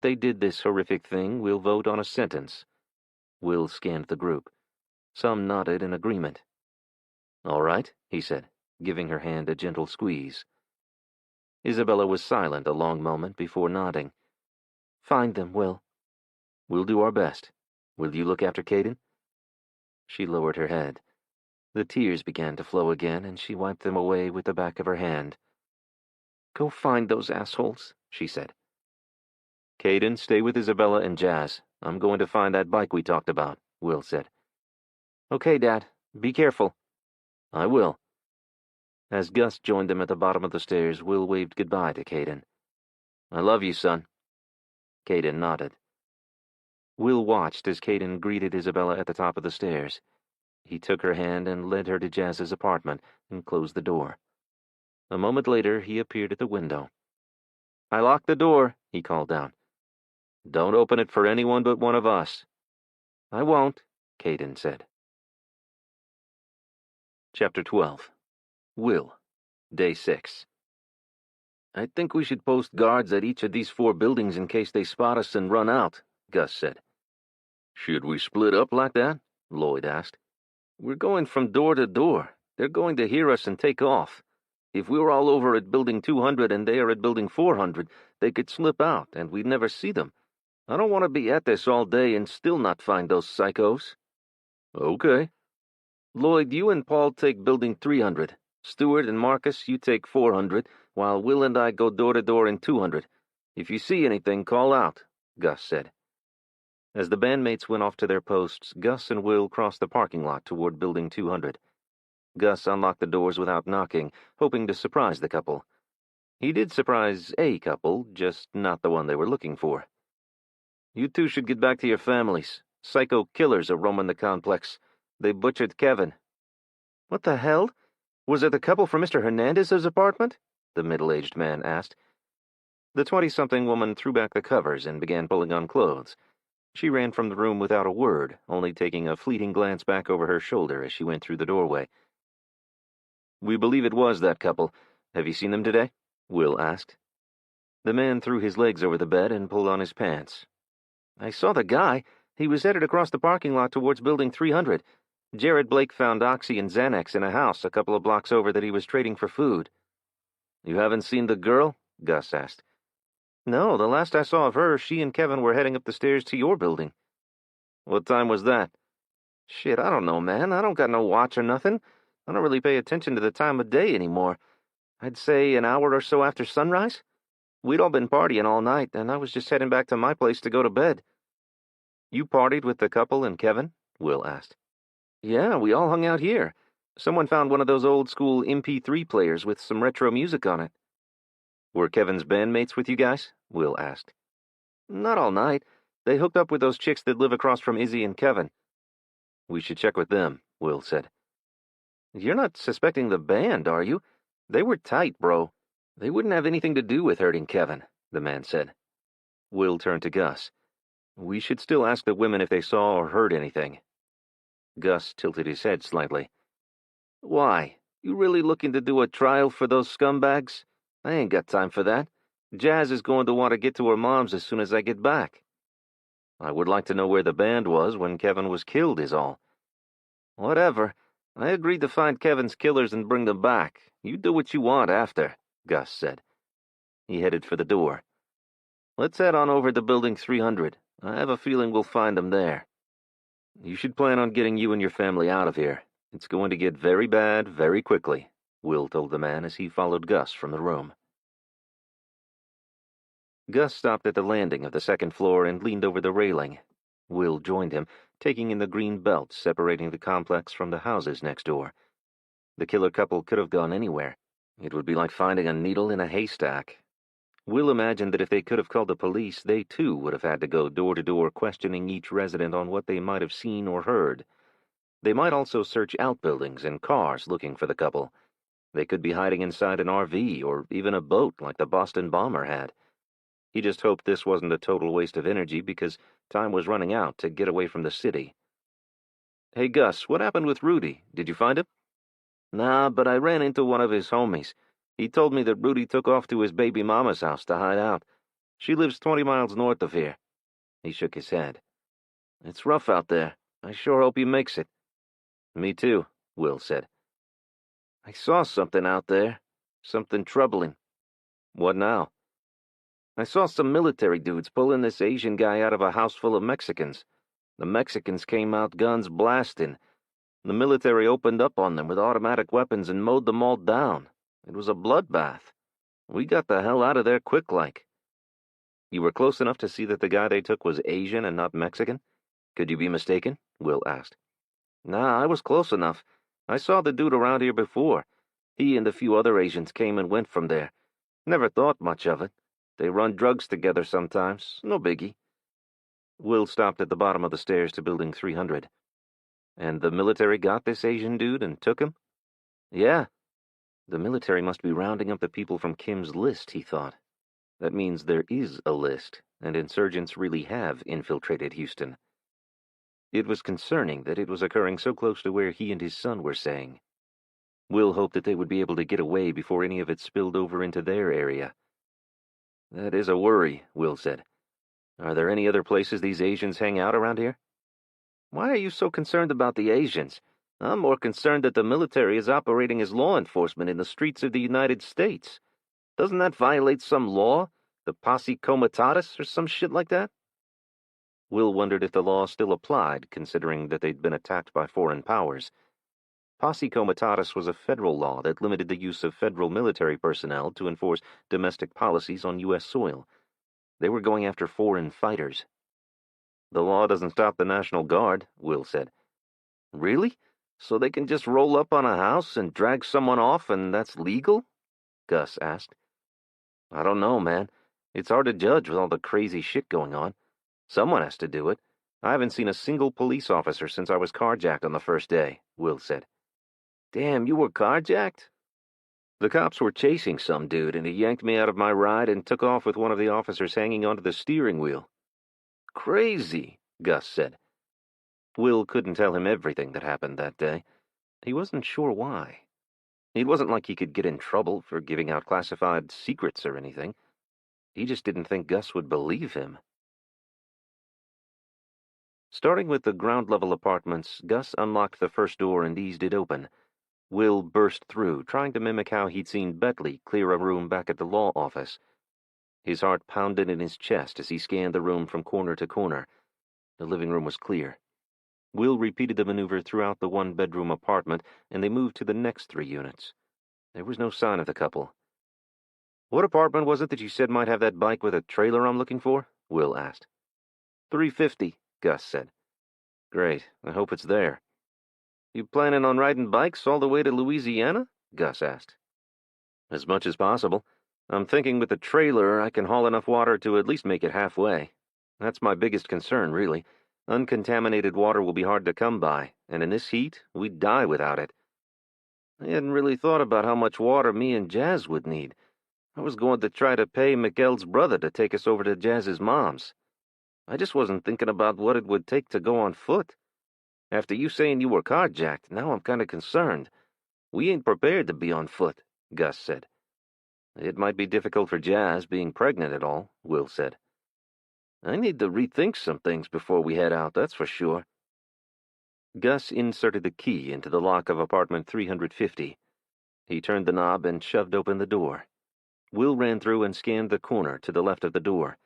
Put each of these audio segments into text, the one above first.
they did this horrific thing, we'll vote on a sentence. Will scanned the group. Some nodded in agreement. All right, he said, giving her hand a gentle squeeze. Isabella was silent a long moment before nodding. Find them, Will. We'll do our best. Will you look after Caden? She lowered her head. The tears began to flow again, and she wiped them away with the back of her hand. Go find those assholes, she said. Caden, stay with Isabella and Jazz. I'm going to find that bike we talked about, Will said. Okay, Dad. Be careful. I will. As Gus joined them at the bottom of the stairs, Will waved goodbye to Caden. I love you, son. Caden nodded. Will watched as Caden greeted Isabella at the top of the stairs. He took her hand and led her to Jazz's apartment and closed the door. A moment later, he appeared at the window. I locked the door, he called down. Don't open it for anyone but one of us. I won't, Caden said. Chapter 12. Will. Day 6. I think we should post guards at each of these 4 buildings in case they spot us and run out, Gus said. Should we split up like that? Lloyd asked. We're going from door to door. They're going to hear us and take off. If we were all over at Building 200 and they are at Building 400, they could slip out and we'd never see them. I don't want to be at this all day and still not find those psychos. Okay. Lloyd, you and Paul take Building 300. Stuart and Marcus, you take 400, while Will and I go door to door in 200. If you see anything, call out, Gus said. As the bandmates went off to their posts, Gus and Will crossed the parking lot toward Building 200. Gus unlocked the doors without knocking, hoping to surprise the couple. He did surprise a couple, just not the one they were looking for. You two should get back to your families. Psycho killers are roaming the complex. They butchered Kevin. What the hell? Was it the couple from Mr. Hernandez's apartment? The middle-aged man asked. The 20-something woman threw back the covers and began pulling on clothes. She ran from the room without a word, only taking a fleeting glance back over her shoulder as she went through the doorway. We believe it was that couple. Have you seen them today? Will asked. The man threw his legs over the bed and pulled on his pants. I saw the guy. He was headed across the parking lot towards Building 300. Jared Blake found Oxy and Xanax in a house a couple of blocks over that he was trading for food. You haven't seen the girl? Gus asked. No, the last I saw of her, she and Kevin were heading up the stairs to your building. What time was that? Shit, I don't know, man. I don't got no watch or nothing. I don't really pay attention to the time of day anymore. I'd say an hour or so after sunrise. We'd all been partying all night, and I was just heading back to my place to go to bed. You partied with the couple and Kevin? Will asked. Yeah, we all hung out here. Someone found one of those old-school MP3 players with some retro music on it. Were Kevin's bandmates with you guys? Will asked. Not all night. They hooked up with those chicks that live across from Izzy and Kevin. We should check with them, Will said. You're not suspecting the band, are you? They were tight, bro. They wouldn't have anything to do with hurting Kevin, the man said. Will turned to Gus. We should still ask the women if they saw or heard anything. Gus tilted his head slightly. Why? You really looking to do a trial for those scumbags? I ain't got time for that. Jazz is going to want to get to her mom's as soon as I get back. I would like to know where the band was when Kevin was killed, is all. Whatever. I agreed to find Kevin's killers and bring them back. You do what you want after, Gus said. He headed for the door. Let's head on over to Building 300. I have a feeling we'll find them there. You should plan on getting you and your family out of here. It's going to get very bad very quickly, Will told the man as he followed Gus from the room. Gus stopped at the landing of the second floor and leaned over the railing. Will joined him, taking in the green belt separating the complex from the houses next door. The killer couple could have gone anywhere. It would be like finding a needle in a haystack. Will imagined that if they could have called the police, they too would have had to go door to door questioning each resident on what they might have seen or heard. They might also search outbuildings and cars looking for the couple. They could be hiding inside an RV or even a boat like the Boston bomber had. He just hoped this wasn't a total waste of energy because time was running out to get away from the city. Hey, Gus, what happened with Rudy? Did you find him? Nah, but I ran into one of his homies. He told me that Rudy took off to his baby mama's house to hide out. She lives 20 miles north of here." He shook his head. "It's rough out there. I sure hope he makes it." "Me too," Will said. "I saw something out there. Something troubling." "What now?" "I saw some military dudes pulling this Asian guy out of a house full of Mexicans. The Mexicans came out guns blasting. The military opened up on them with automatic weapons and mowed them all down. It was a bloodbath. We got the hell out of there quick-like." "You were close enough to see that the guy they took was Asian and not Mexican? Could you be mistaken?" Will asked. "Nah, I was close enough. I saw the dude around here before. He and a few other Asians came and went from there. Never thought much of it. They run drugs together sometimes. No biggie." Will stopped at the bottom of the stairs to Building 300. "And the military got this Asian dude and took him?" "Yeah." The military must be rounding up the people from Kim's list, he thought. That means there is a list, and insurgents really have infiltrated Houston. It was concerning that it was occurring so close to where he and his son were staying. Will hoped that they would be able to get away before any of it spilled over into their area. "That is a worry," Will said. "Are there any other places these Asians hang out around here?" "Why are you so concerned about the Asians? I'm more concerned that the military is operating as law enforcement in the streets of the United States. Doesn't that violate some law? The Posse Comitatus or some shit like that?" Will wondered if the law still applied, considering that they'd been attacked by foreign powers. Posse Comitatus was a federal law that limited the use of federal military personnel to enforce domestic policies on U.S. soil. They were going after foreign fighters. "The law doesn't stop the National Guard," Will said. "Really? So they can just roll up on a house and drag someone off and that's legal?" Gus asked. "I don't know, man. It's hard to judge with all the crazy shit going on. Someone has to do it. I haven't seen a single police officer since I was carjacked on the first day," Will said. "Damn, you were carjacked?" "The cops were chasing some dude, and he yanked me out of my ride and took off with one of the officers hanging onto the steering wheel." "Crazy," Gus said. Will couldn't tell him everything that happened that day. He wasn't sure why. It wasn't like he could get in trouble for giving out classified secrets or anything. He just didn't think Gus would believe him. Starting with the ground-level apartments, Gus unlocked the first door and eased it open. Will burst through, trying to mimic how he'd seen Bentley clear a room back at the law office. His heart pounded in his chest as he scanned the room from corner to corner. The living room was clear. Will repeated the maneuver throughout the one-bedroom apartment, and they moved to the next 3 units. There was no sign of the couple. "What apartment was it that you said might have that bike with a trailer I'm looking for?" Will asked. 350, Gus said. "Great. I hope it's there." "You planning on riding bikes all the way to Louisiana?" Gus asked. "As much as possible. I'm thinking with the trailer I can haul enough water to at least make it halfway. That's my biggest concern, really. Uncontaminated water will be hard to come by, and in this heat, we'd die without it." "I hadn't really thought about how much water me and Jazz would need. I was going to try to pay Miguel's brother to take us over to Jazz's mom's. I just wasn't thinking about what it would take to go on foot. After you saying you were carjacked, now I'm kind of concerned. We ain't prepared to be on foot," Gus said. "It might be difficult for Jazz, being pregnant at all," Will said. "I need to rethink some things before we head out, that's for sure." Gus inserted the key into the lock of apartment 350. He turned the knob and shoved open the door. Will ran through and scanned the corner to the left of the door.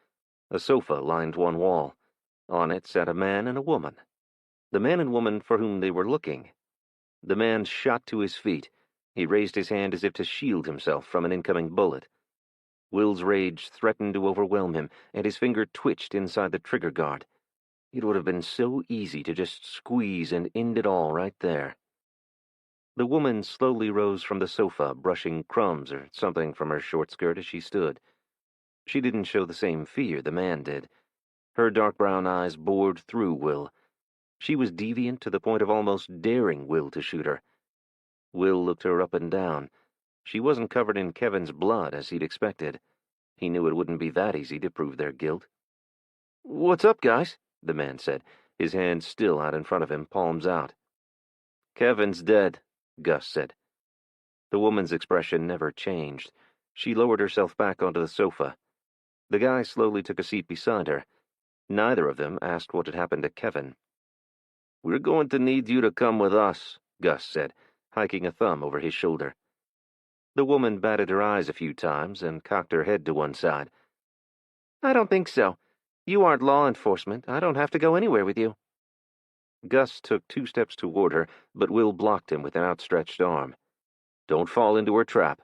A sofa lined one wall. On it sat a man and a woman. The man and woman for whom they were looking. The man shot to his feet. He raised his hand as if to shield himself from an incoming bullet. Will's rage threatened to overwhelm him, and his finger twitched inside the trigger guard. It would have been so easy to just squeeze and end it all right there. The woman slowly rose from the sofa, brushing crumbs or something from her short skirt as she stood. She didn't show the same fear the man did. Her dark brown eyes bored through Will. She was deviant to the point of almost daring Will to shoot her. Will looked her up and down. She wasn't covered in Kevin's blood, as he'd expected. He knew it wouldn't be that easy to prove their guilt. "What's up, guys?" the man said, his hands still out in front of him, palms out. "Kevin's dead," Gus said. The woman's expression never changed. She lowered herself back onto the sofa. The guy slowly took a seat beside her. Neither of them asked what had happened to Kevin. "We're going to need you to come with us," Gus said, hiking a thumb over his shoulder. The woman batted her eyes a few times and cocked her head to one side. "I don't think so. You aren't law enforcement. I don't have to go anywhere with you." Gus took 2 steps toward her, but Will blocked him with an outstretched arm. "Don't fall into her trap."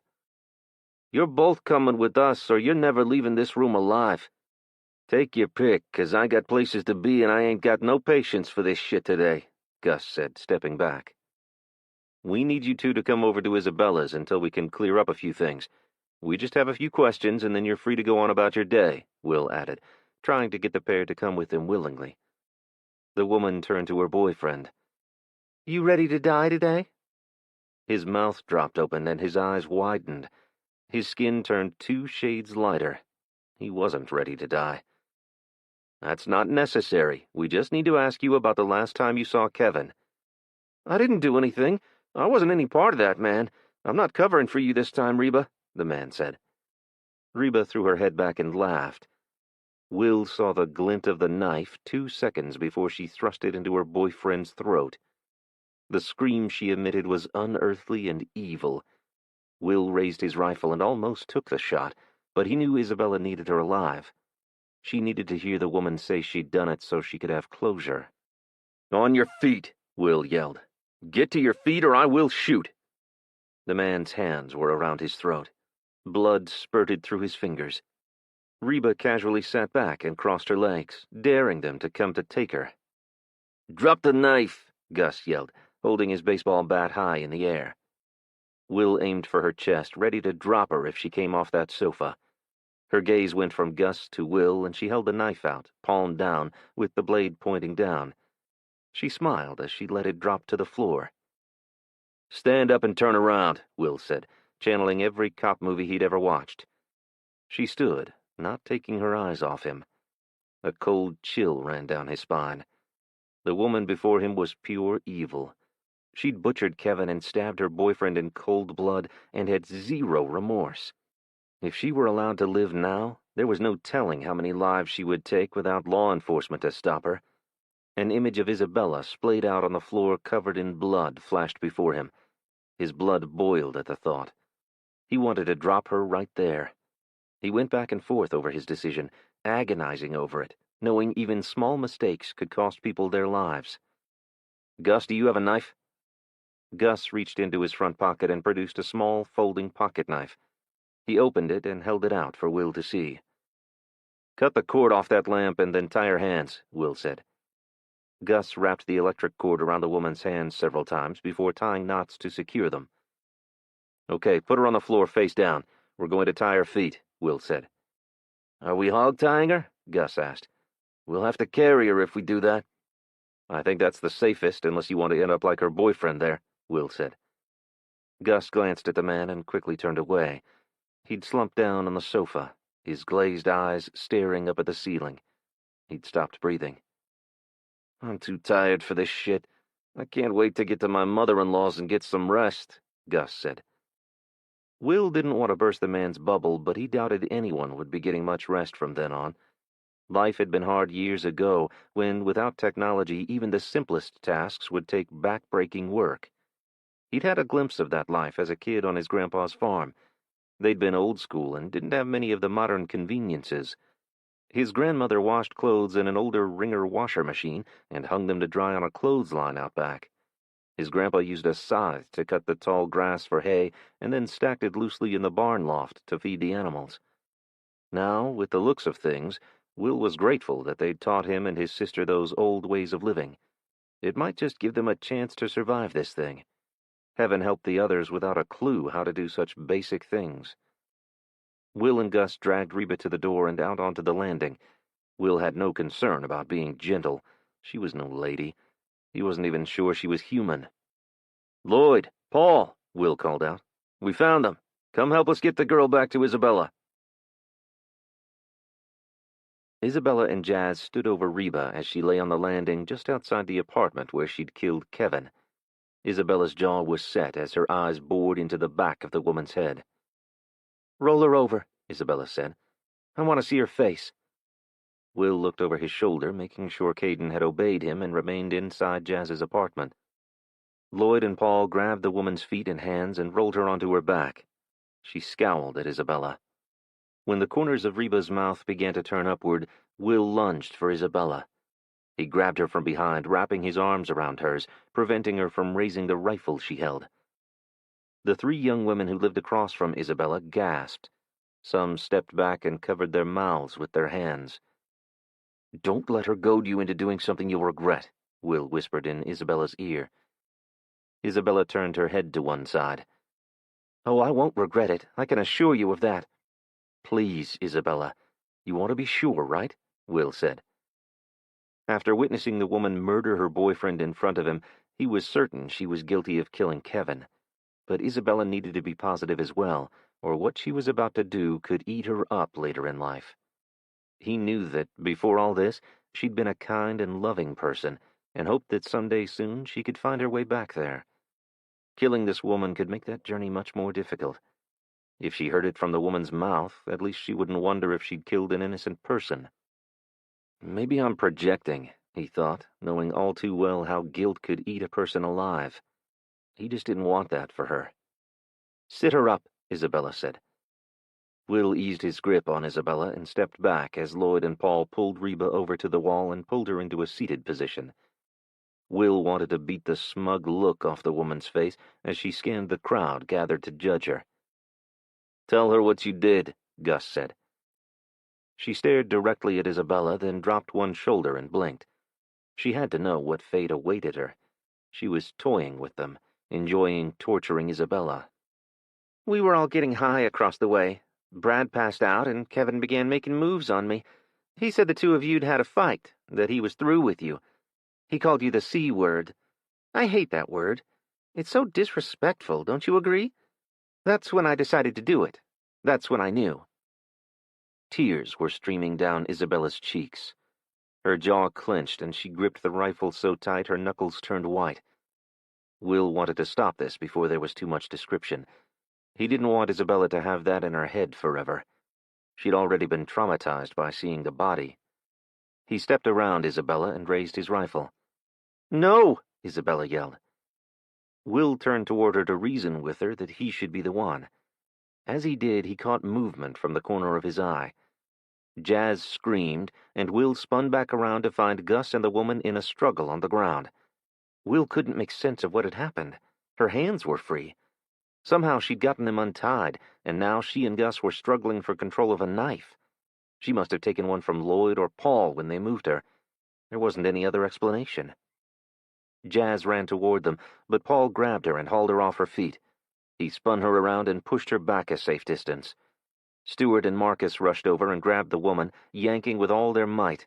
"You're both coming with us, or you're never leaving this room alive. Take your pick, 'cause I got places to be and I ain't got no patience for this shit today," Gus said, stepping back. "We need you two to come over to Isabella's until we can clear up a few things. We just have a few questions, and then you're free to go on about your day," Will added, trying to get the pair to come with him willingly. The woman turned to her boyfriend. "You ready to die today?" His mouth dropped open and his eyes widened. His skin turned 2 shades lighter. He wasn't ready to die. "That's not necessary. We just need to ask you about the last time you saw Kevin." "I didn't do anything. I wasn't any part of that man. I'm not covering for you this time, Reba," the man said. Reba threw her head back and laughed. Will saw the glint of the knife 2 seconds before she thrust it into her boyfriend's throat. The scream she emitted was unearthly and evil. Will raised his rifle and almost took the shot, but he knew Isabella needed her alive. She needed to hear the woman say she'd done it so she could have closure. "On your feet," Will yelled. "Get to your feet or I will shoot." The man's hands were around his throat. Blood spurted through his fingers. Reba casually sat back and crossed her legs, daring them to come to take her. "Drop the knife," Gus yelled, holding his baseball bat high in the air. Will aimed for her chest, ready to drop her if she came off that sofa. Her gaze went from Gus to Will, and she held the knife out, palm down, with the blade pointing down. She smiled as she let it drop to the floor. "Stand up and turn around," Will said, channeling every cop movie he'd ever watched. She stood, not taking her eyes off him. A cold chill ran down his spine. The woman before him was pure evil. She'd butchered Kevin and stabbed her boyfriend in cold blood and had 0 remorse. If she were allowed to live now, there was no telling how many lives she would take without law enforcement to stop her. An image of Isabella splayed out on the floor covered in blood flashed before him. His blood boiled at the thought. He wanted to drop her right there. He went back and forth over his decision, agonizing over it, knowing even small mistakes could cost people their lives. "Gus, do you have a knife?" Gus reached into his front pocket and produced a small folding pocket knife. He opened it and held it out for Will to see. "Cut the cord off that lamp and then tie her hands," Will said. Gus wrapped the electric cord around the woman's hands several times before tying knots to secure them. "Okay, put her on the floor face down. We're going to tie her feet," Will said. "Are we hog-tying her?" Gus asked. "We'll have to carry her if we do that." "I think that's the safest, unless you want to end up like her boyfriend there," Will said. Gus glanced at the man and quickly turned away. He'd slumped down on the sofa, his glazed eyes staring up at the ceiling. He'd stopped breathing. "I'm too tired for this shit. I can't wait to get to my mother-in-law's and get some rest," Gus said. Will didn't want to burst the man's bubble, but he doubted anyone would be getting much rest from then on. Life had been hard years ago, when, without technology, even the simplest tasks would take back-breaking work. He'd had a glimpse of that life as a kid on his grandpa's farm. They'd been old school and didn't have many of the modern conveniences. His grandmother washed clothes in an older wringer washer machine and hung them to dry on a clothesline out back. His grandpa used a scythe to cut the tall grass for hay and then stacked it loosely in the barn loft to feed the animals. Now, with the looks of things, Will was grateful that they'd taught him and his sister those old ways of living. It might just give them a chance to survive this thing. Heaven help the others without a clue how to do such basic things. Will and Gus dragged Reba to the door and out onto the landing. Will had no concern about being gentle. She was no lady. He wasn't even sure she was human. "Lloyd! Paul!" Will called out. "We found them. Come help us get the girl back to Isabella." Isabella and Jazz stood over Reba as she lay on the landing just outside the apartment where she'd killed Kevin. Isabella's jaw was set as her eyes bored into the back of the woman's head. "Roll her over," Isabella said. I want to see her face." Will looked over his shoulder, making sure Caden had obeyed him and remained inside Jazz's apartment. Lloyd and Paul grabbed the woman's feet and hands and rolled her onto her back. She scowled at Isabella. When the corners of Reba's mouth began to turn upward, Will lunged for Isabella. He grabbed her from behind, wrapping his arms around hers, preventing her from raising the rifle she held. The three young women who lived across from Isabella gasped. Some stepped back and covered their mouths with their hands. "Don't let her goad you into doing something you'll regret," Will whispered in Isabella's ear. Isabella turned her head to one side. "Oh, I won't regret it. I can assure you of that." "Please, Isabella. You want to be sure, right?" Will said. After witnessing the woman murder her boyfriend in front of him, he was certain she was guilty of killing Kevin. But Isabella needed to be positive as well, or what she was about to do could eat her up later in life. He knew that, before all this, she'd been a kind and loving person, and hoped that someday soon she could find her way back there. Killing this woman could make that journey much more difficult. If she heard it from the woman's mouth, at least she wouldn't wonder if she'd killed an innocent person. Maybe I'm projecting, he thought, knowing all too well how guilt could eat a person alive. He just didn't want that for her. "Sit her up," Isabella said. Will eased his grip on Isabella and stepped back as Lloyd and Paul pulled Reba over to the wall and pulled her into a seated position. Will wanted to beat the smug look off the woman's face as she scanned the crowd gathered to judge her. "Tell her what you did," Gus said. She stared directly at Isabella, then dropped one shoulder and blinked. She had to know what fate awaited her. She was toying with them, enjoying torturing Isabella. "We were all getting high across the way. Brad passed out, and Kevin began making moves on me. He said the two of you'd had a fight, that he was through with you. He called you the C word. I hate that word. It's so disrespectful, don't you agree? That's when I decided to do it. That's when I knew." Tears were streaming down Isabella's cheeks. Her jaw clenched, and she gripped the rifle so tight her knuckles turned white. Will wanted to stop this before there was too much description. He didn't want Isabella to have that in her head forever. She'd already been traumatized by seeing the body. He stepped around Isabella and raised his rifle. "No!" Isabella yelled. Will turned toward her to reason with her that he should be the one. As he did, he caught movement from the corner of his eye. Jazz screamed, and Will spun back around to find Gus and the woman in a struggle on the ground. Will couldn't make sense of what had happened. Her hands were free. Somehow she'd gotten them untied, and now she and Gus were struggling for control of a knife. She must have taken one from Lloyd or Paul when they moved her. There wasn't any other explanation. Jazz ran toward them, but Paul grabbed her and hauled her off her feet. He spun her around and pushed her back a safe distance. Stewart and Marcus rushed over and grabbed the woman, yanking with all their might.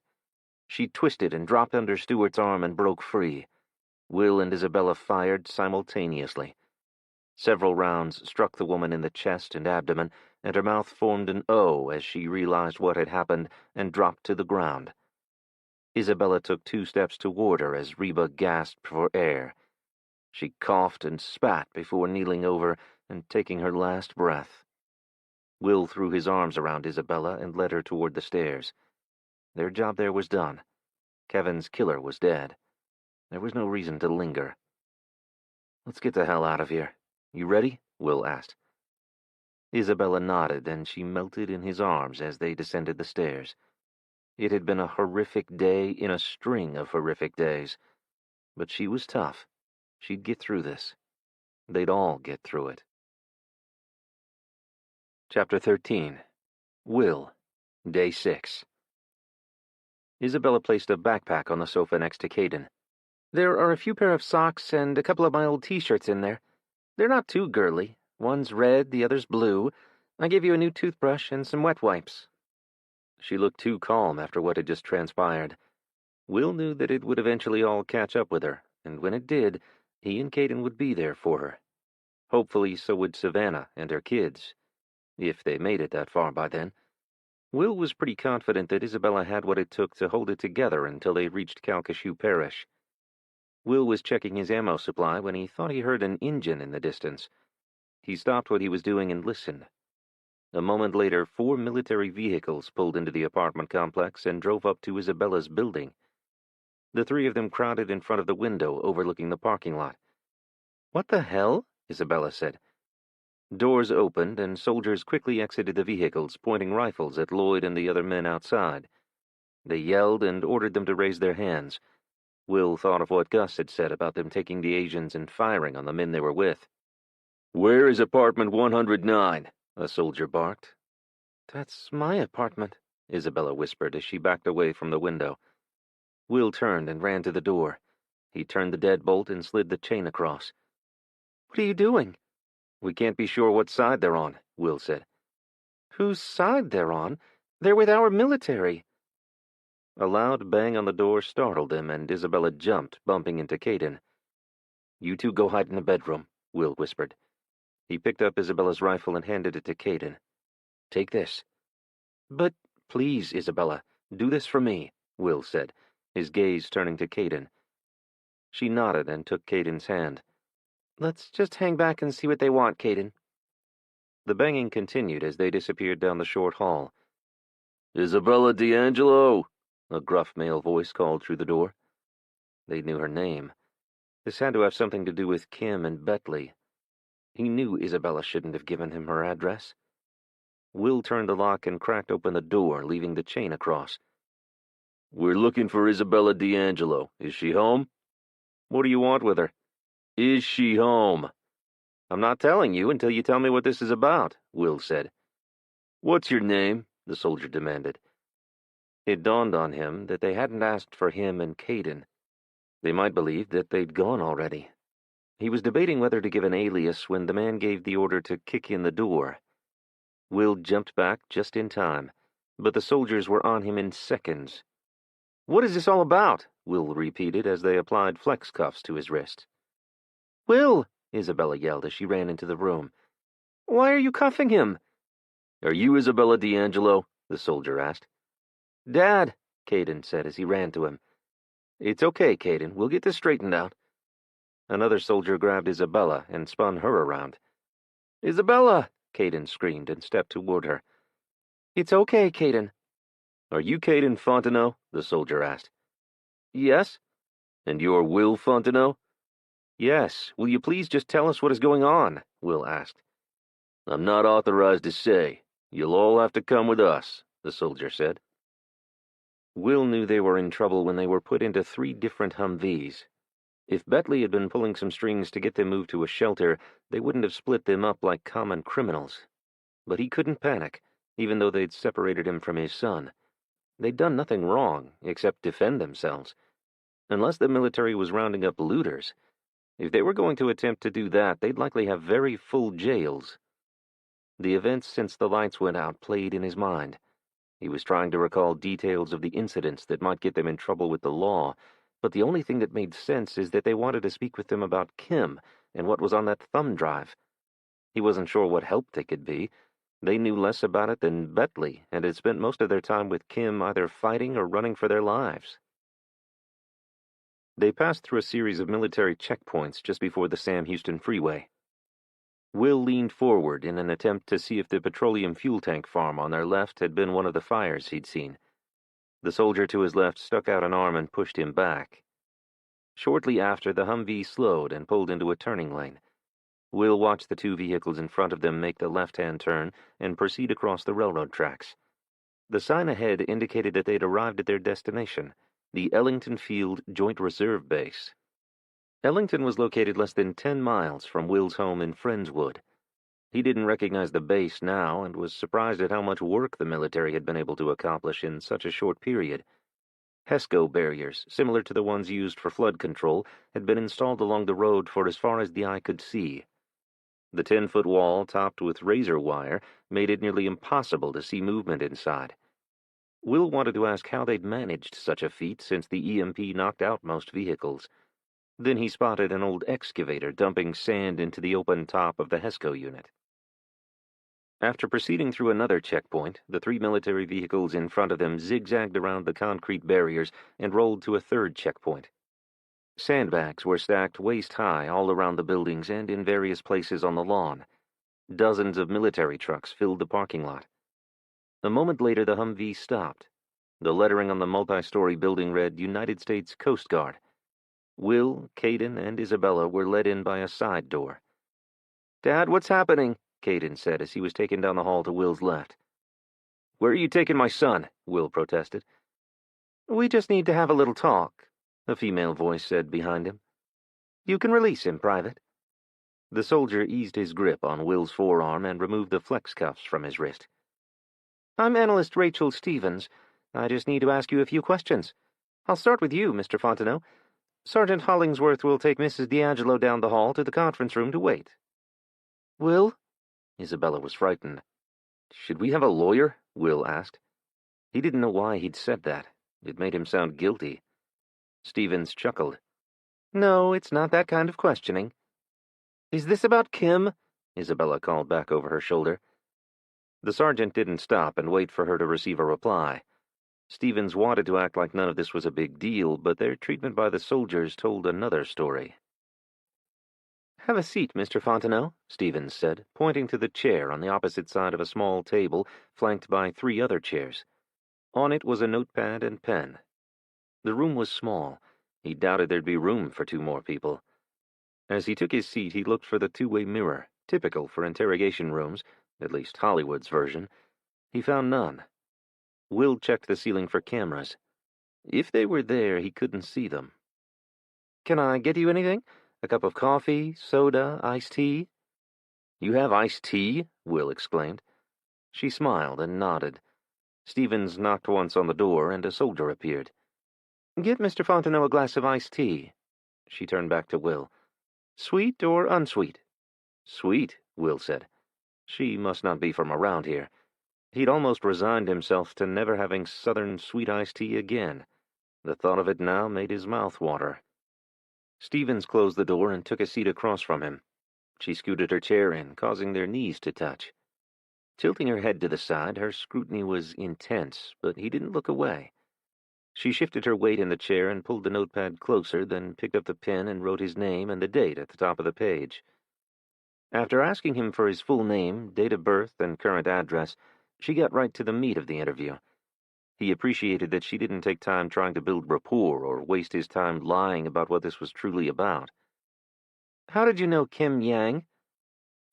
She twisted and dropped under Stewart's arm and broke free. Will and Isabella fired simultaneously. Several rounds struck the woman in the chest and abdomen, and her mouth formed an O as she realized what had happened and dropped to the ground. Isabella took 2 steps toward her as Reba gasped for air. She coughed and spat before kneeling over and taking her last breath. Will threw his arms around Isabella and led her toward the stairs. Their job there was done. Kevin's killer was dead. There was no reason to linger. "Let's get the hell out of here. You ready?" Will asked. Isabella nodded, and she melted in his arms as they descended the stairs. It had been a horrific day in a string of horrific days. But she was tough. She'd get through this. They'd all get through it. Chapter 13. Will. Day 6. Isabella placed a backpack on the sofa next to Caden. "There are a few pair of socks and a couple of my old t-shirts in there. They're not too girly. One's red, the other's blue. I gave you a new toothbrush and some wet wipes." She looked too calm after what had just transpired. Will knew that it would eventually all catch up with her, and when it did, he and Caden would be there for her. Hopefully so would Savannah and her kids, if they made it that far by then. Will was pretty confident that Isabella had what it took to hold it together until they reached Calcasieu Parish. Will was checking his ammo supply when he thought he heard an engine in the distance. He stopped what he was doing and listened. A moment later, 4 military vehicles pulled into the apartment complex and drove up to Isabella's building. The 3 of them crowded in front of the window overlooking the parking lot. "What the hell?" Isabella said. Doors opened, and soldiers quickly exited the vehicles, pointing rifles at Lloyd and the other men outside. They yelled and ordered them to raise their hands. Will thought of what Gus had said about them taking the Asians and firing on the men they were with. "Where is apartment 109? A soldier barked. "That's my apartment," Isabella whispered as she backed away from the window. Will turned and ran to the door. He turned the deadbolt and slid the chain across. "What are you doing?" "We can't be sure what side they're on," Will said. "Whose side they're on? They're with our military." A loud bang on the door startled them, and Isabella jumped, bumping into Caden. "You two go hide in the bedroom," Will whispered. He picked up Isabella's rifle and handed it to Caden. "Take this." "But please, Isabella, do this for me," Will said, his gaze turning to Caden. She nodded and took Caden's hand. "Let's just hang back and see what they want, Caden." The banging continued as they disappeared down the short hall. "Isabella D'Angelo!" a gruff male voice called through the door. They knew her name. This had to have something to do with Kim and Betley. He knew Isabella shouldn't have given him her address. Will turned the lock and cracked open the door, leaving the chain across. "We're looking for Isabella D'Angelo. Is she home?" "What do you want with her?" "Is she home?" "I'm not telling you until you tell me what this is about," Will said. "What's your name?" the soldier demanded. It dawned on him that they hadn't asked for him and Caden. They might believe that they'd gone already. He was debating whether to give an alias when the man gave the order to kick in the door. Will jumped back just in time, but the soldiers were on him in seconds. "What is this all about?" Will repeated as they applied flex cuffs to his wrists. "Will!" Isabella yelled as she ran into the room. "Why are you cuffing him?" "Are you Isabella D'Angelo?" the soldier asked. "Dad," Caden said as he ran to him. "It's okay, Caden. We'll get this straightened out." Another soldier grabbed Isabella and spun her around. "Isabella!" Caden screamed and stepped toward her. "It's okay, Caden." "Are you Caden Fontenot?" the soldier asked. "Yes." "And you're Will Fontenot?" "Yes. Will you please just tell us what is going on?" Will asked. "I'm not authorized to say. You'll all have to come with us," the soldier said. Will knew they were in trouble when they were put into 3 different Humvees. If Betley had been pulling some strings to get them moved to a shelter, they wouldn't have split them up like common criminals. But he couldn't panic, even though they'd separated him from his son. They'd done nothing wrong, except defend themselves. Unless the military was rounding up looters. If they were going to attempt to do that, they'd likely have very full jails. The events since the lights went out played in his mind. He was trying to recall details of the incidents that might get them in trouble with the law, but the only thing that made sense is that they wanted to speak with them about Kim and what was on that thumb drive. He wasn't sure what help they could be. They knew less about it than Betley, and had spent most of their time with Kim either fighting or running for their lives. They passed through a series of military checkpoints just before the Sam Houston freeway. Will leaned forward in an attempt to see if the petroleum fuel tank farm on their left had been one of the fires he'd seen. The soldier to his left stuck out an arm and pushed him back. Shortly after, the Humvee slowed and pulled into a turning lane. Will watched the 2 vehicles in front of them make the left-hand turn and proceed across the railroad tracks. The sign ahead indicated that they'd arrived at their destination, the Ellington Field Joint Reserve Base. Ellington was located less than 10 miles from Will's home in Friendswood. He didn't recognize the base now and was surprised at how much work the military had been able to accomplish in such a short period. HESCO barriers, similar to the ones used for flood control, had been installed along the road for as far as the eye could see. The 10-foot wall, topped with razor wire, made it nearly impossible to see movement inside. Will wanted to ask how they'd managed such a feat since the EMP knocked out most vehicles. Then he spotted an old excavator dumping sand into the open top of the HESCO unit. After proceeding through another checkpoint, the 3 military vehicles in front of them zigzagged around the concrete barriers and rolled to a 3rd checkpoint. Sandbags were stacked waist-high all around the buildings and in various places on the lawn. Dozens of military trucks filled the parking lot. A moment later, the Humvee stopped. The lettering on the multi-story building read United States Coast Guard. Will, Caden, and Isabella were led in by a side door. "Dad, what's happening?" Caden said as he was taken down the hall to Will's left. "Where are you taking my son?" Will protested. "We just need to have a little talk," a female voice said behind him. "You can release him, Private." The soldier eased his grip on Will's forearm and removed the flex cuffs from his wrist. "I'm Analyst Rachel Stevens. I just need to ask you a few questions. I'll start with you, Mr. Fontenot. Sergeant Hollingsworth will take Mrs. D'Angelo down the hall to the conference room to wait." "Will?" Isabella was frightened. "Should we have a lawyer?" Will asked. He didn't know why he'd said that. It made him sound guilty. Stevens chuckled. "No, it's not that kind of questioning." "Is this about Kim?" Isabella called back over her shoulder. The sergeant didn't stop and wait for her to receive a reply. Stevens wanted to act like none of this was a big deal, but their treatment by the soldiers told another story. "Have a seat, Mr. Fontenot," Stevens said, pointing to the chair on the opposite side of a small table flanked by 3 other chairs. On it was a notepad and pen. The room was small. He doubted there'd be room for 2 more people. As he took his seat, he looked for the 2-way mirror, typical for interrogation rooms, at least Hollywood's version. He found none. Will checked the ceiling for cameras. If they were there, he couldn't see them. "Can I get you anything? A cup of coffee, soda, iced tea?" "You have iced tea?" Will exclaimed. She smiled and nodded. Stevens knocked once on the door, and a soldier appeared. "Get Mr. Fontenot a glass of iced tea." She turned back to Will. "Sweet or unsweet?" "Sweet," Will said. She must not be from around here. He'd almost resigned himself to never having Southern sweet iced tea again. The thought of it now made his mouth water. Stevens closed the door and took a seat across from him. She scooted her chair in, causing their knees to touch. Tilting her head to the side, her scrutiny was intense, but he didn't look away. She shifted her weight in the chair and pulled the notepad closer, then picked up the pen and wrote his name and the date at the top of the page. After asking him for his full name, date of birth, and current address, she got right to the meat of the interview. He appreciated that she didn't take time trying to build rapport or waste his time lying about what this was truly about. "How did you know Kim Yang?"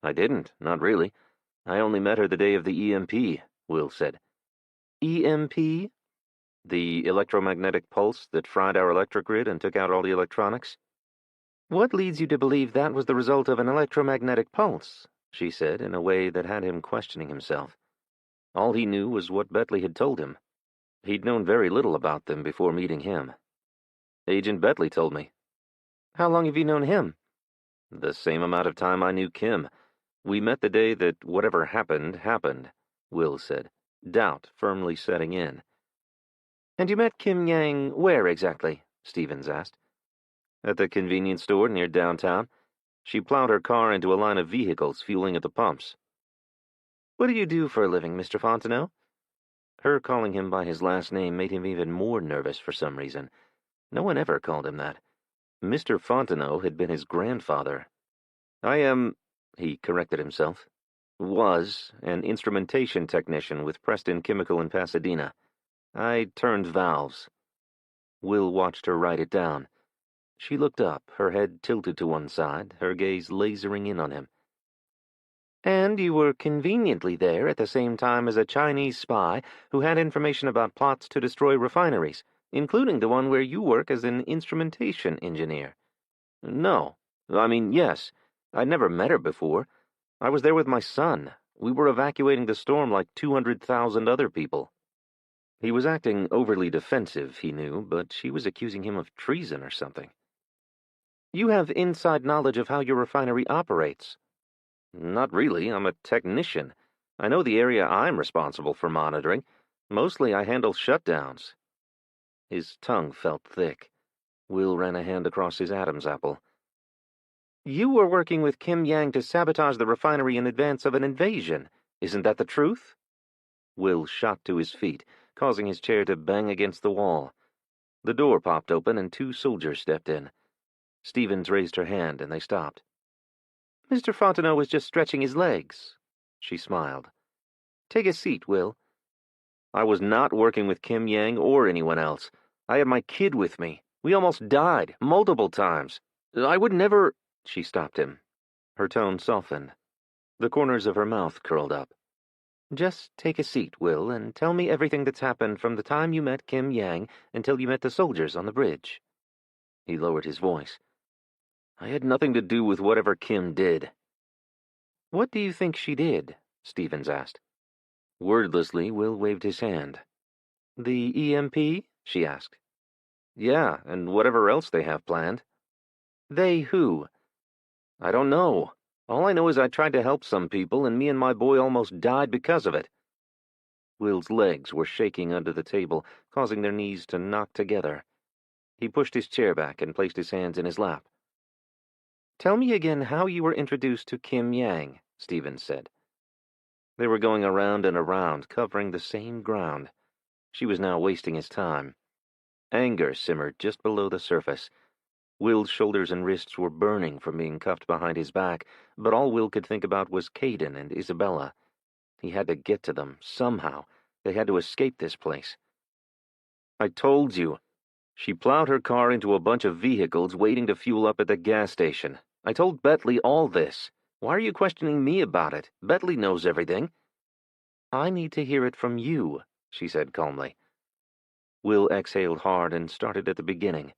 "I didn't, not really. I only met her the day of the EMP," Will said. "EMP?" "The electromagnetic pulse that fried our electric grid and took out all the electronics." "What leads you to believe that was the result of an electromagnetic pulse?" she said, in a way that had him questioning himself. All he knew was what Bentley had told him. He'd known very little about them before meeting him. "Agent Bentley told me." "How long have you known him?" "The same amount of time I knew Kim. We met the day that whatever happened, happened," Will said, doubt firmly setting in. "And you met Kim Yang where exactly?" Stevens asked. "At the convenience store near downtown. She plowed her car into a line of vehicles fueling at the pumps." "What do you do for a living, Mr. Fontenot?" Her calling him by his last name made him even more nervous for some reason. No one ever called him that. Mr. Fontenot had been his grandfather. "I am," he corrected himself, "was an instrumentation technician with Preston Chemical in Pasadena. I turned valves." Will watched her write it down. She looked up, her head tilted to one side, her gaze lasering in on him. "And you were conveniently there at the same time as a Chinese spy who had information about plots to destroy refineries, including the one where you work as an instrumentation engineer." "No. Yes. I'd never met her before. I was there with my son. We were evacuating the storm like 200,000 other people." He was acting overly defensive, he knew, but she was accusing him of treason or something. "You have inside knowledge of how your refinery operates." "Not really. I'm a technician. I know the area I'm responsible for monitoring. Mostly I handle shutdowns." His tongue felt thick. Will ran a hand across his Adam's apple. "You were working with Kim Yang to sabotage the refinery in advance of an invasion. Isn't that the truth?" Will shot to his feet, causing his chair to bang against the wall. The door popped open and 2 soldiers stepped in. Stevens raised her hand and they stopped. Mr. Fontenot was just stretching his legs. She smiled. Take a seat, Will. I was not working with Kim Yang or anyone else. I had my kid with me. We almost died, multiple times. I would never— She stopped him. Her tone softened. The corners of her mouth curled up. Just take a seat, Will, and tell me everything that's happened from the time you met Kim Yang until you met the soldiers on the bridge. He lowered his voice. I had nothing to do with whatever Kim did. What do you think she did? Stevens asked. Wordlessly, Will waved his hand. The EMP? She asked. Yeah, and whatever else they have planned. They who? I don't know. All I know is I tried to help some people, and me and my boy almost died because of it. Will's legs were shaking under the table, causing their knees to knock together. He pushed his chair back and placed his hands in his lap. Tell me again how you were introduced to Kim Yang, Stevens said. They were going around and around, covering the same ground. She was now wasting his time. Anger simmered just below the surface. Will's shoulders and wrists were burning from being cuffed behind his back, but all Will could think about was Caden and Isabella. He had to get to them, somehow. They had to escape this place. I told you. She plowed her car into a bunch of vehicles waiting to fuel up at the gas station. I told Betley all this. Why are you questioning me about it? Betley knows everything. I need to hear it from you, she said calmly. Will exhaled hard and started at the beginning.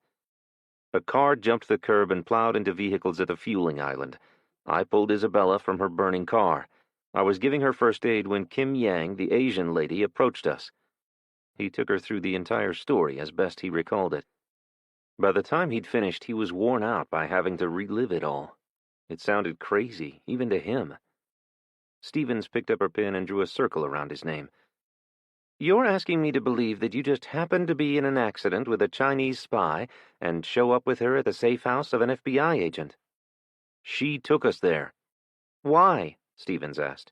A car jumped the curb and plowed into vehicles at the fueling island. I pulled Isabella from her burning car. I was giving her first aid when Kim Yang, the Asian lady, approached us. He took her through the entire story as best he recalled it. By the time he'd finished, he was worn out by having to relive it all. It sounded crazy, even to him. Stevens picked up her pen and drew a circle around his name. You're asking me to believe that you just happened to be in an accident with a Chinese spy and show up with her at the safe house of an FBI agent. She took us there. Why? Stevens asked.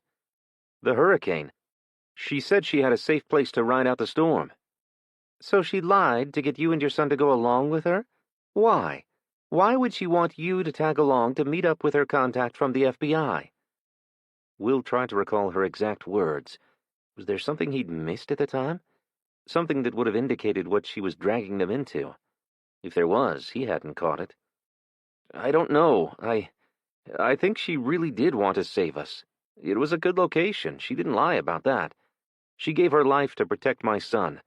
The hurricane. She said she had a safe place to ride out the storm. So she lied to get you and your son to go along with her? Why? Why would she want you to tag along to meet up with her contact from the FBI? Will tried to recall her exact words. Was there something he'd missed at the time? Something that would have indicated what she was dragging them into? If there was, he hadn't caught it. I don't know. I think she really did want to save us. It was a good location. She didn't lie about that. She gave her life to protect my son.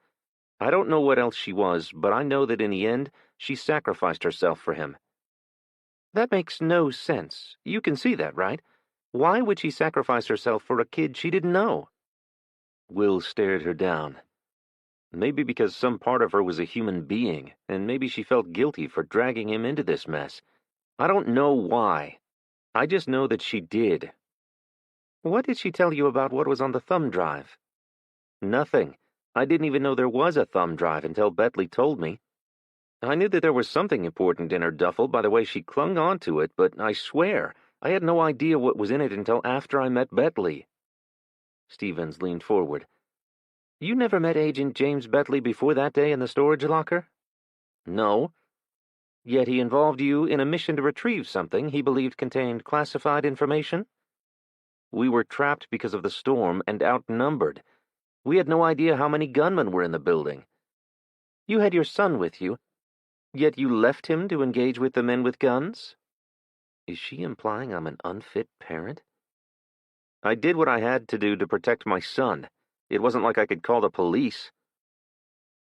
I don't know what else she was, but I know that in the end, she sacrificed herself for him. That makes no sense. You can see that, right? Why would she sacrifice herself for a kid she didn't know? Will stared her down. Maybe because some part of her was a human being, and maybe she felt guilty for dragging him into this mess. I don't know why. I just know that she did. What did she tell you about what was on the thumb drive? Nothing. I didn't even know there was a thumb drive until Betley told me. I knew that there was something important in her duffel by the way she clung onto it, but I swear, I had no idea what was in it until after I met Betley. Stevens leaned forward. You never met Agent James Betley before that day in the storage locker? No. Yet he involved you in a mission to retrieve something he believed contained classified information? We were trapped because of the storm and outnumbered. We had no idea how many gunmen were in the building. You had your son with you, yet you left him to engage with the men with guns? Is she implying I'm an unfit parent? I did what I had to do to protect my son. It wasn't like I could call the police.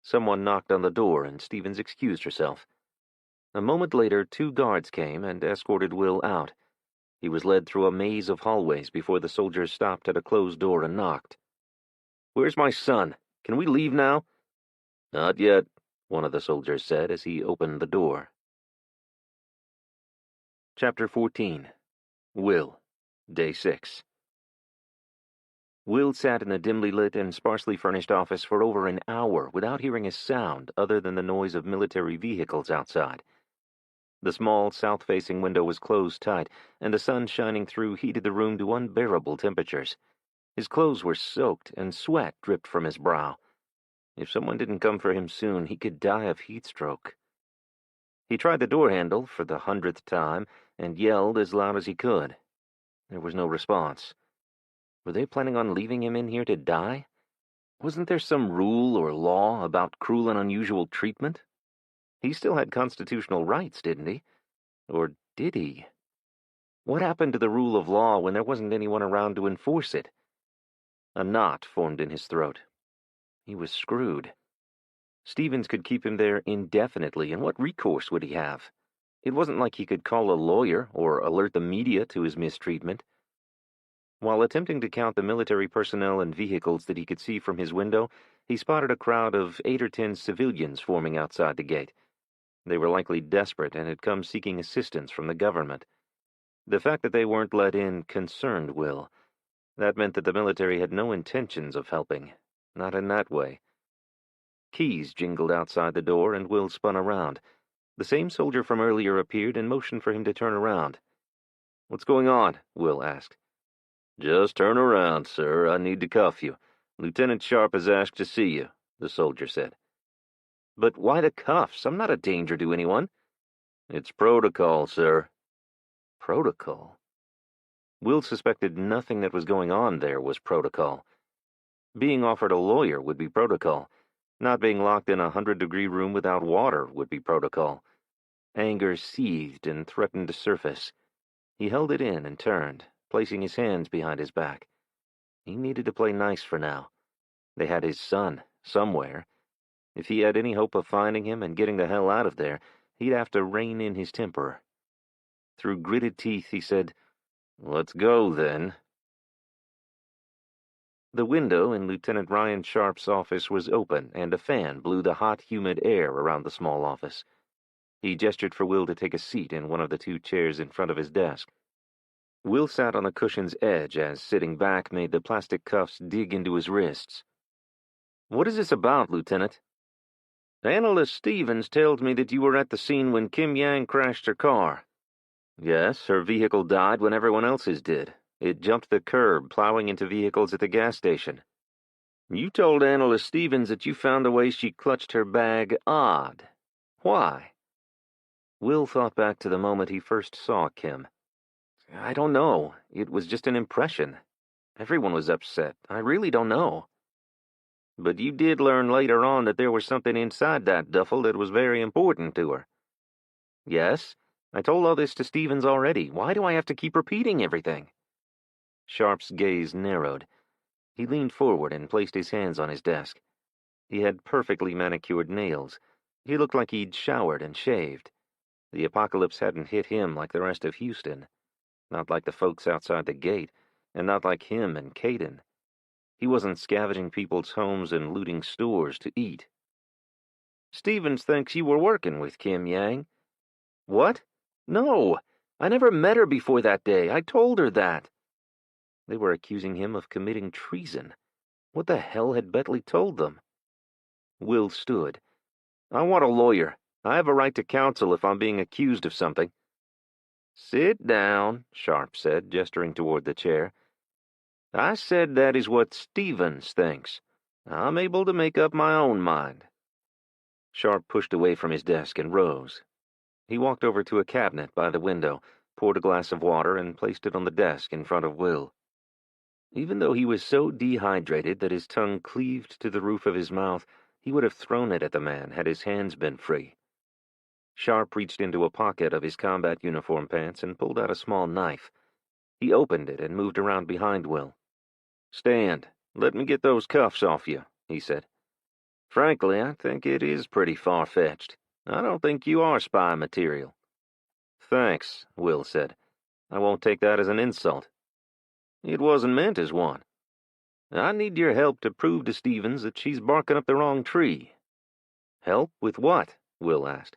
Someone knocked on the door, and Stevens excused herself. A moment later, 2 guards came and escorted Will out. He was led through a maze of hallways before the soldiers stopped at a closed door and knocked. Where's my son? Can we leave now? Not yet, one of the soldiers said as he opened the door. Chapter 14. Will. Day 6. Will sat in the dimly lit and sparsely furnished office for over an hour without hearing a sound other than the noise of military vehicles outside. The small, south-facing window was closed tight, and the sun shining through heated the room to unbearable temperatures. His clothes were soaked, and sweat dripped from his brow. If someone didn't come for him soon, he could die of heat stroke. He tried the door handle for the 100th time and yelled as loud as he could. There was no response. Were they planning on leaving him in here to die? Wasn't there some rule or law about cruel and unusual treatment? He still had constitutional rights, didn't he? Or did he? What happened to the rule of law when there wasn't anyone around to enforce it? A knot formed in his throat. He was screwed. Stevens could keep him there indefinitely, and what recourse would he have? It wasn't like he could call a lawyer or alert the media to his mistreatment. While attempting to count the military personnel and vehicles that he could see from his window, he spotted a crowd of 8 or 10 civilians forming outside the gate. They were likely desperate and had come seeking assistance from the government. The fact that they weren't let in concerned Will. That meant that the military had no intentions of helping. Not in that way. Keys jingled outside the door, and Will spun around. The same soldier from earlier appeared and motioned for him to turn around. "What's going on?" Will asked. "Just turn around, sir. I need to cuff you. Lieutenant Sharp has asked to see you," the soldier said. "But why the cuffs? I'm not a danger to anyone." "It's protocol, sir." Protocol? Will suspected nothing that was going on there was protocol. Being offered a lawyer would be protocol. Not being locked in a 100-degree room without water would be protocol. Anger seethed and threatened to surface. He held it in and turned, placing his hands behind his back. He needed to play nice for now. They had his son, somewhere. If he had any hope of finding him and getting the hell out of there, he'd have to rein in his temper. Through gritted teeth, he said, "Let's go, then." The window in Lieutenant Ryan Sharp's office was open, and a fan blew the hot, humid air around the small office. He gestured for Will to take a seat in one of the 2 chairs in front of his desk. Will sat on the cushion's edge as, sitting back, made the plastic cuffs dig into his wrists. "What is this about, Lieutenant?" "Analyst Stevens tells me that you were at the scene when Kim Yang crashed her car." "Yes, her vehicle died when everyone else's did. It jumped the curb, plowing into vehicles at the gas station." "You told Analyst Stevens that you found the way she clutched her bag odd. Why?" Will thought back to the moment he first saw Kim. "I don't know. It was just an impression. Everyone was upset. I really don't know." "But you did learn later on that there was something inside that duffel that was very important to her." "Yes. I told all this to Stevens already. Why do I have to keep repeating everything?" Sharp's gaze narrowed. He leaned forward and placed his hands on his desk. He had perfectly manicured nails. He looked like he'd showered and shaved. The apocalypse hadn't hit him like the rest of Houston. Not like the folks outside the gate, and not like him and Caden. He wasn't scavenging people's homes and looting stores to eat. "Stevens thinks you were working with Kim Yang." "What? No! I never met her before that day. I told her that." They were accusing him of committing treason. What the hell had Bentley told them? Will stood. "I want a lawyer. I have a right to counsel if I'm being accused of something." "Sit down," Sharp said, gesturing toward the chair. "I said that is what Stevens thinks. I'm able to make up my own mind." Sharp pushed away from his desk and rose. He walked over to a cabinet by the window, poured a glass of water, and placed it on the desk in front of Will. Even though he was so dehydrated that his tongue cleaved to the roof of his mouth, he would have thrown it at the man had his hands been free. Sharp reached into a pocket of his combat uniform pants and pulled out a small knife. He opened it and moved around behind Will. "Stand. Let me get those cuffs off you," he said. "Frankly, I think it is pretty far-fetched. I don't think you are spy material." "Thanks," Will said. "I won't take that as an insult." "It wasn't meant as one. I need your help to prove to Stevens that she's barking up the wrong tree." "Help with what?" Will asked.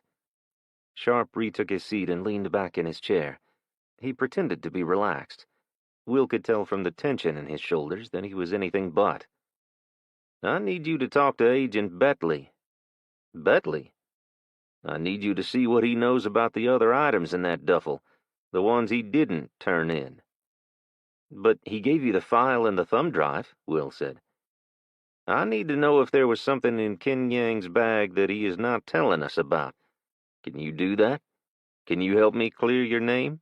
Sharp retook his seat and leaned back in his chair. He pretended to be relaxed. Will could tell from the tension in his shoulders that he was anything but. "I need you to talk to Agent Bentley." "Bentley?" "I need you to see what he knows about the other items in that duffel, the ones he didn't turn in." "But he gave you the file and the thumb drive," Will said. "I need to know if there was something in Kim Yang's bag that he is not telling us about. Can you do that? Can you help me clear your name?"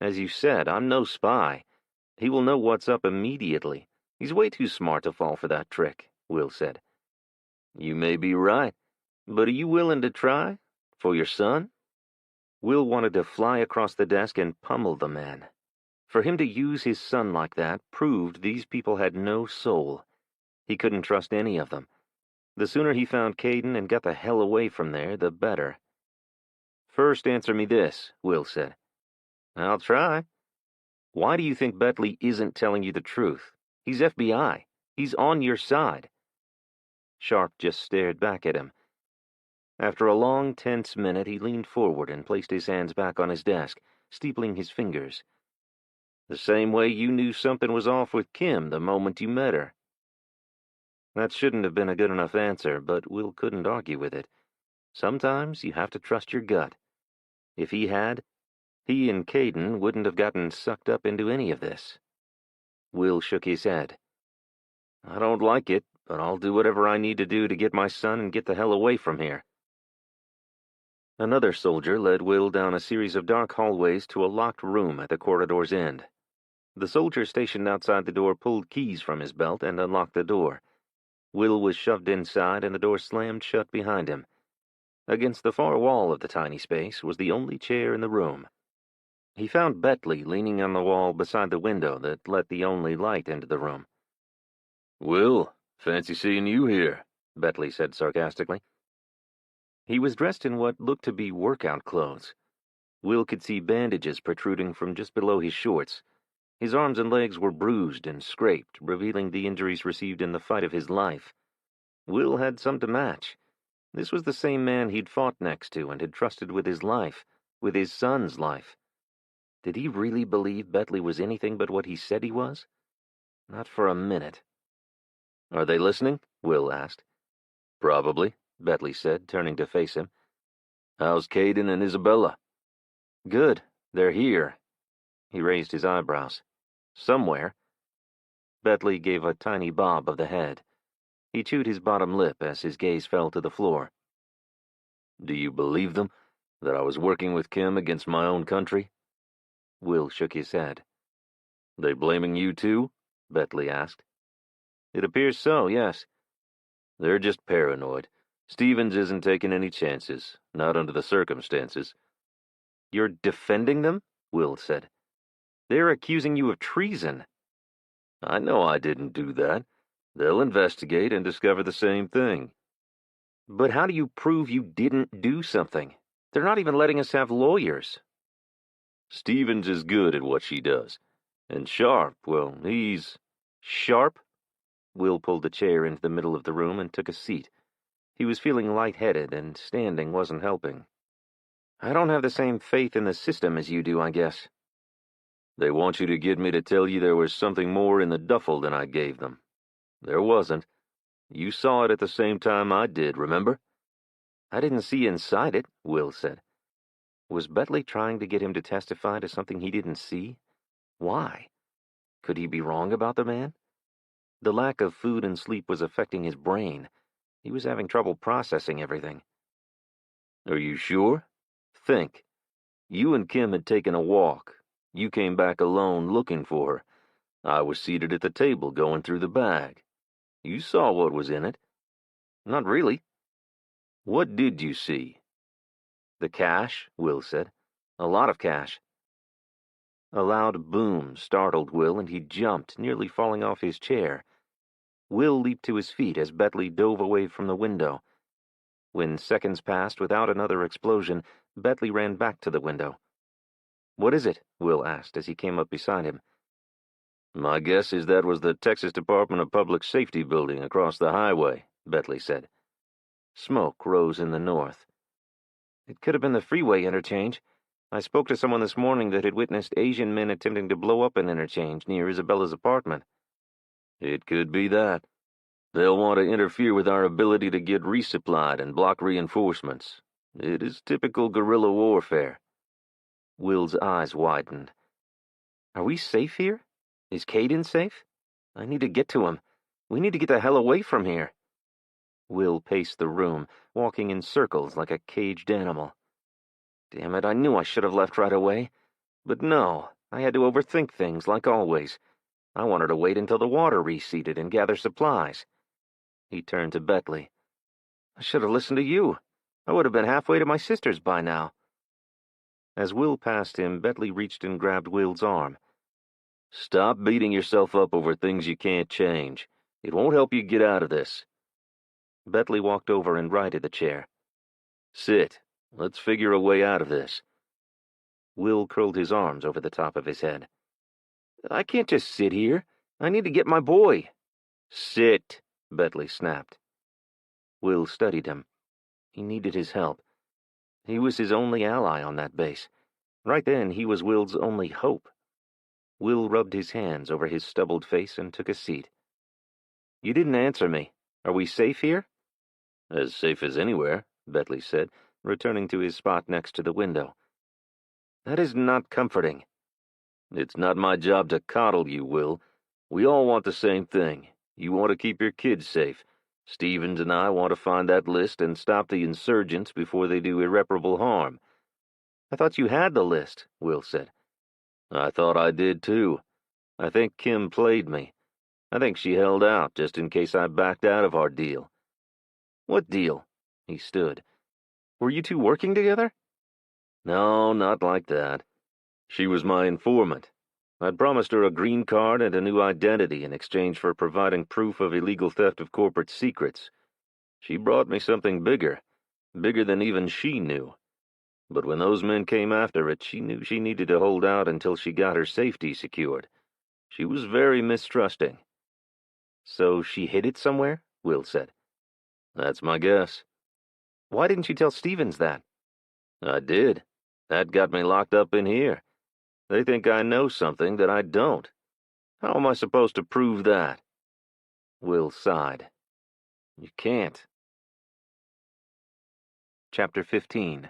As you said, I'm no spy. He will know what's up immediately. He's way too smart to fall for that trick, Will said. You may be right, but are you willing to try? For your son? Will wanted to fly across the desk and pummel the man. For him to use his son like that proved these people had no soul. He couldn't trust any of them. The sooner he found Caden and got the hell away from there, the better. First answer me this, Will said. I'll try. Why do you think Bentley isn't telling you the truth? He's FBI. He's on your side. Sharp just stared back at him. After a long, tense minute, he leaned forward and placed his hands back on his desk, steepling his fingers. The same way you knew something was off with Kim the moment you met her. That shouldn't have been a good enough answer, but Will couldn't argue with it. Sometimes you have to trust your gut. If he had, he and Caden wouldn't have gotten sucked up into any of this. Will shook his head. I don't like it, but I'll do whatever I need to do to get my son and get the hell away from here. Another soldier led Will down a series of dark hallways to a locked room at the corridor's end. The soldier stationed outside the door pulled keys from his belt and unlocked the door. Will was shoved inside and the door slammed shut behind him. Against the far wall of the tiny space was the only chair in the room. He found Bentley leaning on the wall beside the window that let the only light into the room. Will, fancy seeing you here, Bentley said sarcastically. He was dressed in what looked to be workout clothes. Will could see bandages protruding from just below his shorts. His arms and legs were bruised and scraped, revealing the injuries received in the fight of his life. Will had some to match. This was the same man he'd fought next to and had trusted with his life, with his son's life. Did he really believe Bentley was anything but what he said he was? Not for a minute. Are they listening? Will asked. Probably, Bentley said, turning to face him. How's Caden and Isabella? Good. They're here. He raised his eyebrows. Somewhere. Bentley gave a tiny bob of the head. He chewed his bottom lip as his gaze fell to the floor. Do you believe them? That I was working with Kim against my own country? Will shook his head. They blaming you too? Bentley asked. It appears so, yes. They're just paranoid. Stevens isn't taking any chances, not under the circumstances. You're defending them? Will said. They're accusing you of treason. I know I didn't do that. They'll investigate and discover the same thing. But how do you prove you didn't do something? They're not even letting us have lawyers. Stevens is good at what she does. And Sharp, well, he's... Sharp? Will pulled a chair into the middle of the room and took a seat. He was feeling lightheaded, and standing wasn't helping. I don't have the same faith in the system as you do, I guess. They want you to get me to tell you there was something more in the duffel than I gave them. There wasn't. You saw it at the same time I did, remember? I didn't see inside it, Will said. Was Bentley trying to get him to testify to something he didn't see? Why? Could he be wrong about the man? The lack of food and sleep was affecting his brain. He was having trouble processing everything. Are you sure? Think. You and Kim had taken a walk. You came back alone looking for her. I was seated at the table going through the bag. You saw what was in it. Not really. What did you see? The cash, Will said. A lot of cash. A loud boom startled Will, and he jumped, nearly falling off his chair. Will leaped to his feet as Bentley dove away from the window. When seconds passed without another explosion, Bentley ran back to the window. What is it? Will asked as he came up beside him. My guess is that was the Texas Department of Public Safety building across the highway, Bentley said. Smoke rose in the north. It could have been the freeway interchange. I spoke to someone this morning that had witnessed Asian men attempting to blow up an interchange near Isabella's apartment. It could be that. They'll want to interfere with our ability to get resupplied and block reinforcements. It is typical guerrilla warfare. Will's eyes widened. Are we safe here? Is Caden safe? I need to get to him. We need to get the hell away from here. Will paced the room, walking in circles like a caged animal. Damn it, I knew I should have left right away. But no, I had to overthink things, like always. I wanted to wait until the water receded and gather supplies. He turned to Beckley. I should have listened to you. I would have been halfway to my sister's by now. As Will passed him, Beckley reached and grabbed Will's arm. Stop beating yourself up over things you can't change. It won't help you get out of this. Beckley walked over and righted the chair. Sit. Let's figure a way out of this. Will curled his arms over the top of his head. I can't just sit here. I need to get my boy. Sit, Beckley snapped. Will studied him. He needed his help. He was his only ally on that base. Right then, he was Will's only hope. Will rubbed his hands over his stubbled face and took a seat. You didn't answer me. Are we safe here? As safe as anywhere, Beckley said, returning to his spot next to the window. That is not comforting. It's not my job to coddle you, Will. We all want the same thing. You want to keep your kids safe. Stevens and I want to find that list and stop the insurgents before they do irreparable harm. I thought you had the list, Will said. I thought I did too. I think Kim played me. I think she held out just in case I backed out of our deal. What deal? He stood. Were you two working together? No, not like that. She was my informant. I'd promised her a green card and a new identity in exchange for providing proof of illegal theft of corporate secrets. She brought me something bigger than even she knew. But when those men came after it, she knew she needed to hold out until she got her safety secured. She was very mistrusting. So she hid it somewhere? Will said. That's my guess. Why didn't you tell Stevens that? I did. That got me locked up in here. They think I know something that I don't. How am I supposed to prove that? Will sighed. You can't. Chapter 15.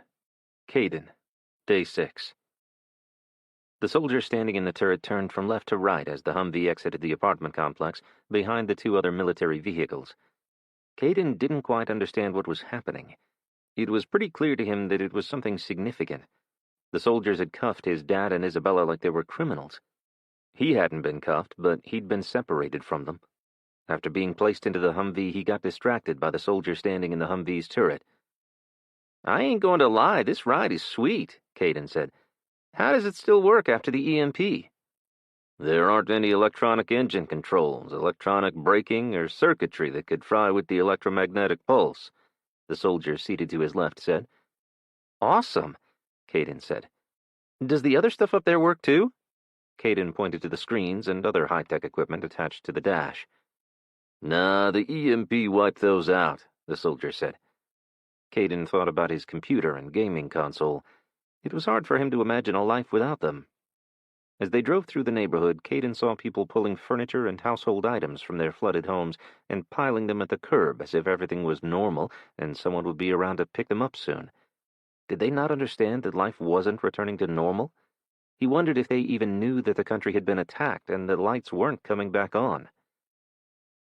Caden. Day 6. The soldier standing in the turret turned from left to right as the Humvee exited the apartment complex behind the two other military vehicles. Caden didn't quite understand what was happening. It was pretty clear to him that it was something significant. The soldiers had cuffed his dad and Isabella like they were criminals. He hadn't been cuffed, but he'd been separated from them. After being placed into the Humvee, he got distracted by the soldier standing in the Humvee's turret. I ain't going to lie, this ride is sweet, Caden said. How does it still work after the EMP? There aren't any electronic engine controls, electronic braking, or circuitry that could fry with the electromagnetic pulse, the soldier seated to his left said. Awesome, Caden said. Does the other stuff up there work too? Caden pointed to the screens and other high-tech equipment attached to the dash. Nah, the EMP wiped those out, the soldier said. Caden thought about his computer and gaming console. It was hard for him to imagine a life without them. As they drove through the neighborhood, Caden saw people pulling furniture and household items from their flooded homes and piling them at the curb as if everything was normal and someone would be around to pick them up soon. Did they not understand that life wasn't returning to normal? He wondered if they even knew that the country had been attacked and the lights weren't coming back on.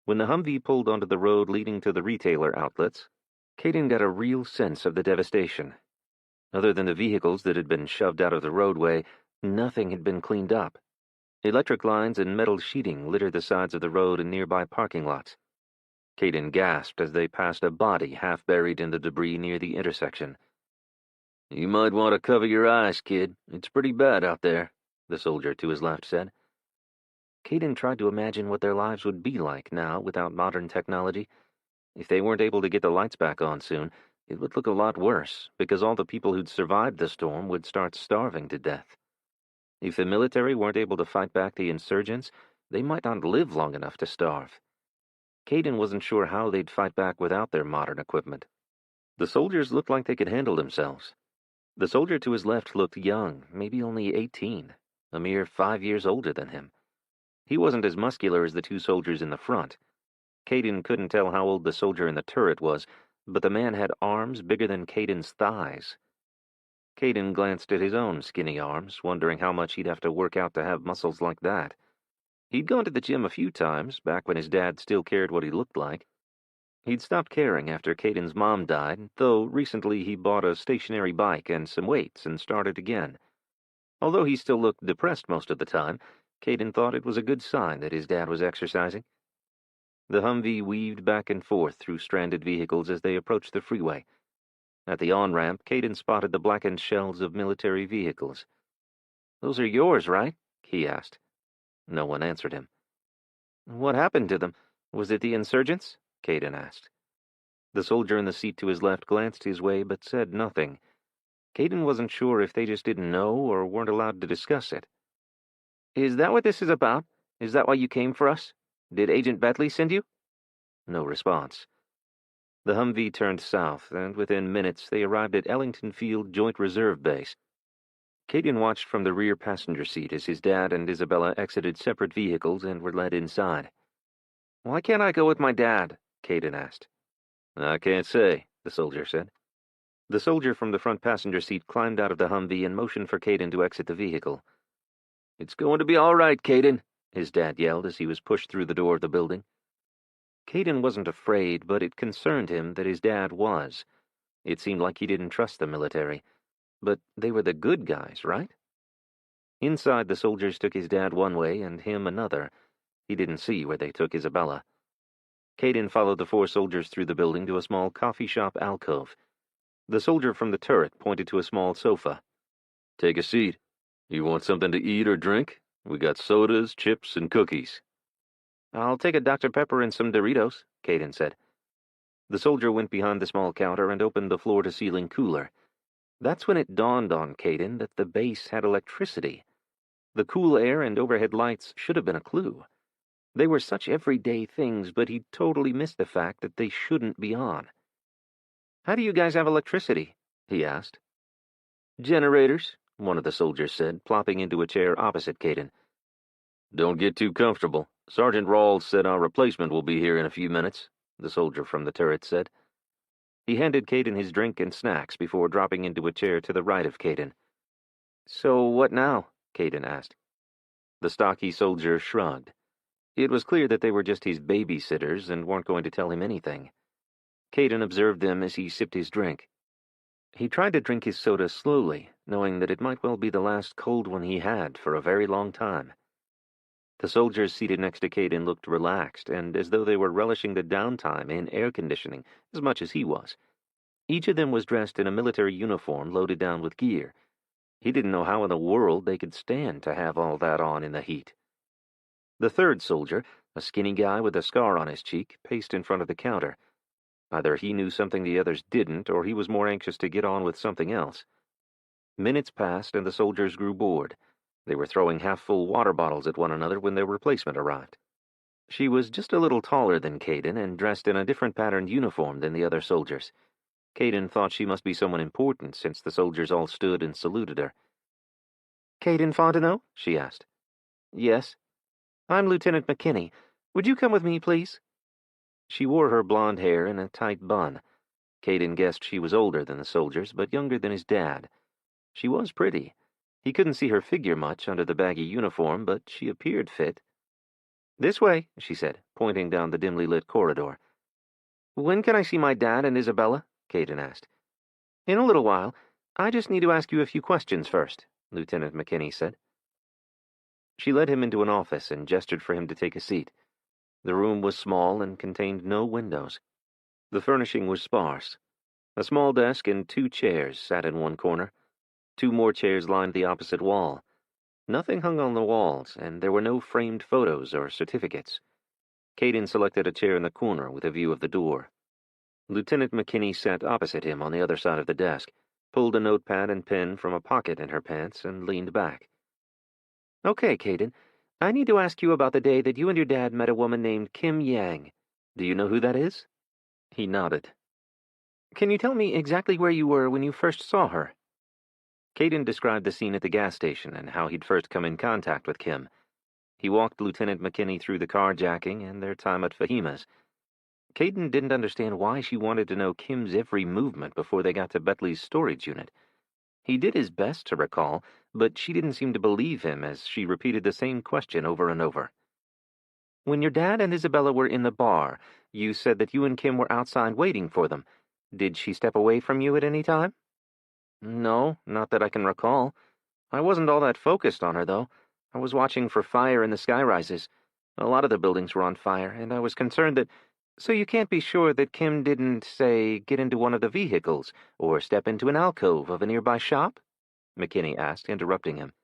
When the Humvee pulled onto the road leading to the retailer outlets, Caden got a real sense of the devastation. Other than the vehicles that had been shoved out of the roadway, nothing had been cleaned up. Electric lines and metal sheeting littered the sides of the road and nearby parking lots. Caden gasped as they passed a body half buried in the debris near the intersection. You might want to cover your eyes, kid. It's pretty bad out there, the soldier to his left said. Caden tried to imagine what their lives would be like now without modern technology. If they weren't able to get the lights back on soon, it would look a lot worse, because all the people who'd survived the storm would start starving to death. If the military weren't able to fight back the insurgents, they might not live long enough to starve. Caden wasn't sure how they'd fight back without their modern equipment. The soldiers looked like they could handle themselves. The soldier to his left looked young, maybe only 18, a mere 5 years older than him. He wasn't as muscular as the two soldiers in the front. Caden couldn't tell how old the soldier in the turret was, but the man had arms bigger than Caden's thighs. Caden glanced at his own skinny arms, wondering how much he'd have to work out to have muscles like that. He'd gone to the gym a few times, back when his dad still cared what he looked like. He'd stopped caring after Caden's mom died, though recently he bought a stationary bike and some weights and started again. Although he still looked depressed most of the time, Caden thought it was a good sign that his dad was exercising. The Humvee weaved back and forth through stranded vehicles as they approached the freeway. At the on-ramp, Caden spotted the blackened shells of military vehicles. "Those are yours, right?" he asked. No one answered him. "What happened to them? Was it the insurgents?" Caden asked. The soldier in the seat to his left glanced his way but said nothing. Caden wasn't sure if they just didn't know or weren't allowed to discuss it. "Is that what this is about? Is that why you came for us? Did Agent Bentley send you?" No response. The Humvee turned south, and within minutes they arrived at Ellington Field Joint Reserve Base. Caden watched from the rear passenger seat as his dad and Isabella exited separate vehicles and were led inside. "Why can't I go with my dad?" Caden asked. "I can't say," the soldier said. The soldier from the front passenger seat climbed out of the Humvee and motioned for Caden to exit the vehicle. "It's going to be all right, Caden," his dad yelled as he was pushed through the door of the building. Caden wasn't afraid, but it concerned him that his dad was. It seemed like he didn't trust the military. But they were the good guys, right? Inside, the soldiers took his dad one way and him another. He didn't see where they took Isabella. Caden followed the four soldiers through the building to a small coffee shop alcove. The soldier from the turret pointed to a small sofa. "Take a seat. You want something to eat or drink? We got sodas, chips, and cookies." "I'll take a Dr. Pepper and some Doritos," Caden said. The soldier went behind the small counter and opened the floor-to-ceiling cooler. That's when it dawned on Caden that the base had electricity. The cool air and overhead lights should have been a clue. They were such everyday things, but he'd totally missed the fact that they shouldn't be on. "How do you guys have electricity?" he asked. "Generators," one of the soldiers said, plopping into a chair opposite Caden. "Don't get too comfortable. Sergeant Rawls said our replacement will be here in a few minutes," the soldier from the turret said. He handed Caden his drink and snacks before dropping into a chair to the right of Caden. "So what now?" Caden asked. The stocky soldier shrugged. It was clear that they were just his babysitters and weren't going to tell him anything. Caden observed them as he sipped his drink. He tried to drink his soda slowly, knowing that it might well be the last cold one he had for a very long time. The soldiers seated next to Caden looked relaxed, and as though they were relishing the downtime in air conditioning as much as he was. Each of them was dressed in a military uniform loaded down with gear. He didn't know how in the world they could stand to have all that on in the heat. The third soldier, a skinny guy with a scar on his cheek, paced in front of the counter. Either he knew something the others didn't, or he was more anxious to get on with something else. Minutes passed, and the soldiers grew bored. They were throwing half-full water bottles at one another when their replacement arrived. She was just a little taller than Caden and dressed in a different patterned uniform than the other soldiers. Caden thought she must be someone important since the soldiers all stood and saluted her. "Caden Fontenot?" she asked. "Yes." "I'm Lieutenant McKinney. Would you come with me, please?" She wore her blonde hair in a tight bun. Caden guessed she was older than the soldiers, but younger than his dad. She was pretty. He couldn't see her figure much under the baggy uniform, but she appeared fit. "This way," she said, pointing down the dimly lit corridor. "When can I see my dad and Isabella?" Caden asked. "In a little while. I just need to ask you a few questions first," Lieutenant McKinney said. She led him into an office and gestured for him to take a seat. The room was small and contained no windows. The furnishing was sparse. A small desk and 2 chairs sat in one corner. 2 more chairs lined the opposite wall. Nothing hung on the walls, and there were no framed photos or certificates. Caden selected a chair in the corner with a view of the door. Lieutenant McKinney sat opposite him on the other side of the desk, pulled a notepad and pen from a pocket in her pants, and leaned back. "Okay, Caden. I need to ask you about the day that you and your dad met a woman named Kim Yang. Do you know who that is?" He nodded. "Can you tell me exactly where you were when you first saw her?" Caden described the scene at the gas station and how he'd first come in contact with Kim. He walked Lieutenant McKinney through the carjacking and their time at Fahima's. Caden didn't understand why she wanted to know Kim's every movement before they got to Bentley's storage unit. He did his best to recall, but she didn't seem to believe him as she repeated the same question over and over. "When your dad and Isabella were in the bar, you said that you and Kim were outside waiting for them. Did she step away from you at any time?" "No, not that I can recall. I wasn't all that focused on her, though. I was watching for fire in the skyrises. A lot of the buildings were on fire, and I was concerned that... So you can't be sure that Kim didn't, say, get into one of the vehicles, or step into an alcove of a nearby shop? McKinney asked, interrupting him.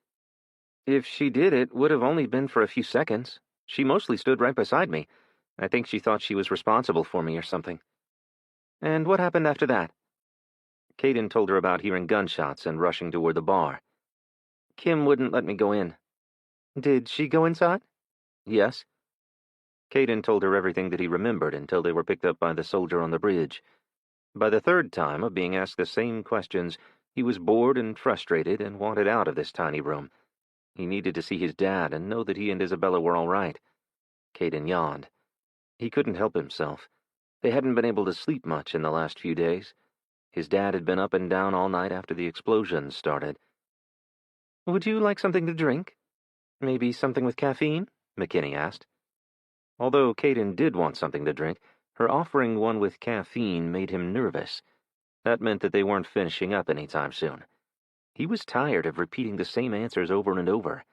If she did, it would have only been for a few seconds. She mostly stood right beside me. I think she thought she was responsible for me or something. And what happened after that? Caden told her about hearing gunshots and rushing toward the bar. Kim wouldn't let me go in. Did she go inside? Yes. Caden told her everything that he remembered until they were picked up by the soldier on the bridge. By the third time of being asked the same questions, he was bored and frustrated and wanted out of this tiny room. He needed to see his dad and know that he and Isabella were all right. Caden yawned. He couldn't help himself. They hadn't been able to sleep much in the last few days. His dad had been up and down all night after the explosions started. Would you like something to drink? Maybe something with caffeine? McKinney asked. Although Caden did want something to drink, her offering one with caffeine made him nervous. That meant that they weren't finishing up any time soon. He was tired of repeating the same answers over and over.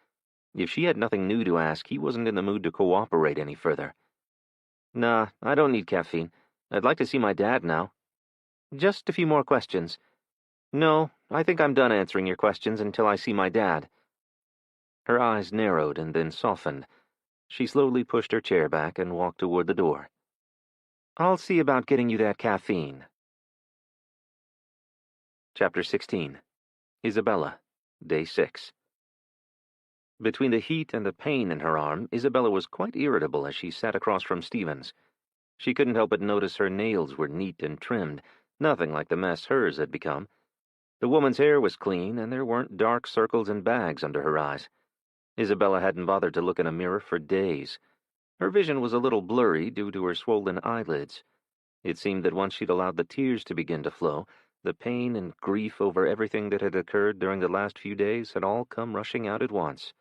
If she had nothing new to ask, he wasn't in the mood to cooperate any further. Nah, I don't need caffeine. I'd like to see my dad now. Just a few more questions. No, I think I'm done answering your questions until I see my dad. Her eyes narrowed and then softened. She slowly pushed her chair back and walked toward the door. I'll see about getting you that caffeine. Chapter 16. Isabella, Day 6. Between the heat and the pain in her arm, Isabella was quite irritable as she sat across from Stevens. She couldn't help but notice her nails were neat and trimmed, nothing like the mess hers had become. The woman's hair was clean, and there weren't dark circles and bags under her eyes. Isabella hadn't bothered to look in a mirror for days. Her vision was a little blurry due to her swollen eyelids. It seemed that once she'd allowed the tears to begin to flow, the pain and grief over everything that had occurred during the last few days had all come rushing out at once.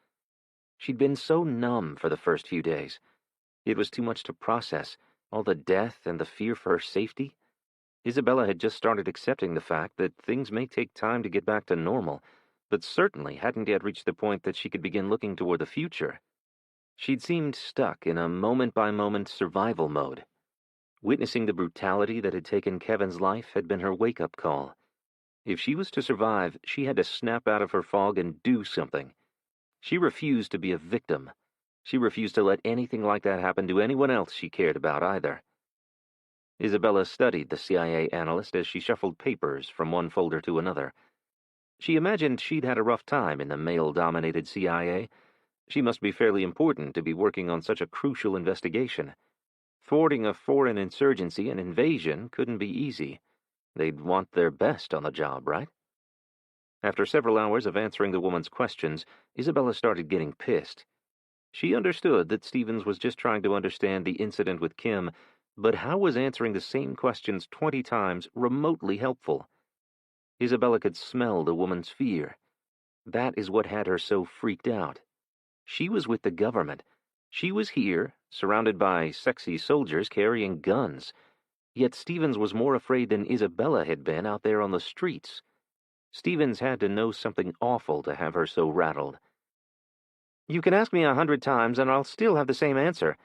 She'd been so numb for the first few days. It was too much to process, all the death and the fear for her safety. Isabella had just started accepting the fact that things may take time to get back to normal, but certainly hadn't yet reached the point that she could begin looking toward the future. She'd seemed stuck in a moment-by-moment survival mode. Witnessing the brutality that had taken Kevin's life had been her wake-up call. If she was to survive, she had to snap out of her fog and do something. She refused to be a victim. She refused to let anything like that happen to anyone else she cared about either. Isabella studied the CIA analyst as she shuffled papers from one folder to another. She imagined she'd had a rough time in the male-dominated CIA. She must be fairly important to be working on such a crucial investigation. Thwarting a foreign insurgency and invasion couldn't be easy. They'd want their best on the job, right? After several hours of answering the woman's questions, Isabella started getting pissed. She understood that Stevens was just trying to understand the incident with Kim, but how was answering the same questions 20 times remotely helpful? Isabella could smell the woman's fear. That is what had her so freaked out. She was with the government. She was here, surrounded by sexy soldiers carrying guns. Yet Stevens was more afraid than Isabella had been out there on the streets. Stevens had to know something awful to have her so rattled. You can ask me 100 times and I'll still have the same answer.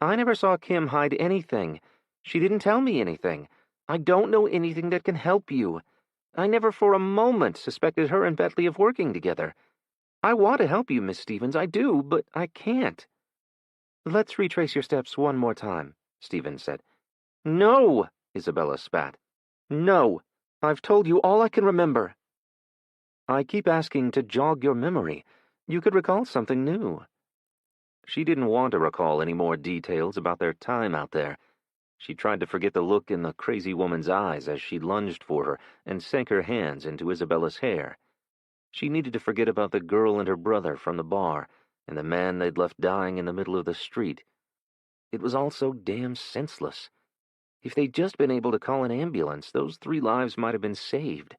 I never saw Kim hide anything. She didn't tell me anything. I don't know anything that can help you. I never for a moment suspected her and Bentley of working together. I want to help you, Miss Stevens, I do, but I can't. Let's retrace your steps one more time, Stevens said. No, Isabella spat. No, I've told you all I can remember. I keep asking to jog your memory. You could recall something new. She didn't want to recall any more details about their time out there. She tried to forget the look in the crazy woman's eyes as she lunged for her and sank her hands into Isabella's hair. She needed to forget about the girl and her brother from the bar and the man they'd left dying in the middle of the street. It was all so damn senseless. If they'd just been able to call an ambulance, those 3 lives might have been saved.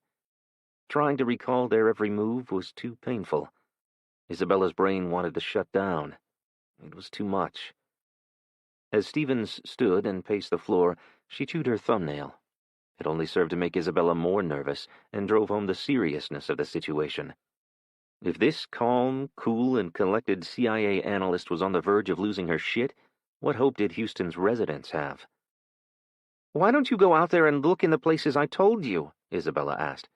Trying to recall their every move was too painful. Isabella's brain wanted to shut down. It was too much. As Stevens stood and paced the floor, she chewed her thumbnail. It only served to make Isabella more nervous and drove home the seriousness of the situation. If this calm, cool, and collected CIA analyst was on the verge of losing her shit, what hope did Houston's residents have? "Why don't you go out there and look in the places I told you?" Isabella asked.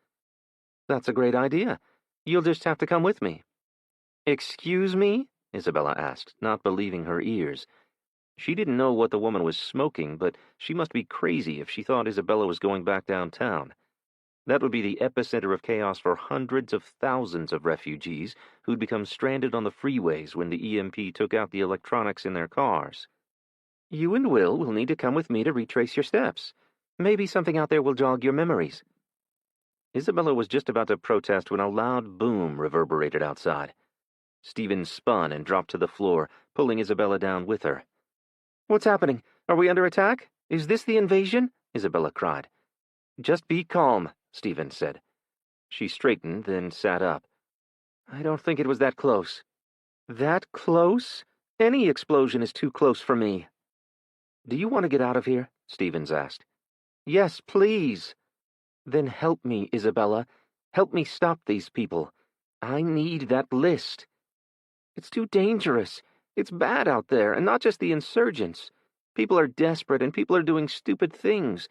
"That's a great idea. You'll just have to come with me." "Excuse me?" Isabella asked, not believing her ears. She didn't know what the woman was smoking, but she must be crazy if she thought Isabella was going back downtown. That would be the epicenter of chaos for hundreds of thousands of refugees who'd become stranded on the freeways when the EMP took out the electronics in their cars. "You and Will need to come with me to retrace your steps. Maybe something out there will jog your memories." Isabella was just about to protest when a loud boom reverberated outside. Stephen spun and dropped to the floor, pulling Isabella down with her. "What's happening? Are we under attack? Is this the invasion?" Isabella cried. "Just be calm," Stephen said. She straightened, then sat up. "I don't think it was that close." "That close? Any explosion is too close for me." "Do you want to get out of here?" Stevens asked. "Yes, please." "Then help me, Isabella. Help me stop these people. I need that list." "It's too dangerous. It's bad out there, and not just the insurgents. People are desperate, and people are doing stupid things.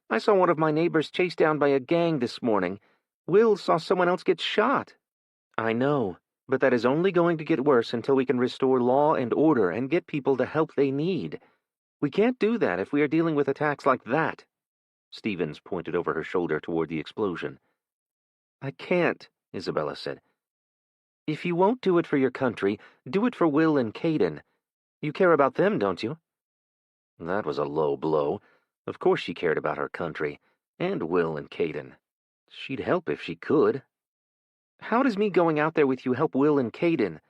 I saw one of my neighbors chased down by a gang this morning. Will saw someone else get shot." "I know, but that is only going to get worse until we can restore law and order and get people the help they need. We can't do that if we are dealing with attacks like that." Stevens pointed over her shoulder toward the explosion. "I can't," Isabella said. "If you won't do it for your country, do it for Will and Caden. You care about them, don't you?" That was a low blow. Of course she cared about her country, and Will and Caden. She'd help if she could. "How does me going out there with you help Will and Caden?"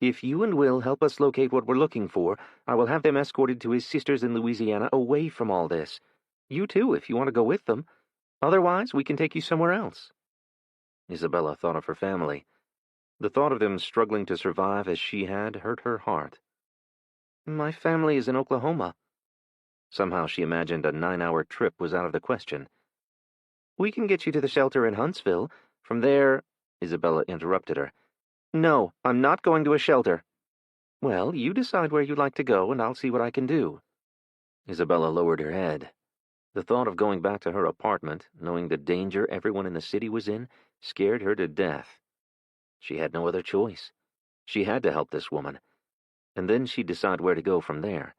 "If you and Will help us locate what we're looking for, I will have them escorted to his sisters in Louisiana away from all this. You too, if you want to go with them. Otherwise, we can take you somewhere else." Isabella thought of her family. The thought of them struggling to survive as she had hurt her heart. "My family is in Oklahoma." Somehow she imagined a 9-hour trip was out of the question. "We can get you to the shelter in Huntsville. From there—" Isabella interrupted her. "No, I'm not going to a shelter." "Well, you decide where you'd like to go, and I'll see what I can do." Isabella lowered her head. The thought of going back to her apartment, knowing the danger everyone in the city was in, scared her to death. She had no other choice. She had to help this woman, and then she'd decide where to go from there.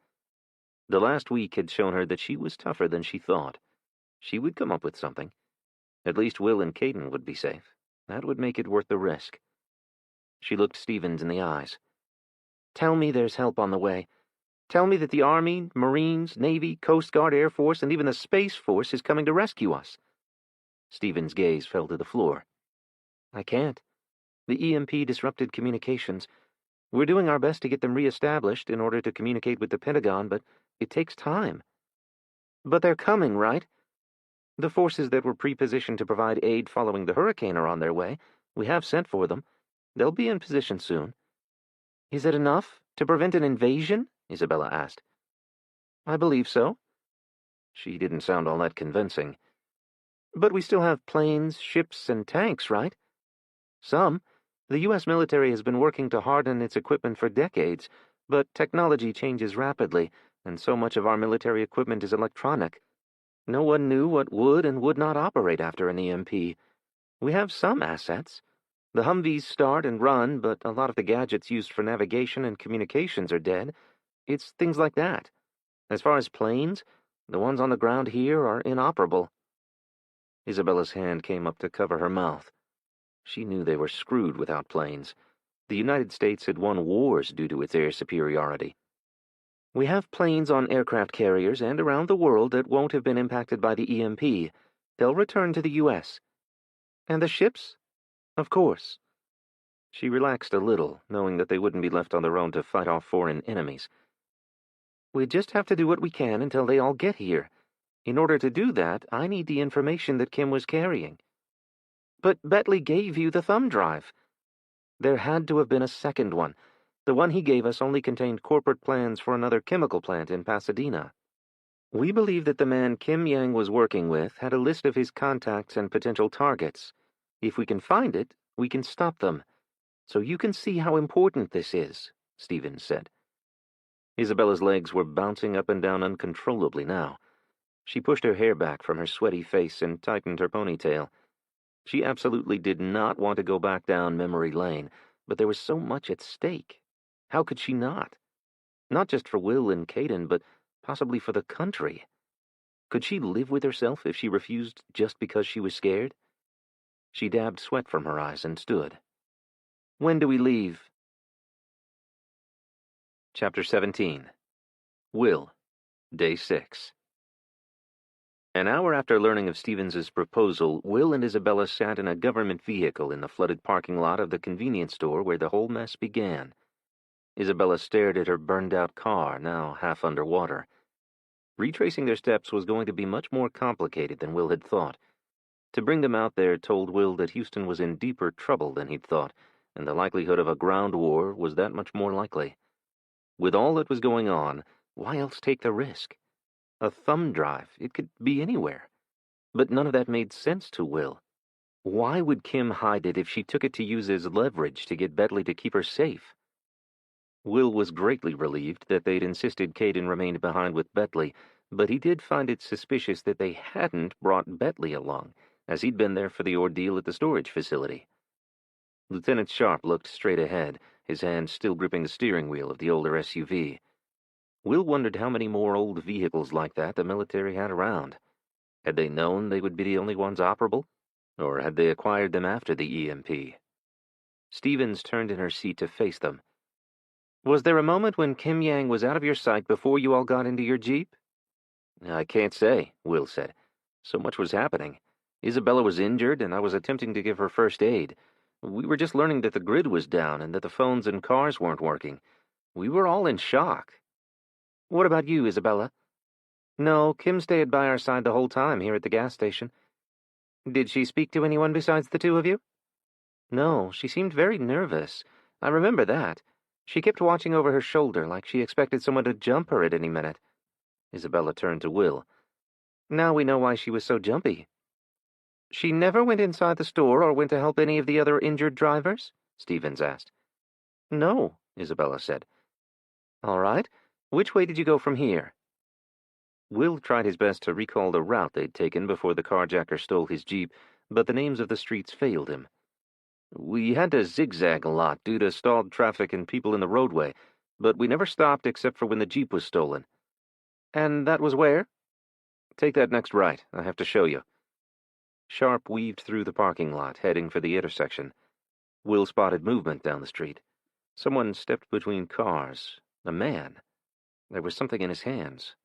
The last week had shown her that she was tougher than she thought. She would come up with something. At least Will and Caden would be safe. That would make it worth the risk. She looked Stevens in the eyes. "Tell me there's help on the way. Tell me that the Army, Marines, Navy, Coast Guard, Air Force, and even the Space Force is coming to rescue us." Stevens' gaze fell to the floor. "I can't. The EMP disrupted communications. We're doing our best to get them reestablished in order to communicate with the Pentagon, but it takes time." "But they're coming, right? The forces that were pre-positioned to provide aid following the hurricane are on their way. We have sent for them. They'll be in position soon." "Is it enough to prevent an invasion?" Isabella asked. "I believe so." She didn't sound all that convincing. "But we still have planes, ships, and tanks, right?" "Some. The U.S. military has been working to harden its equipment for decades, but technology changes rapidly, and so much of our military equipment is electronic. No one knew what would and would not operate after an EMP. We have some assets. The Humvees start and run, but a lot of the gadgets used for navigation and communications are dead. It's things like that. As far as planes, the ones on the ground here are inoperable." Isabella's hand came up to cover her mouth. She knew they were screwed without planes. The United States had won wars due to its air superiority. "We have planes on aircraft carriers and around the world that won't have been impacted by the EMP. They'll return to the U.S. "And the ships?" "Of course." She relaxed a little, knowing that they wouldn't be left on their own to fight off foreign enemies. "We just have to do what we can until they all get here. In order to do that, I need the information that Kim was carrying." "But Bentley gave you the thumb drive." "There had to have been a second one. The one he gave us only contained corporate plans for another chemical plant in Pasadena. We believe that the man Kim Yang was working with had a list of his contacts and potential targets. If we can find it, we can stop them. So you can see how important this is, Stevens said. Isabella's legs were bouncing up and down uncontrollably now. She pushed her hair back from her sweaty face and tightened her ponytail. She absolutely did not want to go back down memory lane, but there was so much at stake. How could she not? Not just for Will and Caden, but possibly for the country. Could she live with herself if she refused just because she was scared? She dabbed sweat from her eyes and stood. When do we leave? Chapter 17. Will, Day 6. An hour after learning of Stevens's proposal, Will and Isabella sat in a government vehicle in the flooded parking lot of the convenience store where the whole mess began. Isabella stared at her burned-out car, now half underwater. Retracing their steps was going to be much more complicated than Will had thought. To bring them out there told Will that Houston was in deeper trouble than he'd thought, and the likelihood of a ground war was that much more likely. With all that was going on, why else take the risk? A thumb drive, it could be anywhere. But none of that made sense to Will. Why would Kim hide it if she took it to use as leverage to get Bentley to keep her safe? Will was greatly relieved that they'd insisted Caden remained behind with Bentley, but he did find it suspicious that they hadn't brought Bentley along, as he'd been there for the ordeal at the storage facility. Lieutenant Sharp looked straight ahead, his hand still gripping the steering wheel of the older SUV. Will wondered how many more old vehicles like that the military had around. Had they known they would be the only ones operable? Or had they acquired them after the EMP? Stevens turned in her seat to face them. Was there a moment when Kim Yang was out of your sight before you all got into your Jeep? I can't say, Will said. So much was happening. Isabella was injured, and I was attempting to give her first aid. We were just learning that the grid was down and that the phones and cars weren't working. We were all in shock. What about you, Isabella? No, Kim stayed by our side the whole time here at the gas station. Did she speak to anyone besides the two of you? No, she seemed very nervous. I remember that. She kept watching over her shoulder like she expected someone to jump her at any minute. Isabella turned to Will. Now we know why she was so jumpy. She never went inside the store or went to help any of the other injured drivers? Stevens asked. No, Isabella said. All right. Which way did you go from here? Will tried his best to recall the route they'd taken before the carjacker stole his Jeep, but the names of the streets failed him. We had to zigzag a lot due to stalled traffic and people in the roadway, but we never stopped except for when the Jeep was stolen. And that was where? Take that next right. I have to show you. Sharp weaved through the parking lot, heading for the intersection. Will spotted movement down the street. Someone stepped between cars. A man. There was something in his hands.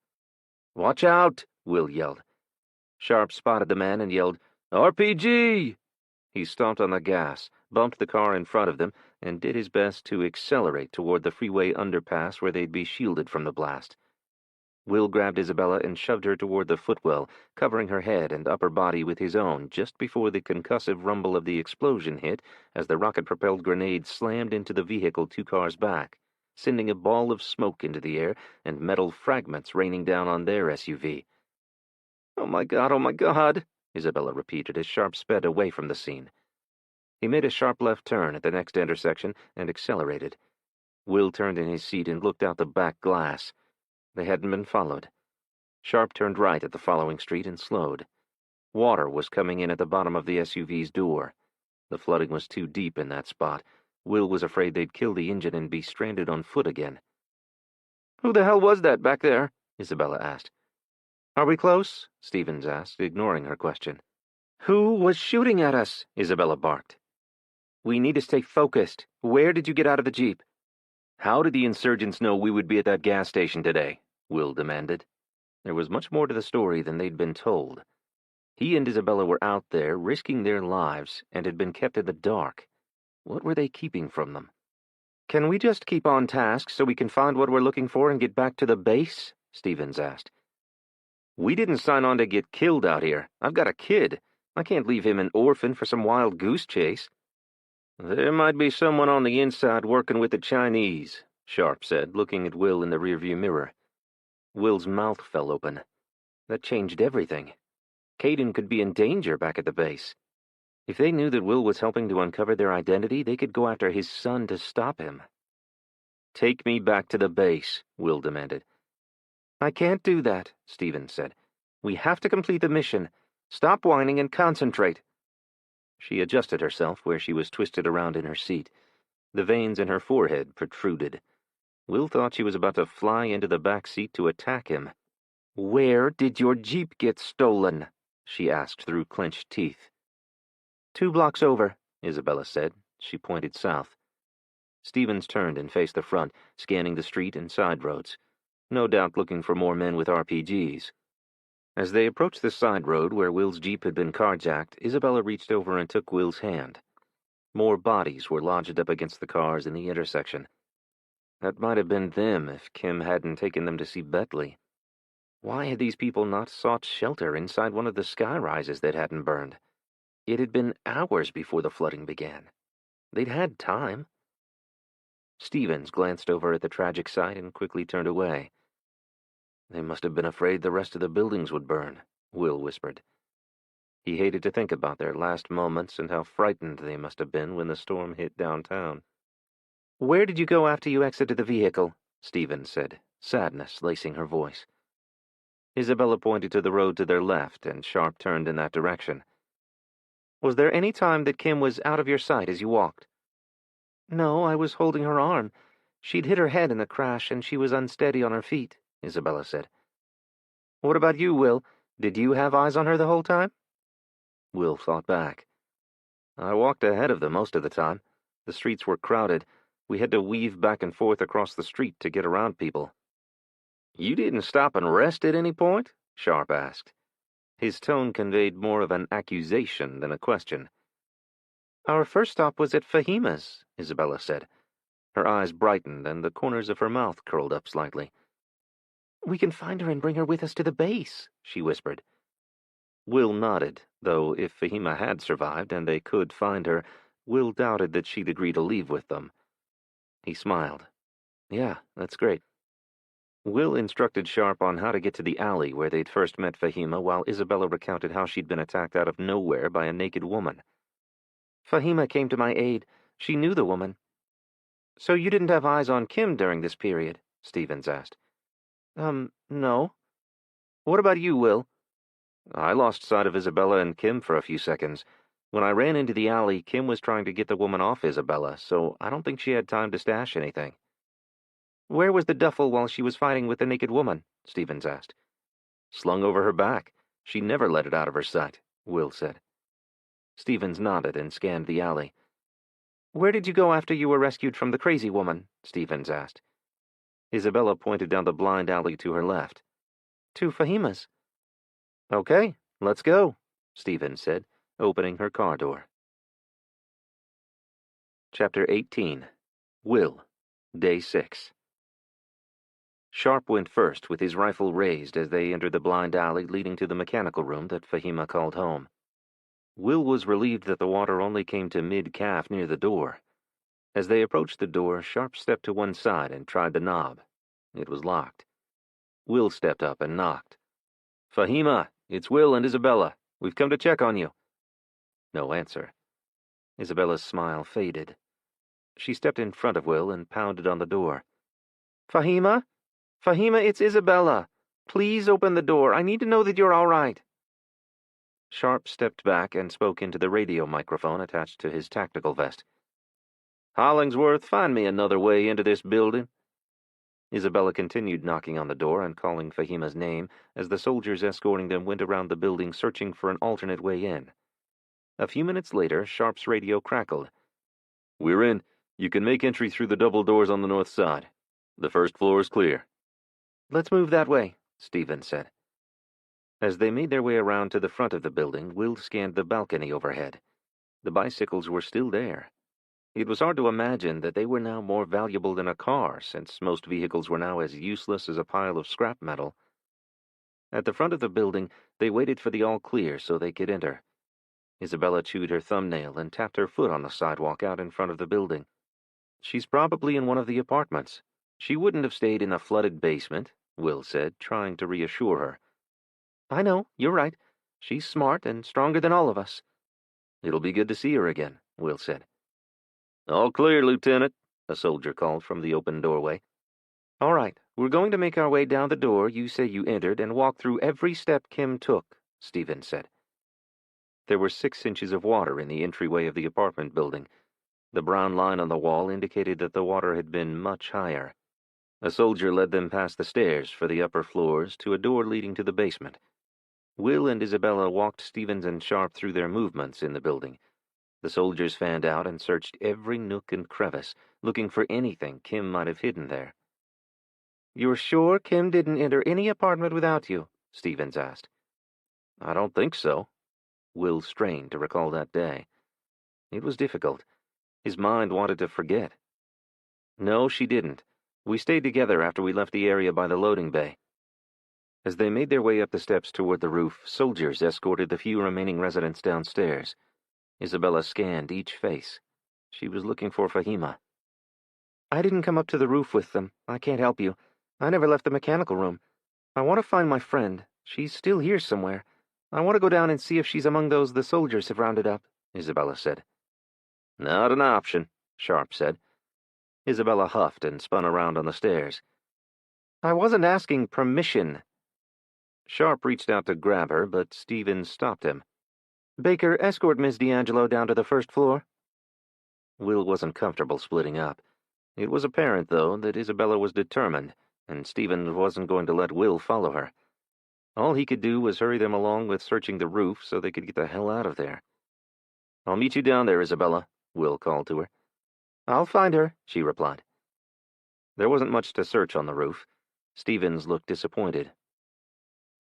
Watch out! Will yelled. Sharp spotted the man and yelled, RPG! He stomped on the gas, bumped the car in front of them, and did his best to accelerate toward the freeway underpass where they'd be shielded from the blast. Will grabbed Isabella and shoved her toward the footwell, covering her head and upper body with his own just before the concussive rumble of the explosion hit as the rocket-propelled grenade slammed into the vehicle 2 cars back, sending a ball of smoke into the air and metal fragments raining down on their SUV. Oh my God, Isabella repeated as Sharp sped away from the scene. He made a sharp left turn at the next intersection and accelerated. Will turned in his seat and looked out the back glass. They hadn't been followed. Sharp turned right at the following street and slowed. Water was coming in at the bottom of the SUV's door. The flooding was too deep in that spot. Will was afraid they'd kill the engine and be stranded on foot again. Who the hell was that back there? Isabella asked. Are we close? Stevens asked, ignoring her question. Who was shooting at us? Isabella barked. We need to stay focused. Where did you get out of the Jeep? How did the insurgents know we would be at that gas station today? Will demanded. There was much more to the story than they'd been told. He and Isabella were out there, risking their lives, and had been kept in the dark. What were they keeping from them? Can we just keep on task so we can find what we're looking for and get back to the base? Stevens asked. We didn't sign on to get killed out here. I've got a kid. I can't leave him an orphan for some wild goose chase. There might be someone on the inside working with the Chinese, Sharp said, looking at Will in the rearview mirror. Will's mouth fell open. That changed everything. Caden could be in danger back at the base. If they knew that Will was helping to uncover their identity, they could go after his son to stop him. "Take me back to the base," Will demanded. "I can't do that," Stevens said. "We have to complete the mission. Stop whining and concentrate." She adjusted herself where she was twisted around in her seat. The veins in her forehead protruded. Will thought she was about to fly into the back seat to attack him. "Where did your Jeep get stolen?" she asked through clenched teeth. 2 blocks over, Isabella said. She pointed south. Stevens turned and faced the front, scanning the street and side roads, no doubt looking for more men with RPGs. As they approached the side road where Will's Jeep had been carjacked, Isabella reached over and took Will's hand. More bodies were lodged up against the cars in the intersection. That might have been them if Kim hadn't taken them to see Betley. Why had these people not sought shelter inside one of the skyrises that hadn't burned? It had been hours before the flooding began. They'd had time. Stevens glanced over at the tragic sight and quickly turned away. "They must have been afraid the rest of the buildings would burn," Will whispered. He hated to think about their last moments and how frightened they must have been when the storm hit downtown. "Where did you go after you exited the vehicle?" Stevens said, sadness lacing her voice. Isabella pointed to the road to their left, and Sharp turned in that direction. "Was there any time that Kim was out of your sight as you walked?" "No, I was holding her arm. She'd hit her head in the crash, and she was unsteady on her feet," Isabella said. "What about you, Will? Did you have eyes on her the whole time?" Will thought back. "I walked ahead of them most of the time. The streets were crowded. We had to weave back and forth across the street to get around people." "You didn't stop and rest at any point?" Sharp asked. His tone conveyed more of an accusation than a question. "Our first stop was at Fahima's," Isabella said. Her eyes brightened, and the corners of her mouth curled up slightly. "We can find her and bring her with us to the base," she whispered. Will nodded, though if Fahima had survived and they could find her, Will doubted that she'd agree to leave with them. He smiled. "Yeah, that's great." Will instructed Sharp on how to get to the alley where they'd first met Fahima, while Isabella recounted how she'd been attacked out of nowhere by a naked woman. "Fahima came to my aid. She knew the woman." "So you didn't have eyes on Kim during this period?" Stevens asked. No. What about you, Will?" "I lost sight of Isabella and Kim for a few seconds. When I ran into the alley, Kim was trying to get the woman off Isabella, so I don't think she had time to stash anything." "Where was the duffel while she was fighting with the naked woman?" Stevens asked. "Slung over her back. She never let it out of her sight," Will said. Stevens nodded and scanned the alley. "Where did you go after you were rescued from the crazy woman?" Stevens asked. Isabella pointed down the blind alley to her left. "To Fahima's." "Okay, let's go," Stevens said, opening her car door. Chapter 18. Will. Day 6. Sharp went first, with his rifle raised as they entered the blind alley leading to the mechanical room that Fahima called home. Will was relieved that the water only came to mid-calf near the door. As they approached the door, Sharp stepped to one side and tried the knob. It was locked. Will stepped up and knocked. "Fahima, it's Will and Isabella. We've come to check on you." No answer. Isabella's smile faded. She stepped in front of Will and pounded on the door. "Fahima? Fahima, it's Isabella. Please open the door. I need to know that you're all right." Sharp stepped back and spoke into the radio microphone attached to his tactical vest. "Hollingsworth, find me another way into this building." Isabella continued knocking on the door and calling Fahima's name as the soldiers escorting them went around the building searching for an alternate way in. A few minutes later, Sharp's radio crackled. "We're in. You can make entry through the double doors on the north side. The first floor is clear." "Let's move that way," Stevens said. As they made their way around to the front of the building, Will scanned the balcony overhead. The bicycles were still there. It was hard to imagine that they were now more valuable than a car, since most vehicles were now as useless as a pile of scrap metal. At the front of the building, they waited for the all-clear so they could enter. Isabella chewed her thumbnail and tapped her foot on the sidewalk out in front of the building. "She's probably in one of the apartments. She wouldn't have stayed in a flooded basement," Will said, trying to reassure her. "I know, you're right. She's smart and stronger than all of us." It'll be good to see her again, Will said. All clear, Lieutenant, a soldier called from the open doorway. All right, we're going to make our way down the door you say you entered and walk through every step Kim took, Stevens said. There were 6 inches of water in the entryway of the apartment building. The brown line on the wall indicated that the water had been much higher. A soldier led them past the stairs for the upper floors to a door leading to the basement. Will and Isabella walked Stevens and Sharp through their movements in the building. The soldiers fanned out and searched every nook and crevice, looking for anything Kim might have hidden there. "You're sure Kim didn't enter any apartment without you?" Stevens asked. "I don't think so." Will strained to recall that day. It was difficult. His mind wanted to forget. "No, she didn't. We stayed together after we left the area by the loading bay." As they made their way up the steps toward the roof, soldiers escorted the few remaining residents downstairs. Isabella scanned each face. She was looking for Fahima. "I didn't come up to the roof with them. I can't help you. I never left the mechanical room. I want to find my friend. She's still here somewhere. I want to go down and see if she's among those the soldiers have rounded up," Isabella said. "Not an option," Sharp said. Isabella huffed and spun around on the stairs. "I wasn't asking permission." Sharp reached out to grab her, but Stevens stopped him. "Baker, escort Miss D'Angelo down to the first floor." Will wasn't comfortable splitting up. It was apparent, though, that Isabella was determined, and Stevens wasn't going to let Will follow her. All he could do was hurry them along with searching the roof so they could get the hell out of there. "I'll meet you down there, Isabella," Will called to her. "I'll find her," she replied. There wasn't much to search on the roof. Stevens looked disappointed.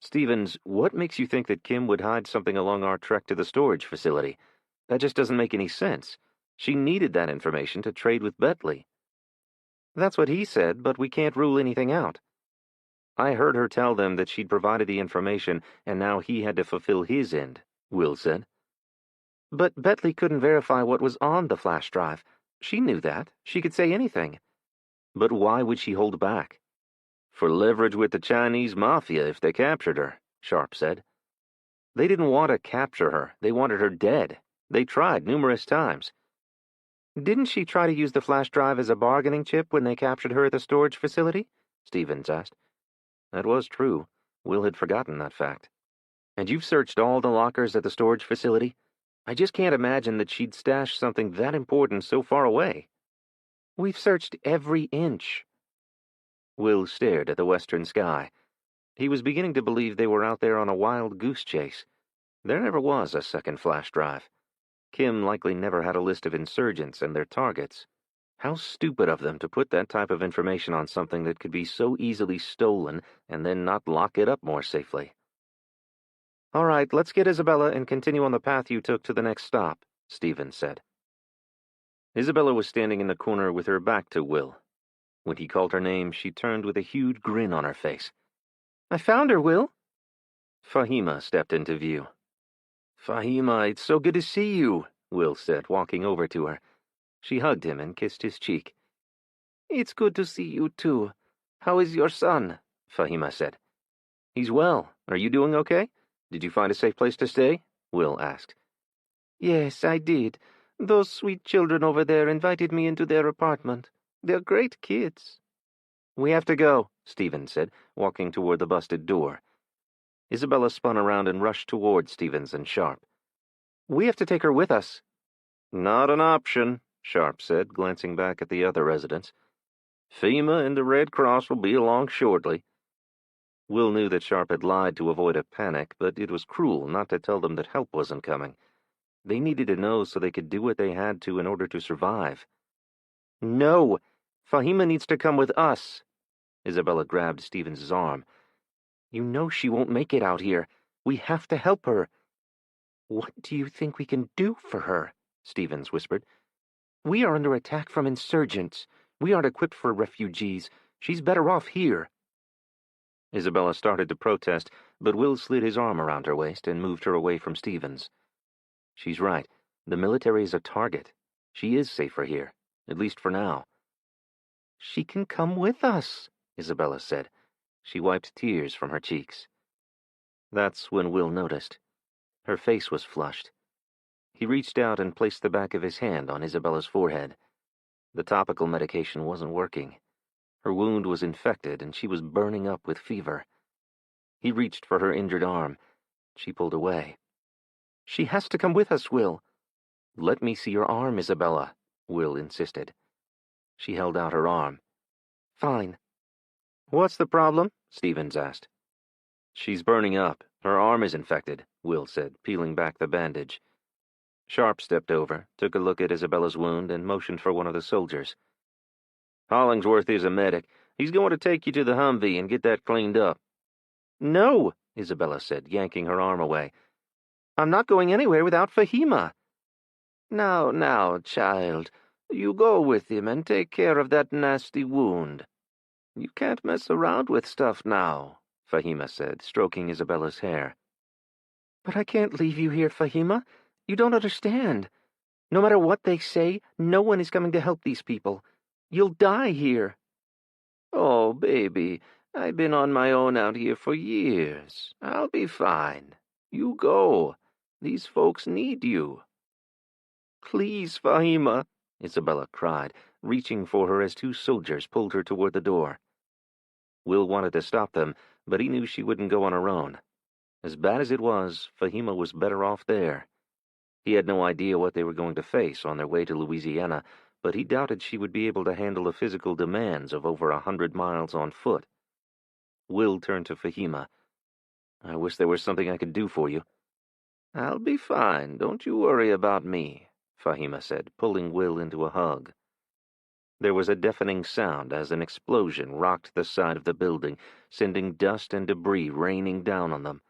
"Stevens, what makes you think that Kim would hide something along our trek to the storage facility? That just doesn't make any sense. She needed that information to trade with Bentley." "That's what he said, but we can't rule anything out." "I heard her tell them that she'd provided the information, and now he had to fulfill his end," Will said. "But Bentley couldn't verify what was on the flash drive. She knew that. She could say anything." "But why would she hold back?" "For leverage with the Chinese mafia if they captured her," Sharp said. "They didn't want to capture her. They wanted her dead. They tried numerous times." "Didn't she try to use the flash drive as a bargaining chip when they captured her at the storage facility?" Stevens asked. That was true. Will had forgotten that fact. "And you've searched all the lockers at the storage facility? I just can't imagine that she'd stash something that important so far away." "We've searched every inch." Will stared at the western sky. He was beginning to believe they were out there on a wild goose chase. There never was a second flash drive. Kim likely never had a list of insurgents and their targets. How stupid of them to put that type of information on something that could be so easily stolen and then not lock it up more safely. "All right, let's get Isabella and continue on the path you took to the next stop," Stevens said. Isabella was standing in the corner with her back to Will. When he called her name, she turned with a huge grin on her face. "I found her, Will." Fahima stepped into view. "Fahima, it's so good to see you," Will said, walking over to her. She hugged him and kissed his cheek. "It's good to see you, too. How is your son?" Fahima said. "He's well. Are you doing okay? Did you find a safe place to stay?" Will asked. "Yes, I did. Those sweet children over there invited me into their apartment. They're great kids." "We have to go," Stevens said, walking toward the busted door. Isabella spun around and rushed toward Stevens and Sharp. "We have to take her with us." "Not an option," Sharp said, glancing back at the other residents. "FEMA and the Red Cross will be along shortly." Will knew that Sharp had lied to avoid a panic, but it was cruel not to tell them that help wasn't coming. They needed to know so they could do what they had to in order to survive. "No! Fahima needs to come with us." Isabella grabbed Stevens' arm. "You know she won't make it out here. We have to help her." "What do you think we can do for her?" Stevens whispered. "We are under attack from insurgents. We aren't equipped for refugees. She's better off here." Isabella started to protest, but Will slid his arm around her waist and moved her away from Stevens. "She's right. The military is a target. She is safer here, at least for now." "She can come with us," Isabella said. She wiped tears from her cheeks. That's when Will noticed. Her face was flushed. He reached out and placed the back of his hand on Isabella's forehead. The topical medication wasn't working. Her wound was infected, and she was burning up with fever. He reached for her injured arm. She pulled away. "She has to come with us, Will." "Let me see your arm, Isabella," Will insisted. She held out her arm. "Fine." "What's the problem?" Stevens asked. "She's burning up. Her arm is infected," Will said, peeling back the bandage. Sharp stepped over, took a look at Isabella's wound, and motioned for one of the soldiers. "Hollingsworth is a medic. He's going to take you to the Humvee and get that cleaned up." "No," Isabella said, yanking her arm away. "I'm not going anywhere without Fahima." Now, child, you go with him and take care of that nasty wound. You can't mess around with stuff now," Fahima said, stroking Isabella's hair. "But I can't leave you here, Fahima. You don't understand. No matter what they say, no one is coming to help these people. You'll die here." "Oh, baby, I've been on my own out here for years. I'll be fine. You go. These folks need you." "Please, Fahima," Isabella cried, reaching for her as two soldiers pulled her toward the door. Will wanted to stop them, but he knew she wouldn't go on her own. As bad as it was, Fahima was better off there. He had no idea what they were going to face on their way to Louisiana, but he doubted she would be able to handle the physical demands of over 100 miles on foot. Will turned to Fahima. "I wish there was something I could do for you." "I'll be fine. Don't you worry about me," Fahima said, pulling Will into a hug. There was a deafening sound as an explosion rocked the side of the building, sending dust and debris raining down on them.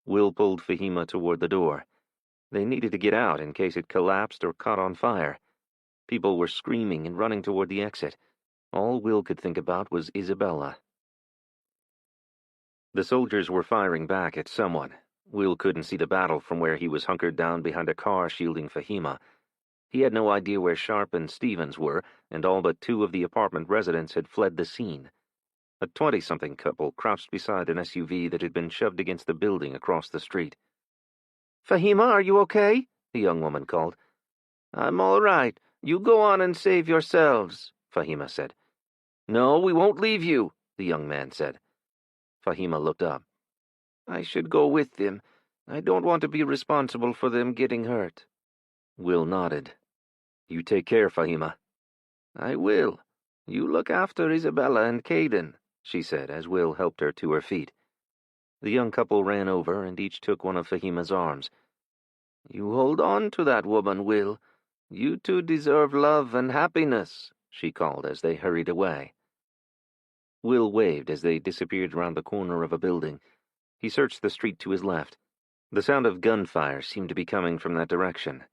Will pulled Fahima toward the door. They needed to get out in case it collapsed or caught on fire. People were screaming and running toward the exit. All Will could think about was Isabella. The soldiers were firing back at someone. Will couldn't see the battle from where he was hunkered down behind a car shielding Fahima. He had no idea where Sharp and Stevens were, and all but 2 of the apartment residents had fled the scene. A 20-something couple crouched beside an SUV that had been shoved against the building across the street. "Fahima, are you okay?" the young woman called. "I'm all right. You go on and save yourselves," Fahima said. "No, we won't leave you," the young man said. Fahima looked up. "I should go with them. I don't want to be responsible for them getting hurt." Will nodded. "You take care, Fahima." "I will. You look after Isabella and Caden," she said as Will helped her to her feet. The young couple ran over and each took one of Fahima's arms. "You hold on to that woman, Will. You two deserve love and happiness," she called as they hurried away. Will waved as they disappeared around the corner of a building. He searched the street to his left. The sound of gunfire seemed to be coming from that direction.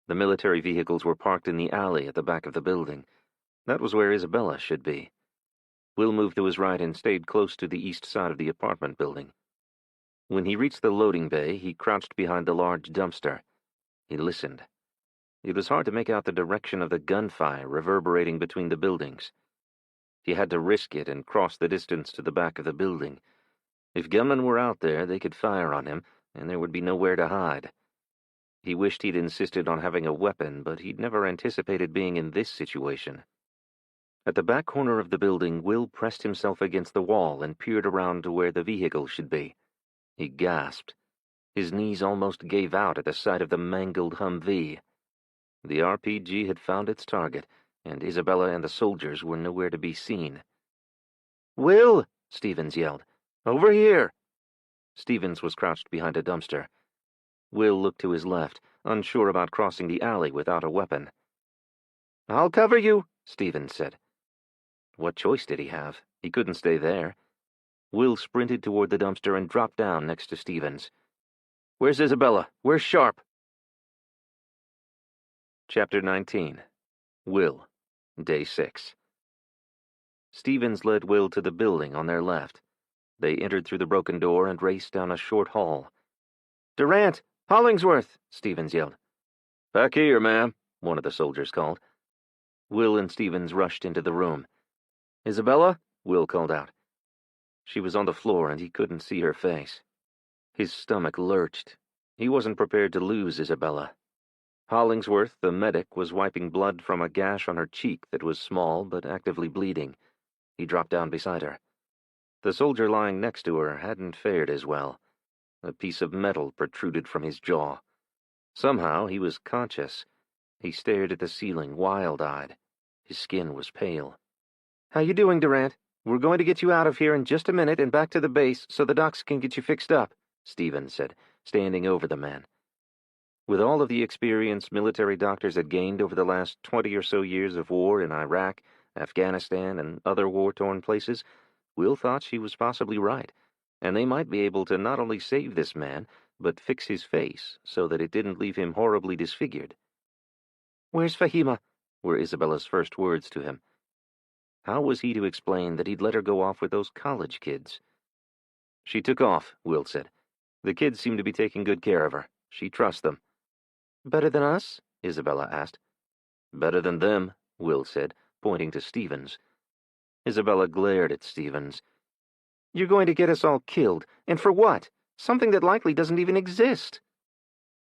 The military vehicles were parked in the alley at the back of the building. That was where Isabella should be. Will moved to his right and stayed close to the east side of the apartment building. When he reached the loading bay, he crouched behind the large dumpster. He listened. It was hard to make out the direction of the gunfire reverberating between the buildings. He had to risk it and cross the distance to the back of the building. If gunmen were out there, they could fire on him, and there would be nowhere to hide. He wished he'd insisted on having a weapon, but he'd never anticipated being in this situation. At the back corner of the building, Will pressed himself against the wall and peered around to where the vehicle should be. He gasped. His knees almost gave out at the sight of the mangled Humvee. The RPG had found its target, and Isabella and the soldiers were nowhere to be seen. "Will!" Stevens yelled. "Over here!" Stevens was crouched behind a dumpster. Will looked to his left, unsure about crossing the alley without a weapon. "I'll cover you," Stevens said. What choice did he have? He couldn't stay there. Will sprinted toward the dumpster and dropped down next to Stevens. "Where's Isabella? Where's Sharp?" Chapter 19. Will. Day 6. Stevens led Will to the building on their left. They entered through the broken door and raced down a short hall. "Durant! Hollingsworth!" Stevens yelled. "Back here, ma'am," one of the soldiers called. Will and Stevens rushed into the room. "Isabella?" Will called out. She was on the floor and he couldn't see her face. His stomach lurched. He wasn't prepared to lose Isabella. Hollingsworth, the medic, was wiping blood from a gash on her cheek that was small but actively bleeding. He dropped down beside her. The soldier lying next to her hadn't fared as well. A piece of metal protruded from his jaw. Somehow he was conscious. He stared at the ceiling, wild-eyed. His skin was pale. "How you doing, Durant? We're going to get you out of here in just a minute and back to the base so the docs can get you fixed up," Stevens said, standing over the man. With all of the experience military doctors had gained over the last 20 or so years of war in Iraq, Afghanistan, and other war-torn places, Will thought she was possibly right, and they might be able to not only save this man, but fix his face so that it didn't leave him horribly disfigured. "Where's Fahima?" were Isabella's first words to him. How was he to explain that he'd let her go off with those college kids? "She took off," Will said. "The kids seem to be taking good care of her. She trusts them." "Better than us?" Isabella asked. "Better than them," Will said, pointing to Stevens. Isabella glared at Stevens. "You're going to get us all killed, and for what? Something that likely doesn't even exist."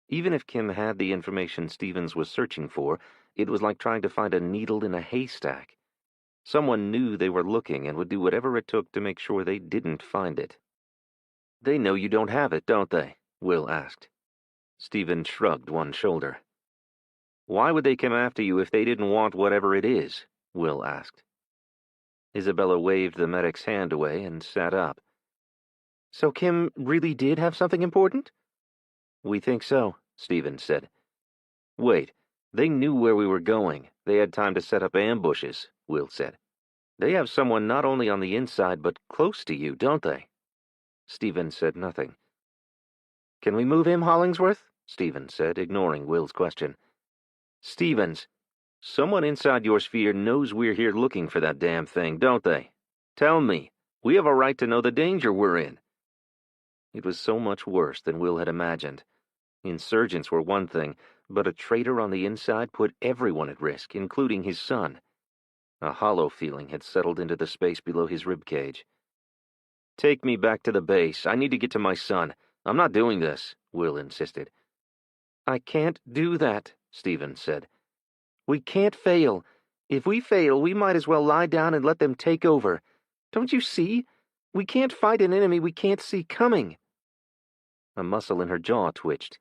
Even if Kim had the information Stevens was searching for, it was like trying to find a needle in a haystack. Someone knew they were looking and would do whatever it took to make sure they didn't find it. "They know you don't have it, don't they?" Will asked. Stevens shrugged one shoulder. "Why would they come after you if they didn't want whatever it is?" Will asked. Isabella waved the medic's hand away and sat up. "So Kim really did have something important?" "We think so," Stevens said. "Wait, they knew where we were going. They had time to set up ambushes," Will said. "They have someone not only on the inside but close to you, don't they?" Stevens said nothing. "Can we move him, Hollingsworth?" Stevens said, ignoring Will's question. "Stevens, someone inside your sphere knows we're here looking for that damn thing, don't they? Tell me. We have a right to know the danger we're in." It was so much worse than Will had imagined. Insurgents were one thing, but a traitor on the inside put everyone at risk, including his son. A hollow feeling had settled into the space below his ribcage. "Take me back to the base. I need to get to my son. I'm not doing this," Will insisted. "I can't do that," Stevens said. "We can't fail. If we fail, we might as well lie down and let them take over. Don't you see? We can't fight an enemy we can't see coming." A muscle in her jaw twitched.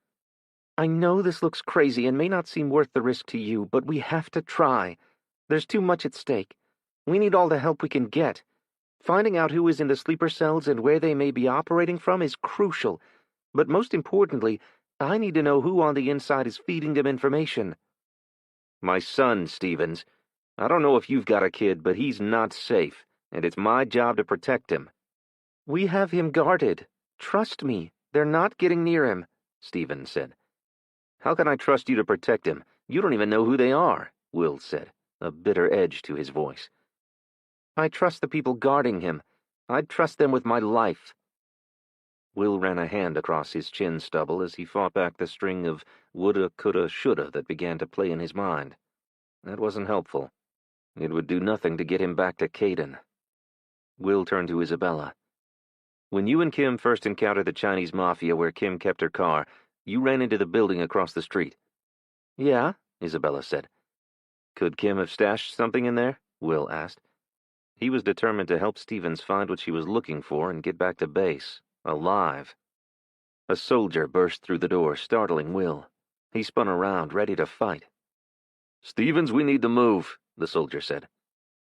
"I know this looks crazy and may not seem worth the risk to you, but we have to try. There's too much at stake. We need all the help we can get. Finding out who is in the sleeper cells and where they may be operating from is crucial. But most importantly, I need to know who on the inside is feeding them information." "My son, Stevens. I don't know if you've got a kid, but he's not safe, and it's my job to protect him." "We have him guarded. Trust me, they're not getting near him," Stevens said. "How can I trust you to protect him? You don't even know who they are," Will said, a bitter edge to his voice. "I trust the people guarding him. I'd trust them with my life." Will ran a hand across his chin stubble as he fought back the string of woulda, coulda, shoulda that began to play in his mind. That wasn't helpful. It would do nothing to get him back to Caden. Will turned to Isabella. "When you and Kim first encountered the Chinese mafia where Kim kept her car, you ran into the building across the street." "Yeah," Isabella said. "Could Kim have stashed something in there?" Will asked. He was determined to help Stevens find what she was looking for and get back to base, alive. A soldier burst through the door, startling Will. He spun around, ready to fight. "Stevens, we need to move," the soldier said.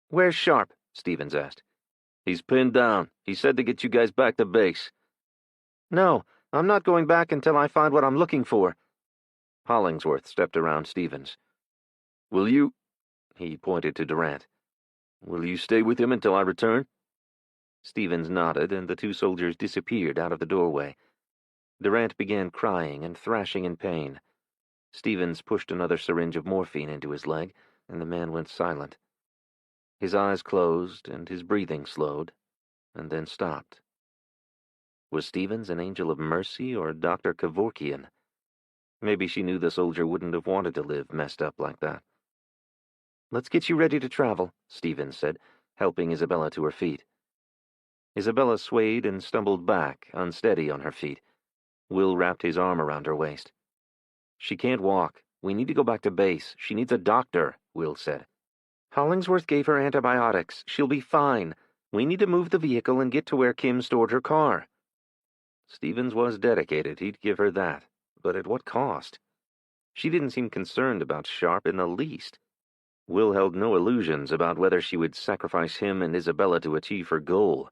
"Where's Sharp?" Stevens asked. "He's pinned down. He said to get you guys back to base." "No, I'm not going back until I find what I'm looking for." Hollingsworth stepped around Stevens. "Will you—" he pointed to Durant. "Will you stay with him until I return?" Stevens nodded, and the two soldiers disappeared out of the doorway. Durant began crying and thrashing in pain. Stevens pushed another syringe of morphine into his leg, and the man went silent. His eyes closed, and his breathing slowed, and then stopped. Was Stevens an angel of mercy or Dr. Kevorkian? Maybe she knew the soldier wouldn't have wanted to live messed up like that. "Let's get you ready to travel," Stevens said, helping Isabella to her feet. Isabella swayed and stumbled back, unsteady on her feet. Will wrapped his arm around her waist. "She can't walk," We need to go back to base. She needs a doctor, Will said. Hollingsworth gave her antibiotics. She'll be fine. We need to move the vehicle and get to where Kim stored her car. Stevens was dedicated, he'd give her that. But at what cost? She didn't seem concerned about Sharp in the least. Will held no illusions about whether she would sacrifice him and Isabella to achieve her goal.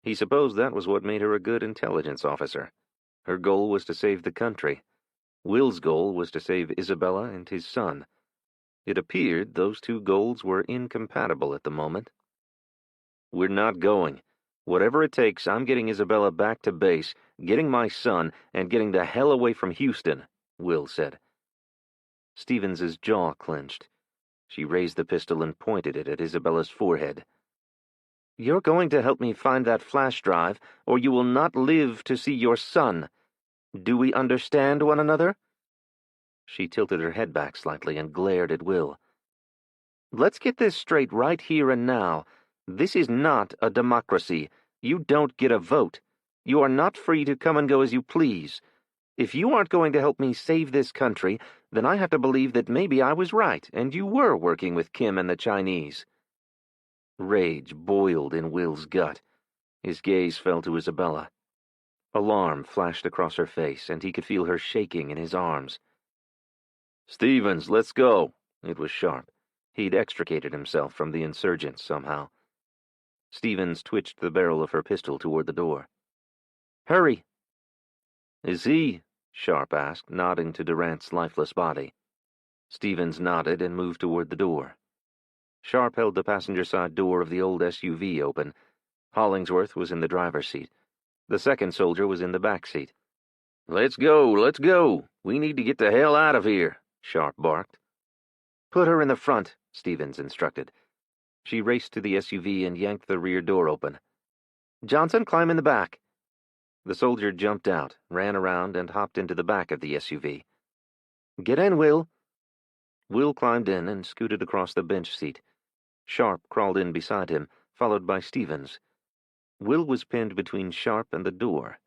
He supposed that was what made her a good intelligence officer. Her goal was to save the country. Will's goal was to save Isabella and his son. It appeared those two goals were incompatible at the moment. We're not going. Whatever it takes, I'm getting Isabella back to base, getting my son, and getting the hell away from Houston, Will said. Stevens's jaw clenched. She raised the pistol and pointed it at Isabella's forehead. You're going to help me find that flash drive, or you will not live to see your son. Do we understand one another? She tilted her head back slightly and glared at Will. Let's get this straight right here and now. This is not a democracy. You don't get a vote. You are not free to come and go as you please. If you aren't going to help me save this country, then I have to believe that maybe I was right, and you were working with Kim and the Chinese. Rage boiled in Will's gut. His gaze fell to Isabella. Alarm flashed across her face, and he could feel her shaking in his arms. Stevens, let's go. It was Sharp. He'd extricated himself from the insurgents somehow. Stevens twitched the barrel of her pistol toward the door. Hurry! Is he? Sharp asked, nodding to Durant's lifeless body. Stevens nodded and moved toward the door. Sharp held the passenger side door of the old SUV open. Hollingsworth was in the driver's seat. The second soldier was in the back seat. Let's go, let's go. We need to get the hell out of here, Sharp barked. Put her in the front, Stevens instructed. She raced to the SUV and yanked the rear door open. Johnson, climb in the back. The soldier jumped out, ran around, and hopped into the back of the SUV. Get in, Will. Will climbed in and scooted across the bench seat. Sharp crawled in beside him, followed by Stevens. Will was pinned between Sharp and the door.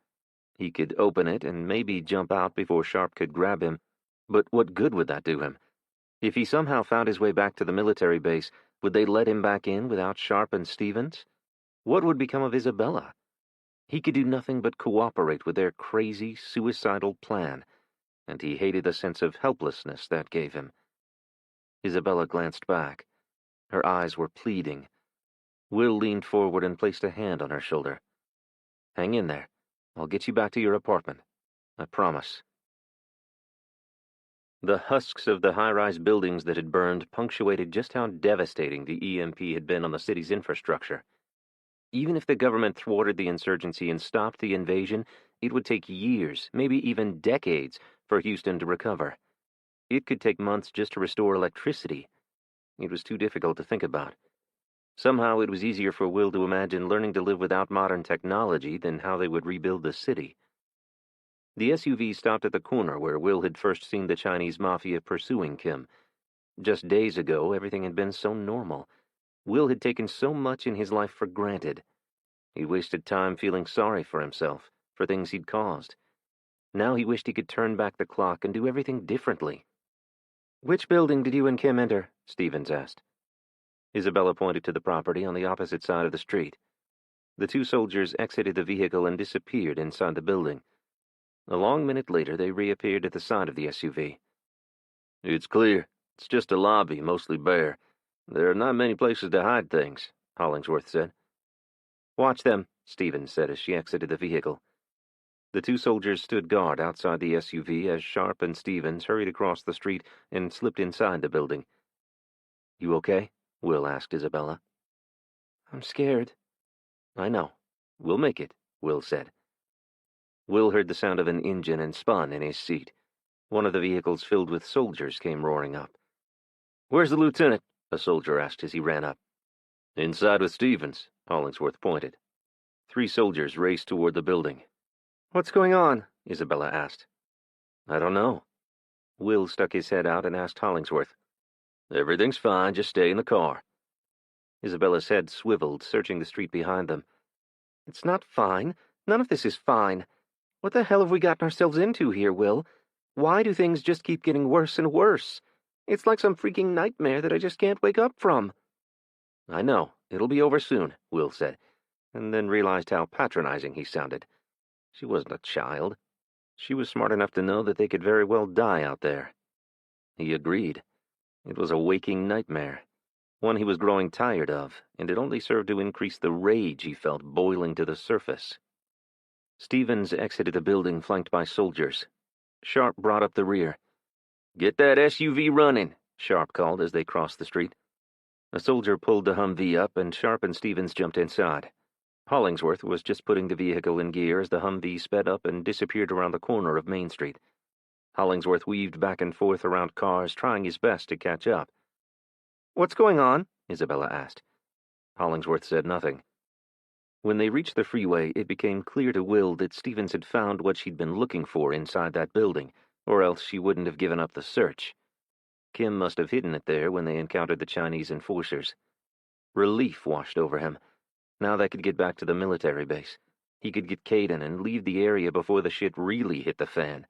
He could open it and maybe jump out before Sharp could grab him, but what good would that do him? If he somehow found his way back to the military base, would they let him back in without Sharp and Stevens? What would become of Isabella? He could do nothing but cooperate with their crazy, suicidal plan, and he hated the sense of helplessness that gave him. Isabella glanced back. Her eyes were pleading. Will leaned forward and placed a hand on her shoulder. Hang in there. I'll get you back to your apartment. I promise. The husks of the high-rise buildings that had burned punctuated just how devastating the EMP had been on the city's infrastructure. Even if the government thwarted the insurgency and stopped the invasion, it would take years, maybe even decades, for Houston to recover. It could take months just to restore electricity. It was too difficult to think about. Somehow it was easier for Will to imagine learning to live without modern technology than how they would rebuild the city. The SUV stopped at the corner where Will had first seen the Chinese mafia pursuing Kim. Just days ago, everything had been so normal. Will had taken so much in his life for granted. He wasted time feeling sorry for himself, for things he'd caused. Now he wished he could turn back the clock and do everything differently. Which building did you and Kim enter? Stevens asked. Isabella pointed to the property on the opposite side of the street. The two soldiers exited the vehicle and disappeared inside the building. A long minute later, they reappeared at the side of the SUV. It's clear. It's just a lobby, mostly bare. There are not many places to hide things, Hollingsworth said. Watch them, Stevens said as she exited the vehicle. The two soldiers stood guard outside the SUV as Sharp and Stevens hurried across the street and slipped inside the building. You okay? Will asked Isabella. I'm scared. I know. We'll make it, Will said. Will heard the sound of an engine and spun in his seat. One of the vehicles filled with soldiers came roaring up. Where's the lieutenant? A soldier asked as he ran up. Inside with Stevens, Hollingsworth pointed. 3 soldiers raced toward the building. What's going on? Isabella asked. I don't know. Will stuck his head out and asked Hollingsworth. Everything's fine, just stay in the car. Isabella's head swiveled, searching the street behind them. It's not fine. None of this is fine. What the hell have we gotten ourselves into here, Will? Why do things just keep getting worse and worse? It's like some freaking nightmare that I just can't wake up from." "I know. It'll be over soon," Will said, and then realized how patronizing he sounded. She wasn't a child. She was smart enough to know that they could very well die out there. He agreed. It was a waking nightmare, one he was growing tired of, and it only served to increase the rage he felt boiling to the surface. Stevens exited the building flanked by soldiers. Sharp brought up the rear. "Get that SUV running," Sharp called as they crossed the street. A soldier pulled the Humvee up, and Sharp and Stevens jumped inside. Hollingsworth was just putting the vehicle in gear as the Humvee sped up and disappeared around the corner of Main Street. Hollingsworth weaved back and forth around cars, trying his best to catch up. "What's going on?" Isabella asked. Hollingsworth said nothing. When they reached the freeway, it became clear to Will that Stevens had found what she'd been looking for inside that building, or else she wouldn't have given up the search. Kim must have hidden it there when they encountered the Chinese enforcers. Relief washed over him. Now they could get back to the military base. He could get Caden and leave the area before the shit really hit the fan.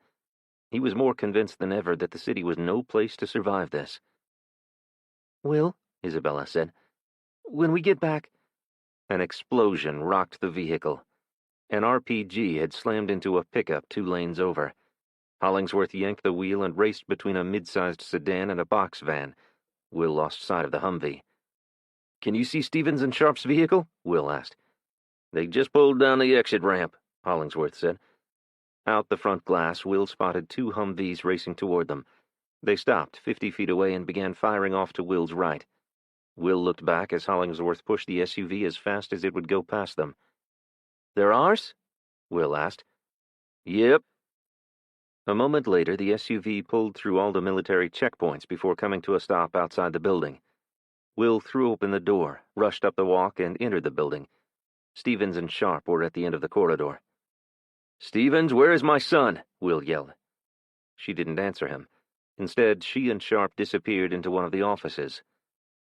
He was more convinced than ever that the city was no place to survive this. "Will," Isabella said, "when we get back—" An explosion rocked the vehicle. An RPG had slammed into a pickup 2 lanes over. Hollingsworth yanked the wheel and raced between a mid-sized sedan and a box van. Will lost sight of the Humvee. "Can you see Stevens and Sharp's vehicle?" Will asked. "They just pulled down the exit ramp," Hollingsworth said. Out the front glass, Will spotted 2 Humvees racing toward them. They stopped 50 feet away and began firing off to Will's right. Will looked back as Hollingsworth pushed the SUV as fast as it would go past them. "They're ours?" Will asked. "Yep." A moment later, the SUV pulled through all the military checkpoints before coming to a stop outside the building. Will threw open the door, rushed up the walk, and entered the building. Stevens and Sharp were at the end of the corridor. "Stevens, where is my son?" Will yelled. She didn't answer him. Instead, she and Sharp disappeared into one of the offices.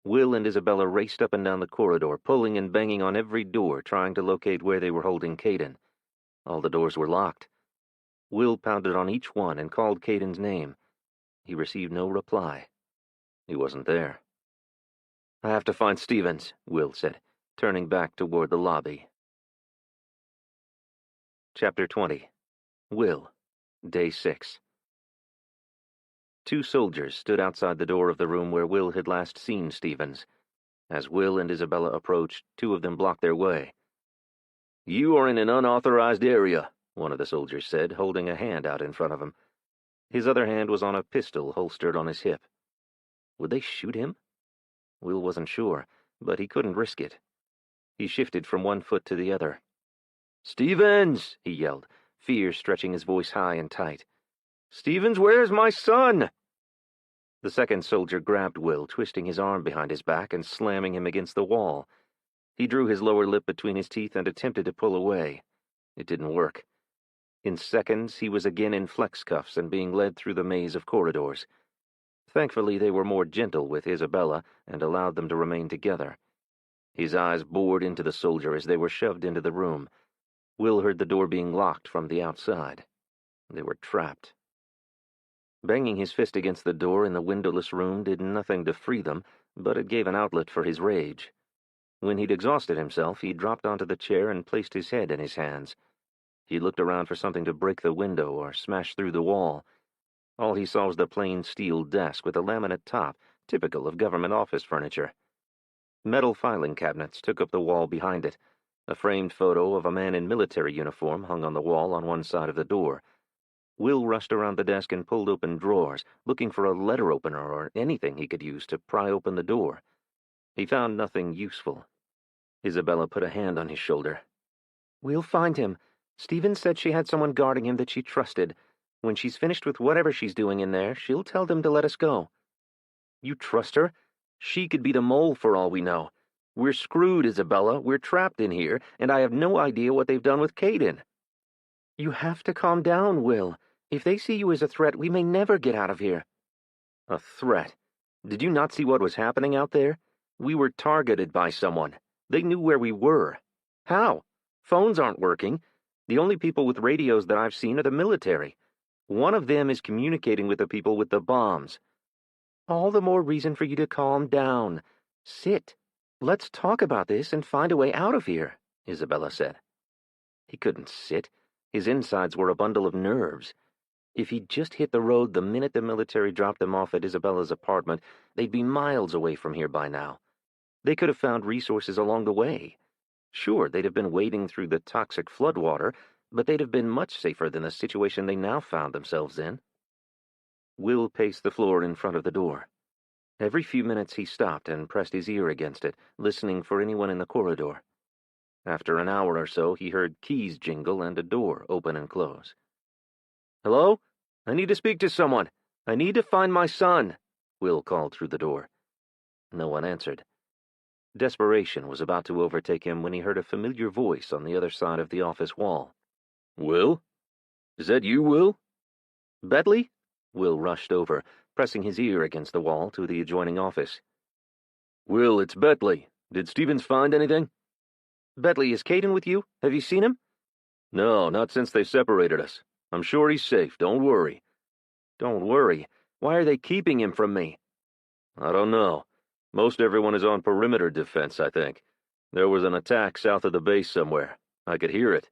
Will and Isabella raced up and down the corridor, pulling and banging on every door, trying to locate where they were holding Caden. All the doors were locked. Will pounded on each one and called Caden's name. He received no reply. He wasn't there. "I have to find Stevens," Will said, turning back toward the lobby. Chapter 20. Will. Day 6. 2 soldiers stood outside the door of the room where Will had last seen Stevens. As Will and Isabella approached, 2 of them blocked their way. "You are in an unauthorized area," one of the soldiers said, holding a hand out in front of him. His other hand was on a pistol holstered on his hip. Would they shoot him? Will wasn't sure, but he couldn't risk it. He shifted from one foot to the other. "Stevens!" he yelled, fear stretching his voice high and tight. "Stevens, where's my son?" The second soldier grabbed Will, twisting his arm behind his back and slamming him against the wall. He drew his lower lip between his teeth and attempted to pull away. It didn't work. In seconds, he was again in flex cuffs and being led through the maze of corridors. Thankfully, they were more gentle with Isabella and allowed them to remain together. His eyes bored into the soldier as they were shoved into the room. Will heard the door being locked from the outside. They were trapped. Banging his fist against the door in the windowless room did nothing to free them, but it gave an outlet for his rage. When he'd exhausted himself, he dropped onto the chair and placed his head in his hands. He looked around for something to break the window or smash through the wall. All he saw was the plain steel desk with a laminate top, typical of government office furniture. Metal filing cabinets took up the wall behind it. A framed photo of a man in military uniform hung on the wall on one side of the door. Will rushed around the desk and pulled open drawers, looking for a letter opener or anything he could use to pry open the door. He found nothing useful. Isabella put a hand on his shoulder. "We'll find him. Stevens said she had someone guarding him that she trusted. When she's finished with whatever she's doing in there, she'll tell them to let us go." "You trust her? She could be the mole for all we know. We're screwed, Isabella. We're trapped in here, and I have no idea what they've done with Caden." "You have to calm down, Will. If they see you as a threat, we may never get out of here." "A threat? Did you not see what was happening out there? We were targeted by someone. They knew where we were. How? Phones aren't working. The only people with radios that I've seen are the military. One of them is communicating with the people with the bombs. All the more reason for you to calm down. Sit. Let's talk about this and find a way out of here, Isabella said. He couldn't sit. His insides were a bundle of nerves. If he'd just hit the road the minute the military dropped them off at Isabella's apartment, they'd be miles away from here by now. They could have found resources along the way. Sure, they'd have been wading through the toxic floodwater, but they'd have been much safer than the situation they now found themselves in. Will paced the floor in front of the door. Every few minutes he stopped and pressed his ear against it, listening for anyone in the corridor. After an hour or so, he heard keys jingle and a door open and close. "Hello? I need to speak to someone. I need to find my son," Will called through the door. No one answered. Desperation was about to overtake him when he heard a familiar voice on the other side of the office wall. "Will? Is that you, Will?" "Betley?" Will rushed over, pressing his ear against the wall to the adjoining office. "Will, it's Betley. Did Stevens find anything?" "Betley, is Caden with you? Have you seen him?" "No, not since they separated us. I'm sure he's safe, don't worry." "Don't worry? Why are they keeping him from me?" "I don't know. Most everyone is on perimeter defense, I think. There was an attack south of the base somewhere. I could hear it."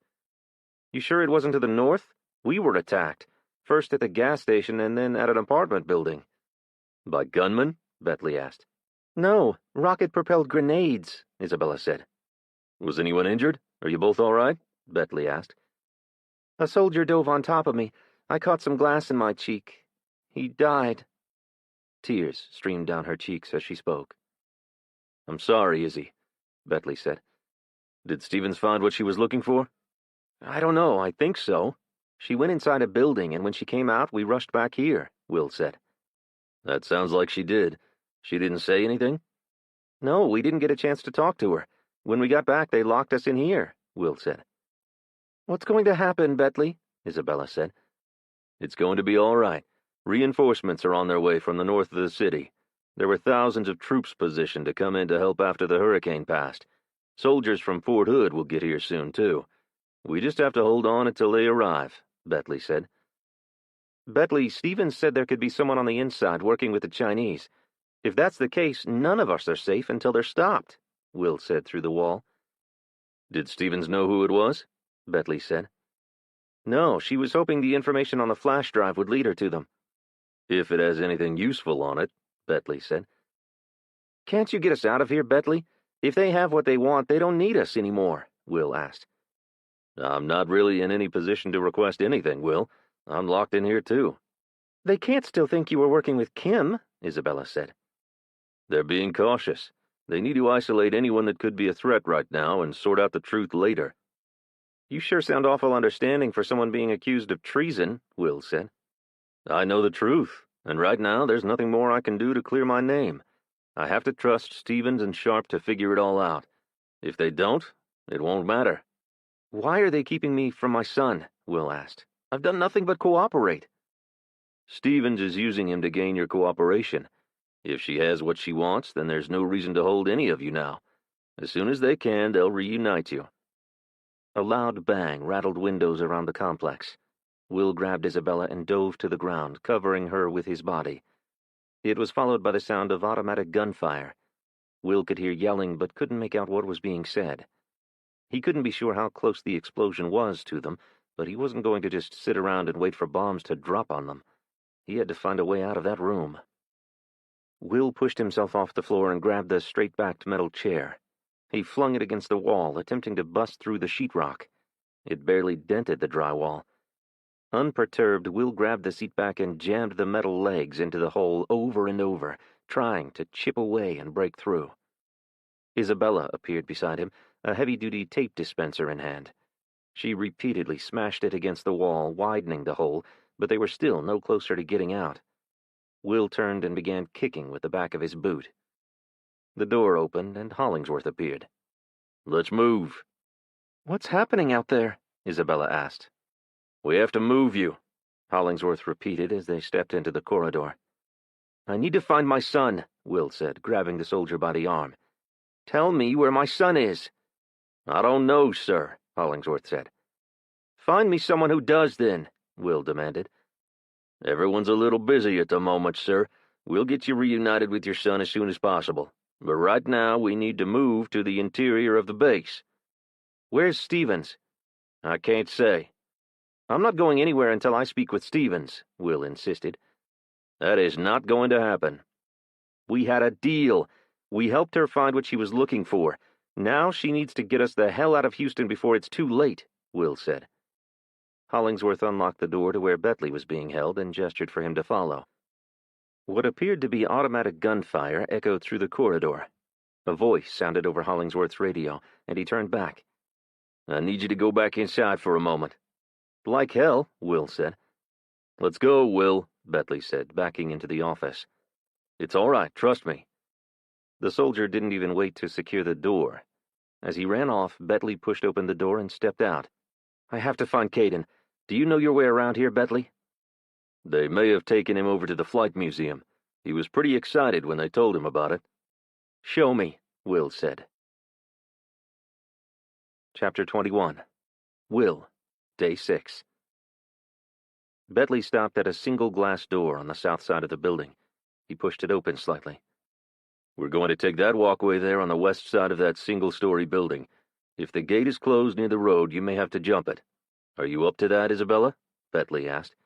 "You sure it wasn't to the north? We were attacked. First at the gas station and then at an apartment building." "By gunmen?" Betley asked. "No, rocket-propelled grenades," Isabella said. "Was anyone injured? Are you both all right?" Betley asked. "A soldier dove on top of me. I caught some glass in my cheek. He died." Tears streamed down her cheeks as she spoke. "I'm sorry, Izzy," Betley said. "Did Stevens find what she was looking for?" "I don't know. I think so. She went inside a building, and when she came out, we rushed back here," Will said. "That sounds like she did. She didn't say anything?" "No, we didn't get a chance to talk to her. When we got back, they locked us in here," Will said. "What's going to happen, Betley?" Isabella said. "It's going to be all right. Reinforcements are on their way from the north of the city. There were thousands of troops positioned to come in to help after the hurricane passed. Soldiers from Fort Hood will get here soon, too. We just have to hold on until they arrive," Betley said. "Betley, Stevens said there could be someone on the inside working with the Chinese. If that's the case, none of us are safe until they're stopped," Will said through the wall. "Did Stevens know who it was?" Betley said. "No, she was hoping the information on the flash drive would lead her to them." "If it has anything useful on it," Betley said. "Can't you get us out of here, Betley? If they have what they want, they don't need us anymore," Will asked. "I'm not really in any position to request anything, Will. I'm locked in here, too." "They can't still think you were working with Kim," Isabella said. "They're being cautious. They need to isolate anyone that could be a threat right now and sort out the truth later." "You sure sound awful understanding for someone being accused of treason," Will said. "I know the truth, and right now there's nothing more I can do to clear my name. I have to trust Stevens and Sharp to figure it all out. If they don't, it won't matter." "Why are they keeping me from my son?" Will asked. "I've done nothing but cooperate." "Stevens is using him to gain your cooperation. If she has what she wants, then there's no reason to hold any of you now. As soon as they can, they'll reunite you." A loud bang rattled windows around the complex. Will grabbed Isabella and dove to the ground, covering her with his body. It was followed by the sound of automatic gunfire. Will could hear yelling, but couldn't make out what was being said. He couldn't be sure how close the explosion was to them, but he wasn't going to just sit around and wait for bombs to drop on them. He had to find a way out of that room. Will pushed himself off the floor and grabbed the straight-backed metal chair. He flung it against the wall, attempting to bust through the sheetrock. It barely dented the drywall. Unperturbed, Will grabbed the seat back and jammed the metal legs into the hole over and over, trying to chip away and break through. Isabella appeared beside him, a heavy-duty tape dispenser in hand. She repeatedly smashed it against the wall, widening the hole, but they were still no closer to getting out. Will turned and began kicking with the back of his boot. The door opened, and Hollingsworth appeared. "Let's move." "What's happening out there?" Isabella asked. "We have to move you," Hollingsworth repeated as they stepped into the corridor. "I need to find my son," Will said, grabbing the soldier by the arm. "Tell me where my son is." "I don't know, sir," Hollingsworth said. "Find me someone who does, then," Will demanded. Everyone's a little busy at the moment, sir. We'll get you reunited with your son as soon as possible. But right now, we need to move to the interior of the base. Where's Stevens? I can't say. I'm not going anywhere until I speak with Stevens, Will insisted. That is not going to happen. We had a deal. We helped her find what she was looking for. Now she needs to get us the hell out of Houston before it's too late, Will said. Hollingsworth unlocked the door to where Bentley was being held and gestured for him to follow. What appeared to be automatic gunfire echoed through the corridor. A voice sounded over Hollingsworth's radio, and he turned back. I need you to go back inside for a moment. Like hell, Will said. Let's go, Will, Bentley said, backing into the office. It's all right, trust me. The soldier didn't even wait to secure the door. As he ran off, Bentley pushed open the door and stepped out. I have to find Caden. Do you know your way around here, Bentley? They may have taken him over to the flight museum. He was pretty excited when they told him about it. Show me, Will said. Chapter 21. Will, Day 6. Bentley stopped at a single glass door on the south side of the building. He pushed it open slightly. We're going to take that walkway there on the west side of that single-story building. If the gate is closed near the road, you may have to jump it. Are you up to that, Isabella? Bentley asked.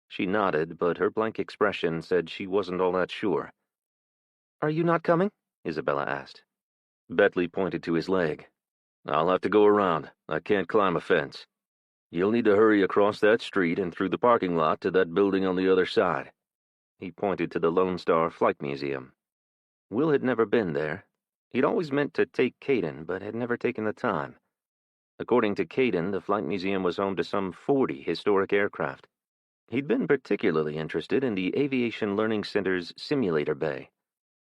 She nodded, but her blank expression said she wasn't all that sure. Are you not coming? Isabella asked. Bentley pointed to his leg. I'll have to go around. I can't climb a fence. You'll need to hurry across that street and through the parking lot to that building on the other side. He pointed to the Lone Star Flight Museum. Will had never been there. He'd always meant to take Caden, but had never taken the time. According to Caden, the Flight Museum was home to some 40 historic aircraft. He'd been particularly interested in the Aviation Learning Center's simulator bay.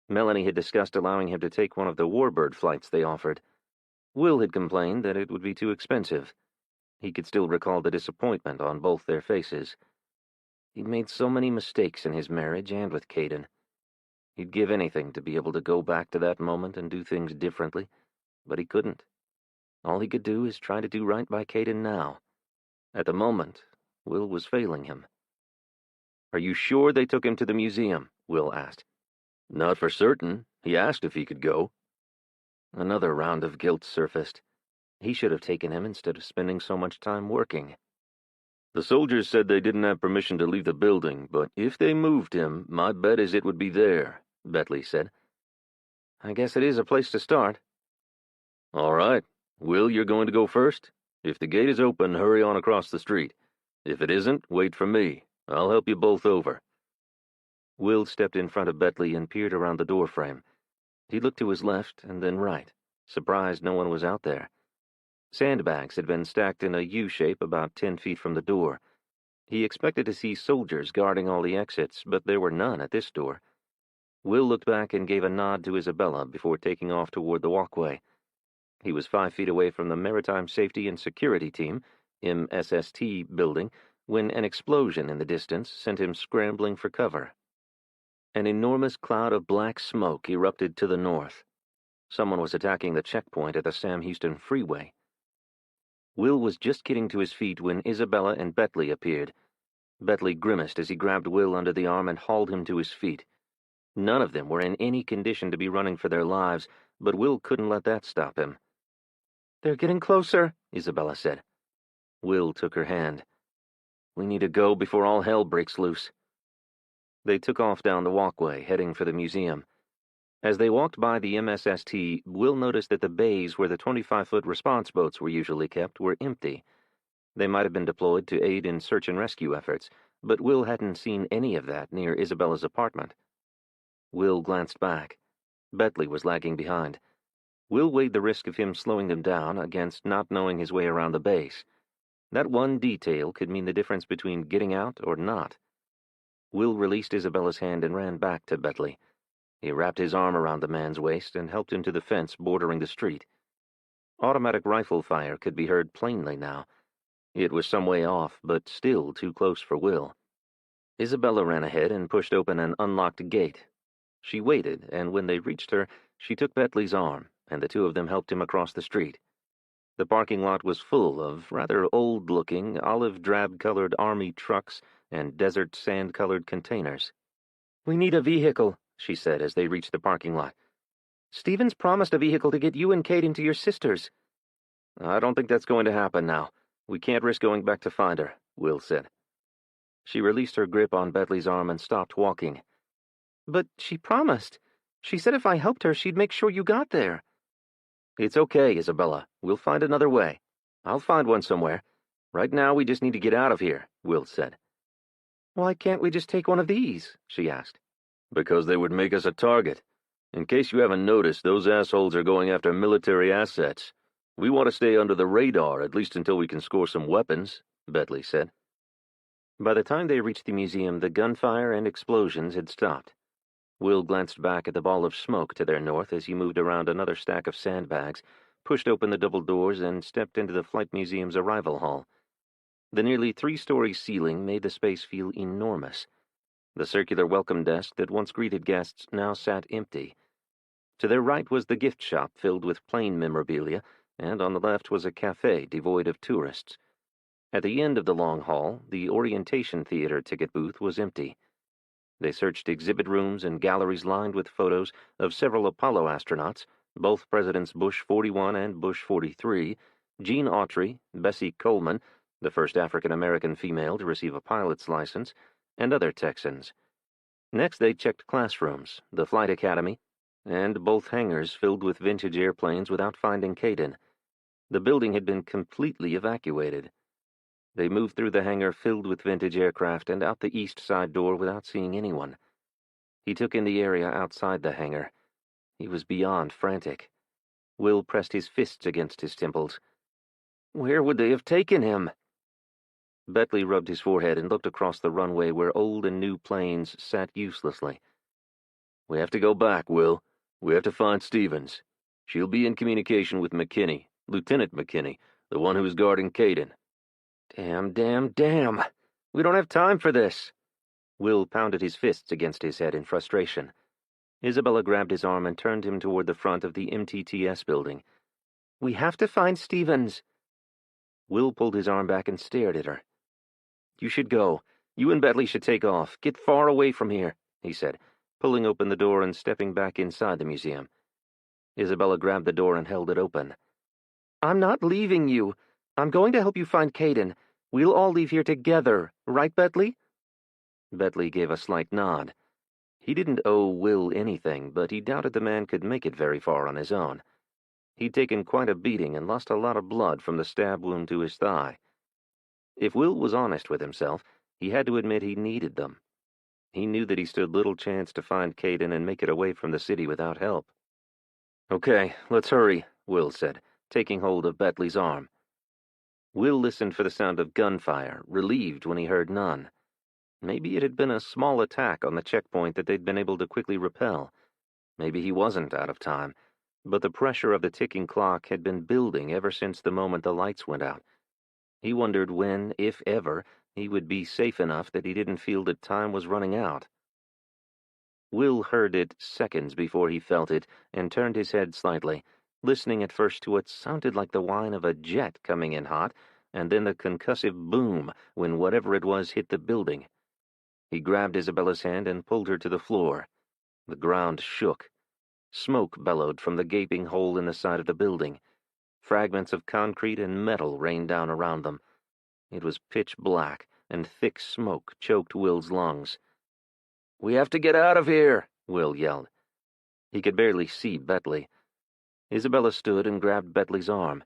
Melanie had discussed allowing him to take one of the Warbird flights they offered. Will had complained that it would be too expensive. He could still recall the disappointment on both their faces. He'd made so many mistakes in his marriage and with Caden. He'd give anything to be able to go back to that moment and do things differently, but he couldn't. All he could do is try to do right by Caden now. At the moment, Will was failing him. Are you sure they took him to the museum? Will asked. Not for certain. He asked if he could go. Another round of guilt surfaced. He should have taken him instead of spending so much time working. The soldiers said they didn't have permission to leave the building, but if they moved him, my bet is it would be there, Bentley said. I guess it is a place to start. All right. Will, you're going to go first? If the gate is open, hurry on across the street. If it isn't, wait for me. I'll help you both over. Will stepped in front of Bentley and peered around the doorframe. He looked to his left and then right, surprised no one was out there. Sandbags had been stacked in a U-shape about 10 feet from the door. He expected to see soldiers guarding all the exits, but there were none at this door. Will looked back and gave a nod to Isabella before taking off toward the walkway. He was 5 feet away from the Maritime Safety and Security Team, MSST, building when an explosion in the distance sent him scrambling for cover. An enormous cloud of black smoke erupted to the north. Someone was attacking the checkpoint at the Sam Houston Freeway. Will was just getting to his feet when Isabella and Bentley appeared. Bentley grimaced as he grabbed Will under the arm and hauled him to his feet. None of them were in any condition to be running for their lives, but Will couldn't let that stop him. They're getting closer, Isabella said. Will took her hand. We need to go before all hell breaks loose. They took off down the walkway, heading for the museum. As they walked by the MSST, Will noticed that the bays where the 25-foot response boats were usually kept were empty. They might have been deployed to aid in search and rescue efforts, but Will hadn't seen any of that near Isabella's apartment. Will glanced back. Bentley was lagging behind. Will weighed the risk of him slowing them down against not knowing his way around the base. That one detail could mean the difference between getting out or not. Will released Isabella's hand and ran back to Bentley. He wrapped his arm around the man's waist and helped him to the fence bordering the street. Automatic rifle fire could be heard plainly now. It was some way off, but still too close for Will. Isabella ran ahead and pushed open an unlocked gate. She waited, and when they reached her, she took Bentley's arm, and the two of them helped him across the street. The parking lot was full of rather old-looking, olive-drab-colored army trucks, and desert sand-colored containers. "We need a vehicle," she said as they reached the parking lot. "Stevens promised a vehicle to get you and Kate into your sister's." "I don't think that's going to happen now. We can't risk going back to find her," Will said. She released her grip on Bentley's arm and stopped walking. "But she promised. She said if I helped her, she'd make sure you got there." "It's okay, Isabella. We'll find another way. I'll find one somewhere. Right now, we just need to get out of here," Will said. "Why can't we just take one of these?" she asked. "Because they would make us a target. In case you haven't noticed, those assholes are going after military assets. We want to stay under the radar, at least until we can score some weapons," Bentley said. By the time they reached the museum, the gunfire and explosions had stopped. Will glanced back at the ball of smoke to their north as he moved around another stack of sandbags, pushed open the double doors, and stepped into the Flight Museum's arrival hall. The nearly 3-story ceiling made the space feel enormous. The circular welcome desk that once greeted guests now sat empty. To their right was the gift shop filled with plane memorabilia, and on the left was a cafe devoid of tourists. At the end of the long hall, the Orientation Theater ticket booth was empty. They searched exhibit rooms and galleries lined with photos of several Apollo astronauts, both Presidents Bush 41 and Bush 43, Gene Autry, Bessie Coleman, the first African-American female to receive a pilot's license, and other Texans. Next, they checked classrooms, the flight academy, and both hangars filled with vintage airplanes without finding Caden. The building had been completely evacuated. They moved through the hangar filled with vintage aircraft and out the east side door without seeing anyone. He took in the area outside the hangar. He was beyond frantic. Will pressed his fists against his temples. Where would they have taken him? Bentley rubbed his forehead and looked across the runway where old and new planes sat uselessly. "We have to go back, Will. We have to find Stevens. She'll be in communication with McKinney, Lieutenant McKinney, the one who is guarding Caden." Damn, damn, damn! We don't have time for this! Will pounded his fists against his head in frustration. Isabella grabbed his arm and turned him toward the front of the MTTS building. "We have to find Stevens." Will pulled his arm back and stared at her. "You should go. You and Bentley should take off. Get far away from here," he said, pulling open the door and stepping back inside the museum. Isabella grabbed the door and held it open. "I'm not leaving you. I'm going to help you find Caden. We'll all leave here together, right, Bentley?" Bentley gave a slight nod. He didn't owe Will anything, but he doubted the man could make it very far on his own. He'd taken quite a beating and lost a lot of blood from the stab wound to his thigh. If Will was honest with himself, he had to admit he needed them. He knew that he stood little chance to find Caden and make it away from the city without help. "Okay, let's hurry," Will said, taking hold of Bentley's arm. Will listened for the sound of gunfire, relieved when he heard none. Maybe it had been a small attack on the checkpoint that they'd been able to quickly repel. Maybe he wasn't out of time, but the pressure of the ticking clock had been building ever since the moment the lights went out. He wondered when, if ever, he would be safe enough that he didn't feel that time was running out. Will heard it seconds before he felt it and turned his head slightly, listening at first to what sounded like the whine of a jet coming in hot, and then the concussive boom when whatever it was hit the building. He grabbed Isabella's hand and pulled her to the floor. The ground shook. Smoke bellowed from the gaping hole in the side of the building. Fragments of concrete and metal rained down around them. It was pitch black, and thick smoke choked Will's lungs. "We have to get out of here," Will yelled. He could barely see Bentley. Isabella stood and grabbed Bentley's arm.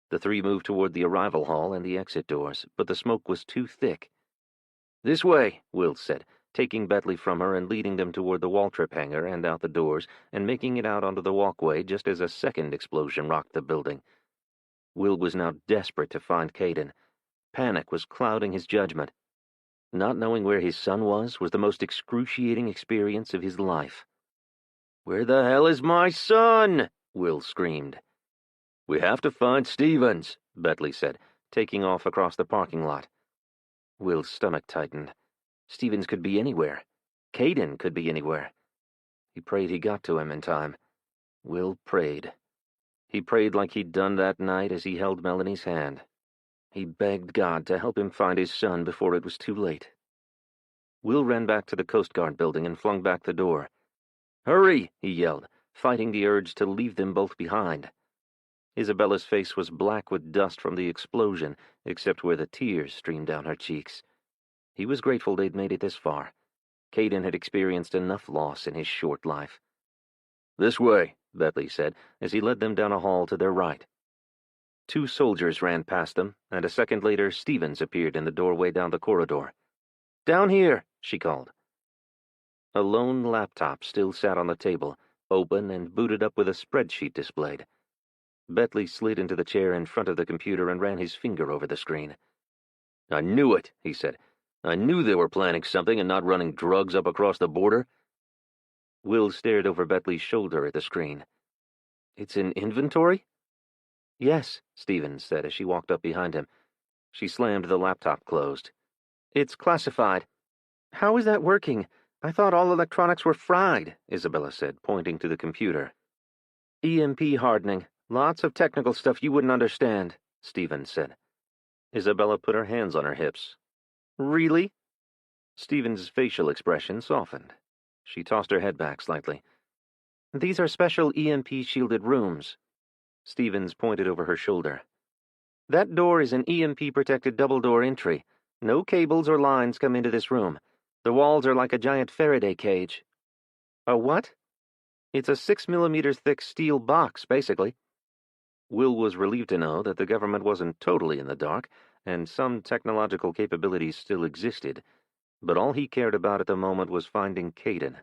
The three moved toward the arrival hall and the exit doors, but the smoke was too thick. "This way," Will said, taking Bentley from her and leading them toward the Waltrip hangar and out the doors, and making it out onto the walkway just as a second explosion rocked the building. Will was now desperate to find Caden. Panic was clouding his judgment. Not knowing where his son was the most excruciating experience of his life. "Where the hell is my son?" Will screamed. "We have to find Stevens," Bentley said, taking off across the parking lot. Will's stomach tightened. Stevens could be anywhere. Caden could be anywhere. He prayed he got to him in time. Will prayed. He prayed like he'd done that night as he held Melanie's hand. He begged God to help him find his son before it was too late. Will ran back to the Coast Guard building and flung back the door. "Hurry!" he yelled, fighting the urge to leave them both behind. Isabella's face was black with dust from the explosion, except where the tears streamed down her cheeks. He was grateful they'd made it this far. Caden had experienced enough loss in his short life. "This way," Bentley said, as he led them down a hall to their right. 2 soldiers ran past them, and a second later Stevens appeared in the doorway down the corridor. "Down here," she called. A lone laptop still sat on the table, open and booted up with a spreadsheet displayed. Bentley slid into the chair in front of the computer and ran his finger over the screen. "I knew it," he said. "I knew they were planning something and not running drugs up across the border." Will stared over Bentley's shoulder at the screen. "It's an inventory?" "Yes," Stevens said as she walked up behind him. She slammed the laptop closed. "It's classified." "How is that working? I thought all electronics were fried," Isabella said, pointing to the computer. "EMP hardening. Lots of technical stuff you wouldn't understand," Stevens said. Isabella put her hands on her hips. "Really?" Stevens' facial expression softened. She tossed her head back slightly. "These are special EMP-shielded rooms." Stevens pointed over her shoulder. "That door is an EMP-protected double-door entry. No cables or lines come into this room. The walls are like a giant Faraday cage." "A what?" "It's a 6mm thick steel box, basically." Will was relieved to know that the government wasn't totally in the dark, and some technological capabilities still existed, but all he cared about at the moment was finding Caden.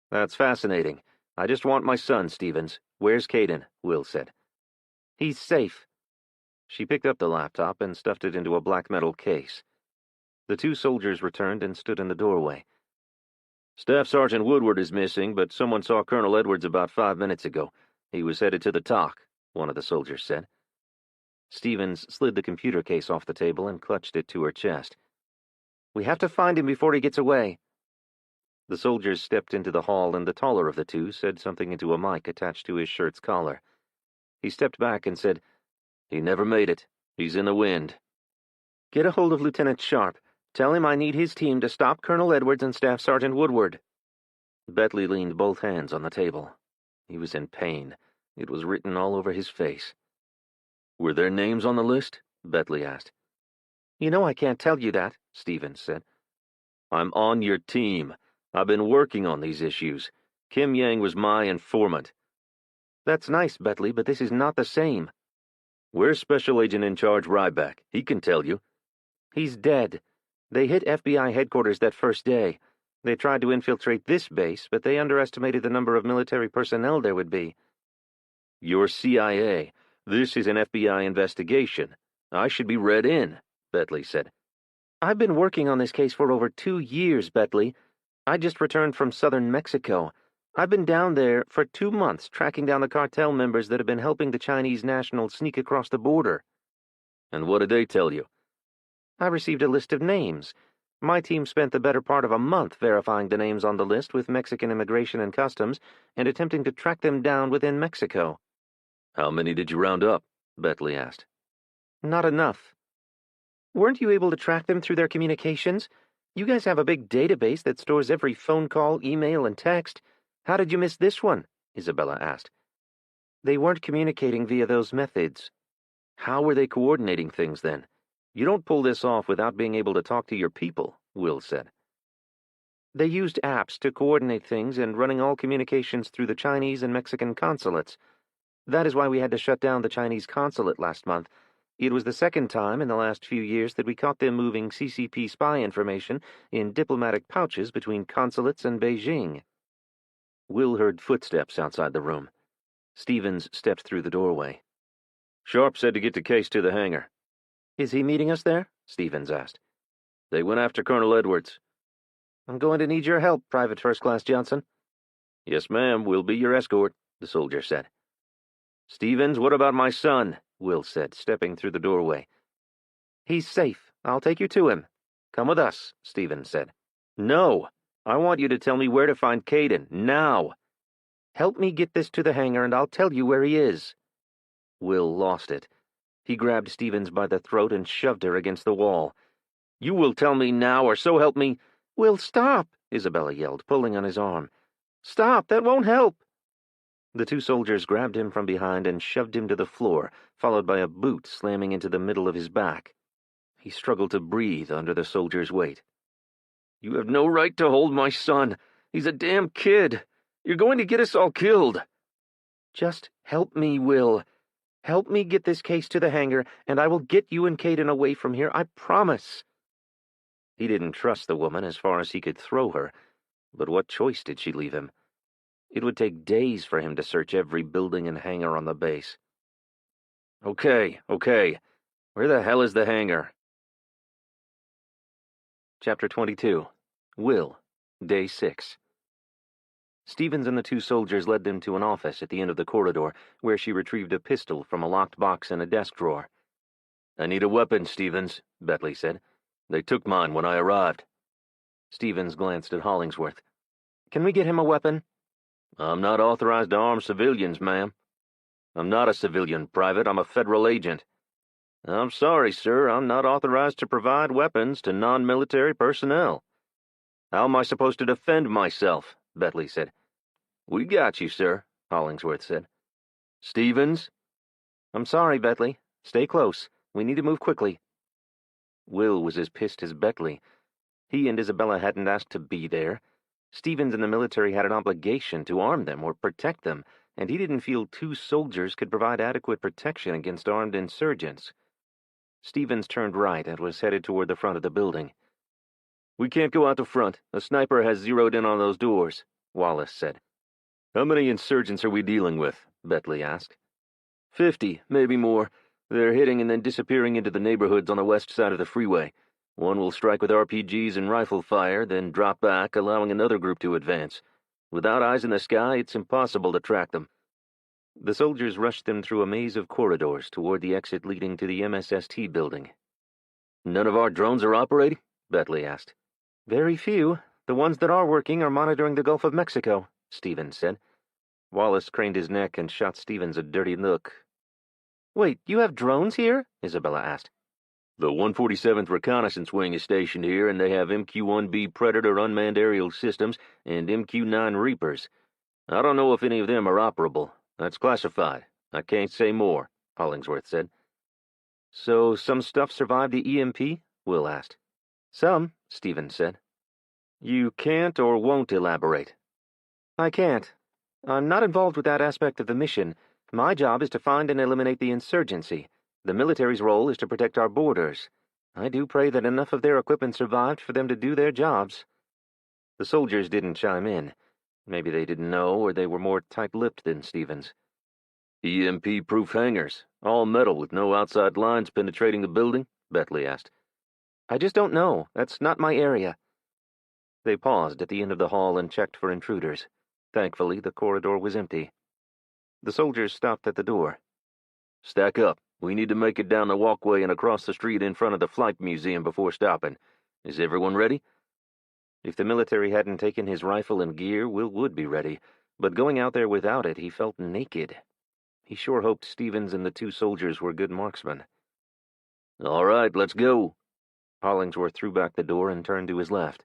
"That's fascinating. I just want my son, Stevens. Where's Caden?" Will said. "He's safe." She picked up the laptop and stuffed it into a black metal case. The 2 soldiers returned and stood in the doorway. "Staff Sergeant Woodward is missing, but someone saw Colonel Edwards about 5 minutes ago. He was headed to the TOC," one of the soldiers said. Stevens slid the computer case off the table and clutched it to her chest. "We have to find him before he gets away." The soldiers stepped into the hall, and the taller of the 2 said something into a mic attached to his shirt's collar. He stepped back and said, "He never made it. He's in the wind." "Get a hold of Lieutenant Sharp. Tell him I need his team to stop Colonel Edwards and Staff Sergeant Woodward." Bentley leaned both hands on the table. He was in pain. It was written all over his face. "Were their names on the list?" Bentley asked. "You know I can't tell you that," Stevens said. "I'm on your team. I've been working on these issues. Kim Yang was my informant." "That's nice, Bentley, but this is not the same." "Where's Special Agent in charge Ryback? He can tell you." "He's dead. They hit FBI headquarters that first day. They tried to infiltrate this base, but they underestimated the number of military personnel there would be." "You're CIA. This is an FBI investigation. I should be read in," Bentley said. "I've been working on this case for over 2 years, Bentley. I just returned from southern Mexico. I've been down there for 2 months tracking down the cartel members that have been helping the Chinese nationals sneak across the border." "And what did they tell you?" "I received a list of names. My team spent the better part of a month verifying the names on the list with Mexican Immigration and Customs and attempting to track them down within Mexico." "How many did you round up?" Bentley asked. "Not enough." "Weren't you able to track them through their communications? You guys have a big database that stores every phone call, email, and text. How did you miss this one?" Isabella asked. "They weren't communicating via those methods." "How were they coordinating things then? You don't pull this off without being able to talk to your people," Will said. "They used apps to coordinate things and running all communications through the Chinese and Mexican consulates. That is why we had to shut down the Chinese consulate last month. It was the second time in the last few years that we caught them moving CCP spy information in diplomatic pouches between consulates and Beijing." Will heard footsteps outside the room. Stevens stepped through the doorway. "Sharp said to get the case to the hangar." "Is he meeting us there?" Stevens asked. "They went after Colonel Edwards." "I'm going to need your help, Private First Class Johnson." "Yes, ma'am, we'll be your escort," the soldier said. "Stevens, what about my son?" Will said, stepping through the doorway. "He's safe. I'll take you to him." "Come with us," Stevens said. "No. I want you to tell me where to find Caden, now." "Help me get this to the hangar and I'll tell you where he is." Will lost it. He grabbed Stevens by the throat and shoved her against the wall. "You will tell me now, or so help me—" Will, stop! Isabella yelled, pulling on his arm. Stop! That won't help! The two soldiers grabbed him from behind and shoved him to the floor, followed by a boot slamming into the middle of his back. He struggled to breathe under the soldiers' weight. You have no right to hold my son. He's a damn kid. You're going to get us all killed. Just help me, Will. Help me get this case to the hangar, and I will get you and Caden away from here, I promise. He didn't trust the woman as far as he could throw her, but what choice did she leave him? It would take days for him to search every building and hangar on the base. Okay. Where the hell is the hangar? Chapter 22. Will, Day 6. Stevens and the two soldiers led them to an office at the end of the corridor, where she retrieved a pistol from a locked box in a desk drawer. I need a weapon, Stevens, Bentley said. They took mine when I arrived. Stevens glanced at Hollingsworth. Can we get him a weapon? I'm not authorized to arm civilians, ma'am. I'm not a civilian, Private. I'm a federal agent. I'm sorry, sir. I'm not authorized to provide weapons to non-military personnel. How am I supposed to defend myself? Bentley said. We got you, sir, Hollingsworth said. Stevens? I'm sorry, Bentley. Stay close. We need to move quickly. Will was as pissed as Bentley. He and Isabella hadn't asked to be there. Stevens and the military had an obligation to arm them or protect them, and he didn't feel two soldiers could provide adequate protection against armed insurgents. Stevens turned right and was headed toward the front of the building. We can't go out the front. A sniper has zeroed in on those doors, Wallace said. How many insurgents are we dealing with? Bentley asked. 50, maybe more. They're hitting and then disappearing into the neighborhoods on the west side of the freeway. One will strike with RPGs and rifle fire, then drop back, allowing another group to advance. Without eyes in the sky, it's impossible to track them. The soldiers rushed them through a maze of corridors toward the exit leading to the MSST building. None of our drones are operating? Bentley asked. Very few. The ones that are working are monitoring the Gulf of Mexico, Stevens said. Wallace craned his neck and shot Stevens a dirty look. Wait, you have drones here? Isabella asked. The 147th Reconnaissance Wing is stationed here, and they have MQ-1B Predator unmanned aerial systems and MQ-9 Reapers. I don't know if any of them are operable. That's classified. I can't say more, Hollingsworth said. So some stuff survived the EMP? Will asked. Some, Stevens said. You can't or won't elaborate? I can't. I'm not involved with that aspect of the mission. My job is to find and eliminate the insurgency. The military's role is to protect our borders. I do pray that enough of their equipment survived for them to do their jobs. The soldiers didn't chime in. Maybe they didn't know, or they were more tight-lipped than Stevens. EMP-proof hangars, all metal with no outside lines penetrating the building? Bentley asked. I just don't know. That's not my area. They paused at the end of the hall and checked for intruders. Thankfully, the corridor was empty. The soldiers stopped at the door. Stack up. We need to make it down the walkway and across the street in front of the Flight Museum before stopping. Is everyone ready? If the military hadn't taken his rifle and gear, Will would be ready, but going out there without it, he felt naked. He sure hoped Stevens and the two soldiers were good marksmen. All right, let's go. Hollingsworth threw back the door and turned to his left.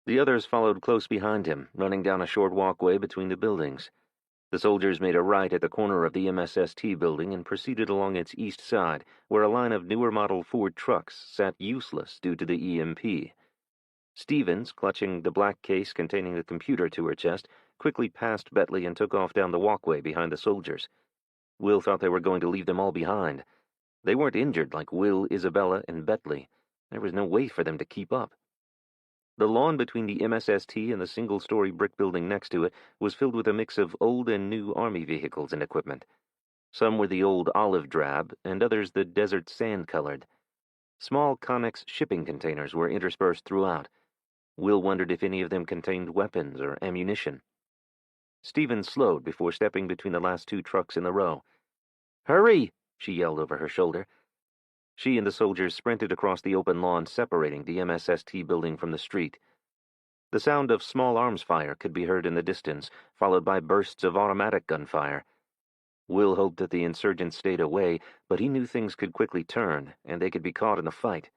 The others followed close behind him, running down a short walkway between the buildings. The soldiers made a right at the corner of the MSST building and proceeded along its east side, where a line of newer model Ford trucks sat useless due to the EMP. Stevens, clutching the black case containing the computer to her chest, quickly passed Bentley and took off down the walkway behind the soldiers. Will thought they were going to leave them all behind. They weren't injured like Will, Isabella, and Bentley. There was no way for them to keep up. The lawn between the MSST and the single-story brick building next to it was filled with a mix of old and new Army vehicles and equipment. Some were the old olive drab, and others the desert sand-colored. Small Connex shipping containers were interspersed throughout. Will wondered if any of them contained weapons or ammunition. Stevens slowed before stepping between the last two trucks in the row. "Hurry!" she yelled over her shoulder. She and the soldiers sprinted across the open lawn separating the MSST building from the street. The sound of small arms fire could be heard in the distance, followed by bursts of automatic gunfire. Will hoped that the insurgents stayed away, but he knew things could quickly turn, and they could be caught in the fight.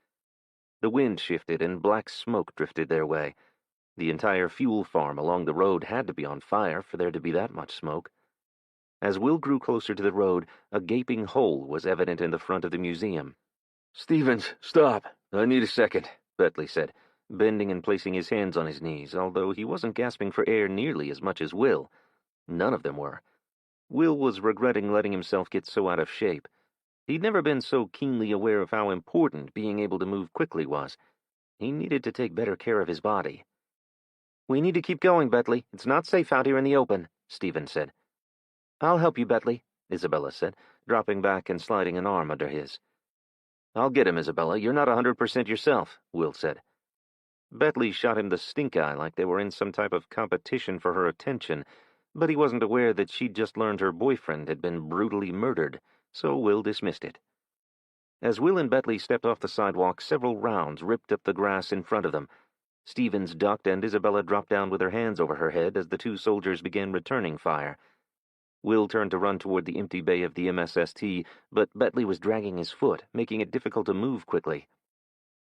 The wind shifted and black smoke drifted their way. The entire fuel farm along the road had to be on fire for there to be that much smoke. As Will grew closer to the road, a gaping hole was evident in the front of the museum. "Stevens, stop! I need a second," Bentley said, bending and placing his hands on his knees, although he wasn't gasping for air nearly as much as Will. None of them were. Will was regretting letting himself get so out of shape. He'd never been so keenly aware of how important being able to move quickly was. He needed to take better care of his body. "We need to keep going, Bentley. It's not safe out here in the open," Stevens said. "I'll help you, Bentley," Isabella said, dropping back and sliding an arm under his. "I'll get him, Isabella. You're not 100% yourself," Will said. Bentley shot him the stink eye like they were in some type of competition for her attention, but he wasn't aware that she'd just learned her boyfriend had been brutally murdered, so Will dismissed it. As Will and Bentley stepped off the sidewalk, several rounds ripped up the grass in front of them. Stevens ducked and Isabella dropped down with her hands over her head as the two soldiers began returning fire. Will turned to run toward the empty bay of the MSST, but Bentley was dragging his foot, making it difficult to move quickly.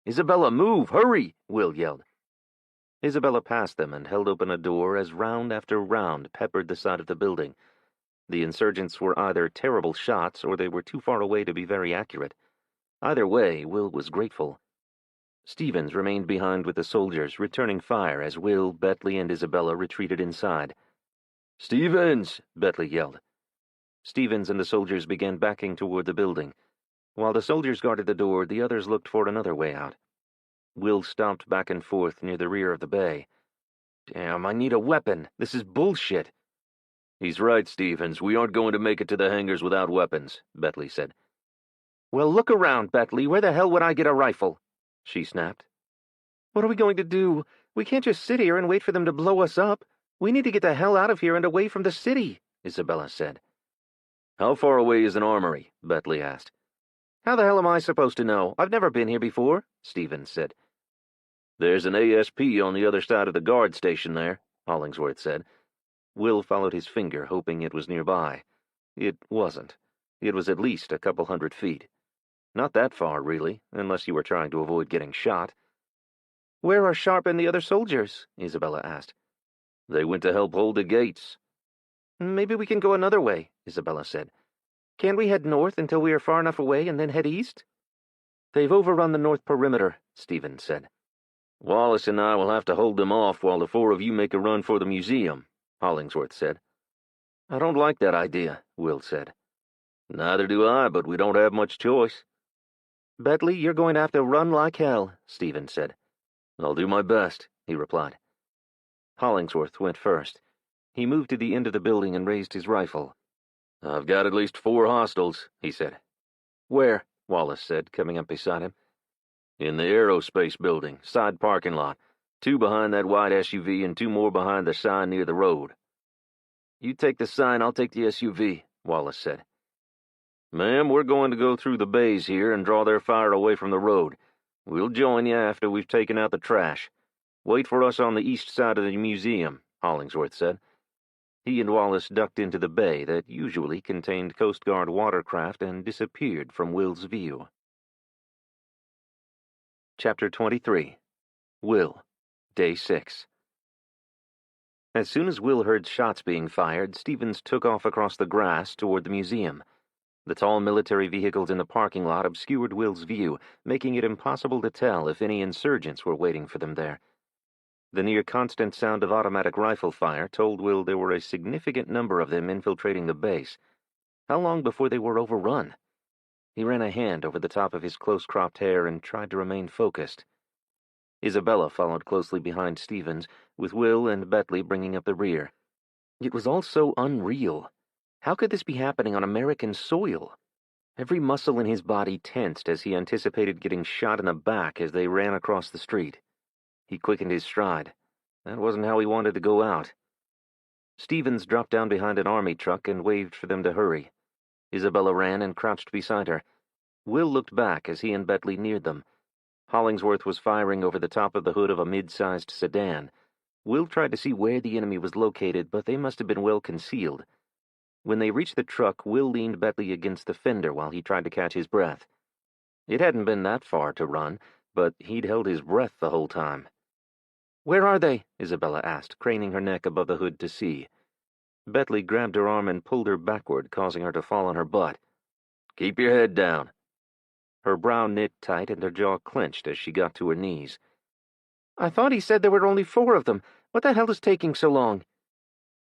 "Isabella, move! Hurry!" Will yelled. Isabella passed them and held open a door as round after round peppered the side of the building. The insurgents were either terrible shots or they were too far away to be very accurate. Either way, Will was grateful. Stevens remained behind with the soldiers, returning fire as Will, Bentley, and Isabella retreated inside. "Stevens!" Bentley yelled. Stevens and the soldiers began backing toward the building. While the soldiers guarded the door, the others looked for another way out. Will stomped back and forth near the rear of the bay. "Damn, I need a weapon. This is bullshit." "He's right, Stevens. We aren't going to make it to the hangars without weapons," Bentley said. "Well, look around, Bentley. Where the hell would I get a rifle?" she snapped. "What are we going to do? We can't just sit here and wait for them to blow us up. We need to get the hell out of here and away from the city," Isabella said. "How far away is an armory?" Bentley asked. "How the hell am I supposed to know? I've never been here before," Stevens said. "There's an ASP on the other side of the guard station there," Hollingsworth said. Will followed his finger, hoping it was nearby. It wasn't. It was at least a couple 100 feet. Not that far, really, unless you were trying to avoid getting shot. "Where are Sharp and the other soldiers?" Isabella asked. "They went to help hold the gates." "Maybe we can go another way," Isabella said. "Can't we head north until we are far enough away and then head east?" "They've overrun the north perimeter," Stevens said. "Wallace and I will have to hold them off while the four of you make a run for the museum," Hollingsworth said. "I don't like that idea," Will said. "Neither do I, but we don't have much choice." "Bentley, you're going to have to run like hell," Stevens said. "I'll do my best," he replied. Hollingsworth went first. He moved to the end of the building and raised his rifle. "I've got at least 4 hostiles," he said. "Where?" Wallace said, coming up beside him. "In the aerospace building, side parking lot. 2 behind that white SUV and 2 more behind the sign near the road." "You take the sign, I'll take the SUV," Wallace said. "Ma'am, we're going to go through the bays here and draw their fire away from the road. We'll join you after we've taken out the trash. Wait for us on the east side of the museum," Hollingsworth said. He and Wallace ducked into the bay that usually contained Coast Guard watercraft and disappeared from Will's view. Chapter 23. Will. Day 6. As soon as Will heard shots being fired, Stevens took off across the grass toward the museum. The tall military vehicles in the parking lot obscured Will's view, making it impossible to tell if any insurgents were waiting for them there. The near-constant sound of automatic rifle fire told Will there were a significant number of them infiltrating the base. How long before they were overrun? He ran a hand over the top of his close-cropped hair and tried to remain focused. Isabella followed closely behind Stevens, with Will and Bentley bringing up the rear. It was all so unreal. How could this be happening on American soil? Every muscle in his body tensed as he anticipated getting shot in the back as they ran across the street. He quickened his stride. That wasn't how he wanted to go out. Stevens dropped down behind an army truck and waved for them to hurry. Isabella ran and crouched beside her. Will looked back as he and Bentley neared them. Hollingsworth was firing over the top of the hood of a mid-sized sedan. Will tried to see where the enemy was located, but they must have been well concealed. When they reached the truck, Will leaned Bentley against the fender while he tried to catch his breath. It hadn't been that far to run, but he'd held his breath the whole time. "Where are they?" Isabella asked, craning her neck above the hood to see. Bentley grabbed her arm and pulled her backward, causing her to fall on her butt. "Keep your head down." Her brow knit tight and her jaw clenched as she got to her knees. "I thought he said there were only 4 of them. What the hell is taking so long?"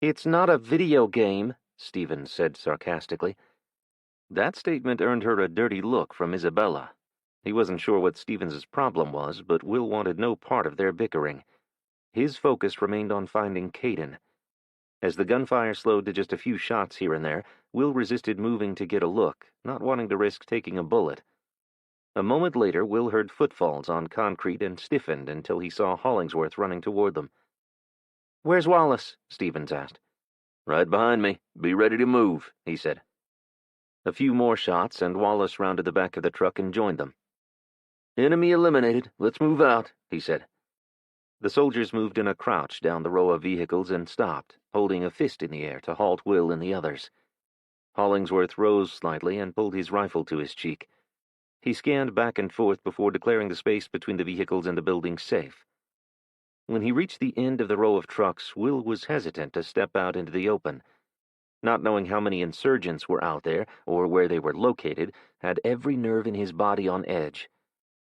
"It's not a video game," Stevens said sarcastically. That statement earned her a dirty look from Isabella. He wasn't sure what Stevens's problem was, but Will wanted no part of their bickering. His focus remained on finding Caden. As the gunfire slowed to just a few shots here and there, Will resisted moving to get a look, not wanting to risk taking a bullet. A moment later, Will heard footfalls on concrete and stiffened until he saw Hollingsworth running toward them. "Where's Wallace?" Stevens asked. "Right behind me. Be ready to move," he said. A few more shots, and Wallace rounded the back of the truck and joined them. "Enemy eliminated. Let's move out," he said. The soldiers moved in a crouch down the row of vehicles and stopped, holding a fist in the air to halt Will and the others. Hollingsworth rose slightly and pulled his rifle to his cheek. He scanned back and forth before declaring the space between the vehicles and the building safe. When he reached the end of the row of trucks, Will was hesitant to step out into the open. Not knowing how many insurgents were out there, or where they were located, had every nerve in his body on edge.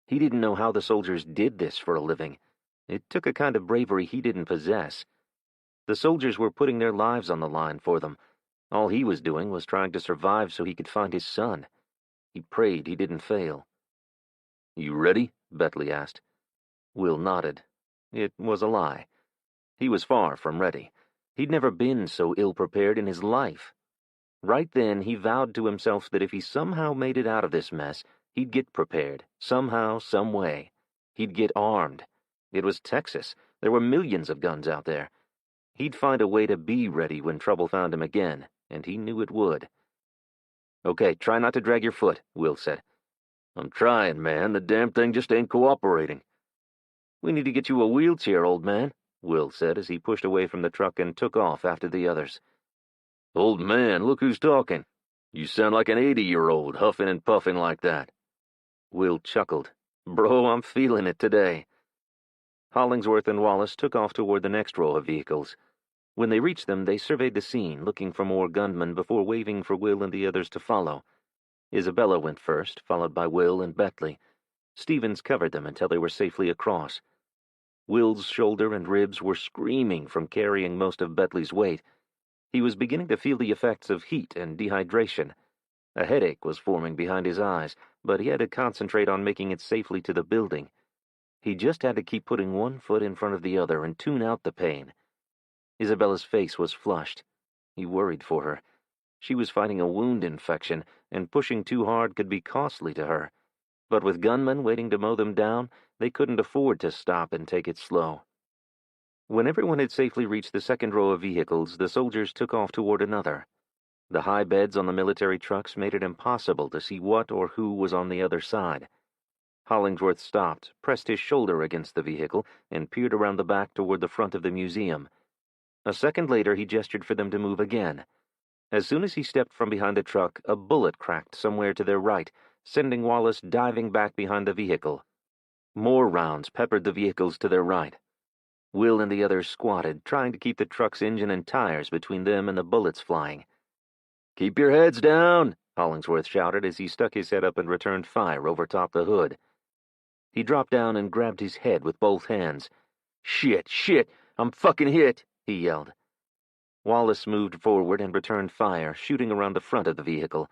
He didn't know how the soldiers did this for a living. It took a kind of bravery he didn't possess. The soldiers were putting their lives on the line for them. All he was doing was trying to survive so he could find his son. He prayed he didn't fail. "You ready?" Bentley asked. Will nodded. It was a lie. He was far from ready. He'd never been so ill-prepared in his life. Right then, he vowed to himself that if he somehow made it out of this mess, he'd get prepared, somehow, some way. He'd get armed. It was Texas. There were millions of guns out there. He'd find a way to be ready when trouble found him again, and he knew it would. "Okay, try not to drag your foot," Will said. "I'm trying, man. The damn thing just ain't cooperating." "We need to get you a wheelchair, old man," Will said as he pushed away from the truck and took off after the others. "Old man, look who's talking. You sound like an 80-year-old, huffing and puffing like that." Will chuckled. "Bro, I'm feeling it today." Hollingsworth and Wallace took off toward the next row of vehicles. When they reached them, they surveyed the scene, looking for more gunmen before waving for Will and the others to follow. Isabella went first, followed by Will and Bentley. Stevens covered them until they were safely across. Will's shoulder and ribs were screaming from carrying most of Bentley's weight. He was beginning to feel the effects of heat and dehydration. A headache was forming behind his eyes, but he had to concentrate on making it safely to the building. He just had to keep putting one foot in front of the other and tune out the pain. Isabella's face was flushed. He worried for her. She was fighting a wound infection, and pushing too hard could be costly to her. But with gunmen waiting to mow them down, they couldn't afford to stop and take it slow. When everyone had safely reached the second row of vehicles, the soldiers took off toward another. The high beds on the military trucks made it impossible to see what or who was on the other side. Hollingsworth stopped, pressed his shoulder against the vehicle, and peered around the back toward the front of the museum. A second later, he gestured for them to move again. As soon as he stepped from behind the truck, a bullet cracked somewhere to their right, sending Wallace diving back behind the vehicle. More rounds peppered the vehicles to their right. Will and the others squatted, trying to keep the truck's engine and tires between them and the bullets flying. "Keep your heads down," Hollingsworth shouted as he stuck his head up and returned fire over top the hood. He dropped down and grabbed his head with both hands. Shit, I'm fucking hit," he yelled. Wallace moved forward and returned fire, shooting around the front of the vehicle.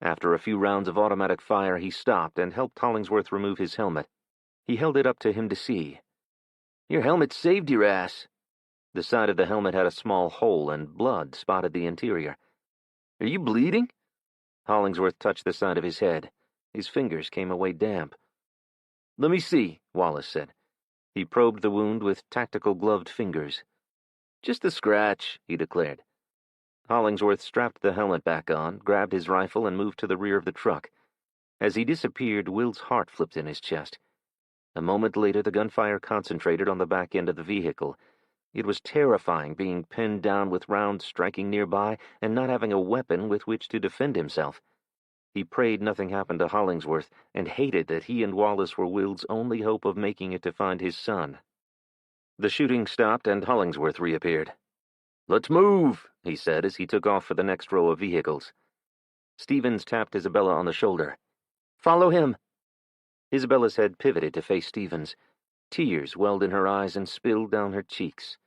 After a few rounds of automatic fire, he stopped and helped Hollingsworth remove his helmet. He held it up to him to see. "Your helmet saved your ass." The side of the helmet had a small hole, and blood spotted the interior. "Are you bleeding?" Hollingsworth touched the side of his head. His fingers came away damp. "Let me see," Wallace said. He probed the wound with tactical gloved fingers. "Just a scratch," he declared. Hollingsworth strapped the helmet back on, grabbed his rifle, and moved to the rear of the truck. As he disappeared, Will's heart flipped in his chest. A moment later, the gunfire concentrated on the back end of the vehicle. It was terrifying being pinned down with rounds striking nearby and not having a weapon with which to defend himself. He prayed nothing happened to Hollingsworth, and hated that he and Wallace were Will's only hope of making it to find his son. The shooting stopped, and Hollingsworth reappeared. "Let's move," he said as he took off for the next row of vehicles. Stevens tapped Isabella on the shoulder. "Follow him." Isabella's head pivoted to face Stevens. Tears welled in her eyes and spilled down her cheeks.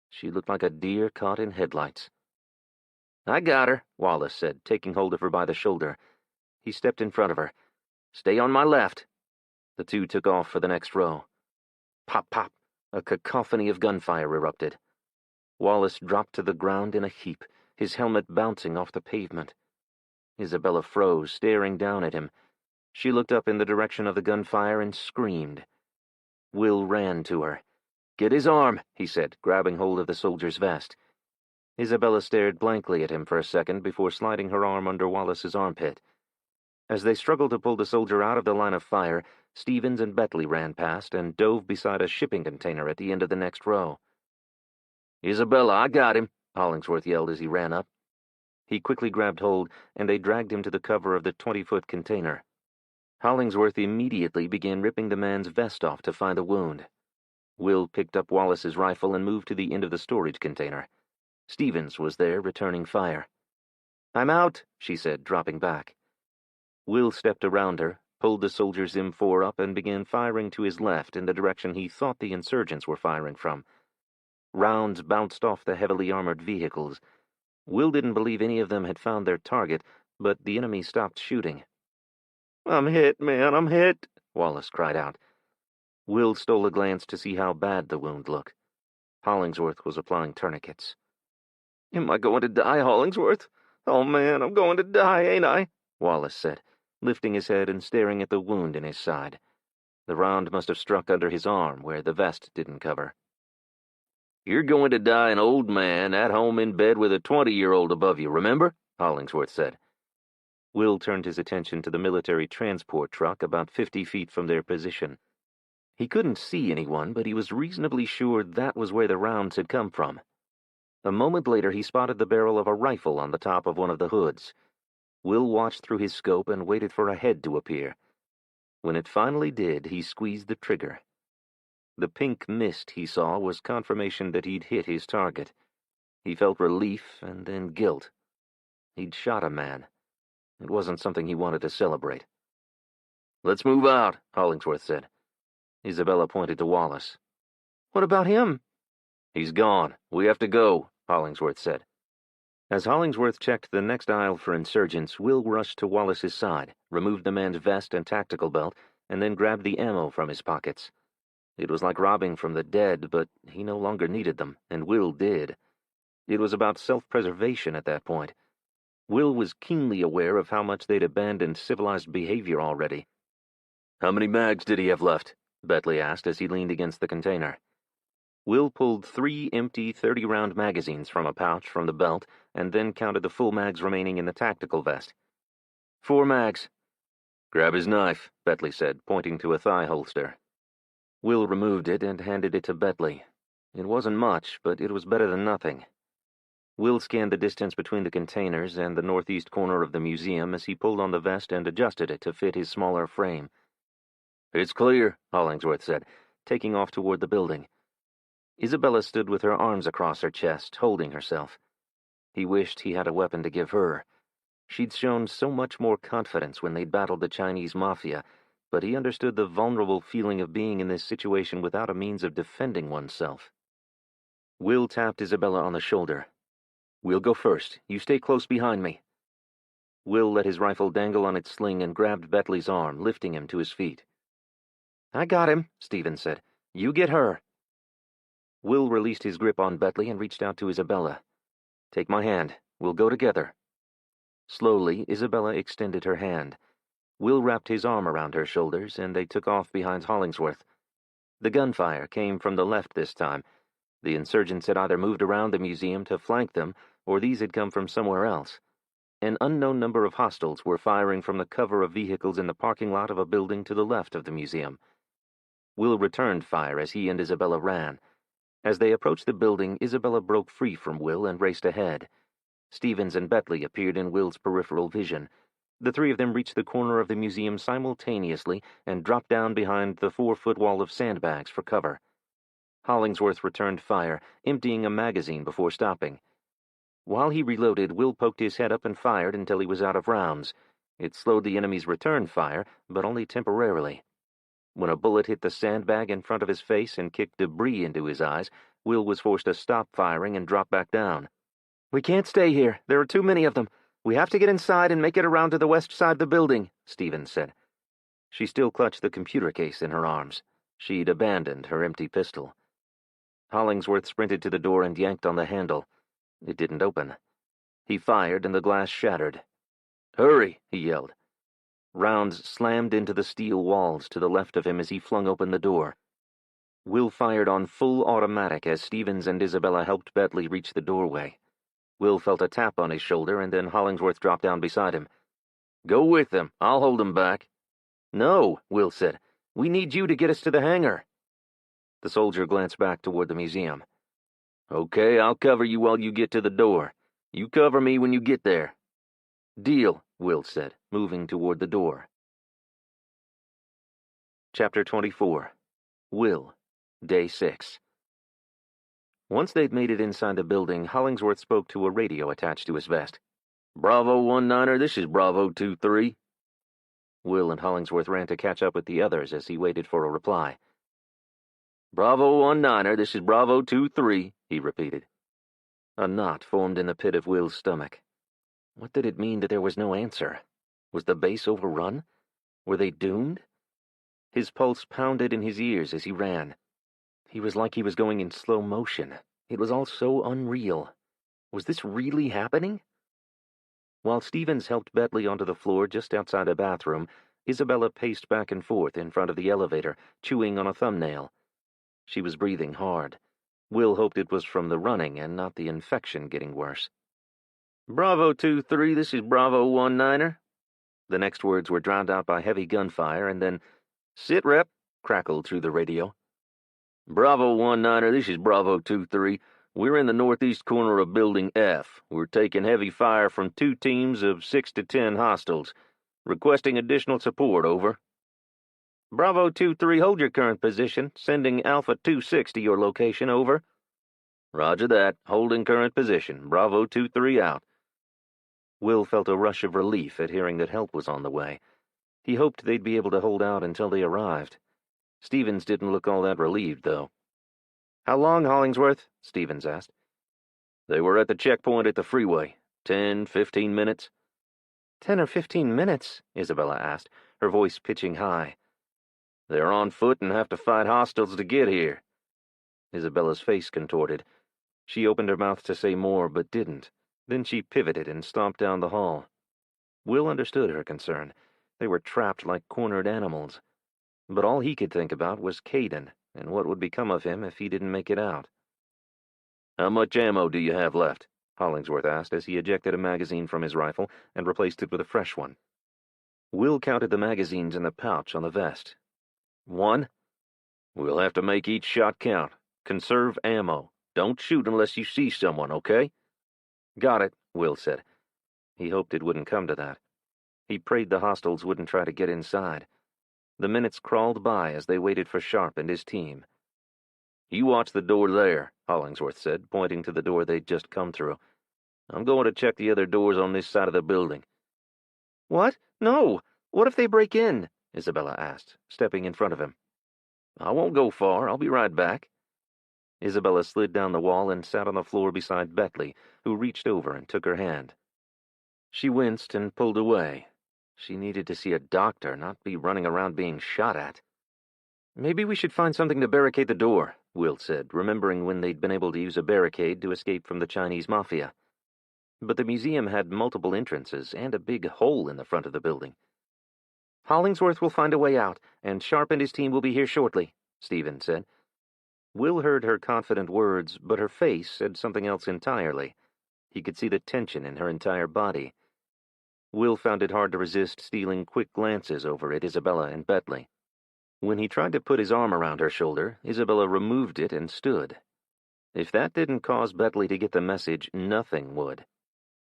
She looked like a deer caught in headlights. "I got her," Wallace said, taking hold of her by the shoulder. He stepped in front of her. "Stay on my left." The two took off for the next row. Pop, pop, a cacophony of gunfire erupted. Wallace dropped to the ground in a heap, his helmet bouncing off the pavement. Isabella froze, staring down at him. She looked up in the direction of the gunfire and screamed. Will ran to her. "Get his arm," he said, grabbing hold of the soldier's vest. Isabella stared blankly at him for a second before sliding her arm under Wallace's armpit. As they struggled to pull the soldier out of the line of fire, Stevens and Betley ran past and dove beside a shipping container at the end of the next row. "Isabella, I got him," Hollingsworth yelled as he ran up. He quickly grabbed hold, and they dragged him to the cover of the 20-foot container. Hollingsworth immediately began ripping the man's vest off to find the wound. Will picked up Wallace's rifle and moved to the end of the storage container. Stevens was there, returning fire. "I'm out," she said, dropping back. Will stepped around her, pulled the soldier's M4 up, and began firing to his left in the direction he thought the insurgents were firing from. Rounds bounced off the heavily armored vehicles. Will didn't believe any of them had found their target, but the enemy stopped shooting. "I'm hit, man, I'm hit," Wallace cried out. Will stole a glance to see how bad the wound looked. Hollingsworth was applying tourniquets. "Am I going to die, Hollingsworth? Oh, man, I'm going to die, ain't I?" Wallace said, lifting his head and staring at the wound in his side. The round must have struck under his arm, where the vest didn't cover. "You're going to die an old man at home in bed with a 20-year-old above you, remember?" Hollingsworth said. Will turned his attention to the military transport truck about 50 feet from their position. He couldn't see anyone, but he was reasonably sure that was where the rounds had come from. A moment later, he spotted the barrel of a rifle on the top of one of the hoods. Will watched through his scope and waited for a head to appear. When it finally did, he squeezed the trigger. The pink mist he saw was confirmation that he'd hit his target. He felt relief and then guilt. He'd shot a man. It wasn't something he wanted to celebrate. "Let's move out," Hollingsworth said. Isabella pointed to Wallace. "What about him?" "He's gone. We have to go," Hollingsworth said. As Hollingsworth checked the next aisle for insurgents, Will rushed to Wallace's side, removed the man's vest and tactical belt, and then grabbed the ammo from his pockets. It was like robbing from the dead, but he no longer needed them, and Will did. It was about self-preservation at that point. Will was keenly aware of how much they'd abandoned civilized behavior already. "How many mags did he have left?" Betley asked as he leaned against the container. Will pulled 3 empty 30-round magazines from a pouch from the belt and then counted the full mags remaining in the tactical vest. 4 mags. "Grab his knife," Betley said, pointing to a thigh holster. Will removed it and handed it to Betley. It wasn't much, but it was better than nothing. Will scanned the distance between the containers and the northeast corner of the museum as he pulled on the vest and adjusted it to fit his smaller frame. "It's clear," Hollingsworth said, taking off toward the building. Isabella stood with her arms across her chest, holding herself. He wished he had a weapon to give her. She'd shown so much more confidence when they'd battled the Chinese mafia, but he understood the vulnerable feeling of being in this situation without a means of defending oneself. Will tapped Isabella on the shoulder. "We'll go first. You stay close behind me." Will let his rifle dangle on its sling and grabbed Betley's arm, lifting him to his feet. "I got him," Stevens said. "You get her." Will released his grip on Betley and reached out to Isabella. "Take my hand. We'll go together." Slowly, Isabella extended her hand. Will wrapped his arm around her shoulders, and they took off behind Hollingsworth. The gunfire came from the left this time. The insurgents had either moved around the museum to flank them, or these had come from somewhere else. An unknown number of hostiles were firing from the cover of vehicles in the parking lot of a building to the left of the museum. Will returned fire as he and Isabella ran. As they approached the building, Isabella broke free from Will and raced ahead. Stevens and Betley appeared in Will's peripheral vision. The three of them reached the corner of the museum simultaneously and dropped down behind the 4-foot wall of sandbags for cover. Hollingsworth returned fire, emptying a magazine before stopping. While he reloaded, Will poked his head up and fired until he was out of rounds. It slowed the enemy's return fire, but only temporarily. When a bullet hit the sandbag in front of his face and kicked debris into his eyes, Will was forced to stop firing and drop back down. "We can't stay here. There are too many of them. We have to get inside and make it around to the west side of the building," Stevens said. She still clutched the computer case in her arms. She'd abandoned her empty pistol. Hollingsworth sprinted to the door and yanked on the handle. It didn't open. He fired and the glass shattered. "Hurry!" he yelled. Rounds slammed into the steel walls to the left of him as he flung open the door. Will fired on full automatic as Stevens and Isabella helped Bentley reach the doorway. Will felt a tap on his shoulder, and then Hollingsworth dropped down beside him. "Go with them. I'll hold them back." "No," Will said. "We need you to get us to the hangar." The soldier glanced back toward the museum. "Okay, I'll cover you while you get to the door. You cover me when you get there." "Deal," Will said, moving toward the door. Chapter 24. Will. Day 6. Once they'd made it inside the building, Hollingsworth spoke to a radio attached to his vest. "Bravo 19er, this is Bravo 23. Will and Hollingsworth ran to catch up with the others as he waited for a reply. "Bravo 19er, this is Bravo 23, he repeated. A knot formed in the pit of Will's stomach. What did it mean that there was no answer? Was the base overrun? Were they doomed? His pulse pounded in his ears as he ran. He was like he was going in slow motion. It was all so unreal. Was this really happening? While Stevens helped Bentley onto the floor just outside the bathroom, Isabella paced back and forth in front of the elevator, chewing on a thumbnail. She was breathing hard. Will hoped it was from the running and not the infection getting worse. "Bravo 2-3, this is Bravo 19er. The next words were drowned out by heavy gunfire, and then, "Sit rep," crackled through the radio. "Bravo 19er, this is Bravo 2-3. We're in the northeast corner of Building F. We're taking heavy fire from 2 teams of 6 to 10 hostiles. Requesting additional support, over." "Bravo 2-3, hold your current position. Sending Alpha 2-6 to your location, over." "Roger that. Holding current position. Bravo 2-3 out." Will felt a rush of relief at hearing that help was on the way. He hoped they'd be able to hold out until they arrived. Stevens didn't look all that relieved, though. "How long, Hollingsworth?" Stevens asked. "They were at the checkpoint at the freeway. 10, 15 minutes. 10 or 15 minutes? Isabella asked, her voice pitching high. "They're on foot and have to fight hostiles to get here." Isabella's face contorted. She opened her mouth to say more, but didn't. Then she pivoted and stomped down the hall. Will understood her concern. They were trapped like cornered animals. But all he could think about was Caden, and what would become of him if he didn't make it out. "How much ammo do you have left?" Hollingsworth asked as he ejected a magazine from his rifle and replaced it with a fresh one. Will counted the magazines in the pouch on the vest. 1. "We'll have to make each shot count. Conserve ammo. Don't shoot unless you see someone, okay?" "Got it," Will said. He hoped it wouldn't come to that. He prayed the hostiles wouldn't try to get inside. The minutes crawled by as they waited for Sharp and his team. "You watch the door there," Hollingsworth said, pointing to the door they'd just come through. "I'm going to check the other doors on this side of the building." "What? No! What if they break in?" Isabella asked, stepping in front of him. "I won't go far. I'll be right back." Isabella slid down the wall and sat on the floor beside Bentley, who reached over and took her hand. She winced and pulled away. She needed to see a doctor, not be running around being shot at. "Maybe we should find something to barricade the door," Will said, remembering when they'd been able to use a barricade to escape from the Chinese mafia. But the museum had multiple entrances and a big hole in the front of the building. "Hollingsworth will find a way out, and Sharp and his team will be here shortly," Stevens said. Will heard her confident words, but her face said something else entirely. He could see the tension in her entire body. Will found it hard to resist stealing quick glances over at Isabella and Bentley. When he tried to put his arm around her shoulder, Isabella removed it and stood. If that didn't cause Bentley to get the message, nothing would.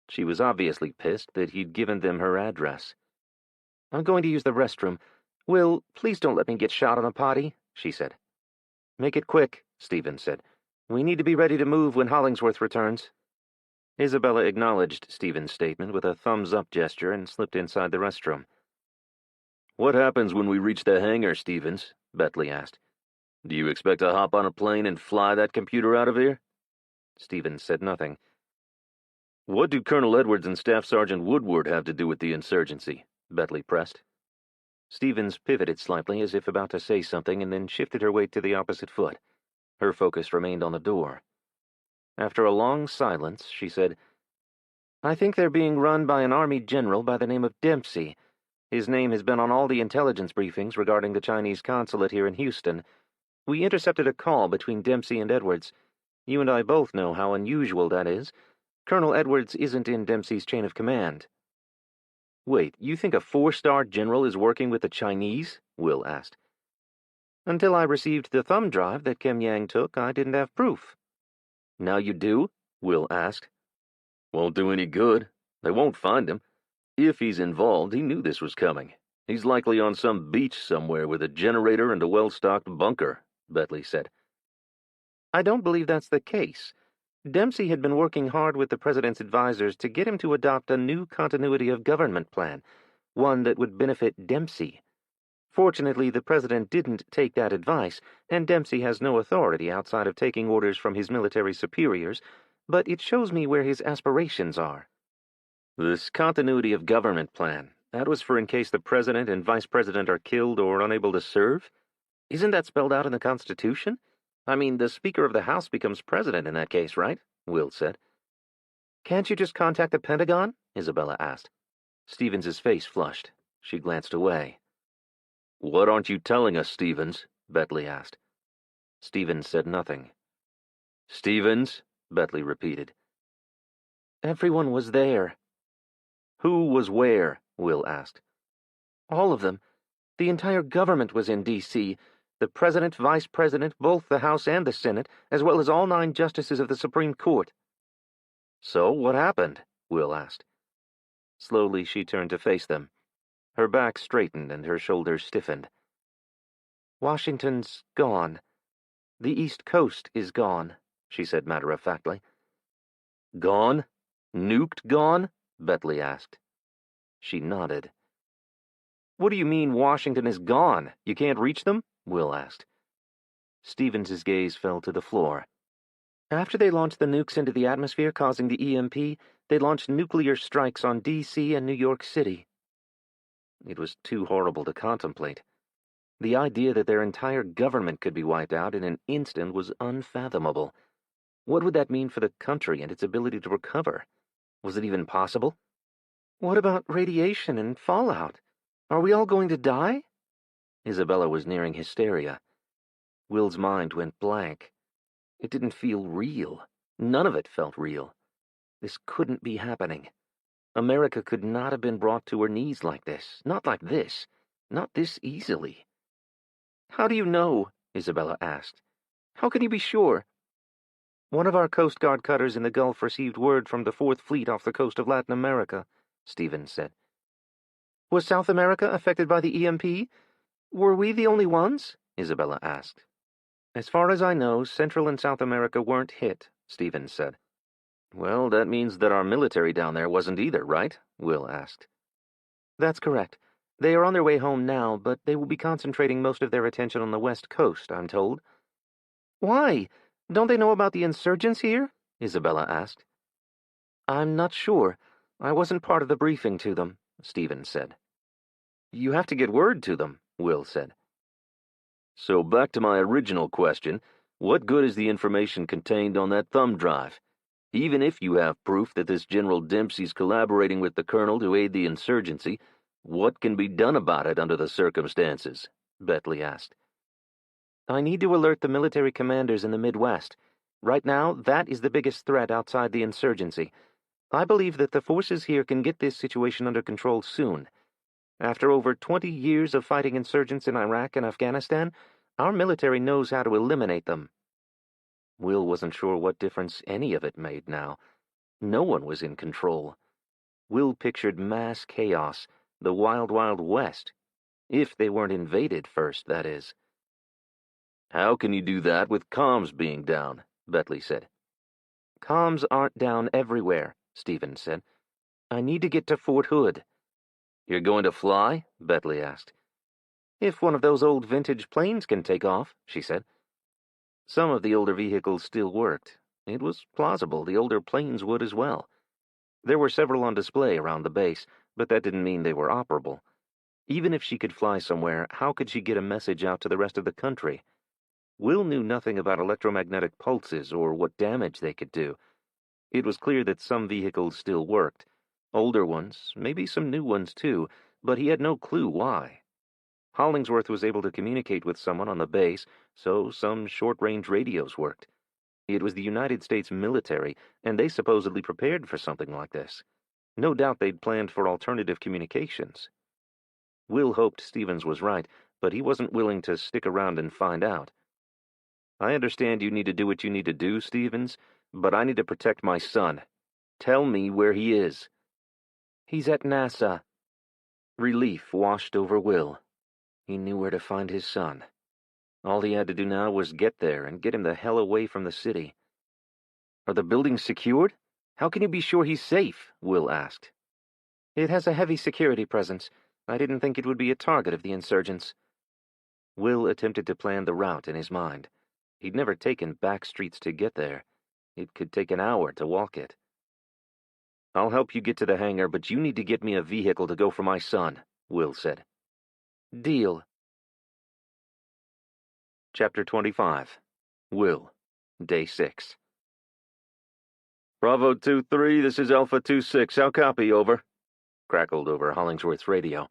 She was obviously pissed that he'd given them her address. I'm going to use the restroom. Will, please don't let me get shot on a potty, she said. Make it quick, Stephen said. We need to be ready to move when Hollingsworth returns. Isabella acknowledged Stephen's statement with a thumbs-up gesture and slipped inside the restroom. What happens when we reach the hangar, Stevens? Bentley asked. Do you expect to hop on a plane and fly that computer out of here? Stevens said nothing. What do Colonel Edwards and Staff Sergeant Woodward have to do with the insurgency? Bentley pressed. Stevens pivoted slightly as if about to say something and then shifted her weight to the opposite foot. Her focus remained on the door. After a long silence, she said, I think they're being run by an army general by the name of Dempsey. His name has been on all the intelligence briefings regarding the Chinese consulate here in Houston. We intercepted a call between Dempsey and Edwards. You and I both know how unusual that is. Colonel Edwards isn't in Dempsey's chain of command. Wait, you think a 4-star general is working with the Chinese? Will asked. Until I received the thumb drive that Kim Yang took, I didn't have proof. Now you do? Will asked. Won't do any good. They won't find him. If he's involved, he knew this was coming. He's likely on some beach somewhere with a generator and a well-stocked bunker, Bentley said. I don't believe that's the case. Dempsey had been working hard with the president's advisors to get him to adopt a new continuity of government plan, one that would benefit Dempsey. Fortunately, the president didn't take that advice, and Dempsey has no authority outside of taking orders from his military superiors, but it shows me where his aspirations are. This continuity of government plan, that was for in case the president and vice president are killed or unable to serve? Isn't that spelled out in the Constitution? I mean, the Speaker of the House becomes president in that case, right? Will said. Can't you just contact the Pentagon? Isabella asked. Stevens's face flushed. She glanced away. What aren't you telling us, Stevens? Bentley asked. Stevens said nothing. Stevens? Bentley repeated. Everyone was there. Who was where? Will asked. All of them. The entire government was in D.C., the president, vice president, both the House and the Senate, as well as all 9 justices of the Supreme Court. So what happened? Will asked. Slowly she turned to face them. Her back straightened and her shoulders stiffened. Washington's gone. The East Coast is gone, she said matter-of-factly. Gone? Nuked gone? Bentley asked. She nodded. What do you mean Washington is gone? You can't reach them? Will asked. Stevens's gaze fell to the floor. After they launched the nukes into the atmosphere, causing the EMP, they launched nuclear strikes on D.C. and New York City. It was too horrible to contemplate. The idea that their entire government could be wiped out in an instant was unfathomable. What would that mean for the country and its ability to recover? Was it even possible? What about radiation and fallout? Are we all going to die? Isabella was nearing hysteria. Will's mind went blank. It didn't feel real. None of it felt real. This couldn't be happening. America could not have been brought to her knees like this. Not like this. Not this easily. How do you know? Isabella asked. How can you be sure? One of our Coast Guard cutters in the Gulf received word from the 4th Fleet off the coast of Latin America, Stevens said. Was South America affected by the EMP? Were we the only ones? Isabella asked. As far as I know, Central and South America weren't hit, Stevens said. Well, that means that our military down there wasn't either, right? Will asked. That's correct. They are on their way home now, but they will be concentrating most of their attention on the West Coast, I'm told. Why? Don't they know about the insurgents here? Isabella asked. I'm not sure. I wasn't part of the briefing to them, Stevens said. You have to get word to them, Will said. So back to my original question, what good is the information contained on that thumb drive? Even if you have proof that this General Dempsey's collaborating with the Colonel to aid the insurgency, what can be done about it under the circumstances? Bentley asked. I need to alert the military commanders in the Midwest. Right now, that is the biggest threat outside the insurgency. I believe that the forces here can get this situation under control soon. After over 20 years of fighting insurgents in Iraq and Afghanistan, our military knows how to eliminate them. Will wasn't sure what difference any of it made now. No one was in control. Will pictured mass chaos, The Wild Wild West. If they weren't invaded first, that is. How can you do that with comms being down? Bentley said. Comms aren't down everywhere, Stevens said. I need to get to Fort Hood. You're going to fly? Bentley asked. If one of those old vintage planes can take off, she said. Some of the older vehicles still worked. It was plausible the older planes would as well. There were several on display around the base, but that didn't mean they were operable. Even if she could fly somewhere, how could she get a message out to the rest of the country? Will knew nothing about electromagnetic pulses or what damage they could do. It was clear that some vehicles still worked. Older ones, maybe some new ones too, but he had no clue why. Hollingsworth was able to communicate with someone on the base, so some short-range radios worked. It was the United States military, and they supposedly prepared for something like this. No doubt they'd planned for alternative communications. Will hoped Stevens was right, but he wasn't willing to stick around and find out. I understand you need to do what you need to do, Stevens, but I need to protect my son. Tell me where he is. He's at NASA. Relief washed over Will. He knew where to find his son. All he had to do now was get there and get him the hell away from the city. Are the buildings secured? How can you be sure he's safe? Will asked. It has a heavy security presence. I didn't think it would be a target of the insurgents. Will attempted to plan the route in his mind. He'd never taken back streets to get there. It could take an hour to walk it. I'll help you get to the hangar, but you need to get me a vehicle to go for my son, Will said. Deal. Chapter 25. Will. Day 6. Bravo 2-3, this is Alpha 2-6. How copy, over? Crackled over Hollingsworth's radio.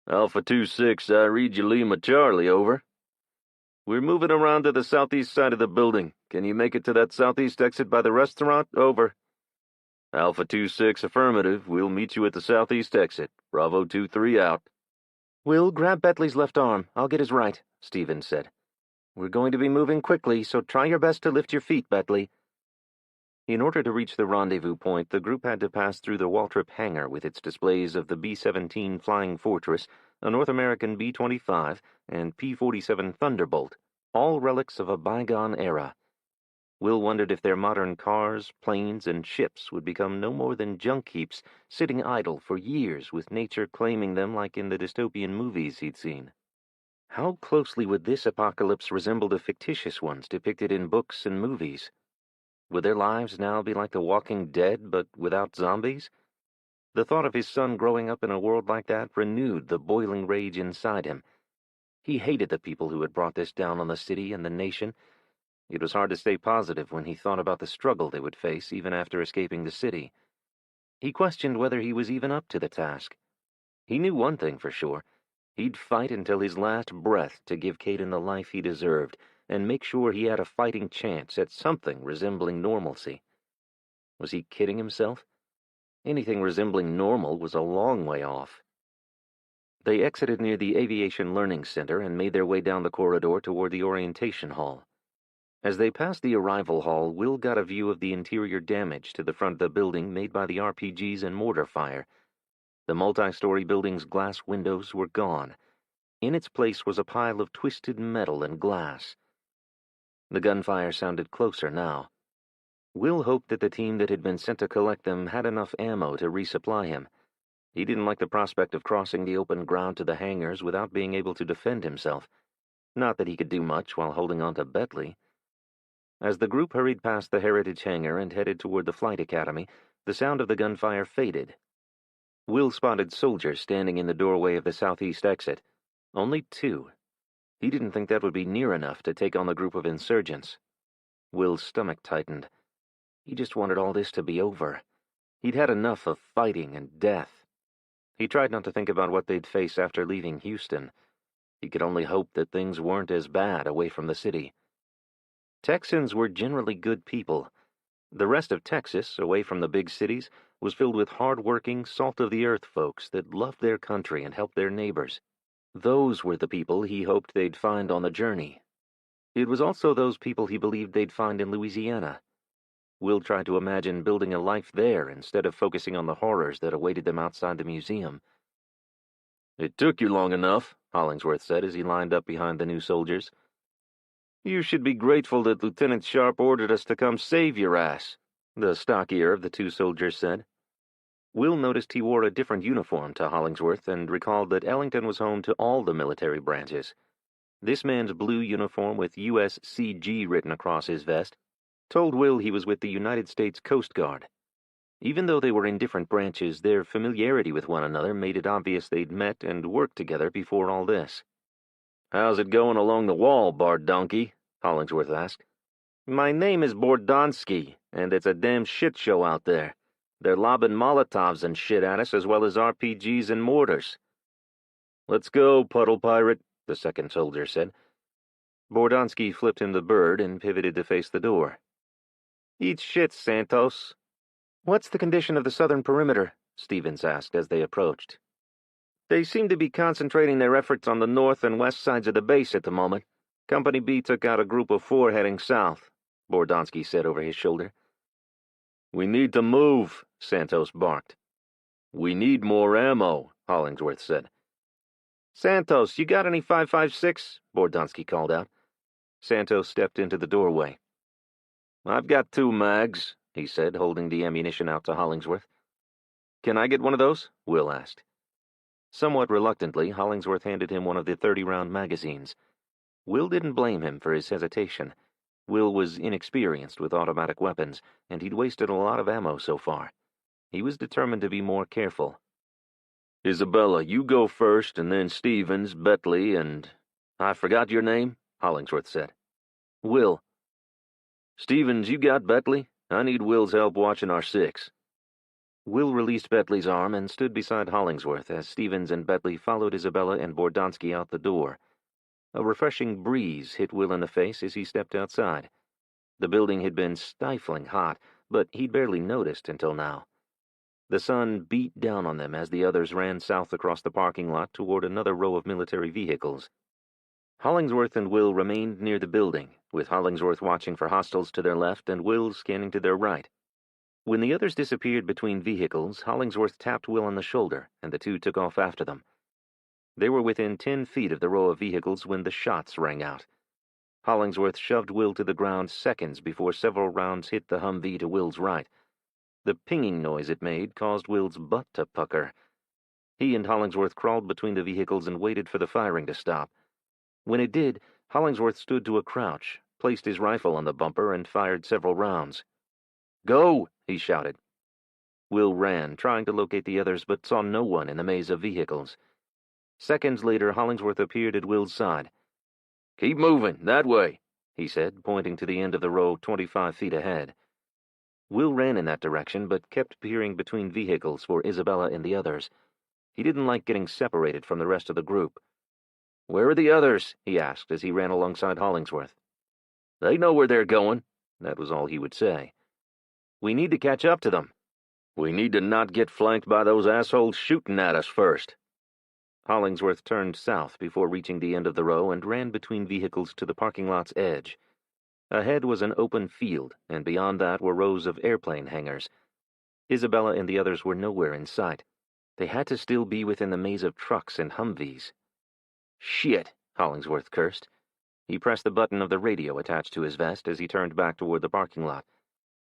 Alpha 2-6, I read you Lima Charlie, over. We're moving around to the southeast side of the building. Can you make it to that southeast exit by the restaurant? Over. Alpha 2-6, affirmative. We'll meet you at the southeast exit. Bravo 2-3 out. Will, grab Bentley's left arm. I'll get his right, Stevens said. We're going to be moving quickly, so try your best to lift your feet, Bentley. In order to reach the rendezvous point, the group had to pass through the Waltrip hangar with its displays of the B-17 Flying Fortress, a North American B-25, and P-47 Thunderbolt, all relics of a bygone era. Will wondered if their modern cars, planes, and ships would become no more than junk heaps sitting idle for years with nature claiming them like in the dystopian movies he'd seen. How closely would this apocalypse resemble the fictitious ones depicted in books and movies? Would their lives now be like The Walking Dead, but without zombies? The thought of his son growing up in a world like that renewed the boiling rage inside him. He hated the people who had brought this down on the city and the nation. It was hard to stay positive when he thought about the struggle they would face even after escaping the city. He questioned whether he was even up to the task. He knew one thing for sure. He'd fight until his last breath to give Caden the life he deserved and make sure he had a fighting chance at something resembling normalcy. Was he kidding himself? Anything resembling normal was a long way off. They exited near the Aviation Learning Center and made their way down the corridor toward the orientation hall. As they passed the arrival hall, Will got a view of the interior damage to the front of the building made by the RPGs and mortar fire. The multi-story building's glass windows were gone. In its place was a pile of twisted metal and glass. The gunfire sounded closer now. Will hoped that the team that had been sent to collect them had enough ammo to resupply him. He didn't like the prospect of crossing the open ground to the hangars without being able to defend himself. Not that he could do much while holding on to Bentley. As the group hurried past the Heritage hangar and headed toward the flight academy, the sound of the gunfire faded. Will spotted soldiers standing in the doorway of the southeast exit. Only 2. He didn't think that would be near enough to take on the group of insurgents. Will's stomach tightened. He just wanted all this to be over. He'd had enough of fighting and death. He tried not to think about what they'd face after leaving Houston. He could only hope that things weren't as bad away from the city. Texans were generally good people. The rest of Texas, away from the big cities, was filled with hard-working, salt-of-the-earth folks that loved their country and helped their neighbors. Those were the people he hoped they'd find on the journey. It was also those people he believed they'd find in Louisiana. Will tried to imagine building a life there instead of focusing on the horrors that awaited them outside the museum. It took you long enough, Hollingsworth said as he lined up behind the new soldiers. You should be grateful that Lieutenant Sharp ordered us to come save your ass, the stockier of the two soldiers said. Will noticed he wore a different uniform to Hollingsworth and recalled that Ellington was home to all the military branches. This man's blue uniform with USCG written across his vest told Will he was with the United States Coast Guard. Even though they were in different branches, their familiarity with one another made it obvious they'd met and worked together before all this. "How's it going along the wall, Bard Donkey?" Hollingsworth asked. "My name is Bordonsky, and it's a damn shit show out there. They're lobbing Molotovs and shit at us, as well as RPGs and mortars." "Let's go, Puddle Pirate," the second soldier said. Bordonsky flipped him the bird and pivoted to face the door. "Eat shit, Santos." "What's the condition of the southern perimeter?" Stevens asked as they approached. "They seem to be concentrating their efforts on the north and west sides of the base at the moment. Company B took out a group of 4 heading south," Bordonsky said over his shoulder. "We need to move," Santos barked. "We need more ammo," Hollingsworth said. "Santos, you got any 5.56? Bordonsky called out. Santos stepped into the doorway. "I've got 2 mags," he said, holding the ammunition out to Hollingsworth. "Can I get one of those?" Will asked. Somewhat reluctantly, Hollingsworth handed him one of the 30-round magazines. Will didn't blame him for his hesitation. Will was inexperienced with automatic weapons, and he'd wasted a lot of ammo so far. He was determined to be more careful. "Isabella, you go first, and then Stevens, Betley, and... I forgot your name?" Hollingsworth said. "Will." "Stevens, you got Betley? I need Will's help watching our 6. Will released Betley's arm and stood beside Hollingsworth as Stevens and Betley followed Isabella and Bordonsky out the door. A refreshing breeze hit Will in the face as he stepped outside. The building had been stifling hot, but he'd barely noticed until now. The sun beat down on them as the others ran south across the parking lot toward another row of military vehicles. Hollingsworth and Will remained near the building, with Hollingsworth watching for hostiles to their left and Will scanning to their right. When the others disappeared between vehicles, Hollingsworth tapped Will on the shoulder, and the two took off after them. They were within 10 feet of the row of vehicles when the shots rang out. Hollingsworth shoved Will to the ground seconds before several rounds hit the Humvee to Will's right. The pinging noise it made caused Will's butt to pucker. He and Hollingsworth crawled between the vehicles and waited for the firing to stop. When it did, Hollingsworth stood to a crouch, placed his rifle on the bumper, and fired several rounds. "Go!" he shouted. Will ran, trying to locate the others, but saw no one in the maze of vehicles. Seconds later, Hollingsworth appeared at Will's side. "Keep moving, that way," he said, pointing to the end of the row 25 feet ahead. Will ran in that direction, but kept peering between vehicles for Isabella and the others. He didn't like getting separated from the rest of the group. "Where are the others?" he asked as he ran alongside Hollingsworth. "They know where they're going," that was all he would say. "We need to catch up to them." "We need to not get flanked by those assholes shooting at us first." Hollingsworth turned south before reaching the end of the row and ran between vehicles to the parking lot's edge. Ahead was an open field, and beyond that were rows of airplane hangars. Isabella and the others were nowhere in sight. They had to still be within the maze of trucks and Humvees. "Shit," Hollingsworth cursed. He pressed the button of the radio attached to his vest as he turned back toward the parking lot.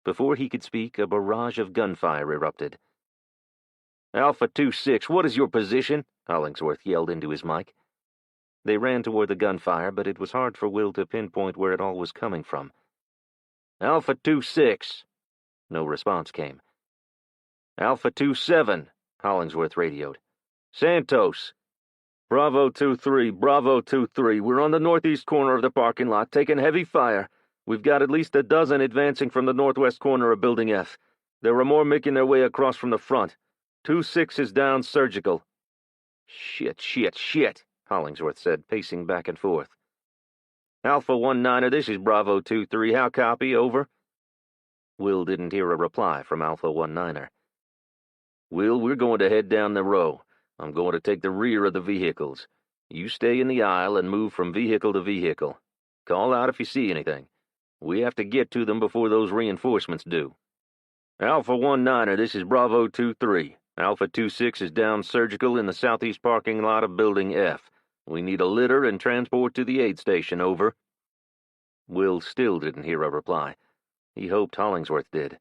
Before he could speak, a barrage of gunfire erupted. "Alpha 2-6, what is your position?" Hollingsworth yelled into his mic. They ran toward the gunfire, but it was hard for Will to pinpoint where it all was coming from. "Alpha 2-6. No response came. "Alpha 2-7, Hollingsworth radioed. "Santos. Bravo 2-3, Bravo 2-3. We're on the northeast corner of the parking lot, taking heavy fire. We've got at least a dozen advancing from the northwest corner of Building F. There are more making their way across from the front. 2-6 is down surgical." Shit, Hollingsworth said, pacing back and forth. "Alpha 1-9er, this is Bravo 2-3. How copy? Over?" Will didn't hear a reply from Alpha 1-9er. "Will, we're going to head down the row. I'm going to take the rear of the vehicles. You stay in the aisle and move from vehicle to vehicle. Call out if you see anything. We have to get to them before those reinforcements do." "Alpha 1-9er, this is Bravo 2-3. Alpha 26 is down surgical in the southeast parking lot of Building F. We need a litter and transport to the aid station, over. Will still didn't hear a reply. He hoped Hollingsworth did.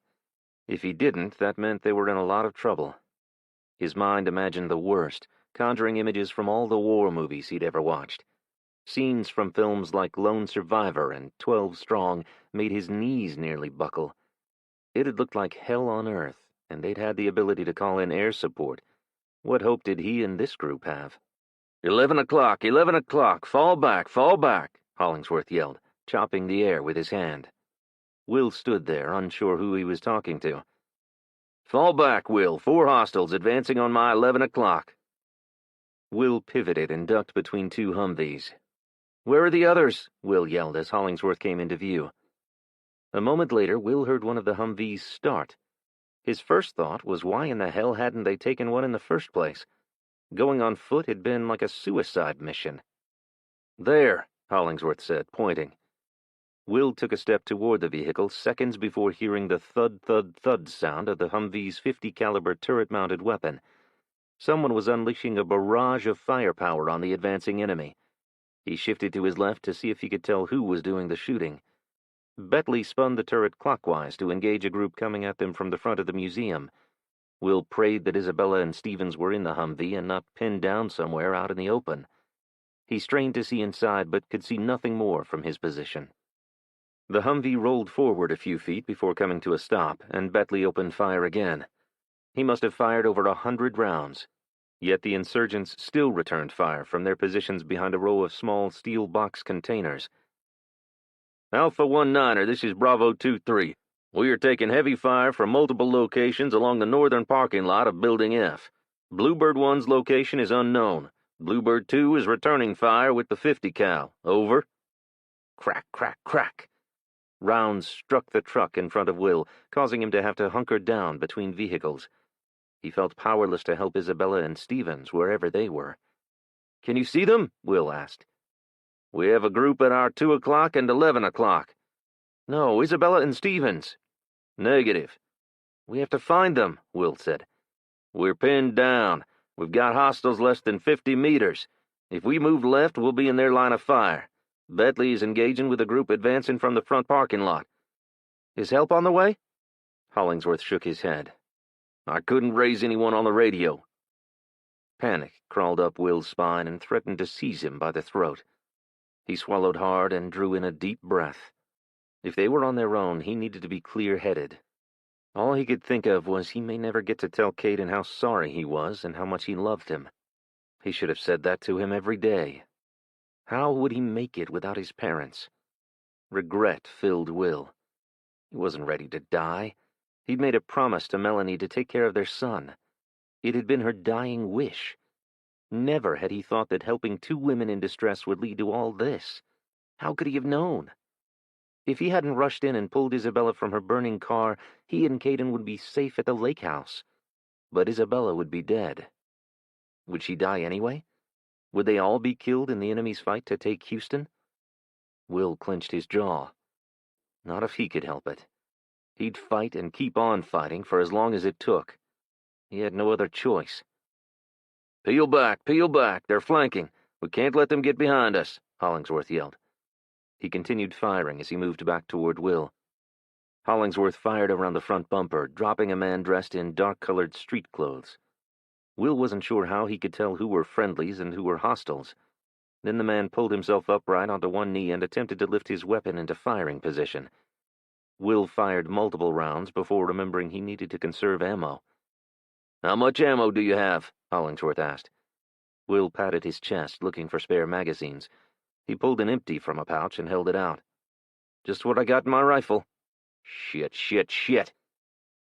If he didn't, that meant they were in a lot of trouble. His mind imagined the worst, conjuring images from all the war movies he'd ever watched. Scenes from films like Lone Survivor and 12 Strong made his knees nearly buckle. It had looked like hell on earth, and they'd had the ability to call in air support. What hope did he and this group have? 11 o'clock, 11 o'clock, fall back, Hollingsworth yelled, chopping the air with his hand. Will stood there, unsure who he was talking to. Fall back, Will. 4 hostiles advancing on my 11 o'clock. Will pivoted and ducked between 2 Humvees. Where are the others? Will yelled as Hollingsworth came into view. A moment later, Will heard one of the Humvees start. His first thought was why in the hell hadn't they taken one in the first place? Going on foot had been like a suicide mission. There, Hollingsworth said, pointing. Will took a step toward the vehicle seconds before hearing the thud-thud-thud sound of the Humvee's .50 caliber turret-mounted weapon. Someone was unleashing a barrage of firepower on the advancing enemy. He shifted to his left to see if he could tell who was doing the shooting. Bentley spun the turret clockwise to engage a group coming at them from the front of the museum. Will prayed that Isabella and Stevens were in the Humvee and not pinned down somewhere out in the open. He strained to see inside, but could see nothing more from his position. The Humvee rolled forward a few feet before coming to a stop, and Bentley opened fire again. He must have fired over 100 rounds. Yet the insurgents still returned fire from their positions behind a row of small steel box containers. Alpha 19er, this is Bravo 23. We are taking heavy fire from multiple locations along the northern parking lot of Building F. Bluebird 1's location is unknown. Bluebird 2 is returning fire with the .50 cal. Over. Crack, crack, crack. Rounds struck the truck in front of Will, causing him to have to hunker down between vehicles. He felt powerless to help Isabella and Stevens wherever they were. Can you see them? Will asked. We have a group at our 2 o'clock and 11 o'clock. No, Isabella and Stevens. Negative. We have to find them, Will said. We're pinned down. We've got hostiles less than 50 meters. If we move left, we'll be in their line of fire. Bentley is engaging with a group advancing from the front parking lot. Is help on the way? Hollingsworth shook his head. I couldn't raise anyone on the radio. Panic crawled up Will's spine and threatened to seize him by the throat. He swallowed hard and drew in a deep breath. If they were on their own, he needed to be clear-headed. All he could think of was he may never get to tell Caden how sorry he was and how much he loved him. He should have said that to him every day. How would he make it without his parents? Regret filled Will. He wasn't ready to die. He'd made a promise to Melanie to take care of their son. It had been her dying wish. Never had he thought that helping 2 women in distress would lead to all this. How could he have known? If he hadn't rushed in and pulled Isabella from her burning car, he and Caden would be safe at the lake house. But Isabella would be dead. Would she die anyway? Would they all be killed in the enemy's fight to take Houston? Will clenched his jaw. Not if he could help it. He'd fight and keep on fighting for as long as it took. He had no other choice. Peel back, they're flanking. We can't let them get behind us, Hollingsworth yelled. He continued firing as he moved back toward Will. Hollingsworth fired around the front bumper, dropping a man dressed in dark-colored street clothes. Will wasn't sure how he could tell who were friendlies and who were hostiles. Then the man pulled himself upright onto one knee and attempted to lift his weapon into firing position. Will fired multiple rounds before remembering he needed to conserve ammo. How much ammo do you have? Hollingsworth asked. Will patted his chest, looking for spare magazines. He pulled an empty from a pouch and held it out. Just what I got in my rifle. Shit.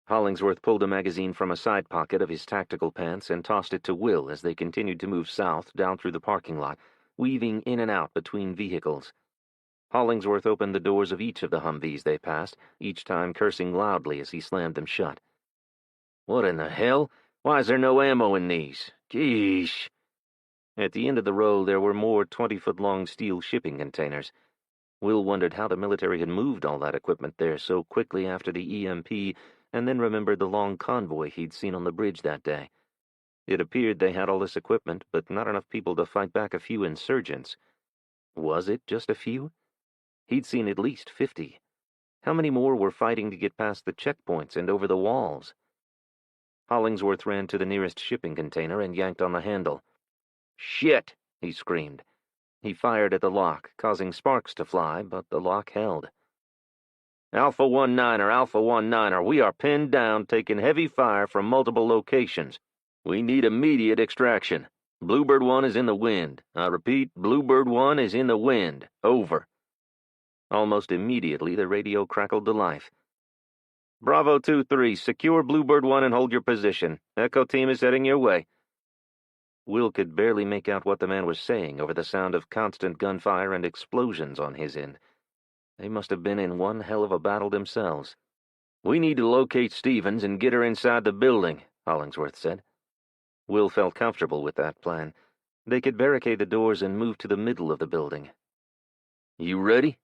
Hollingsworth pulled a magazine from a side pocket of his tactical pants and tossed it to Will as they continued to move south down through the parking lot, weaving in and out between vehicles. Hollingsworth opened the doors of each of the Humvees they passed, each time cursing loudly as he slammed them shut. What in the hell? Why is there no ammo in these? Geesh. At the end of the row there were more 20-foot-long steel shipping containers. Will wondered how the military had moved all that equipment there so quickly after the EMP, and then remembered the long convoy he'd seen on the bridge that day. It appeared they had all this equipment, but not enough people to fight back a few insurgents. Was it just a few? He'd seen at least 50. How many more were fighting to get past the checkpoints and over the walls? Hollingsworth ran to the nearest shipping container and yanked on the handle. "Shit!" he screamed. He fired at the lock, causing sparks to fly, but the lock held. "Alpha 1-9er, Alpha 1-9er, we are pinned down, taking heavy fire from multiple locations. We need immediate extraction. Bluebird 1 is in the wind. I repeat, Bluebird 1 is in the wind. Over." Almost immediately, the radio crackled to life. "Bravo 2-3, secure Bluebird 1 and hold your position. Echo team is heading your way." Will could barely make out what the man was saying over the sound of constant gunfire and explosions on his end. They must have been in one hell of a battle themselves. "We need to locate Stevens and get her inside the building," Hollingsworth said. Will felt comfortable with that plan. They could barricade the doors and move to the middle of the building. "You ready?"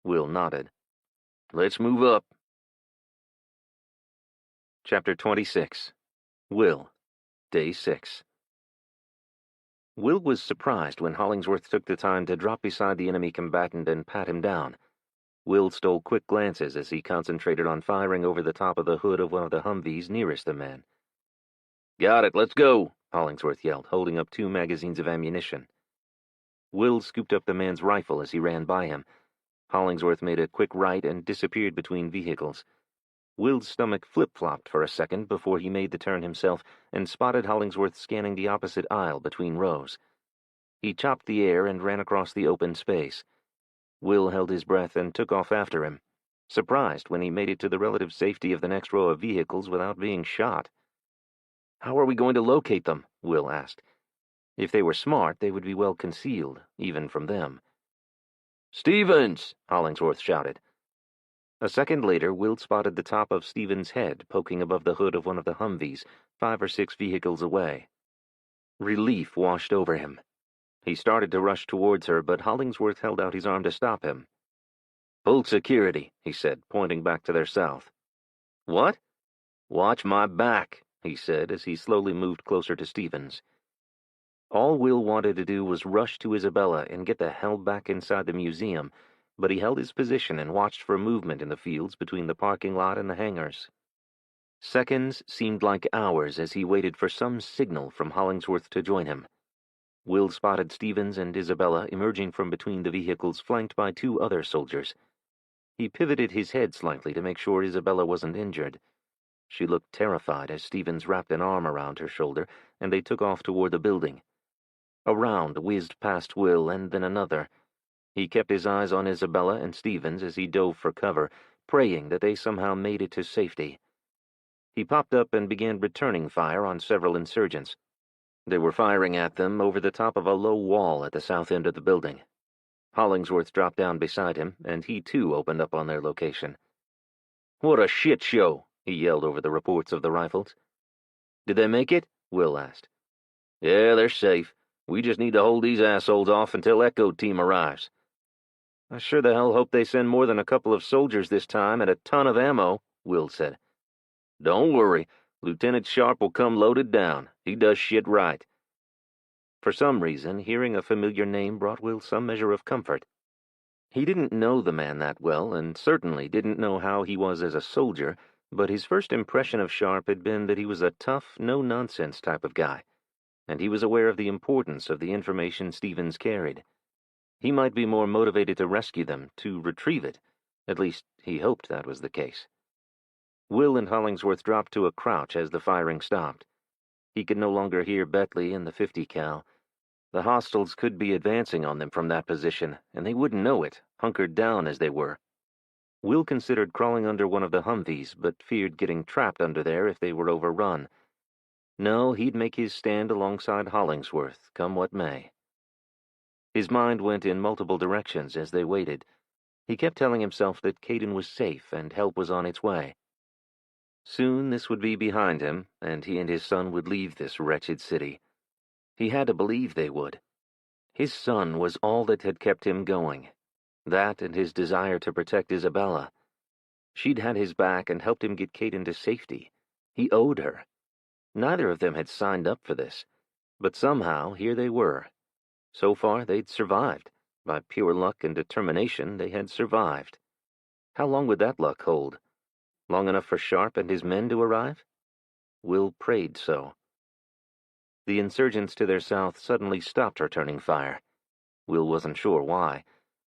Will nodded. "Let's move up." Chapter 26. Will. Day 6. Will was surprised when Hollingsworth took the time to drop beside the enemy combatant and pat him down. Will stole quick glances as he concentrated on firing over the top of the hood of one of the Humvees nearest the man. "Got it, let's go," Hollingsworth yelled, holding up 2 magazines of ammunition. Will scooped up the man's rifle as he ran by him. Hollingsworth made a quick right and disappeared between vehicles. Will's stomach flip-flopped for a second before he made the turn himself and spotted Hollingsworth scanning the opposite aisle between rows. He chopped the air and ran across the open space. Will held his breath and took off after him, surprised when he made it to the relative safety of the next row of vehicles without being shot. "How are we going to locate them?" Will asked. If they were smart, they would be well concealed, even from them. "Stevens!" Hollingsworth shouted. A second later, Will spotted the top of Stevens' head poking above the hood of one of the Humvees, 5 or 6 vehicles away. Relief washed over him. He started to rush towards her, but Hollingsworth held out his arm to stop him. "Full security," he said, pointing back to their south. "What?" "Watch my back," he said as he slowly moved closer to Stevens. All Will wanted to do was rush to Isabella and get the hell back inside the museum, but he held his position and watched for movement in the fields between the parking lot and the hangars. Seconds seemed like hours as he waited for some signal from Hollingsworth to join him. Will spotted Stevens and Isabella emerging from between the vehicles flanked by 2 other soldiers. He pivoted his head slightly to make sure Isabella wasn't injured. She looked terrified as Stevens wrapped an arm around her shoulder and they took off toward the building. A round whizzed past Will and then another. He kept his eyes on Isabella and Stevens as he dove for cover, praying that they somehow made it to safety. He popped up and began returning fire on several insurgents. They were firing at them over the top of a low wall at the south end of the building. Hollingsworth dropped down beside him, and he too opened up on their location. "What a shit show!" he yelled over the reports of the rifles. "Did they make it?" Will asked. "Yeah, they're safe. We just need to hold these assholes off until Echo Team arrives." "I sure the hell hope they send more than a couple of soldiers this time and a ton of ammo," Will said. "Don't worry. Lieutenant Sharp will come loaded down. He does shit right." For some reason, hearing a familiar name brought Will some measure of comfort. He didn't know the man that well, and certainly didn't know how he was as a soldier, but his first impression of Sharp had been that he was a tough, no-nonsense type of guy, and he was aware of the importance of the information Stevens carried. He might be more motivated to rescue them, to retrieve it. At least, he hoped that was the case. Will and Hollingsworth dropped to a crouch as the firing stopped. He could no longer hear Betley and the 50 cal. The hostiles could be advancing on them from that position, and they wouldn't know it, hunkered down as they were. Will considered crawling under one of the Humvees, but feared getting trapped under there if they were overrun. No, he'd make his stand alongside Hollingsworth, come what may. His mind went in multiple directions as they waited. He kept telling himself that Caden was safe and help was on its way. Soon this would be behind him, and he and his son would leave this wretched city. He had to believe they would. His son was all that had kept him going. That and his desire to protect Isabella. She'd had his back and helped him get Kate into safety. He owed her. Neither of them had signed up for this, but somehow here they were. So far, they'd survived. By pure luck and determination, they had survived. How long would that luck hold? Long enough for Sharp and his men to arrive? Will prayed so. The insurgents to their south suddenly stopped returning fire. Will wasn't sure why.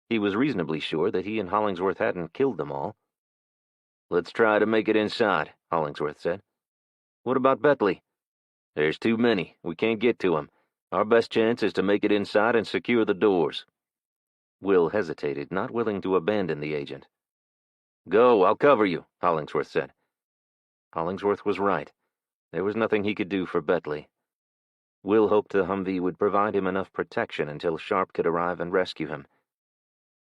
He was reasonably sure that he and Hollingsworth hadn't killed them all. "Let's try to make it inside," Hollingsworth said. "What about Betley?" "There's too many. We can't get to him. Our best chance is to make it inside and secure the doors." Will hesitated, not willing to abandon the agent. "Go, I'll cover you," Hollingsworth said. Hollingsworth was right. There was nothing he could do for Betley. Will hoped the Humvee would provide him enough protection until Sharp could arrive and rescue him.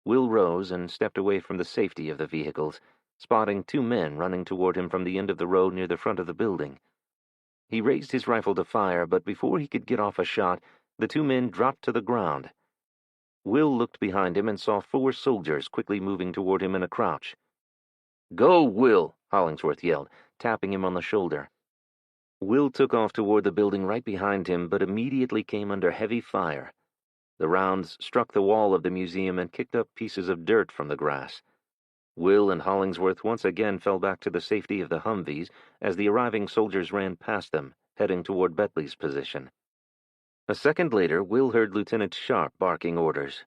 Will rose and stepped away from the safety of the vehicles, spotting two men running toward him from the end of the road near the front of the building. He raised his rifle to fire, but before he could get off a shot, the two men dropped to the ground. Will looked behind him and saw 4 soldiers quickly moving toward him in a crouch. "Go, Will!" Hollingsworth yelled, tapping him on the shoulder. Will took off toward the building right behind him, but immediately came under heavy fire. The rounds struck the wall of the museum and kicked up pieces of dirt from the grass. Will and Hollingsworth once again fell back to the safety of the Humvees as the arriving soldiers ran past them, heading toward Betley's position. A second later, Will heard Lieutenant Sharp barking orders.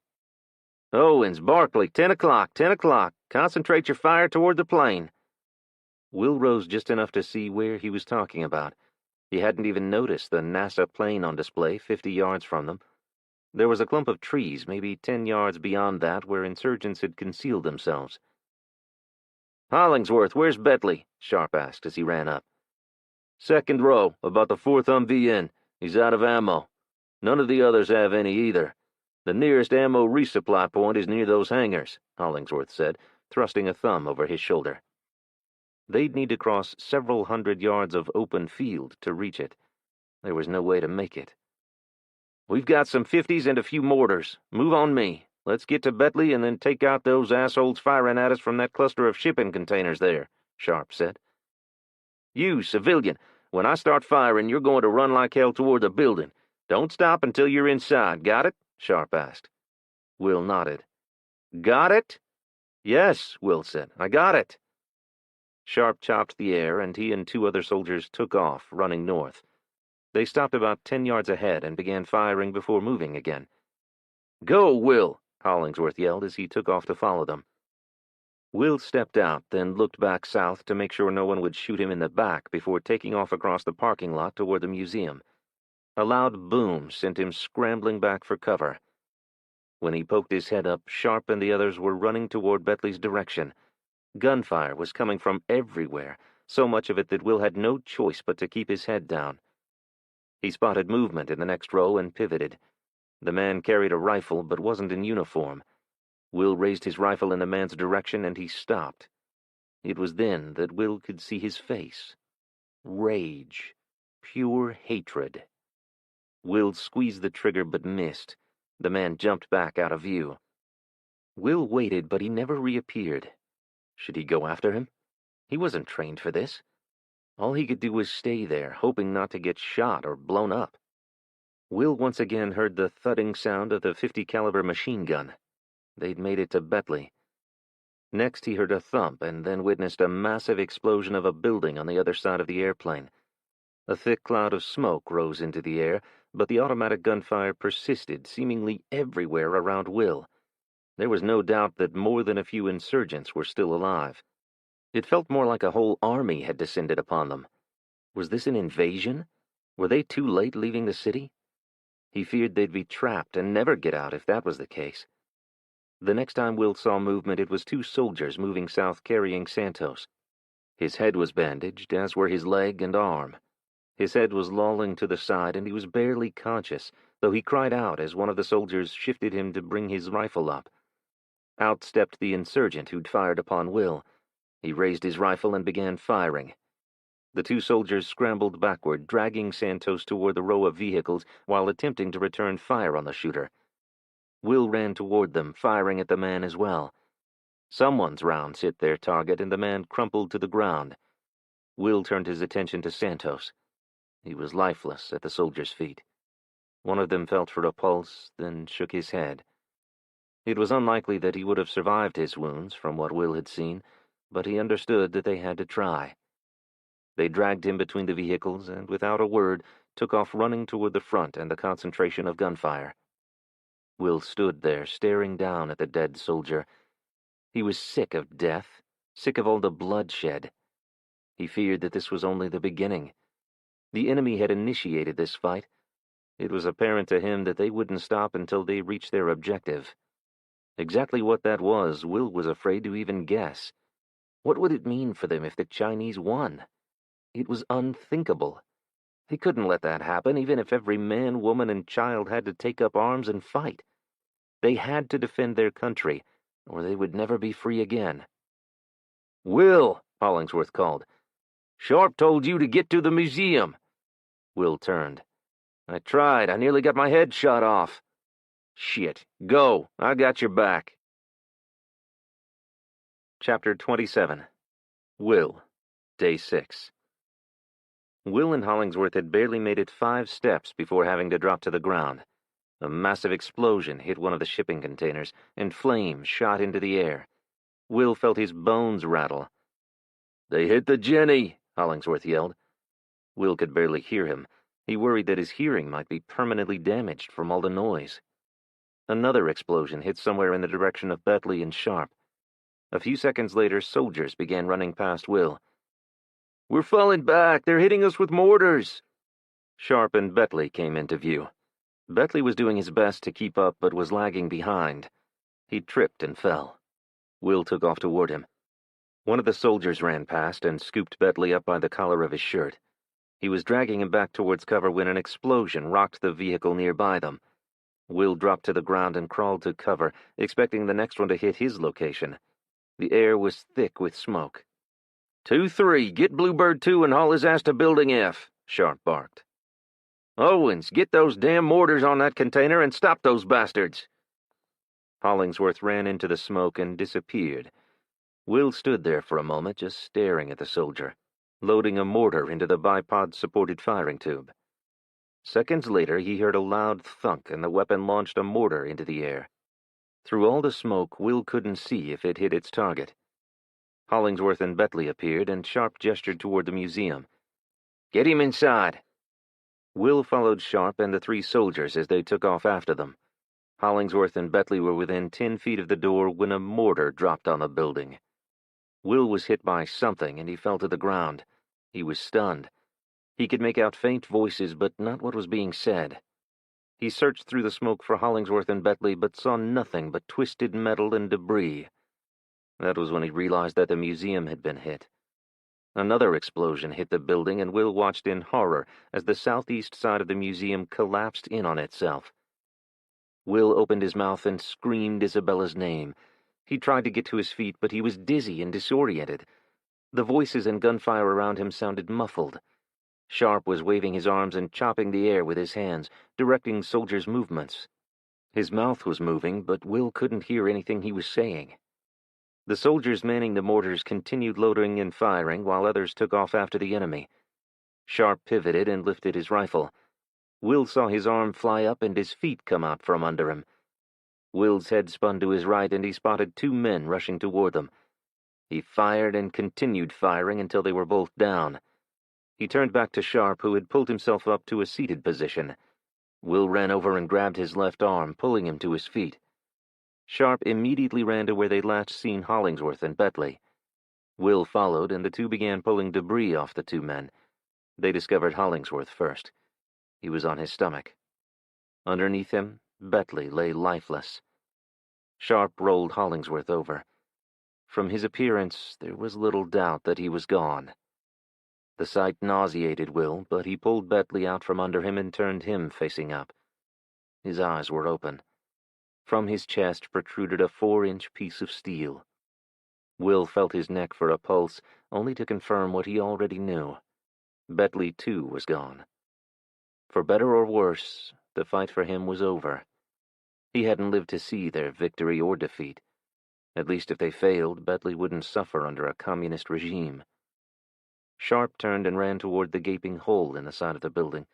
"Owens, Barkley, 10 o'clock, 10 o'clock. Concentrate your fire toward the plane." Will rose just enough to see where he was talking about. He hadn't even noticed the NASA plane on display 50 yards from them. There was a clump of trees, maybe 10 yards beyond that, where insurgents had concealed themselves. "Hollingsworth, where's Betley?" Sharp asked as he ran up. "Second row, about the 4th Humvee in. He's out of ammo. None of the others have any either. The nearest ammo resupply point is near those hangars," Hollingsworth said, thrusting a thumb over his shoulder. They'd need to cross several hundred yards of open field to reach it. There was no way to make it. "We've got some 50s and a few mortars. Move on me. Let's get to Betley and then take out those assholes firing at us from that cluster of shipping containers there," Sharp said. "You, civilian, when I start firing, you're going to run like hell toward the building. Don't stop until you're inside. Got it?" Sharp asked. Will nodded. "Got it?" "Yes," Will said. "I got it." Sharp chopped the air, and he and 2 other soldiers took off, running north. They stopped about 10 yards ahead and began firing before moving again. "Go, Will!" Hollingsworth yelled as he took off to follow them. Will stepped out, then looked back south to make sure no one would shoot him in the back before taking off across the parking lot toward the museum. A loud boom sent him scrambling back for cover. When he poked his head up, Sharp and the others were running toward Betley's direction. Gunfire was coming from everywhere, so much of it that Will had no choice but to keep his head down. He spotted movement in the next row and pivoted. The man carried a rifle but wasn't in uniform. Will raised his rifle in the man's direction and he stopped. It was then that Will could see his face. Rage. Pure hatred. Will squeezed the trigger but missed. The man jumped back out of view. Will waited, but he never reappeared. Should he go after him? He wasn't trained for this. All he could do was stay there, hoping not to get shot or blown up. Will once again heard the thudding sound of the .50 caliber machine gun. They'd made it to Betley. Next he heard a thump and then witnessed a massive explosion of a building on the other side of the airplane. A thick cloud of smoke rose into the air, but the automatic gunfire persisted seemingly everywhere around Will. There was no doubt that more than a few insurgents were still alive. It felt more like a whole army had descended upon them. Was this an invasion? Were they too late leaving the city? He feared they'd be trapped and never get out if that was the case. The next time Will saw movement, it was 2 soldiers moving south carrying Santos. His head was bandaged, as were his leg and arm. His head was lolling to the side, and he was barely conscious, though he cried out as one of the soldiers shifted him to bring his rifle up. Out stepped the insurgent who'd fired upon Will. He raised his rifle and began firing. The 2 soldiers scrambled backward, dragging Santos toward the row of vehicles while attempting to return fire on the shooter. Will ran toward them, firing at the man as well. Someone's rounds hit their target, and the man crumpled to the ground. Will turned his attention to Santos. He was lifeless at the soldier's feet. One of them felt for a pulse, then shook his head. It was unlikely that he would have survived his wounds, from what Will had seen, but he understood that they had to try. They dragged him between the vehicles and, without a word, took off running toward the front and the concentration of gunfire. Will stood there, staring down at the dead soldier. He was sick of death, sick of all the bloodshed. He feared that this was only the beginning. The enemy had initiated this fight. It was apparent to him that they wouldn't stop until they reached their objective. Exactly what that was, Will was afraid to even guess. What would it mean for them if the Chinese won? It was unthinkable. They couldn't let that happen, even if every man, woman, and child had to take up arms and fight. They had to defend their country, or they would never be free again. "Will," Hollingsworth called. "Sharp told you to get to the museum." Will turned. "I tried. I nearly got my head shot off." "Shit. Go. I got your back." Chapter 27. Will. Day 6. Will and Hollingsworth had barely made it 5 steps before having to drop to the ground. A massive explosion hit one of the shipping containers, and flames shot into the air. Will felt his bones rattle. "They hit the Jenny," Hollingsworth yelled. Will could barely hear him. He worried that his hearing might be permanently damaged from all the noise. Another explosion hit somewhere in the direction of Betley and Sharp. A few seconds later, soldiers began running past Will. "We're falling back! They're hitting us with mortars!" Sharp and Betley came into view. Betley was doing his best to keep up, but was lagging behind. He tripped and fell. Will took off toward him. One of the soldiers ran past and scooped Betley up by the collar of his shirt. He was dragging him back towards cover when an explosion rocked the vehicle nearby them. Will dropped to the ground and crawled to cover, expecting the next one to hit his location. The air was thick with smoke. 2-3, get Bluebird 2 and haul his ass to Building F, Sharp barked. "Owens, get those damn mortars on that container and stop those bastards." Hollingsworth ran into the smoke and disappeared. Will stood there for a moment, just staring at the soldier, loading a mortar into the bipod-supported firing tube. Seconds later, he heard a loud thunk, and the weapon launched a mortar into the air. Through all the smoke, Will couldn't see if it hit its target. Hollingsworth and Betley appeared, and Sharp gestured toward the museum. "Get him inside." Will followed Sharp and the 3 soldiers as they took off after them. Hollingsworth and Betley were within 10 feet of the door when a mortar dropped on the building. Will was hit by something, and he fell to the ground. He was stunned. He could make out faint voices, but not what was being said. He searched through the smoke for Hollingsworth and Betley, but saw nothing but twisted metal and debris. That was when he realized that the museum had been hit. Another explosion hit the building, and Will watched in horror as the southeast side of the museum collapsed in on itself. Will opened his mouth and screamed Isabella's name. He tried to get to his feet, but he was dizzy and disoriented. The voices and gunfire around him sounded muffled. Sharp was waving his arms and chopping the air with his hands, directing soldiers' movements. His mouth was moving, but Will couldn't hear anything he was saying. The soldiers manning the mortars continued loading and firing, while others took off after the enemy. Sharp pivoted and lifted his rifle. Will saw his arm fly up and his feet come out from under him. Will's head spun to his right, and he spotted 2 men rushing toward them. He fired and continued firing until they were both down. He turned back to Sharp, who had pulled himself up to a seated position. Will ran over and grabbed his left arm, pulling him to his feet. Sharp immediately ran to where they'd last seen Hollingsworth and Betley. Will followed, and the 2 began pulling debris off the 2 men. They discovered Hollingsworth first. He was on his stomach. Underneath him, Betley lay lifeless. Sharp rolled Hollingsworth over. From his appearance, there was little doubt that he was gone. The sight nauseated Will, but he pulled Betley out from under him and turned him facing up. His eyes were open. From his chest protruded a 4-inch piece of steel. Will felt his neck for a pulse, only to confirm what he already knew. Betley, too, was gone. For better or worse, the fight for him was over. He hadn't lived to see their victory or defeat. At least if they failed, Bentley wouldn't suffer under a communist regime. Sharp turned and ran toward the gaping hole in the side of the building.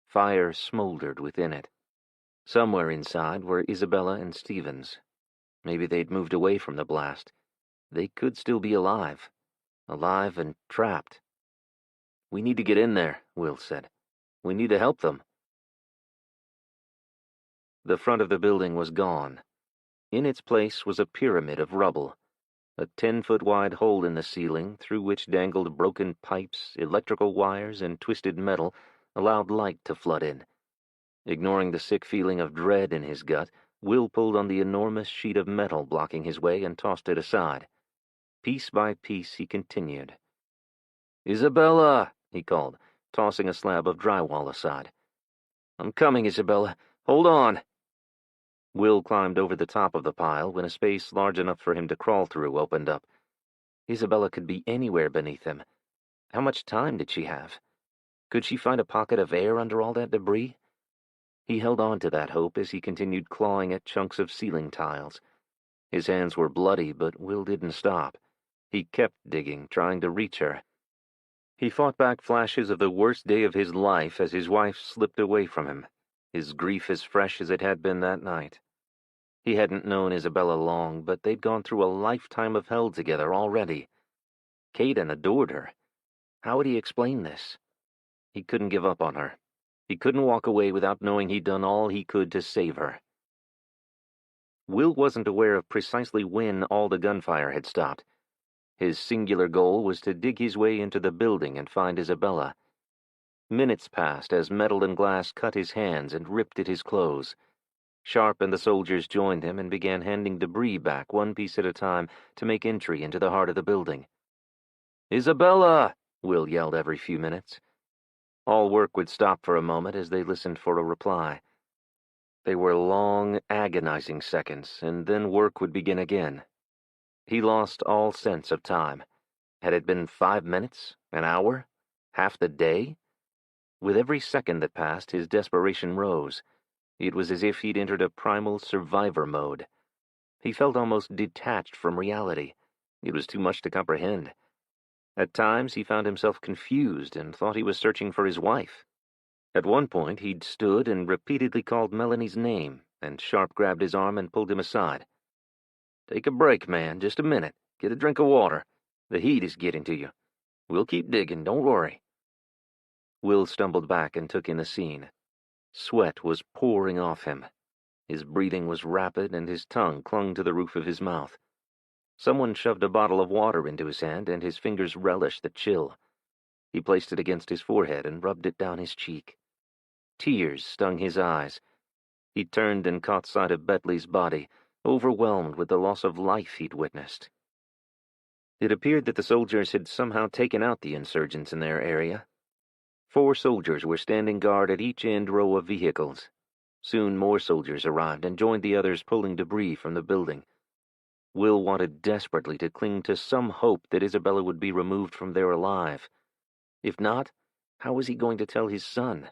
Fire smoldered within it. Somewhere inside were Isabella and Stevens. Maybe they'd moved away from the blast. They could still be alive. Alive and trapped. "We need to get in there," Will said. "We need to help them." The front of the building was gone. In its place was a pyramid of rubble, a 10-foot-wide hole in the ceiling through which dangled broken pipes, electrical wires, and twisted metal allowed light to flood in. Ignoring the sick feeling of dread in his gut, Will pulled on the enormous sheet of metal blocking his way and tossed it aside. Piece by piece he continued. "Isabella!" he called, tossing a slab of drywall aside. "I'm coming, Isabella. Hold on." Will climbed over the top of the pile when a space large enough for him to crawl through opened up. Isabella could be anywhere beneath him. How much time did she have? Could she find a pocket of air under all that debris? He held on to that hope as he continued clawing at chunks of ceiling tiles. His hands were bloody, but Will didn't stop. He kept digging, trying to reach her. He fought back flashes of the worst day of his life as his wife slipped away from him, his grief as fresh as it had been that night. He hadn't known Isabella long, but they'd gone through a lifetime of hell together already. Caden adored her. How would he explain this? He couldn't give up on her. He couldn't walk away without knowing he'd done all he could to save her. Will wasn't aware of precisely when all the gunfire had stopped. His singular goal was to dig his way into the building and find Isabella. Minutes passed as metal and glass cut his hands and ripped at his clothes. Sharp and the soldiers joined him and began handing debris back one piece at a time to make entry into the heart of the building. "Isabella!" Will yelled every few minutes. All work would stop for a moment as they listened for a reply. They were long, agonizing seconds, and then work would begin again. He lost all sense of time. Had it been 5 minutes? An hour? Half the day? With every second that passed, his desperation rose. It was as if he'd entered a primal survivor mode. He felt almost detached from reality. It was too much to comprehend. At times, he found himself confused and thought he was searching for his wife. At one point, he'd stood and repeatedly called Melanie's name, and Sharp grabbed his arm and pulled him aside. "Take a break, man, just a minute. Get a drink of water. The heat is getting to you. We'll keep digging, don't worry." Will stumbled back and took in the scene. Sweat was pouring off him. His breathing was rapid, and his tongue clung to the roof of his mouth. Someone shoved a bottle of water into his hand, and his fingers relished the chill. He placed it against his forehead and rubbed it down his cheek. Tears stung his eyes. He turned and caught sight of Bentley's body, overwhelmed with the loss of life he'd witnessed. It appeared that the soldiers had somehow taken out the insurgents in their area. 4 soldiers were standing guard at each end row of vehicles. Soon more soldiers arrived and joined the others pulling debris from the building. Will wanted desperately to cling to some hope that Isabella would be removed from there alive. If not, how was he going to tell his son?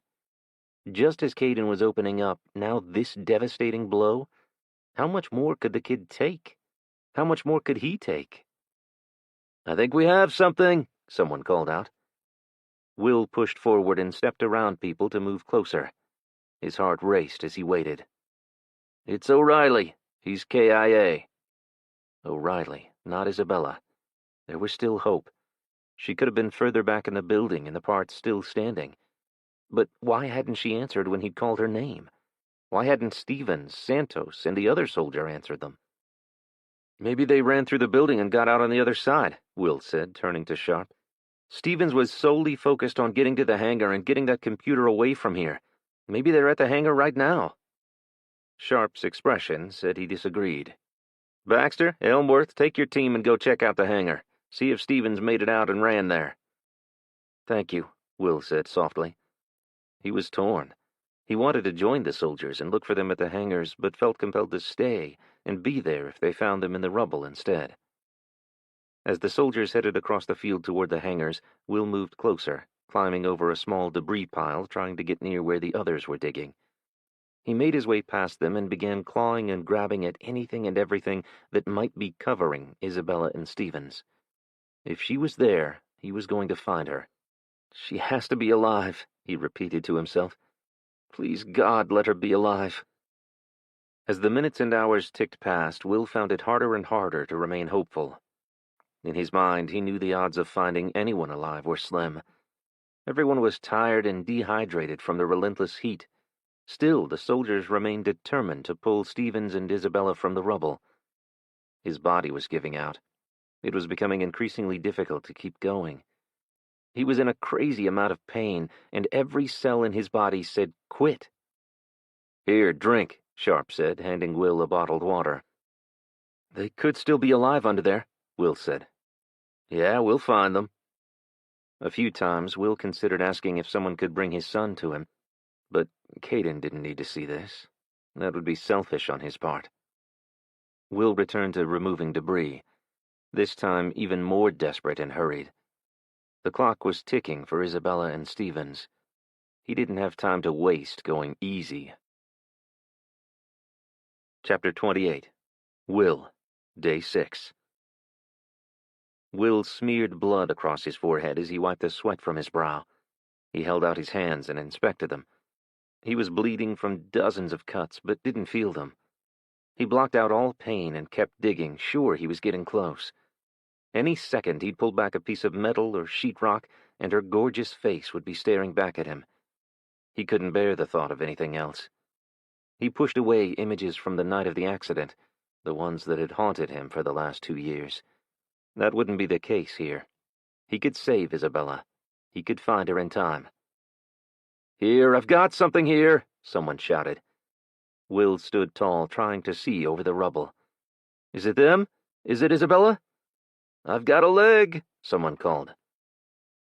Just as Caden was opening up, now this devastating blow? How much more could the kid take? How much more could he take? "I think we have something," someone called out. Will pushed forward and stepped around people to move closer. His heart raced as he waited. "It's O'Reilly. He's KIA." O'Reilly, not Isabella. There was still hope. She could have been further back in the building and the parts still standing. But why hadn't she answered when he'd called her name? Why hadn't Stevens, Santos, and the other soldier answered them? "Maybe they ran through the building and got out on the other side," Will said, turning to Sharp. "Stevens was solely focused on getting to the hangar and getting that computer away from here. Maybe they're at the hangar right now." Sharp's expression said he disagreed. "Baxter, Elmworth, take your team and go check out the hangar. See if Stevens made it out and ran there." "Thank you," Will said softly. He was torn. He wanted to join the soldiers and look for them at the hangars, but felt compelled to stay and be there if they found them in the rubble instead. As the soldiers headed across the field toward the hangars, Will moved closer, climbing over a small debris pile, trying to get near where the others were digging. He made his way past them and began clawing and grabbing at anything and everything that might be covering Isabella and Stevens. If she was there, he was going to find her. "She has to be alive," he repeated to himself. "Please, God, let her be alive." As the minutes and hours ticked past, Will found it harder and harder to remain hopeful. In his mind, he knew the odds of finding anyone alive were slim. Everyone was tired and dehydrated from the relentless heat. Still, the soldiers remained determined to pull Stevens and Isabella from the rubble. His body was giving out. It was becoming increasingly difficult to keep going. He was in a crazy amount of pain, and every cell in his body said, "Quit." "Here, drink," Sharp said, handing Will a bottled water. "They could still be alive under there," Will said. "Yeah, we'll find them." A few times, Will considered asking if someone could bring his son to him, but Caden didn't need to see this. That would be selfish on his part. Will returned to removing debris, this time even more desperate and hurried. The clock was ticking for Isabella and Stevens. He didn't have time to waste going easy. Chapter 28. Will, Day 6. Will smeared blood across his forehead as he wiped the sweat from his brow. He held out his hands and inspected them. He was bleeding from dozens of cuts, but didn't feel them. He blocked out all pain and kept digging, sure he was getting close. Any second he'd pull back a piece of metal or sheetrock, and her gorgeous face would be staring back at him. He couldn't bear the thought of anything else. He pushed away images from the night of the accident, the ones that had haunted him for the last 2 years. That wouldn't be the case here. He could save Isabella. He could find her in time. "Here, I've got something here," someone shouted. Will stood tall, trying to see over the rubble. "Is it them? Is it Isabella?" "I've got a leg," someone called.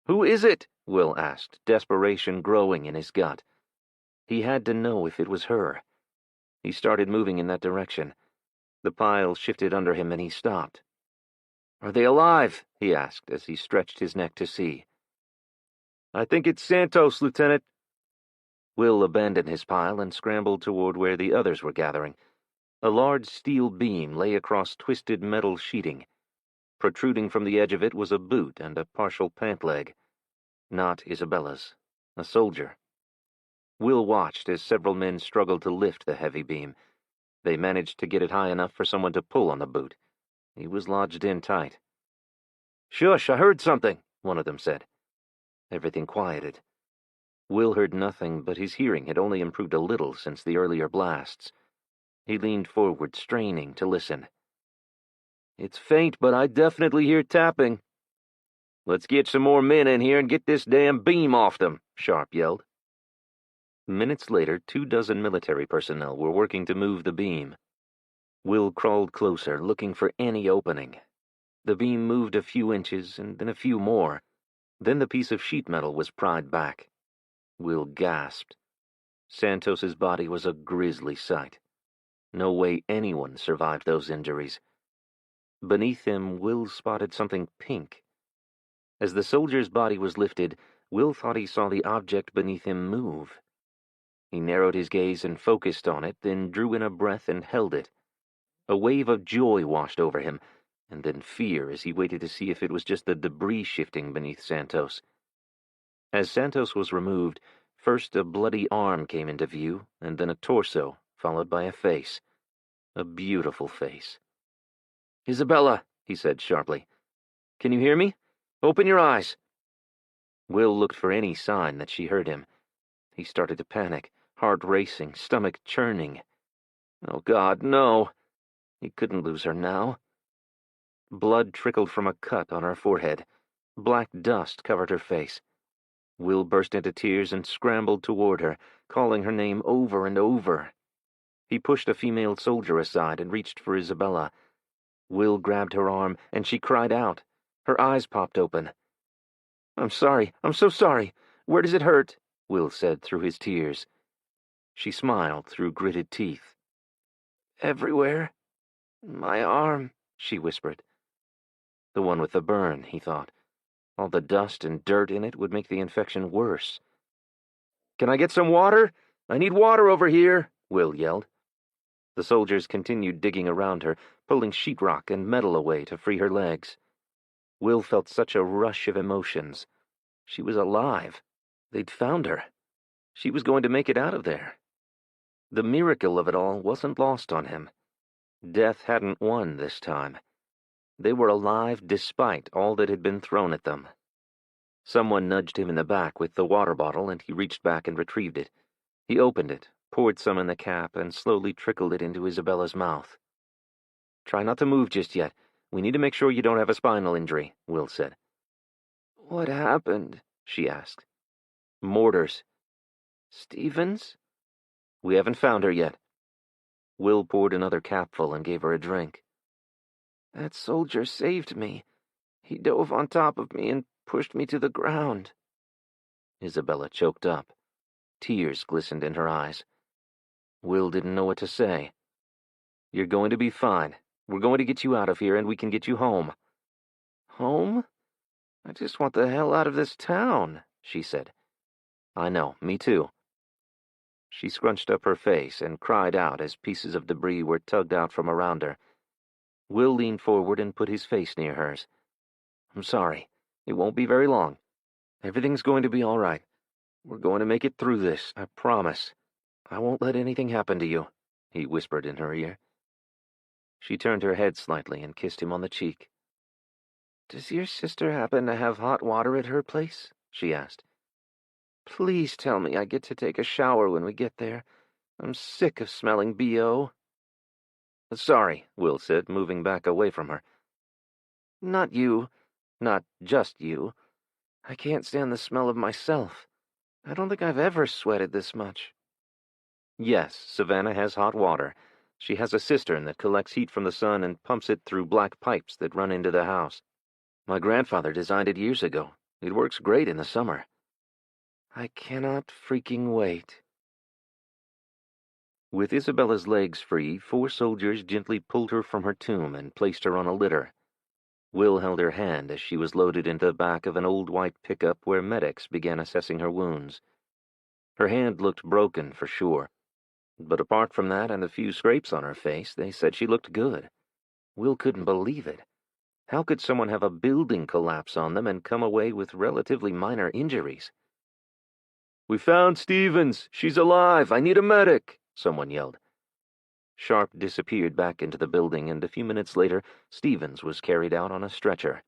"Who is it?" Will asked, desperation growing in his gut. He had to know if it was her. He started moving in that direction. The pile shifted under him and he stopped. "Are they alive?" he asked as he stretched his neck to see. "I think it's Santos, Lieutenant." Will abandoned his pile and scrambled toward where the others were gathering. A large steel beam lay across twisted metal sheeting. Protruding from the edge of it was a boot and a partial pant leg. Not Isabella's. A soldier. Will watched as several men struggled to lift the heavy beam. They managed to get it high enough for someone to pull on the boot. He was lodged in tight. "Shush, I heard something," one of them said. Everything quieted. Will heard nothing, but his hearing had only improved a little since the earlier blasts. He leaned forward, straining to listen. "It's faint, but I definitely hear tapping." "Let's get some more men in here and get this damn beam off them," Sharp yelled. Minutes later, 24 military personnel were working to move the beam. Will crawled closer, looking for any opening. The beam moved a few inches, and then a few more. Then the piece of sheet metal was pried back. Will gasped. Santos's body was a grisly sight. No way anyone survived those injuries. Beneath him, Will spotted something pink. As the soldier's body was lifted, Will thought he saw the object beneath him move. He narrowed his gaze and focused on it, then drew in a breath and held it. A wave of joy washed over him, and then fear as he waited to see if it was just the debris shifting beneath Santos. As Santos was removed, first a bloody arm came into view, and then a torso, followed by a face. A beautiful face. "Isabella," he said sharply. "Can you hear me? Open your eyes." Will looked for any sign that she heard him. He started to panic, heart racing, stomach churning. Oh God, no! He couldn't lose her now. Blood trickled from a cut on her forehead. Black dust covered her face. Will burst into tears and scrambled toward her, calling her name over and over. He pushed a female soldier aside and reached for Isabella. Will grabbed her arm, and she cried out. Her eyes popped open. "I'm sorry. I'm so sorry. Where does it hurt?" Will said through his tears. She smiled through gritted teeth. "Everywhere. My arm," she whispered. The one with the burn, he thought. All the dust and dirt in it would make the infection worse. "Can I get some water? I need water over here," Will yelled. The soldiers continued digging around her, pulling sheetrock and metal away to free her legs. Will felt such a rush of emotions. She was alive. They'd found her. She was going to make it out of there. The miracle of it all wasn't lost on him. Death hadn't won this time. They were alive despite all that had been thrown at them. Someone nudged him in the back with the water bottle, and he reached back and retrieved it. He opened it, poured some in the cap, and slowly trickled it into Isabella's mouth. "Try not to move just yet. We need to make sure you don't have a spinal injury," Will said. "What happened?" she asked. "Mortars." "Stevens?" "We haven't found her yet." Will poured another capful and gave her a drink. "That soldier saved me. He dove on top of me and pushed me to the ground." Isabella choked up. Tears glistened in her eyes. Will didn't know what to say. "You're going to be fine. We're going to get you out of here, and we can get you home." "Home? I just want the hell out of this town," she said. "I know, me too." She scrunched up her face and cried out as pieces of debris were tugged out from around her. Will leaned forward and put his face near hers. "I'm sorry. It won't be very long. Everything's going to be all right. We're going to make it through this, I promise. I won't let anything happen to you," he whispered in her ear. She turned her head slightly and kissed him on the cheek. "Does your sister happen to have hot water at her place?" she asked. "Please tell me I get to take a shower when we get there. I'm sick of smelling BO." "Sorry," Will said, moving back away from her. "Not you. Not just you. I can't stand the smell of myself. I don't think I've ever sweated this much." "Yes, Savannah has hot water. She has a cistern that collects heat from the sun and pumps it through black pipes that run into the house. My grandfather designed it years ago. It works great in the summer." "I cannot freaking wait." With Isabella's legs free, 4 soldiers gently pulled her from her tomb and placed her on a litter. Will held her hand as she was loaded into the back of an old white pickup where medics began assessing her wounds. Her hand looked broken for sure, but apart from that and a few scrapes on her face, they said she looked good. Will couldn't believe it. How could someone have a building collapse on them and come away with relatively minor injuries? "We found Stevens! She's alive! I need a medic!" someone yelled. Sharp disappeared back into the building, and a few minutes later, Stevens was carried out on a stretcher.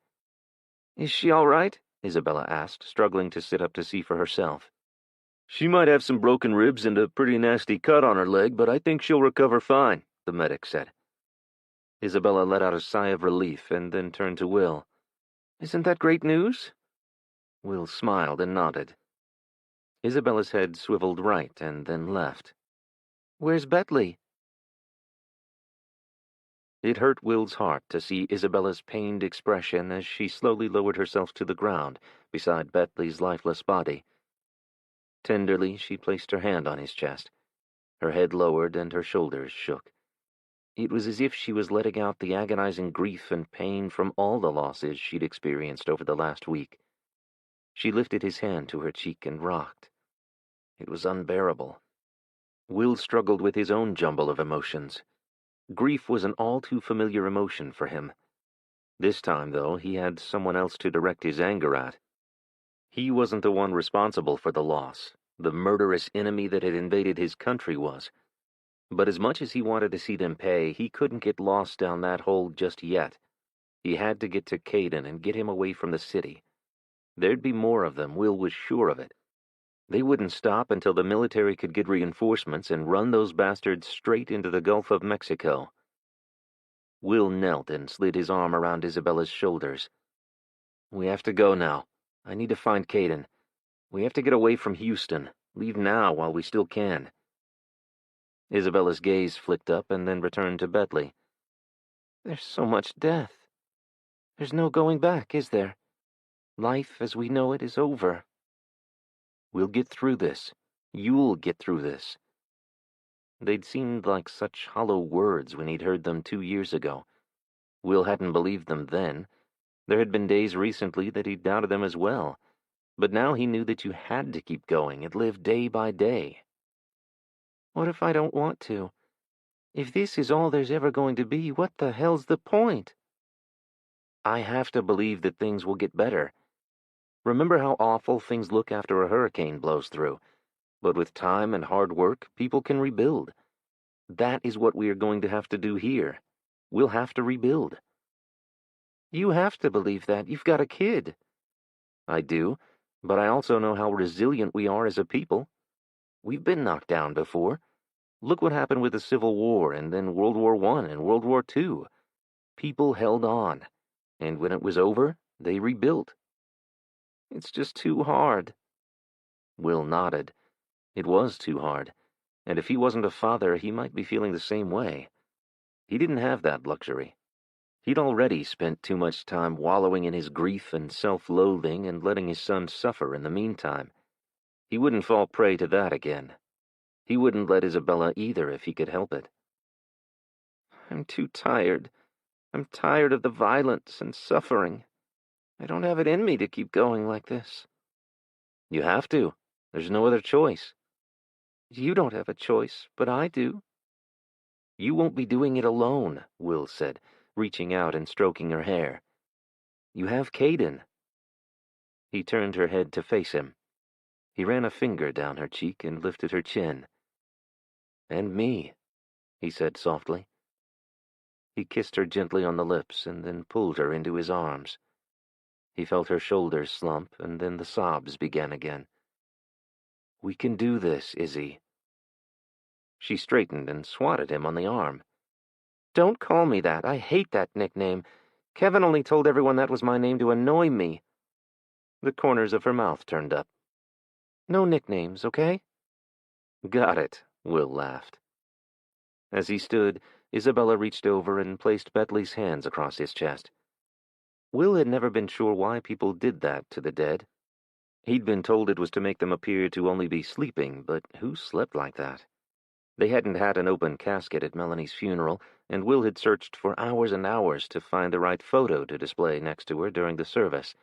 "Is she all right?" Isabella asked, struggling to sit up to see for herself. "She might have some broken ribs and a pretty nasty cut on her leg, but I think she'll recover fine," the medic said. Isabella let out a sigh of relief and then turned to Will. "Isn't that great news?" Will smiled and nodded. Isabella's head swiveled right and then left. "Where's Bentley?" It hurt Will's heart to see Isabella's pained expression as she slowly lowered herself to the ground beside Bentley's lifeless body. Tenderly, she placed her hand on his chest. Her head lowered and her shoulders shook. It was as if she was letting out the agonizing grief and pain from all the losses she'd experienced over the last week. She lifted his hand to her cheek and rocked. It was unbearable. Will struggled with his own jumble of emotions. Grief was an all-too-familiar emotion for him. This time, though, he had someone else to direct his anger at. He wasn't the one responsible for the loss. The murderous enemy that had invaded his country was. But as much as he wanted to see them pay, he couldn't get lost down that hole just yet. He had to get to Caden and get him away from the city. There'd be more of them, Will was sure of it. They wouldn't stop until the military could get reinforcements and run those bastards straight into the Gulf of Mexico. Will knelt and slid his arm around Isabella's shoulders. "We have to go now. I need to find Caden. We have to get away from Houston. Leave now while we still can." Isabella's gaze flicked up and then returned to Bentley. "There's so much death. There's no going back, is there? Life as we know it is over." "We'll get through this. You'll get through this." They'd seemed like such hollow words when he'd heard them 2 years ago. Will hadn't believed them then. There had been days recently that he'd doubted them as well. But now he knew that you had to keep going and live day by day. What if I don't want to? If this is all there's ever going to be, what the hell's the point? I have to believe that things will get better. Remember how awful things look after a hurricane blows through. But with time and hard work, people can rebuild. That is what we are going to have to do here. We'll have to rebuild. You have to believe that. You've got a kid. I do, but I also know how resilient we are as a people. We've been knocked down before. Look what happened with the Civil War and then World War I and World War II. People held on, and when it was over, they rebuilt. It's just too hard. Will nodded. It was too hard, and if he wasn't a father, he might be feeling the same way. He didn't have that luxury. He'd already spent too much time wallowing in his grief and self-loathing and letting his son suffer in the meantime. He wouldn't fall prey to that again. He wouldn't let Isabella either if he could help it. I'm too tired. I'm tired of the violence and suffering. I don't have it in me to keep going like this. You have to. There's no other choice. You don't have a choice, but I do. You won't be doing it alone, Will said, reaching out and stroking her hair. You have Caden. He turned her head to face him. He ran a finger down her cheek and lifted her chin. And me, he said softly. He kissed her gently on the lips and then pulled her into his arms. He felt her shoulders slump, and then the sobs began again. We can do this, Izzy. She straightened and swatted him on the arm. Don't call me that. I hate that nickname. Kevin only told everyone that was my name to annoy me. The corners of her mouth turned up. No nicknames, okay? Got it, Will laughed. As he stood, Isabella reached over and placed Bentley's hands across his chest. Will had never been sure why people did that to the dead. He'd been told it was to make them appear to only be sleeping, but who slept like that? They hadn't had an open casket at Melanie's funeral, and Will had searched for hours and hours to find the right photo to display next to her during the service.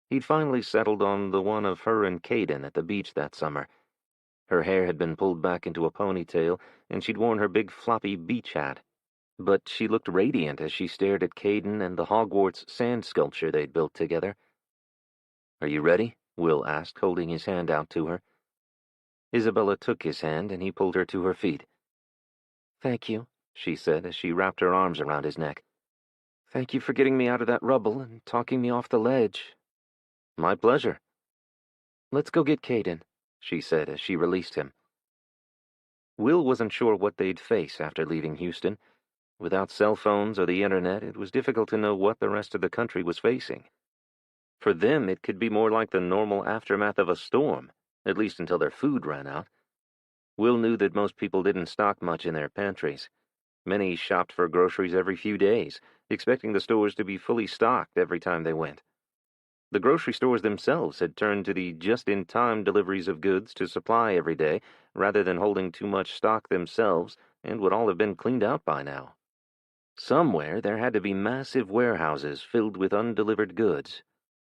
He'd finally settled on the one of her and Caden at the beach that summer. Her hair had been pulled back into a ponytail, and she'd worn her big floppy beach hat. But she looked radiant as she stared at Caden and the Hogwarts sand sculpture they'd built together. Are you ready? Will asked, holding his hand out to her. Isabella took his hand, and he pulled her to her feet. Thank you, she said as she wrapped her arms around his neck. Thank you for getting me out of that rubble and talking me off the ledge. My pleasure. Let's go get Caden, she said as she released him. Will wasn't sure what they'd face after leaving Houston. Without cell phones or the internet, it was difficult to know what the rest of the country was facing. For them, it could be more like the normal aftermath of a storm, at least until their food ran out. Will knew that most people didn't stock much in their pantries. Many shopped for groceries every few days, expecting the stores to be fully stocked every time they went. The grocery stores themselves had turned to the just-in-time deliveries of goods to supply every day, rather than holding too much stock themselves, and would all have been cleaned out by now. Somewhere there had to be massive warehouses filled with undelivered goods.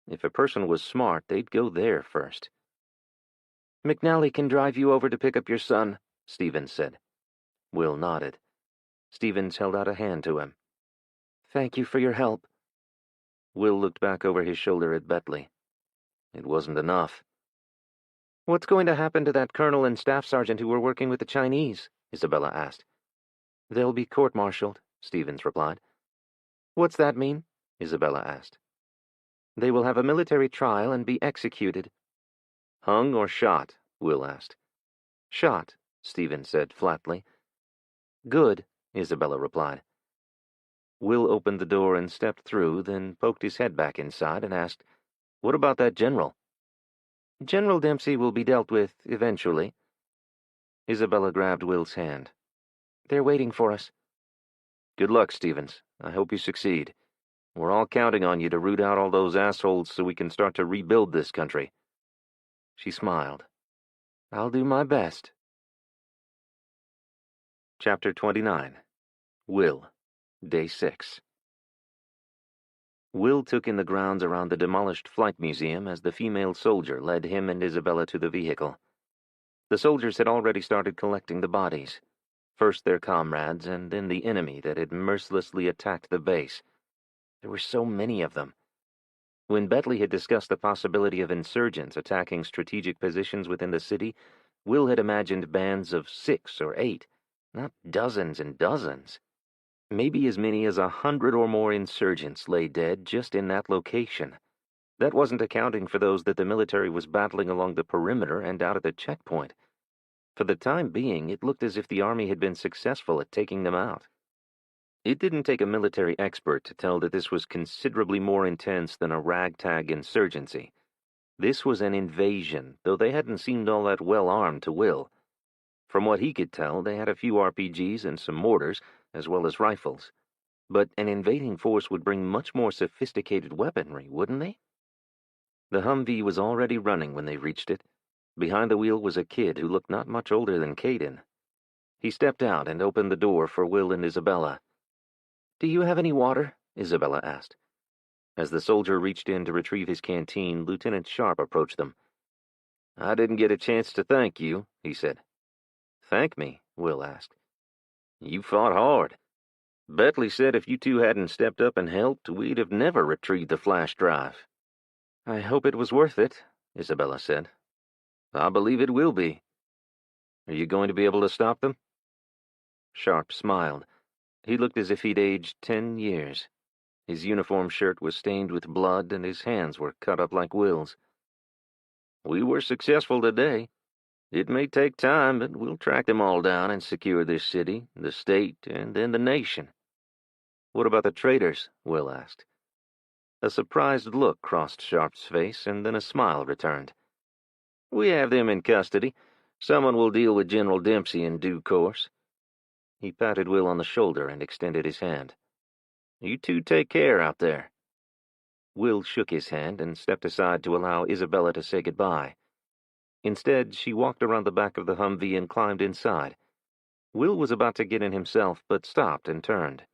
If a person was smart, they'd go there first. McNally can drive you over to pick up your son, Stevens said. Will nodded. Stevens held out a hand to him. Thank you for your help. Will looked back over his shoulder at Bentley. It wasn't enough. What's going to happen to that colonel and staff sergeant who were working with the Chinese? Isabella asked. They'll be court-martialed, Stevens replied. What's that mean? Isabella asked. They will have a military trial and be executed. Hung or shot? Will asked. Shot, Stevens said flatly. Good, Isabella replied. Will opened the door and stepped through, then poked his head back inside and asked, What about that general? General Dempsey will be dealt with eventually. Isabella grabbed Will's hand. They're waiting for us. Good luck, Stevens. I hope you succeed. We're all counting on you to root out all those assholes so we can start to rebuild this country. She smiled. I'll do my best. Chapter 29. Will. Day 6. Will took in the grounds around the demolished flight museum as the female soldier led him and Isabella to the vehicle. The soldiers had already started collecting the bodies. First their comrades, and then the enemy that had mercilessly attacked the base. There were so many of them. When Bentley had discussed the possibility of insurgents attacking strategic positions within the city, Will had imagined bands of 6 or 8, not dozens and dozens. Maybe as many as 100 or more insurgents lay dead just in that location. That wasn't accounting for those that the military was battling along the perimeter and out at the checkpoint. For the time being, it looked as if the army had been successful at taking them out. It didn't take a military expert to tell that this was considerably more intense than a ragtag insurgency. This was an invasion, though they hadn't seemed all that well armed to Will. From what he could tell, they had a few RPGs and some mortars, as well as rifles. But an invading force would bring much more sophisticated weaponry, wouldn't they? The Humvee was already running when they reached it. Behind the wheel was a kid who looked not much older than Caden. He stepped out and opened the door for Will and Isabella. "Do you have any water?" Isabella asked. As the soldier reached in to retrieve his canteen, Lieutenant Sharp approached them. "I didn't get a chance to thank you," he said. "Thank me?" Will asked. "You fought hard. Bentley said if you two hadn't stepped up and helped, we'd have never retrieved the flash drive." "I hope it was worth it," Isabella said. "I believe it will be. Are you going to be able to stop them?" Sharp smiled. He looked as if he'd aged 10 years. His uniform shirt was stained with blood, and his hands were cut up like Will's. "We were successful today. It may take time, but we'll track them all down and secure this city, the state, and then the nation." "What about the traitors?" Will asked. A surprised look crossed Sharp's face, and then a smile returned. "We have them in custody. Someone will deal with General Dempsey in due course." He patted Will on the shoulder and extended his hand. "You two take care out there." Will shook his hand and stepped aside to allow Isabella to say goodbye. Instead, she walked around the back of the Humvee and climbed inside. Will was about to get in himself, but stopped and turned.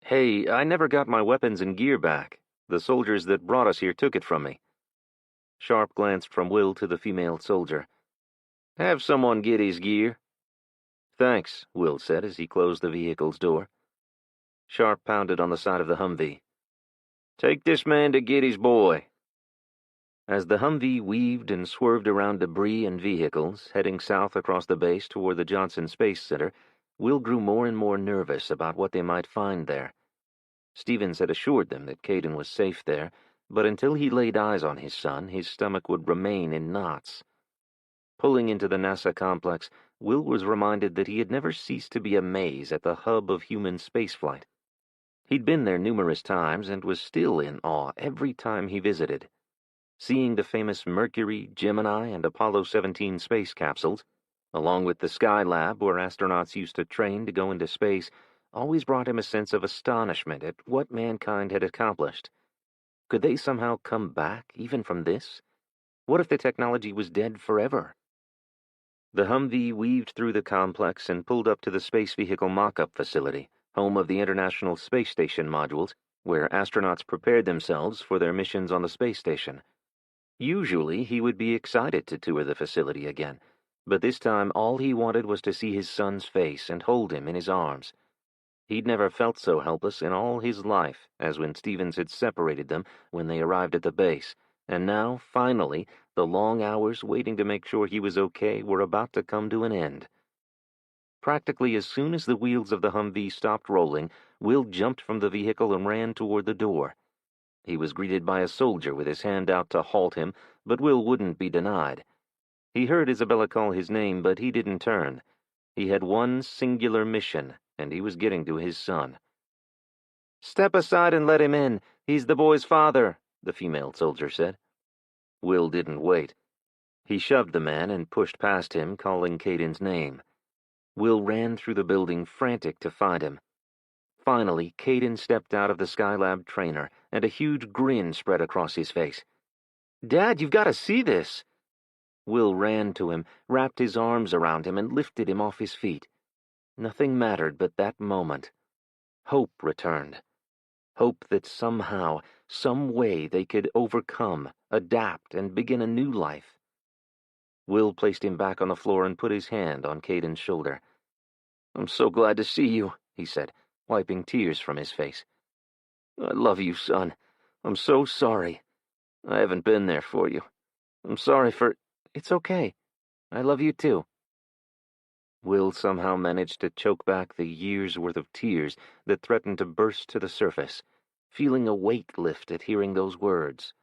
"Hey, I never got my weapons and gear back. The soldiers that brought us here took it from me." Sharp glanced from Will to the female soldier. "Have someone get his gear." "Thanks," Will said as he closed the vehicle's door. Sharp pounded on the side of the Humvee. "Take this man to get his boy." As the Humvee weaved and swerved around debris and vehicles, heading south across the base toward the Johnson Space Center, Will grew more and more nervous about what they might find there. Stevens had assured them that Caden was safe there, but until he laid eyes on his son, his stomach would remain in knots. Pulling into the NASA complex, Will was reminded that he had never ceased to be amazed at the hub of human spaceflight. He'd been there numerous times and was still in awe every time he visited. Seeing the famous Mercury, Gemini, and Apollo 17 space capsules, along with the Skylab where astronauts used to train to go into space, always brought him a sense of astonishment at what mankind had accomplished. Could they somehow come back, even from this? What if the technology was dead forever? The Humvee weaved through the complex and pulled up to the space vehicle mock-up facility, home of the International Space Station modules, where astronauts prepared themselves for their missions on the space station. Usually, he would be excited to tour the facility again, but this time all he wanted was to see his son's face and hold him in his arms. He'd never felt so helpless in all his life as when Stevens had separated them when they arrived at the base, and now, finally, the long hours waiting to make sure he was okay were about to come to an end. Practically as soon as the wheels of the Humvee stopped rolling, Will jumped from the vehicle and ran toward the door. He was greeted by a soldier with his hand out to halt him, but Will wouldn't be denied. He heard Isabella call his name, but he didn't turn. He had one singular mission, and he was getting to his son. "Step aside and let him in. He's the boy's father," the female soldier said. Will didn't wait. He shoved the man and pushed past him, calling Caden's name. Will ran through the building, frantic to find him. Finally, Caden stepped out of the Skylab trainer, and a huge grin spread across his face. "Dad, you've got to see this." Will ran to him, wrapped his arms around him, and lifted him off his feet. Nothing mattered but that moment. Hope returned. Hope that somehow, some way they could overcome, adapt, and begin a new life. Will placed him back on the floor and put his hand on Caden's shoulder. "I'm so glad to see you," he said, wiping tears from his face. "I love you, son. I'm so sorry. I haven't been there for you. I'm sorry for—" "It's okay. I love you too." Will somehow managed to choke back the years' worth of tears that threatened to burst to the surface, feeling a weight lift at hearing those words.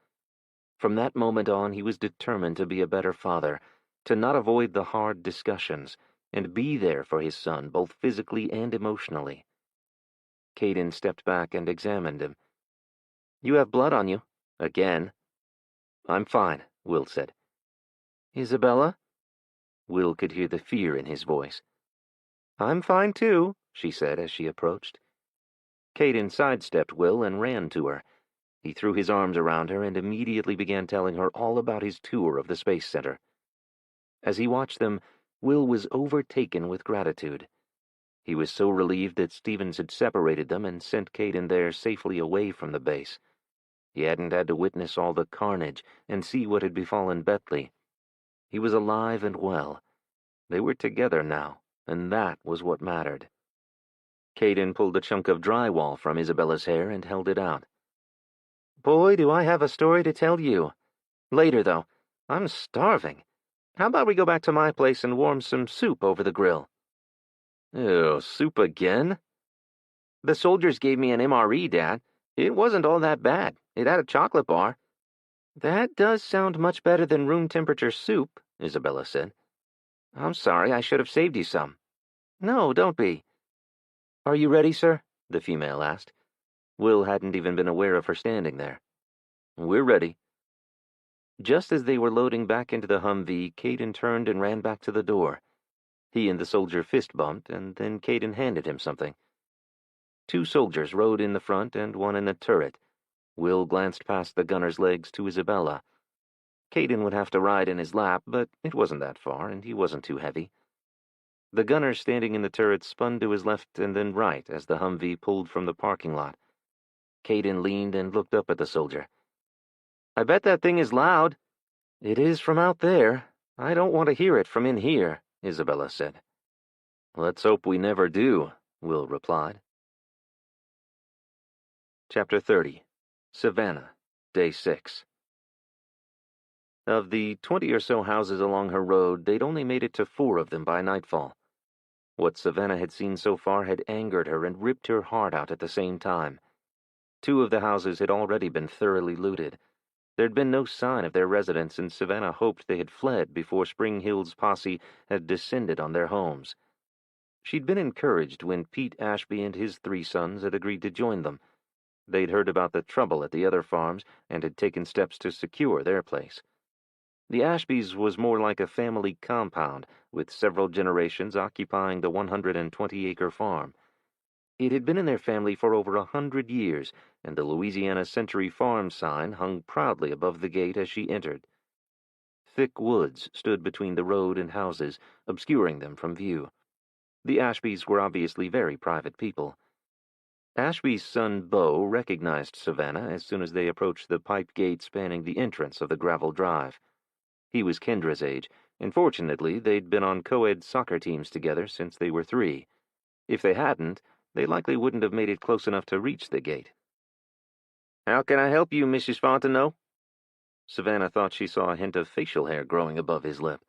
From that moment on, he was determined to be a better father, to not avoid the hard discussions, and be there for his son, both physically and emotionally. Caden stepped back and examined him. "You have blood on you. Again." "I'm fine," Will said. "Isabella?" Will could hear the fear in his voice. "I'm fine too," she said as she approached. Caden sidestepped Will and ran to her. He threw his arms around her and immediately began telling her all about his tour of the Space Center. As he watched them, Will was overtaken with gratitude. He was so relieved that Stevens had separated them and sent Caden there safely away from the base. He hadn't had to witness all the carnage and see what had befallen Bethley. He was alive and well. They were together now, and that was what mattered. Caden pulled a chunk of drywall from Isabella's hair and held it out. "Boy, do I have a story to tell you. Later, though. I'm starving. How about we go back to my place and warm some soup over the grill?" "Ew, soup again?" "The soldiers gave me an MRE, Dad. It wasn't all that bad. It had a chocolate bar." "That does sound much better than room-temperature soup," Isabella said. "I'm sorry, I should have saved you some." "No, don't be." "Are you ready, sir?" the female asked. Will hadn't even been aware of her standing there. "We're ready." Just as they were loading back into the Humvee, Caden turned and ran back to the door. He and the soldier fist-bumped, and then Caden handed him something. Two soldiers rode in the front and one in the turret. Will glanced past the gunner's legs to Isabella. Caden would have to ride in his lap, but it wasn't that far, and he wasn't too heavy. The gunner standing in the turret spun to his left and then right as the Humvee pulled from the parking lot. Caden leaned and looked up at the soldier. "I bet that thing is loud." "It is from out there. I don't want to hear it from in here," Isabella said. "Let's hope we never do," Will replied. Chapter 30. Savannah, Day 6. Of the 20 or so houses along her road, they'd only made it to 4 of them by nightfall. What Savannah had seen so far had angered her and ripped her heart out at the same time. 2 of the houses had already been thoroughly looted. There'd been no sign of their residents, and Savannah hoped they had fled before Spring Hill's posse had descended on their homes. She'd been encouraged when Pete Ashby and his 3 sons had agreed to join them. They'd heard about the trouble at the other farms and had taken steps to secure their place. The Ashbys was more like a family compound, with several generations occupying the 120-acre farm. It had been in their family for over 100 years, and the Louisiana Century Farm sign hung proudly above the gate as she entered. Thick woods stood between the road and houses, obscuring them from view. The Ashbys were obviously very private people. Ashby's son Beau recognized Savannah as soon as they approached the pipe gate spanning the entrance of the gravel drive. He was Kendra's age, and fortunately they'd been on co-ed soccer teams together since they were 3. If they hadn't, they likely wouldn't have made it close enough to reach the gate. "How can I help you, Mrs. Fontenot?" Savannah thought she saw a hint of facial hair growing above his lip.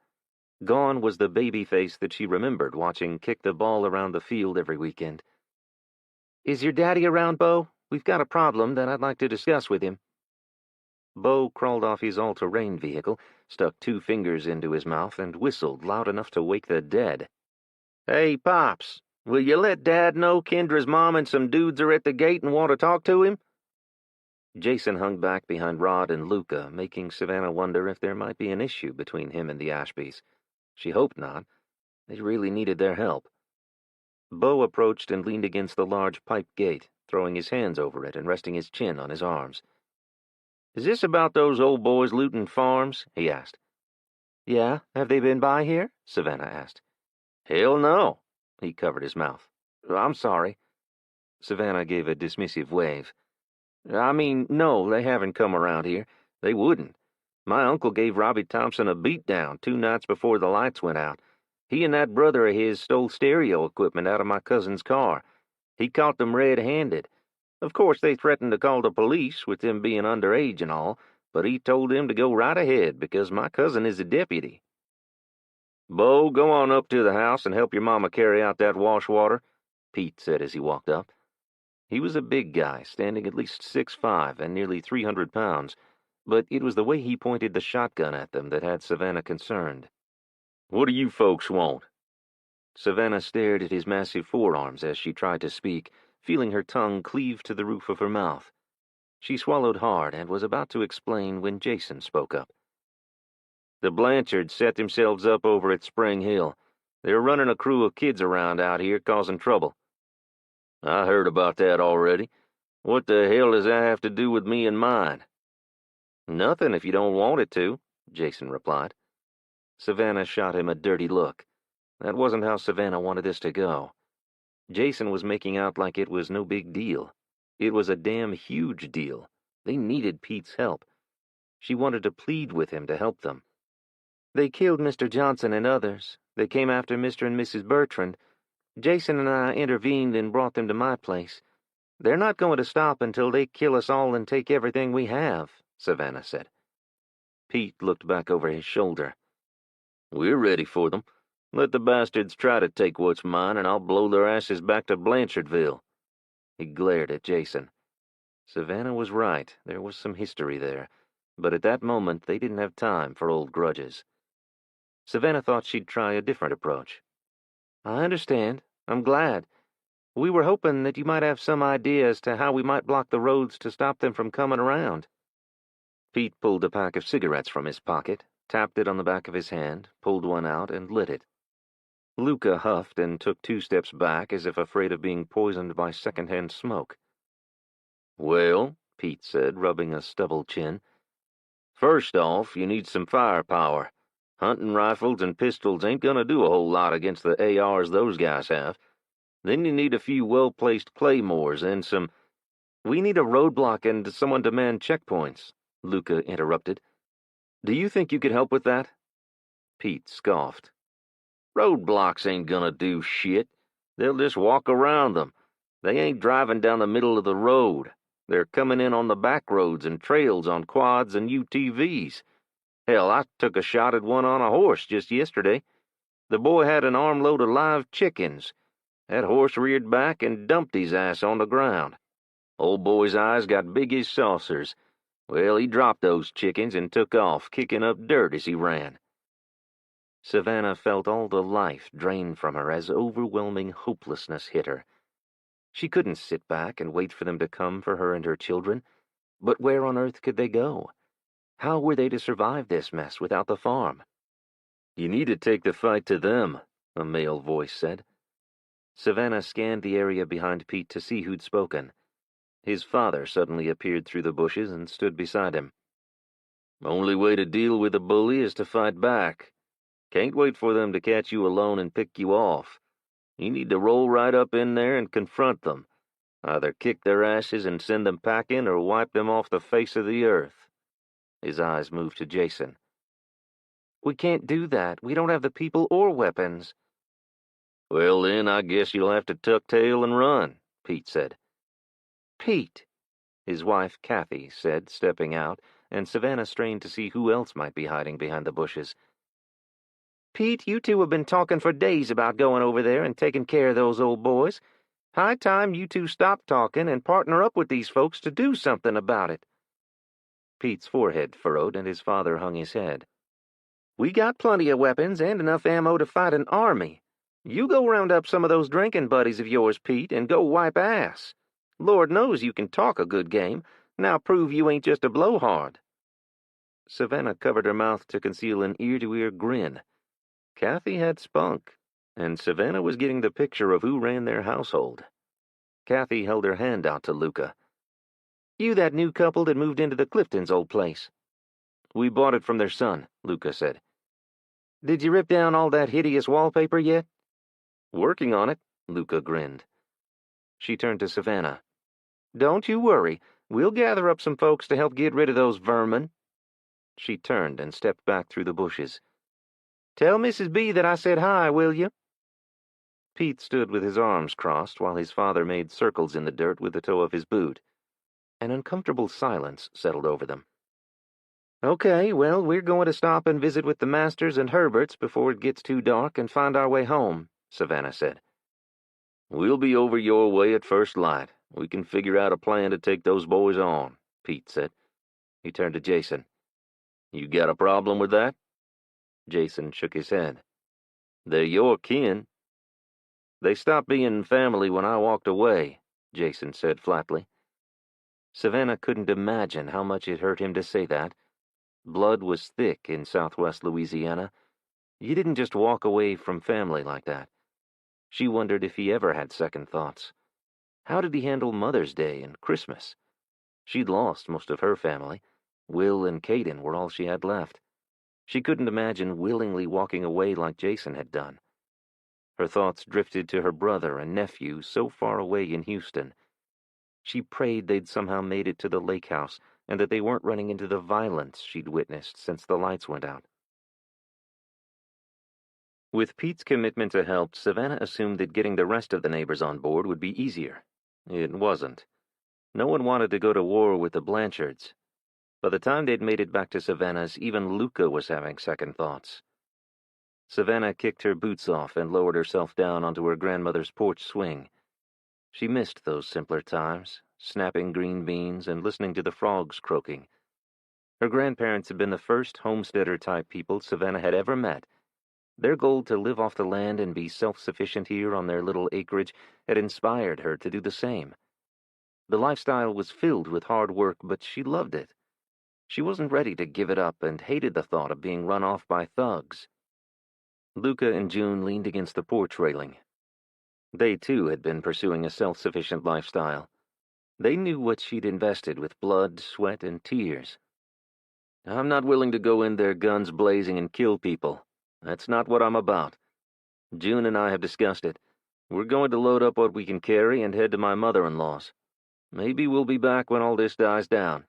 Gone was the baby face that she remembered watching kick the ball around the field every weekend. "Is your daddy around, Beau? We've got a problem that I'd like to discuss with him." Beau crawled off his all-terrain vehicle, stuck 2 fingers into his mouth, and whistled loud enough to wake the dead. "Hey, Pops, will you let Dad know Kendra's mom and some dudes are at the gate and want to talk to him?" Jason hung back behind Rod and Luca, making Savannah wonder if there might be an issue between him and the Ashbys. She hoped not. They really needed their help. Beau approached and leaned against the large pipe gate, throwing his hands over it and resting his chin on his arms. "Is this about those old boys looting farms?" he asked. "Yeah, have they been by here?" Savannah asked. "Hell no." He covered his mouth. "I'm sorry." Savannah gave a dismissive wave. "I mean, no, they haven't come around here. They wouldn't. My uncle gave Robbie Thompson a beatdown 2 nights before the lights went out. He and that brother of his stole stereo equipment out of my cousin's car. He caught them red-handed. Of course, they threatened to call the police, with them being underage and all, but he told them to go right ahead because my cousin is a deputy. "Bo, go on up to the house and help your mama carry out that wash water," Pete said as he walked up. He was a big guy, standing at least 6'5" and nearly 300 pounds, but it was the way he pointed the shotgun at them that had Savannah concerned. "What do you folks want?" Savannah stared at his massive forearms as she tried to speak, feeling her tongue cleave to the roof of her mouth. She swallowed hard and was about to explain when Jason spoke up. "The Blanchards set themselves up over at Spring Hill. They're running a crew of kids around out here causing trouble." "I heard about that already. What the hell does that have to do with me and mine?" "Nothing if you don't want it to," Jason replied. Savannah shot him a dirty look. That wasn't how Savannah wanted this to go. Jason was making out like it was no big deal. It was a damn huge deal. They needed Pete's help. She wanted to plead with him to help them. "They killed Mr. Johnson and others. They came after Mr. and Mrs. Bertrand. Jason and I intervened and brought them to my place. They're not going to stop until they kill us all and take everything we have," Savannah said. Pete looked back over his shoulder. "We're ready for them. Let the bastards try to take what's mine, and I'll blow their asses back to Blanchardville." He glared at Jason. Savannah was right. There was some history there. But at that moment, they didn't have time for old grudges. Savannah thought she'd try a different approach. "I understand. I'm glad. We were hoping that you might have some idea as to how we might block the roads to stop them from coming around." Pete pulled a pack of cigarettes from his pocket, tapped it on the back of his hand, pulled one out, and lit it. Luca huffed and took 2 steps back as if afraid of being poisoned by second-hand smoke. "Well," Pete said, rubbing a stubbled chin, "first off, you need some firepower. Hunting rifles and pistols ain't gonna do a whole lot against the ARs those guys have. Then you need a few well-placed claymores and some—" "We need a roadblock and someone to man checkpoints," Luca interrupted. "Do you think you could help with that?" Pete scoffed. "Roadblocks ain't gonna do shit. They'll just walk around them. They ain't driving down the middle of the road. They're coming in on the back roads and trails on quads and UTVs. Hell, I took a shot at one on a horse just yesterday. The boy had an armload of live chickens. That horse reared back and dumped his ass on the ground. Old boy's eyes got big as saucers. Well, he dropped those chickens and took off, kicking up dirt as he ran." Savannah felt all the life drained from her as overwhelming hopelessness hit her. She couldn't sit back and wait for them to come for her and her children. But where on earth could they go? How were they to survive this mess without the farm? "You need to take the fight to them," a male voice said. Savannah scanned the area behind Pete to see who'd spoken. His father suddenly appeared through the bushes and stood beside him. "Only way to deal with a bully is to fight back. Can't wait for them to catch you alone and pick you off. You need to roll right up in there and confront them. Either kick their asses and send them packing or wipe them off the face of the earth." His eyes moved to Jason. "We can't do that. We don't have the people or weapons." "Well, then, I guess you'll have to tuck tail and run," Pete said. "Pete," his wife Kathy said, stepping out, and Savannah strained to see who else might be hiding behind the bushes. "Pete, you two have been talking for days about going over there and taking care of those old boys. High time you two stop talking and partner up with these folks to do something about it." Pete's forehead furrowed and his father hung his head. "We got plenty of weapons and enough ammo to fight an army. You go round up some of those drinking buddies of yours, Pete, and go wipe ass. Lord knows you can talk a good game. Now prove you ain't just a blowhard." Savannah covered her mouth to conceal an ear-to-ear grin. Kathy had spunk, and Savannah was getting the picture of who ran their household. Kathy held her hand out to Luca. "You that new couple that moved into the Cliftons' old place?" "We bought it from their son," Luca said. "Did you rip down all that hideous wallpaper yet?" "Working on it," Luca grinned. She turned to Savannah. "Don't you worry. We'll gather up some folks to help get rid of those vermin." She turned and stepped back through the bushes. "Tell Mrs. B that I said hi, will you?" Pete stood with his arms crossed while his father made circles in the dirt with the toe of his boot. An uncomfortable silence settled over them. "Okay, well, we're going to stop and visit with the Masters and Herberts before it gets too dark and find our way home," Savannah said. "We'll be over your way at first light. We can figure out a plan to take those boys on," Pete said. He turned to Jason. "You got a problem with that?" Jason shook his head. "They're your kin." "They stopped being family when I walked away," Jason said flatly. Savannah couldn't imagine how much it hurt him to say that. Blood was thick in southwest Louisiana. You didn't just walk away from family like that. She wondered if he ever had second thoughts. How did he handle Mother's Day and Christmas? She'd lost most of her family. Will and Caden were all she had left. She couldn't imagine willingly walking away like Jason had done. Her thoughts drifted to her brother and nephew so far away in Houston. She prayed they'd somehow made it to the lake house and that they weren't running into the violence she'd witnessed since the lights went out. With Pete's commitment to help, Savannah assumed that getting the rest of the neighbors on board would be easier. It wasn't. No one wanted to go to war with the Blanchards. By the time they'd made it back to Savannah's, even Luca was having second thoughts. Savannah kicked her boots off and lowered herself down onto her grandmother's porch swing. She missed those simpler times, snapping green beans and listening to the frogs croaking. Her grandparents had been the first homesteader-type people Savannah had ever met. Their goal to live off the land and be self-sufficient here on their little acreage had inspired her to do the same. The lifestyle was filled with hard work, but she loved it. She wasn't ready to give it up and hated the thought of being run off by thugs. Luca and June leaned against the porch railing. They, too, had been pursuing a self-sufficient lifestyle. They knew what she'd invested with blood, sweat, and tears. "I'm not willing to go in there guns blazing and kill people. That's not what I'm about. June and I have discussed it. We're going to load up what we can carry and head to my mother-in-law's. Maybe we'll be back when all this dies down."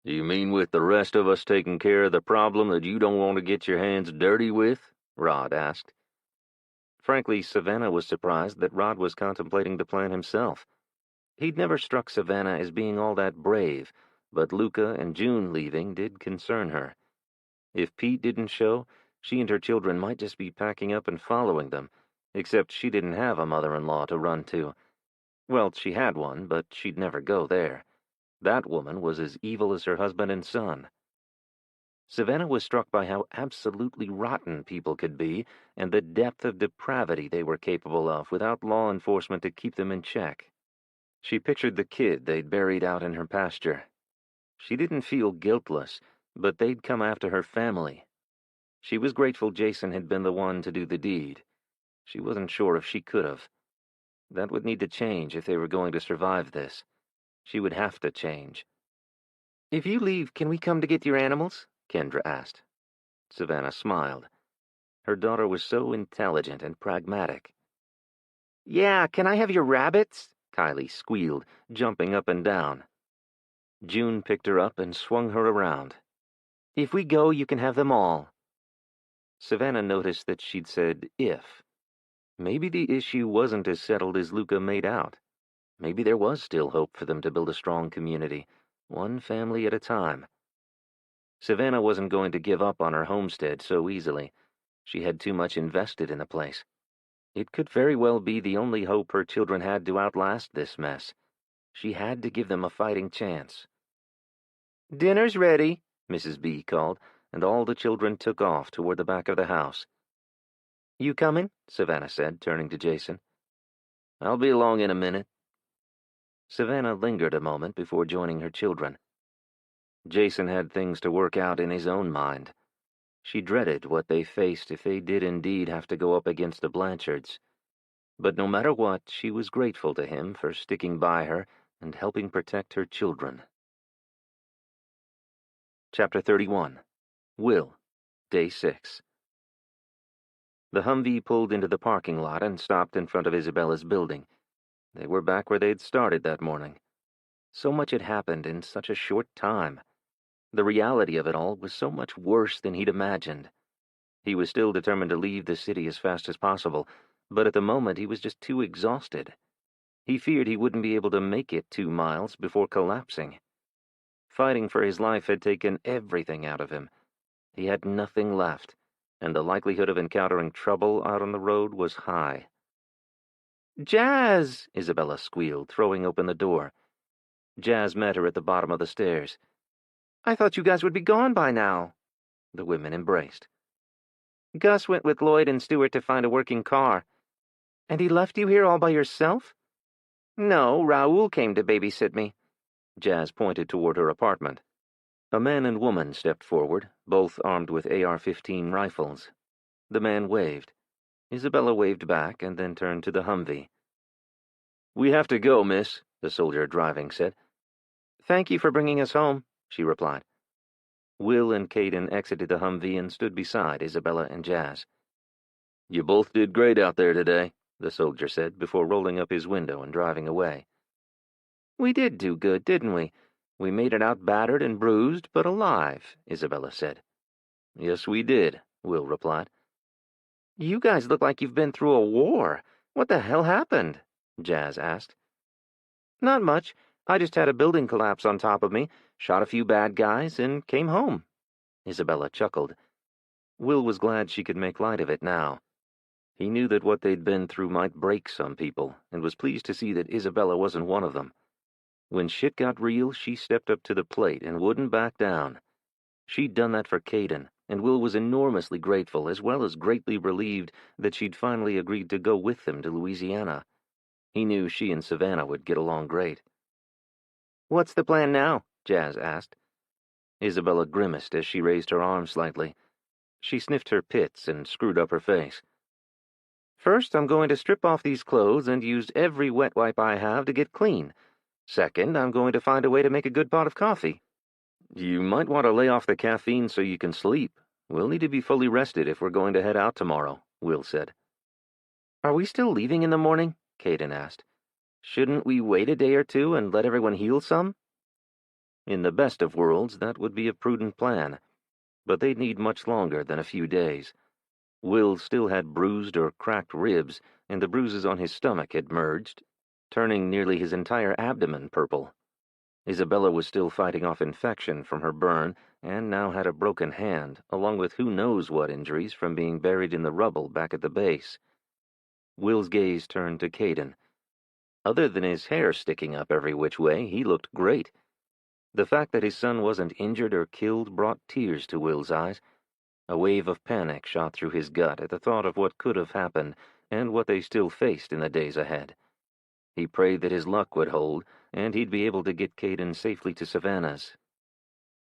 "You mean with the rest of us taking care of the problem that you don't want to get your hands dirty with?" Rod asked. Frankly, Savannah was surprised that Rod was contemplating the plan himself. He'd never struck Savannah as being all that brave, but Luca and June leaving did concern her. If Pete didn't show, she and her children might just be packing up and following them, except she didn't have a mother-in-law to run to. Well, she had one, but she'd never go there. That woman was as evil as her husband and son. Savannah was struck by how absolutely rotten people could be and the depth of depravity they were capable of without law enforcement to keep them in check. She pictured the kid they'd buried out in her pasture. She didn't feel guiltless, but they'd come after her family. She was grateful Jason had been the one to do the deed. She wasn't sure if she could have. That would need to change if they were going to survive this. She would have to change. "If you leave, can we come to get your animals?" Kendra asked. Savannah smiled. Her daughter was so intelligent and pragmatic. "Yeah, can I have your rabbits?" Kylie squealed, jumping up and down. June picked her up and swung her around. "If we go, you can have them all." Savannah noticed that she'd said if. Maybe the issue wasn't as settled as Luca made out. Maybe there was still hope for them to build a strong community, one family at a time. Savannah wasn't going to give up on her homestead so easily. She had too much invested in the place. It could very well be the only hope her children had to outlast this mess. She had to give them a fighting chance. "Dinner's ready," Mrs. B called, and all the children took off toward the back of the house. "You coming?" Savannah said, turning to Jason. "I'll be along in a minute." Savannah lingered a moment before joining her children. Jason had things to work out in his own mind. She dreaded what they faced if they did indeed have to go up against the Blanchards. But no matter what, she was grateful to him for sticking by her and helping protect her children. Chapter 31. Will, Day 6. The Humvee pulled into the parking lot and stopped in front of Isabella's building. They were back where they'd started that morning. So much had happened in such a short time. The reality of it all was so much worse than he'd imagined. He was still determined to leave the city as fast as possible, but at the moment he was just too exhausted. He feared he wouldn't be able to make it 2 miles before collapsing. Fighting for his life had taken everything out of him. He had nothing left, and the likelihood of encountering trouble out on the road was high. "Jazz!" Isabella squealed, throwing open the door. Jazz met her at the bottom of the stairs. "I thought you guys would be gone by now." The women embraced. "Gus went with Lloyd and Stuart to find a working car." "And he left you here all by yourself?" "No, Raoul came to babysit me." Jazz pointed toward her apartment. A man and woman stepped forward, both armed with AR-15 rifles. The man waved. Isabella waved back and then turned to the Humvee. "We have to go, miss," the soldier driving said. "Thank you for bringing us home," she replied. Will and Caden exited the Humvee and stood beside Isabella and Jazz. "You both did great out there today," the soldier said before rolling up his window and driving away. "We did do good, didn't we? We made it out battered and bruised, but alive," Isabella said. "Yes, we did," Will replied. "You guys look like you've been through a war. What the hell happened?" Jazz asked. "Not much. I just had a building collapse on top of me, shot a few bad guys, and came home." Isabella chuckled. Will was glad she could make light of it now. He knew that what they'd been through might break some people, and was pleased to see that Isabella wasn't one of them. When shit got real, she stepped up to the plate and wouldn't back down. She'd done that for Caden, and Will was enormously grateful, as well as greatly relieved that she'd finally agreed to go with them to Louisiana. He knew she and Savannah would get along great. "What's the plan now?" Jazz asked. Isabella grimaced as she raised her arm slightly. She sniffed her pits and screwed up her face. "First, I'm going to strip off these clothes and use every wet wipe I have to get clean. Second, I'm going to find a way to make a good pot of coffee." "You might want to lay off the caffeine so you can sleep. We'll need to be fully rested if we're going to head out tomorrow," Will said. "Are we still leaving in the morning?" Caden asked. "Shouldn't we wait a day or two and let everyone heal some?" In the best of worlds, that would be a prudent plan, but they'd need much longer than a few days. Will still had bruised or cracked ribs, and the bruises on his stomach had merged, turning nearly his entire abdomen purple. Isabella was still fighting off infection from her burn, and now had a broken hand, along with who knows what injuries from being buried in the rubble back at the base. Will's gaze turned to Caden. Other than his hair sticking up every which way, he looked great. The fact that his son wasn't injured or killed brought tears to Will's eyes. A wave of panic shot through his gut at the thought of what could have happened and what they still faced in the days ahead. He prayed that his luck would hold, and he'd be able to get Caden safely to Savannah's.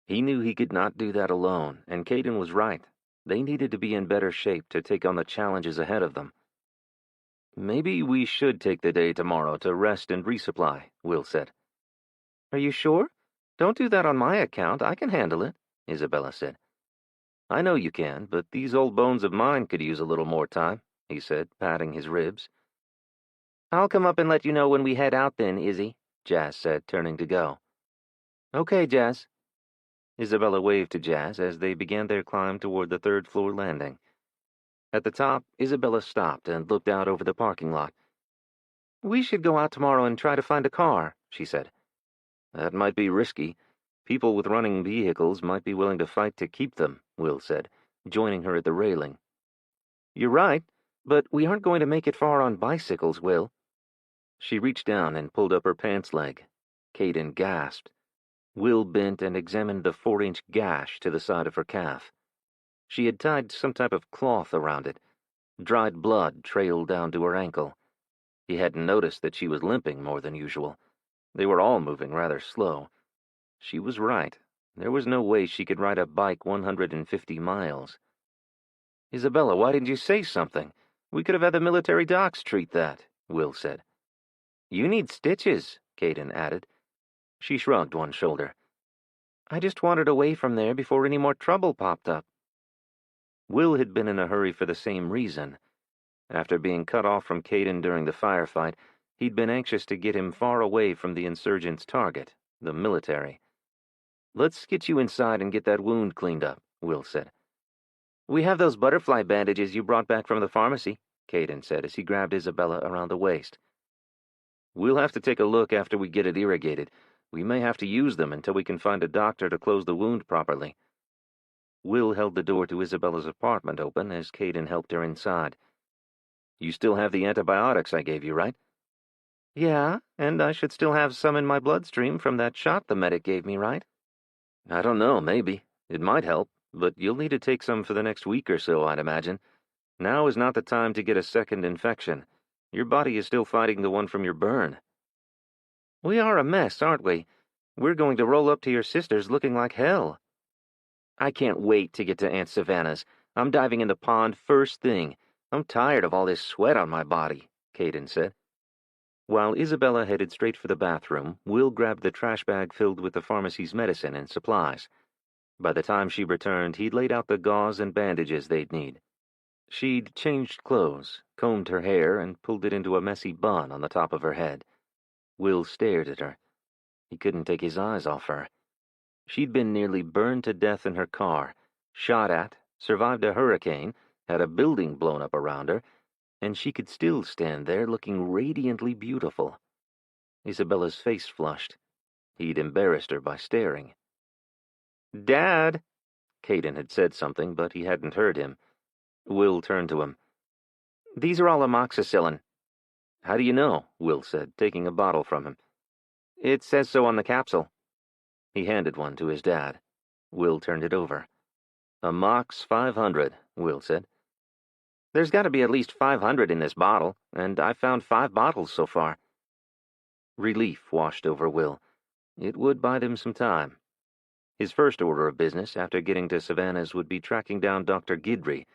He knew he could not do that alone, and Caden was right. They needed to be in better shape to take on the challenges ahead of them. "Maybe we should take the day tomorrow to rest and resupply," Will said. "Are you sure? Don't do that on my account. I can handle it," Isabella said. "I know you can, but these old bones of mine could use a little more time," he said, patting his ribs. "I'll come up and let you know when we head out then, Izzy," Jazz said, turning to go. "Okay, Jazz." Isabella waved to Jazz as they began their climb toward the third-floor landing. At the top, Isabella stopped and looked out over the parking lot. "We should go out tomorrow and try to find a car," she said. "That might be risky. People with running vehicles might be willing to fight to keep them," Will said, joining her at the railing. "You're right, but we aren't going to make it far on bicycles, Will." She reached down and pulled up her pants leg. Caden gasped. Will bent and examined the 4-inch gash to the side of her calf. She had tied some type of cloth around it. Dried blood trailed down to her ankle. He hadn't noticed that she was limping more than usual. They were all moving rather slow. She was right. There was no way she could ride a bike 150 miles. "Isabella, why didn't you say something? We could have had the military docs treat that," Will said. "You need stitches," Caden added. She shrugged one shoulder. "I just wanted away from there before any more trouble popped up." Will had been in a hurry for the same reason. After being cut off from Caden during the firefight, he'd been anxious to get him far away from the insurgents' target, the military. Let's get you inside and get that wound cleaned up, Will said. We have those butterfly bandages you brought back from the pharmacy, Caden said as he grabbed Isabella around the waist. We'll have to take a look after we get it irrigated. We may have to use them until we can find a doctor to close the wound properly. Will held the door to Isabella's apartment open as Caden helped her inside. You still have the antibiotics I gave you, right? Yeah, and I should still have some in my bloodstream from that shot the medic gave me, right? I don't know, maybe. It might help, but you'll need to take some for the next week or so, I'd imagine. Now is not the time to get a second infection. Your body is still fighting the one from your burn. We are a mess, aren't we? We're going to roll up to your sister's looking like hell. I can't wait to get to Aunt Savannah's. I'm diving in the pond first thing. I'm tired of all this sweat on my body, Caden said. While Isabella headed straight for the bathroom, Will grabbed the trash bag filled with the pharmacy's medicine and supplies. By the time she returned, he'd laid out the gauze and bandages they'd need. She'd changed clothes, combed her hair, and pulled it into a messy bun on the top of her head. Will stared at her. He couldn't take his eyes off her. She'd been nearly burned to death in her car, shot at, survived a hurricane, had a building blown up around her, and she could still stand there looking radiantly beautiful. Isabella's face flushed. He'd embarrassed her by staring. Dad! Caden had said something, but he hadn't heard him. Will turned to him. These are all amoxicillin. How do you know? Will said, taking a bottle from him. It says so on the capsule. He handed one to his dad. Will turned it over. Amox 500, Will said. There's got to be at least 500 in this bottle, and I've found 5 bottles so far. Relief washed over Will. It would buy them some time. His first order of business after getting to Savannah's would be tracking down Dr. Guidry.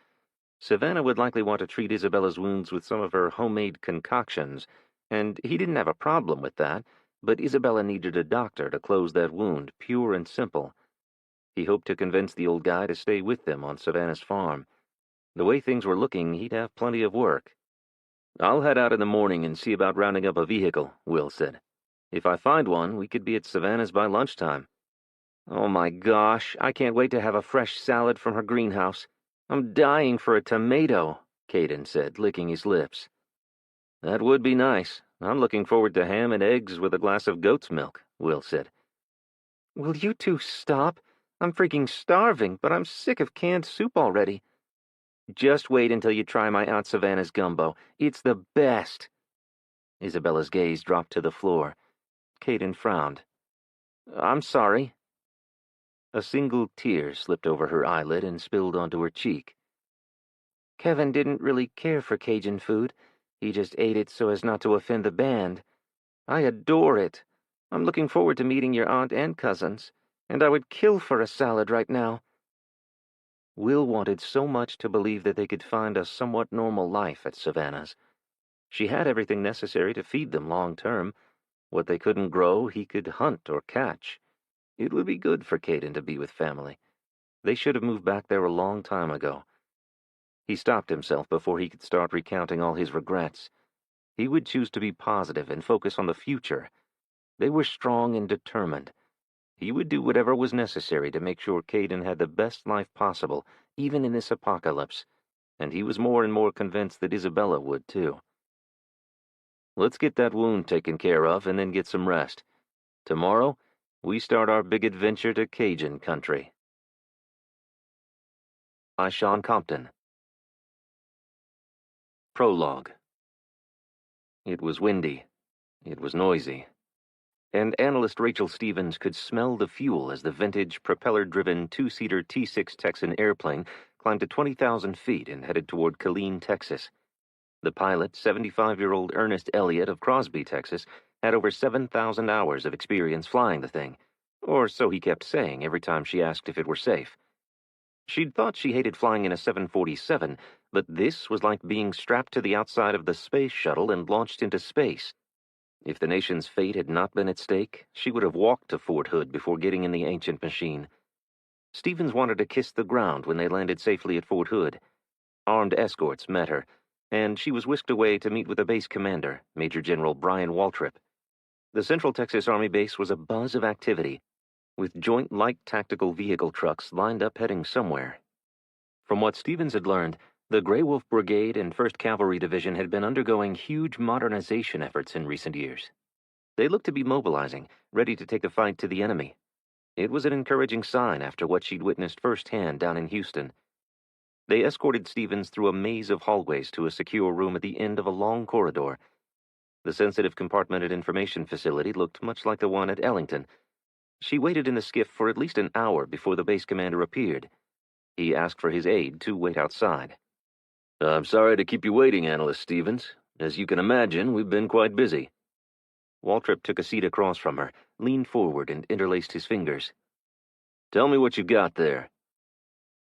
Savannah would likely want to treat Isabella's wounds with some of her homemade concoctions, and he didn't have a problem with that, but Isabella needed a doctor to close that wound, pure and simple. He hoped to convince the old guy to stay with them on Savannah's farm. The way things were looking, he'd have plenty of work. I'll head out in the morning and see about rounding up a vehicle, Will said. If I find one, we could be at Savannah's by lunchtime. Oh my gosh, I can't wait to have a fresh salad from her greenhouse. I'm dying for a tomato, Caden said, licking his lips. That would be nice. I'm looking forward to ham and eggs with a glass of goat's milk, Will said. Will you two stop? I'm freaking starving, but I'm sick of canned soup already. Just wait until you try my Aunt Savannah's gumbo. It's the best. Isabella's gaze dropped to the floor. Caden frowned. I'm sorry. A single tear slipped over her eyelid and spilled onto her cheek. Kevin didn't really care for Cajun food. He just ate it so as not to offend the band. I adore it. I'm looking forward to meeting your aunt and cousins, and I would kill for a salad right now. Will wanted so much to believe that they could find a somewhat normal life at Savannah's. She had everything necessary to feed them long term. What they couldn't grow, he could hunt or catch. It would be good for Caden to be with family. They should have moved back there a long time ago. He stopped himself before he could start recounting all his regrets. He would choose to be positive and focus on the future. They were strong and determined. He would do whatever was necessary to make sure Caden had the best life possible, even in this apocalypse, and he was more and more convinced that Isabella would, too. Let's get that wound taken care of and then get some rest. Tomorrow, we start our big adventure to Cajun country. By Sean Compton. Prologue. It was windy. It was noisy. And analyst Rachel Stevens could smell the fuel as the vintage, propeller-driven, two-seater T-6 Texan airplane climbed to 20,000 feet and headed toward Killeen, Texas. The pilot, 75-year-old Ernest Elliott of Crosby, Texas, had over 7,000 hours of experience flying the thing, or so he kept saying every time she asked if it were safe. She'd thought she hated flying in a 747, but this was like being strapped to the outside of the space shuttle and launched into space. If the nation's fate had not been at stake, she would have walked to Fort Hood before getting in the ancient machine. Stevens wanted to kiss the ground when they landed safely at Fort Hood. Armed escorts met her, and she was whisked away to meet with the base commander, Major General Brian Waltrip. The Central Texas Army base was a buzz of activity. with joint light tactical vehicle trucks lined up heading somewhere. From what Stevens had learned, the Grey Wolf Brigade and 1st Cavalry Division had been undergoing huge modernization efforts in recent years. They looked to be mobilizing, ready to take the fight to the enemy. It was an encouraging sign after what she'd witnessed firsthand down in Houston. They escorted Stevens through a maze of hallways to a secure room at the end of a long corridor. The sensitive compartmented information facility looked much like the one at Ellington. She waited in the skiff for at least an hour before the base commander appeared. He asked for his aide to wait outside. I'm sorry to keep you waiting, Analyst Stevens. As you can imagine, we've been quite busy. Waltrip took a seat across from her, leaned forward, and interlaced his fingers. Tell me what you got there.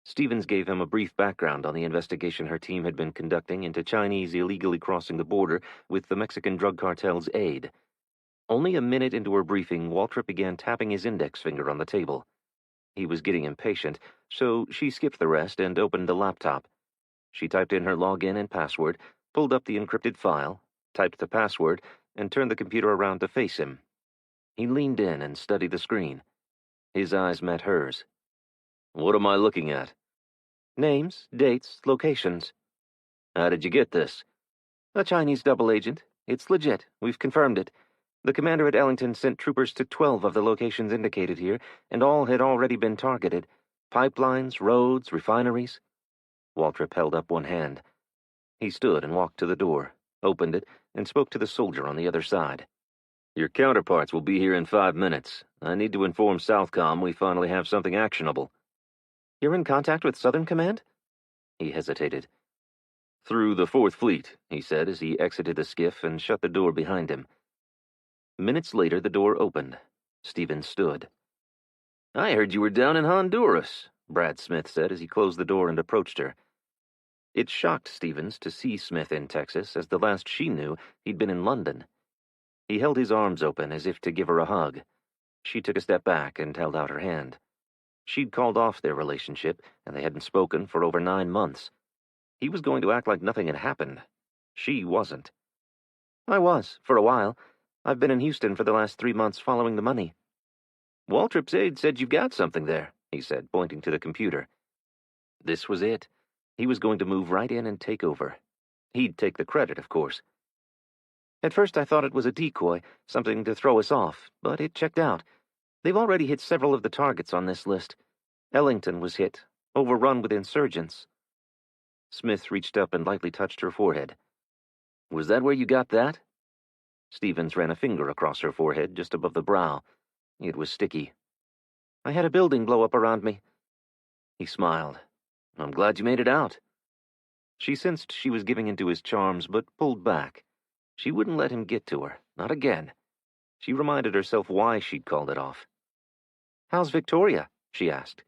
Stevens gave him a brief background on the investigation her team had been conducting into Chinese illegally crossing the border with the Mexican drug cartel's aid. Only a minute into her briefing, Waltrip began tapping his index finger on the table. He was getting impatient, so she skipped the rest and opened the laptop. She typed in her login and password, pulled up the encrypted file, typed the password, and turned the computer around to face him. He leaned in and studied the screen. His eyes met hers. What am I looking at? Names, dates, locations. How did you get this? A Chinese double agent. It's legit. We've confirmed it. The commander at Ellington sent troopers to 12 of the locations indicated here, and all had already been targeted. Pipelines, roads, refineries. Waltrip held up one hand. He stood and walked to the door, opened it, and spoke to the soldier on the other side. Your counterparts will be here in 5 minutes. I need to inform Southcom we finally have something actionable. You're in contact with Southern Command? He hesitated. Through the 4th Fleet, he said as he exited the skiff and shut the door behind him. Minutes later, the door opened. Stevens stood. I heard you were down in Honduras, Brad Smith said as he closed the door and approached her. It shocked Stevens to see Smith in Texas, as the last she knew, he'd been in London. He held his arms open as if to give her a hug. She took a step back and held out her hand. She'd called off their relationship, and they hadn't spoken for over 9 months. He was going to act like nothing had happened. She wasn't. I was, for a while. I've been in Houston for the last 3 months following the money. Waltrip's aide said you've got something there, he said, pointing to the computer. This was it. He was going to move right in and take over. He'd take the credit, of course. At first I thought it was a decoy, something to throw us off, but it checked out. They've already hit several of the targets on this list. Ellington was hit, overrun with insurgents. Smith reached up and lightly touched her forehead. Was that where you got that? Stevens ran a finger across her forehead, just above the brow. It was sticky. I had a building blow up around me. He smiled. I'm glad you made it out. She sensed she was giving into his charms, but pulled back. She wouldn't let him get to her, not again. She reminded herself why she'd called it off. How's Victoria? She asked.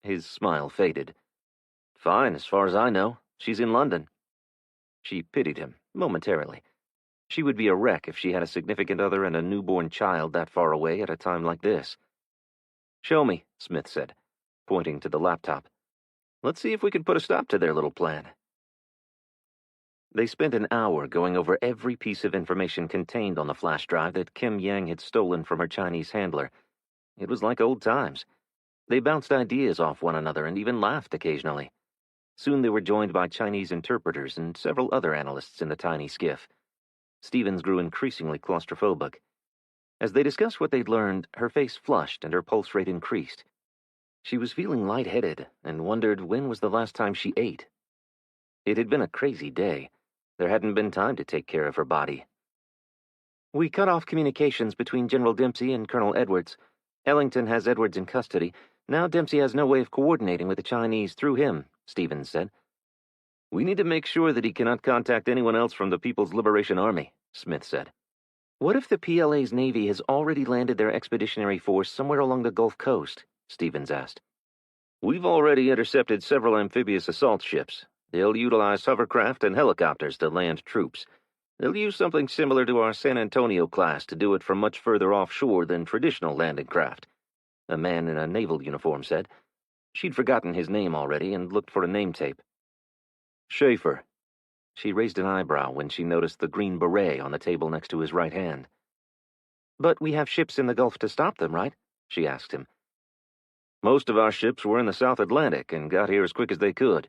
His smile faded. Fine, as far as I know. She's in London. She pitied him, momentarily. She would be a wreck if she had a significant other and a newborn child that far away at a time like this. Show me, Smith said, pointing to the laptop. Let's see if we can put a stop to their little plan. They spent an hour going over every piece of information contained on the flash drive that Kim Yang had stolen from her Chinese handler. It was like old times. They bounced ideas off one another and even laughed occasionally. Soon they were joined by Chinese interpreters and several other analysts in the tiny skiff. Stevens grew increasingly claustrophobic. As they discussed what they'd learned, her face flushed and her pulse rate increased. She was feeling lightheaded and wondered when was the last time she ate. It had been a crazy day. There hadn't been time to take care of her body. We cut off communications between General Dempsey and Colonel Edwards. Ellington has Edwards in custody. Now Dempsey has no way of coordinating with the Chinese through him, Stevens said. We need to make sure that he cannot contact anyone else from the People's Liberation Army, Smith said. What if the PLA's Navy has already landed their expeditionary force somewhere along the Gulf Coast? Stevens asked. We've already intercepted several amphibious assault ships. They'll utilize hovercraft and helicopters to land troops. They'll use something similar to our San Antonio class to do it from much further offshore than traditional landing craft, a man in a naval uniform said. She'd forgotten his name already and looked for a name tape. Schaefer. She raised an eyebrow when she noticed the green beret on the table next to his right hand. But we have ships in the Gulf to stop them, right? she asked him. Most of our ships were in the South Atlantic and got here as quick as they could,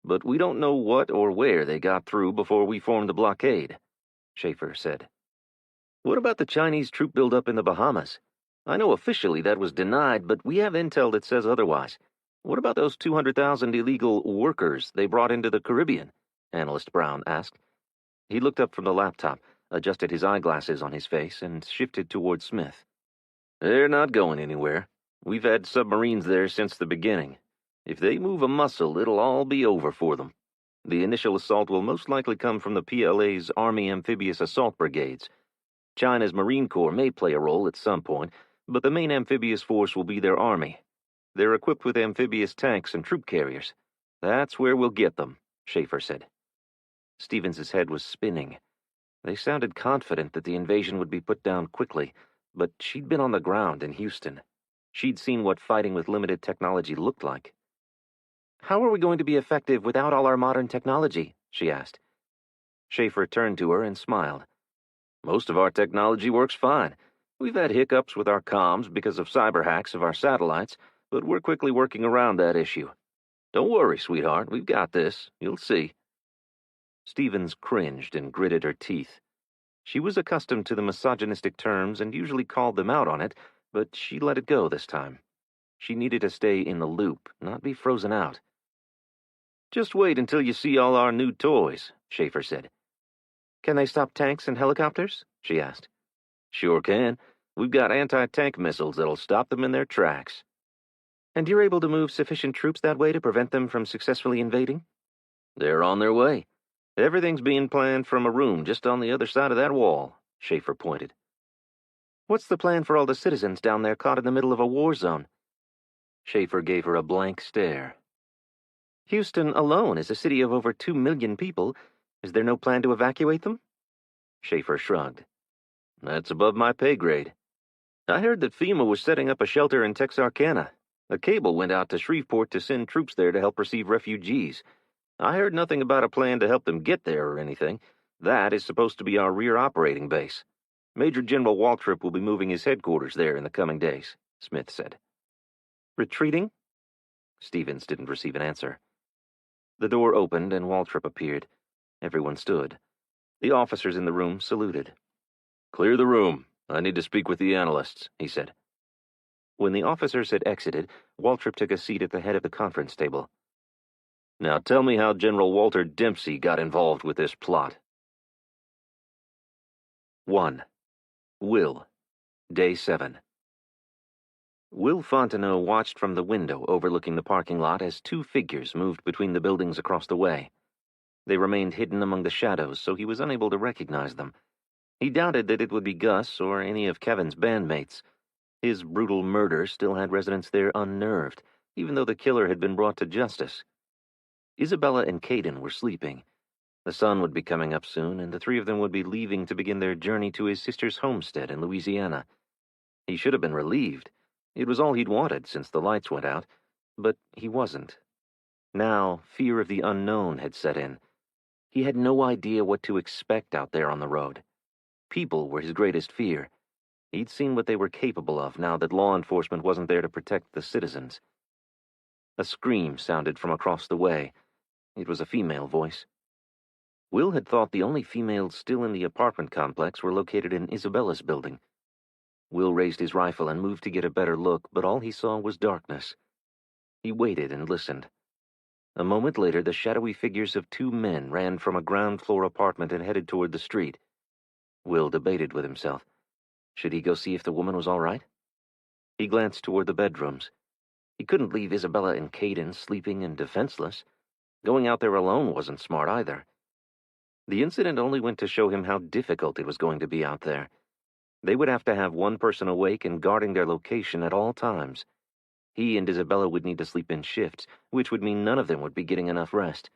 but we don't know what or where they got through before we formed the blockade, Schaefer said. What about the Chinese troop buildup in the Bahamas? I know officially that was denied, but we have intel that says otherwise. What about those 200,000 illegal workers they brought into the Caribbean? Analyst Brown asked. He looked up from the laptop, adjusted his eyeglasses on his face, and shifted toward Smith. They're not going anywhere. We've had submarines there since the beginning. If they move a muscle, it'll all be over for them. The initial assault will most likely come from the PLA's Army Amphibious Assault Brigades. China's Marine Corps may play a role at some point, but the main amphibious force will be their army. They're equipped with amphibious tanks and troop carriers. That's where we'll get them, Schaefer said. Stevens's head was spinning. They sounded confident that the invasion would be put down quickly, but she'd been on the ground in Houston. She'd seen what fighting with limited technology looked like. How are we going to be effective without all our modern technology? She asked. Schaefer turned to her and smiled. Most of our technology works fine. We've had hiccups with our comms because of cyber hacks of our satellites, but we're quickly working around that issue. Don't worry, sweetheart, we've got this. You'll see. Stevens cringed and gritted her teeth. She was accustomed to the misogynistic terms and usually called them out on it, but she let it go this time. She needed to stay in the loop, not be frozen out. Just wait until you see all our new toys, Schaefer said. Can they stop tanks and helicopters? She asked. Sure can. We've got anti-tank missiles that'll stop them in their tracks. And you're able to move sufficient troops that way to prevent them from successfully invading? They're on their way. Everything's being planned from a room just on the other side of that wall, Schaefer pointed. What's the plan for all the citizens down there caught in the middle of a war zone? Schaefer gave her a blank stare. Houston alone is a city of over 2 million people. Is there no plan to evacuate them? Schaefer shrugged. That's above my pay grade. I heard that FEMA was setting up a shelter in Texarkana. A cable went out to Shreveport to send troops there to help receive refugees. I heard nothing about a plan to help them get there or anything. That is supposed to be our rear operating base. Major General Waltrip will be moving his headquarters there in the coming days, Smith said. Retreating? Stevens didn't receive an answer. The door opened and Waltrip appeared. Everyone stood. The officers in the room saluted. Clear the room. I need to speak with the analysts, he said. When the officers had exited, Waltrip took a seat at the head of the conference table. Now tell me how General Walter Dempsey got involved with this plot. 1. Will. Day 7. Will Fontenot watched from the window overlooking the parking lot as two figures moved between the buildings across the way. They remained hidden among the shadows, so he was unable to recognize them. He doubted that it would be Gus or any of Kevin's bandmates. His brutal murder still had residents there unnerved, even though the killer had been brought to justice. Isabella and Caden were sleeping. The sun would be coming up soon, and the three of them would be leaving to begin their journey to his sister's homestead in Louisiana. He should have been relieved. It was all he'd wanted since the lights went out, but he wasn't. Now, fear of the unknown had set in. He had no idea what to expect out there on the road. People were his greatest fear. He'd seen what they were capable of now that law enforcement wasn't there to protect the citizens. A scream sounded from across the way. It was a female voice. Will had thought the only females still in the apartment complex were located in Isabella's building. Will raised his rifle and moved to get a better look, but all he saw was darkness. He waited and listened. A moment later, the shadowy figures of two men ran from a ground-floor apartment and headed toward the street. Will debated with himself. Should he go see if the woman was all right? He glanced toward the bedrooms. He couldn't leave Isabella and Caden sleeping and defenseless. Going out there alone wasn't smart either. The incident only went to show him how difficult it was going to be out there. They would have to have one person awake and guarding their location at all times. He and Isabella would need to sleep in shifts, which would mean none of them would be getting enough rest.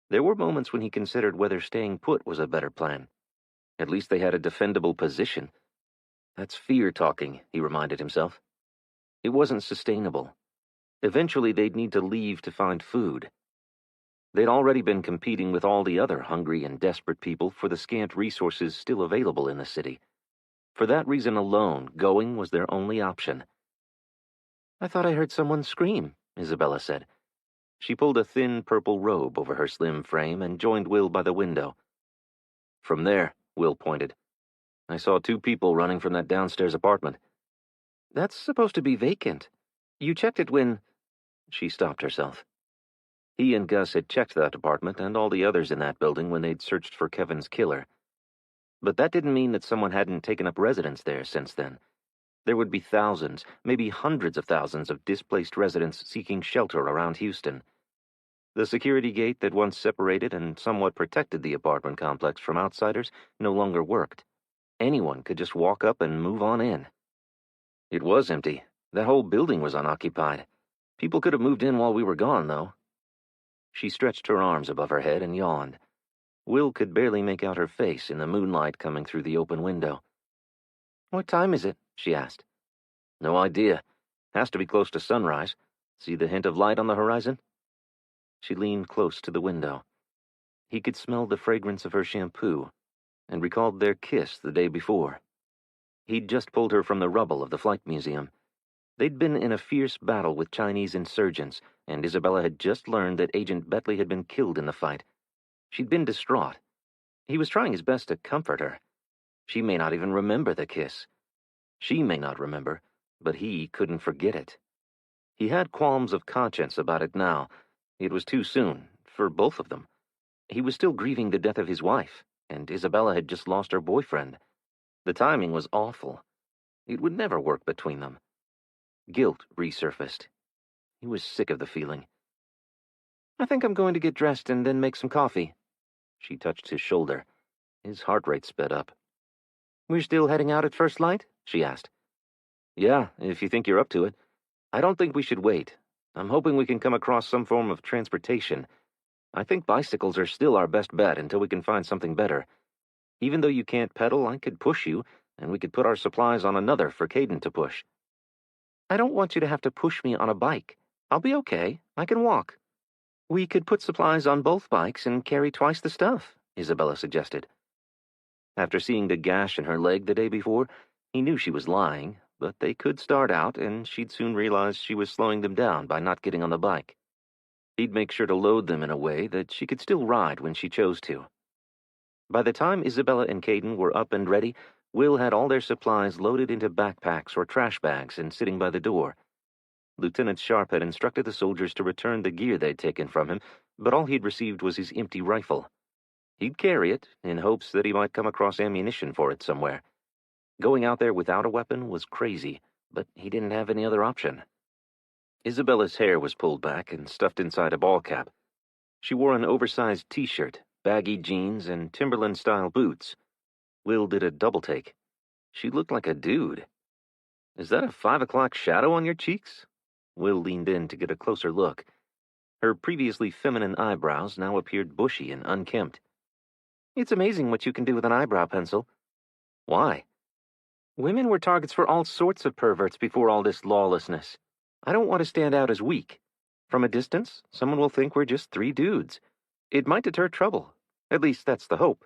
There were moments when he considered whether staying put was a better plan. At least they had a defendable position. That's fear talking, he reminded himself. It wasn't sustainable. Eventually they'd need to leave to find food. They'd already been competing with all the other hungry and desperate people for the scant resources still available in the city. For that reason alone, going was their only option. I thought I heard someone scream, Isabella said. She pulled a thin purple robe over her slim frame and joined Will by the window. From there, Will pointed. I saw 2 people running from that downstairs apartment. That's supposed to be vacant. You checked it when... She stopped herself. He and Gus had checked that apartment and all the others in that building when they'd searched for Kevin's killer. But that didn't mean that someone hadn't taken up residence there since then. There would be thousands, maybe hundreds of thousands of displaced residents seeking shelter around Houston. The security gate that once separated and somewhat protected the apartment complex from outsiders no longer worked. Anyone could just walk up and move on in. It was empty. That whole building was unoccupied. People could have moved in while we were gone, though. She stretched her arms above her head and yawned. Will could barely make out her face in the moonlight coming through the open window. What time is it? She asked. No idea. Has to be close to sunrise. See the hint of light on the horizon? She leaned close to the window. He could smell the fragrance of her shampoo and recalled their kiss the day before. He'd just pulled her from the rubble of the Flight Museum. They'd been in a fierce battle with Chinese insurgents, and Isabella had just learned that Agent Bentley had been killed in the fight. She'd been distraught. He was trying his best to comfort her. She may not even remember the kiss. She may not remember, but he couldn't forget it. He had qualms of conscience about it now. It was too soon, for both of them. He was still grieving the death of his wife, and Isabella had just lost her boyfriend. The timing was awful. It would never work between them. Guilt resurfaced. He was sick of the feeling. I think I'm going to get dressed and then make some coffee. She touched his shoulder. His heart rate sped up. We're still heading out at first light? She asked. Yeah, if you think you're up to it. I don't think we should wait. I'm hoping we can come across some form of transportation. I think bicycles are still our best bet until we can find something better. Even though you can't pedal, I could push you, and we could put our supplies on another for Caden to push. I don't want you to have to push me on a bike. I'll be okay. I can walk. We could put supplies on both bikes and carry twice the stuff, Isabella suggested. After seeing the gash in her leg the day before, he knew she was lying, but they could start out, and she'd soon realize she was slowing them down by not getting on the bike. He'd make sure to load them in a way that she could still ride when she chose to. By the time Isabella and Caden were up and ready, Will had all their supplies loaded into backpacks or trash bags and sitting by the door. Lieutenant Sharp had instructed the soldiers to return the gear they'd taken from him, but all he'd received was his empty rifle. He'd carry it, in hopes that he might come across ammunition for it somewhere. Going out there without a weapon was crazy, but he didn't have any other option. Isabella's hair was pulled back and stuffed inside a ball cap. She wore an oversized t-shirt, baggy jeans, and Timberland-style boots. Will did a double-take. She looked like a dude. Is that a 5 o'clock shadow on your cheeks? Will leaned in to get a closer look. Her previously feminine eyebrows now appeared bushy and unkempt. It's amazing what you can do with an eyebrow pencil. Why? Women were targets for all sorts of perverts before all this lawlessness. I don't want to stand out as weak. From a distance, someone will think we're just 3 dudes. It might deter trouble. At least that's the hope.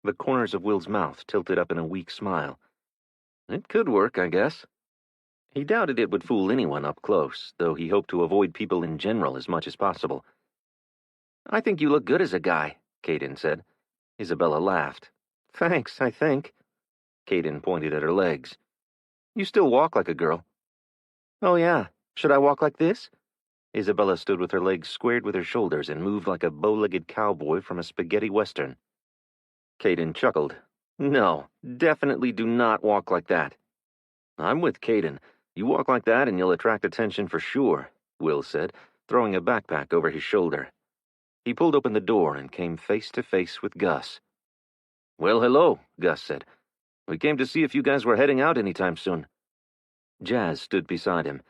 The corners of Will's mouth tilted up in a weak smile. It could work, I guess. He doubted it would fool anyone up close, though he hoped to avoid people in general as much as possible. I think you look good as a guy, Caden said. Isabella laughed. Thanks, I think. Caden pointed at her legs. You still walk like a girl. Oh, yeah. Should I walk like this? Isabella stood with her legs squared with her shoulders and moved like a bow-legged cowboy from a spaghetti western. Caden chuckled. No, definitely do not walk like that. I'm with Caden. You walk like that and you'll attract attention for sure, Will said, throwing a backpack over his shoulder. He pulled open the door and came face to face with Gus. Well, hello, Gus said. We came to see if you guys were heading out anytime soon. Jazz stood beside him.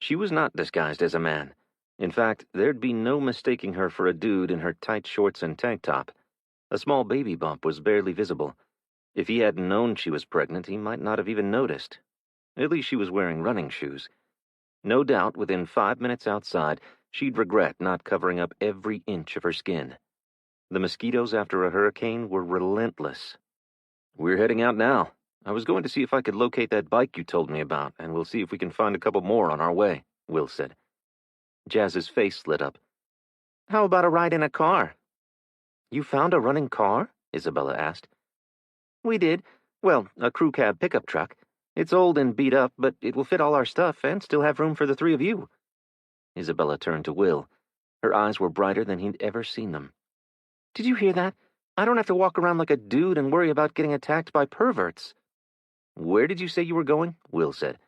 She was not disguised as a man. In fact, there'd be no mistaking her for a dude in her tight shorts and tank top. A small baby bump was barely visible. If he hadn't known she was pregnant, he might not have even noticed. At least she was wearing running shoes. No doubt, within 5 minutes outside, she'd regret not covering up every inch of her skin. The mosquitoes after a hurricane were relentless. We're heading out now. I was going to see if I could locate that bike you told me about, and we'll see if we can find a couple more on our way, Will said. Jazz's face lit up. How about a ride in a car? You found a running car? Isabella asked. We did. Well, a crew cab pickup truck. It's old and beat up, but it will fit all our stuff and still have room for the three of you. Isabella turned to Will. Her eyes were brighter than he'd ever seen them. Did you hear that? I don't have to walk around like a dude and worry about getting attacked by perverts. Where did you say you were going? Will said.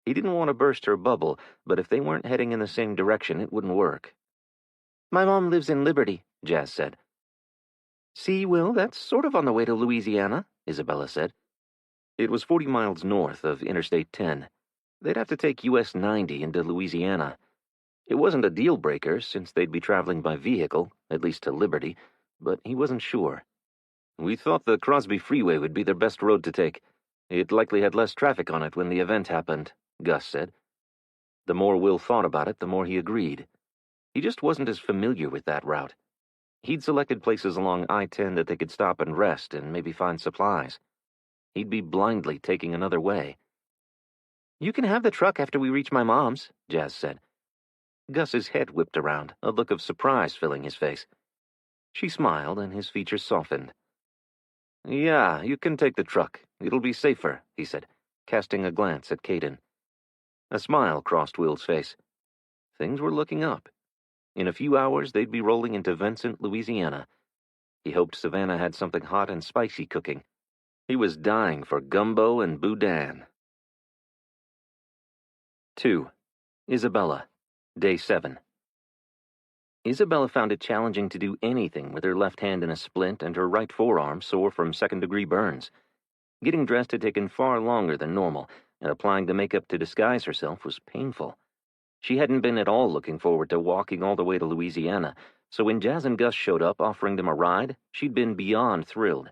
He didn't want to burst her bubble, but if they weren't heading in the same direction, it wouldn't work. My mom lives in Liberty, Jazz said. See, Will, that's sort of on the way to Louisiana, Isabella said. It was 40 miles north of Interstate 10. They'd have to take US 90 into Louisiana. It wasn't a deal-breaker, since they'd be traveling by vehicle, at least to Liberty, but he wasn't sure. We thought the Crosby Freeway would be their best road to take. It likely had less traffic on it when the event happened, Gus said. The more Will thought about it, the more he agreed. He just wasn't as familiar with that route. He'd selected places along I-10 that they could stop and rest and maybe find supplies. He'd be blindly taking another way. You can have the truck after we reach my mom's, Jazz said. Gus's head whipped around, a look of surprise filling his face. She smiled, and his features softened. Yeah, you can take the truck. It'll be safer, he said, casting a glance at Caden. A smile crossed Will's face. Things were looking up. In a few hours, they'd be rolling into Vincent, Louisiana. He hoped Savannah had something hot and spicy cooking. He was dying for gumbo and boudin. 2. Isabella, Day 7. Isabella found it challenging to do anything with her left hand in a splint and her right forearm sore from second-degree burns. Getting dressed had taken far longer than normal, and applying the makeup to disguise herself was painful. She hadn't been at all looking forward to walking all the way to Louisiana, so when Jazz and Gus showed up offering them a ride, she'd been beyond thrilled.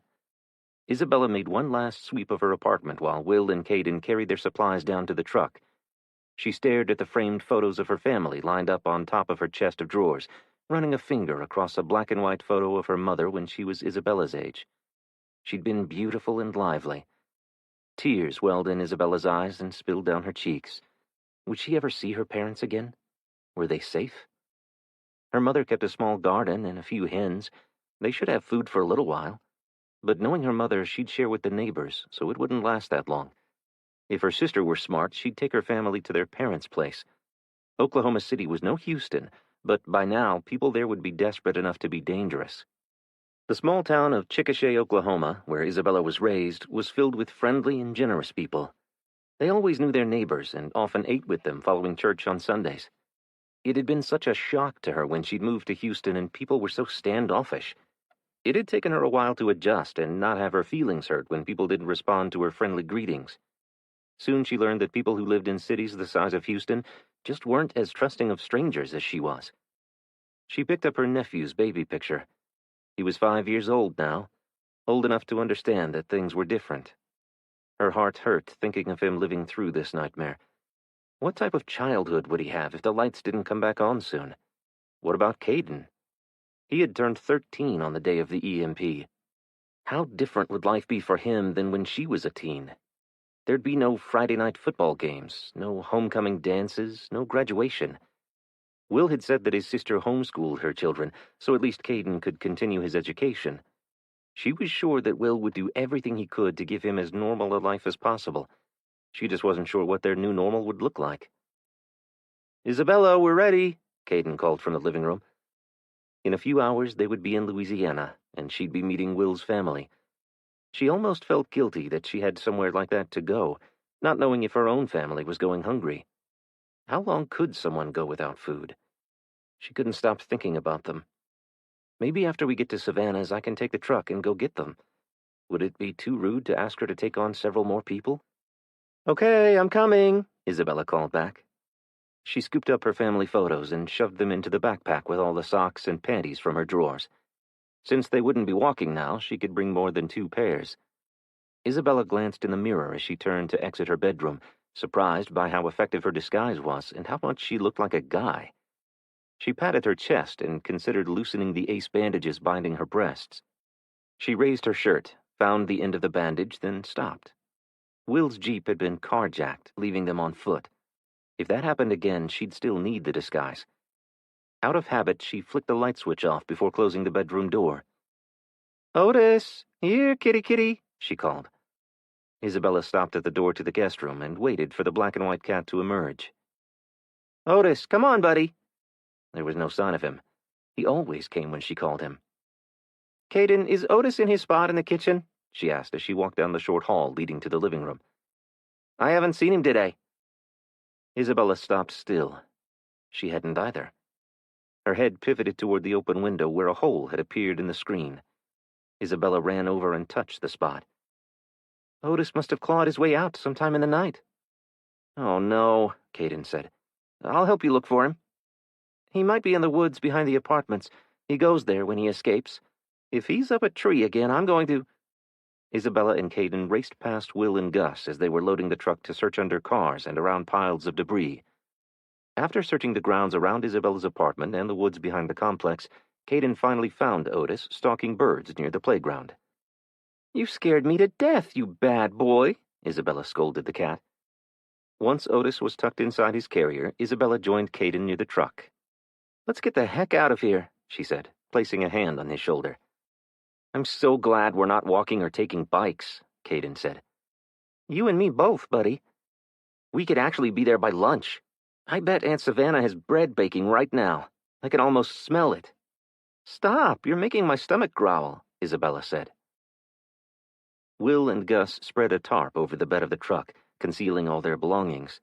Isabella made one last sweep of her apartment while Will and Caden carried their supplies down to the truck. She stared at the framed photos of her family lined up on top of her chest of drawers, running a finger across a black-and-white photo of her mother when she was Isabella's age. She'd been beautiful and lively. Tears welled in Isabella's eyes and spilled down her cheeks. Would she ever see her parents again? Were they safe? Her mother kept a small garden and a few hens. They should have food for a little while. But knowing her mother, she'd share with the neighbors, so it wouldn't last that long. If her sister were smart, she'd take her family to their parents' place. Oklahoma City was no Houston, but by now, people there would be desperate enough to be dangerous. The small town of Chickasha, Oklahoma, where Isabella was raised, was filled with friendly and generous people. They always knew their neighbors and often ate with them following church on Sundays. It had been such a shock to her when she'd moved to Houston and people were so standoffish. It had taken her a while to adjust and not have her feelings hurt when people didn't respond to her friendly greetings. Soon she learned that people who lived in cities the size of Houston just weren't as trusting of strangers as she was. She picked up her nephew's baby picture. He was 5 years old now, old enough to understand that things were different. Her heart hurt thinking of him living through this nightmare. What type of childhood would he have if the lights didn't come back on soon? What about Caden? He had turned 13 on the day of the EMP. How different would life be for him than when she was a teen? There'd be no Friday night football games, no homecoming dances, no graduation. Will had said that his sister homeschooled her children, so at least Caden could continue his education. She was sure that Will would do everything he could to give him as normal a life as possible. She just wasn't sure what their new normal would look like. "Isabella, we're ready," Caden called from the living room. In a few hours they would be in Louisiana, and she'd be meeting Will's family. She almost felt guilty that she had somewhere like that to go, not knowing if her own family was going hungry. How long could someone go without food? She couldn't stop thinking about them. Maybe after we get to Savannah's, I can take the truck and go get them. Would it be too rude to ask her to take on several more people? "Okay, I'm coming," Isabella called back. She scooped up her family photos and shoved them into the backpack with all the socks and panties from her drawers. Since they wouldn't be walking now, she could bring more than 2 pairs. Isabella glanced in the mirror as she turned to exit her bedroom, surprised by how effective her disguise was and how much she looked like a guy. She patted her chest and considered loosening the ace bandages binding her breasts. She raised her shirt, found the end of the bandage, then stopped. Will's Jeep had been carjacked, leaving them on foot. If that happened again, she'd still need the disguise. Out of habit, she flicked the light switch off before closing the bedroom door. "Otis! Here, kitty kitty!" she called. Isabella stopped at the door to the guest room and waited for the black and white cat to emerge. "Otis, come on, buddy!" There was no sign of him. He always came when she called him. "Caden, is Otis in his spot in the kitchen?" she asked as she walked down the short hall leading to the living room. "I haven't seen him today." Isabella stopped still. She hadn't either. Her head pivoted toward the open window where a hole had appeared in the screen. Isabella ran over and touched the spot. "Otis must have clawed his way out sometime in the night." "Oh, no," Caden said. "I'll help you look for him." "He might be in the woods behind the apartments. He goes there when he escapes. If he's up a tree again, I'm going to—" Isabella and Caden raced past Will and Gus as they were loading the truck to search under cars and around piles of debris. After searching the grounds around Isabella's apartment and the woods behind the complex, Caden finally found Otis stalking birds near the playground. "You scared me to death, you bad boy," Isabella scolded the cat. Once Otis was tucked inside his carrier, Isabella joined Caden near the truck. "Let's get the heck out of here," she said, placing a hand on his shoulder. "I'm so glad we're not walking or taking bikes," Caden said. "You and me both, buddy. We could actually be there by lunch. I bet Aunt Savannah has bread baking right now. I can almost smell it." "Stop, you're making my stomach growl," Isabella said. Will and Gus spread a tarp over the bed of the truck, concealing all their belongings.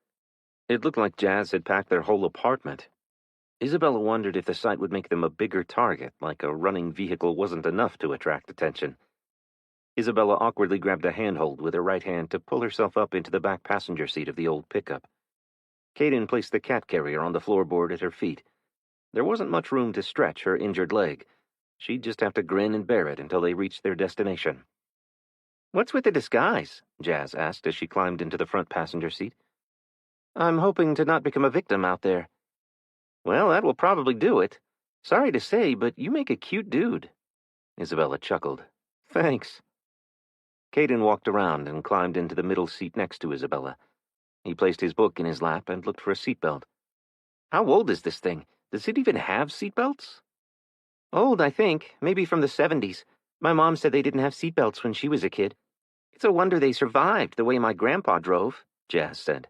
It looked like Jazz had packed their whole apartment. Isabella wondered if the sight would make them a bigger target, like a running vehicle wasn't enough to attract attention. Isabella awkwardly grabbed a handhold with her right hand to pull herself up into the back passenger seat of the old pickup. Caden placed the cat carrier on the floorboard at her feet. There wasn't much room to stretch her injured leg. She'd just have to grin and bear it until they reached their destination. "What's with the disguise?" Jazz asked as she climbed into the front passenger seat. "I'm hoping to not become a victim out there." "Well, that will probably do it. Sorry to say, but you make a cute dude." Isabella chuckled. "Thanks." Caden walked around and climbed into the middle seat next to Isabella. He placed his book in his lap and looked for a seatbelt. "How old is this thing? Does it even have seatbelts?" "Old, I think. Maybe from the 70s. My mom said they didn't have seatbelts when she was a kid. It's a wonder they survived the way my grandpa drove," Jazz said.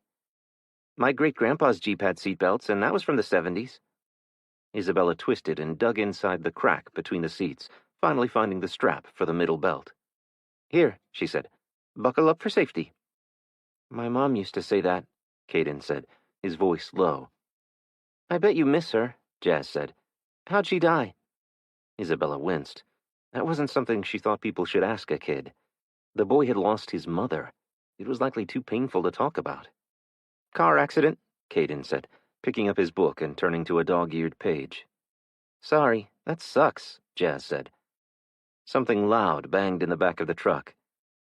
"My great-grandpa's Jeep had seatbelts, and that was from the 70s. Isabella twisted and dug inside the crack between the seats, finally finding the strap for the middle belt. "Here," she said. "Buckle up for safety." "My mom used to say that," Caden said, his voice low. "I bet you miss her," Jazz said. "How'd she die?" Isabella winced. That wasn't something she thought people should ask a kid. The boy had lost his mother. It was likely too painful to talk about. "Car accident," Caden said, picking up his book and turning to a dog-eared page. "Sorry, that sucks," Jazz said. Something loud banged in the back of the truck.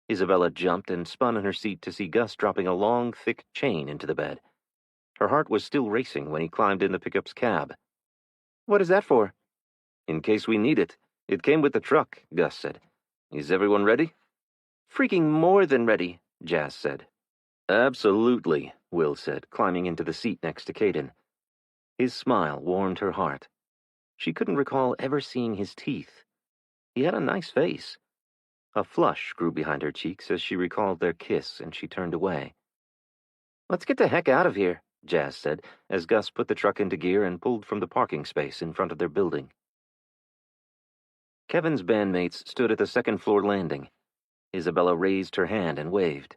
Isabella jumped and spun in her seat to see Gus dropping a long, thick chain into the bed. Her heart was still racing when he climbed in the pickup's cab. "What is that for?" "In case we need it. It came with the truck," Gus said. "Is everyone ready?" "Freaking more than ready," Jazz said. "Absolutely," Will said, climbing into the seat next to Caden. His smile warmed her heart. She couldn't recall ever seeing his teeth. He had a nice face. A flush grew behind her cheeks as she recalled their kiss, and she turned away. "Let's get the heck out of here," Jazz said, as Gus put the truck into gear and pulled from the parking space in front of their building. Kevin's bandmates stood at the second-floor landing. Isabella raised her hand and waved.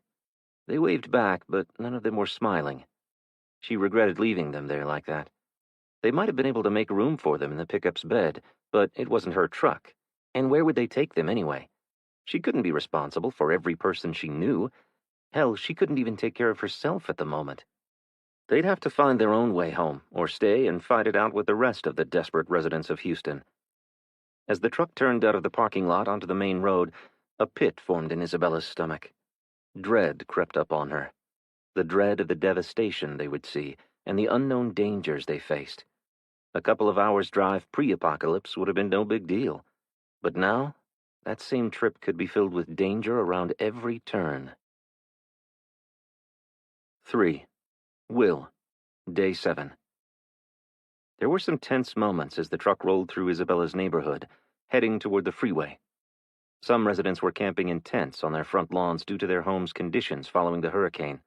They waved back, but none of them were smiling. She regretted leaving them there like that. They might have been able to make room for them in the pickup's bed, but it wasn't her truck. And where would they take them anyway? She couldn't be responsible for every person she knew. Hell, she couldn't even take care of herself at the moment. They'd have to find their own way home, or stay and fight it out with the rest of the desperate residents of Houston. As the truck turned out of the parking lot onto the main road, a pit formed in Isabella's stomach. Dread crept up on her. The dread of the devastation they would see, and the unknown dangers they faced. A couple of hours' drive pre-apocalypse would have been no big deal. But now, that same trip could be filled with danger around every turn. 3. Will, Day 7. There were some tense moments as the truck rolled through Isabella's neighborhood, heading toward the freeway. Some residents were camping in tents on their front lawns due to their homes' conditions following the hurricane.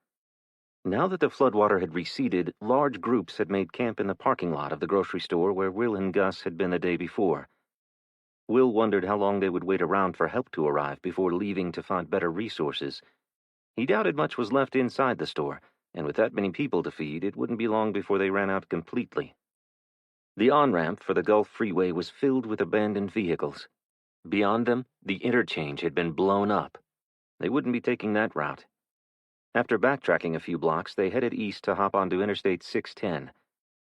Now that the floodwater had receded, large groups had made camp in the parking lot of the grocery store where Will and Gus had been the day before. Will wondered how long they would wait around for help to arrive before leaving to find better resources. He doubted much was left inside the store, and with that many people to feed, it wouldn't be long before they ran out completely. The on-ramp for the Gulf Freeway was filled with abandoned vehicles. Beyond them, the interchange had been blown up. They wouldn't be taking that route. After backtracking a few blocks, they headed east to hop onto Interstate 610.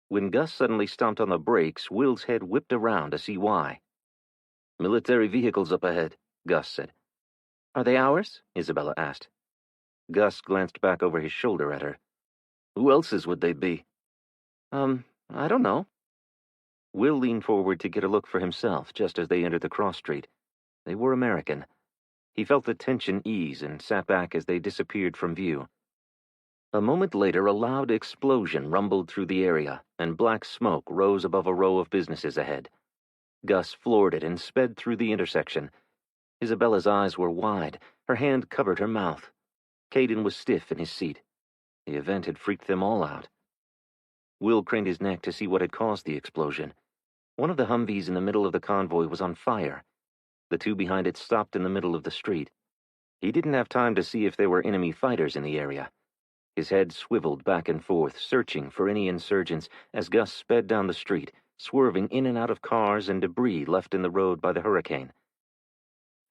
When Gus suddenly stomped on the brakes, Will's head whipped around to see why. "Military vehicles up ahead," Gus said. "Are they ours?" Isabella asked. Gus glanced back over his shoulder at her. "Who else's would they be?" I don't know." Will leaned forward to get a look for himself just as they entered the cross street. They were American. He felt the tension ease and sat back as they disappeared from view. A moment later, a loud explosion rumbled through the area, and black smoke rose above a row of businesses ahead. Gus floored it and sped through the intersection. Isabella's eyes were wide. Her hand covered her mouth. Caden was stiff in his seat. The event had freaked them all out. Will craned his neck to see what had caused the explosion. One of the Humvees in the middle of the convoy was on fire. The two behind it stopped in the middle of the street. He didn't have time to see if there were enemy fighters in the area. His head swiveled back and forth, searching for any insurgents as Gus sped down the street, swerving in and out of cars and debris left in the road by the hurricane.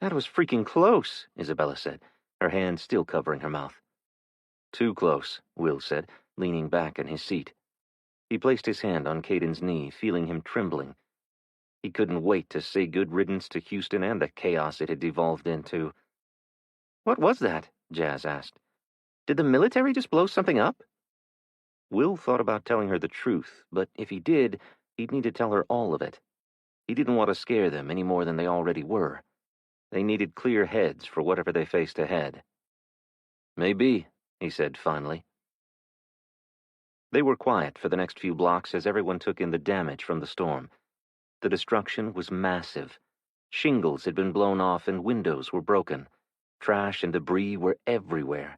"That was freaking close," Isabella said, her hand still covering her mouth. "Too close," Will said, leaning back in his seat. He placed his hand on Caden's knee, feeling him trembling. He couldn't wait to say good riddance to Houston and the chaos it had devolved into. "What was that?" Jazz asked. "Did the military just blow something up?" Will thought about telling her the truth, but if he did, he'd need to tell her all of it. He didn't want to scare them any more than they already were. They needed clear heads for whatever they faced ahead. "Maybe," he said finally. They were quiet for the next few blocks as everyone took in the damage from the storm. The destruction was massive. Shingles had been blown off and windows were broken. Trash and debris were everywhere.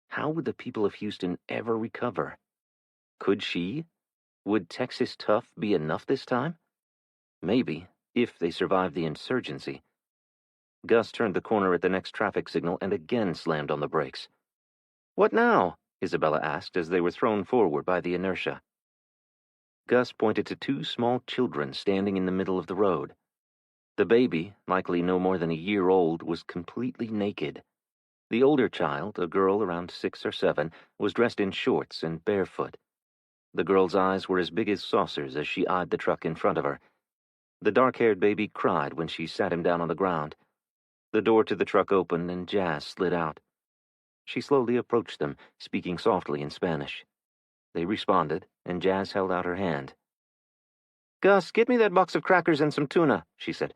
How would the people of Houston ever recover? Could she? Would Texas Tough be enough this time? Maybe, if they survived the insurgency. Gus turned the corner at the next traffic signal and again slammed on the brakes. "What now?" Isabella asked as they were thrown forward by the inertia. Gus pointed to two small children standing in the middle of the road. The baby, likely no more than a year old, was completely naked. The older child, a girl around 6 or 7, was dressed in shorts and barefoot. The girl's eyes were as big as saucers as she eyed the truck in front of her. The dark-haired baby cried when she sat him down on the ground. The door to the truck opened and Jazz slid out. She slowly approached them, speaking softly in Spanish. They responded, and Jazz held out her hand. "Gus, get me that box of crackers and some tuna," she said.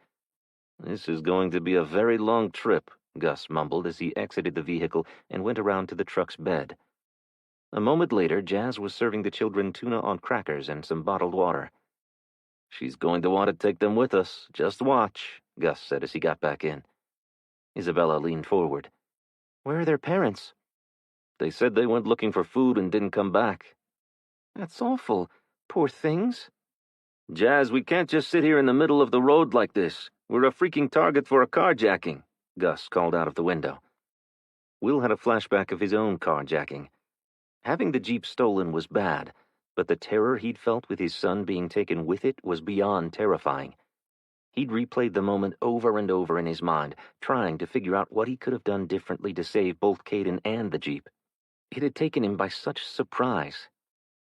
"This is going to be a very long trip," Gus mumbled as he exited the vehicle and went around to the truck's bed. A moment later, Jazz was serving the children tuna on crackers and some bottled water. "She's going to want to take them with us. Just watch," Gus said as he got back in. Isabella leaned forward. "Where are their parents?" "They said they went looking for food and didn't come back." "That's awful. Poor things." "Jazz, we can't just sit here in the middle of the road like this. We're a freaking target for a carjacking," Gus called out of the window. Will had a flashback of his own carjacking. Having the Jeep stolen was bad, but the terror he'd felt with his son being taken with it was beyond terrifying. He'd replayed the moment over and over in his mind, trying to figure out what he could have done differently to save both Caden and the Jeep. It had taken him by such surprise.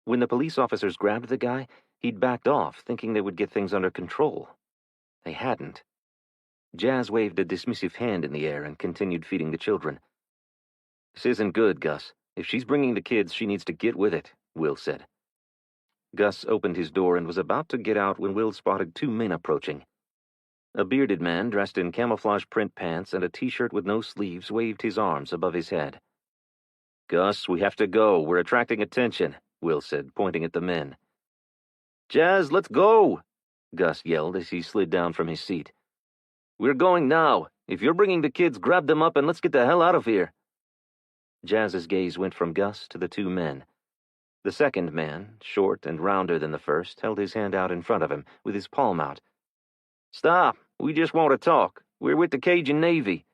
When the police officers grabbed the guy, he'd backed off, thinking they would get things under control. They hadn't. Jazz waved a dismissive hand in the air and continued feeding the children. "This isn't good, Gus. If she's bringing the kids, she needs to get with it," Will said. Gus opened his door and was about to get out when Will spotted two men approaching. A bearded man dressed in camouflage print pants and a t-shirt with no sleeves waved his arms above his head. Gus, we have to go. We're attracting attention, Will said, pointing at the men. Jazz, let's go, Gus yelled as he slid down from his seat. We're going now. If you're bringing the kids, grab them up and let's get the hell out of here. Jazz's gaze went from Gus to the two men. The second man, short and rounder than the first, held his hand out in front of him, with his palm out. Stop. We just want to talk. We're with the Cajun Navy.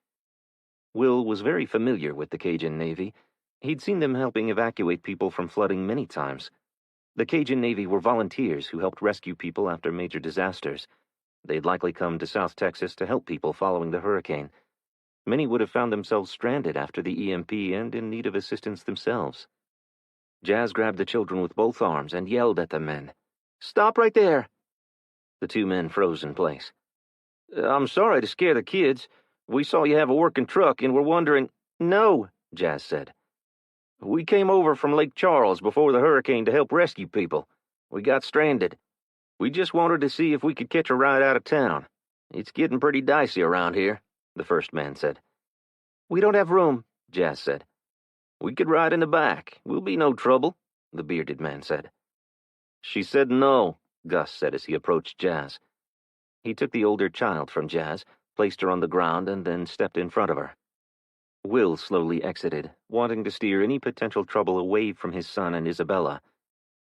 Will was very familiar with the Cajun Navy. He'd seen them helping evacuate people from flooding many times. The Cajun Navy were volunteers who helped rescue people after major disasters. They'd likely come to South Texas to help people following the hurricane. Many would have found themselves stranded after the EMP and in need of assistance themselves. Jazz grabbed the children with both arms and yelled at the men. Stop right there! The two men froze in place. I'm sorry to scare the kids. We saw you have a working truck and were wondering— No, Jazz said. We came over from Lake Charles before the hurricane to help rescue people. We got stranded. We just wanted to see if we could catch a ride out of town. It's getting pretty dicey around here, the first man said. We don't have room, Jazz said. We could ride in the back. We'll be no trouble, the bearded man said. She said no, Gus said as he approached Jazz. He took the older child from Jazz, placed her on the ground, and then stepped in front of her. Will slowly exited, wanting to steer any potential trouble away from his son and Isabella.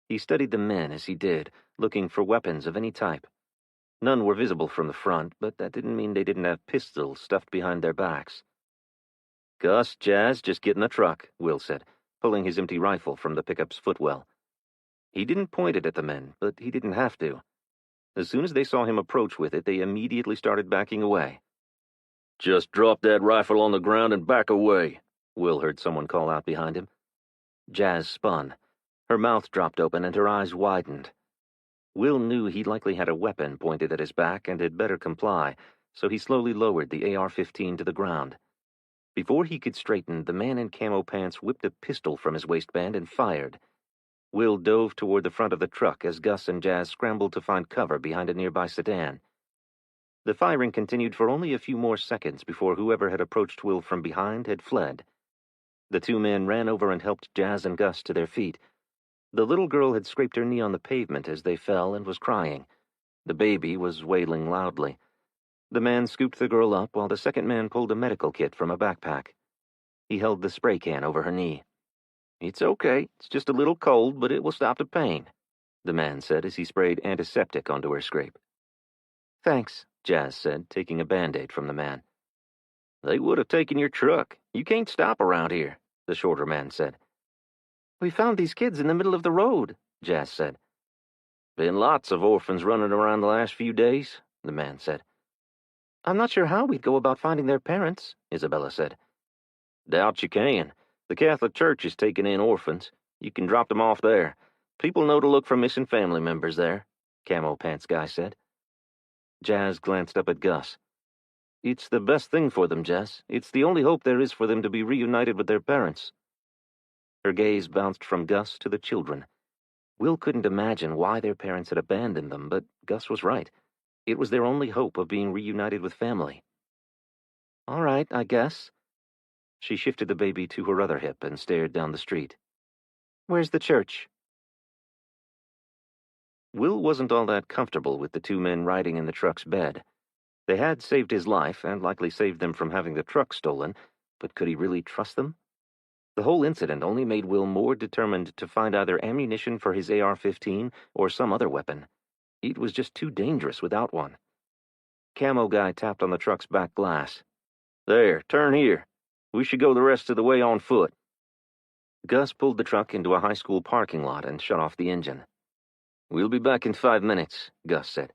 He studied the men as he did, looking for weapons of any type. None were visible from the front, but that didn't mean they didn't have pistols stuffed behind their backs. Gus, Jazz, just get in the truck, Will said, pulling his empty rifle from the pickup's footwell. He didn't point it at the men, but he didn't have to. As soon as they saw him approach with it, they immediately started backing away. Just drop that rifle on the ground and back away, Will heard someone call out behind him. Jazz spun. Her mouth dropped open and her eyes widened. Will knew he likely had a weapon pointed at his back and had better comply, so he slowly lowered the AR-15 to the ground. Before he could straighten, the man in camo pants whipped a pistol from his waistband and fired. Will dove toward the front of the truck as Gus and Jazz scrambled to find cover behind a nearby sedan. The firing continued for only a few more seconds before whoever had approached Will from behind had fled. The two men ran over and helped Jazz and Gus to their feet. The little girl had scraped her knee on the pavement as they fell and was crying. The baby was wailing loudly. The man scooped the girl up while the second man pulled a medical kit from a backpack. He held the spray can over her knee. It's okay. It's just a little cold, but it will stop the pain, the man said as he sprayed antiseptic onto her scrape. Thanks, Jazz said, taking a Band-Aid from the man. They would have taken your truck. You can't stop around here, the shorter man said. We found these kids in the middle of the road, Jazz said. Been lots of orphans running around the last few days, the man said. I'm not sure how we'd go about finding their parents, Isabella said. Doubt you can. The Catholic Church is taking in orphans. You can drop them off there. People know to look for missing family members there, Camo Pants Guy said. Jazz glanced up at Gus. It's the best thing for them, Jess. It's the only hope there is for them to be reunited with their parents. Her gaze bounced from Gus to the children. Will couldn't imagine why their parents had abandoned them, but Gus was right. It was their only hope of being reunited with family. All right, I guess. She shifted the baby to her other hip and stared down the street. Where's the church? Will wasn't all that comfortable with the two men riding in the truck's bed. They had saved his life and likely saved them from having the truck stolen, but could he really trust them? The whole incident only made Will more determined to find either ammunition for his AR-15 or some other weapon. It was just too dangerous without one. Camo Guy tapped on the truck's back glass. There, turn here. We should go the rest of the way on foot. Gus pulled the truck into a high school parking lot and shut off the engine. We'll be back in 5 minutes, Gus said.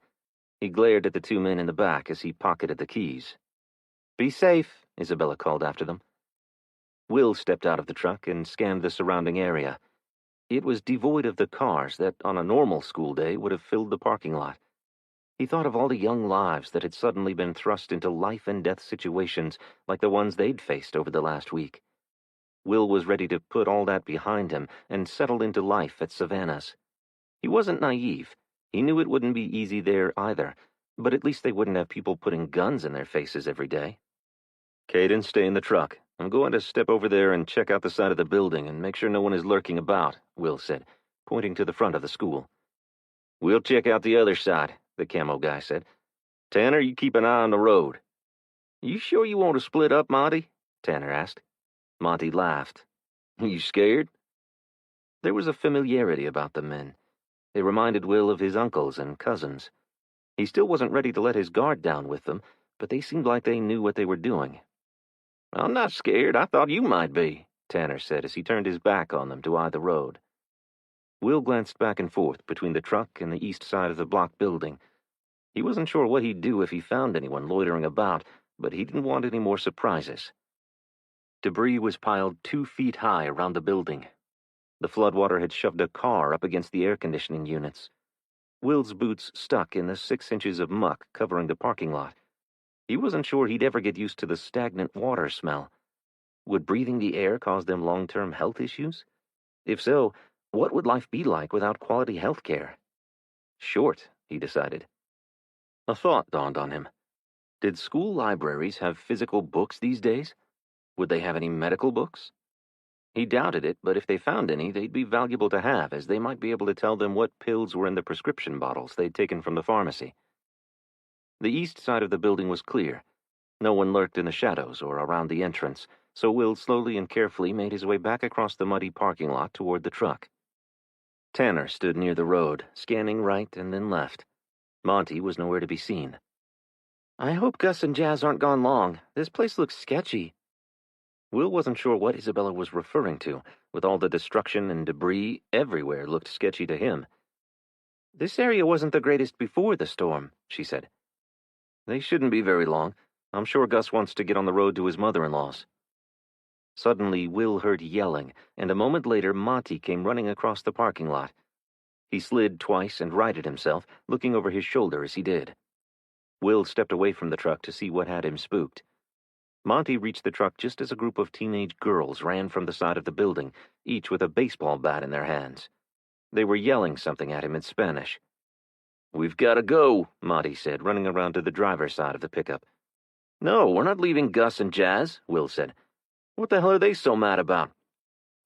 He glared at the two men in the back as he pocketed the keys. Be safe, Isabella called after them. Will stepped out of the truck and scanned the surrounding area. It was devoid of the cars that, on a normal school day, would have filled the parking lot. He thought of all the young lives that had suddenly been thrust into life-and-death situations like the ones they'd faced over the last week. Will was ready to put all that behind him and settle into life at Savannah's. He wasn't naive. He knew it wouldn't be easy there either, but at least they wouldn't have people putting guns in their faces every day. Caden, stay in the truck. I'm going to step over there and check out the side of the building and make sure no one is lurking about, Will said, pointing to the front of the school. We'll check out the other side, the camo guy said. Tanner, you keep an eye on the road. You sure you want to split up, Monty? Tanner asked. Monty laughed. You scared? There was a familiarity about the men. They reminded Will of his uncles and cousins. He still wasn't ready to let his guard down with them, but they seemed like they knew what they were doing. I'm not scared. I thought you might be, Tanner said as he turned his back on them to eye the road. Will glanced back and forth between the truck and the east side of the block building. He wasn't sure what he'd do if he found anyone loitering about, but he didn't want any more surprises. Debris was piled 2 feet high around the building. The floodwater had shoved a car up against the air conditioning units. Will's boots stuck in the 6 inches of muck covering the parking lot. He wasn't sure he'd ever get used to the stagnant water smell. Would breathing the air cause them long-term health issues? If so, what would life be like without quality health care? Short, he decided. A thought dawned on him. Did school libraries have physical books these days? Would they have any medical books? He doubted it, but if they found any, they'd be valuable to have, as they might be able to tell them what pills were in the prescription bottles they'd taken from the pharmacy. The east side of the building was clear. No one lurked in the shadows or around the entrance, so Will slowly and carefully made his way back across the muddy parking lot toward the truck. Tanner stood near the road, scanning right and then left. Monty was nowhere to be seen. I hope Gus and Jazz aren't gone long. This place looks sketchy. Will wasn't sure what Isabella was referring to. With all the destruction and debris, everywhere looked sketchy to him. This area wasn't the greatest before the storm, she said. They shouldn't be very long. I'm sure Gus wants to get on the road to his mother-in-law's. Suddenly, Will heard yelling, and a moment later Monty came running across the parking lot. He slid twice and righted himself, looking over his shoulder as he did. Will stepped away from the truck to see what had him spooked. Monty reached the truck just as a group of teenage girls ran from the side of the building, each with a baseball bat in their hands. They were yelling something at him in Spanish. We've got to go, Monty said, running around to the driver's side of the pickup. No, we're not leaving Gus and Jazz, Will said. What the hell are they so mad about?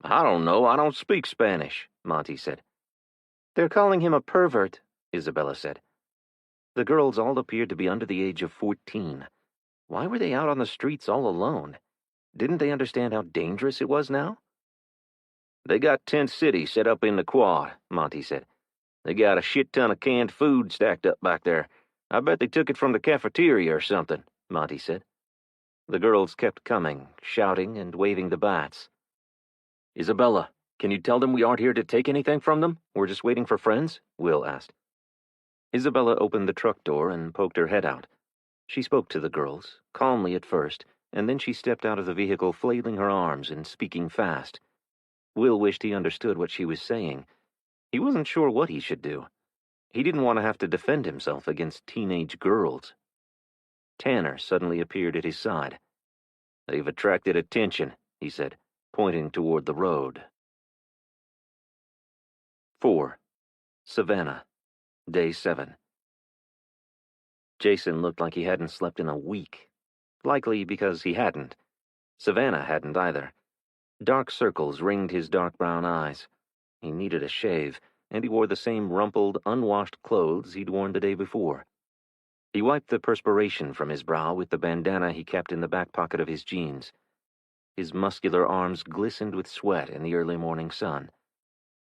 I don't know. I don't speak Spanish, Monty said. They're calling him a pervert, Isabella said. The girls all appeared to be under the age of 14. Why were they out on the streets all alone? Didn't they understand how dangerous it was now? They got Tent City set up in the quad, Monty said. They got a shit ton of canned food stacked up back there. I bet they took it from the cafeteria or something, Monty said. The girls kept coming, shouting and waving the bats. Isabella, can you tell them we aren't here to take anything from them? We're just waiting for friends? Will asked. Isabella opened the truck door and poked her head out. She spoke to the girls, calmly at first, and then she stepped out of the vehicle flailing her arms and speaking fast. Will wished he understood what she was saying. He wasn't sure what he should do. He didn't want to have to defend himself against teenage girls. Tanner suddenly appeared at his side. They've attracted attention, he said, pointing toward the road. 4. Savannah, Day 7. Jason looked like he hadn't slept in a week. Likely because he hadn't. Savannah hadn't either. Dark circles ringed his dark brown eyes. He needed a shave, and he wore the same rumpled, unwashed clothes he'd worn the day before. He wiped the perspiration from his brow with the bandana he kept in the back pocket of his jeans. His muscular arms glistened with sweat in the early morning sun.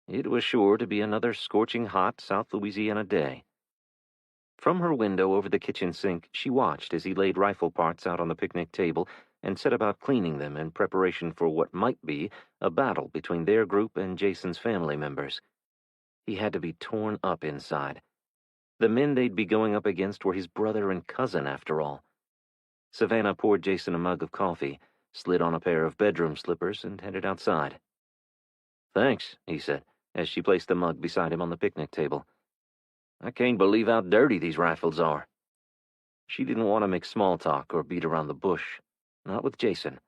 It was sure to be another scorching hot South Louisiana day. From her window over the kitchen sink, she watched as he laid rifle parts out on the picnic table and set about cleaning them in preparation for what might be a battle between their group and Jason's family members. He had to be torn up inside. The men they'd be going up against were his brother and cousin, after all. Savannah poured Jason a mug of coffee, slid on a pair of bedroom slippers, and headed outside. Thanks, he said, as she placed the mug beside him on the picnic table. I can't believe how dirty these rifles are. She didn't want to make small talk or beat around the bush. Not with Jason.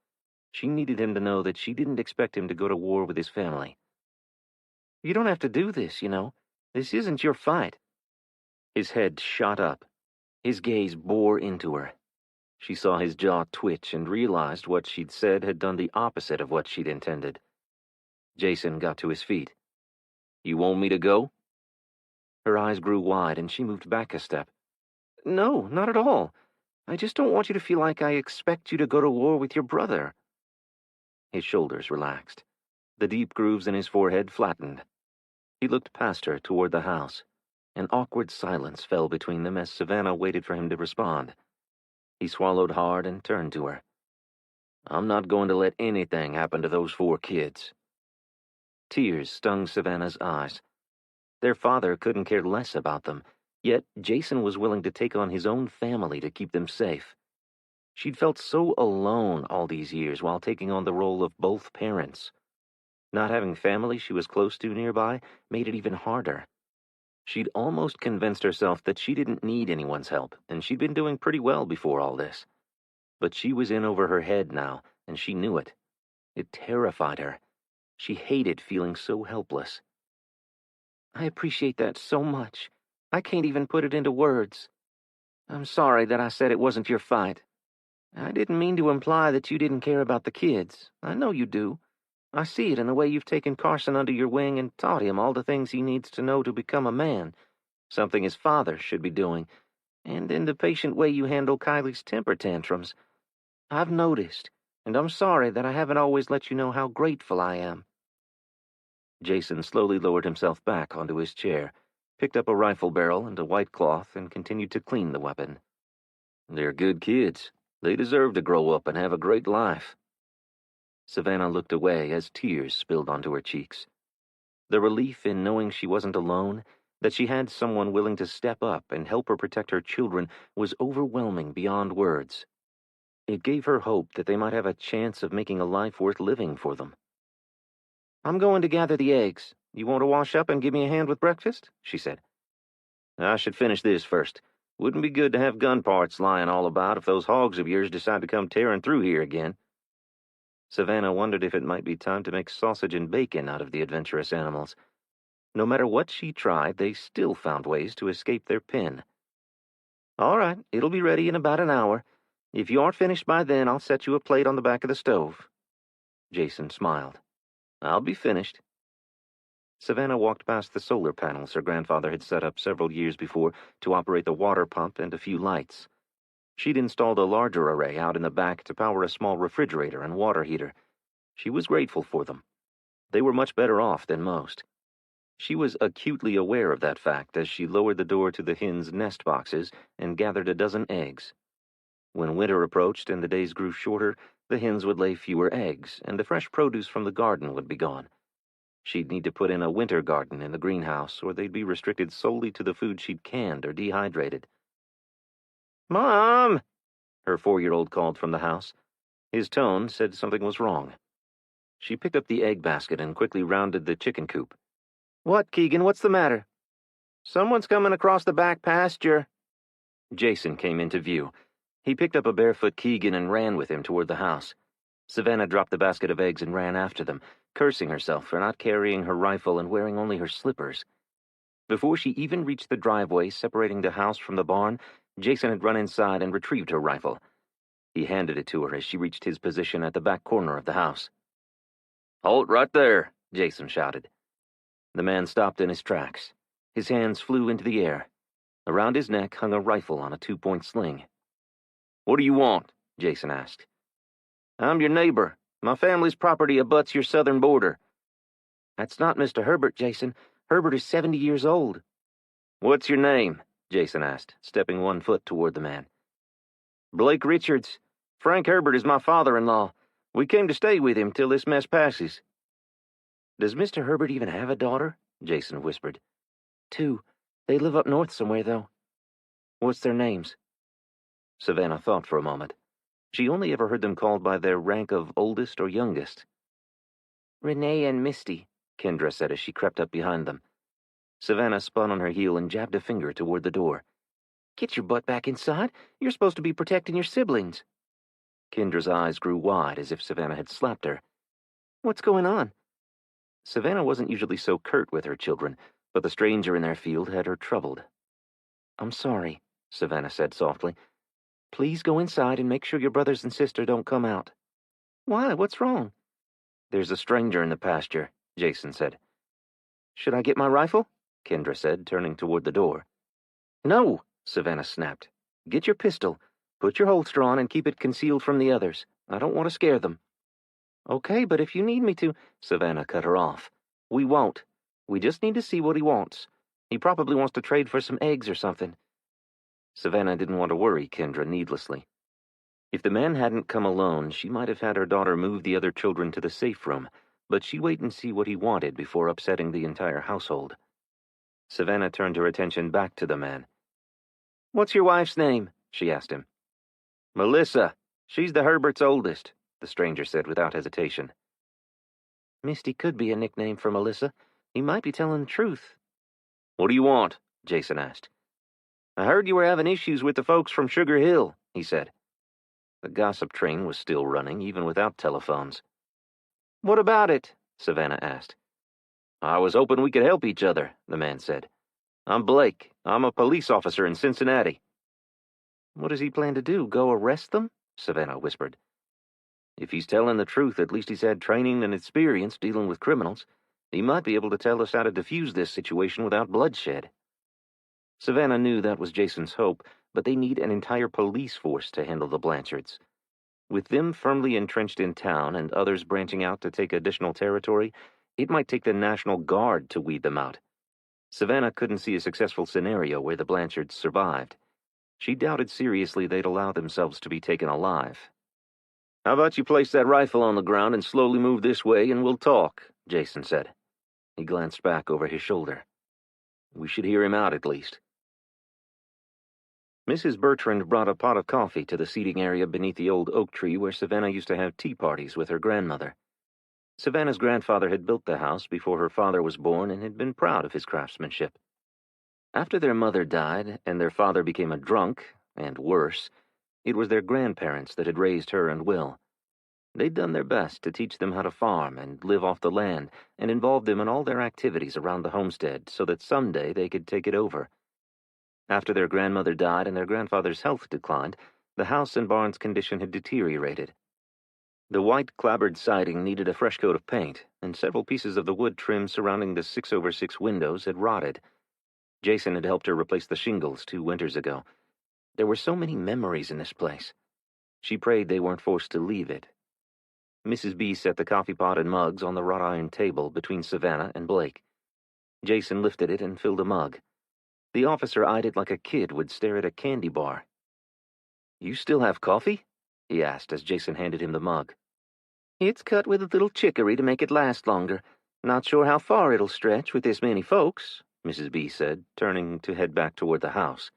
She needed him to know that she didn't expect him to go to war with his family. You don't have to do this, you know. This isn't your fight. His head shot up. His gaze bore into her. She saw his jaw twitch and realized what she'd said had done the opposite of what she'd intended. Jason got to his feet. "You want me to go?" Her eyes grew wide and she moved back a step. "No, not at all. I just don't want you to feel like I expect you to go to war with your brother." His shoulders relaxed. The deep grooves in his forehead flattened. He looked past her toward the house. An awkward silence fell between them as Savannah waited for him to respond. He swallowed hard and turned to her. "I'm not going to let anything happen to those 4 kids." Tears stung Savannah's eyes. Their father couldn't care less about them, yet Jason was willing to take on his own family to keep them safe. She'd felt so alone all these years while taking on the role of both parents. Not having family she was close to nearby made it even harder. She'd almost convinced herself that she didn't need anyone's help, and she'd been doing pretty well before all this. But she was in over her head now, and she knew it. It terrified her. She hated feeling so helpless. "I appreciate that so much. I can't even put it into words. I'm sorry that I said it wasn't your fight. I didn't mean to imply that you didn't care about the kids. I know you do. I see it in the way you've taken Carson under your wing and taught him all the things he needs to know to become a man, something his father should be doing, and in the patient way you handle Kylie's temper tantrums. I've noticed, and I'm sorry that I haven't always let you know how grateful I am." Jason slowly lowered himself back onto his chair, picked up a rifle barrel and a white cloth, and continued to clean the weapon. "They're good kids. They deserve to grow up and have a great life." Savannah looked away as tears spilled onto her cheeks. The relief in knowing she wasn't alone, that she had someone willing to step up and help her protect her children, was overwhelming beyond words. It gave her hope that they might have a chance of making a life worth living for them. "I'm going to gather the eggs. You want to wash up and give me a hand with breakfast?" she said. "I should finish this first. Wouldn't be good to have gun parts lying all about if those hogs of yours decide to come tearing through here again." Savannah wondered if it might be time to make sausage and bacon out of the adventurous animals. No matter what she tried, they still found ways to escape their pen. "All right, it'll be ready in about an hour. If you aren't finished by then, I'll set you a plate on the back of the stove." Jason smiled. "I'll be finished." Savannah walked past the solar panels her grandfather had set up several years before to operate the water pump and a few lights. She'd installed a larger array out in the back to power a small refrigerator and water heater. She was grateful for them. They were much better off than most. She was acutely aware of that fact as she lowered the door to the hens' nest boxes and gathered a dozen eggs. When winter approached and the days grew shorter, the hens would lay fewer eggs, and the fresh produce from the garden would be gone. She'd need to put in a winter garden in the greenhouse, or they'd be restricted solely to the food she'd canned or dehydrated. "Mom!" her 4-year-old called from the house. His tone said something was wrong. She picked up the egg basket and quickly rounded the chicken coop. "What, Keegan, what's the matter?" "Someone's coming across the back pasture." Jason came into view. He picked up a barefoot Keegan and ran with him toward the house. Savannah dropped the basket of eggs and ran after them, cursing herself for not carrying her rifle and wearing only her slippers. Before she even reached the driveway separating the house from the barn, Jason had run inside and retrieved her rifle. He handed it to her as she reached his position at the back corner of the house. "Halt right there," Jason shouted. The man stopped in his tracks. His hands flew into the air. Around his neck hung a rifle on a 2-point sling. "What do you want?" Jason asked. "I'm your neighbor. My family's property abuts your southern border." "That's not Mr. Herbert, Jason. Herbert is 70 years old." "What's your name?" Jason asked, stepping 1 foot toward the man. "Blake Richards. Frank Herbert is my father-in-law. We came to stay with him till this mess passes." "Does Mr. Herbert even have a daughter?" Jason whispered. 2. They live up north somewhere, though." "What's their names?" Savannah thought for a moment. She only ever heard them called by their rank of oldest or youngest. "Renee and Misty," Kendra said as she crept up behind them. Savannah spun on her heel and jabbed a finger toward the door. "Get your butt back inside. You're supposed to be protecting your siblings." Kendra's eyes grew wide as if Savannah had slapped her. "What's going on?" Savannah wasn't usually so curt with her children, but the stranger in their field had her troubled. "I'm sorry," Savannah said softly. Please go inside and make sure your brothers and sister don't come out. Why? What's wrong? There's a stranger in the pasture, Jason said. Should I get my rifle? Kendra said, turning toward the door. No, Savannah snapped. Get your pistol. Put your holster on and keep it concealed from the others. I don't want to scare them. Okay, but if you need me to, Savannah cut her off. We won't. We just need to see what he wants. He probably wants to trade for some eggs or something. Savannah didn't want to worry Kendra needlessly. If the man hadn't come alone, she might have had her daughter move the other children to the safe room, but she'd wait and see what he wanted before upsetting the entire household. Savannah turned her attention back to the man. What's your wife's name? She asked him. Melissa. She's the Herbert's oldest, the stranger said without hesitation. Misty could be a nickname for Melissa. He might be telling the truth. What do you want? Jason asked. I heard you were having issues with the folks from Sugar Hill, he said. The gossip train was still running, even without telephones. What about it? Savannah asked. I was hoping we could help each other, the man said. I'm Blake. I'm a police officer in Cincinnati. What does he plan to do, go arrest them? Savannah whispered. If he's telling the truth, at least he's had training and experience dealing with criminals. He might be able to tell us how to defuse this situation without bloodshed. Savannah knew that was Jason's hope, but they need an entire police force to handle the Blanchards. With them firmly entrenched in town and others branching out to take additional territory, it might take the National Guard to weed them out. Savannah couldn't see a successful scenario where the Blanchards survived. She doubted seriously they'd allow themselves to be taken alive. How about you place that rifle on the ground and slowly move this way and we'll talk, Jason said. He glanced back over his shoulder. We should hear him out at least. Mrs. Bertrand brought a pot of coffee to the seating area beneath the old oak tree where Savannah used to have tea parties with her grandmother. Savannah's grandfather had built the house before her father was born and had been proud of his craftsmanship. After their mother died and their father became a drunk, and worse, it was their grandparents that had raised her and Will. They'd done their best to teach them how to farm and live off the land and involve them in all their activities around the homestead so that someday they could take it over. After their grandmother died and their grandfather's health declined, the house and barn's condition had deteriorated. The white clapboard siding needed a fresh coat of paint, and several pieces of the wood trim surrounding the 6/6 windows had rotted. Jason had helped her replace the shingles 2 winters ago. There were so many memories in this place. She prayed they weren't forced to leave it. Mrs. B set the coffee pot and mugs on the wrought iron table between Savannah and Blake. Jason lifted it and filled a mug. The officer eyed it like a kid would stare at a candy bar. You still have coffee? He asked as Jason handed him the mug. It's cut with a little chicory to make it last longer. Not sure how far it'll stretch with this many folks, Mrs. B said, turning to head back toward the house.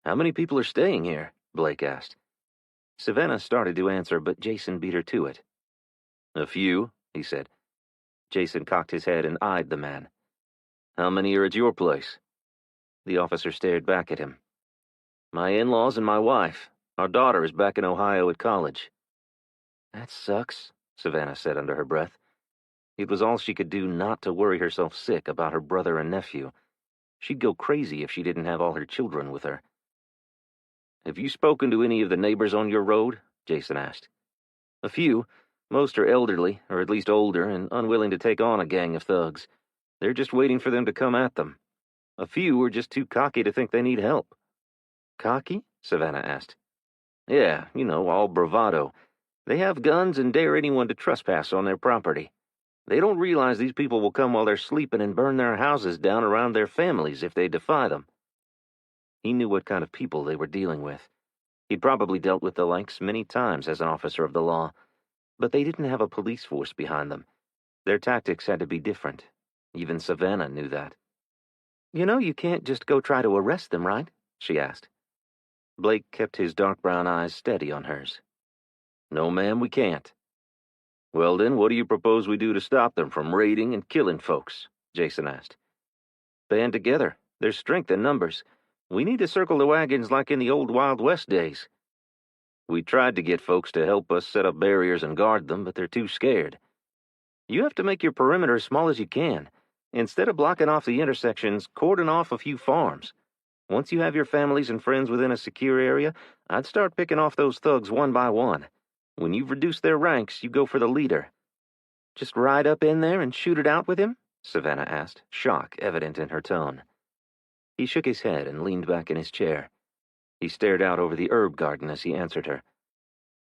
How many people are staying here? Blake asked. Savannah started to answer, but Jason beat her to it. A few, he said. Jason cocked his head and eyed the man. How many are at your place? The officer stared back at him. My in-laws and my wife. Our daughter is back in Ohio at college. That sucks, Savannah said under her breath. It was all she could do not to worry herself sick about her brother and nephew. She'd go crazy if she didn't have all her children with her. Have you spoken to any of the neighbors on your road? Jason asked. A few. Most are elderly, or at least older, and unwilling to take on a gang of thugs. They're just waiting for them to come at them. A few are just too cocky to think they need help. Cocky? Savannah asked. Yeah, all bravado. They have guns and dare anyone to trespass on their property. They don't realize these people will come while they're sleeping and burn their houses down around their families if they defy them. He knew what kind of people they were dealing with. He'd probably dealt with the likes many times as an officer of the law, but they didn't have a police force behind them. Their tactics had to be different. Even Savannah knew that. You can't just go try to arrest them, right? She asked. Blake kept his dark brown eyes steady on hers. No, ma'am, we can't. Well, then, what do you propose we do to stop them from raiding and killing folks? Jason asked. Band together. There's strength in numbers. We need to circle the wagons like in the old Wild West days. We tried to get folks to help us set up barriers and guard them, but they're too scared. You have to make your perimeter as small as you can. Instead of blocking off the intersections, cordon off a few farms. Once you have your families and friends within a secure area, I'd start picking off those thugs one by one. When you've reduced their ranks, you go for the leader." "Just ride up in there and shoot it out with him?" Savannah asked, shock evident in her tone. He shook his head and leaned back in his chair. He stared out over the herb garden as he answered her.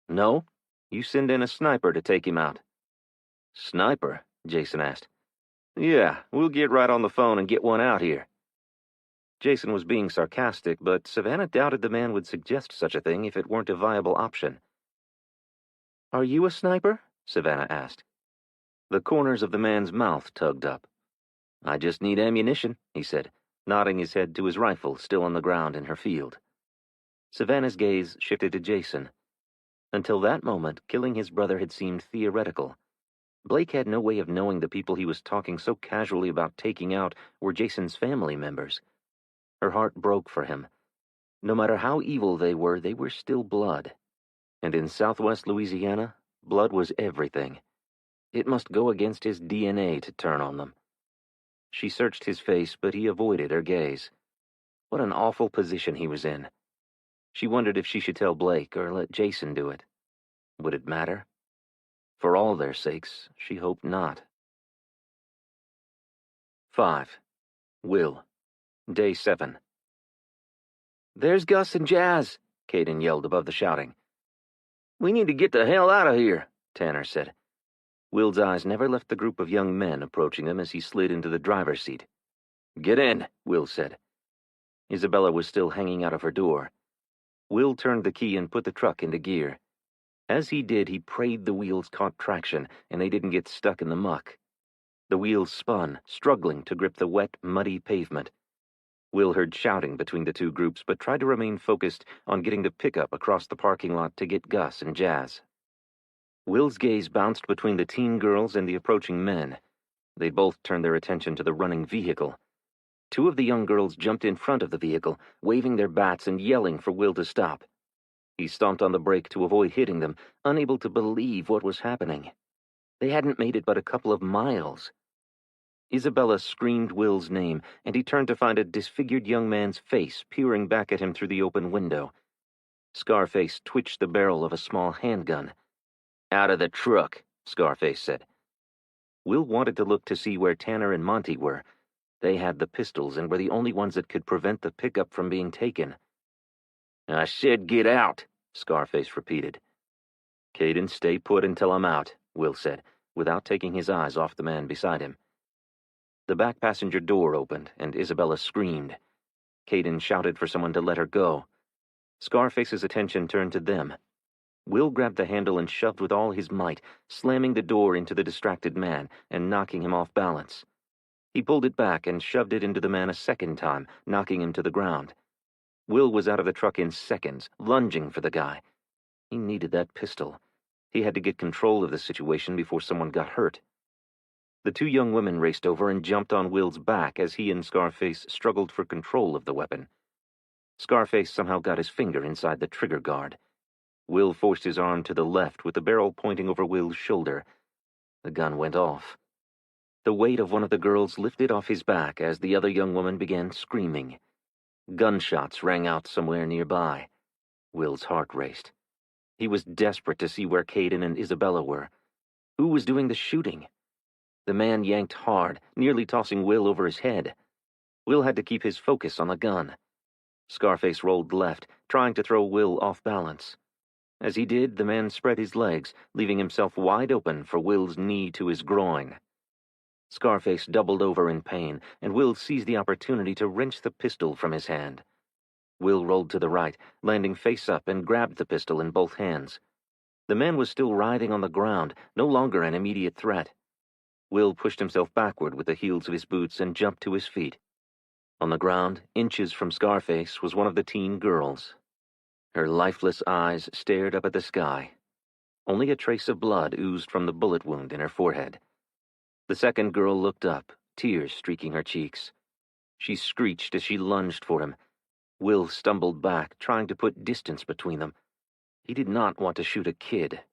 "No, you send in a sniper to take him out." "Sniper?" Jason asked. "Yeah, we'll get right on the phone and get one out here." Jason was being sarcastic, but Savannah doubted the man would suggest such a thing if it weren't a viable option. "Are you a sniper?" Savannah asked. The corners of the man's mouth tugged up. "I just need ammunition," he said, nodding his head to his rifle still on the ground in her field. Savannah's gaze shifted to Jason. Until that moment, killing his brother had seemed theoretical. Blake had no way of knowing the people he was talking so casually about taking out were Jason's family members. Her heart broke for him. No matter how evil they were still blood. And in southwest Louisiana, blood was everything. It must go against his DNA to turn on them. She searched his face, but he avoided her gaze. What an awful position he was in. She wondered if she should tell Blake or let Jason do it. Would it matter? For all their sakes, she hoped not. 5. Will. Day 7. "There's Gus and Jazz," Caden yelled above the shouting. "We need to get the hell out of here," Tanner said. Will's eyes never left the group of young men approaching them as he slid into the driver's seat. "Get in," Will said. Isabella was still hanging out of her door. Will turned the key and put the truck into gear. As he did, he prayed the wheels caught traction and they didn't get stuck in the muck. The wheels spun, struggling to grip the wet, muddy pavement. Will heard shouting between the two groups, but tried to remain focused on getting the pickup across the parking lot to get Gus and Jazz. Will's gaze bounced between the teen girls and the approaching men. They both turned their attention to the running vehicle. Two of the young girls jumped in front of the vehicle, waving their bats and yelling for Will to stop. He stomped on the brake to avoid hitting them, unable to believe what was happening. They hadn't made it but a couple of miles. Isabella screamed Will's name, and he turned to find a disfigured young man's face peering back at him through the open window. Scarface twitched the barrel of a small handgun. "Out of the truck," Scarface said. Will wanted to look to see where Tanner and Monty were. They had the pistols and were the only ones that could prevent the pickup from being taken. "I said get out," Scarface repeated. "Caden, stay put until I'm out," Will said, without taking his eyes off the man beside him. The back passenger door opened, and Isabella screamed. Caden shouted for someone to let her go. Scarface's attention turned to them. Will grabbed the handle and shoved with all his might, slamming the door into the distracted man and knocking him off balance. He pulled it back and shoved it into the man a second time, knocking him to the ground. Will was out of the truck in seconds, lunging for the guy. He needed that pistol. He had to get control of the situation before someone got hurt. The two young women raced over and jumped on Will's back as he and Scarface struggled for control of the weapon. Scarface somehow got his finger inside the trigger guard. Will forced his arm to the left with the barrel pointing over Will's shoulder. The gun went off. The weight of one of the girls lifted off his back as the other young woman began screaming. Gunshots rang out somewhere nearby. Will's heart raced. He was desperate to see where Caden and Isabella were. Who was doing the shooting? The man yanked hard, nearly tossing Will over his head. Will had to keep his focus on the gun. Scarface rolled left, trying to throw Will off balance. As he did, the man spread his legs, leaving himself wide open for Will's knee to his groin. Scarface doubled over in pain, and Will seized the opportunity to wrench the pistol from his hand. Will rolled to the right, landing face up, and grabbed the pistol in both hands. The man was still writhing on the ground, no longer an immediate threat. Will pushed himself backward with the heels of his boots and jumped to his feet. On the ground, inches from Scarface, was one of the teen girls. Her lifeless eyes stared up at the sky. Only a trace of blood oozed from the bullet wound in her forehead. The second girl looked up, tears streaking her cheeks. She screeched as she lunged for him. Will stumbled back, trying to put distance between them. He did not want to shoot a kid.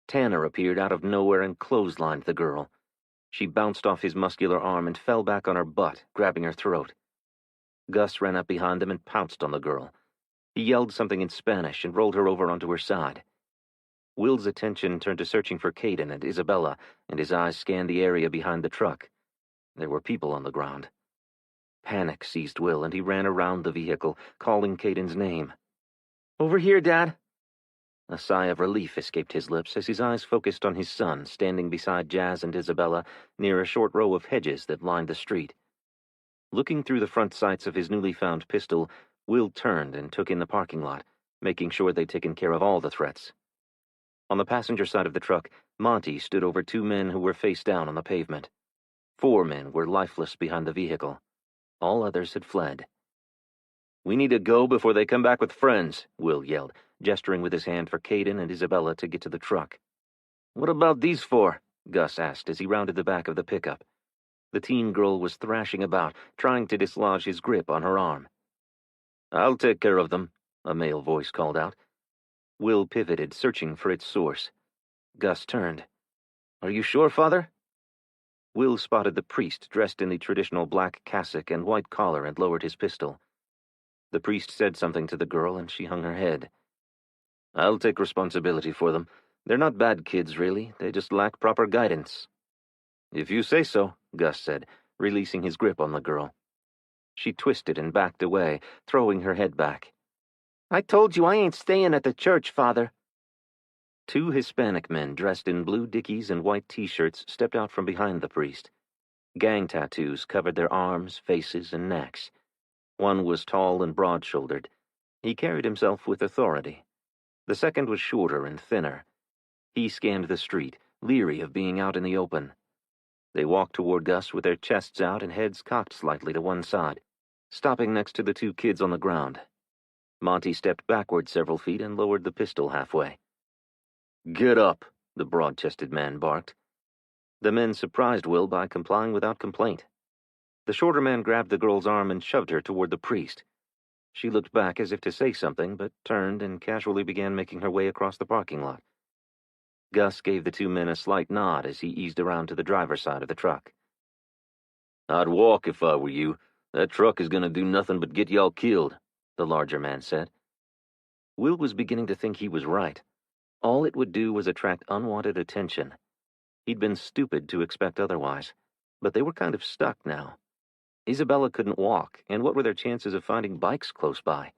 Tanner appeared out of nowhere and clotheslined the girl. She bounced off his muscular arm and fell back on her butt, grabbing her throat. Gus ran up behind them and pounced on the girl. He yelled something in Spanish and rolled her over onto her side. Will's attention turned to searching for Caden and Isabella, and his eyes scanned the area behind the truck. There were people on the ground. Panic seized Will, and he ran around the vehicle, calling Caden's name. "Over here, Dad." A sigh of relief escaped his lips as his eyes focused on his son, standing beside Jazz and Isabella near a short row of hedges that lined the street. Looking through the front sights of his newly found pistol, Will turned and took in the parking lot, making sure they'd taken care of all the threats. On the passenger side of the truck, Monty stood over two men who were face down on the pavement. 4 men were lifeless behind the vehicle. All others had fled. "We need to go before they come back with friends," Will yelled, gesturing with his hand for Caden and Isabella to get to the truck. "What about these 4? Gus asked as he rounded the back of the pickup. The teen girl was thrashing about, trying to dislodge his grip on her arm. "I'll take care of them," a male voice called out. Will pivoted, searching for its source. Gus turned. "Are you sure, Father?" Will spotted the priest dressed in the traditional black cassock and white collar and lowered his pistol. The priest said something to the girl, and she hung her head. "I'll take responsibility for them. They're not bad kids, really. They just lack proper guidance." "If you say so," Gus said, releasing his grip on the girl. She twisted and backed away, throwing her head back. "I told you I ain't staying at the church, Father." 2 Hispanic men dressed in blue dickies and white T-shirts stepped out from behind the priest. Gang tattoos covered their arms, faces, and necks. One was tall and broad-shouldered. He carried himself with authority. The second was shorter and thinner. He scanned the street, leery of being out in the open. They walked toward Gus with their chests out and heads cocked slightly to one side, stopping next to the 2 kids on the ground. Monty stepped backward several feet and lowered the pistol halfway. "Get up," the broad-chested man barked. The men surprised Will by complying without complaint. The shorter man grabbed the girl's arm and shoved her toward the priest. She looked back as if to say something, but turned and casually began making her way across the parking lot. Gus gave the 2 men a slight nod as he eased around to the driver's side of the truck. "I'd walk if I were you. That truck is going to do nothing but get y'all killed," the larger man said. Will was beginning to think he was right. All it would do was attract unwanted attention. He'd been stupid to expect otherwise, but they were kind of stuck now. Isabella couldn't walk, and what were their chances of finding bikes close by?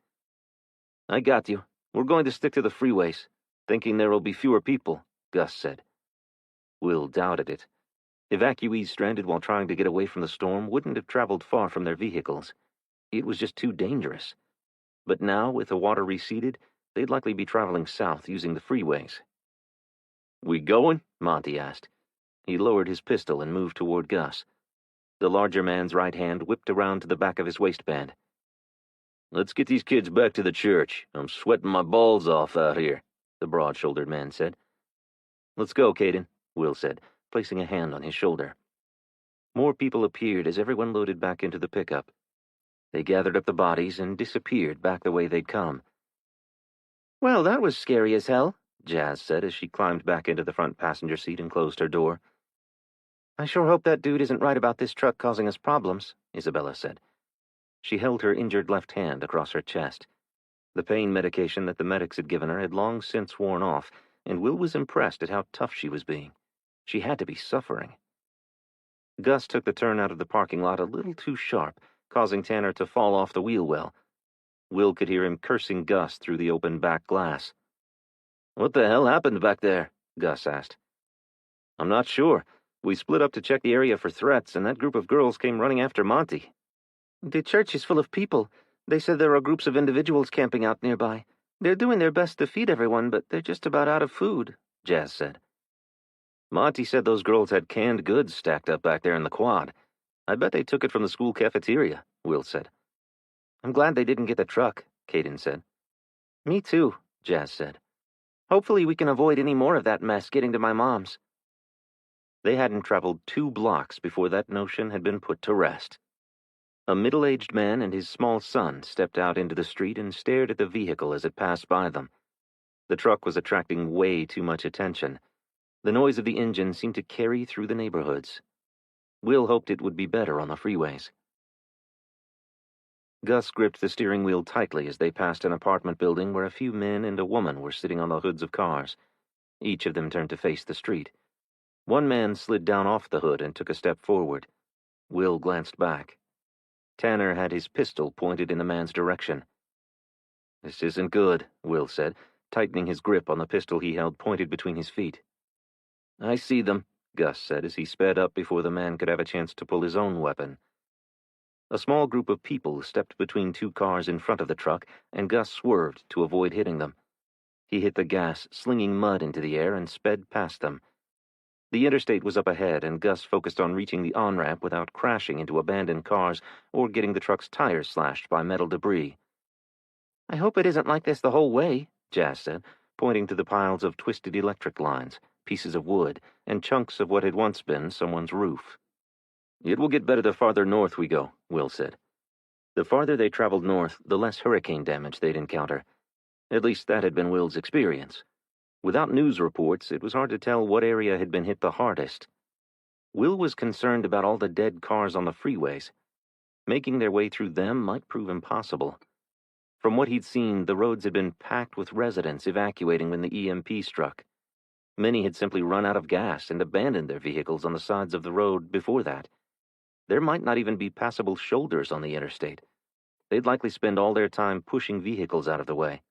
"I got you. We're going to stick to the freeways, thinking there'll be fewer people," Gus said. Will doubted it. Evacuees stranded while trying to get away from the storm wouldn't have traveled far from their vehicles. It was just too dangerous. But now, with the water receded, they'd likely be traveling south using the freeways. "We going?" Monty asked. He lowered his pistol and moved toward Gus. The larger man's right hand whipped around to the back of his waistband. "Let's get these kids back to the church. I'm sweating my balls off out here," the broad-shouldered man said. "Let's go, Caden," Will said, placing a hand on his shoulder. More people appeared as everyone loaded back into the pickup. They gathered up the bodies and disappeared back the way they'd come. "Well, that was scary as hell," Jazz said as she climbed back into the front passenger seat and closed her door. "I sure hope that dude isn't right about this truck causing us problems," Isabella said. She held her injured left hand across her chest. The pain medication that the medics had given her had long since worn off, and Will was impressed at how tough she was being. She had to be suffering. Gus took the turn out of the parking lot a little too sharp, causing Tanner to fall off the wheel well. Will could hear him cursing Gus through the open back glass. "What the hell happened back there?" Gus asked. "I'm not sure. We split up to check the area for threats, and that group of girls came running after Monty." "The church is full of people. They said there are groups of individuals camping out nearby. They're doing their best to feed everyone, but they're just about out of food," Jazz said. "Monty said those girls had canned goods stacked up back there in the quad. I bet they took it from the school cafeteria," Will said. "I'm glad they didn't get the truck," Caden said. "Me too," Jazz said. "Hopefully we can avoid any more of that mess getting to my mom's." They hadn't traveled 2 blocks before that notion had been put to rest. A middle-aged man and his small son stepped out into the street and stared at the vehicle as it passed by them. The truck was attracting way too much attention. The noise of the engine seemed to carry through the neighborhoods. Will hoped it would be better on the freeways. Gus gripped the steering wheel tightly as they passed an apartment building where a few men and a woman were sitting on the hoods of cars. Each of them turned to face the street. One man slid down off the hood and took a step forward. Will glanced back. Tanner had his pistol pointed in the man's direction. "This isn't good," Will said, tightening his grip on the pistol he held pointed between his feet. "I see them," Gus said as he sped up before the man could have a chance to pull his own weapon. A small group of people stepped between two cars in front of the truck, and Gus swerved to avoid hitting them. He hit the gas, slinging mud into the air, and sped past them. The interstate was up ahead, and Gus focused on reaching the on-ramp without crashing into abandoned cars or getting the truck's tires slashed by metal debris. "I hope it isn't like this the whole way," Jazz said, pointing to the piles of twisted electric lines, pieces of wood, and chunks of what had once been someone's roof. "It will get better the farther north we go," Will said. The farther they traveled north, the less hurricane damage they'd encounter. At least that had been Will's experience. Without news reports, it was hard to tell what area had been hit the hardest. Will was concerned about all the dead cars on the freeways. Making their way through them might prove impossible. From what he'd seen, the roads had been packed with residents evacuating when the EMP struck. Many had simply run out of gas and abandoned their vehicles on the sides of the road before that. There might not even be passable shoulders on the interstate. They'd likely spend all their time pushing vehicles out of the way.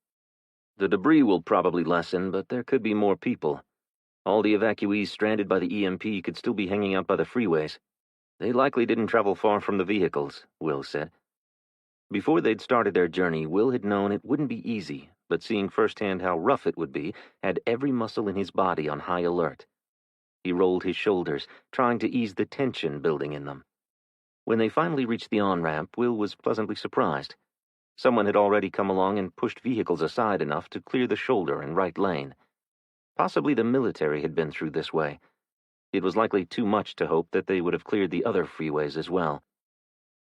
The debris will probably lessen, but there could be more people. All the evacuees stranded by the EMP could still be hanging out by the freeways. They likely didn't travel far from the vehicles, Will said. Before they'd started their journey, Will had known it wouldn't be easy, but seeing firsthand how rough it would be had every muscle in his body on high alert. He rolled his shoulders, trying to ease the tension building in them. When they finally reached the on-ramp, Will was pleasantly surprised. Someone had already come along and pushed vehicles aside enough to clear the shoulder and right lane. Possibly the military had been through this way. It was likely too much to hope that they would have cleared the other freeways as well.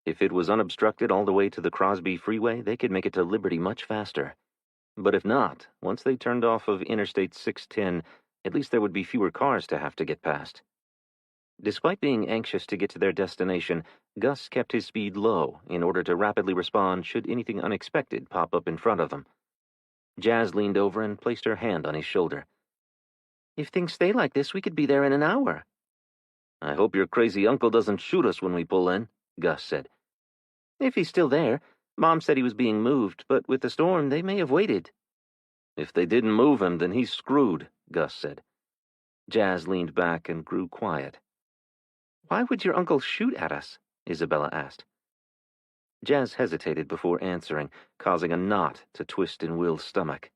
If it was unobstructed all the way to the Crosby Freeway, they could make it to Liberty much faster. But if not, once they turned off of Interstate 610, at least there would be fewer cars to have to get past. Despite being anxious to get to their destination, Gus kept his speed low in order to rapidly respond should anything unexpected pop up in front of them. Jazz leaned over and placed her hand on his shoulder. "If things stay like this, we could be there in an hour." "I hope your crazy uncle doesn't shoot us when we pull in," Gus said. "If he's still there. Mom said he was being moved, but with the storm, they may have waited." "If they didn't move him, then he's screwed," Gus said. Jazz leaned back and grew quiet. "Why would your uncle shoot at us?" Isabella asked. Jazz hesitated before answering, causing a knot to twist in Will's stomach.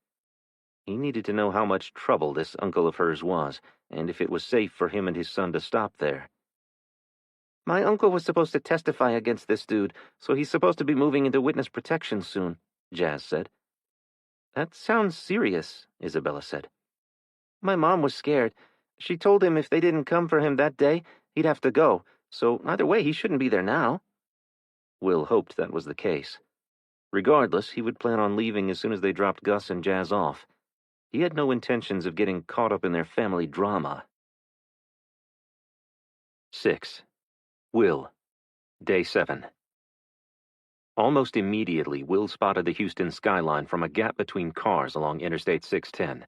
He needed to know how much trouble this uncle of hers was, and if it was safe for him and his son to stop there. "My uncle was supposed to testify against this dude, so he's supposed to be moving into witness protection soon," Jazz said. "That sounds serious," Isabella said. "My mom was scared. She told him if they didn't come for him that day, he'd have to go, so either way he shouldn't be there now." Will hoped that was the case. Regardless, he would plan on leaving as soon as they dropped Gus and Jazz off. He had no intentions of getting caught up in their family drama. 6. Will. Day 7. Almost immediately, Will spotted the Houston skyline from a gap between cars along Interstate 610.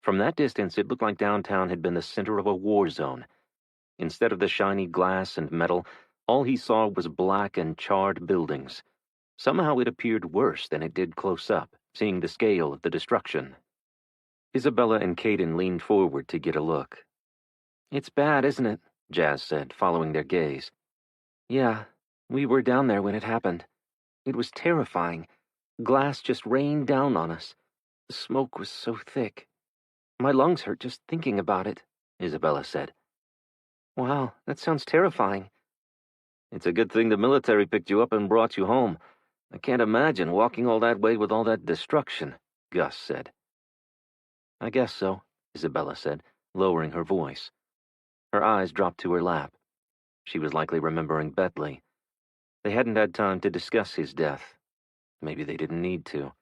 From that distance, it looked like downtown had been the center of a war zone. Instead of the shiny glass and metal, all he saw was black and charred buildings. Somehow it appeared worse than it did close up, seeing the scale of the destruction. Isabella and Caden leaned forward to get a look. "It's bad, isn't it?" Jazz said, following their gaze. "Yeah, we were down there when it happened. It was terrifying. Glass just rained down on us. The smoke was so thick. My lungs hurt just thinking about it," Isabella said. "Wow, that sounds terrifying." "It's a good thing the military picked you up and brought you home. I can't imagine walking all that way with all that destruction," Gus said. "I guess so," Isabella said, lowering her voice. Her eyes dropped to her lap. She was likely remembering Bentley. They hadn't had time to discuss his death. Maybe they didn't need to.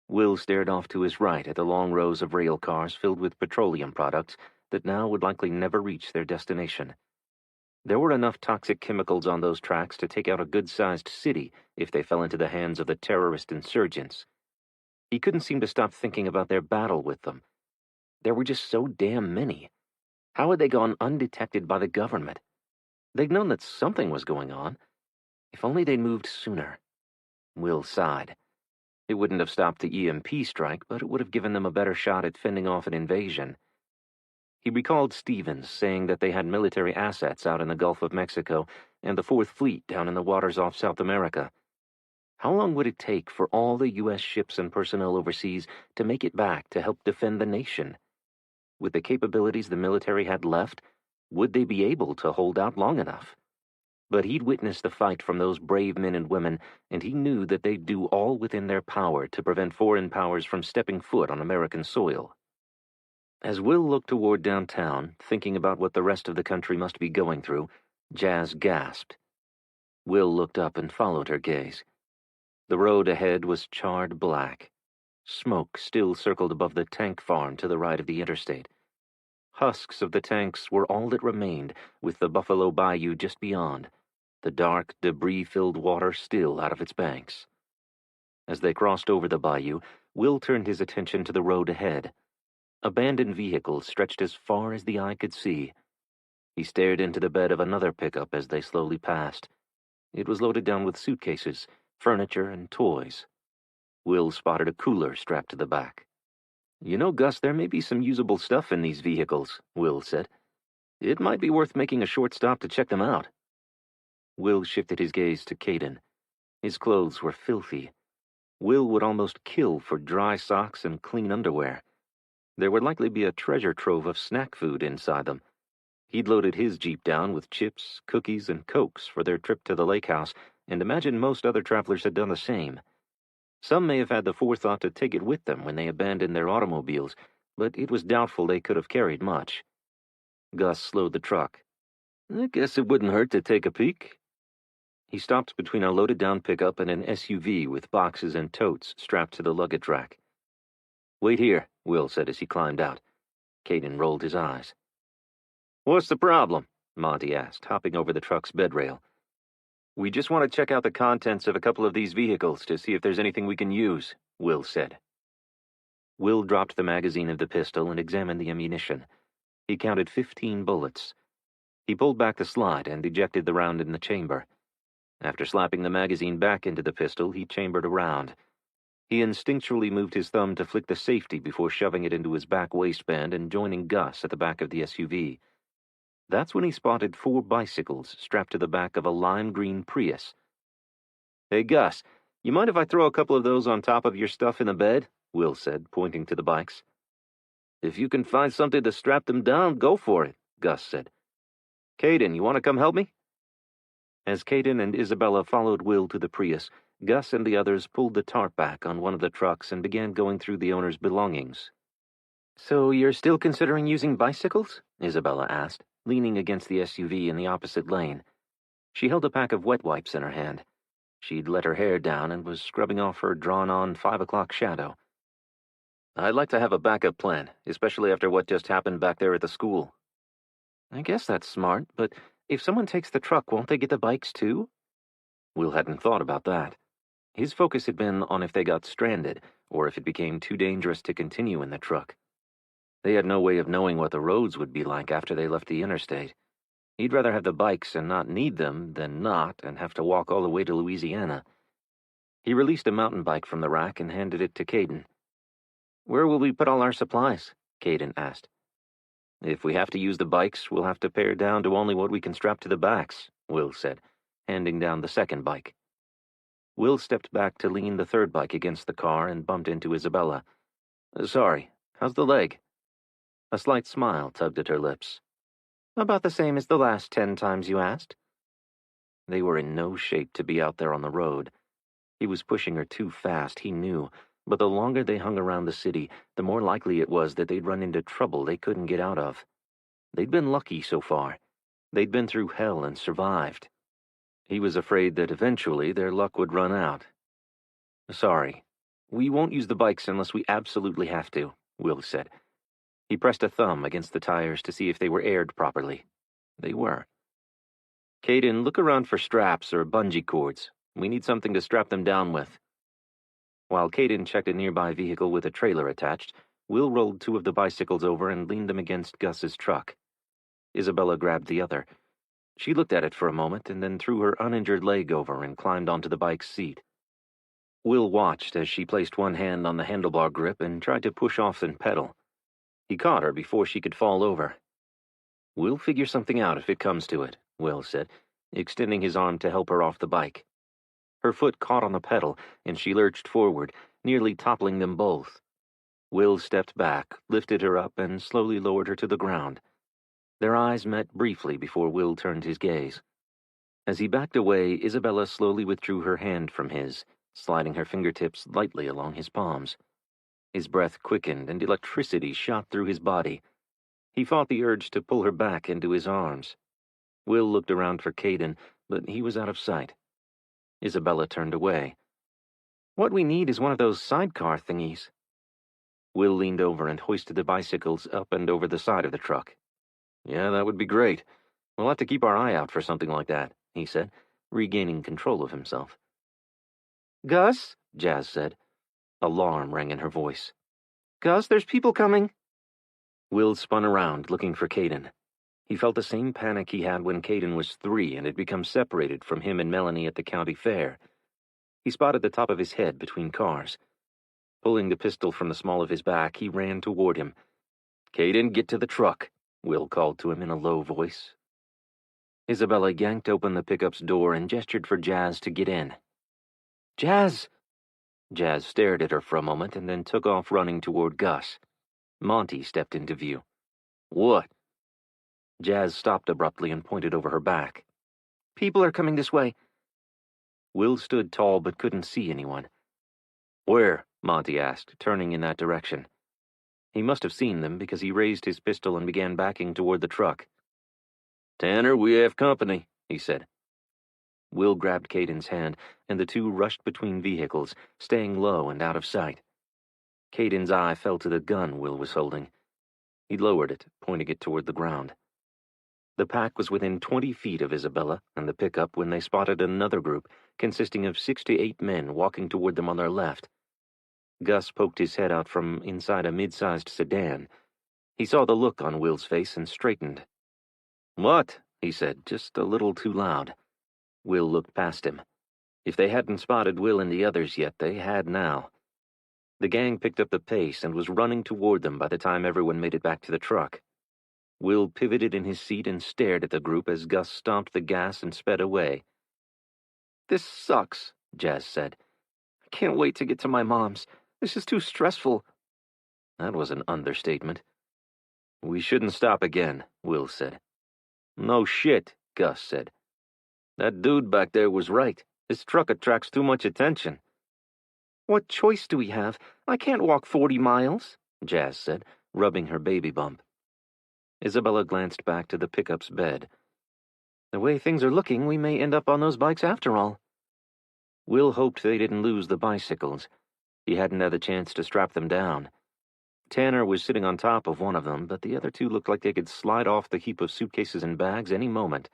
Will stared off to his right at the long rows of rail cars filled with petroleum products that now would likely never reach their destination. There were enough toxic chemicals on those tracks to take out a good-sized city if they fell into the hands of the terrorist insurgents. He couldn't seem to stop thinking about their battle with them. There were just so damn many. How had they gone undetected by the government? They'd known that something was going on. If only they'd moved sooner. Will sighed. It wouldn't have stopped the EMP strike, but it would have given them a better shot at fending off an invasion. He recalled Stevens saying that they had military assets out in the Gulf of Mexico and the Fourth Fleet down in the waters off South America. How long would it take for all the U.S. ships and personnel overseas to make it back to help defend the nation? With the capabilities the military had left, would they be able to hold out long enough? But he'd witnessed the fight from those brave men and women, and he knew that they'd do all within their power to prevent foreign powers from stepping foot on American soil. As Will looked toward downtown, thinking about what the rest of the country must be going through, Jazz gasped. Will looked up and followed her gaze. The road ahead was charred black. Smoke still circled above the tank farm to the right of the interstate. Husks of the tanks were all that remained, with the Buffalo Bayou just beyond, the dark, debris-filled water still out of its banks. As they crossed over the bayou, Will turned his attention to the road ahead. Abandoned vehicles stretched as far as the eye could see. He stared into the bed of another pickup as they slowly passed. It was loaded down with suitcases, furniture, and toys. Will spotted a cooler strapped to the back. "You know, Gus, there may be some usable stuff in these vehicles," Will said. "It might be worth making a short stop to check them out." Will shifted his gaze to Caden. His clothes were filthy. Will would almost kill for dry socks and clean underwear. There would likely be a treasure trove of snack food inside them. He'd loaded his Jeep down with chips, cookies, and Cokes for their trip to the lake house, and imagined most other travelers had done the same. Some may have had the forethought to take it with them when they abandoned their automobiles, but it was doubtful they could have carried much. Gus slowed the truck. "I guess it wouldn't hurt to take a peek." He stopped between a loaded-down pickup and an SUV with boxes and totes strapped to the luggage rack. "Wait here," Will said as he climbed out. Caden rolled his eyes. "What's the problem?" Monty asked, hopping over the truck's bed rail. "We just want to check out the contents of a couple of these vehicles to see if there's anything we can use," Will said. Will dropped the magazine of the pistol and examined the ammunition. He counted 15 bullets. He pulled back the slide and ejected the round in the chamber. After slapping the magazine back into the pistol, he chambered a round. He instinctually moved his thumb to flick the safety before shoving it into his back waistband and joining Gus at the back of the SUV. That's when he spotted 4 bicycles strapped to the back of a lime green Prius. "Hey, Gus, you mind if I throw a couple of those on top of your stuff in the bed?" Will said, pointing to the bikes. "If you can find something to strap them down, go for it," Gus said. "Caden, you want to come help me?" As Caden and Isabella followed Will to the Prius, Gus and the others pulled the tarp back on one of the trucks and began going through the owner's belongings. "So you're still considering using bicycles?" Isabella asked, leaning against the SUV in the opposite lane. She held a pack of wet wipes in her hand. She'd let her hair down and was scrubbing off her drawn-on 5 o'clock shadow. "I'd like to have a backup plan, especially after what just happened back there at the school." "I guess that's smart, but if someone takes the truck, won't they get the bikes too?" Will hadn't thought about that. His focus had been on if they got stranded, or if it became too dangerous to continue in the truck. They had no way of knowing what the roads would be like after they left the interstate. He'd rather have the bikes and not need them than not and have to walk all the way to Louisiana. He released a mountain bike from the rack and handed it to Caden. "Where will we put all our supplies?" Caden asked. "If we have to use the bikes, we'll have to pare down to only what we can strap to the backs," Will said, handing down the second bike. Will stepped back to lean the third bike against the car and bumped into Isabella. "Sorry, how's the leg?" A slight smile tugged at her lips. "About the same as the last 10 times you asked." They were in no shape to be out there on the road. He was pushing her too fast, he knew, but the longer they hung around the city, the more likely it was that they'd run into trouble they couldn't get out of. They'd been lucky so far. They'd been through hell and survived. He was afraid that eventually their luck would run out. "Sorry. We won't use the bikes unless we absolutely have to," Will said. He pressed a thumb against the tires to see if they were aired properly. They were. Caden, look around for straps or bungee cords. We need something to strap them down with. While Caden checked a nearby vehicle with a trailer attached, Will rolled two of the bicycles over and leaned them against Gus's truck. Isabella grabbed the other. She looked at it for a moment and then threw her uninjured leg over and climbed onto the bike's seat. Will watched as she placed one hand on the handlebar grip and tried to push off and pedal. He caught her before she could fall over. "We'll figure something out if it comes to it," Will said, extending his arm to help her off the bike. Her foot caught on the pedal, and she lurched forward, nearly toppling them both. Will stepped back, lifted her up, and slowly lowered her to the ground. Their eyes met briefly before Will turned his gaze. As he backed away, Isabella slowly withdrew her hand from his, sliding her fingertips lightly along his palms. His breath quickened and electricity shot through his body. He fought the urge to pull her back into his arms. Will looked around for Caden, but he was out of sight. Isabella turned away. "What we need is one of those sidecar thingies." Will leaned over and hoisted the bicycles up and over the side of the truck. "Yeah, that would be great. We'll have to keep our eye out for something like that," he said, regaining control of himself. "Gus," Jazz said. Alarm rang in her voice. "Gus, there's people coming." Will spun around, looking for Caden. He felt the same panic he had when Caden was 3 and had become separated from him and Melanie at the county fair. He spotted the top of his head between cars. Pulling the pistol from the small of his back, he ran toward him. "Caden, get to the truck," Will called to him in a low voice. Isabella yanked open the pickup's door and gestured for Jazz to get in. "Jazz!" Jazz stared at her for a moment and then took off running toward Gus. Monty stepped into view. "What?" Jazz stopped abruptly and pointed over her back. "People are coming this way." Will stood tall but couldn't see anyone. "Where?" Monty asked, turning in that direction. He must have seen them because he raised his pistol and began backing toward the truck. "Tanner, we have company," he said. Will grabbed Caden's hand, and the two rushed between vehicles, staying low and out of sight. Caden's eye fell to the gun Will was holding. He lowered it, pointing it toward the ground. The pack was within 20 feet of Isabella and the pickup when they spotted another group, consisting of 6 to 8 men walking toward them on their left. Gus poked his head out from inside a mid-sized sedan. He saw the look on Will's face and straightened. "What?" he said, just a little too loud. Will looked past him. If they hadn't spotted Will and the others yet, they had now. The gang picked up the pace and was running toward them by the time everyone made it back to the truck. Will pivoted in his seat and stared at the group as Gus stomped the gas and sped away. "This sucks," Jazz said. "I can't wait to get to my mom's. This is too stressful." That was an understatement. "We shouldn't stop again," Will said. "No shit," Gus said. "That dude back there was right. This truck attracts too much attention." "What choice do we have? I can't walk 40 miles, Jazz said, rubbing her baby bump. Isabella glanced back to the pickup's bed. "The way things are looking, we may end up on those bikes after all." Will hoped they didn't lose the bicycles. He hadn't had the chance to strap them down. Tanner was sitting on top of one of them, but the other two looked like they could slide off the heap of suitcases and bags any moment.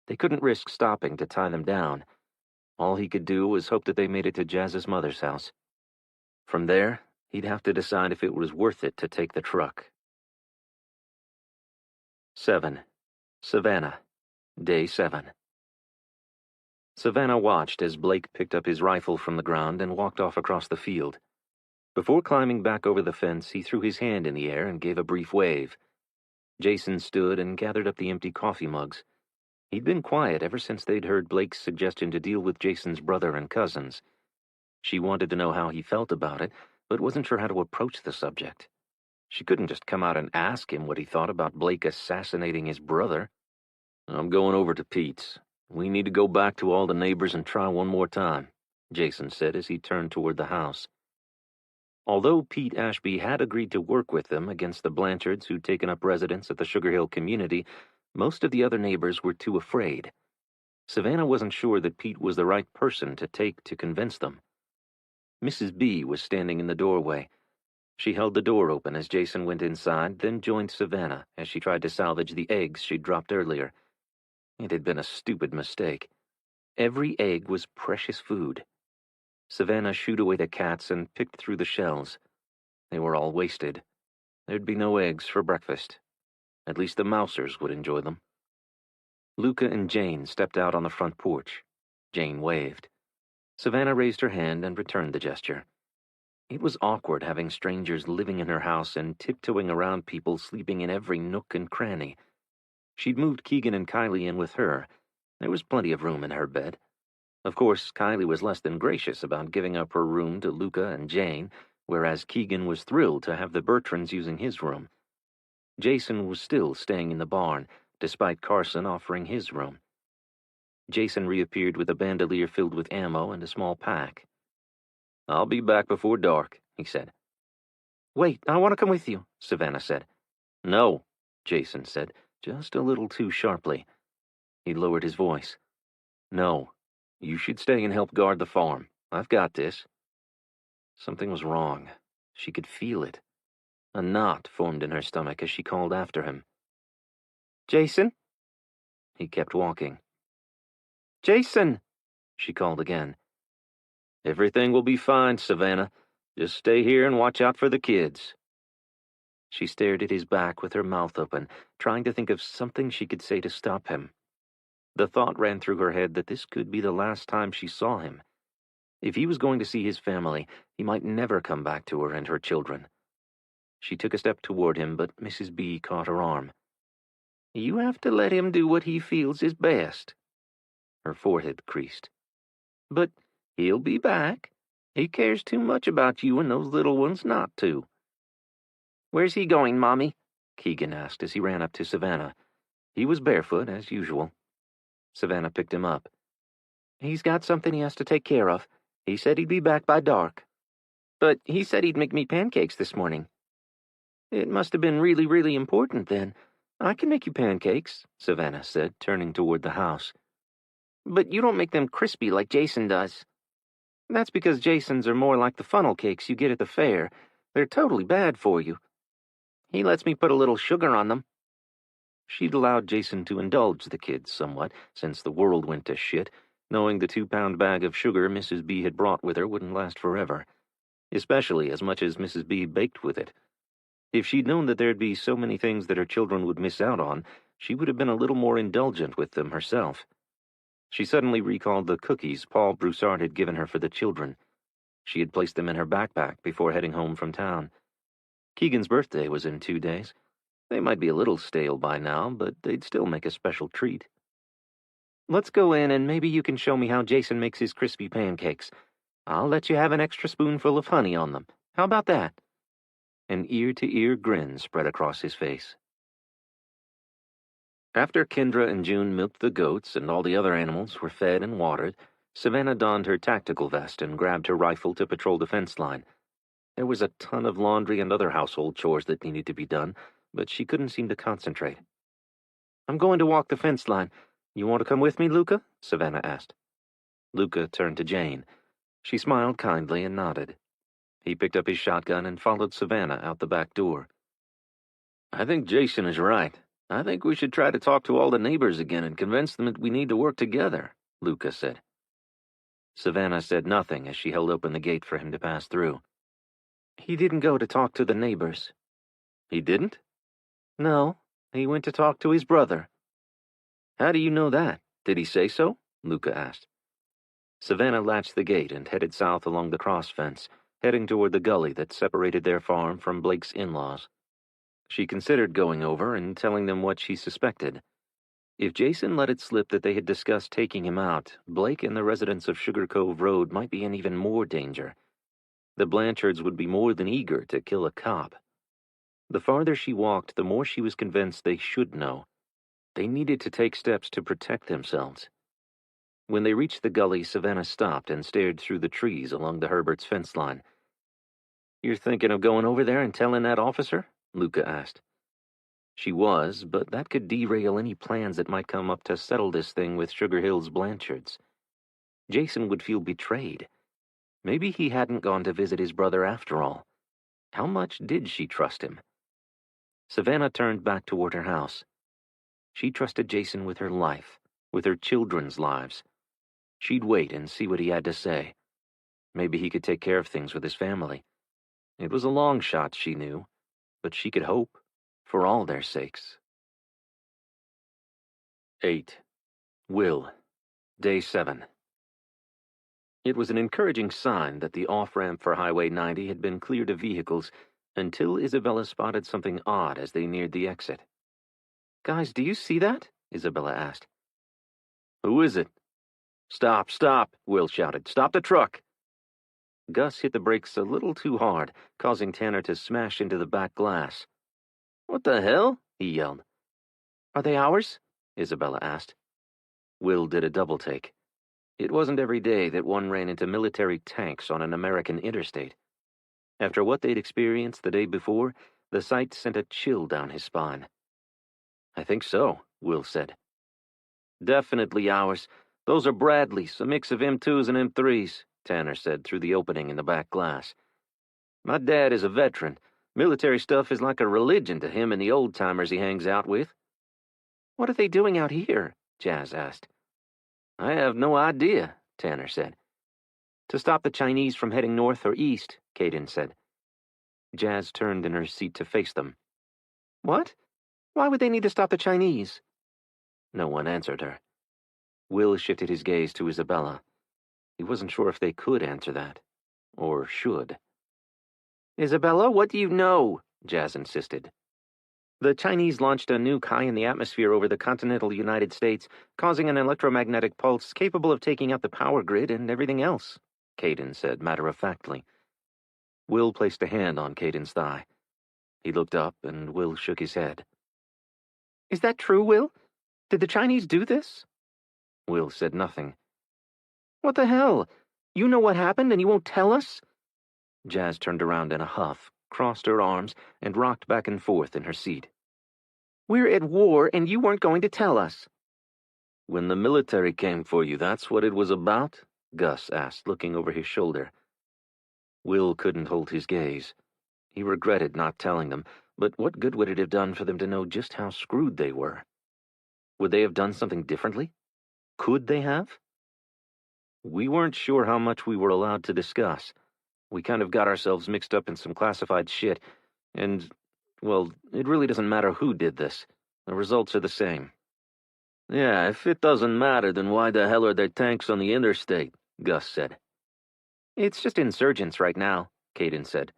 They couldn't risk stopping to tie them down. All he could do was hope that they made it to Jazz's mother's house. From there, he'd have to decide if it was worth it to take the truck. 7. Savannah. Day 7. Savannah watched as Blake picked up his rifle from the ground and walked off across the field. Before climbing back over the fence, he threw his hand in the air and gave a brief wave. Jason stood and gathered up the empty coffee mugs. He'd been quiet ever since they'd heard Blake's suggestion to deal with Jason's brother and cousins. She wanted to know how he felt about it, but wasn't sure how to approach the subject. She couldn't just come out and ask him what he thought about Blake assassinating his brother. "I'm going over to Pete's. We need to go back to all the neighbors and try one more time," Jason said as he turned toward the house. Although Pete Ashby had agreed to work with them against the Blanchards who'd taken up residence at the Sugar Hill community, most of the other neighbors were too afraid. Savannah wasn't sure that Pete was the right person to take to convince them. Mrs. B was standing in the doorway. She held the door open as Jason went inside, then joined Savannah as she tried to salvage the eggs she'd dropped earlier. It had been a stupid mistake. Every egg was precious food. Savannah shooed away the cats and picked through the shells. They were all wasted. There'd be no eggs for breakfast. At least the mousers would enjoy them. Luca and Jane stepped out on the front porch. Jane waved. Savannah raised her hand and returned the gesture. It was awkward having strangers living in her house and tiptoeing around people sleeping in every nook and cranny. She'd moved Keegan and Kylie in with her. There was plenty of room in her bed. Of course, Kylie was less than gracious about giving up her room to Luca and Jane, whereas Keegan was thrilled to have the Bertrands using his room. Jason was still staying in the barn, despite Carson offering his room. Jason reappeared with a bandolier filled with ammo and a small pack. "I'll be back before dark," he said. "Wait, I want to come with you," Savannah said. "No," Jason said, just a little too sharply. He lowered his voice. "No, you should stay and help guard the farm. I've got this." Something was wrong. She could feel it. A knot formed in her stomach as she called after him. "Jason?" He kept walking. "Jason!" she called again. "Everything will be fine, Savannah. Just stay here and watch out for the kids." She stared at his back with her mouth open, trying to think of something she could say to stop him. The thought ran through her head that this could be the last time she saw him. If he was going to see his family, he might never come back to her and her children. She took a step toward him, but Mrs. B caught her arm. "You have to let him do what he feels is best." Her forehead creased. "But he'll be back. He cares too much about you and those little ones not to." "Where's he going, Mommy?" Keegan asked as he ran up to Savannah. He was barefoot, as usual. Savannah picked him up. "He's got something he has to take care of. He said he'd be back by dark." "But he said he'd make me pancakes this morning." "It must have been really, really important then. I can make you pancakes," Savannah said, turning toward the house. "But you don't make them crispy like Jason does." "That's because Jason's are more like the funnel cakes you get at the fair. They're totally bad for you. He lets me put a little sugar on them." She'd allowed Jason to indulge the kids somewhat since the world went to shit, knowing the 2-pound bag of sugar Mrs. B had brought with her wouldn't last forever, especially as much as Mrs. B baked with it. If she'd known that there'd be so many things that her children would miss out on, she would have been a little more indulgent with them herself. She suddenly recalled the cookies Paul Broussard had given her for the children. She had placed them in her backpack before heading home from town. Keegan's birthday was in 2 days. They might be a little stale by now, but they'd still make a special treat. "Let's go in and maybe you can show me how Jason makes his crispy pancakes. I'll let you have an extra spoonful of honey on them. How about that?" An ear-to-ear grin spread across his face. After Kendra and June milked the goats and all the other animals were fed and watered, Savannah donned her tactical vest and grabbed her rifle to patrol the fence line. There was a ton of laundry and other household chores that needed to be done, but she couldn't seem to concentrate. "I'm going to walk the fence line. You want to come with me, Luca?" Savannah asked. Luca turned to Jane. She smiled kindly and nodded. He picked up his shotgun and followed Savannah out the back door. "I think Jason is right. I think we should try to talk to all the neighbors again and convince them that we need to work together," Luca said. Savannah said nothing as she held open the gate for him to pass through. "He didn't go to talk to the neighbors." "He didn't?" "No, he went to talk to his brother." "How do you know that? Did he say so?" Luca asked. Savannah latched the gate and headed south along the cross fence, heading toward the gully that separated their farm from Blake's in-laws. She considered going over and telling them what she suspected. If Jason let it slip that they had discussed taking him out, Blake and the residents of Sugar Cove Road might be in even more danger. The Blanchards would be more than eager to kill a cop. The farther she walked, the more she was convinced they should know. They needed to take steps to protect themselves. When they reached the gully, Savannah stopped and stared through the trees along the Herberts' fence line. "You're thinking of going over there and telling that officer?" Luca asked. She was, but that could derail any plans that might come up to settle this thing with Sugar Hill's Blanchards. Jason would feel betrayed. Maybe he hadn't gone to visit his brother after all. How much did she trust him? Savannah turned back toward her house. She trusted Jason with her life. with her children's lives. She'd wait and see what he had to say. Maybe he could take care of things with his family. It was a long shot, she knew, but she could hope, for all their sakes. 8. Will. Day 7. It was an encouraging sign that the off-ramp for Highway 90 had been cleared of vehicles until Isabella spotted something odd as they neared the exit. "Guys, do you see that?" Isabella asked. "Who is it?" "Stop, stop," Will shouted. "Stop the truck." Gus hit the brakes a little too hard, causing Tanner to smash into the back glass. "What the hell?" he yelled. "Are they ours?" Isabella asked. Will did a double-take. It wasn't every day that one ran into military tanks on an American interstate. After what they'd experienced the day before, the sight sent a chill down his spine. "I think so," Will said. "Definitely ours. Those are Bradleys, a mix of M2s and M3s, Tanner said through the opening in the back glass. "My dad is a veteran. Military stuff is like a religion to him and the old-timers he hangs out with." "What are they doing out here?" Jazz asked. "I have no idea," Tanner said. "To stop the Chinese from heading north or east," Caden said. Jazz turned in her seat to face them. "What? Why would they need to stop the Chinese?" No one answered her. Will shifted his gaze to Isabella. He wasn't sure if they could answer that, or should. "Isabella, what do you know?" Jazz insisted. "The Chinese launched a nuke high in the atmosphere over the continental United States, causing an electromagnetic pulse capable of taking out the power grid and everything else," Caden said matter-of-factly. Will placed a hand on Caden's thigh. He looked up, and Will shook his head. "Is that true, Will? Did the Chinese do this?" Will said nothing. "What the hell? You know what happened, and you won't tell us?" Jazz turned around in a huff, crossed her arms, and rocked back and forth in her seat. "We're at war, and you weren't going to tell us." "When the military came for you, that's what it was about?" Gus asked, looking over his shoulder. Will couldn't hold his gaze. He regretted not telling them, but what good would it have done for them to know just how screwed they were? Would they have done something differently? Could they have? "We weren't sure how much we were allowed to discuss. We kind of got ourselves mixed up in some classified shit, and, well, it really doesn't matter who did this. The results are the same." "Yeah, if it doesn't matter, then why the hell are there tanks on the interstate?" Gus said. "It's just insurgents right now," Caden said.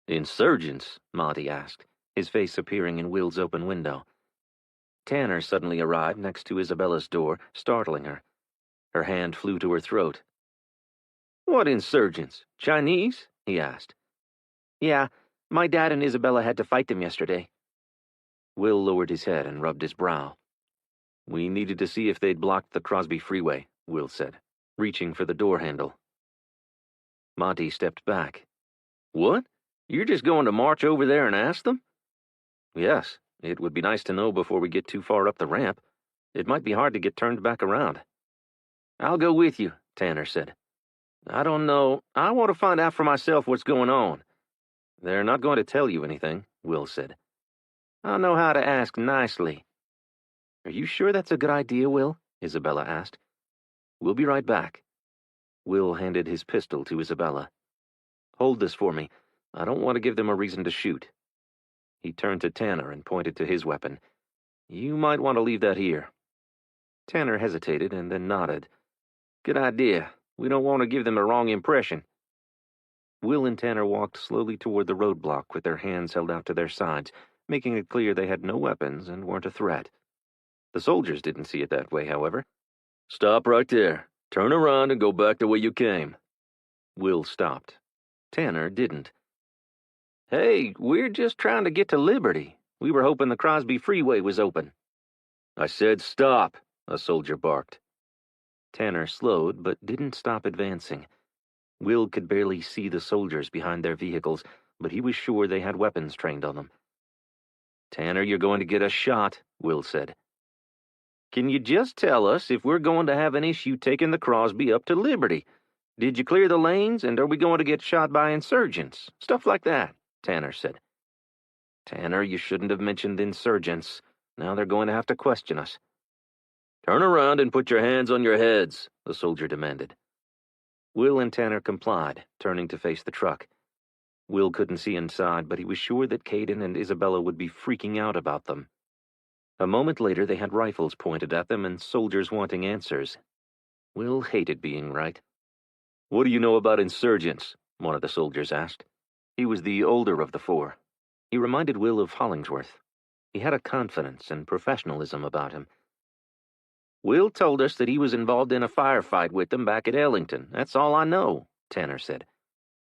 "Insurgents?" Monty asked, his face appearing in Will's open window. Tanner suddenly arrived next to Isabella's door, startling her. Her hand flew to her throat. "What insurgents? Chinese?" he asked. "Yeah, my dad and Isabella had to fight them yesterday." Will lowered his head and rubbed his brow. "We needed to see if they'd blocked the Crosby Freeway," Will said, reaching for the door handle. Monty stepped back. "What? You're just going to march over there and ask them?" "Yes, it would be nice to know before we get too far up the ramp. It might be hard to get turned back around." "I'll go with you," Tanner said. "I don't know. I want to find out for myself what's going on." "They're not going to tell you anything," Will said. "I'll know how to ask nicely." "Are you sure that's a good idea, Will?" Isabella asked. "We'll be right back." Will handed his pistol to Isabella. "Hold this for me. I don't want to give them a reason to shoot." He turned to Tanner and pointed to his weapon. "You might want to leave that here." Tanner hesitated and then nodded. "Good idea. We don't want to give them a wrong impression." Will and Tanner walked slowly toward the roadblock with their hands held out to their sides, making it clear they had no weapons and weren't a threat. The soldiers didn't see it that way, however. "Stop right there. Turn around and go back the way you came." Will stopped. Tanner didn't. "Hey, we're just trying to get to Liberty. We were hoping the Crosby Freeway was open." "I said stop," a soldier barked. Tanner slowed, but didn't stop advancing. Will could barely see the soldiers behind their vehicles, but he was sure they had weapons trained on them. "Tanner, you're going to get a shot," Will said. "Can you just tell us if we're going to have an issue taking the Crosby up to Liberty? Did you clear the lanes, and are we going to get shot by insurgents? Stuff like that," Tanner said. "Tanner, you shouldn't have mentioned insurgents. Now they're going to have to question us." Turn around and put your hands on your heads, the soldier demanded. Will and Tanner complied, turning to face the truck. Will couldn't see inside, but he was sure that Caden and Isabella would be freaking out about them. A moment later, they had rifles pointed at them and soldiers wanting answers. Will hated being right. "What do you know about insurgents?" one of the soldiers asked. He was the older of the four. He reminded Will of Hollingsworth. He had a confidence and professionalism about him. "Will told us that he was involved in a firefight with them back at Ellington. That's all I know," Tanner said.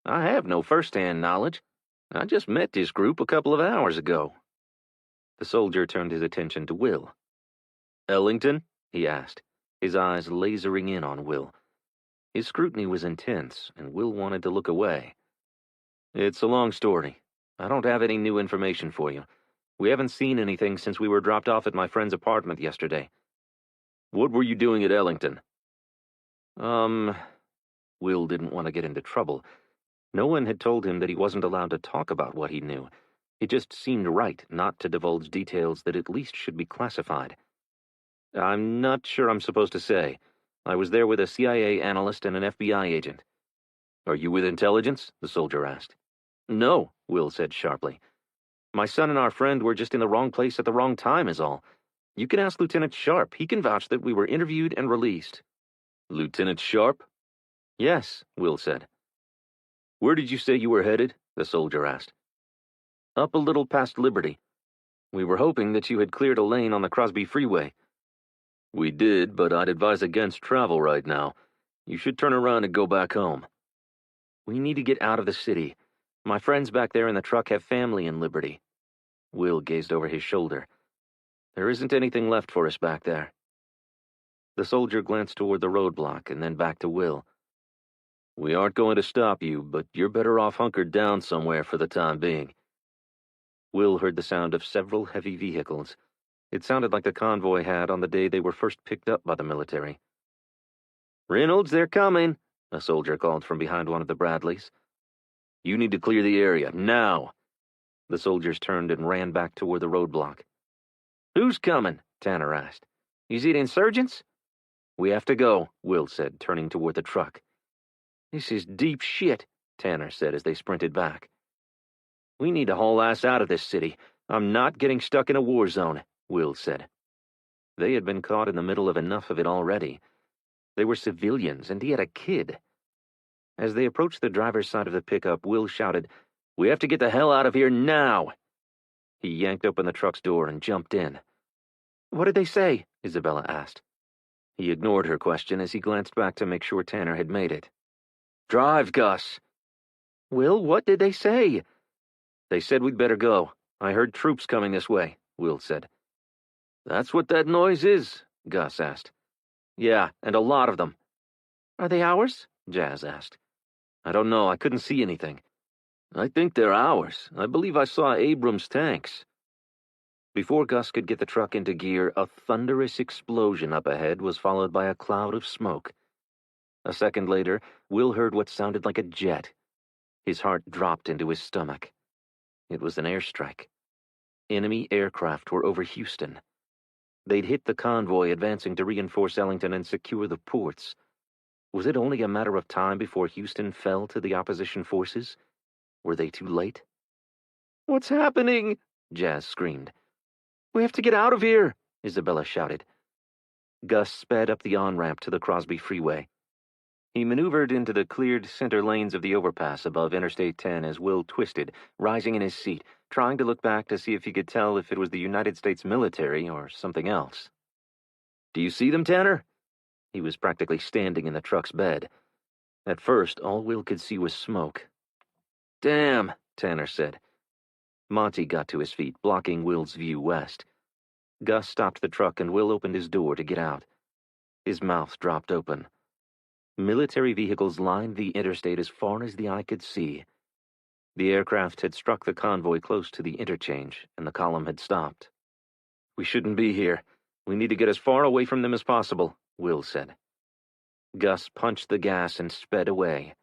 "I have no first-hand knowledge. I just met this group a couple of hours ago." The soldier turned his attention to Will. "Ellington?" he asked, his eyes lasering in on Will. His scrutiny was intense, and Will wanted to look away. "It's a long story. I don't have any new information for you. We haven't seen anything since we were dropped off at my friend's apartment yesterday." "What were you doing at Ellington?" Will didn't want to get into trouble. No one had told him that he wasn't allowed to talk about what he knew. It just seemed right not to divulge details that at least should be classified. "I'm not sure I'm supposed to say. I was there with a CIA analyst and an FBI agent." "Are you with intelligence?" the soldier asked. "No," Will said sharply. "My son and our friend were just in the wrong place at the wrong time is all. You can ask Lieutenant Sharp. He can vouch that we were interviewed and released." "Lieutenant Sharp?" "Yes," Will said. "Where did you say you were headed?" the soldier asked. "Up a little past Liberty. We were hoping that you had cleared a lane on the Crosby Freeway." "We did, but I'd advise against travel right now. You should turn around and go back home." "We need to get out of the city. My friends back there in the truck have family in Liberty." Will gazed over his shoulder. "There isn't anything left for us back there." The soldier glanced toward the roadblock and then back to Will. "We aren't going to stop you, but you're better off hunkered down somewhere for the time being." Will heard the sound of several heavy vehicles. It sounded like the convoy had on the day they were first picked up by the military. "Reynolds, they're coming," a soldier called from behind one of the Bradleys. "You need to clear the area, now." The soldiers turned and ran back toward the roadblock. "Who's coming?" Tanner asked. "Is it insurgents?" "We have to go," Will said, turning toward the truck. "This is deep shit," Tanner said as they sprinted back. "We need to haul ass out of this city. I'm not getting stuck in a war zone," Will said. They had been caught in the middle of enough of it already. They were civilians, and he had a kid. As they approached the driver's side of the pickup, Will shouted, "We have to get the hell out of here now!" He yanked open the truck's door and jumped in. "What did they say?" Isabella asked. He ignored her question as he glanced back to make sure Tanner had made it. "Drive, Gus." "Will, what did they say?" "They said we'd better go. I heard troops coming this way," Will said. "That's what that noise is?" Gus asked. "Yeah, and a lot of them." "Are they ours?" Jazz asked. "I don't know. I couldn't see anything." "I think they're ours. I believe I saw Abrams tanks." Before Gus could get the truck into gear, a thunderous explosion up ahead was followed by a cloud of smoke. A second later, Will heard what sounded like a jet. His heart dropped into his stomach. It was an airstrike. Enemy aircraft were over Houston. They'd hit the convoy advancing to reinforce Ellington and secure the ports. Was it only a matter of time before Houston fell to the opposition forces? Were they too late? "What's happening?" Jazz screamed. "We have to get out of here," Isabella shouted. Gus sped up the on-ramp to the Crosby Freeway. He maneuvered into the cleared center lanes of the overpass above Interstate 10 as Will twisted, rising in his seat, trying to look back to see if he could tell if it was the United States military or something else. "Do you see them, Tanner?" He was practically standing in the truck's bed. At first, all Will could see was smoke. "Damn," Tanner said. Monty got to his feet, blocking Will's view west. Gus stopped the truck and Will opened his door to get out. His mouth dropped open. Military vehicles lined the interstate as far as the eye could see. The aircraft had struck the convoy close to the interchange, and the column had stopped. "We shouldn't be here. We need to get as far away from them as possible," Will said. Gus punched the gas and sped away.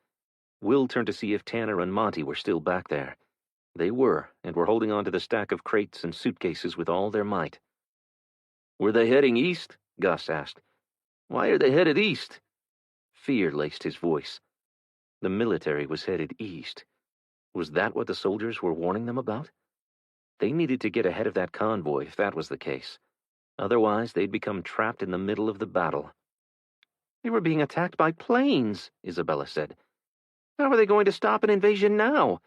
Will turned to see if Tanner and Monty were still back there. They were, and were holding on to the stack of crates and suitcases with all their might. "Were they heading east?" Gus asked. "Why are they headed east?" Fear laced his voice. The military was headed east. Was that what the soldiers were warning them about? They needed to get ahead of that convoy if that was the case. Otherwise, they'd become trapped in the middle of the battle. "They were being attacked by planes," Isabella said. "How are they going to stop an invasion now?"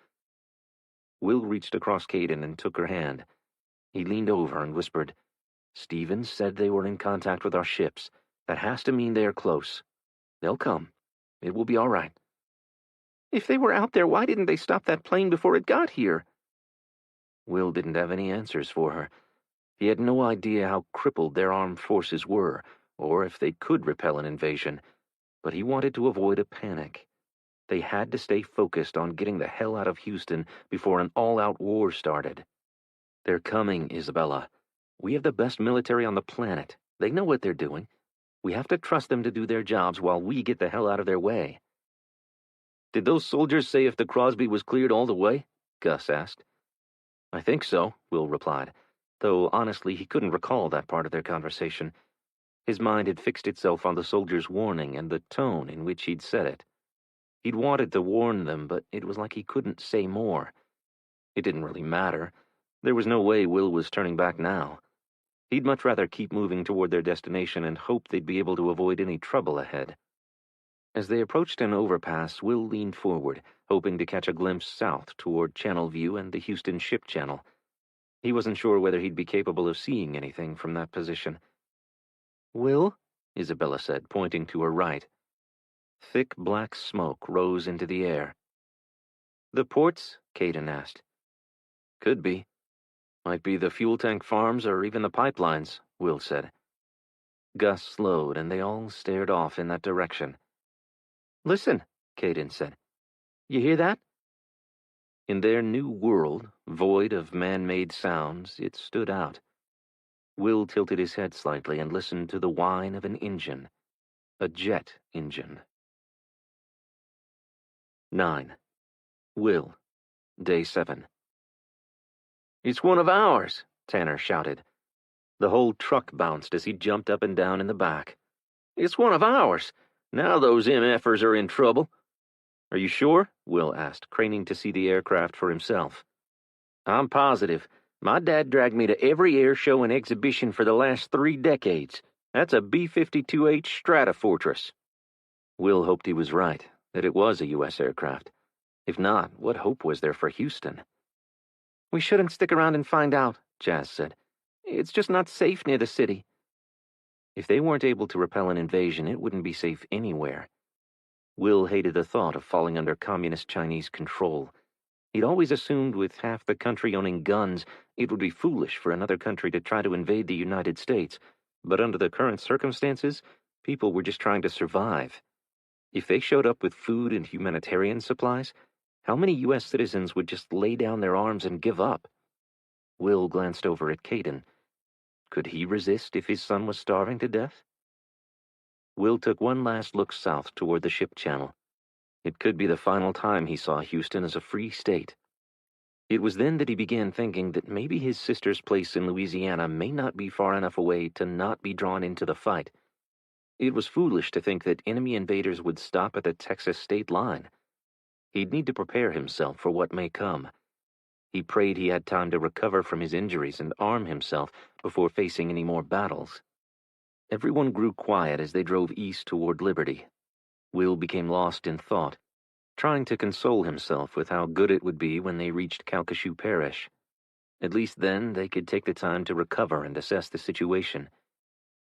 Will reached across Caden and took her hand. He leaned over and whispered, "Stevens said they were in contact with our ships. That has to mean they are close. They'll come. It will be all right." "If they were out there, why didn't they stop that plane before it got here?" Will didn't have any answers for her. He had no idea how crippled their armed forces were, or if they could repel an invasion, but he wanted to avoid a panic. They had to stay focused on getting the hell out of Houston before an all-out war started. "They're coming, Isabella. We have the best military on the planet. They know what they're doing. We have to trust them to do their jobs while we get the hell out of their way." "Did those soldiers say if the Crosby was cleared all the way?" Gus asked. "I think so," Will replied, though honestly he couldn't recall that part of their conversation. His mind had fixed itself on the soldiers' warning and the tone in which he'd said it. He'd wanted to warn them, but it was like he couldn't say more. It didn't really matter. There was no way Will was turning back now. He'd much rather keep moving toward their destination and hope they'd be able to avoid any trouble ahead. As they approached an overpass, Will leaned forward, hoping to catch a glimpse south toward Channel View and the Houston Ship Channel. He wasn't sure whether he'd be capable of seeing anything from that position. "Will?" Isabella said, pointing to her right. Thick black smoke rose into the air. "The ports?" Caden asked. "Could be. Might be the fuel tank farms or even the pipelines," Will said. Gus slowed, and they all stared off in that direction. "Listen," Caden said. "You hear that?" In their new world, void of man-made sounds, it stood out. Will tilted his head slightly and listened to the whine of an engine. A jet engine. 9. Will. Day 7. "It's one of ours," Tanner shouted. The whole truck bounced as he jumped up and down in the back. "It's one of ours. Now those MFers are in trouble." "Are you sure?" Will asked, craning to see the aircraft for himself. "I'm positive. My dad dragged me to every air show and exhibition for the last 3 decades. That's a B-52H Stratofortress." Will hoped he was right, that it was a U.S. aircraft. If not, what hope was there for Houston? "We shouldn't stick around and find out," Jazz said. "It's just not safe near the city." If they weren't able to repel an invasion, it wouldn't be safe anywhere. Will hated the thought of falling under communist Chinese control. He'd always assumed with half the country owning guns, it would be foolish for another country to try to invade the United States, but under the current circumstances, people were just trying to survive. If they showed up with food and humanitarian supplies, how many U.S. citizens would just lay down their arms and give up? Will glanced over at Caden. Could he resist if his son was starving to death? Will took one last look south toward the ship channel. It could be the final time he saw Houston as a free state. It was then that he began thinking that maybe his sister's place in Louisiana may not be far enough away to not be drawn into the fight. It was foolish to think that enemy invaders would stop at the Texas state line. He'd need to prepare himself for what may come. He prayed he had time to recover from his injuries and arm himself before facing any more battles. Everyone grew quiet as they drove east toward Liberty. Will became lost in thought, trying to console himself with how good it would be when they reached Calcasieu Parish. At least then they could take the time to recover and assess the situation.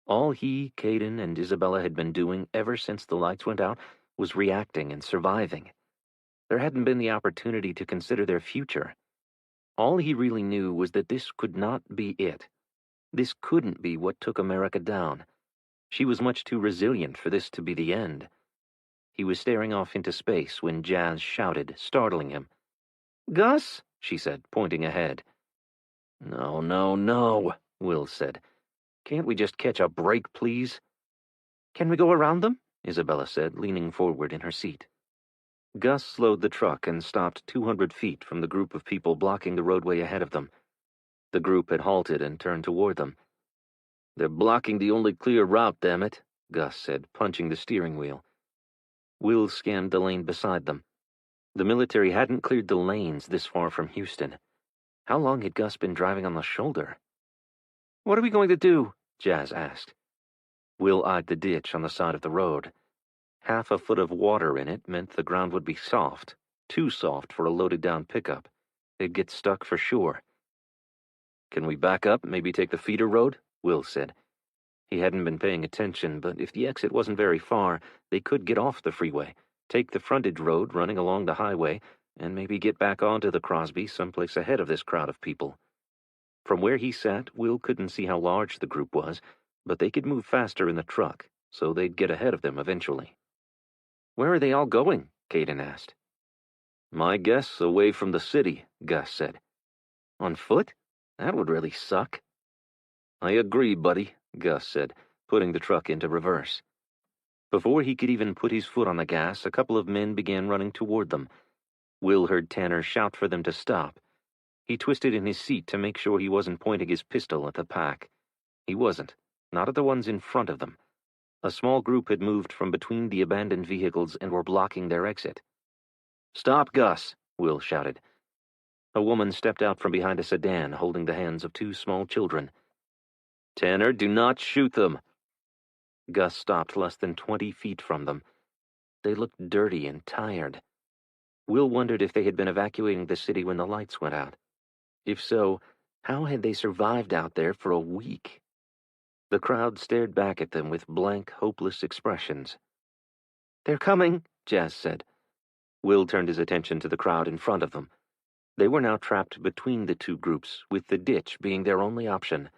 All he, Caden, and Isabella had been doing ever since the lights went out was reacting and surviving. There hadn't been the opportunity to consider their future. All he really knew was that this could not be it. This couldn't be what took America down. She was much too resilient for this to be the end. He was staring off into space when Jazz shouted, startling him. "Gus," she said, pointing ahead. "No, no, no," Will said. "Can't we just catch a break, please?" "Can we go around them?" Isabella said, leaning forward in her seat. Gus slowed the truck and stopped 200 feet from the group of people blocking the roadway ahead of them. The group had halted and turned toward them. They're blocking the only clear route, damn it, Gus said, punching the steering wheel. Will scanned the lane beside them. The military hadn't cleared the lanes this far from Houston. How long had Gus been driving on the shoulder? "What are we going to do?" Jazz asked. Will eyed the ditch on the side of the road. Half a foot of water in it meant the ground would be soft, too soft for a loaded-down pickup. It'd get stuck for sure. "Can we back up, maybe take the feeder road?" Will said. He hadn't been paying attention, but if the exit wasn't very far, they could get off the freeway, take the frontage road running along the highway, and maybe get back onto the Crosby someplace ahead of this crowd of people. From where he sat, Will couldn't see how large the group was, but they could move faster in the truck, so they'd get ahead of them eventually. "Where are they all going?" Caden asked. "My guess, away from the city," Gus said. "On foot? That would really suck." "I agree, buddy," Gus said, putting the truck into reverse. Before he could even put his foot on the gas, a couple of men began running toward them. Will heard Tanner shout for them to stop. He twisted in his seat to make sure he wasn't pointing his pistol at the pack. He wasn't, not at the ones in front of them. A small group had moved from between the abandoned vehicles and were blocking their exit. "Stop, Gus," Will shouted. A woman stepped out from behind a sedan, holding the hands of two small children. "Tanner, do not shoot them." Gus stopped less than 20 feet from them. They looked dirty and tired. Will wondered if they had been evacuating the city when the lights went out. If so, how had they survived out there for a week? The crowd stared back at them with blank, hopeless expressions. "They're coming," Jazz said. Will turned his attention to the crowd in front of them. They were now trapped between the two groups, with the ditch being their only option.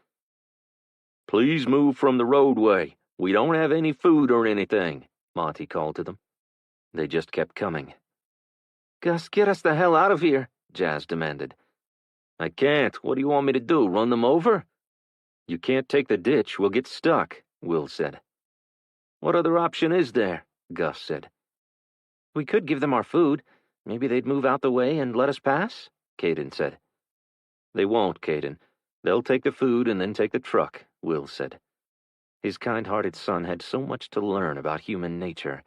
"Please move from the roadway. We don't have any food or anything," Monty called to them. They just kept coming. "Gus, get us the hell out of here," Jazz demanded. "I can't. What do you want me to do, run them over?" "You can't take the ditch. We'll get stuck," Will said. "What other option is there?" Gus said. "We could give them our food. Maybe they'd move out the way and let us pass," Caden said. "They won't, Caden. They'll take the food and then take the truck," Will said. His kind-hearted son had so much to learn about human nature.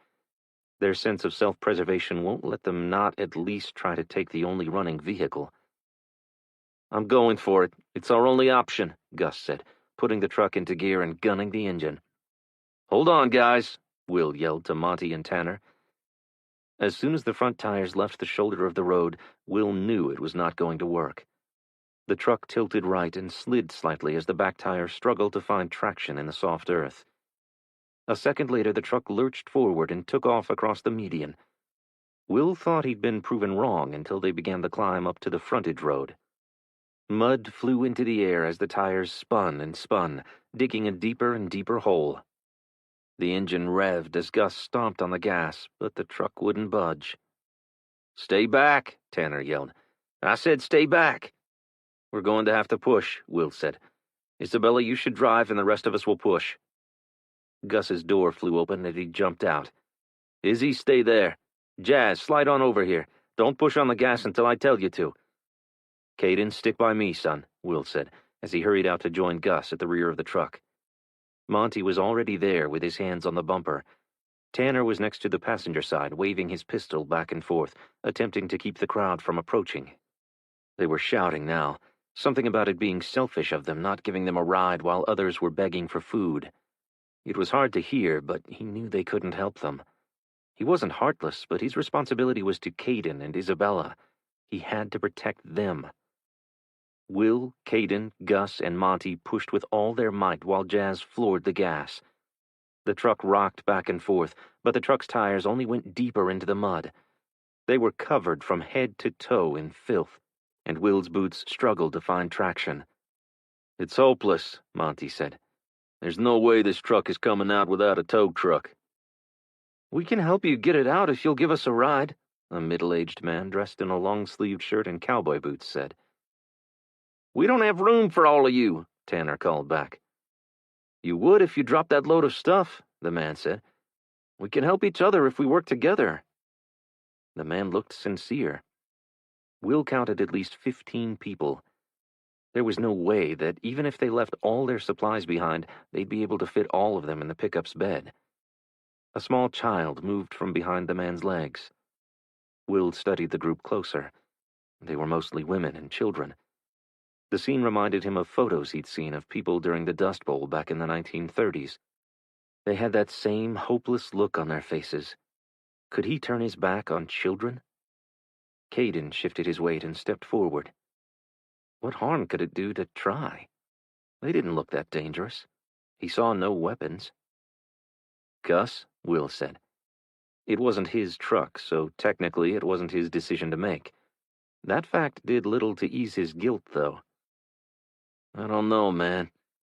Their sense of self-preservation won't let them not at least try to take the only running vehicle. "I'm going for it. It's our only option," Gus said, putting the truck into gear and gunning the engine. "Hold on, guys," Will yelled to Monty and Tanner. As soon as the front tires left the shoulder of the road, Will knew it was not going to work. The truck tilted right and slid slightly as the back tires struggled to find traction in the soft earth. A second later, the truck lurched forward and took off across the median. Will thought he'd been proven wrong until they began the climb up to the frontage road. Mud flew into the air as the tires spun and spun, digging a deeper and deeper hole. The engine revved as Gus stomped on the gas, but the truck wouldn't budge. "Stay back," Tanner yelled. "I said stay back." "We're going to have to push," Will said. "Isabella, you should drive and the rest of us will push." Gus's door flew open and he jumped out. "Izzy, stay there. Jazz, slide on over here. Don't push on the gas until I tell you to." "Caden, stick by me, son," Will said, as he hurried out to join Gus at the rear of the truck. Monty was already there with his hands on the bumper. Tanner was next to the passenger side, waving his pistol back and forth, attempting to keep the crowd from approaching. They were shouting now, something about it being selfish of them not giving them a ride while others were begging for food. It was hard to hear, but he knew they couldn't help them. He wasn't heartless, but his responsibility was to Caden and Isabella. He had to protect them. Will, Caden, Gus, and Monty pushed with all their might while Jazz floored the gas. The truck rocked back and forth, but the truck's tires only went deeper into the mud. They were covered from head to toe in filth, and Will's boots struggled to find traction. "It's hopeless," Monty said. "There's no way this truck is coming out without a tow truck." "We can help you get it out if you'll give us a ride," a middle-aged man dressed in a long-sleeved shirt and cowboy boots said. "We don't have room for all of you," Tanner called back. "You would if you dropped that load of stuff," the man said. "We can help each other if we work together." The man looked sincere. Will counted at least 15 people. There was no way that even if they left all their supplies behind, they'd be able to fit all of them in the pickup's bed. A small child moved from behind the man's legs. Will studied the group closer. They were mostly women and children. The scene reminded him of photos he'd seen of people during the Dust Bowl back in the 1930s. They had that same hopeless look on their faces. Could he turn his back on children? Caden shifted his weight and stepped forward. What harm could it do to try? They didn't look that dangerous. He saw no weapons. "Gus," Will said. It wasn't his truck, so technically it wasn't his decision to make. That fact did little to ease his guilt, though. "I don't know, man.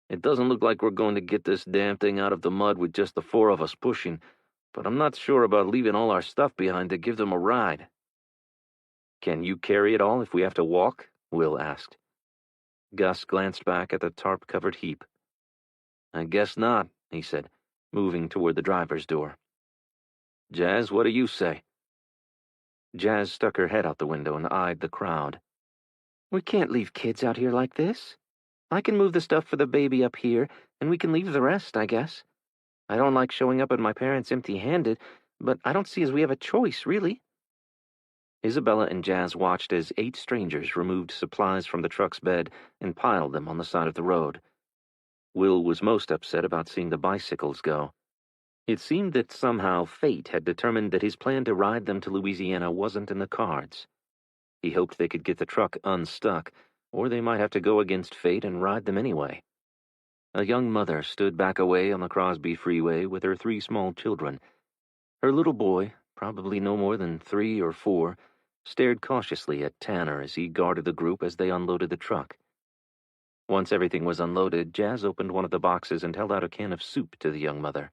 It doesn't look like we're going to get this damn thing out of the mud with just the four of us pushing, but I'm not sure about leaving all our stuff behind to give them a ride." "Can you carry it all if we have to walk?" Will asked. Gus glanced back at the tarp-covered heap. "I guess not," he said, moving toward the driver's door. "Jazz, what do you say?" Jazz stuck her head out the window and eyed the crowd. "We can't leave kids out here like this. I can move the stuff for the baby up here, and we can leave the rest, I guess. I don't like showing up at my parents empty-handed, but I don't see as we have a choice, really." Isabella and Jazz watched as 8 strangers removed supplies from the truck's bed and piled them on the side of the road. Will was most upset about seeing the bicycles go. It seemed that somehow fate had determined that his plan to ride them to Louisiana wasn't in the cards. He hoped they could get the truck unstuck, or they might have to go against fate and ride them anyway. A young mother stood back away on the Crosby Freeway with her 3 small children. Her little boy, probably no more than 3 or 4, stared cautiously at Tanner as he guarded the group as they unloaded the truck. Once everything was unloaded, Jazz opened one of the boxes and held out a can of soup to the young mother.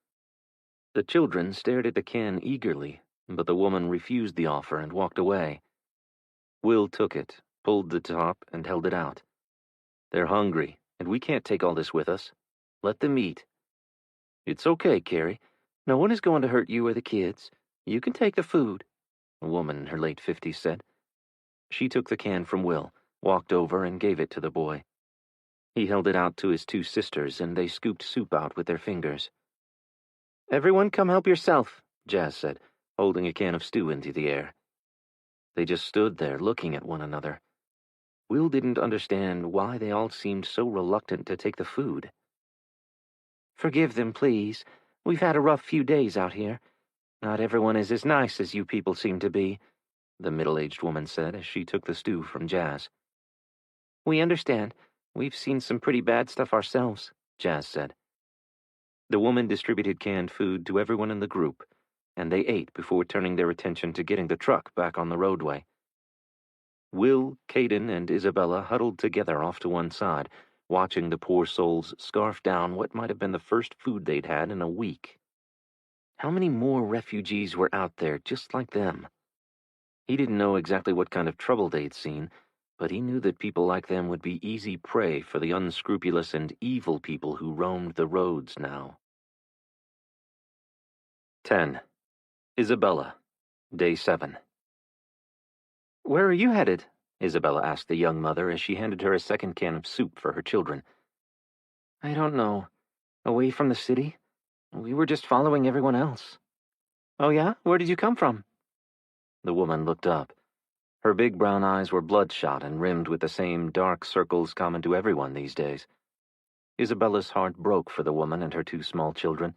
The children stared at the can eagerly, but the woman refused the offer and walked away. Will took it, pulled the top, and held it out. "They're hungry, and we can't take all this with us. Let them eat." "It's okay, Carrie. No one is going to hurt you or the kids. You can take the food," a woman in her late 50s said. She took the can from Will, walked over, and gave it to the boy. He held it out to his 2 sisters, and they scooped soup out with their fingers. "Everyone come help yourself," Jazz said, holding a can of stew into the air. They just stood there looking at one another. Will didn't understand why they all seemed so reluctant to take the food. "Forgive them, please. We've had a rough few days out here. Not everyone is as nice as you people seem to be," the middle-aged woman said as she took the stew from Jazz. "We understand. We've seen some pretty bad stuff ourselves," Jazz said. The woman distributed canned food to everyone in the group, and they ate before turning their attention to getting the truck back on the roadway. Will, Caden, and Isabella huddled together off to one side, watching the poor souls scarf down what might have been the first food they'd had in a week. How many more refugees were out there just like them? He didn't know exactly what kind of trouble they'd seen, but he knew that people like them would be easy prey for the unscrupulous and evil people who roamed the roads now. 10. Isabella, Day 7. "Where are you headed?" Isabella asked the young mother as she handed her a second can of soup for her children. "I don't know. Away from the city? We were just following everyone else." "Oh yeah? Where did you come from?" The woman looked up. Her big brown eyes were bloodshot and rimmed with the same dark circles common to everyone these days. Isabella's heart broke for the woman and her 2 small children.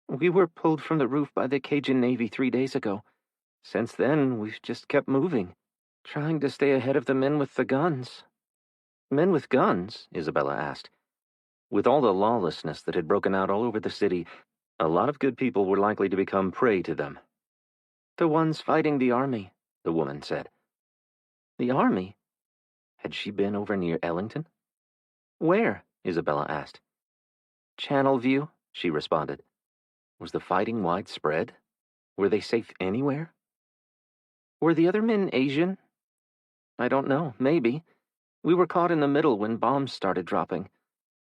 "We were pulled from the roof by the Cajun Navy 3 days ago. Since then, we've just kept moving, trying to stay ahead of the men with the guns." "Men with guns?" Isabella asked. With all the lawlessness that had broken out all over the city, a lot of good people were likely to become prey to them. "The ones fighting the army," the woman said. "The army?" Had she been over near Ellington? "Where?" Isabella asked. "Channelview," she responded. Was the fighting widespread? Were they safe anywhere? "Were the other men Asian?" "I don't know, maybe. We were caught in the middle when bombs started dropping.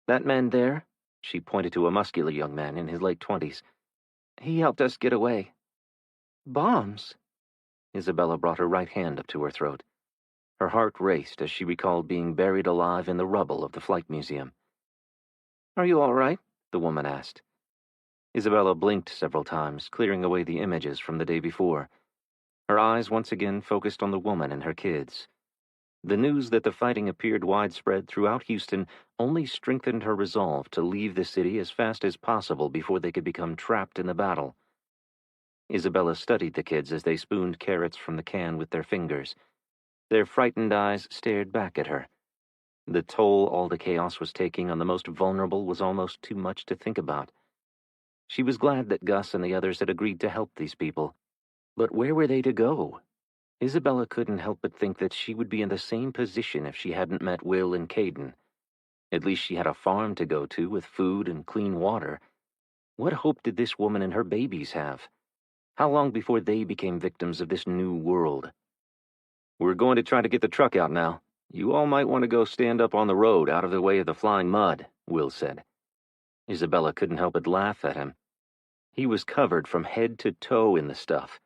That man there," she pointed to a muscular young man in his late 20s, "he helped us get away." "Bombs?" Isabella brought her right hand up to her throat. Her heart raced as she recalled being buried alive in the rubble of the Flight Museum. "Are you all right?" the woman asked. Isabella blinked several times, clearing away the images from the day before. Her eyes once again focused on the woman and her kids. The news that the fighting appeared widespread throughout Houston only strengthened her resolve to leave the city as fast as possible before they could become trapped in the battle. Isabella studied the kids as they spooned carrots from the can with their fingers. Their frightened eyes stared back at her. The toll all the chaos was taking on the most vulnerable was almost too much to think about. She was glad that Gus and the others had agreed to help these people. But where were they to go? Isabella couldn't help but think that she would be in the same position if she hadn't met Will and Caden. At least she had a farm to go to with food and clean water. What hope did this woman and her babies have? How long before they became victims of this new world? "We're going to try to get the truck out now. You all might want to go stand up on the road out of the way of the flying mud," Will said. Isabella couldn't help but laugh at him. He was covered from head to toe in the stuff.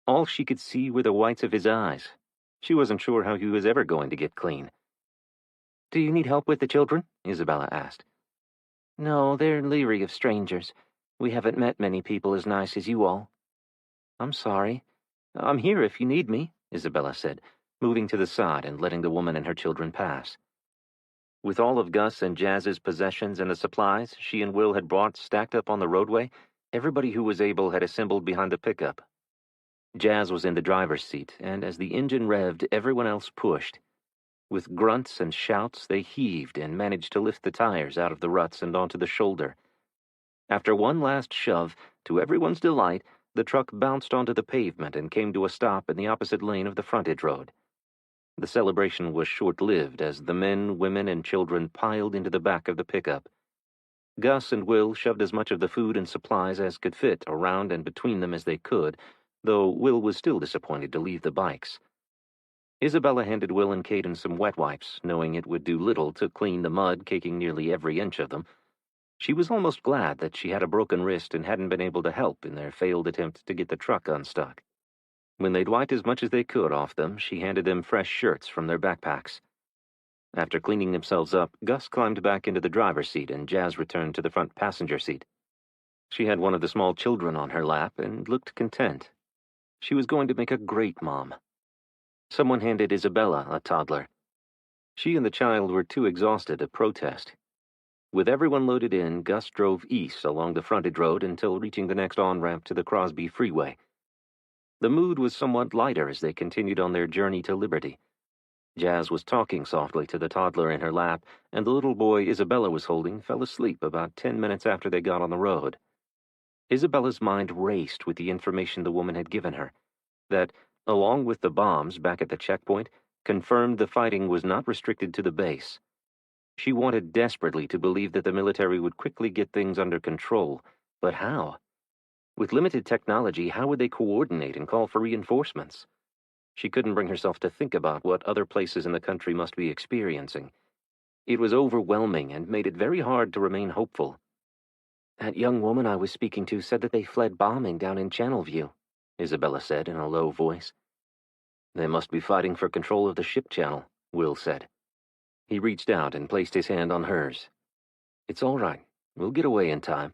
All she could see were the whites of his eyes. She wasn't sure how he was ever going to get clean. "Do you need help with the children?" Isabella asked. "No, they're leery of strangers. We haven't met many people as nice as you all." "I'm sorry. I'm here if you need me," Isabella said, moving to the side and letting the woman and her children pass. With all of Gus and Jazz's possessions and the supplies she and Will had brought stacked up on the roadway, everybody who was able had assembled behind the pickup. Jazz was in the driver's seat, and as the engine revved, everyone else pushed. With grunts and shouts, they heaved and managed to lift the tires out of the ruts and onto the shoulder. After one last shove, to everyone's delight, the truck bounced onto the pavement and came to a stop in the opposite lane of the frontage road. The celebration was short-lived as the men, women, and children piled into the back of the pickup. Gus and Will shoved as much of the food and supplies as could fit around and between them as they could, though Will was still disappointed to leave the bikes. Isabella handed Will and Caden some wet wipes, knowing it would do little to clean the mud caking nearly every inch of them. She was almost glad that she had a broken wrist and hadn't been able to help in their failed attempt to get the truck unstuck. When they'd wiped as much as they could off them, she handed them fresh shirts from their backpacks. After cleaning themselves up, Gus climbed back into the driver's seat and Jazz returned to the front passenger seat. She had one of the small children on her lap and looked content. She was going to make a great mom. Someone handed Isabella a toddler. She and the child were too exhausted to protest. With everyone loaded in, Gus drove east along the frontage road until reaching the next on-ramp to the Crosby Freeway. The mood was somewhat lighter as they continued on their journey to liberty. Jazz was talking softly to the toddler in her lap, and the little boy Isabella was holding fell asleep about 10 minutes after they got on the road. Isabella's mind raced with the information the woman had given her, that, along with the bombs back at the checkpoint, confirmed the fighting was not restricted to the base. She wanted desperately to believe that the military would quickly get things under control, but how? With limited technology, how would they coordinate and call for reinforcements? She couldn't bring herself to think about what other places in the country must be experiencing. It was overwhelming and made it very hard to remain hopeful. "That young woman I was speaking to said that they fled bombing down in Channelview," Isabella said in a low voice. "They must be fighting for control of the ship channel," Will said. He reached out and placed his hand on hers. "It's all right. We'll get away in time.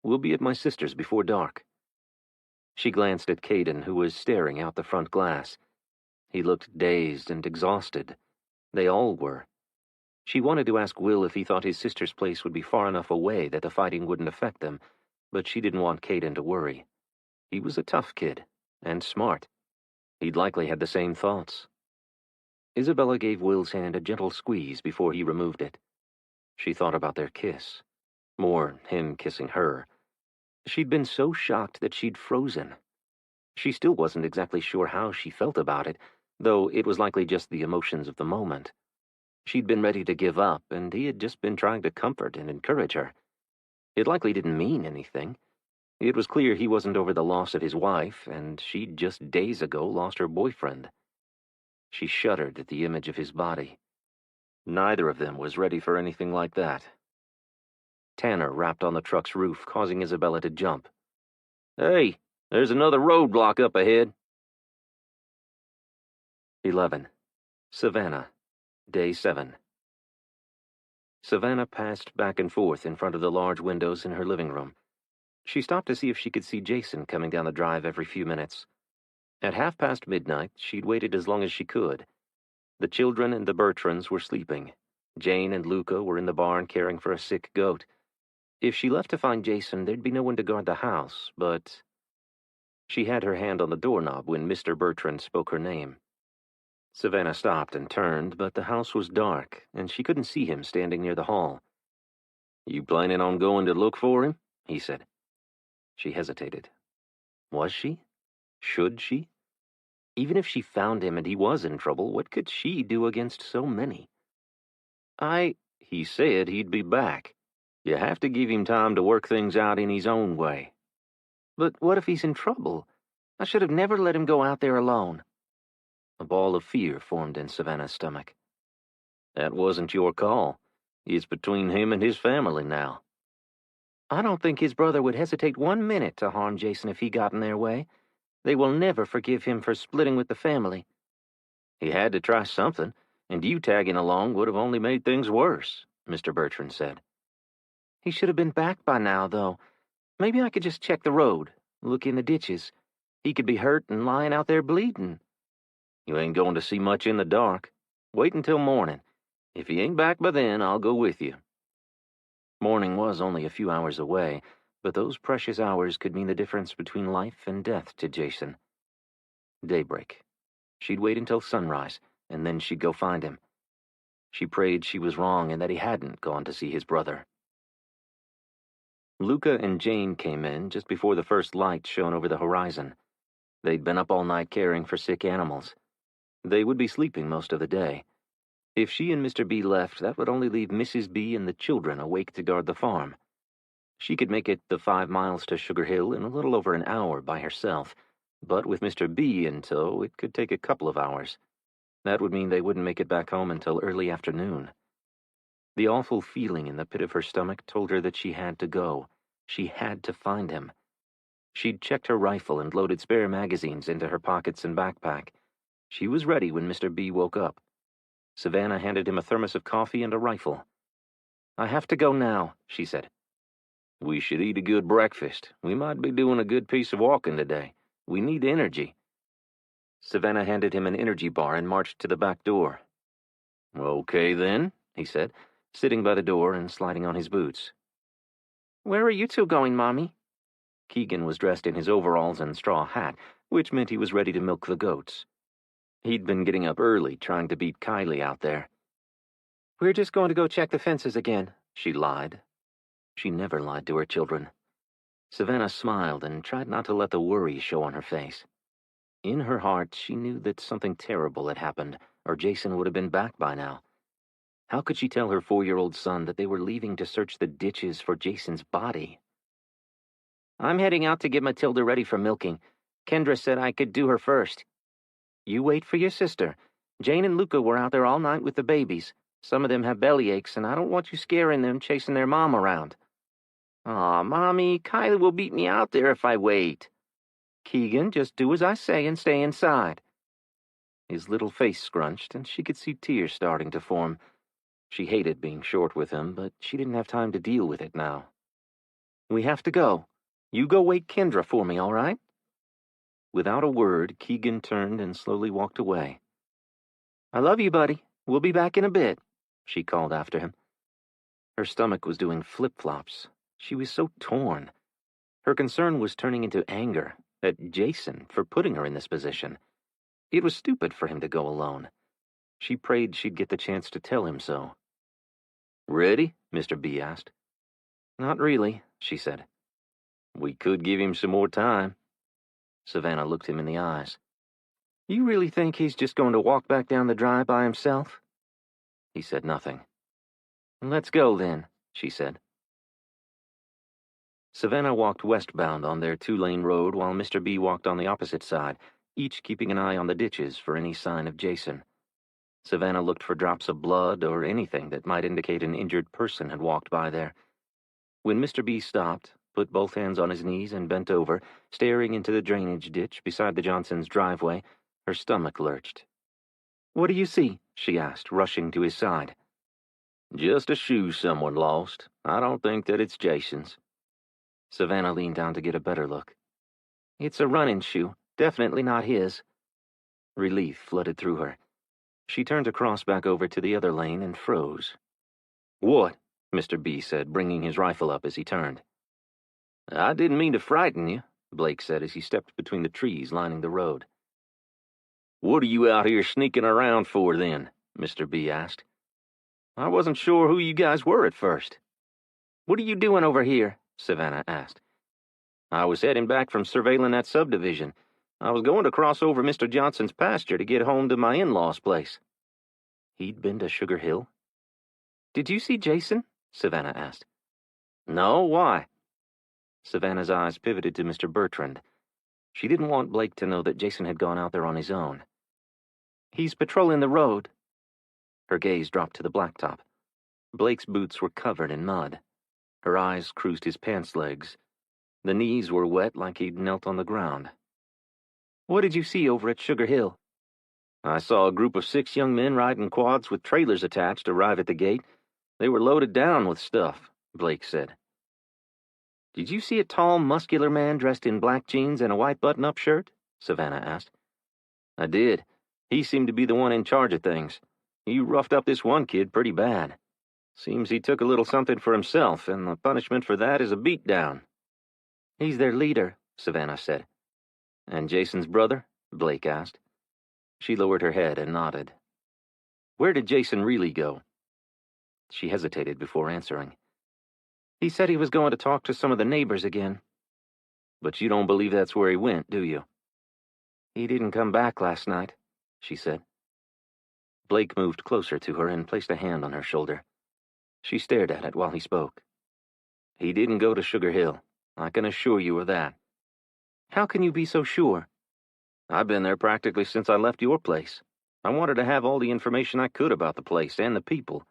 We'll be at my sister's before dark." She glanced at Caden, who was staring out the front glass. He looked dazed and exhausted. They all were. She wanted to ask Will if he thought his sister's place would be far enough away that the fighting wouldn't affect them, but she didn't want Caden to worry. He was a tough kid, and smart. He'd likely had the same thoughts. Isabella gave Will's hand a gentle squeeze before he removed it. She thought about their kiss. More, him kissing her. She'd been so shocked that she'd frozen. She still wasn't exactly sure how she felt about it, though it was likely just the emotions of the moment. She'd been ready to give up, and he had just been trying to comfort and encourage her. It likely didn't mean anything. It was clear he wasn't over the loss of his wife, and she'd just days ago lost her boyfriend. She shuddered at the image of his body. Neither of them was ready for anything like that. Tanner rapped on the truck's roof, causing Isabella to jump. "Hey, there's another roadblock up ahead." 11. Savannah, Day 7. Savannah passed back and forth in front of the large windows in her living room. She stopped to see if she could see Jason coming down the drive every few minutes. At midnight, she'd waited as long as she could. The children and the Bertrands were sleeping. Jane and Luca were in the barn caring for a sick goat. If she left to find Jason, there'd be no one to guard the house, but... She had her hand on the doorknob when Mr. Bertrand spoke her name. Savannah stopped and turned, but the house was dark, and she couldn't see him standing near the hall. "You planning on going to look for him?" he said. She hesitated. Was she? Should she? Even if she found him and he was in trouble, what could she do against so many? He said he'd be back. You have to give him time to work things out in his own way." "But what if he's in trouble? I should have never let him go out there alone." A ball of fear formed in Savannah's stomach. "That wasn't your call. It's between him and his family now." "I don't think his brother would hesitate 1 minute to harm Jason if he got in their way. They will never forgive him for splitting with the family." "He had to try something, and you tagging along would have only made things worse," Mr. Bertrand said. "He should have been back by now, though. Maybe I could just check the road, look in the ditches. He could be hurt and lying out there bleeding." "You ain't going to see much in the dark. Wait until morning. If he ain't back by then, I'll go with you." Morning was only a few hours away, but those precious hours could mean the difference between life and death to Jason. Daybreak. She'd wait until sunrise, and then she'd go find him. She prayed she was wrong and that he hadn't gone to see his brother. Luca and Jane came in just before the first light shone over the horizon. They'd been up all night caring for sick animals. They would be sleeping most of the day. If she and Mr. B left, that would only leave Mrs. B and the children awake to guard the farm. She could make it the 5 miles to Sugar Hill in a little over an hour by herself, but with Mr. B in tow, it could take a couple of hours. That would mean they wouldn't make it back home until early afternoon. The awful feeling in the pit of her stomach told her that she had to go. She had to find him. She'd checked her rifle and loaded spare magazines into her pockets and backpack. She was ready when Mr. B woke up. Savannah handed him a thermos of coffee and a rifle. "I have to go now," she said. "We should eat a good breakfast. We might be doing a good piece of walking today. We need energy." Savannah handed him an energy bar and marched to the back door. "Okay, then," he said, sitting by the door and sliding on his boots. "Where are you two going, Mommy?" Keegan was dressed in his overalls and straw hat, which meant he was ready to milk the goats. He'd been getting up early, trying to beat Kylie out there. "We're just going to go check the fences again," she lied. She never lied to her children. Savannah smiled and tried not to let the worry show on her face. In her heart, she knew that something terrible had happened, or Jason would have been back by now. How could she tell her 4-year-old son that they were leaving to search the ditches for Jason's body? "I'm heading out to get Matilda ready for milking. Kendra said I could do her first. You wait for your sister. Jane and Luca were out there all night with the babies. Some of them have belly aches, and I don't want you scaring them chasing their mom around." "Aw, Mommy, Kylie will beat me out there if I wait." "Keegan, just do as I say and stay inside." His little face scrunched, and she could see tears starting to form. She hated being short with him, but she didn't have time to deal with it now. "We have to go. You go wake Kendra for me, all right?" Without a word, Keegan turned and slowly walked away. "I love you, buddy. We'll be back in a bit," she called after him. Her stomach was doing flip-flops. She was so torn. Her concern was turning into anger at Jason for putting her in this position. It was stupid for him to go alone. She prayed she'd get the chance to tell him so. "Ready?" Mr. B asked. "Not really," she said. "We could give him some more time." Savannah looked him in the eyes. "You really think he's just going to walk back down the drive by himself?" He said nothing. "Let's go, then," she said. Savannah walked westbound on their 2-lane road while Mr. B walked on the opposite side, each keeping an eye on the ditches for any sign of Jason. Savannah looked for drops of blood or anything that might indicate an injured person had walked by there. When Mr. B stopped, put both hands on his knees and bent over, staring into the drainage ditch beside the Johnsons' driveway, her stomach lurched. What do you see? She asked, rushing to his side. Just a shoe someone lost. I don't think that it's Jason's. Savannah leaned down to get a better look. It's a running shoe, definitely not his. Relief flooded through her. She turned to cross back over to the other lane and froze. What? Mr. B said, bringing his rifle up as he turned. I didn't mean to frighten you, Blake said as he stepped between the trees lining the road. What are you out here sneaking around for, then? Mr. B asked. I wasn't sure who you guys were at first. What are you doing over here? Savannah asked. I was heading back from surveilling that subdivision. I was going to cross over Mr. Johnson's pasture to get home to my in-laws' place. He'd been to Sugar Hill? Did you see Jason? Savannah asked. No, why? Savannah's eyes pivoted to Mr. Bertrand. She didn't want Blake to know that Jason had gone out there on his own. He's patrolling the road. Her gaze dropped to the blacktop. Blake's boots were covered in mud. Her eyes cruised his pants legs. The knees were wet like he'd knelt on the ground. What did you see over at Sugar Hill? I saw a group of 6 young men riding quads with trailers attached arrive at the gate. They were loaded down with stuff, Blake said. Did you see a tall, muscular man dressed in black jeans and a white button-up shirt? Savannah asked. I did. He seemed to be the one in charge of things. He roughed up this one kid pretty bad. Seems he took a little something for himself, and the punishment for that is a beatdown. He's their leader, Savannah said. And Jason's brother? Blake asked. She lowered her head and nodded. Where did Jason really go? She hesitated before answering. He said he was going to talk to some of the neighbors again. But you don't believe that's where he went, do you? He didn't come back last night, she said. Blake moved closer to her and placed a hand on her shoulder. She stared at it while he spoke. He didn't go to Sugar Hill. I can assure you of that. How can you be so sure? I've been there practically since I left your place. I wanted to have all the information I could about the place and the people.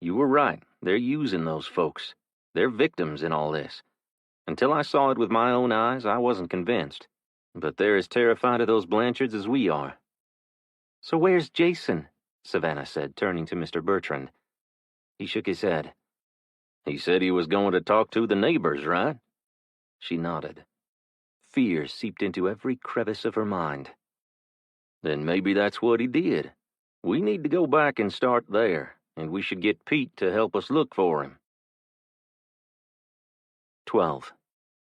You were right. They're using those folks. They're victims in all this. Until I saw it with my own eyes, I wasn't convinced. But they're as terrified of those Blanchards as we are. So where's Jason? Savannah said, turning to Mr. Bertrand. He shook his head. He said he was going to talk to the neighbors, right? She nodded. Fear seeped into every crevice of her mind. Then maybe that's what he did. We need to go back and start there, and we should get Pete to help us look for him. 12.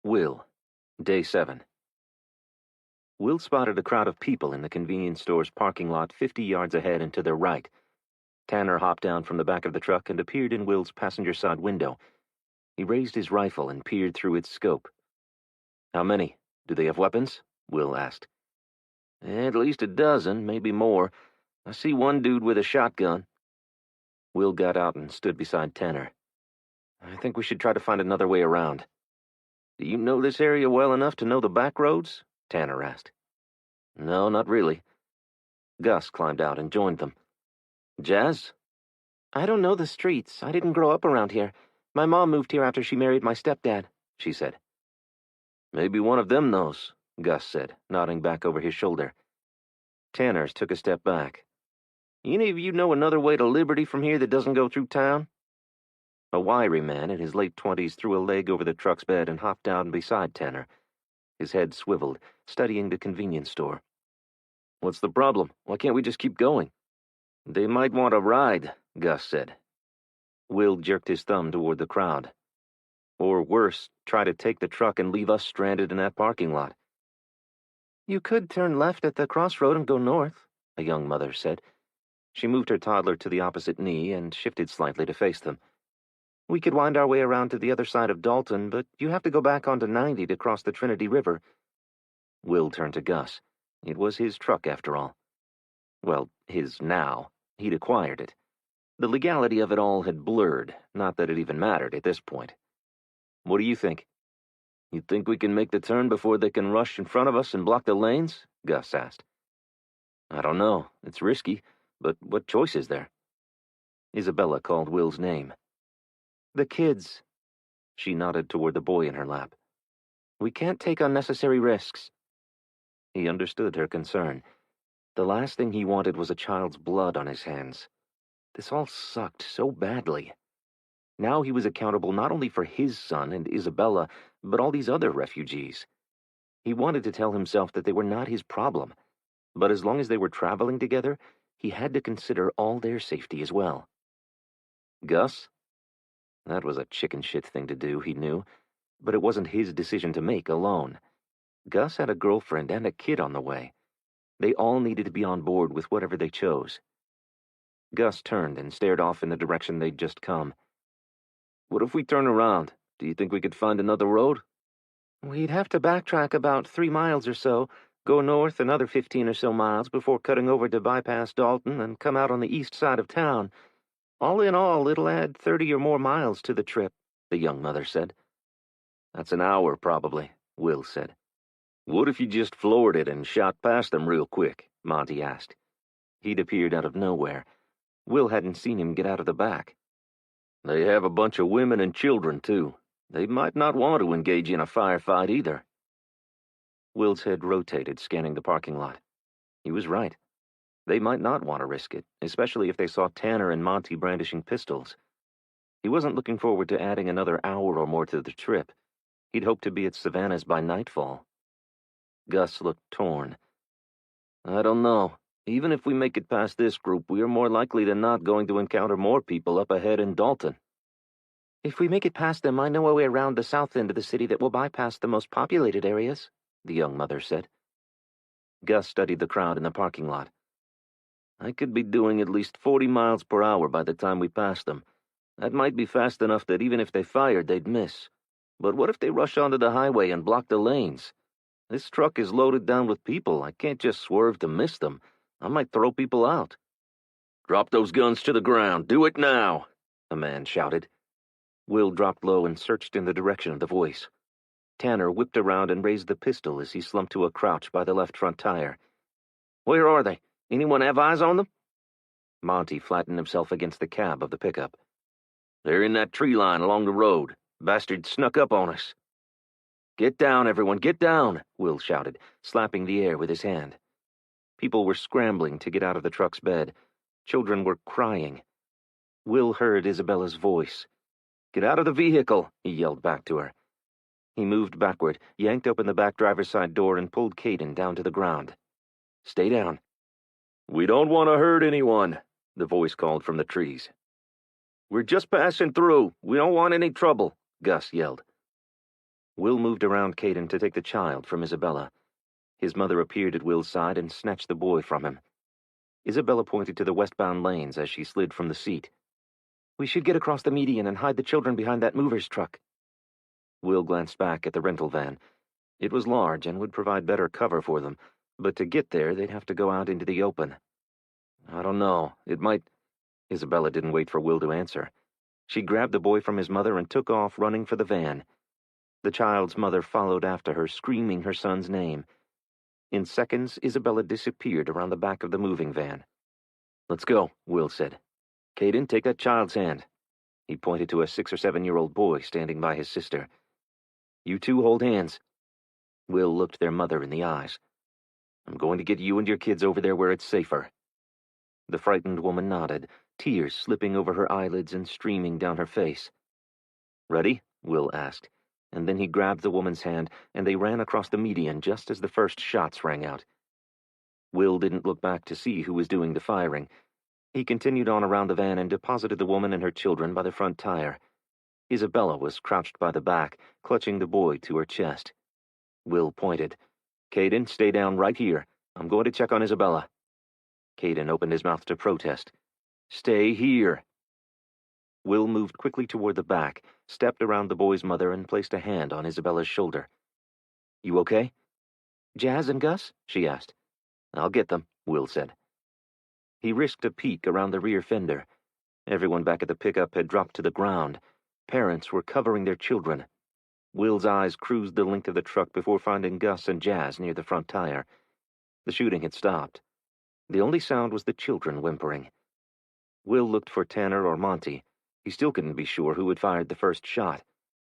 Will. Day 7. Will spotted a crowd of people in the convenience store's parking lot 50 yards ahead and to their right. Tanner hopped down from the back of the truck and appeared in Will's passenger side window. He raised his rifle and peered through its scope. How many? Do they have weapons? Will asked. At least a dozen, maybe more. I see one dude with a shotgun. Will got out and stood beside Tanner. I think we should try to find another way around. Do you know this area well enough to know the back roads? Tanner asked. No, not really. Gus climbed out and joined them. Jazz? I don't know the streets. I didn't grow up around here. My mom moved here after she married my stepdad, she said. Maybe one of them knows, Gus said, nodding back over his shoulder. Tanner took a step back. Any of you know another way to Liberty from here that doesn't go through town? A wiry man in his late 20s threw a leg over the truck's bed and hopped down beside Tanner. His head swiveled, studying the convenience store. What's the problem? Why can't we just keep going? They might want a ride, Gus said. Will jerked his thumb toward the crowd. Or worse, try to take the truck and leave us stranded in that parking lot. You could turn left at the crossroad and go north, a young mother said. She moved her toddler to the opposite knee and shifted slightly to face them. We could wind our way around to the other side of Dalton, but you have to go back onto 90 to cross the Trinity River. Will turned to Gus. It was his truck, after all. Well, his now. He'd acquired it. The legality of it all had blurred, not that it even mattered at this point. What do you think? You think we can make the turn before they can rush in front of us and block the lanes? Gus asked. I don't know. It's risky, but what choice is there? Isabella called Will's name. The kids. She nodded toward the boy in her lap. We can't take unnecessary risks. He understood her concern. The last thing he wanted was a child's blood on his hands. This all sucked so badly. Now he was accountable not only for his son and Isabella, but all these other refugees. He wanted to tell himself that they were not his problem, but as long as they were traveling together, he had to consider all their safety as well. Gus? That was a chicken shit thing to do, he knew, but it wasn't his decision to make alone. Gus had a girlfriend and a kid on the way. They all needed to be on board with whatever they chose. Gus turned and stared off in the direction they'd just come. What if we turn around? Do you think we could find another road? We'd have to backtrack about 3 miles or so, go north another 15 or so miles before cutting over to bypass Dalton and come out on the east side of town. All in all, it'll add 30 or more miles to the trip, the young mother said. That's an hour, probably, Will said. What if you just floored it and shot past them real quick? Monty asked. He'd appeared out of nowhere. Will hadn't seen him get out of the back. They have a bunch of women and children, too. They might not want to engage in a firefight either. Will's head rotated, scanning the parking lot. He was right. They might not want to risk it, especially if they saw Tanner and Monty brandishing pistols. He wasn't looking forward to adding another hour or more to the trip. He'd hoped to be at Savannah's by nightfall. Gus looked torn. I don't know. Even if we make it past this group, we are more likely than not going to encounter more people up ahead in Dalton. If we make it past them, I know a way around the south end of the city that will bypass the most populated areas, the young mother said. Gus studied the crowd in the parking lot. I could be doing at least 40 miles per hour by the time we pass them. That might be fast enough that even if they fired, they'd miss. But what if they rush onto the highway and block the lanes? This truck is loaded down with people. I can't just swerve to miss them. I might throw people out. Drop those guns to the ground. Do it now, a man shouted. Will dropped low and searched in the direction of the voice. Tanner whipped around and raised the pistol as he slumped to a crouch by the left front tire. Where are they? Anyone have eyes on them? Monty flattened himself against the cab of the pickup. They're in that tree line along the road. Bastards snuck up on us. Get down, everyone, get down, Will shouted, slapping the air with his hand. People were scrambling to get out of the truck's bed. Children were crying. Will heard Isabella's voice. Get out of the vehicle, he yelled back to her. He moved backward, yanked open the back driver's side door, and pulled Caden down to the ground. Stay down. We don't want to hurt anyone, the voice called from the trees. We're just passing through. We don't want any trouble, Gus yelled. Will moved around Caden to take the child from Isabella. His mother appeared at Will's side and snatched the boy from him. Isabella pointed to the westbound lanes as she slid from the seat. We should get across the median and hide the children behind that mover's truck. Will glanced back at the rental van. It was large and would provide better cover for them, but to get there they'd have to go out into the open. I don't know. It might... Isabella didn't wait for Will to answer. She grabbed the boy from his mother and took off, running for the van. The child's mother followed after her, screaming her son's name. In seconds, Isabella disappeared around the back of the moving van. Let's go, Will said. Caden, take that child's hand. He pointed to a 6 or 7-year-old boy standing by his sister. You two hold hands. Will looked their mother in the eyes. I'm going to get you and your kids over there where it's safer. The frightened woman nodded, tears slipping over her eyelids and streaming down her face. Ready? Will asked, and then he grabbed the woman's hand, and they ran across the median just as the first shots rang out. Will didn't look back to see who was doing the firing. He continued on around the van and deposited the woman and her children by the front tire. Isabella was crouched by the back, clutching the boy to her chest. Will pointed. Caden, stay down right here. I'm going to check on Isabella. Caden opened his mouth to protest. Stay here. Will moved quickly toward the back, stepped around the boy's mother, and placed a hand on Isabella's shoulder. You okay? Jazz and Gus? She asked. I'll get them, Will said. He risked a peek around the rear fender. Everyone back at the pickup had dropped to the ground. Parents were covering their children. Will's eyes cruised the length of the truck before finding Gus and Jazz near the front tire. The shooting had stopped. The only sound was the children whimpering. Will looked for Tanner or Monty. He still couldn't be sure who had fired the first shot.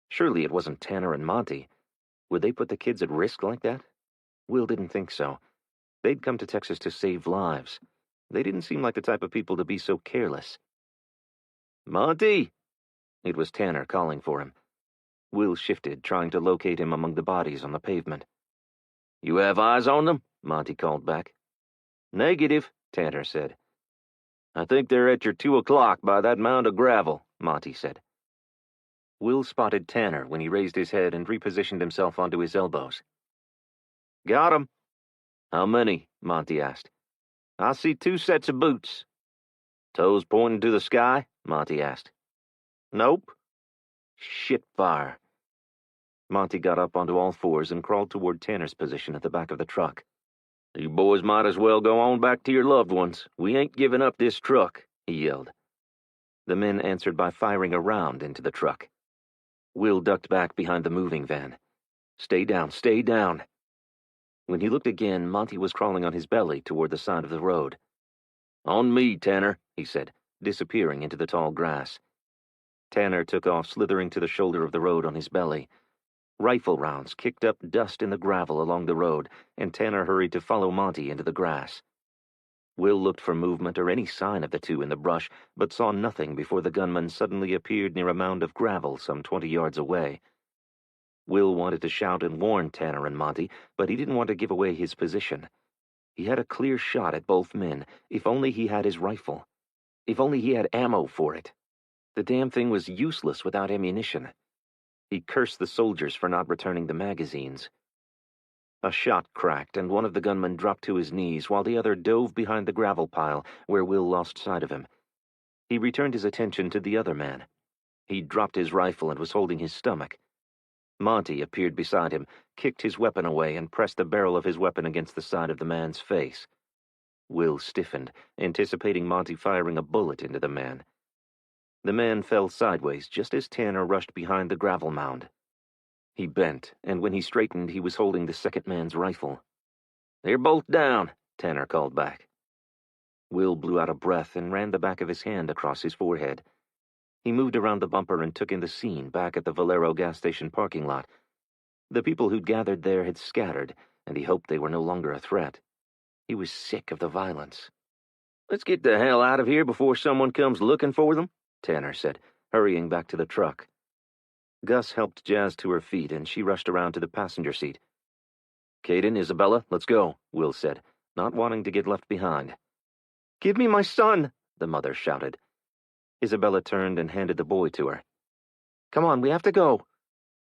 Surely it wasn't Tanner and Monty. Would they put the kids at risk like that? Will didn't think so. They'd come to Texas to save lives. They didn't seem like the type of people to be so careless. Monty! It was Tanner calling for him. Will shifted, trying to locate him among the bodies on the pavement. You have eyes on them? Monty called back. Negative, Tanner said. I think they're at your 2 o'clock by that mound of gravel, Monty said. Will spotted Tanner when he raised his head and repositioned himself onto his elbows. Got 'em. How many? Monty asked. I see 2 sets of boots. Toes pointing to the sky? Monty asked. Nope. Shit fire. Monty got up onto all fours and crawled toward Tanner's position at the back of the truck. You boys might as well go on back to your loved ones. We ain't giving up this truck, he yelled. The men answered by firing a round into the truck. Will ducked back behind the moving van. Stay down, stay down. When he looked again, Monty was crawling on his belly toward the side of the road. On me, Tanner, he said, disappearing into the tall grass. Tanner took off, slithering to the shoulder of the road on his belly. Rifle rounds kicked up dust in the gravel along the road, and Tanner hurried to follow Monty into the grass. Will looked for movement or any sign of the two in the brush, but saw nothing before the gunman suddenly appeared near a mound of gravel some 20 yards away. Will wanted to shout and warn Tanner and Monty, but he didn't want to give away his position. He had a clear shot at both men, if only he had his rifle. If only he had ammo for it. The damn thing was useless without ammunition. He cursed the soldiers for not returning the magazines. A shot cracked, and one of the gunmen dropped to his knees, while the other dove behind the gravel pile, where Will lost sight of him. He returned his attention to the other man. He'd dropped his rifle and was holding his stomach. Monty appeared beside him, kicked his weapon away, and pressed the barrel of his weapon against the side of the man's face. Will stiffened, anticipating Monty firing a bullet into the man. The man fell sideways just as Tanner rushed behind the gravel mound. He bent, and when he straightened, he was holding the second man's rifle. They're both down, Tanner called back. Will blew out a breath and ran the back of his hand across his forehead. He moved around the bumper and took in the scene back at the Valero gas station parking lot. The people who'd gathered there had scattered, and he hoped they were no longer a threat. He was sick of the violence. Let's get the hell out of here before someone comes looking for them, Tanner said, hurrying back to the truck. Gus helped Jazz to her feet, and she rushed around to the passenger seat. Caden, Isabella, let's go, Will said, not wanting to get left behind. Give me my son, the mother shouted. Isabella turned and handed the boy to her. Come on, we have to go.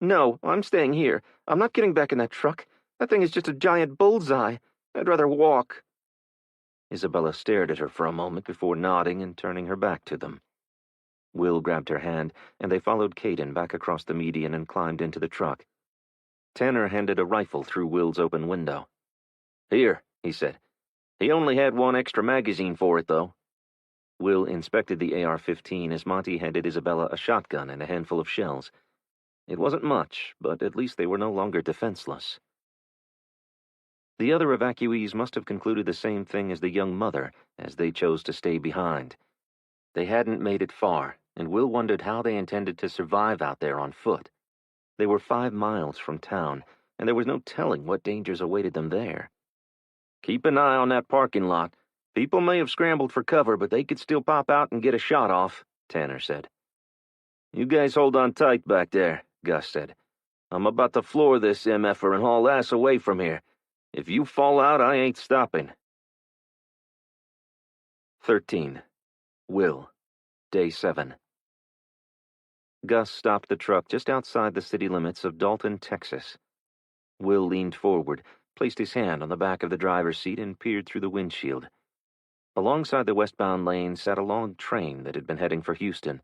No, I'm staying here. I'm not getting back in that truck. That thing is just a giant bullseye. I'd rather walk. Isabella stared at her for a moment before nodding and turning her back to them. Will grabbed her hand, and they followed Caden back across the median and climbed into the truck. Tanner handed a rifle through Will's open window. Here, he said. He only had 1 extra magazine for it, though. Will inspected the AR-15 as Monty handed Isabella a shotgun and a handful of shells. It wasn't much, but at least they were no longer defenseless. The other evacuees must have concluded the same thing as the young mother, as they chose to stay behind. They hadn't made it far, and Will wondered how they intended to survive out there on foot. They were 5 miles from town, and there was no telling what dangers awaited them there. Keep an eye on that parking lot. People may have scrambled for cover, but they could still pop out and get a shot off, Tanner said. You guys hold on tight back there, Gus said. I'm about to floor this MFer and haul ass away from here. If you fall out, I ain't stopping. 13. Will. Day 7. Gus stopped the truck just outside the city limits of Dalton, Texas. Will leaned forward, placed his hand on the back of the driver's seat, and peered through the windshield. Alongside the westbound lane sat a log train that had been heading for Houston.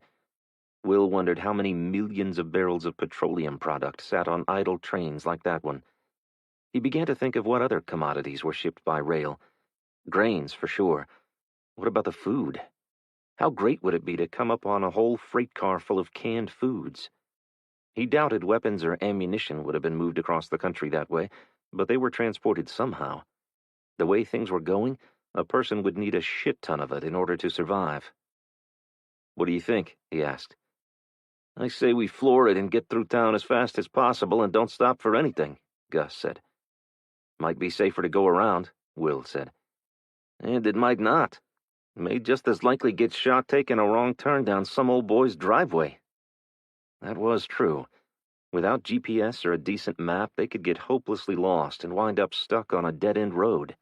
Will wondered how many millions of barrels of petroleum product sat on idle trains like that one. He began to think of what other commodities were shipped by rail. Grains, for sure. What about the food? How great would it be to come upon a whole freight car full of canned foods? He doubted weapons or ammunition would have been moved across the country that way, but they were transported somehow. The way things were going, a person would need a shit ton of it in order to survive. What do you think? He asked. I say we floor it and get through town as fast as possible and don't stop for anything, Gus said. Might be safer to go around, Will said. And it might not. May just as likely get shot taking a wrong turn down some old boy's driveway. That was true. Without GPS or a decent map, they could get hopelessly lost and wind up stuck on a dead-end road.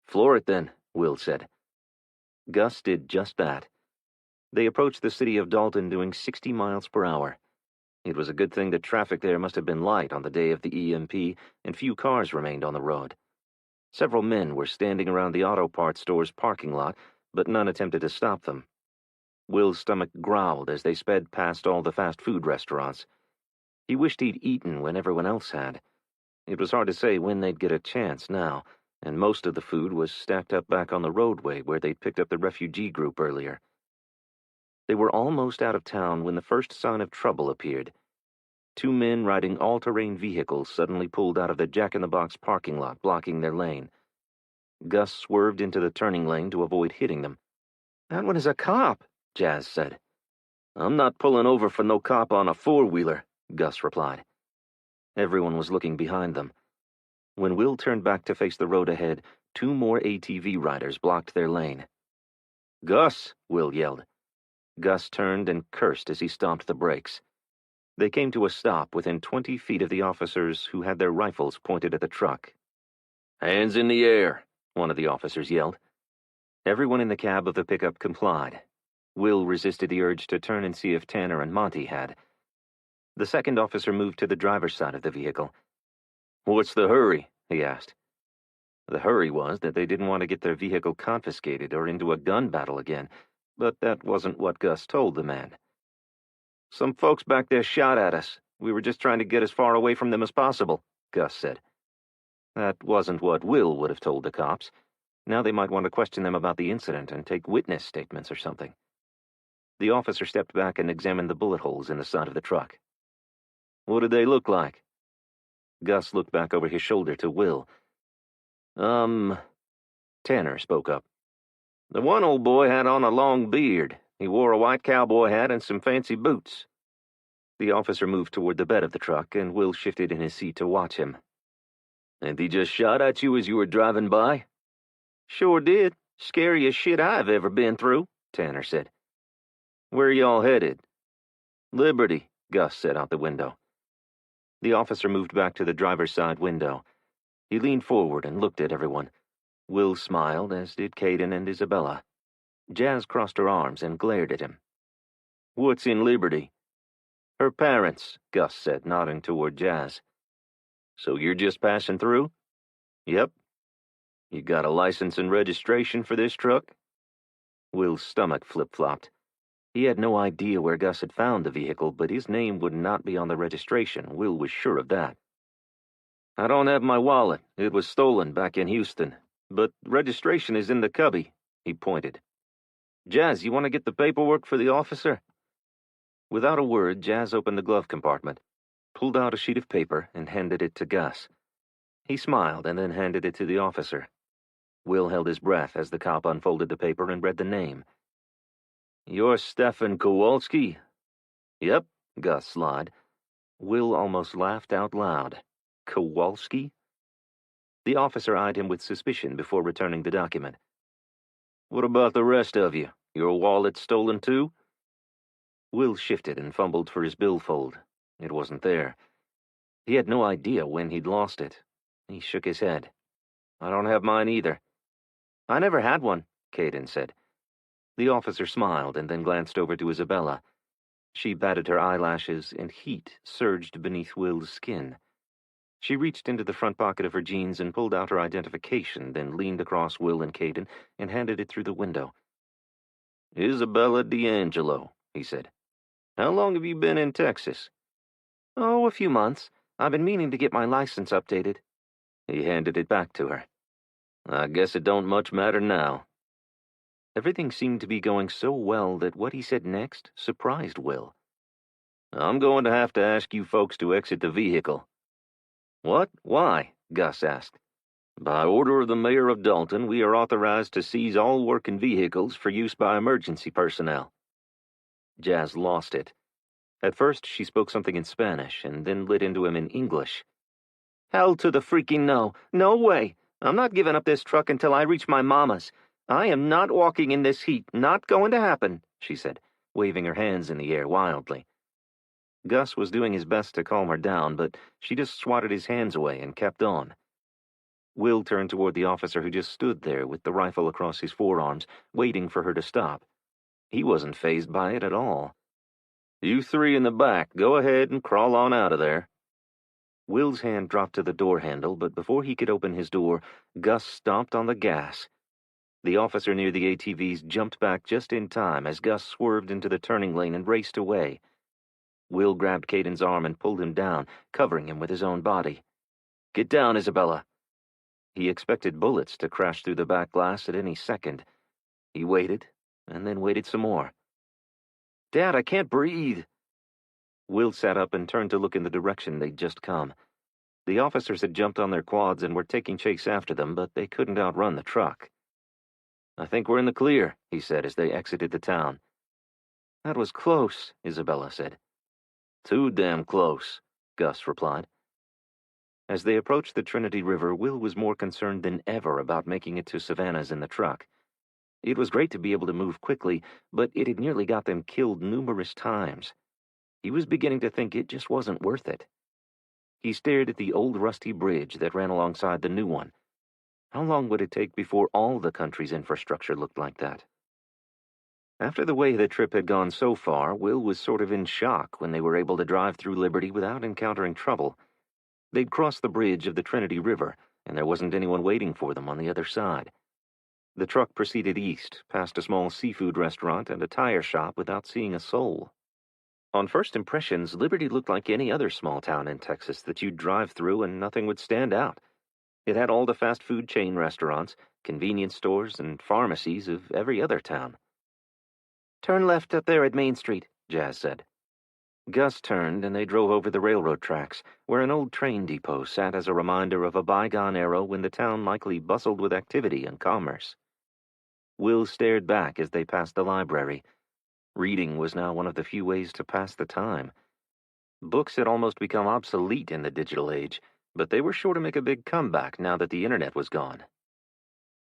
Floor it then, Will said. Gus did just that. They approached the city of Dalton doing 60 miles per hour. It was a good thing that traffic there must have been light on the day of the EMP, and few cars remained on the road. Several men were standing around the auto parts store's parking lot, but none attempted to stop them. Will's stomach growled as they sped past all the fast food restaurants. He wished he'd eaten when everyone else had. It was hard to say when they'd get a chance now, and most of the food was stacked up back on the roadway where they'd picked up the refugee group earlier. They were almost out of town when the first sign of trouble appeared. Two men riding all-terrain vehicles suddenly pulled out of the Jack-in-the-Box parking lot, blocking their lane. Gus swerved into the turning lane to avoid hitting them. "That one is a cop," Jazz said. "I'm not pulling over for no cop on a four-wheeler," Gus replied. Everyone was looking behind them. When Will turned back to face the road ahead, two more ATV riders blocked their lane. "Gus!" Will yelled. Gus turned and cursed as he stomped the brakes. They came to a stop within 20 feet of the officers who had their rifles pointed at the truck. "Hands in the air," one of the officers yelled. Everyone in the cab of the pickup complied. Will resisted the urge to turn and see if Tanner and Monty had. The second officer moved to the driver's side of the vehicle. "What's the hurry?" he asked. The hurry was that they didn't want to get their vehicle confiscated or into a gun battle again, but that wasn't what Gus told the man. "Some folks back there shot at us. We were just trying to get as far away from them as possible," Gus said. That wasn't what Will would have told the cops. Now they might want to question them about the incident and take witness statements or something. The officer stepped back and examined the bullet holes in the side of the truck. "What did they look like?" Gus looked back over his shoulder to Will. Tanner spoke up. "The one old boy had on a long beard. He wore a white cowboy hat and some fancy boots." The officer moved toward the bed of the truck, and Will shifted in his seat to watch him. "And he just shot at you as you were driving by?" "Sure did. Scariest shit I've ever been through," Tanner said. "Where y'all headed?" "Liberty," Gus said out the window. The officer moved back to the driver's side window. He leaned forward and looked at everyone. Will smiled, as did Caden and Isabella. Jazz crossed her arms and glared at him. "What's in Liberty?" "Her parents," Gus said, nodding toward Jazz. "So you're just passing through?" "Yep." "You got a license and registration for this truck?" Will's stomach flip-flopped. He had no idea where Gus had found the vehicle, but his name would not be on the registration. Will was sure of that. "I don't have my wallet. It was stolen back in Houston. But registration is in the cubby," he pointed. "Jazz, you want to get the paperwork for the officer?" Without a word, Jazz opened the glove compartment, pulled out a sheet of paper, and handed it to Gus. He smiled and then handed it to the officer. Will held his breath as the cop unfolded the paper and read the name. "You're Stefan Kowalski?" "Yep," Gus lied. Will almost laughed out loud. Kowalski? The officer eyed him with suspicion before returning the document. "What about the rest of you? Your wallet stolen too?" Will shifted and fumbled for his billfold. It wasn't there. He had no idea when he'd lost it. He shook his head. "I don't have mine either." "I never had one," Caden said. The officer smiled and then glanced over to Isabella. She batted her eyelashes, and heat surged beneath Will's skin. She reached into the front pocket of her jeans and pulled out her identification, then leaned across Will and Caden and handed it through the window. "Isabella D'Angelo," he said. "How long have you been in Texas?" "Oh, a few months. I've been meaning to get my license updated." He handed it back to her. "I guess it don't much matter now." Everything seemed to be going so well that what he said next surprised Will. "I'm going to have to ask you folks to exit the vehicle." "What? Why?" Gus asked. "By order of the mayor of Dalton, we are authorized to seize all working vehicles for use by emergency personnel." Jazz lost it. At first, she spoke something in Spanish and then lit into him in English. "Hell to the freaking no! No way! I'm not giving up this truck until I reach my mama's. I am not walking in this heat. Not going to happen," she said, waving her hands in the air wildly. Gus was doing his best to calm her down, but she just swatted his hands away and kept on. Will turned toward the officer who just stood there with the rifle across his forearms, waiting for her to stop. He wasn't fazed by it at all. "You three in the back, go ahead and crawl on out of there." Will's hand dropped to the door handle, but before he could open his door, Gus stomped on the gas. The officer near the ATVs jumped back just in time as Gus swerved into the turning lane and raced away. Will grabbed Caden's arm and pulled him down, covering him with his own body. "Get down, Isabella." He expected bullets to crash through the back glass at any second. He waited, and then waited some more. "Dad, I can't breathe." Will sat up and turned to look in the direction they'd just come. The officers had jumped on their quads and were taking chase after them, but they couldn't outrun the truck. "I think we're in the clear," he said as they exited the town. "That was close," Isabella said. "Too damn close," Gus replied. As they approached the Trinity River, Will was more concerned than ever about making it to Savannah's in the truck. It was great to be able to move quickly, but it had nearly got them killed numerous times. He was beginning to think it just wasn't worth it. He stared at the old rusty bridge that ran alongside the new one. How long would it take before all the country's infrastructure looked like that? After the way the trip had gone so far, Will was sort of in shock when they were able to drive through Liberty without encountering trouble. They'd crossed the bridge of the Trinity River, and there wasn't anyone waiting for them on the other side. The truck proceeded east, past a small seafood restaurant and a tire shop without seeing a soul. On first impressions, Liberty looked like any other small town in Texas that you'd drive through and nothing would stand out. It had all the fast food chain restaurants, convenience stores, and pharmacies of every other town. "Turn left up there at Main Street," Jazz said. Gus turned, and they drove over the railroad tracks, where an old train depot sat as a reminder of a bygone era when the town likely bustled with activity and commerce. Will stared back as they passed the library. Reading was now one of the few ways to pass the time. Books had almost become obsolete in the digital age, but they were sure to make a big comeback now that the internet was gone.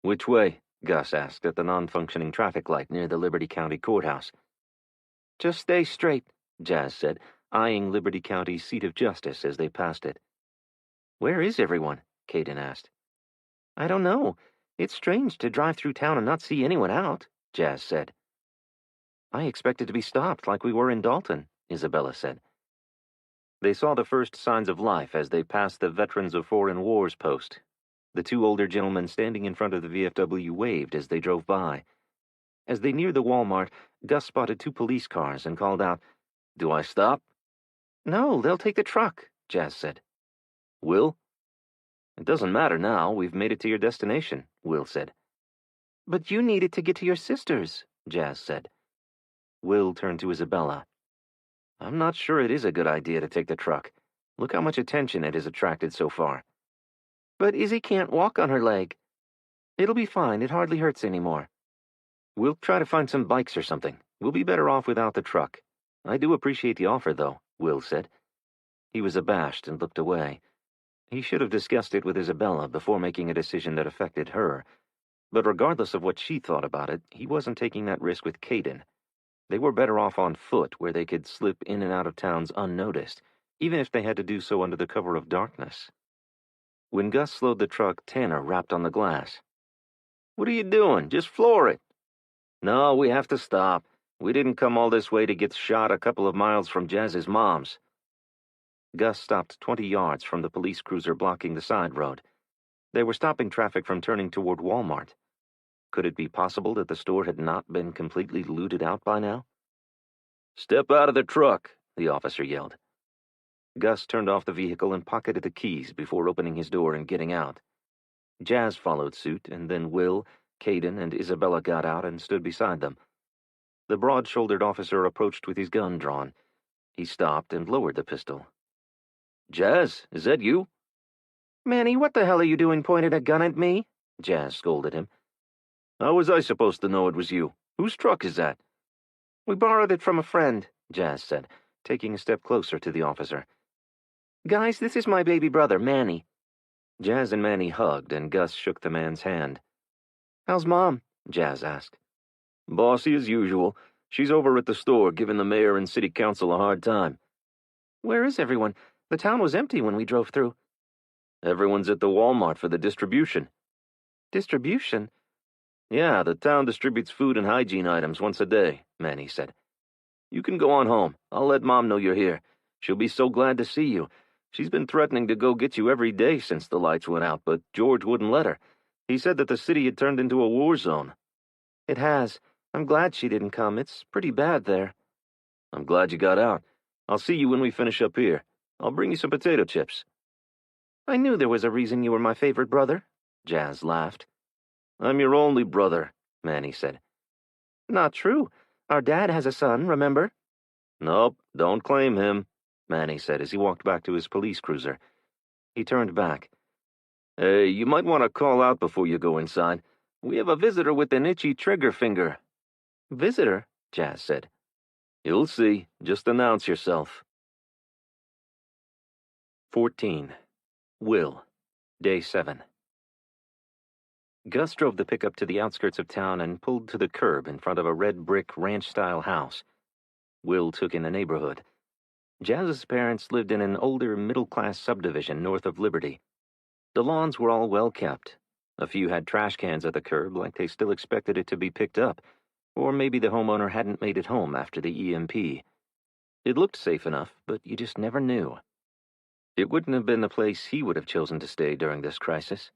"Which way?" Gus asked at the non-functioning traffic light near the Liberty County Courthouse. "Just stay straight," Jazz said, eyeing Liberty County's seat of justice as they passed it. "Where is everyone?" Caden asked. "I don't know. It's strange to drive through town and not see anyone out," Jazz said. "I expected to be stopped like we were in Dalton," Isabella said. They saw the first signs of life as they passed the Veterans of Foreign Wars post. The two older gentlemen standing in front of the VFW waved as they drove by. As they neared the Walmart, Gus spotted two police cars and called out, "Do I stop?" "No, they'll take the truck," Jazz said. "Will?" "It doesn't matter now. We've made it to your destination," Will said. "But you needed to get to your sister's," Jazz said. Will turned to Isabella. "I'm not sure it is a good idea to take the truck. Look how much attention it has attracted so far." "But Izzy can't walk on her leg." "It'll be fine. It hardly hurts anymore." "We'll try to find some bikes or something. We'll be better off without the truck. I do appreciate the offer, though," Will said. He was abashed and looked away. He should have discussed it with Isabella before making a decision that affected her. But regardless of what she thought about it, he wasn't taking that risk with Caden. They were better off on foot, where they could slip in and out of towns unnoticed, even if they had to do so under the cover of darkness. When Gus slowed the truck, Tanner rapped on the glass. "What are you doing? Just floor it." "No, we have to stop. We didn't come all this way to get shot a couple of miles from Jazz's mom's." Gus stopped 20 yards from the police cruiser blocking the side road. They were stopping traffic from turning toward Walmart. Could it be possible that the store had not been completely looted out by now? "Step out of the truck," the officer yelled. Gus turned off the vehicle and pocketed the keys before opening his door and getting out. Jazz followed suit, and then Will, Caden, and Isabella got out and stood beside them. The broad-shouldered officer approached with his gun drawn. He stopped and lowered the pistol. "Jazz, is that you?" "Manny, what the hell are you doing pointing a gun at me?" Jazz scolded him. "How was I supposed to know it was you? Whose truck is that?" "We borrowed it from a friend," Jazz said, taking a step closer to the officer. "Guys, this is my baby brother, Manny." Jazz and Manny hugged, and Gus shook the man's hand. "How's Mom?" Jazz asked. "Bossy as usual. She's over at the store giving the mayor and city council a hard time." "Where is everyone? The town was empty when we drove through." "Everyone's at the Walmart for the distribution." "Distribution?" "Yeah, the town distributes food and hygiene items once a day," Manny said. "You can go on home. I'll let Mom know you're here. She'll be so glad to see you. She's been threatening to go get you every day since the lights went out, but George wouldn't let her. He said that the city had turned into a war zone." "It has. I'm glad she didn't come. It's pretty bad there." "I'm glad you got out. I'll see you when we finish up here. I'll bring you some potato chips." "I knew there was a reason you were my favorite brother," Jazz laughed. "I'm your only brother," Manny said. "Not true. Our dad has a son, remember?" "Nope, don't claim him," Manny said as he walked back to his police cruiser. He turned back. "Hey, you might want to call out before you go inside. We have a visitor with an itchy trigger finger." "Visitor?" Jazz said. "You'll see. Just announce yourself." 14. Will. Day 7. Gus drove the pickup to the outskirts of town and pulled to the curb in front of a red brick ranch-style house. Will took in the neighborhood. Jazz's parents lived in an older middle-class subdivision north of Liberty. The lawns were all well kept. A few had trash cans at the curb like they still expected it to be picked up, or maybe the homeowner hadn't made it home after the EMP. It looked safe enough, but you just never knew. It wouldn't have been the place he would have chosen to stay during this crisis.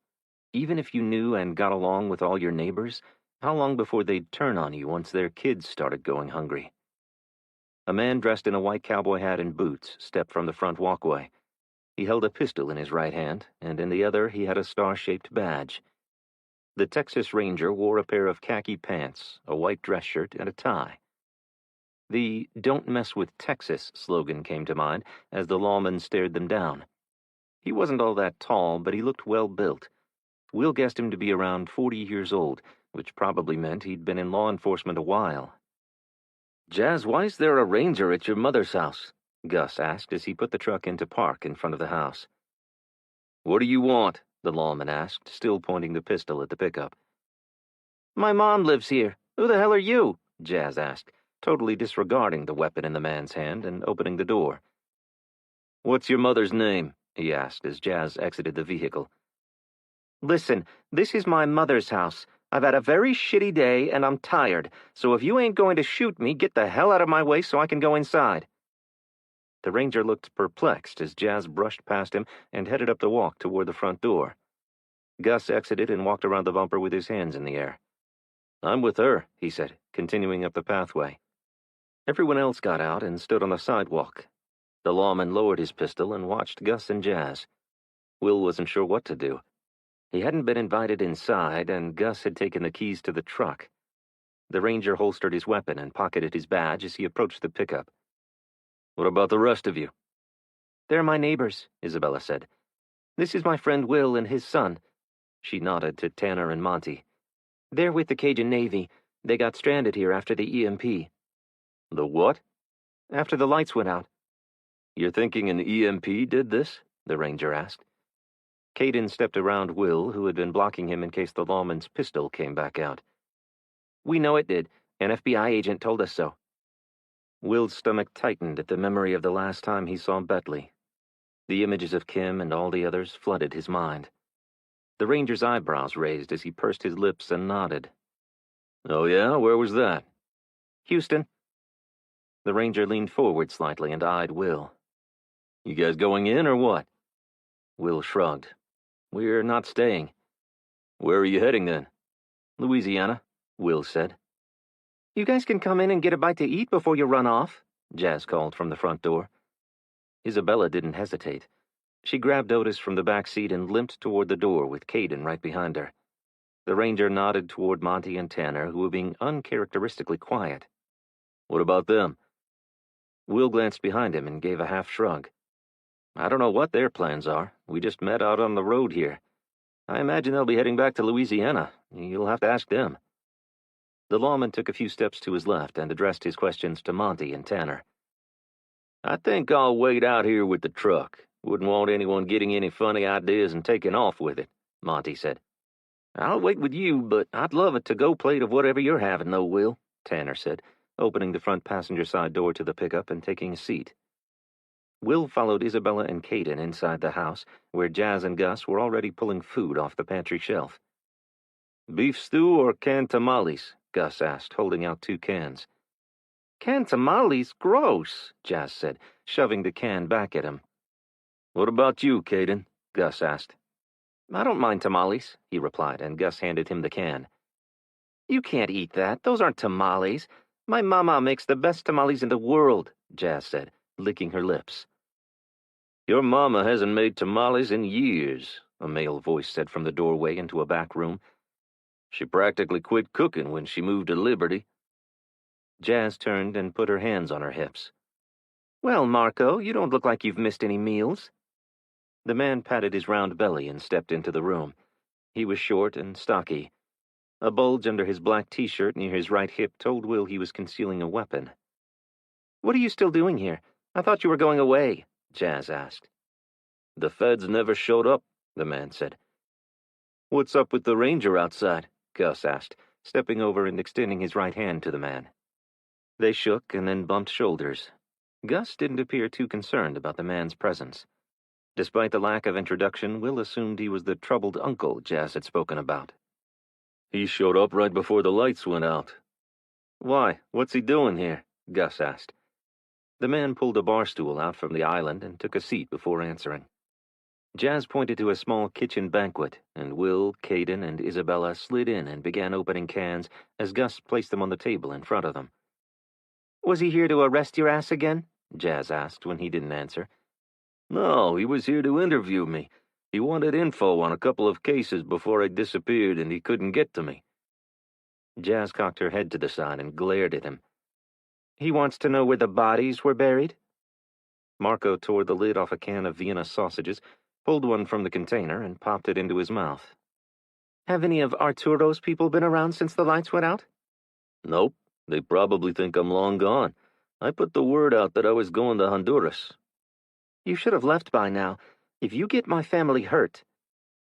Even if you knew and got along with all your neighbors, how long before they'd turn on you once their kids started going hungry? A man dressed in a white cowboy hat and boots stepped from the front walkway. He held a pistol in his right hand, and in the other he had a star-shaped badge. The Texas Ranger wore a pair of khaki pants, a white dress shirt, and a tie. The "Don't Mess with Texas" slogan came to mind as the lawman stared them down. He wasn't all that tall, but he looked well built. Will guessed him to be around 40 years old, which probably meant he'd been in law enforcement a while. "Jazz, why is there a ranger at your mother's house?" Gus asked as he put the truck into park in front of the house. "What do you want?" the lawman asked, still pointing the pistol at the pickup. My mom lives here. Who the hell are you? Jazz asked, totally disregarding the weapon in the man's hand and opening the door. "What's your mother's name?" he asked as Jazz exited the vehicle. Listen, this is my mother's house. I've had a very shitty day and I'm tired, so if you ain't going to shoot me, get the hell out of my way so I can go inside. The ranger looked perplexed as Jazz brushed past him and headed up the walk toward the front door. Gus exited and walked around the bumper with his hands in the air. "I'm with her," he said, continuing up the pathway. Everyone else got out and stood on the sidewalk. The lawman lowered his pistol and watched Gus and Jazz. Will wasn't sure what to do. He hadn't been invited inside, and Gus had taken the keys to the truck. The ranger holstered his weapon and pocketed his badge as he approached the pickup. "What about the rest of you?" They're my neighbors, Isabella said. This is my friend Will and his son. She nodded to Tanner and Monty. They're with the Cajun Navy. They got stranded here after the EMP. "The what?" After the lights went out. "You're thinking an EMP did this?" the ranger asked. Caden stepped around Will, who had been blocking him in case the lawman's pistol came back out. We know it did. An FBI agent told us so. Will's stomach tightened at the memory of the last time he saw Betley. The images of Kim and all the others flooded his mind. The ranger's eyebrows raised as he pursed his lips and nodded. "Oh yeah? Where was that?" Houston." The ranger leaned forward slightly and eyed Will. "You guys going in or what?" Will shrugged. "We're not staying." "Where are you heading then?" "Louisiana," Will said. You guys can come in and get a bite to eat before you run off," Jazz called from the front door. Isabella didn't hesitate. She grabbed Otis from the back seat and limped toward the door with Caden right behind her. The ranger nodded toward Monty and Tanner, who were being uncharacteristically quiet. "What about them?" Will glanced behind him and gave a half shrug. "I don't know what their plans are. We just met out on the road here. I imagine they'll be heading back to Louisiana. You'll have to ask them." The lawman took a few steps to his left and addressed his questions to Monty and Tanner. "I think I'll wait out here with the truck. Wouldn't want anyone getting any funny ideas and taking off with it, Monty said. I'll wait with you, but I'd love it to go plate of whatever you're having, though, Will, Tanner said, opening the front passenger side door to the pickup and taking a seat. Will followed Isabella and Caden inside the house, where Jazz and Gus were already pulling food off the pantry shelf. Beef stew or canned tamales? Gus asked, holding out 2 cans. Canned tamales? Gross, Jazz said, shoving the can back at him. What about you, Caden? Gus asked. I don't mind tamales, he replied, and Gus handed him the can. You can't eat that. Those aren't tamales. My mama makes the best tamales in the world, Jazz said, licking her lips. Your mama hasn't made tamales in years, a male voice said from the doorway into a back room. She practically quit cooking when she moved to Liberty. Jazz turned and put her hands on her hips. Well, Marco, you don't look like you've missed any meals. The man patted his round belly and stepped into the room. He was short and stocky. A bulge under his black t-shirt near his right hip told Will he was concealing a weapon. What are you still doing here? I thought you were going away, Jazz asked. The feds never showed up, the man said. What's up with the ranger outside? Gus asked, stepping over and extending his right hand to the man. They shook and then bumped shoulders. Gus didn't appear too concerned about the man's presence. Despite the lack of introduction, Will assumed he was the troubled uncle Jazz had spoken about. He showed up right before the lights went out. Why, what's he doing here? Gus asked. The man pulled a bar stool out from the island and took a seat before answering. Jazz pointed to a small kitchen banquet, and Will, Caden, and Isabella slid in and began opening cans as Gus placed them on the table in front of them. Was he here to arrest your ass again? Jazz asked when he didn't answer. No, he was here to interview me. He wanted info on a couple of cases before I disappeared, and he couldn't get to me. Jazz cocked her head to the side and glared at him. He wants to know where the bodies were buried? Marco tore the lid off a can of Vienna sausages, pulled one from the container, and popped it into his mouth. Have any of Arturo's people been around since the lights went out? Nope. They probably think I'm long gone. I put the word out that I was going to Honduras. You should have left by now. If you get my family hurt...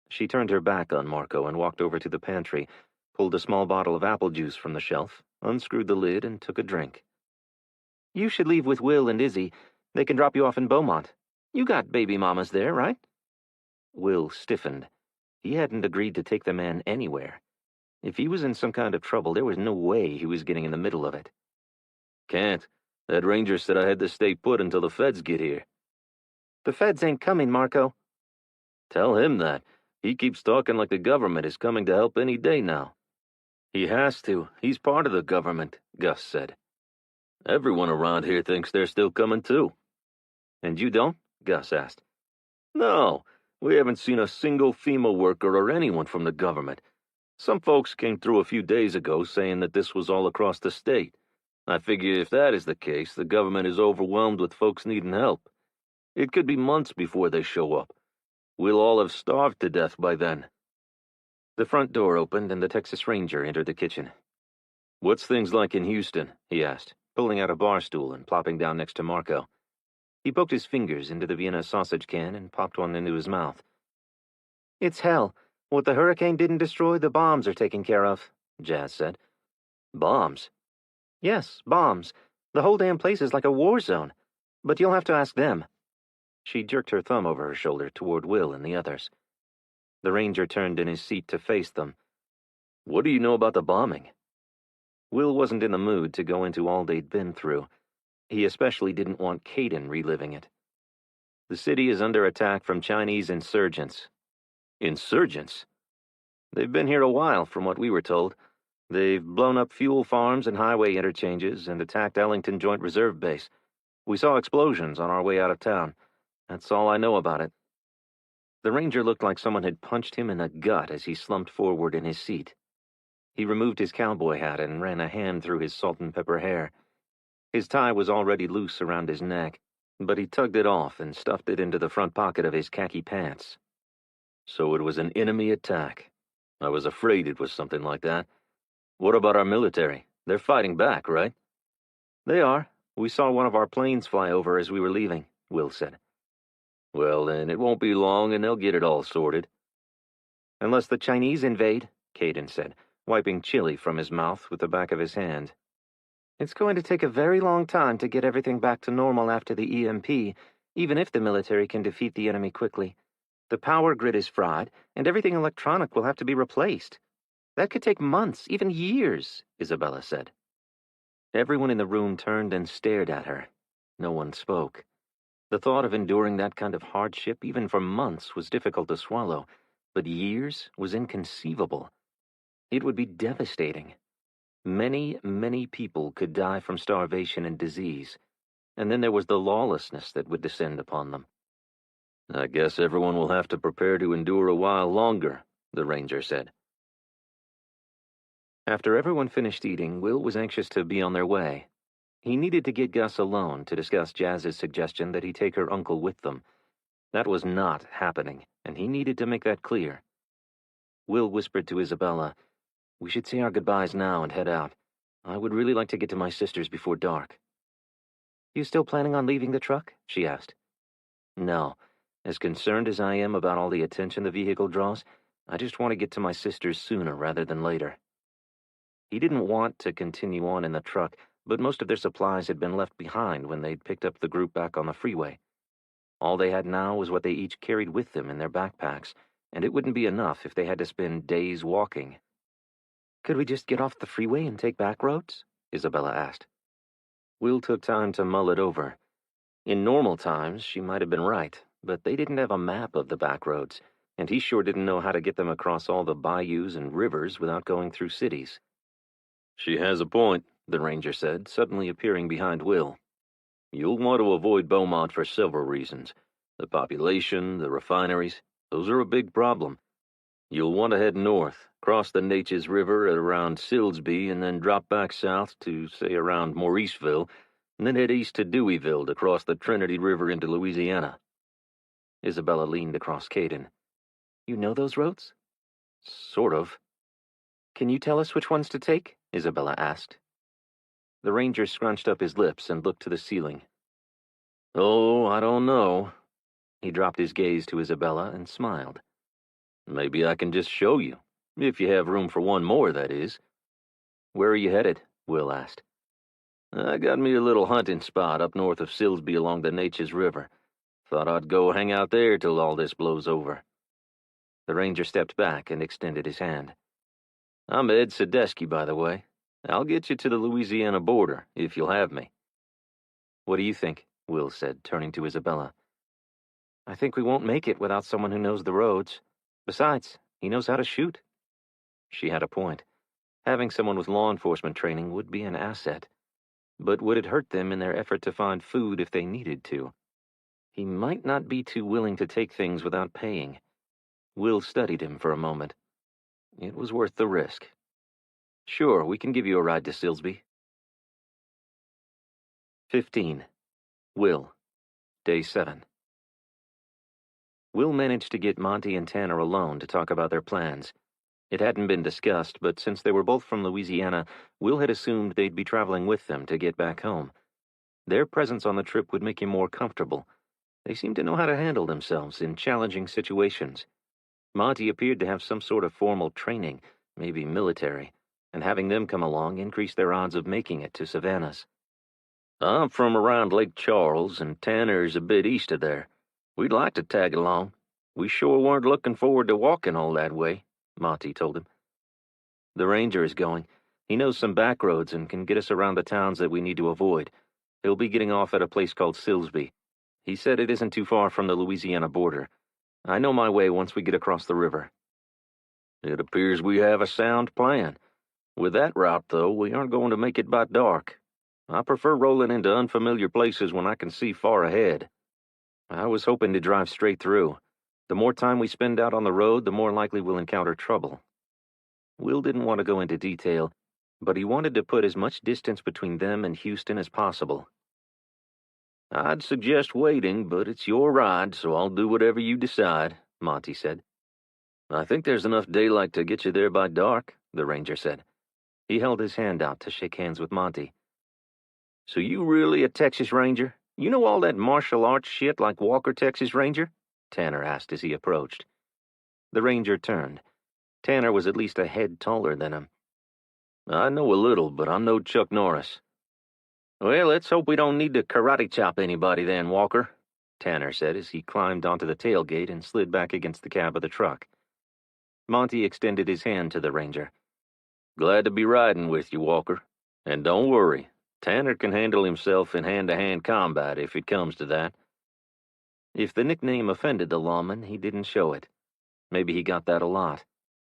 She turned her back on Marco and walked over to the pantry, pulled a small bottle of apple juice from the shelf, unscrewed the lid, and took a drink. You should leave with Will and Izzy. They can drop you off in Beaumont. You got baby mamas there, right? Will stiffened. He hadn't agreed to take the man anywhere. If he was in some kind of trouble, there was no way he was getting in the middle of it. Can't. That ranger said I had to stay put until the feds get here. The feds ain't coming, Marco. Tell him that. He keeps talking like the government is coming to help any day now. He has to. He's part of the government, Gus said. Everyone around here thinks they're still coming too. And you don't? Gus asked. No, we haven't seen a single FEMA worker or anyone from the government. Some folks came through a few days ago saying that this was all across the state. I figure if that is the case, the government is overwhelmed with folks needing help. It could be months before they show up. We'll all have starved to death by then. The front door opened and the Texas Ranger entered the kitchen. What's things like in Houston? He asked, pulling out a bar stool and plopping down next to Marco. He poked his fingers into the Vienna sausage can and popped one into his mouth. It's hell. What the hurricane didn't destroy, the bombs are taking care of, Jazz said. Bombs? Yes, bombs. The whole damn place is like a war zone. But you'll have to ask them. She jerked her thumb over her shoulder toward Will and the others. The ranger turned in his seat to face them. What do you know about the bombing? Will wasn't in the mood to go into all they'd been through. He especially didn't want Caden reliving it. The city is under attack from Chinese insurgents. Insurgents? They've been here a while, from what we were told. They've blown up fuel farms and highway interchanges and attacked Ellington Joint Reserve Base. We saw explosions on our way out of town. That's all I know about it. The ranger looked like someone had punched him in the gut as he slumped forward in his seat. He removed his cowboy hat and ran a hand through his salt and pepper hair. His tie was already loose around his neck, but he tugged it off and stuffed it into the front pocket of his khaki pants. So it was an enemy attack. I was afraid it was something like that. What about our military? They're fighting back, right? They are. We saw one of our planes fly over as we were leaving, Will said. Well, then it won't be long and they'll get it all sorted. Unless the Chinese invade, Caden said, wiping chili from his mouth with the back of his hand. It's going to take a very long time to get everything back to normal after the EMP, even if the military can defeat the enemy quickly. The power grid is fried, and everything electronic will have to be replaced. That could take months, even years, Isabella said. Everyone in the room turned and stared at her. No one spoke. The thought of enduring that kind of hardship, even for months, was difficult to swallow, but years was inconceivable. It would be devastating. Many, many people could die from starvation and disease, and then there was the lawlessness that would descend upon them. I guess everyone will have to prepare to endure a while longer, the ranger said. After everyone finished eating, Will was anxious to be on their way. He needed to get Gus alone to discuss Jazz's suggestion that he take her uncle with them. That was not happening, and he needed to make that clear. Will whispered to Isabella, "We should say our goodbyes now and head out. I would really like to get to my sister's before dark." "You still planning on leaving the truck?" she asked. "No. As concerned as I am about all the attention the vehicle draws, I just want to get to my sister's sooner rather than later." He didn't want to continue on in the truck, but most of their supplies had been left behind when they'd picked up the group back on the freeway. All they had now was what they each carried with them in their backpacks, and it wouldn't be enough if they had to spend days walking. "Could we just get off the freeway and take back roads?" Isabella asked. Will took time to mull it over. In normal times, she might have been right, but they didn't have a map of the back roads, and he sure didn't know how to get them across all the bayous and rivers without going through cities. She has a point, the ranger said, suddenly appearing behind Will. You'll want to avoid Beaumont for several reasons. The population, the refineries, those are a big problem. You'll want to head north, cross the Neches River at around Silsby, and then drop back south to, say, around Mauriceville, and then head east to Deweyville to cross the Trinity River into Louisiana. Isabella leaned across Caden. "You know those roads?" "Sort of." "Can you tell us which ones to take?" Isabella asked. The ranger scrunched up his lips and looked to the ceiling. "Oh, I don't know." He dropped his gaze to Isabella and smiled. "Maybe I can just show you, if you have room for one more, that is." "Where are you headed?" Will asked. "I got me a little hunting spot up north of Silsby along the Neches River. Thought I'd go hang out there till all this blows over." The ranger stepped back and extended his hand. "I'm Ed Sadesky, by the way. I'll get you to the Louisiana border, if you'll have me." "What do you think?" Will said, turning to Isabella. "I think we won't make it without someone who knows the roads. Besides, he knows how to shoot." She had a point. Having someone with law enforcement training would be an asset. But would it hurt them in their effort to find food if they needed to? He might not be too willing to take things without paying. Will studied him for a moment. It was worth the risk. "Sure, we can give you a ride to Silsby." 15. Will. Day 7. Will managed to get Monty and Tanner alone to talk about their plans. It hadn't been discussed, but since they were both from Louisiana, Will had assumed they'd be traveling with them to get back home. Their presence on the trip would make him more comfortable. They seemed to know how to handle themselves in challenging situations. Monty appeared to have some sort of formal training, maybe military, and having them come along increased their odds of making it to Savannah's. "I'm from around Lake Charles, and Tanner's a bit east of there. We'd like to tag along. We sure weren't looking forward to walking all that way," Monty told him. "The ranger is going. He knows some back roads and can get us around the towns that we need to avoid. He'll be getting off at a place called Silsby. He said it isn't too far from the Louisiana border. I know my way once we get across the river." "It appears we have a sound plan. With that route, though, we aren't going to make it by dark. I prefer rolling into unfamiliar places when I can see far ahead." "I was hoping to drive straight through. The more time we spend out on the road, the more likely we'll encounter trouble." Will didn't want to go into detail, but he wanted to put as much distance between them and Houston as possible. "I'd suggest waiting, but it's your ride, so I'll do whatever you decide," Monty said. "I think there's enough daylight to get you there by dark," the ranger said. He held his hand out to shake hands with Monty. "So you really a Texas Ranger?" You know all that martial arts shit like Walker, Texas Ranger? Tanner asked as he approached. The ranger turned. Tanner was at least a head taller than him. I know a little, but I'm no Chuck Norris. Well, let's hope we don't need to karate chop anybody then, Walker, Tanner said as he climbed onto the tailgate and slid back against the cab of the truck. Monty extended his hand to the ranger. Glad to be riding with you, Walker. And don't worry, Tanner can handle himself in hand-to-hand combat if it comes to that. If the nickname offended the lawman, he didn't show it. Maybe he got that a lot.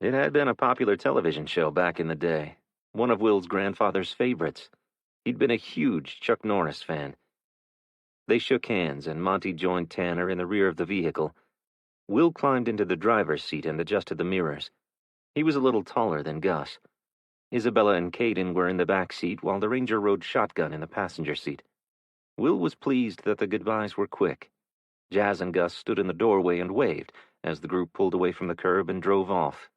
It had been a popular television show back in the day, one of Will's grandfather's favorites. He'd been a huge Chuck Norris fan. They shook hands, and Monty joined Tanner in the rear of the vehicle. Will climbed into the driver's seat and adjusted the mirrors. He was a little taller than Gus. Isabella and Caden were in the back seat, while the ranger rode shotgun in the passenger seat. Will was pleased that the goodbyes were quick. Jazz and Gus stood in the doorway and waved as the group pulled away from the curb and drove off.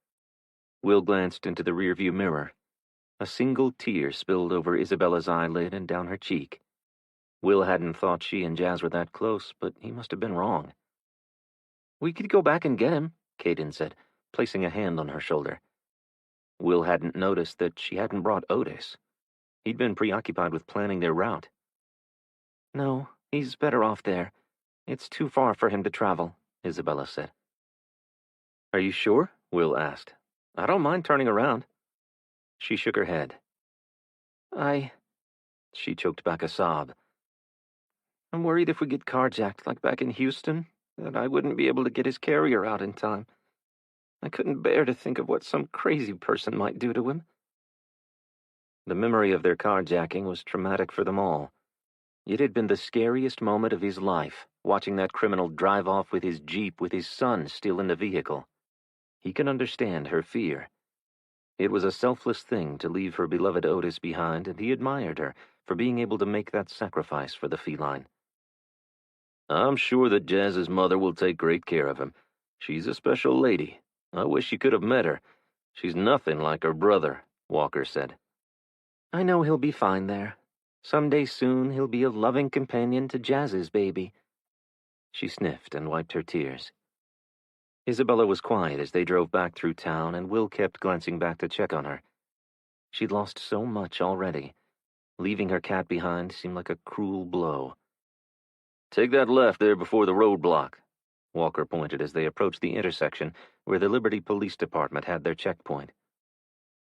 Will glanced into the rearview mirror. A single tear spilled over Isabella's eyelid and down her cheek. Will hadn't thought she and Jazz were that close, but he must have been wrong. "We could go back and get him," Caden said, placing a hand on her shoulder. Will hadn't noticed that she hadn't brought Otis. He'd been preoccupied with planning their route. "No, he's better off there. It's too far for him to travel," Isabella said. "Are you sure?" Will asked. "I don't mind turning around." She shook her head. She choked back a sob. "I'm worried if we get carjacked like back in Houston, that I wouldn't be able to get his carrier out in time. I couldn't bear to think of what some crazy person might do to him." The memory of their carjacking was traumatic for them all. It had been the scariest moment of his life, watching that criminal drive off with his Jeep with his son still in the vehicle. He could understand her fear. It was a selfless thing to leave her beloved Otis behind, and he admired her for being able to make that sacrifice for the feline. I'm sure that Jazz's mother will take great care of him. She's a special lady. I wish you could have met her. She's nothing like her brother," Walker said. "I know he'll be fine there. Someday soon he'll be a loving companion to Jazz's baby." She sniffed and wiped her tears. Isabella was quiet as they drove back through town, and Will kept glancing back to check on her. She'd lost so much already. Leaving her cat behind seemed like a cruel blow. "Take that left there before the roadblock," Walker pointed as they approached the intersection where the Liberty Police Department had their checkpoint.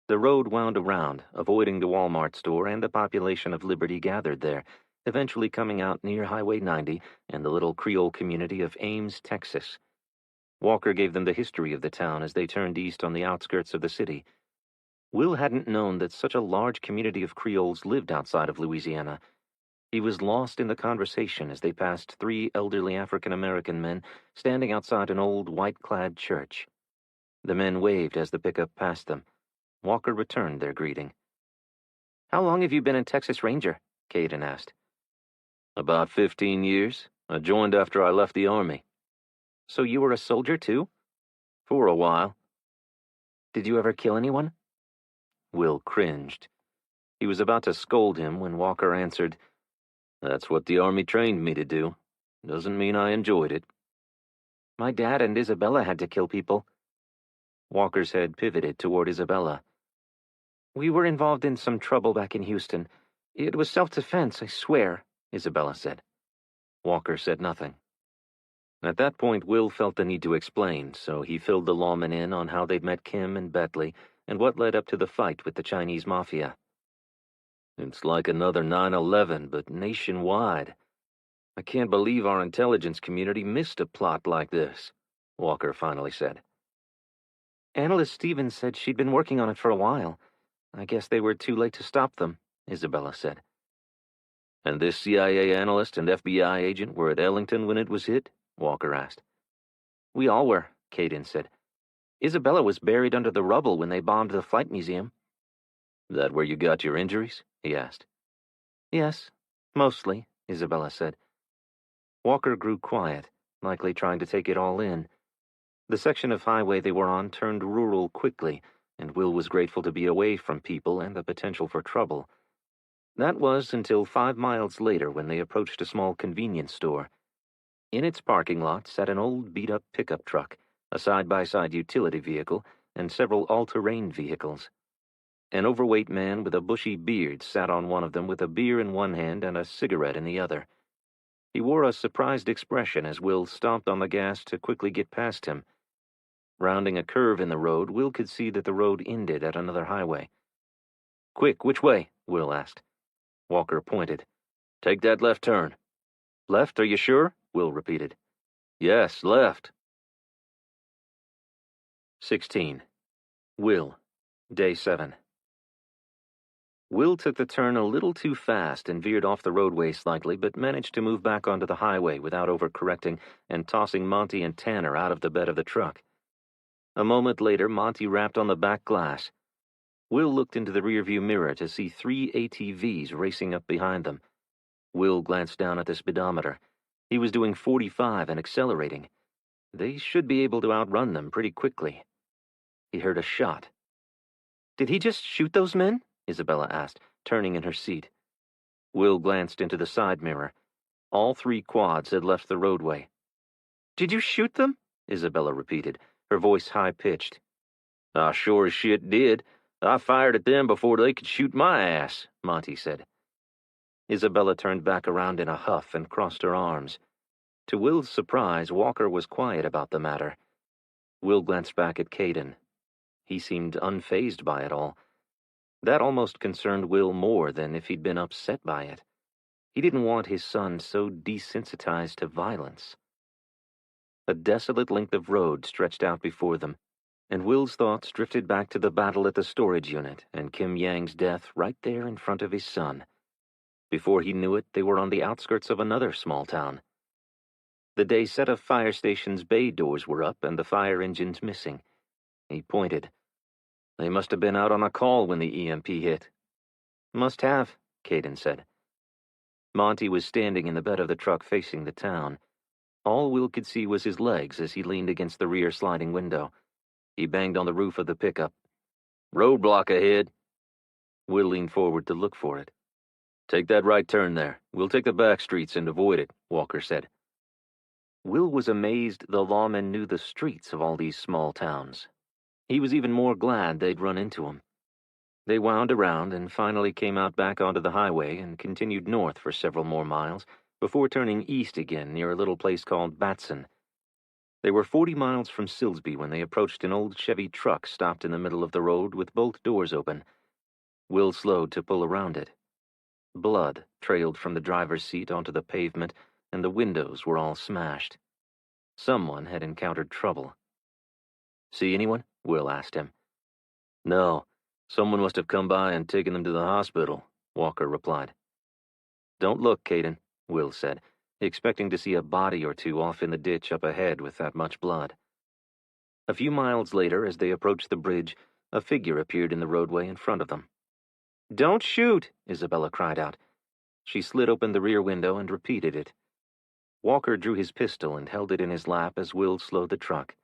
The road wound around, avoiding the Walmart store and the population of Liberty gathered there, eventually coming out near Highway 90 and the little Creole community of Ames, Texas. Walker gave them the history of the town as they turned east on the outskirts of the city. Will hadn't known that such a large community of Creoles lived outside of Louisiana. He was lost in the conversation as they passed 3 elderly African-American men standing outside an old white-clad church. The men waved as the pickup passed them. Walker returned their greeting. "How long have you been in Texas Ranger?" Caden asked. "About 15 years. I joined after I left the Army." "So you were a soldier too?" "For a while." "Did you ever kill anyone?" Will cringed. He was about to scold him when Walker answered, "That's what the Army trained me to do. Doesn't mean I enjoyed it." "My dad and Isabella had to kill people." Walker's head pivoted toward Isabella. "We were involved in some trouble back in Houston. It was self-defense, I swear," Isabella said. Walker said nothing. At that point, Will felt the need to explain, so he filled the lawman in on how they'd met Kim and Betley and what led up to the fight with the Chinese mafia. "It's like another 9/11, but nationwide. I can't believe our intelligence community missed a plot like this," Walker finally said. "Analyst Stevens said she'd been working on it for a while. I guess they were too late to stop them," Isabella said. "And this CIA analyst and FBI agent were at Ellington when it was hit?" Walker asked. "We all were," Caden said. "Isabella was buried under the rubble when they bombed the flight museum." "That where you got your injuries?" he asked. "Yes, mostly," Isabella said. Walker grew quiet, likely trying to take it all in. The section of highway they were on turned rural quickly, and Will was grateful to be away from people and the potential for trouble. That was until 5 miles later when they approached a small convenience store. In its parking lot sat an old beat-up pickup truck, a side-by-side utility vehicle, and several all-terrain vehicles. An overweight man with a bushy beard sat on one of them with a beer in one hand and a cigarette in the other. He wore a surprised expression as Will stomped on the gas to quickly get past him. Rounding a curve in the road, Will could see that the road ended at another highway. "Quick, which way?" Will asked. Walker pointed. "Take that left turn." "Left, are you sure?" Will repeated. "Yes, left." 16. Will, Day 7. Will took the turn a little too fast and veered off the roadway slightly, but managed to move back onto the highway without overcorrecting and tossing Monty and Tanner out of the bed of the truck. A moment later, Monty rapped on the back glass. Will looked into the rearview mirror to see 3 ATVs racing up behind them. Will glanced down at the speedometer. He was doing 45 and accelerating. They should be able to outrun them pretty quickly. He heard a shot. "Did he just shoot those men?" Isabella asked, turning in her seat. Will glanced into the side mirror. All 3 quads had left the roadway. "Did you shoot them?" Isabella repeated, her voice high-pitched. "I sure as shit did. I fired at them before they could shoot my ass," Monty said. Isabella turned back around in a huff and crossed her arms. To Will's surprise, Walker was quiet about the matter. Will glanced back at Caden. He seemed unfazed by it all. That almost concerned Will more than if he'd been upset by it. He didn't want his son so desensitized to violence. A desolate length of road stretched out before them, and Will's thoughts drifted back to the battle at the storage unit and Kim Yang's death right there in front of his son. Before he knew it, they were on the outskirts of another small town. The day set of fire station's bay doors were up and the fire engines missing. He pointed. "They must have been out on a call when the EMP hit." "Must have," Caden said. Monty was standing in the bed of the truck facing the town. All Will could see was his legs as he leaned against the rear sliding window. He banged on the roof of the pickup. "Roadblock ahead." Will leaned forward to look for it. "Take that right turn there. We'll take the back streets and avoid it," Walker said. Will was amazed the lawmen knew the streets of all these small towns. He was even more glad they'd run into him. They wound around and finally came out back onto the highway and continued north for several more miles before turning east again near a little place called Batson. They were 40 miles from Silsby when they approached an old Chevy truck stopped in the middle of the road with both doors open. Will slowed to pull around it. Blood trailed from the driver's seat onto the pavement, and the windows were all smashed. Someone had encountered trouble. "See anyone?" Will asked him. "No. Someone must have come by and taken them to the hospital," Walker replied. "Don't look, Caden," Will said, expecting to see a body or two off in the ditch up ahead with that much blood. A few miles later, as they approached the bridge, a figure appeared in the roadway in front of them. "Don't shoot!" Isabella cried out. She slid open the rear window and repeated it. Walker drew his pistol and held it in his lap as Will slowed the truck.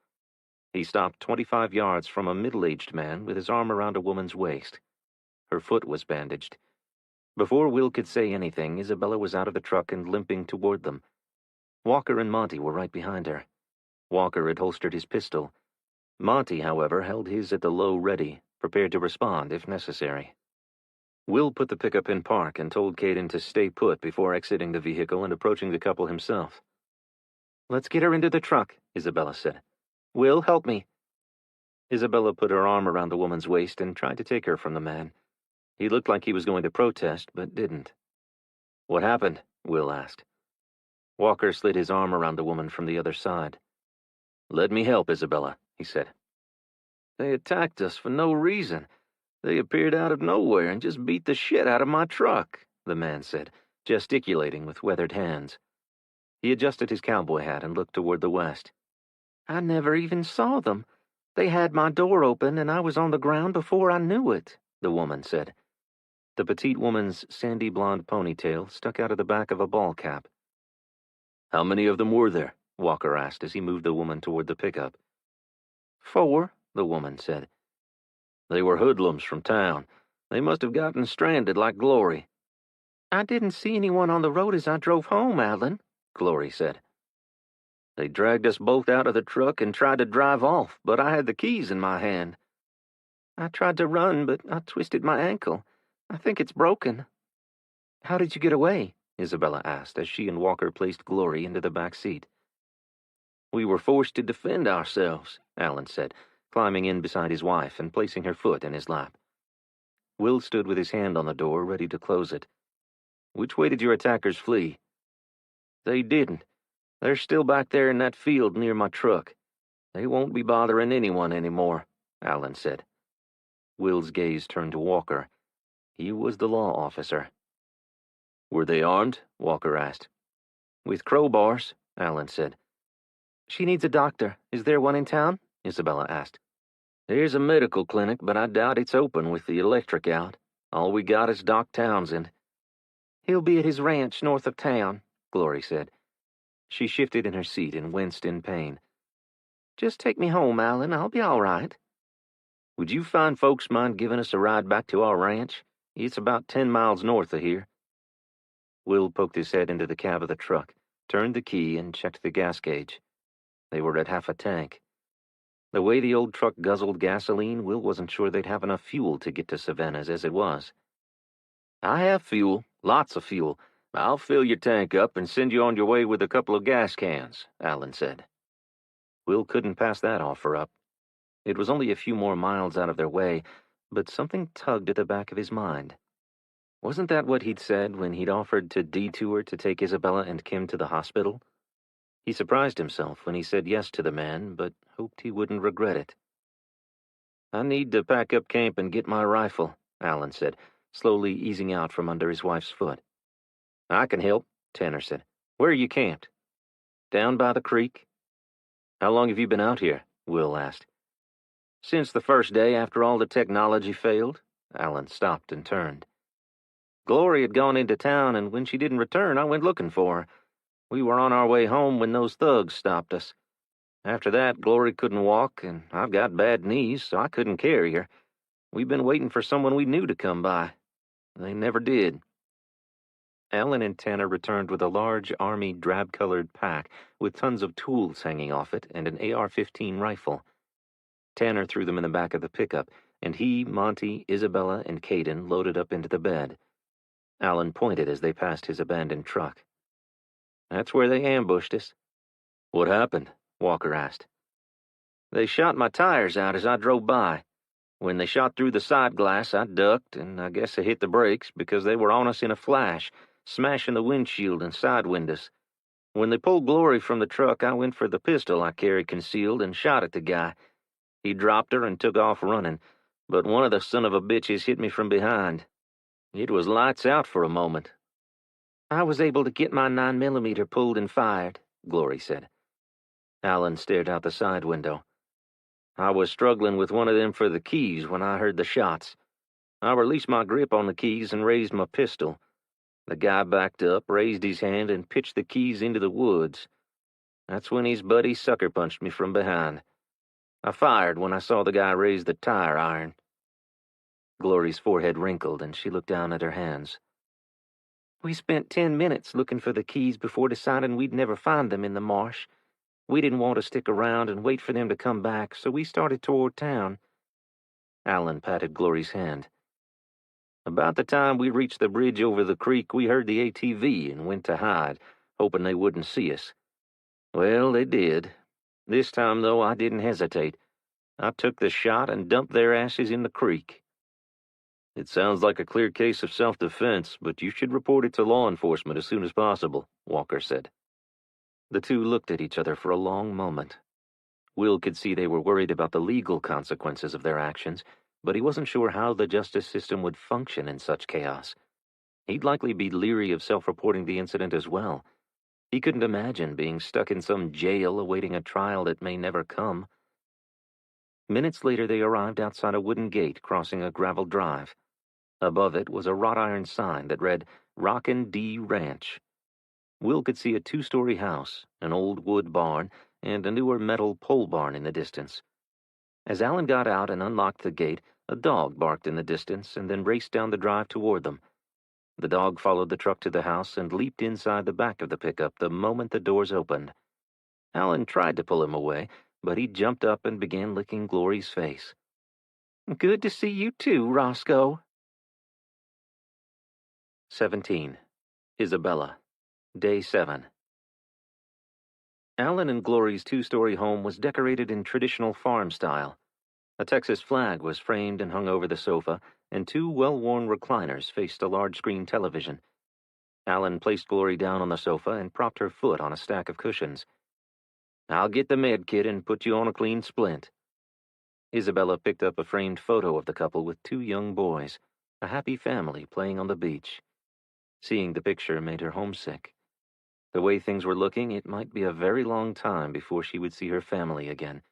He stopped 25 yards from a middle-aged man with his arm around a woman's waist. Her foot was bandaged. Before Will could say anything, Isabella was out of the truck and limping toward them. Walker and Monty were right behind her. Walker had holstered his pistol. Monty, however, held his at the low ready, prepared to respond if necessary. Will put the pickup in park and told Caden to stay put before exiting the vehicle and approaching the couple himself. "Let's get her into the truck," Isabella said. "Will, help me." Isabella put her arm around the woman's waist and tried to take her from the man. He looked like he was going to protest, but didn't. "What happened?" Will asked. Walker slid his arm around the woman from the other side. "Let me help, Isabella," he said. "They attacked us for no reason. They appeared out of nowhere and just beat the shit out of my truck," the man said, gesticulating with weathered hands. He adjusted his cowboy hat and looked toward the west. "I never even saw them. They had my door open and I was on the ground before I knew it," the woman said. The petite woman's sandy blonde ponytail stuck out of the back of a ball cap. "How many of them were there?" Walker asked as he moved the woman toward the pickup. "4, the woman said. "They were hoodlums from town. They must have gotten stranded like Glory. I didn't see anyone on the road as I drove home, Alan, Glory said. They dragged us both out of the truck and tried to drive off, but I had the keys in my hand. I tried to run, but I twisted my ankle. I think it's broken. How did you get away? Isabella asked as she and Walker placed Glory into the back seat. We were forced to defend ourselves, Alan said, climbing in beside his wife and placing her foot in his lap. Will stood with his hand on the door, ready to close it. Which way did your attackers flee? They didn't. They're still back there in that field near my truck. They won't be bothering anyone anymore, Alan said. Will's gaze turned to Walker. He was the law officer. Were they armed? Walker asked. With crowbars, Alan said. She needs a doctor. Is there one in town? Isabella asked. There's a medical clinic, but I doubt it's open with the electric out. All we got is Doc Townsend. He'll be at his ranch north of town, Glory said. She shifted in her seat and winced in pain. Just take me home, Alan. I'll be all right. Would you fine folks mind giving us a ride back to our ranch? It's about 10 miles north of here. Will poked his head into the cab of the truck, turned the key, and checked the gas gauge. They were at half a tank. The way the old truck guzzled gasoline, Will wasn't sure they'd have enough fuel to get to Savannah's as it was. I have fuel, lots of fuel. I'll fill your tank up and send you on your way with a couple of gas cans, Alan said. Will couldn't pass that offer up. It was only a few more miles out of their way, but something tugged at the back of his mind. Wasn't that what he'd said when he'd offered to detour to take Isabella and Kim to the hospital? He surprised himself when he said yes to the man, but hoped he wouldn't regret it. I need to pack up camp and get my rifle, Alan said, slowly easing out from under his wife's foot. I can help, Tanner said. Where are you camped? Down by the creek. How long have you been out here? Will asked. Since the first day after all the technology failed. Alan stopped and turned. Glory had gone into town, and when she didn't return, I went looking for her. We were on our way home when those thugs stopped us. After that, Glory couldn't walk, and I've got bad knees, so I couldn't carry her. We've been waiting for someone we knew to come by. They never did. Alan and Tanner returned with a large army drab-colored pack with tons of tools hanging off it and an AR-15 rifle. Tanner threw them in the back of the pickup, and he, Monty, Isabella, and Caden loaded up into the bed. Alan pointed as they passed his abandoned truck. That's where they ambushed us. What happened? Walker asked. They shot my tires out as I drove by. When they shot through the side glass, I ducked, and I guess I hit the brakes because they were on us in a flash, smashing the windshield and side windows. When they pulled Glory from the truck, I went for the pistol I carried concealed and shot at the guy. He dropped her and took off running, but one of the son of a bitches hit me from behind. It was lights out for a moment. I was able to get my 9mm pulled and fired, Glory said. Alan stared out the side window. I was struggling with one of them for the keys when I heard the shots. I released my grip on the keys and raised my pistol. The guy backed up, raised his hand, and pitched the keys into the woods. That's when his buddy sucker punched me from behind. I fired when I saw the guy raise the tire iron. Glory's forehead wrinkled, and she looked down at her hands. We spent 10 minutes looking for the keys before deciding we'd never find them in the marsh. We didn't want to stick around and wait for them to come back, so we started toward town. Alan patted Glory's hand. About the time we reached the bridge over the creek, we heard the ATV and went to hide, hoping they wouldn't see us. Well, they did. This time, though, I didn't hesitate. I took the shot and dumped their asses in the creek. It sounds like a clear case of self-defense, but you should report it to law enforcement as soon as possible, Walker said. The two looked at each other for a long moment. Will could see they were worried about the legal consequences of their actions, but he wasn't sure how the justice system would function in such chaos. He'd likely be leery of self-reporting the incident as well. He couldn't imagine being stuck in some jail awaiting a trial that may never come. Minutes later, they arrived outside a wooden gate crossing a gravel drive. Above it was a wrought iron sign that read, Rockin' D Ranch. Will could see a 2-story house, an old wood barn, and a newer metal pole barn in the distance. As Alan got out and unlocked the gate, a dog barked in the distance and then raced down the drive toward them. The dog followed the truck to the house and leaped inside the back of the pickup the moment the doors opened. Alan tried to pull him away, but he jumped up and began licking Glory's face. Good to see you too, Roscoe. 17. Isabella. Day 7. Alan and Glory's two-story home was decorated in traditional farm style. A Texas flag was framed and hung over the sofa, and two well-worn recliners faced a large-screen television. Alan placed Glory down on the sofa and propped her foot on a stack of cushions. "I'll get the med kit and put you on a clean splint." Isabella picked up a framed photo of the couple with two young boys, a happy family playing on the beach. Seeing the picture made her homesick. The way things were looking, it might be a very long time before she would see her family again.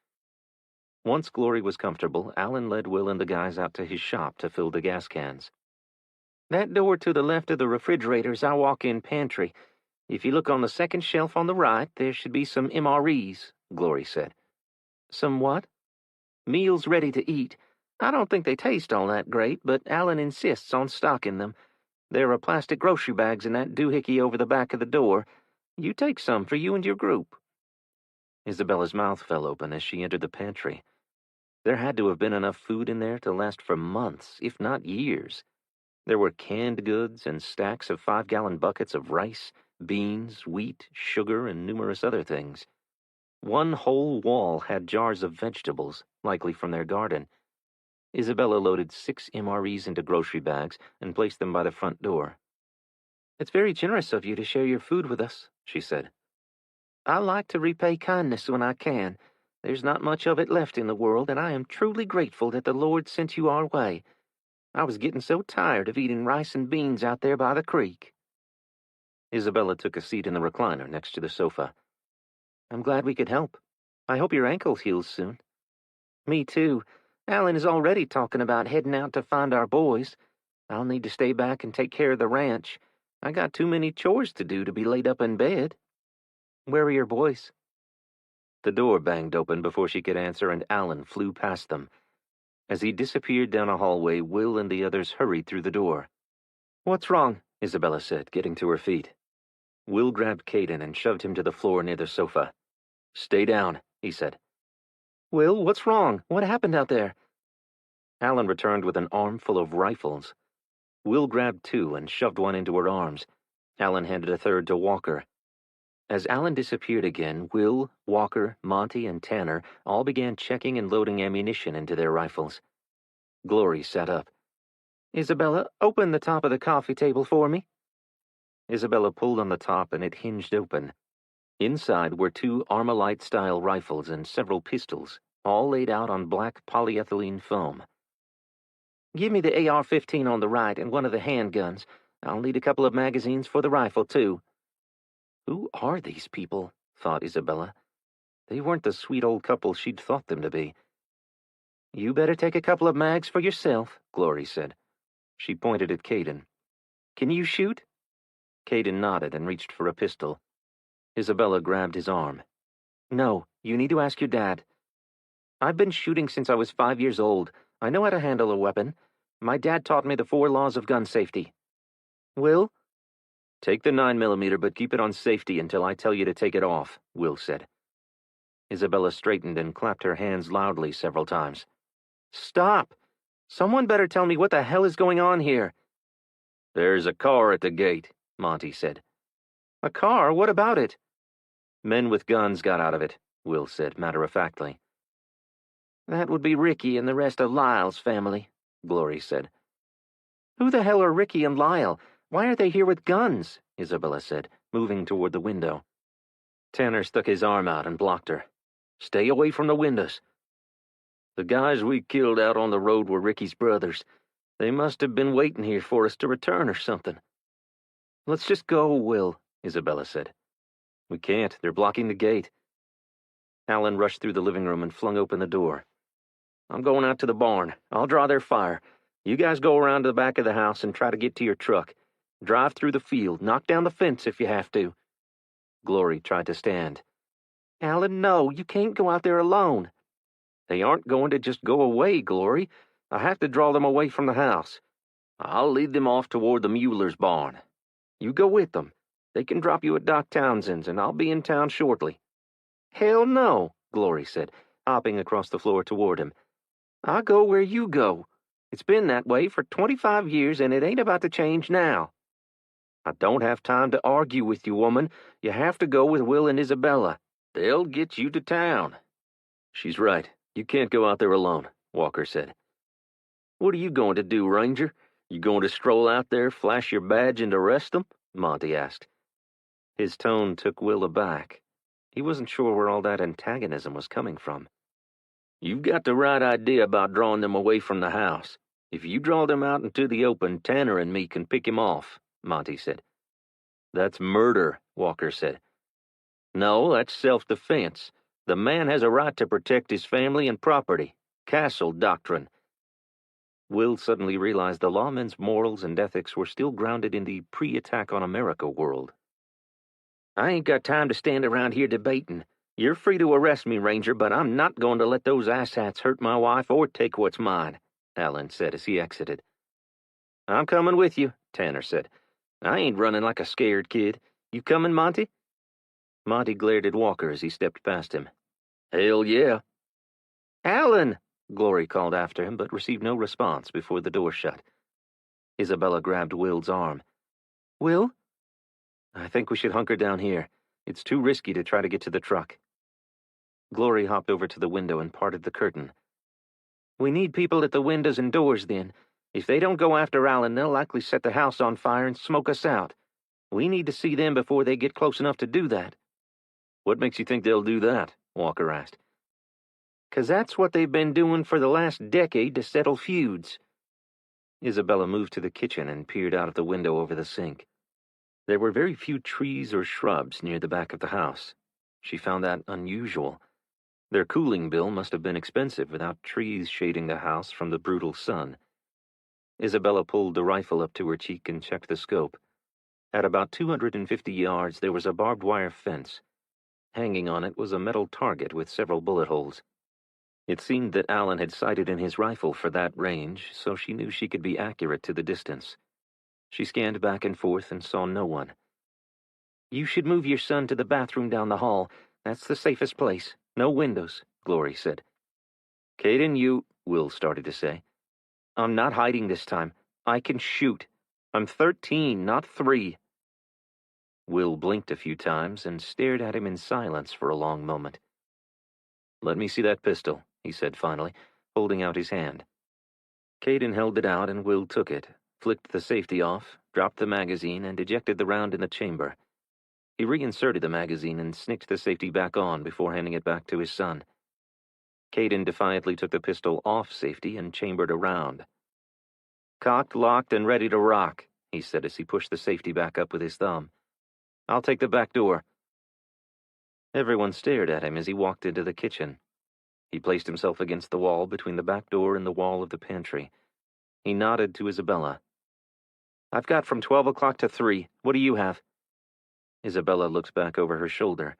Once Glory was comfortable, Alan led Will and the guys out to his shop to fill the gas cans. "That door to the left of the refrigerator's our walk-in pantry. If you look on the second shelf on the right, there should be some MREs," Glory said. "Some what?" "Meals ready to eat. I don't think they taste all that great, but Alan insists on stocking them. There are plastic grocery bags in that doohickey over the back of the door. You take some for you and your group." Isabella's mouth fell open as she entered the pantry. There had to have been enough food in there to last for months, if not years. There were canned goods and stacks of 5-gallon buckets of rice, beans, wheat, sugar, and numerous other things. One whole wall had jars of vegetables, likely from their garden. Isabella loaded 6 MREs into grocery bags and placed them by the front door. "It's very generous of you to share your food with us," she said. "I like to repay kindness when I can. There's not much of it left in the world, and I am truly grateful that the Lord sent you our way. I was getting so tired of eating rice and beans out there by the creek." Isabella took a seat in the recliner next to the sofa. "I'm glad we could help. I hope your ankle heals soon." "Me too. Alan is already talking about heading out to find our boys. I'll need to stay back and take care of the ranch. I got too many chores to do to be laid up in bed." "Where are your boys?" The door banged open before she could answer, and Alan flew past them. As he disappeared down a hallway, Will and the others hurried through the door. "What's wrong?" Isabella said, getting to her feet. Will grabbed Caden and shoved him to the floor near the sofa. "Stay down," he said. "Will, what's wrong? What happened out there?" Alan returned with an armful of rifles. Will grabbed 2 and shoved one into her arms. Alan handed a third to Walker. As Alan disappeared again, Will, Walker, Monty, and Tanner all began checking and loading ammunition into their rifles. Glory sat up. "Isabella, open the top of the coffee table for me." Isabella pulled on the top and it hinged open. Inside were 2 Armalite-style rifles and several pistols, all laid out on black polyethylene foam. "Give me the AR-15 on the right and one of the handguns. I'll need a couple of magazines for the rifle, too." Who are these people? Thought Isabella. They weren't the sweet old couple she'd thought them to be. "You better take a couple of mags for yourself," Glory said. She pointed at Caden. "Can you shoot?" Caden nodded and reached for a pistol. Isabella grabbed his arm. "No, you need to ask your dad. I've been shooting since I was 5 years old. I know how to handle a weapon. My dad taught me the 4 laws of gun safety." "Will?" "Take the 9mm, but keep it on safety until I tell you to take it off," Will said. Isabella straightened and clapped her hands loudly several times. "Stop! Someone better tell me what the hell is going on here." "There's a car at the gate," Monty said. "A car? What about it?" "Men with guns got out of it," Will said matter-of-factly. "That would be Ricky and the rest of Lyle's family," Glory said. "Who the hell are Ricky and Lyle? Why are they here with guns?" Isabella said, moving toward the window. Tanner stuck his arm out and blocked her. "Stay away from the windows." "The guys we killed out on the road were Ricky's brothers. They must have been waiting here for us to return or something." "Let's just go, Will," Isabella said. "We can't. They're blocking the gate." Alan rushed through the living room and flung open the door. "I'm going out to the barn. I'll draw their fire. You guys go around to the back of the house and try to get to your truck. Drive through the field. Knock down the fence if you have to." Glory tried to stand. "Alan, no, you can't go out there alone." "They aren't going to just go away, Glory. I have to draw them away from the house." I'll lead them off toward the Mueller's barn. You go with them. They can drop you at Doc Townsend's, and I'll be in town shortly." "Hell no," Glory said, hopping across the floor toward him. "I'll go where you go. It's been that way for 25 years, and it ain't about to change now." "I don't have time to argue with you, woman. You have to go with Will and Isabella. They'll get you to town." "She's right. You can't go out there alone," Walker said. "What are you going to do, Ranger? You going to stroll out there, flash your badge, and arrest them?" Monty asked. His tone took Will aback. He wasn't sure where all that antagonism was coming from. "You've got the right idea about drawing them away from the house. If you draw them out into the open, Tanner and me can pick him off," Monty said. "That's murder," Walker said. "No, that's self-defense. The man has a right to protect his family and property. Castle doctrine." Will suddenly realized the lawmen's morals and ethics were still grounded in the pre-attack on America world. "I ain't got time to stand around here debating. You're free to arrest me, Ranger, but I'm not going to let those asshats hurt my wife or take what's mine," Allen said as he exited. "I'm coming with you," Tanner said. "I ain't running like a scared kid. You coming, Monty?" Monty glared at Walker as he stepped past him. "Hell yeah." "Allen!" Glory called after him, but received no response before the door shut. Isabella grabbed Will's arm. "Will? I think we should hunker down here. It's too risky to try to get to the truck." Glory hopped over to the window and parted the curtain. "We need people at the windows and doors, then. If they don't go after Allen, they'll likely set the house on fire and smoke us out. We need to see them before they get close enough to do that." "What makes you think they'll do that?" Walker asked. "'Cause that's what they've been doing for the last decade to settle feuds." Isabella moved to the kitchen and peered out of the window over the sink. There were very few trees or shrubs near the back of the house. She found that unusual. Their cooling bill must have been expensive without trees shading the house from the brutal sun. Isabella pulled the rifle up to her cheek and checked the scope. At about 250 yards, there was a barbed wire fence. Hanging on it was a metal target with several bullet holes. It seemed that Allen had sighted in his rifle for that range, so she knew she could be accurate to the distance. She scanned back and forth and saw no one. "You should move your son to the bathroom down the hall. That's the safest place. No windows," Glory said. "Caden, you—" Will started to say. "I'm not hiding this time. I can shoot. I'm 13, not 3. Will blinked a few times and stared at him in silence for a long moment. "Let me see that pistol," he said finally, holding out his hand. Caden held it out and Will took it, flicked the safety off, dropped the magazine, and ejected the round in the chamber. He reinserted the magazine and snicked the safety back on before handing it back to his son. Caden defiantly took the pistol off safety and chambered a round. "Cocked, locked, and ready to rock," he said as he pushed the safety back up with his thumb. "I'll take the back door." Everyone stared at him as he walked into the kitchen. He placed himself against the wall between the back door and the wall of the pantry. He nodded to Isabella. "I've got from 12 o'clock to 3. What do you have?" Isabella looked back over her shoulder.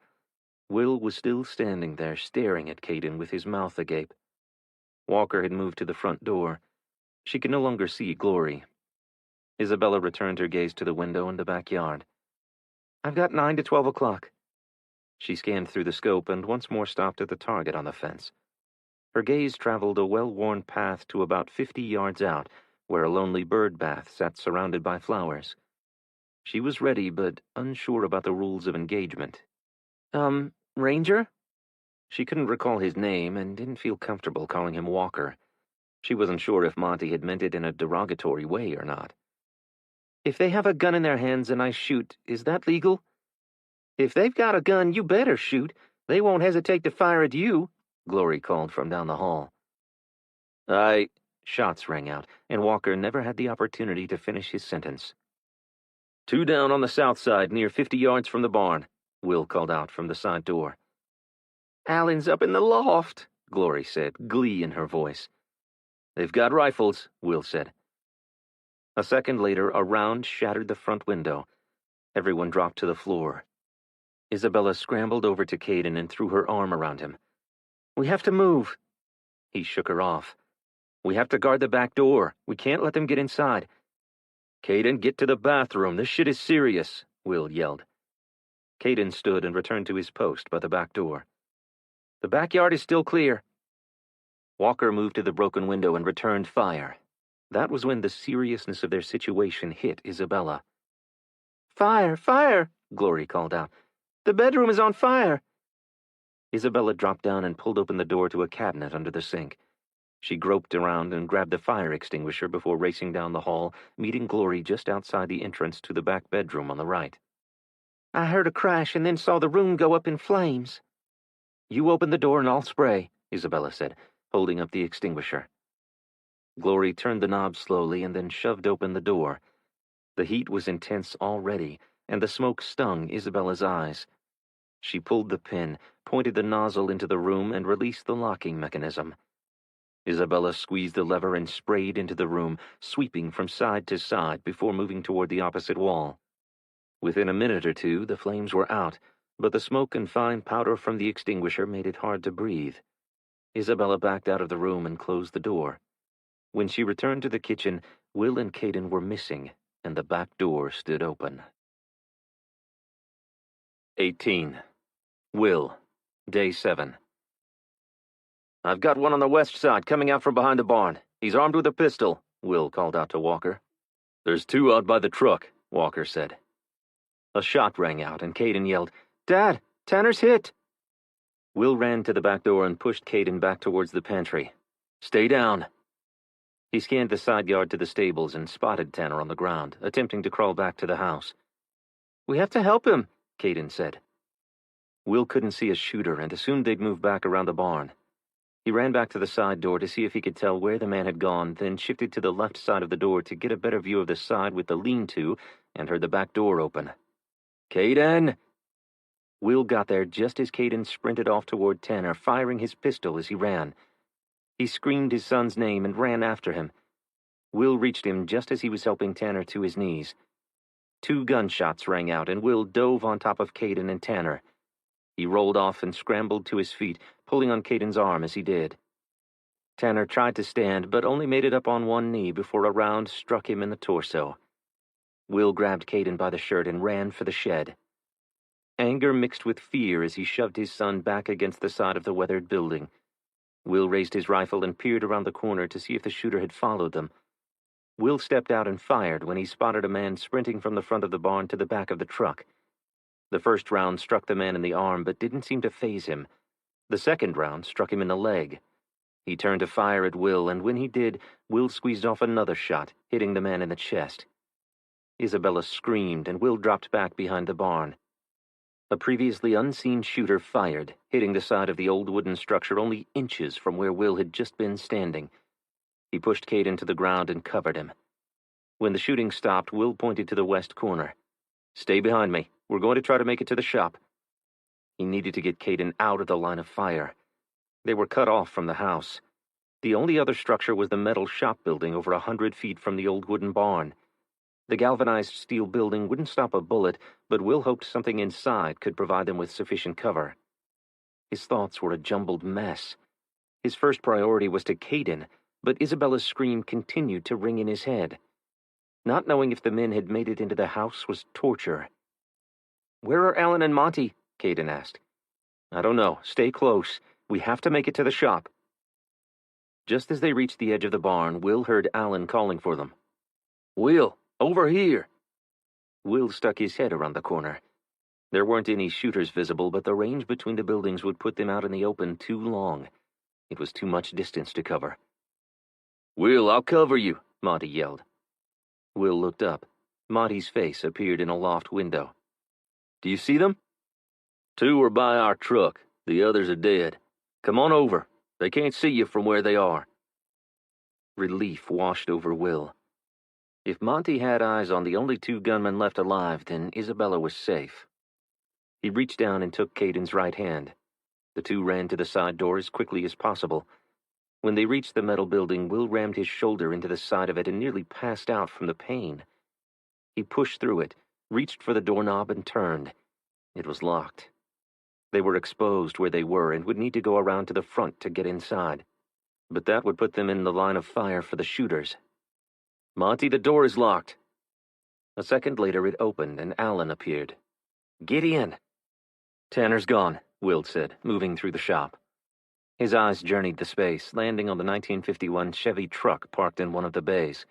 Will was still standing there, staring at Caden with his mouth agape. Walker had moved to the front door. She could no longer see Glory. Isabella returned her gaze to the window in the backyard. "I've got 9 to 12 o'clock. She scanned through the scope and once more stopped at the target on the fence. Her gaze traveled a well-worn path to about 50 yards out, where a lonely bird bath sat surrounded by flowers. She was ready, but unsure about the rules of engagement. Ranger?" She couldn't recall his name and didn't feel comfortable calling him Walker. She wasn't sure if Monty had meant it in a derogatory way or not. "If they have a gun in their hands and I shoot, is that legal?" "If they've got a gun, you better shoot. They won't hesitate to fire at you," Glory called from down the hall. Shots rang out, and Walker never had the opportunity to finish his sentence. 2 down on the south side, near 50 yards from the barn," Will called out from the side door. "Allen's up in the loft," Glory said, glee in her voice. "They've got rifles," Will said. A second later, a round shattered the front window. Everyone dropped to the floor. Isabella scrambled over to Caden and threw her arm around him. "We have to move." He shook her off. "We have to guard the back door. We can't let them get inside. Caden, get to the bathroom. This shit is serious, Will yelled. Caden stood and returned to his post by the back door. The backyard is still clear. Walker moved to the broken window and returned fire. That was when the seriousness of their situation hit Isabella. Fire! Fire! Glory called out. The bedroom is on fire! Isabella dropped down and pulled open the door to a cabinet under the sink. She groped around and grabbed the fire extinguisher before racing down the hall, meeting Glory just outside the entrance to the back bedroom on the right. I heard a crash and then saw the room go up in flames. You open the door and I'll spray, Isabella said, holding up the extinguisher. Glory turned the knob slowly and then shoved open the door. The heat was intense already, and the smoke stung Isabella's eyes. She pulled the pin, pointed the nozzle into the room, and released the locking mechanism. Isabella squeezed the lever and sprayed into the room, sweeping from side to side before moving toward the opposite wall. Within a minute or two, the flames were out, but the smoke and fine powder from the extinguisher made it hard to breathe. Isabella backed out of the room and closed the door. When she returned to the kitchen, Will and Caden were missing, and the back door stood open. 18. Will, Day 7. I've got one on the west side coming out from behind the barn. He's armed with a pistol, Will called out to Walker. There's two out by the truck, Walker said. A shot rang out, and Caden yelled, Dad, Tanner's hit! Will ran to the back door and pushed Caden back towards the pantry. Stay down. He scanned the side yard to the stables and spotted Tanner on the ground, attempting to crawl back to the house. We have to help him, Caden said. Will couldn't see a shooter and assumed they'd moved back around the barn. He ran back to the side door to see if he could tell where the man had gone, then shifted to the left side of the door to get a better view of the side with the lean-to, and heard the back door open. Caden! Will got there just as Caden sprinted off toward Tanner, firing his pistol as he ran. He screamed his son's name and ran after him. Will reached him just as he was helping Tanner to his knees. 2 gunshots rang out, and Will dove on top of Caden and Tanner. He rolled off and scrambled to his feet, pulling on Caden's arm as he did. Tanner tried to stand, but only made it up on one knee before a round struck him in the torso. Will grabbed Caden by the shirt and ran for the shed. Anger mixed with fear as he shoved his son back against the side of the weathered building. Will raised his rifle and peered around the corner to see if the shooter had followed them. Will stepped out and fired when he spotted a man sprinting from the front of the barn to the back of the truck. The first round struck the man in the arm but didn't seem to faze him. The second round struck him in the leg. He turned to fire at Will, and when he did, Will squeezed off another shot, hitting the man in the chest. Isabella screamed, and Will dropped back behind the barn. A previously unseen shooter fired, hitting the side of the old wooden structure only inches from where Will had just been standing. He pushed Caden to the ground and covered him. When the shooting stopped, Will pointed to the west corner. Stay behind me. We're going to try to make it to the shop. He needed to get Caden out of the line of fire. They were cut off from the house. The only other structure was the metal shop building over 100 feet from the old wooden barn. The galvanized steel building wouldn't stop a bullet, but Will hoped something inside could provide them with sufficient cover. His thoughts were a jumbled mess. His first priority was to Caden, but Isabella's scream continued to ring in his head. Not knowing if the men had made it into the house was torture. Where are Alan and Monty? Caden asked. I don't know. Stay close. We have to make it to the shop. Just as they reached the edge of the barn, Will heard Alan calling for them. Will, over here! Will stuck his head around the corner. There weren't any shooters visible, but the range between the buildings would put them out in the open too long. It was too much distance to cover. Will, I'll cover you, Monty yelled. Will looked up. Monty's face appeared in a loft window. Do you see them? 2 are by our truck. The others are dead. Come on over. They can't see you from where they are. Relief washed over Will. If Monty had eyes on the only 2 gunmen left alive, then Isabella was safe. He reached down and took Caden's right hand. The 2 ran to the side door as quickly as possible. When they reached the metal building, Will rammed his shoulder into the side of it and nearly passed out from the pain. He pushed through it, reached for the doorknob, and turned. It was locked. They were exposed where they were and would need to go around to the front to get inside. But that would put them in the line of fire for the shooters. Monty, the door is locked. A second later it opened and Alan appeared. "Get in." "Tanner's gone," Will said, moving through the shop. His eyes journeyed the space, landing on the 1951 Chevy truck parked in one of the bays.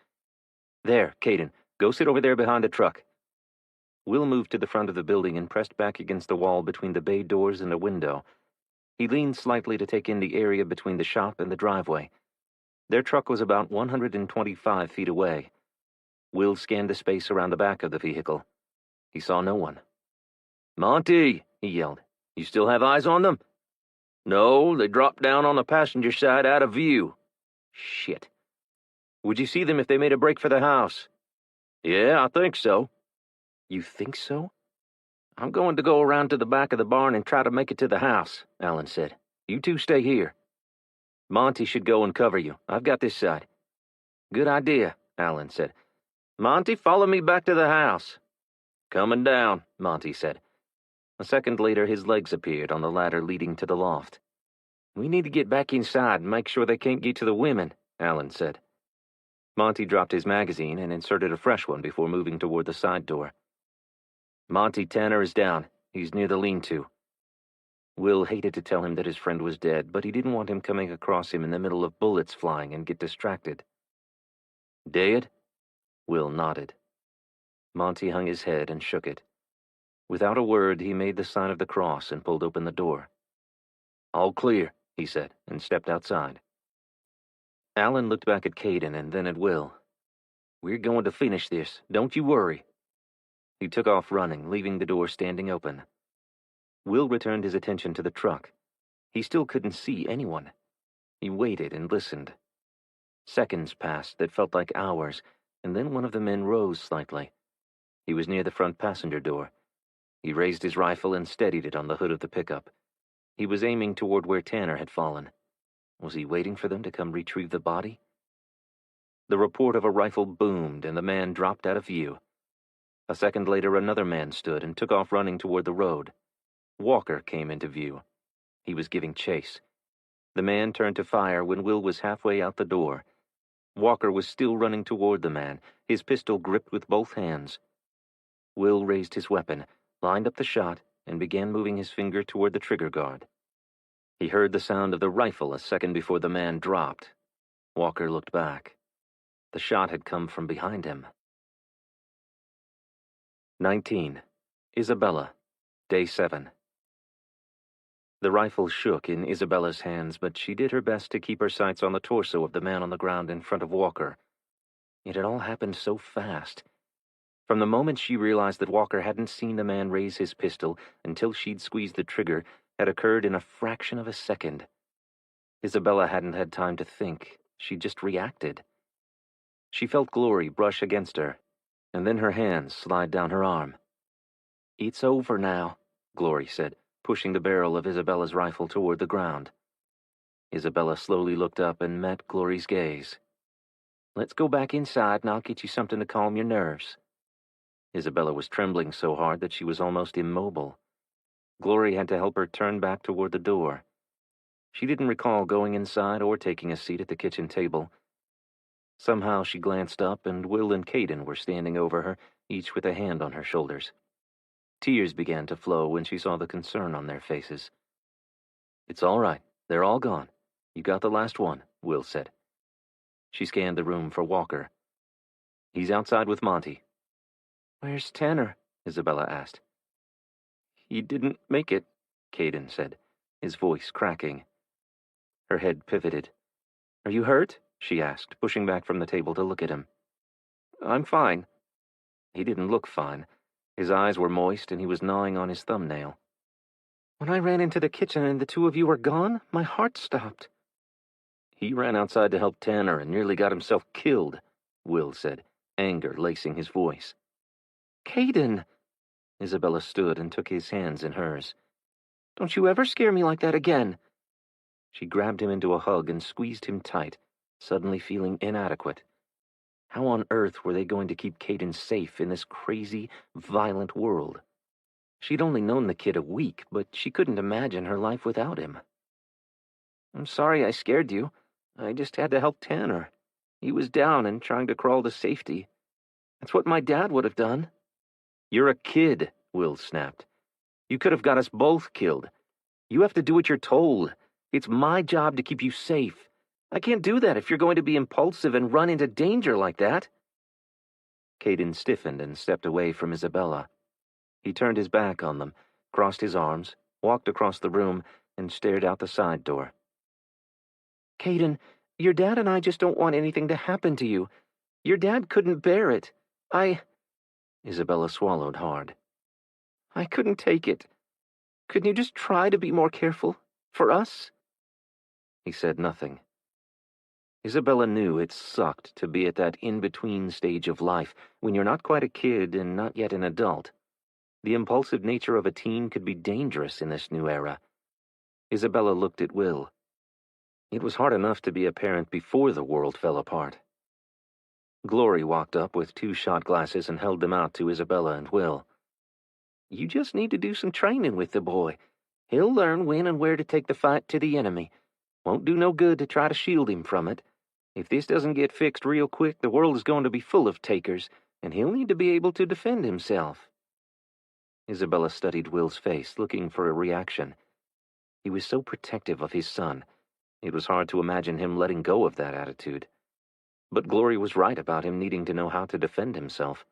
"There, Caden, go sit over there behind the truck." Will moved to the front of the building and pressed back against the wall between the bay doors and a window. He leaned slightly to take in the area between the shop and the driveway. Their truck was about 125 feet away. Will scanned the space around the back of the vehicle. He saw no one. "Monty," he yelled, "you still have eyes on them?" "No, they dropped down on the passenger side out of view." "Shit. Would you see them if they made a break for the house?" "Yeah, I think so." "You think so?" "I'm going to go around to the back of the barn and try to make it to the house," Alan said. "You two stay here. Monty should go and cover you. I've got this side." "Good idea," Alan said. "Monty, follow me back to the house." "Coming down," Monty said. A second later, his legs appeared on the ladder leading to the loft. "We need to get back inside and make sure they can't get to the women," Alan said. Monty dropped his magazine and inserted a fresh one before moving toward the side door. "Monty, Tanner is down. He's near the lean-to." Will hated to tell him that his friend was dead, but he didn't want him coming across him in the middle of bullets flying and get distracted. "Dead?" Will nodded. Monty hung his head and shook it. Without a word, he made the sign of the cross and pulled open the door. "All clear," he said, and stepped outside. Alan looked back at Caden and then at Will. "We're going to finish this. Don't you worry." He took off running, leaving the door standing open. Will returned his attention to the truck. He still couldn't see anyone. He waited and listened. Seconds passed that felt like hours, and then one of the men rose slightly. He was near the front passenger door. He raised his rifle and steadied it on the hood of the pickup. He was aiming toward where Tanner had fallen. Was he waiting for them to come retrieve the body? The report of a rifle boomed, and the man dropped out of view. A second later, another man stood and took off running toward the road. Walker came into view. He was giving chase. The man turned to fire when Will was halfway out the door. Walker was still running toward the man, his pistol gripped with both hands. Will raised his weapon, lined up the shot, and began moving his finger toward the trigger guard. He heard the sound of the rifle a second before the man dropped. Walker looked back. The shot had come from behind him. 19. Isabella, Day 7. The rifle shook in Isabella's hands, but she did her best to keep her sights on the torso of the man on the ground in front of Walker. It had all happened so fast. From the moment she realized that Walker hadn't seen the man raise his pistol until she'd squeezed the trigger had occurred in a fraction of a second. Isabella hadn't had time to think. She just reacted. She felt Glory brush against her, and then her hands slide down her arm. "It's over now," Glory said, pushing the barrel of Isabella's rifle toward the ground. Isabella slowly looked up and met Glory's gaze. "Let's go back inside and I'll get you something to calm your nerves." Isabella was trembling so hard that she was almost immobile. Glory had to help her turn back toward the door. She didn't recall going inside or taking a seat at the kitchen table. Somehow she glanced up, and Will and Caden were standing over her, each with a hand on her shoulders. Tears began to flow when she saw the concern on their faces. "It's all right. They're all gone. You got the last one," Will said. She scanned the room for Walker. "He's outside with Monty." "Where's Tanner?" Isabella asked. "He didn't make it," Caden said, his voice cracking. Her head pivoted. "Are you hurt?" she asked, pushing back from the table to look at him. "I'm fine." He didn't look fine. His eyes were moist, and he was gnawing on his thumbnail. "When I ran into the kitchen and the two of you were gone, my heart stopped." "He ran outside to help Tanner and nearly got himself killed," Will said, anger lacing his voice. "Caden!" Isabella stood and took his hands in hers. "Don't you ever scare me like that again." She grabbed him into a hug and squeezed him tight, suddenly feeling inadequate. How on earth were they going to keep Caden safe in this crazy, violent world? She'd only known the kid a week, but she couldn't imagine her life without him. "I'm sorry I scared you. I just had to help Tanner. He was down and trying to crawl to safety." That's what my dad would have done. You're a kid, Will snapped. You could have got us both killed. You have to do what you're told. It's my job to keep you safe. I can't do that if you're going to be impulsive and run into danger like that. Caden stiffened and stepped away from Isabella. He turned his back on them, crossed his arms, walked across the room, and stared out the side door. Caden, your dad and I just don't want anything to happen to you. Your dad couldn't bear it. Isabella swallowed hard. I couldn't take it. Couldn't you just try to be more careful? For us? He said nothing. Isabella knew it sucked to be at that in-between stage of life when you're not quite a kid and not yet an adult. The impulsive nature of a teen could be dangerous in this new era. Isabella looked at Will. It was hard enough to be a parent before the world fell apart. Glory walked up with 2 shot glasses and held them out to Isabella and Will. You just need to do some training with the boy. He'll learn when and where to take the fight to the enemy. Won't do no good to try to shield him from it. If this doesn't get fixed real quick, the world is going to be full of takers, and he'll need to be able to defend himself. Isabella studied Will's face, looking for a reaction. He was so protective of his son. It was hard to imagine him letting go of that attitude. But Glory was right about him needing to know how to defend himself.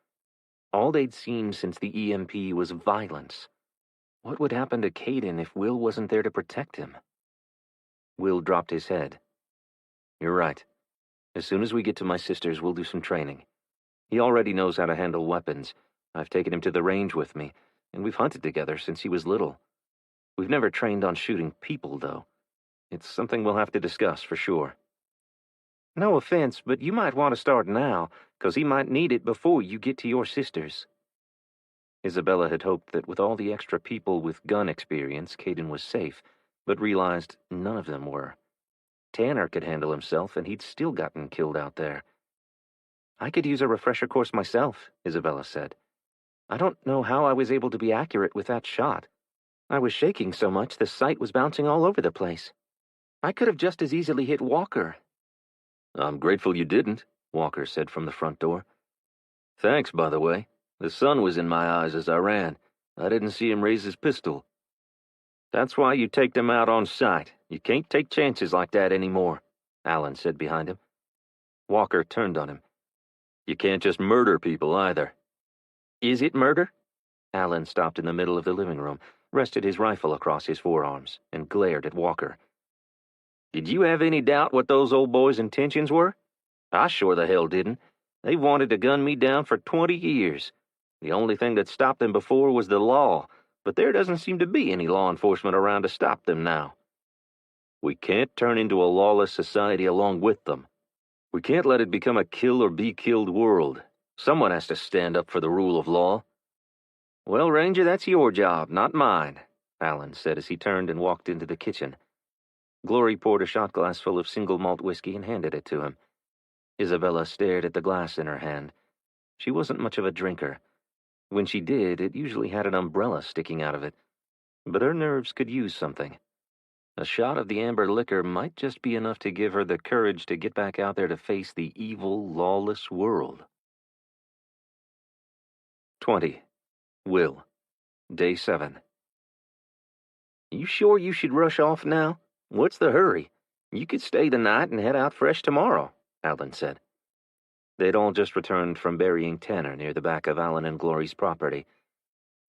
All they'd seen since the EMP was violence. What would happen to Caden if Will wasn't there to protect him? Will dropped his head. You're right. As soon as we get to my sister's, we'll do some training. He already knows how to handle weapons. I've taken him to the range with me, and we've hunted together since he was little. We've never trained on shooting people, though. It's something we'll have to discuss for sure. No offense, but you might want to start now, 'cause he might need it before you get to your sister's. Isabella had hoped that with all the extra people with gun experience, Caden was safe, but realized none of them were. Tanner could handle himself, and he'd still gotten killed out there. I could use a refresher course myself, Isabella said. I don't know how I was able to be accurate with that shot. I was shaking so much the sight was bouncing all over the place. I could have just as easily hit Walker. I'm grateful you didn't, Walker said from the front door. Thanks, by the way. The sun was in my eyes as I ran. I didn't see him raise his pistol. That's why you take them out on sight. You can't take chances like that anymore, Alan said behind him. Walker turned on him. You can't just murder people either. Is it murder? Alan stopped in the middle of the living room, rested his rifle across his forearms, and glared at Walker. Did you have any doubt what those old boys' intentions were? I sure the hell didn't. They've wanted to gun me down for 20 years. The only thing that stopped them before was the law, but there doesn't seem to be any law enforcement around to stop them now. We can't turn into a lawless society along with them. We can't let it become a kill-or-be-killed world. Someone has to stand up for the rule of law. Well, Ranger, that's your job, not mine, Alan said as he turned and walked into the kitchen. Glory poured a shot glass full of single malt whiskey and handed it to him. Isabella stared at the glass in her hand. She wasn't much of a drinker. When she did, it usually had an umbrella sticking out of it. But her nerves could use something. A shot of the amber liquor might just be enough to give her the courage to get back out there to face the evil, lawless world. 20. Will. Day 7. You sure you should rush off now? What's the hurry? You could stay the night and head out fresh tomorrow, Alan said. They'd all just returned from burying Tanner near the back of Alan and Glory's property.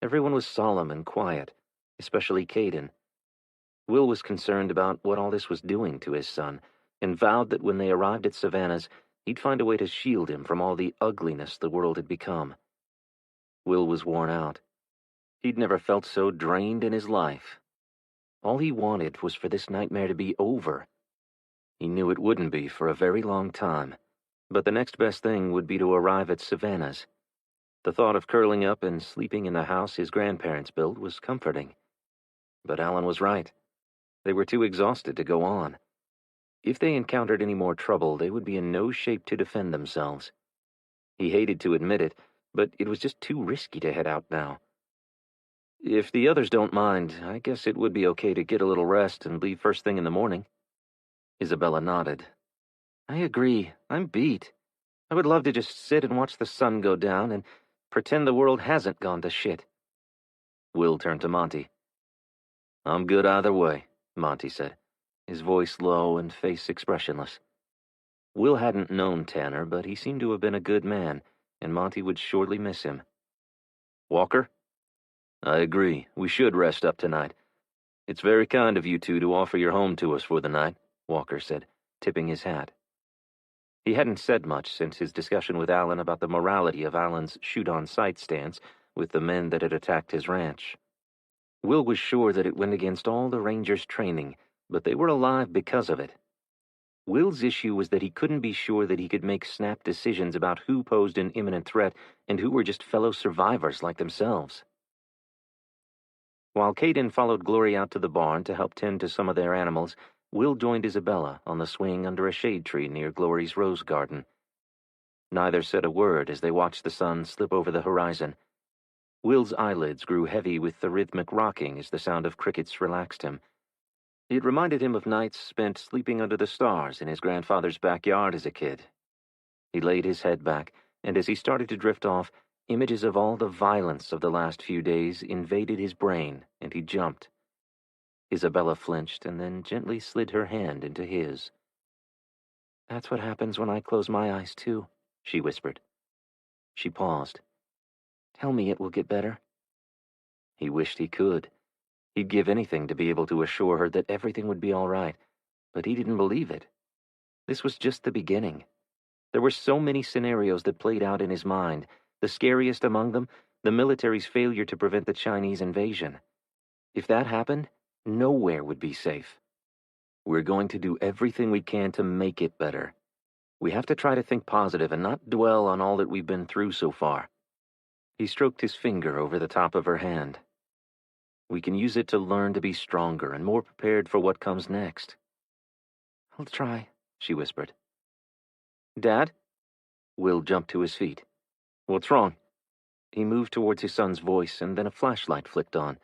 Everyone was solemn and quiet, especially Caden. Will was concerned about what all this was doing to his son, and vowed that when they arrived at Savannah's, he'd find a way to shield him from all the ugliness the world had become. Will was worn out. He'd never felt so drained in his life. All he wanted was for this nightmare to be over. He knew it wouldn't be for a very long time, but the next best thing would be to arrive at Savannah's. The thought of curling up and sleeping in the house his grandparents built was comforting. But Alan was right. They were too exhausted to go on. If they encountered any more trouble, they would be in no shape to defend themselves. He hated to admit it, but it was just too risky to head out now. If the others don't mind, I guess it would be okay to get a little rest and leave first thing in the morning. Isabella nodded. I agree. I'm beat. I would love to just sit and watch the sun go down and pretend the world hasn't gone to shit. Will turned to Monty. I'm good either way, Monty said, his voice low and face expressionless. Will hadn't known Tanner, but he seemed to have been a good man, and Monty would surely miss him. Walker? I agree. We should rest up tonight. It's very kind of you two to offer your home to us for the night, Walker said, tipping his hat. He hadn't said much since his discussion with Alan about the morality of Alan's shoot-on-sight stance with the men that had attacked his ranch. Will was sure that it went against all the Rangers' training, but they were alive because of it. Will's issue was that he couldn't be sure that he could make snap decisions about who posed an imminent threat and who were just fellow survivors like themselves. While Caden followed Glory out to the barn to help tend to some of their animals, Will joined Isabella on the swing under a shade tree near Glory's rose garden. Neither said a word as they watched the sun slip over the horizon. Will's eyelids grew heavy with the rhythmic rocking as the sound of crickets relaxed him. It reminded him of nights spent sleeping under the stars in his grandfather's backyard as a kid. He laid his head back, and as he started to drift off, images of all the violence of the last few days invaded his brain, and he jumped. Isabella flinched and then gently slid her hand into his. "That's what happens when I close my eyes, too," she whispered. She paused. "Tell me it will get better." He wished he could. He'd give anything to be able to assure her that everything would be all right, but he didn't believe it. This was just the beginning. There were so many scenarios that played out in his mind, the scariest among them, the military's failure to prevent the Chinese invasion. If that happened, nowhere would be safe. We're going to do everything we can to make it better. We have to try to think positive and not dwell on all that we've been through so far. He stroked his finger over the top of her hand. We can use it to learn to be stronger and more prepared for what comes next. "I'll try," she whispered. "Dad?" Will jumped to his feet. "What's wrong?" He moved towards his son's voice, and then a flashlight flicked on.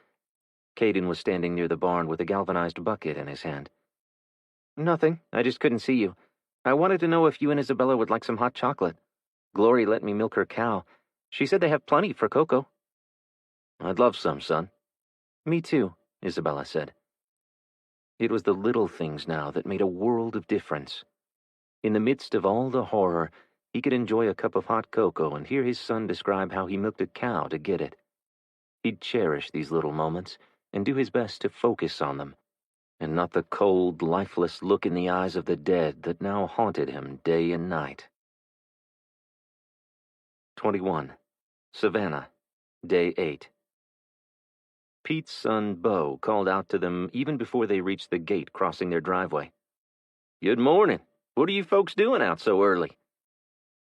Caden was standing near the barn with a galvanized bucket in his hand. "Nothing. I just couldn't see you. I wanted to know if you and Isabella would like some hot chocolate. Glory let me milk her cow. She said they have plenty for Coco." "I'd love some, son." "Me too," Isabella said. It was the little things now that made a world of difference. In the midst of all the horror, he could enjoy a cup of hot cocoa and hear his son describe how he milked a cow to get it. He'd cherish these little moments and do his best to focus on them, and not the cold, lifeless look in the eyes of the dead that now haunted him day and night. 21. Savannah, Day 8. Pete's son, Bo, called out to them even before they reached the gate crossing their driveway. "Good morning. What are you folks doing out so early?"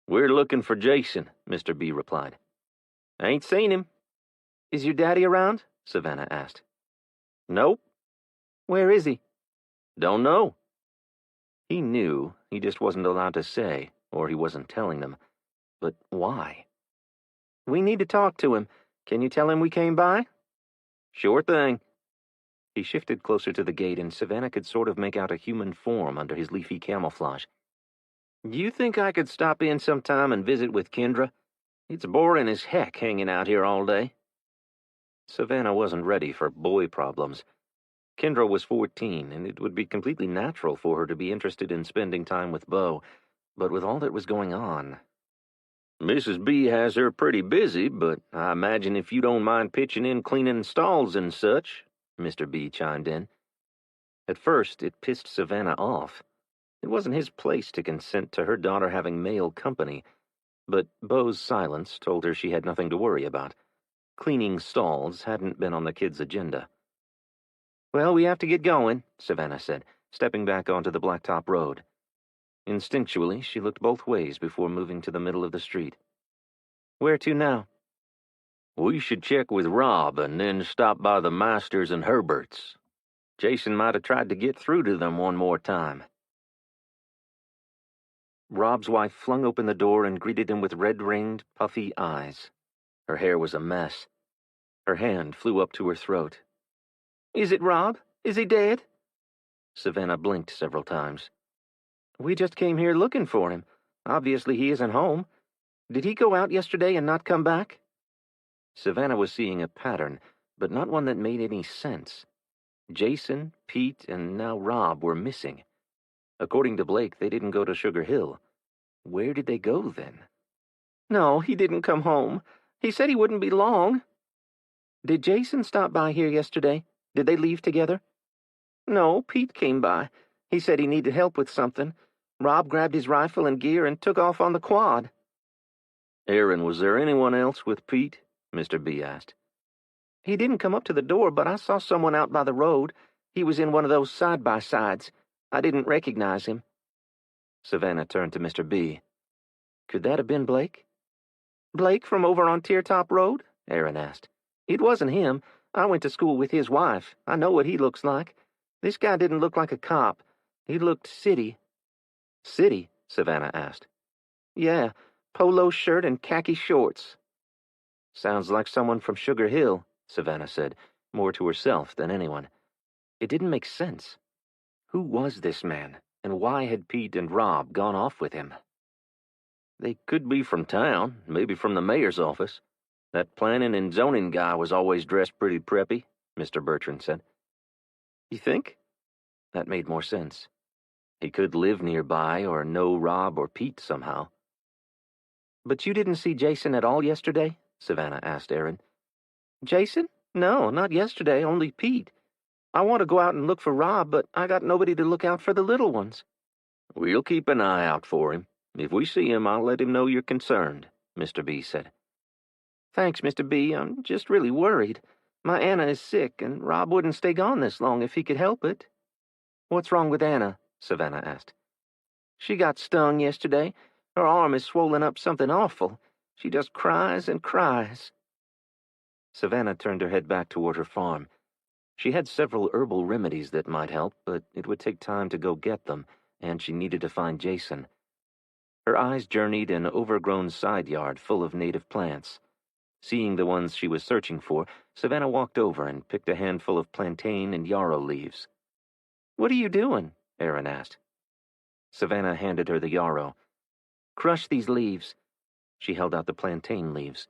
"We're looking for Jason," Mr. B replied. "I ain't seen him." "Is your daddy around?" Savannah asked. "Nope." "Where is he?" "Don't know." He knew, he just wasn't allowed to say, or he wasn't telling them. But why? "We need to talk to him. Can you tell him we came by?" "Sure thing." He shifted closer to the gate, and Savannah could sort of make out a human form under his leafy camouflage. "You think I could stop in sometime and visit with Kendra? It's boring as heck hanging out here all day." Savannah wasn't ready for boy problems. Kendra was 14, and it would be completely natural for her to be interested in spending time with Bo, but with all that was going on... "Mrs. B has her pretty busy, but I imagine if you don't mind pitching in cleaning stalls and such," Mr. B chimed in. At first, it pissed Savannah off. It wasn't his place to consent to her daughter having male company, but Bo's silence told her she had nothing to worry about. Cleaning stalls hadn't been on the kids' agenda. "Well, we have to get going," Savannah said, stepping back onto the blacktop road. Instinctually, she looked both ways before moving to the middle of the street. "Where to now?" "We should check with Rob and then stop by the Masters and Herberts. Jason might have tried to get through to them one more time." Rob's wife flung open the door and greeted him with red-ringed, puffy eyes. Her hair was a mess. Her hand flew up to her throat. "Is it Rob? Is he dead?" Savannah blinked several times. "We just came here looking for him. Obviously he isn't home. Did he go out yesterday and not come back?" Savannah was seeing a pattern, but not one that made any sense. Jason, Pete, and now Rob were missing. According to Blake, they didn't go to Sugar Hill. Where did they go then? "No, he didn't come home. He said he wouldn't be long." "Did Jason stop by here yesterday? Did they leave together?" "No, Pete came by. He said he needed help with something. Rob grabbed his rifle and gear and took off on the quad." Aaron, was there anyone else with Pete? Mr. B asked. "He didn't come up to the door, but I saw someone out by the road. He was in one of those side-by-sides. I didn't recognize him." Savannah turned to Mr. B. "Could that have been Blake?" "Blake from over on Tear Top Road?" Aaron asked. "It wasn't him. I went to school with his wife. I know what he looks like. This guy didn't look like a cop. He looked city." "City?" Savannah asked. "Yeah, polo shirt and khaki shorts." "Sounds like someone from Sugar Hill," Savannah said, more to herself than anyone. It didn't make sense. Who was this man, and why had Pete and Rob gone off with him? They could be from town, maybe from the mayor's office. That planning and zoning guy was always dressed pretty preppy, Mr. Bertrand said. You think? That made more sense. He could live nearby or know Rob or Pete somehow. "But you didn't see Jason at all yesterday?" Savannah asked Aaron. "Jason? No, not yesterday, only Pete. I want to go out and look for Rob, but I got nobody to look out for the little ones." "We'll keep an eye out for him. If we see him, I'll let him know you're concerned," Mr. B said. "Thanks, Mr. B. I'm just really worried. My Anna is sick, and Rob wouldn't stay gone this long if he could help it." "What's wrong with Anna?" Savannah asked. "She got stung yesterday. Her arm is swollen up something awful. She just cries and cries." Savannah turned her head back toward her farm. She had several herbal remedies that might help, but it would take time to go get them, and she needed to find Jason. Her eyes journeyed an overgrown side yard full of native plants. Seeing the ones she was searching for, Savannah walked over and picked a handful of plantain and yarrow leaves. "What are you doing?" Aaron asked. Savannah handed her the yarrow. "Crush these leaves." She held out the plantain leaves.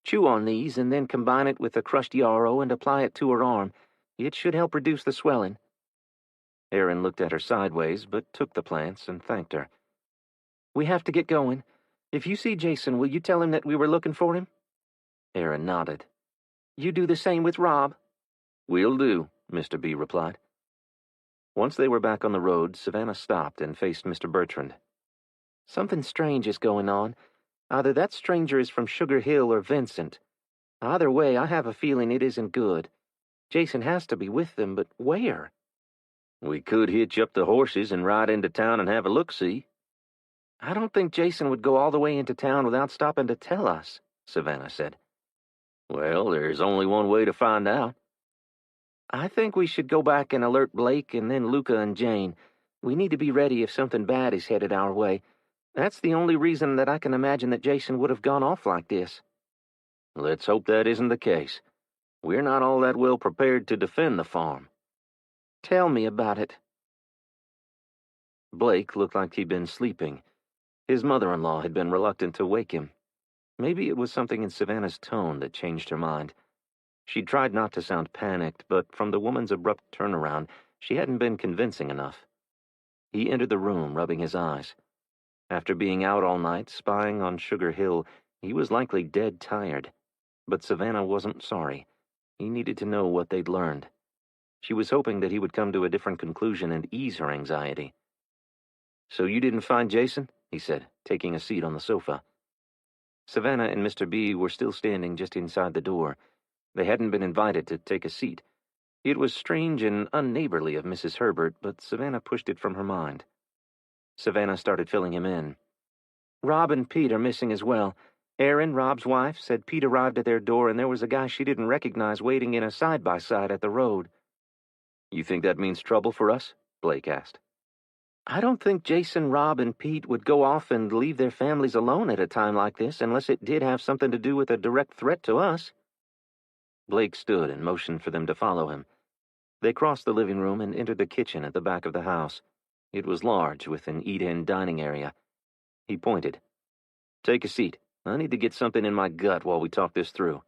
"Chew on these and then combine it with the crushed yarrow and apply it to her arm. It should help reduce the swelling." Aaron looked at her sideways, but took the plants and thanked her. "We have to get going. If you see Jason, will you tell him that we were looking for him?" Aaron nodded. "You do the same with Rob." "Will do," Mr. B replied. Once they were back on the road, Savannah stopped and faced Mr. Bertrand. "Something strange is going on. Either that stranger is from Sugar Hill or Vincent. Either way, I have a feeling it isn't good. Jason has to be with them, but where?" "We could hitch up the horses and ride into town and have a look-see." "I don't think Jason would go all the way into town without stopping to tell us," Savannah said. "Well, there's only one way to find out." "I think we should go back and alert Blake and then Luca and Jane. We need to be ready if something bad is headed our way. That's the only reason that I can imagine that Jason would have gone off like this." "Let's hope that isn't the case. We're not all that well prepared to defend the farm." "Tell me about it." Blake looked like he'd been sleeping. His mother-in-law had been reluctant to wake him. Maybe it was something in Savannah's tone that changed her mind. She tried not to sound panicked, but from the woman's abrupt turnaround, she hadn't been convincing enough. He entered the room, rubbing his eyes. After being out all night, spying on Sugar Hill, he was likely dead tired. But Savannah wasn't sorry. He needed to know what they'd learned. She was hoping that he would come to a different conclusion and ease her anxiety. "So you didn't find Jason?" he said, taking a seat on the sofa. Savannah and Mr. B were still standing just inside the door. They hadn't been invited to take a seat. It was strange and unneighborly of Mrs. Herbert, but Savannah pushed it from her mind. Savannah started filling him in. "Rob and Pete are missing as well. Erin, Rob's wife, said Pete arrived at their door and there was a guy she didn't recognize waiting in a side-by-side at the road." "You think that means trouble for us?" Blake asked. "I don't think Jason, Rob, and Pete would go off and leave their families alone at a time like this unless it did have something to do with a direct threat to us." Blake stood and motioned for them to follow him. They crossed the living room and entered the kitchen at the back of the house. It was large, with an eat-in dining area. He pointed. "Take a seat. I need to get something in my gut while we talk this through."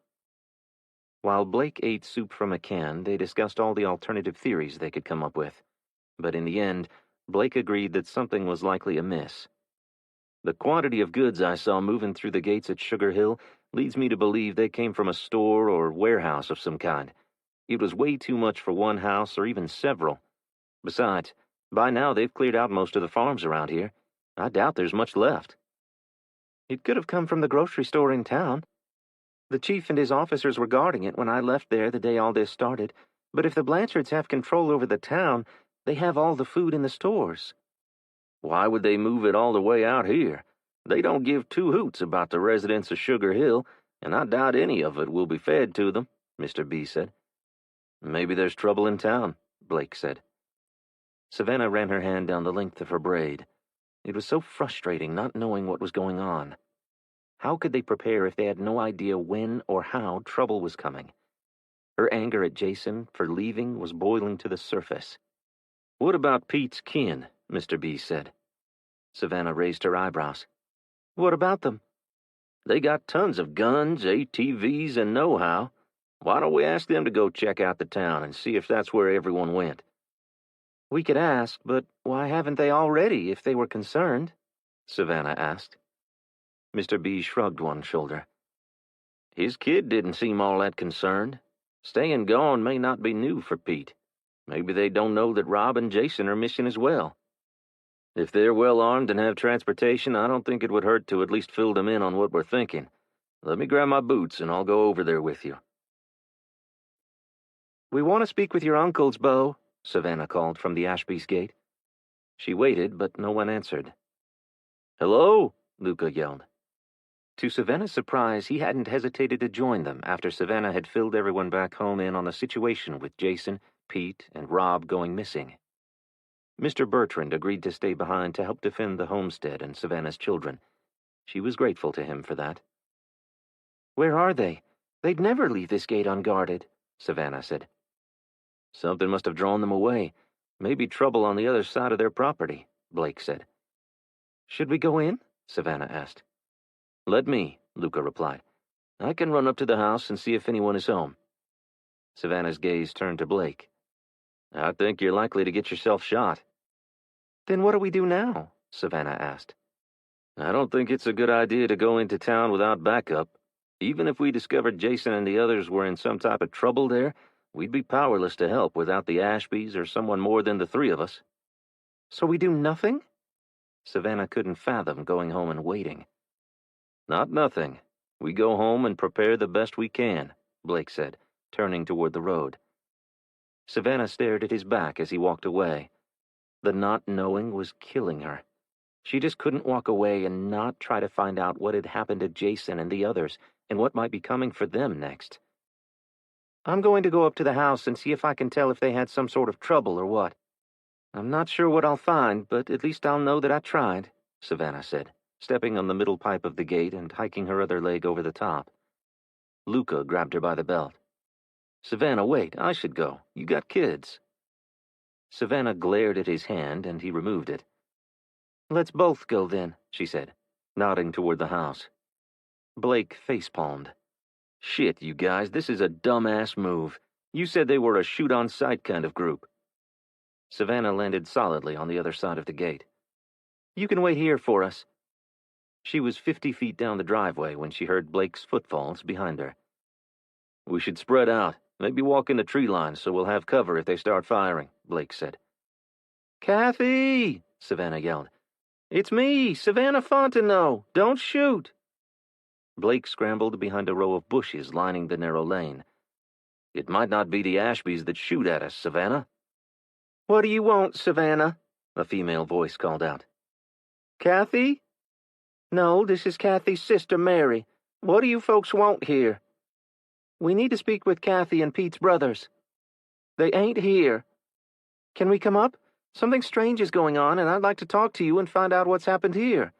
While Blake ate soup from a can, they discussed all the alternative theories they could come up with. But in the end, Blake agreed that something was likely amiss. "The quantity of goods I saw moving through the gates at Sugar Hill leads me to believe they came from a store or warehouse of some kind. It was way too much for one house or even several. Besides, by now they've cleared out most of the farms around here. I doubt there's much left." "It could have come from the grocery store in town. The chief and his officers were guarding it when I left there the day all this started, but if the Blanchards have control over the town, they have all the food in the stores." "Why would they move it all the way out here? They don't give two hoots about the residents of Sugar Hill, and I doubt any of it will be fed to them," Mr. B said. "Maybe there's trouble in town," Blake said. Savannah ran her hand down the length of her braid. It was so frustrating not knowing what was going on. How could they prepare if they had no idea when or how trouble was coming? Her anger at Jason for leaving was boiling to the surface. "What about Pete's kin?" Mr. B said. Savannah raised her eyebrows. "What about them?" "They got tons of guns, ATVs, and know-how. Why don't we ask them to go check out the town and see if that's where everyone went?" "We could ask, but why haven't they already if they were concerned?" Savannah asked. Mr. B shrugged one shoulder. "His kid didn't seem all that concerned. Staying gone may not be new for Pete. Maybe they don't know that Rob and Jason are missing as well. If they're well armed and have transportation, I don't think it would hurt to at least fill them in on what we're thinking. Let me grab my boots and I'll go over there with you." "We want to speak with your uncles, Bo," Savannah called from the Ashby's gate. She waited, but no one answered. "Hello?" Luca yelled. To Savannah's surprise, he hadn't hesitated to join them after Savannah had filled everyone back home in on the situation with Jason, Pete, and Rob going missing. Mr. Bertrand agreed to stay behind to help defend the homestead and Savannah's children. She was grateful to him for that. "Where are they? They'd never leave this gate unguarded," Savannah said. "Something must have drawn them away. Maybe trouble on the other side of their property," Blake said. "Should we go in?" Savannah asked. "Let me," Luca replied. "I can run up to the house and see if anyone is home." Savannah's gaze turned to Blake. "I think you're likely to get yourself shot." "Then what do we do now?" Savannah asked. "I don't think it's a good idea to go into town without backup. Even if we discovered Jason and the others were in some type of trouble there, we'd be powerless to help without the Ashbys or someone more than the three of us." "So we do nothing?" Savannah couldn't fathom going home and waiting. "Not nothing. We go home and prepare the best we can," Blake said, turning toward the road. Savannah stared at his back as he walked away. The not knowing was killing her. She just couldn't walk away and not try to find out what had happened to Jason and the others, and what might be coming for them next. "I'm going to go up to the house and see if I can tell if they had some sort of trouble or what. I'm not sure what I'll find, but at least I'll know that I tried," Savannah said, stepping on the middle pipe of the gate and hiking her other leg over the top. Luca grabbed her by the belt. "Savannah, wait, I should go. You got kids." Savannah glared at his hand, and he removed it. "Let's both go then," she said, nodding toward the house. Blake facepalmed. "Shit, you guys, this is a dumbass move. You said they were a shoot-on-sight kind of group." Savannah landed solidly on the other side of the gate. "You can wait here for us." She was 50 feet down the driveway when she heard Blake's footfalls behind her. "We should spread out. Maybe walk in the tree line so we'll have cover if they start firing," Blake said. "Kathy!" Savannah yelled. "It's me, Savannah Fontenot. Don't shoot!" Blake scrambled behind a row of bushes lining the narrow lane. "It might not be the Ashbys that shoot at us, Savannah." "What do you want, Savannah?" a female voice called out. "Kathy?" "No, this is Kathy's sister, Mary. What do you folks want here?" "We need to speak with Kathy and Pete's brothers." "They ain't here." "Can we come up? Something strange is going on, and I'd like to talk to you and find out what's happened here."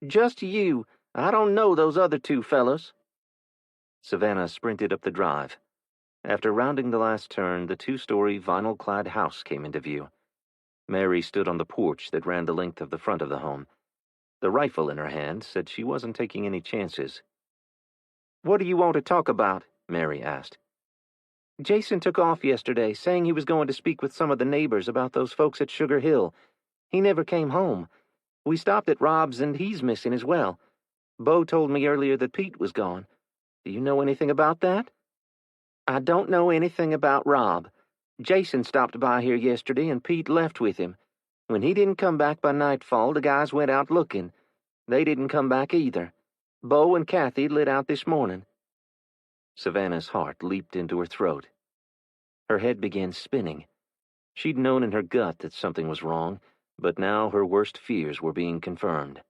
"Just you. I don't know those other two fellows." Savannah sprinted up the drive. After rounding the last turn, the 2-story vinyl-clad house came into view. Mary stood on the porch that ran the length of the front of the home. The rifle in her hand said she wasn't taking any chances. "What do you want to talk about?" Mary asked. "Jason took off yesterday, saying he was going to speak with some of the neighbors about those folks at Sugar Hill. He never came home. We stopped at Rob's and he's missing as well. Bo told me earlier that Pete was gone. Do you know anything about that?" "I don't know anything about Rob. Jason stopped by here yesterday and Pete left with him. When he didn't come back by nightfall, the guys went out looking. They didn't come back either. Bo and Kathy lit out this morning." Savannah's heart leaped into her throat. Her head began spinning. She'd known in her gut that something was wrong, but now her worst fears were being confirmed.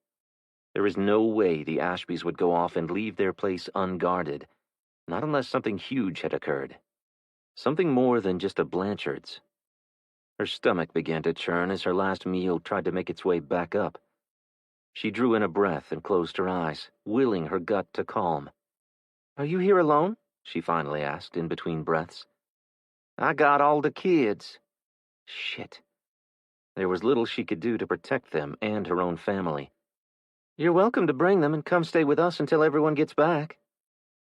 There is no way the Ashbys would go off and leave their place unguarded, not unless something huge had occurred. Something more than just a Blanchard's. Her stomach began to churn as her last meal tried to make its way back up. She drew in a breath and closed her eyes, willing her gut to calm. "Are you here alone?" she finally asked in between breaths. "I got all the kids." Shit. There was little she could do to protect them and her own family. "You're welcome to bring them and come stay with us until everyone gets back."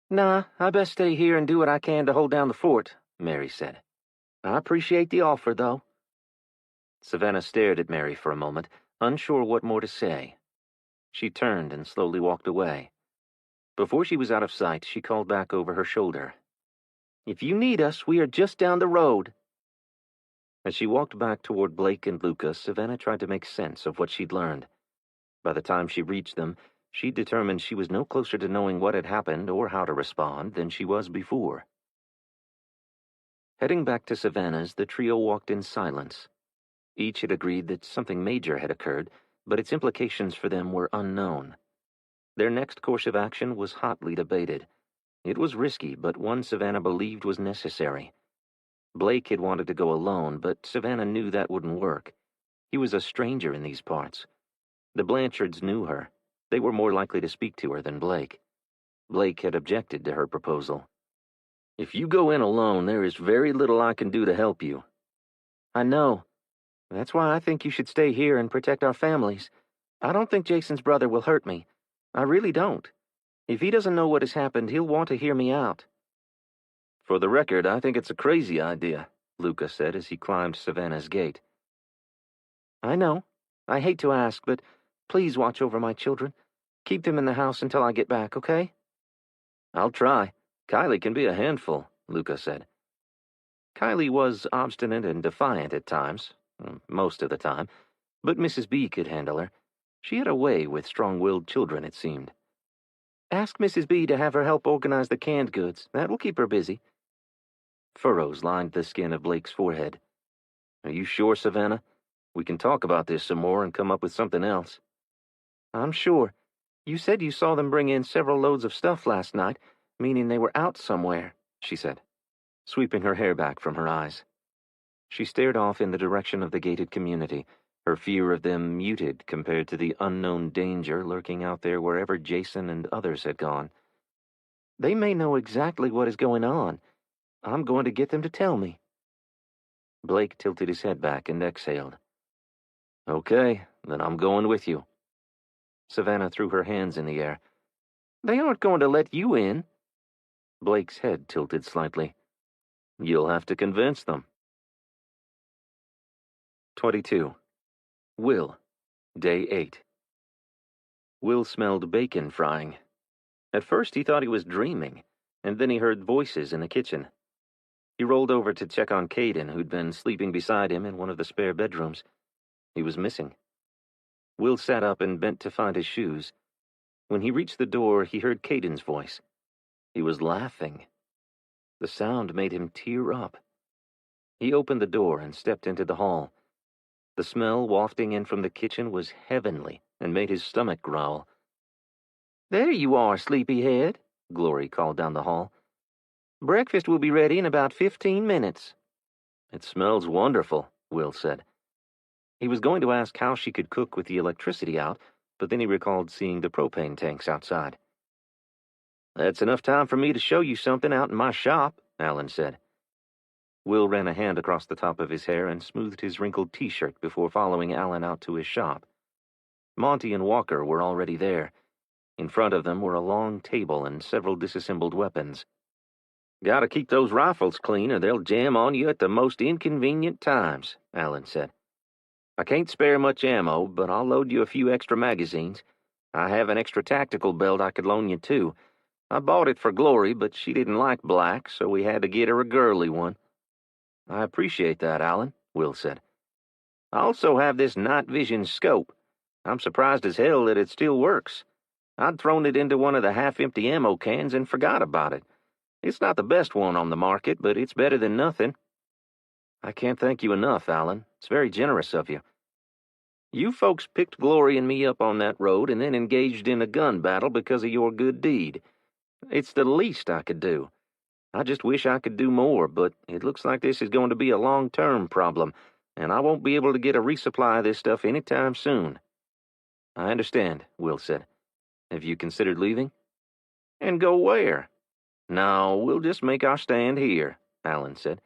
"Nah, I best stay here and do what I can to hold down the fort," Mary said. "I appreciate the offer, though." Savannah stared at Mary for a moment, unsure what more to say. She turned and slowly walked away. Before she was out of sight, she called back over her shoulder. "If you need us, we are just down the road." As she walked back toward Blake and Lucas, Savannah tried to make sense of what she'd learned. By the time she reached them, she determined she was no closer to knowing what had happened or how to respond than she was before. Heading back to Savannah's, the trio walked in silence. Each had agreed that something major had occurred, but its implications for them were unknown. Their next course of action was hotly debated. It was risky, but one Savannah believed was necessary. Blake had wanted to go alone, but Savannah knew that wouldn't work. He was a stranger in these parts. The Blanchards knew her. They were more likely to speak to her than Blake. Blake had objected to her proposal. "If you go in alone, there is very little I can do to help you." "I know. That's why I think you should stay here and protect our families. I don't think Jason's brother will hurt me. I really don't. If he doesn't know what has happened, he'll want to hear me out." "For the record, I think it's a crazy idea," Lucas said as he climbed Savannah's gate. "I know. I hate to ask, but please watch over my children. Keep them in the house until I get back, okay?" "I'll try. Kylie can be a handful," Lucas said. Kylie was obstinate and defiant at times, most of the time, but Mrs. B could handle her. She had a way with strong-willed children, it seemed. "Ask Mrs. B to have her help organize the canned goods. That will keep her busy." Furrows lined the skin of Blake's forehead. "Are you sure, Savannah? We can talk about this some more and come up with something else." "I'm sure. You said you saw them bring in several loads of stuff last night, meaning they were out somewhere," she said, sweeping her hair back from her eyes. She stared off in the direction of the gated community, her fear of them muted compared to the unknown danger lurking out there wherever Jason and others had gone. "They may know exactly what is going on. I'm going to get them to tell me." Blake tilted his head back and exhaled. "Okay, then I'm going with you." Savannah threw her hands in the air. "They aren't going to let you in." Blake's head tilted slightly. "You'll have to convince them." 22. Will, Day 8. Will smelled bacon frying. At first he thought he was dreaming, and then he heard voices in the kitchen. He rolled over to check on Caden, who'd been sleeping beside him in one of the spare bedrooms. He was missing. Will sat up and bent to find his shoes. When he reached the door, he heard Caden's voice. He was laughing. The sound made him tear up. He opened the door and stepped into the hall. The smell wafting in from the kitchen was heavenly and made his stomach growl. "There you are, sleepyhead," Glory called down the hall. "Breakfast will be ready in about 15 minutes. "It smells wonderful," Will said. He was going to ask how she could cook with the electricity out, but then he recalled seeing the propane tanks outside. "That's enough time for me to show you something out in my shop," Alan said. Will ran a hand across the top of his hair and smoothed his wrinkled t-shirt before following Alan out to his shop. Monty and Walker were already there. In front of them were a long table and several disassembled weapons. "Gotta keep those rifles clean or they'll jam on you at the most inconvenient times," Allen said. "I can't spare much ammo, but I'll load you a few extra magazines. I have an extra tactical belt I could loan you, too. I bought it for Glory, but she didn't like black, so we had to get her a girly one." "I appreciate that, Allen," Will said. "I also have this night vision scope. I'm surprised as hell that it still works. I'd thrown it into one of the half-empty ammo cans and forgot about it. It's not the best one on the market, but it's better than nothing." "I can't thank you enough, Allen. It's very generous of you." "You folks picked Glory and me up on that road and then engaged in a gun battle because of your good deed. It's the least I could do. I just wish I could do more, but it looks like this is going to be a long-term problem, and I won't be able to get a resupply of this stuff anytime soon." "I understand," Will said. "Have you considered leaving?" "And go where?" "No, we'll just make our stand here," Allen said.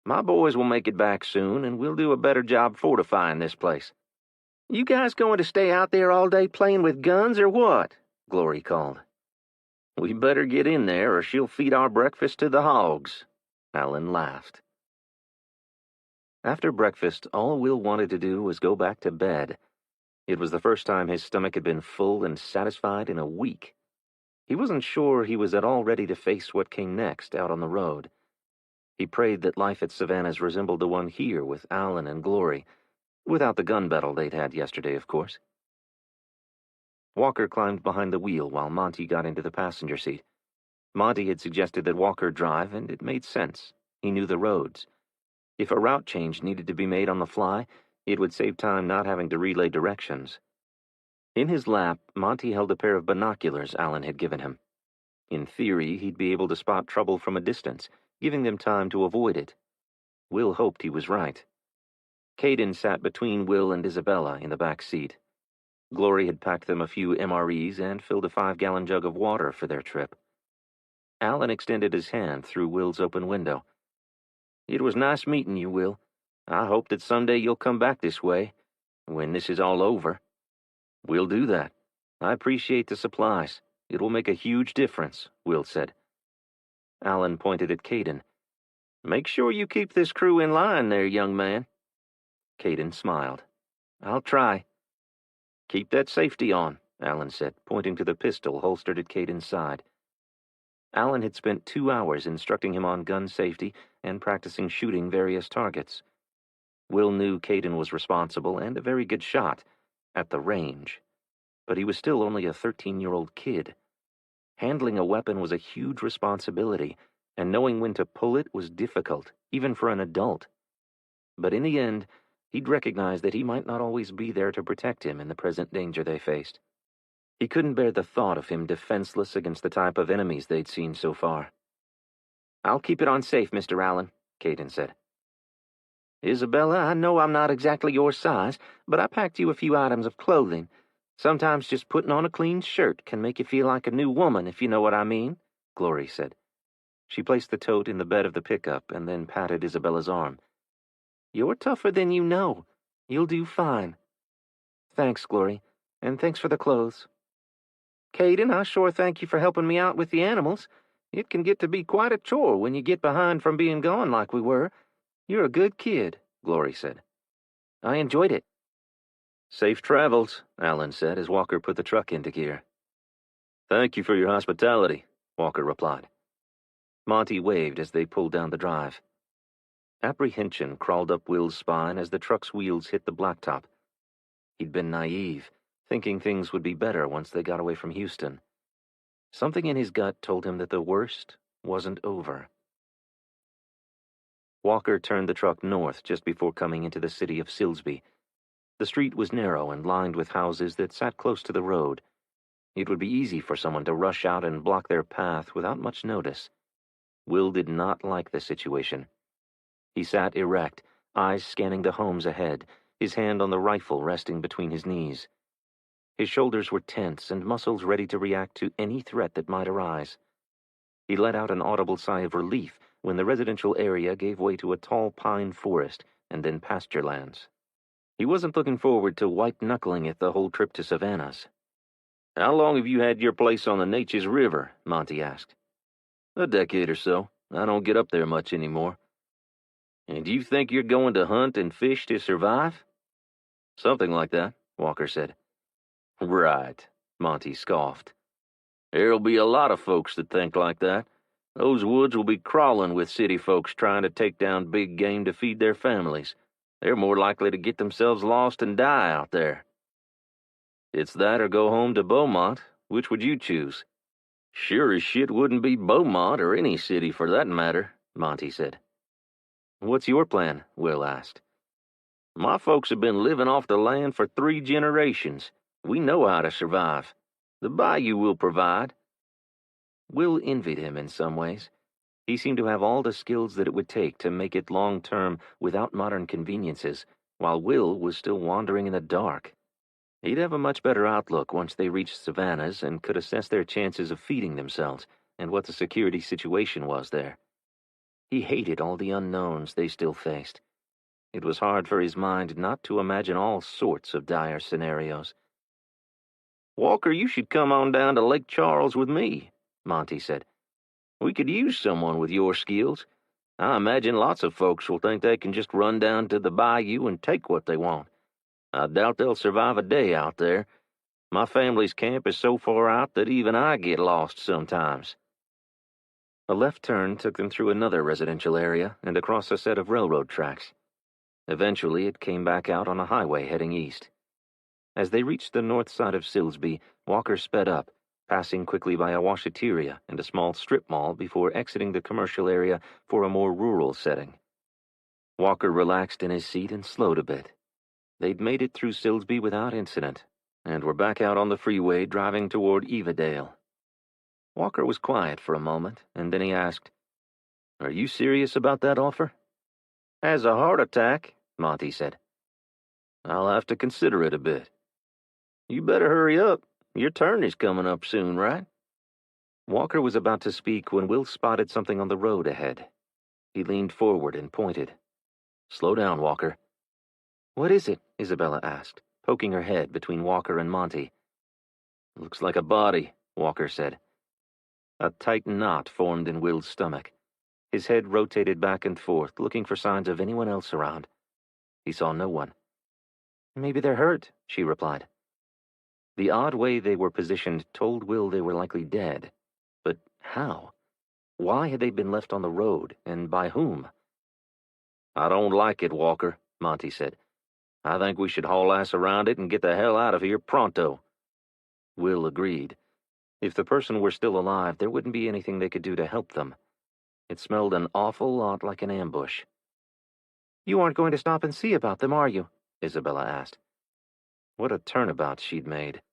"My boys will make it back soon, and we'll do a better job fortifying this place." "You guys going to stay out there all day playing with guns, or what?" Glory called. "We better get in there, or she'll feed our breakfast to the hogs." Allen laughed. After breakfast, all Will wanted to do was go back to bed. It was the first time his stomach had been full and satisfied in a week. He wasn't sure he was at all ready to face what came next out on the road. He prayed that life at Savannah's resembled the one here with Allen and Glory, without the gun battle they'd had yesterday, of course. Walker climbed behind the wheel while Monty got into the passenger seat. Monty had suggested that Walker drive, and it made sense. He knew the roads. If a route change needed to be made on the fly, it would save time not having to relay directions. In his lap, Monty held a pair of binoculars Allen had given him. In theory, he'd be able to spot trouble from a distance, giving them time to avoid it. Will hoped he was right. Caden sat between Will and Isabella in the back seat. Glory had packed them a few MREs and filled a 5-gallon jug of water for their trip. Allen extended his hand through Will's open window. "It was nice meeting you, Will. I hope that someday you'll come back this way, when this is all over." "We'll do that. I appreciate the supplies. It will make a huge difference," Will said. Allen pointed at Caden. "Make sure you keep this crew in line there, young man." Caden smiled. "I'll try." "Keep that safety on," Allen said, pointing to the pistol holstered at Caden's side. Allen had spent 2 hours instructing him on gun safety and practicing shooting various targets. Will knew Caden was responsible and a very good shot, at the range. But he was still only a 13-year-old kid. Handling a weapon was a huge responsibility, and knowing when to pull it was difficult, even for an adult. But in the end, he'd recognized that he might not always be there to protect him in the present danger they faced. He couldn't bear the thought of him defenseless against the type of enemies they'd seen so far. "I'll keep it on safe, Mr. Allen," Caden said. "Isabella, I know I'm not exactly your size, but I packed you a few items of clothing. Sometimes just putting on a clean shirt can make you feel like a new woman, if you know what I mean," Glory said. She placed the tote in the bed of the pickup and then patted Isabella's arm. "You're tougher than you know. You'll do fine." "Thanks, Glory, and thanks for the clothes." "Caden, I sure thank you for helping me out with the animals. It can get to be quite a chore when you get behind from being gone like we were. You're a good kid," Glory said. "I enjoyed it." "Safe travels," Allen said as Walker put the truck into gear. "Thank you for your hospitality," Walker replied. Monty waved as they pulled down the drive. Apprehension crawled up Will's spine as the truck's wheels hit the blacktop. He'd been naive, thinking things would be better once they got away from Houston. Something in his gut told him that the worst wasn't over. Walker turned the truck north just before coming into the city of Silsby. The street was narrow and lined with houses that sat close to the road. It would be easy for someone to rush out and block their path without much notice. Will did not like the situation. He sat erect, eyes scanning the homes ahead, his hand on the rifle resting between his knees. His shoulders were tense and muscles ready to react to any threat that might arise. He let out an audible sigh of relief when the residential area gave way to a tall pine forest and then pasture lands. He wasn't looking forward to white-knuckling it the whole trip to Savannah's. "How long have you had your place on the Neches River?" Monty asked. "A decade or so. I don't get up there much anymore." "And you think you're going to hunt and fish to survive?" "Something like that," Walker said. "Right," Monty scoffed. "There'll be a lot of folks that think like that. Those woods will be crawling with city folks trying to take down big game to feed their families. They're more likely to get themselves lost and die out there." "It's that or go home to Beaumont. Which would you choose?" "Sure as shit wouldn't be Beaumont or any city for that matter," Monty said. "What's your plan?" Will asked. "My folks have been living off the land for 3 generations. We know how to survive. The bayou will provide." Will envied him in some ways. He seemed to have all the skills that it would take to make it long-term without modern conveniences, while Will was still wandering in the dark. He'd have a much better outlook once they reached Savannah's and could assess their chances of feeding themselves and what the security situation was there. He hated all the unknowns they still faced. It was hard for his mind not to imagine all sorts of dire scenarios. "Walker, you should come on down to Lake Charles with me," Monty said. "We could use someone with your skills. I imagine lots of folks will think they can just run down to the bayou and take what they want. I doubt they'll survive a day out there. My family's camp is so far out that even I get lost sometimes." A left turn took them through another residential area and across a set of railroad tracks. Eventually, it came back out on a highway heading east. As they reached the north side of Silsbee, Walker sped up, passing quickly by a washateria and a small strip mall before exiting the commercial area for a more rural setting. Walker relaxed in his seat and slowed a bit. They'd made it through Silsbee without incident, and were back out on the freeway driving toward Evadale. Walker was quiet for a moment, and then he asked, "Are you serious about that offer?" "Has a heart attack," Monty said. "I'll have to consider it a bit." "You better hurry up. Your turn is coming up soon, right?" Walker was about to speak when Will spotted something on the road ahead. He leaned forward and pointed. "Slow down, Walker." "What is it?" Isabella asked, poking her head between Walker and Monty. "Looks like a body," Walker said. A tight knot formed in Will's stomach. His head rotated back and forth, looking for signs of anyone else around. He saw no one. "Maybe they're hurt," she replied. The odd way they were positioned told Will they were likely dead. But how? Why had they been left on the road, and by whom? "I don't like it, Walker," Monty said. "I think we should haul ass around it and get the hell out of here pronto." Will agreed. If the person were still alive, there wouldn't be anything they could do to help them. It smelled an awful lot like an ambush. "You aren't going to stop and see about them, are you?" Isabella asked. What a turnabout she'd made.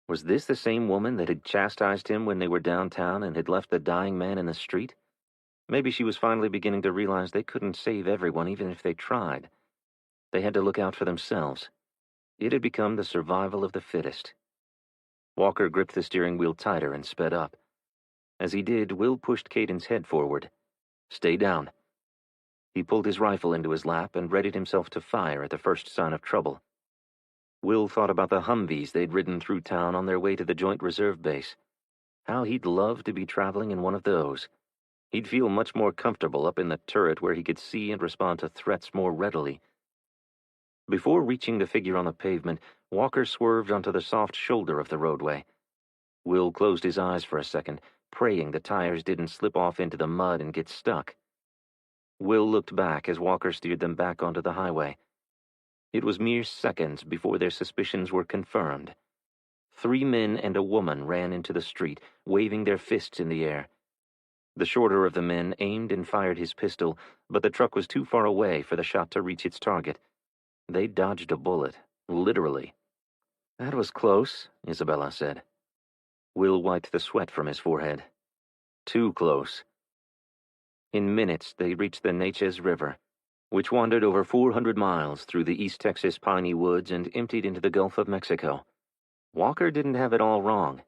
Was this the same woman that had chastised him when they were downtown and had left the dying man in the street? Maybe she was finally beginning to realize they couldn't save everyone even if they tried. They had to look out for themselves. It had become the survival of the fittest. Walker gripped the steering wheel tighter and sped up. As he did, Will pushed Caden's head forward. "Stay down." He pulled his rifle into his lap and readied himself to fire at the first sign of trouble. Will thought about the Humvees they'd ridden through town on their way to the Joint Reserve Base. How he'd love to be traveling in one of those. He'd feel much more comfortable up in the turret where he could see and respond to threats more readily. Before reaching the figure on the pavement, Walker swerved onto the soft shoulder of the roadway. Will closed his eyes for a second, praying the tires didn't slip off into the mud and get stuck. Will looked back as Walker steered them back onto the highway. It was mere seconds before their suspicions were confirmed. 3 men and a woman ran into the street, waving their fists in the air. The shorter of the men aimed and fired his pistol, but the truck was too far away for the shot to reach its target. They dodged a bullet, literally. "That was close," Isabella said. Will wiped the sweat from his forehead. "Too close." In minutes, they reached the Neches River, which wandered over 400 miles through the East Texas piney woods and emptied into the Gulf of Mexico. Walker didn't have it all wrong.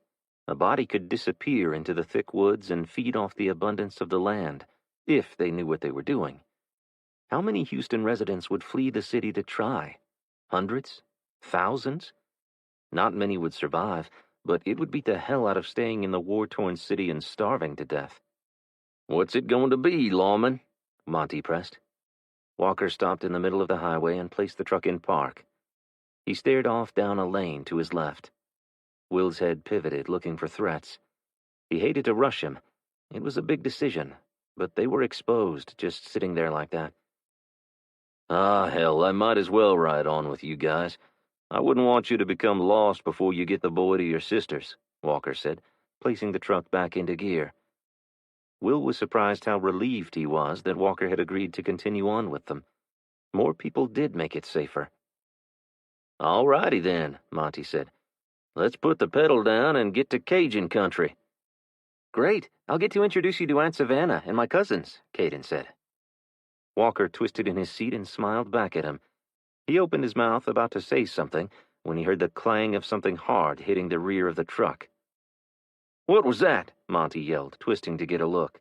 A body could disappear into the thick woods and feed off the abundance of the land, if they knew what they were doing. How many Houston residents would flee the city to try? Hundreds? Thousands? Not many would survive, but it would beat the hell out of staying in the war-torn city and starving to death. What's it going to be, lawman? Monty pressed. Walker stopped in the middle of the highway and placed the truck in park. He stared off down a lane to his left. Will's head pivoted, looking for threats. He hated to rush him. It was a big decision, but they were exposed, just sitting there like that. Ah, hell, I might as well ride on with you guys. I wouldn't want you to become lost before you get the boy to your sister's, Walker said, placing the truck back into gear. Will was surprised how relieved he was that Walker had agreed to continue on with them. More people did make it safer. All righty then, Monty said. Let's put the pedal down and get to Cajun country. Great. I'll get to introduce you to Aunt Savannah and my cousins, Caden said. Walker twisted in his seat and smiled back at him. He opened his mouth about to say something when he heard the clang of something hard hitting the rear of the truck. What was that? Monty yelled, twisting to get a look.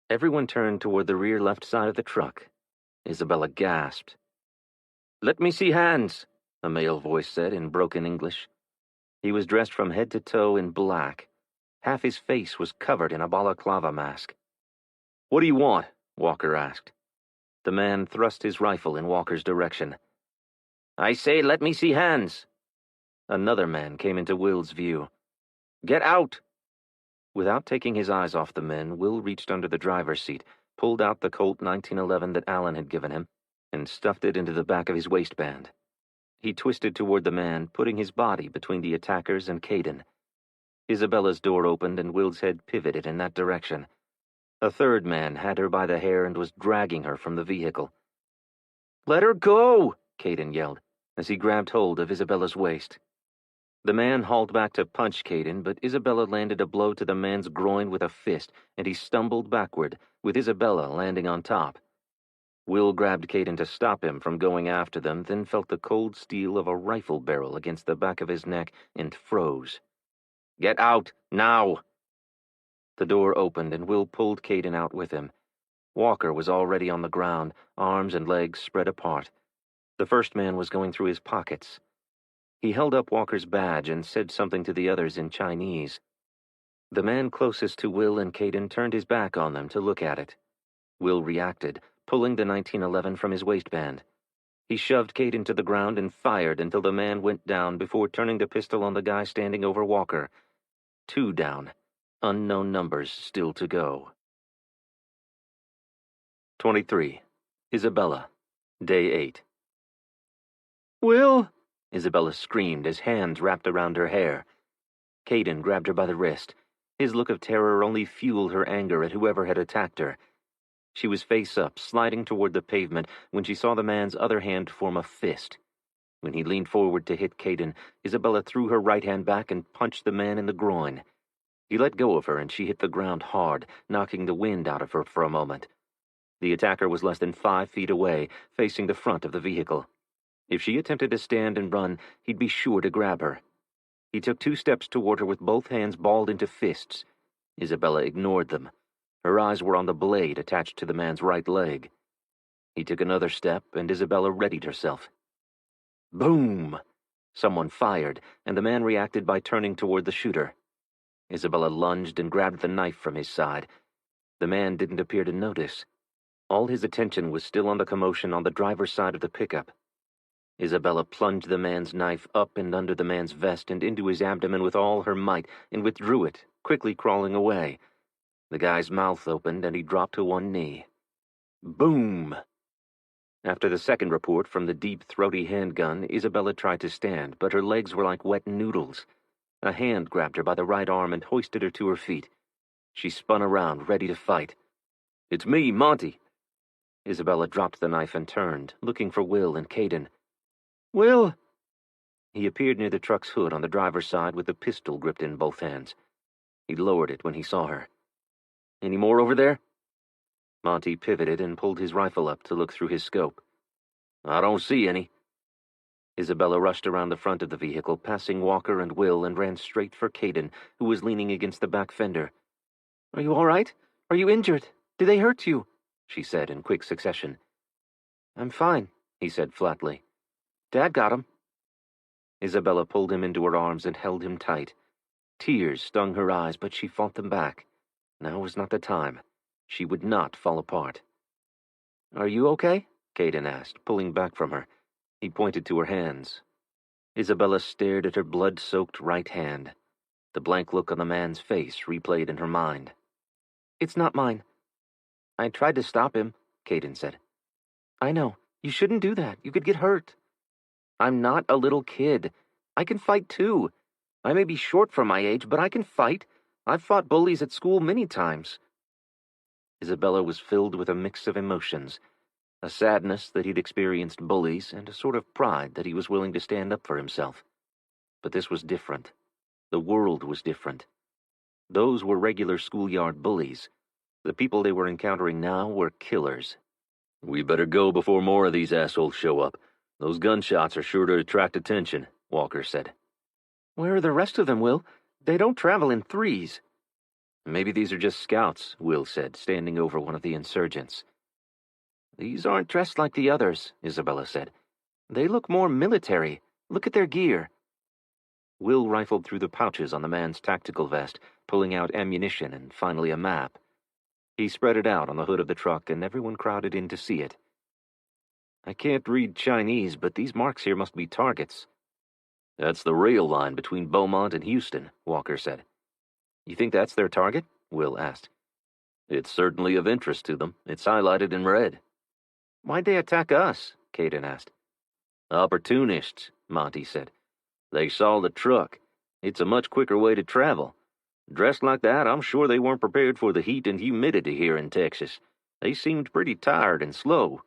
Everyone turned toward the rear left side of the truck. Isabella gasped. Let me see hands, a male voice said in broken English. He was dressed from head to toe in black. Half his face was covered in a balaclava mask. What do you want? Walker asked. The man thrust his rifle in Walker's direction. I say, let me see hands. Another man came into Will's view. Get out! Without taking his eyes off the men, Will reached under the driver's seat, pulled out the Colt 1911 that Alan had given him, and stuffed it into the back of his waistband. He twisted toward the man, putting his body between the attackers and Caden. Isabella's door opened and Will's head pivoted in that direction. A third man had her by the hair and was dragging her from the vehicle. Let her go! Caden yelled, as he grabbed hold of Isabella's waist. The man hauled back to punch Caden, but Isabella landed a blow to the man's groin with a fist, and he stumbled backward, with Isabella landing on top. Will grabbed Caden to stop him from going after them, then felt the cold steel of a rifle barrel against the back of his neck and froze. Get out, now! The door opened and Will pulled Caden out with him. Walker was already on the ground, arms and legs spread apart. The first man was going through his pockets. He held up Walker's badge and said something to the others in Chinese. The man closest to Will and Caden turned his back on them to look at it. Will reacted, pulling the 1911 from his waistband. He shoved Caden to the ground and fired until the man went down before turning the pistol on the guy standing over Walker. 2 down. Unknown numbers still to go. 23. Isabella. Day 8. Will! Isabella screamed as hands wrapped around her hair. Caden grabbed her by the wrist. His look of terror only fueled her anger at whoever had attacked her. She was face up, sliding toward the pavement, when she saw the man's other hand form a fist. When he leaned forward to hit Caden, Isabella threw her right hand back and punched the man in the groin. He let go of her and she hit the ground hard, knocking the wind out of her for a moment. The attacker was less than 5 feet away, facing the front of the vehicle. If she attempted to stand and run, he'd be sure to grab her. He took 2 steps toward her with both hands balled into fists. Isabella ignored them. Her eyes were on the blade attached to the man's right leg. He took another step, and Isabella readied herself. Boom! Someone fired, and the man reacted by turning toward the shooter. Isabella lunged and grabbed the knife from his side. The man didn't appear to notice. All his attention was still on the commotion on the driver's side of the pickup. Isabella plunged the man's knife up and under the man's vest and into his abdomen with all her might and withdrew it, quickly crawling away. The guy's mouth opened and he dropped to one knee. Boom! After the second report from the deep, throaty handgun, Isabella tried to stand, but her legs were like wet noodles. A hand grabbed her by the right arm and hoisted her to her feet. She spun around, ready to fight. It's me, Monty. Isabella dropped the knife and turned, looking for Will and Caden. Will! He appeared near the truck's hood on the driver's side with the pistol gripped in both hands. He lowered it when he saw her. Any more over there? Monty pivoted and pulled his rifle up to look through his scope. I don't see any. Isabella rushed around the front of the vehicle, passing Walker and Will, and ran straight for Caden, who was leaning against the back fender. Are you all right? Are you injured? Did they hurt you? She said in quick succession. I'm fine, he said flatly. Dad got him. Isabella pulled him into her arms and held him tight. Tears stung her eyes, but she fought them back. Now was not the time. She would not fall apart. "Are you okay?" Caden asked, pulling back from her. He pointed to her hands. Isabella stared at her blood-soaked right hand. The blank look on the man's face replayed in her mind. "It's not mine." "I tried to stop him," Caden said. "I know. You shouldn't do that. You could get hurt." "I'm not a little kid. I can fight too. I may be short for my age, but I can fight. I've fought bullies at school many times." Isabella was filled with a mix of emotions, a sadness that he'd experienced bullies and a sort of pride that he was willing to stand up for himself. But this was different. The world was different. Those were regular schoolyard bullies. The people they were encountering now were killers. "We better go before more of these assholes show up. Those gunshots are sure to attract attention," Walker said. "Where are the rest of them, Will? They don't travel in threes." "Maybe these are just scouts," Will said, standing over one of the insurgents. "These aren't dressed like the others," Isabella said. "They look more military. Look at their gear." Will rifled through the pouches on the man's tactical vest, pulling out ammunition and finally a map. He spread it out on the hood of the truck, and everyone crowded in to see it. "I can't read Chinese, but these marks here must be targets." "That's the rail line between Beaumont and Houston," Walker said. "You think that's their target?" Will asked. "It's certainly of interest to them. It's highlighted in red." "Why'd they attack us?" Caden asked. "Opportunists," Monty said. "They saw the truck. It's a much quicker way to travel. Dressed like that, I'm sure they weren't prepared for the heat and humidity here in Texas. They seemed pretty tired and slow."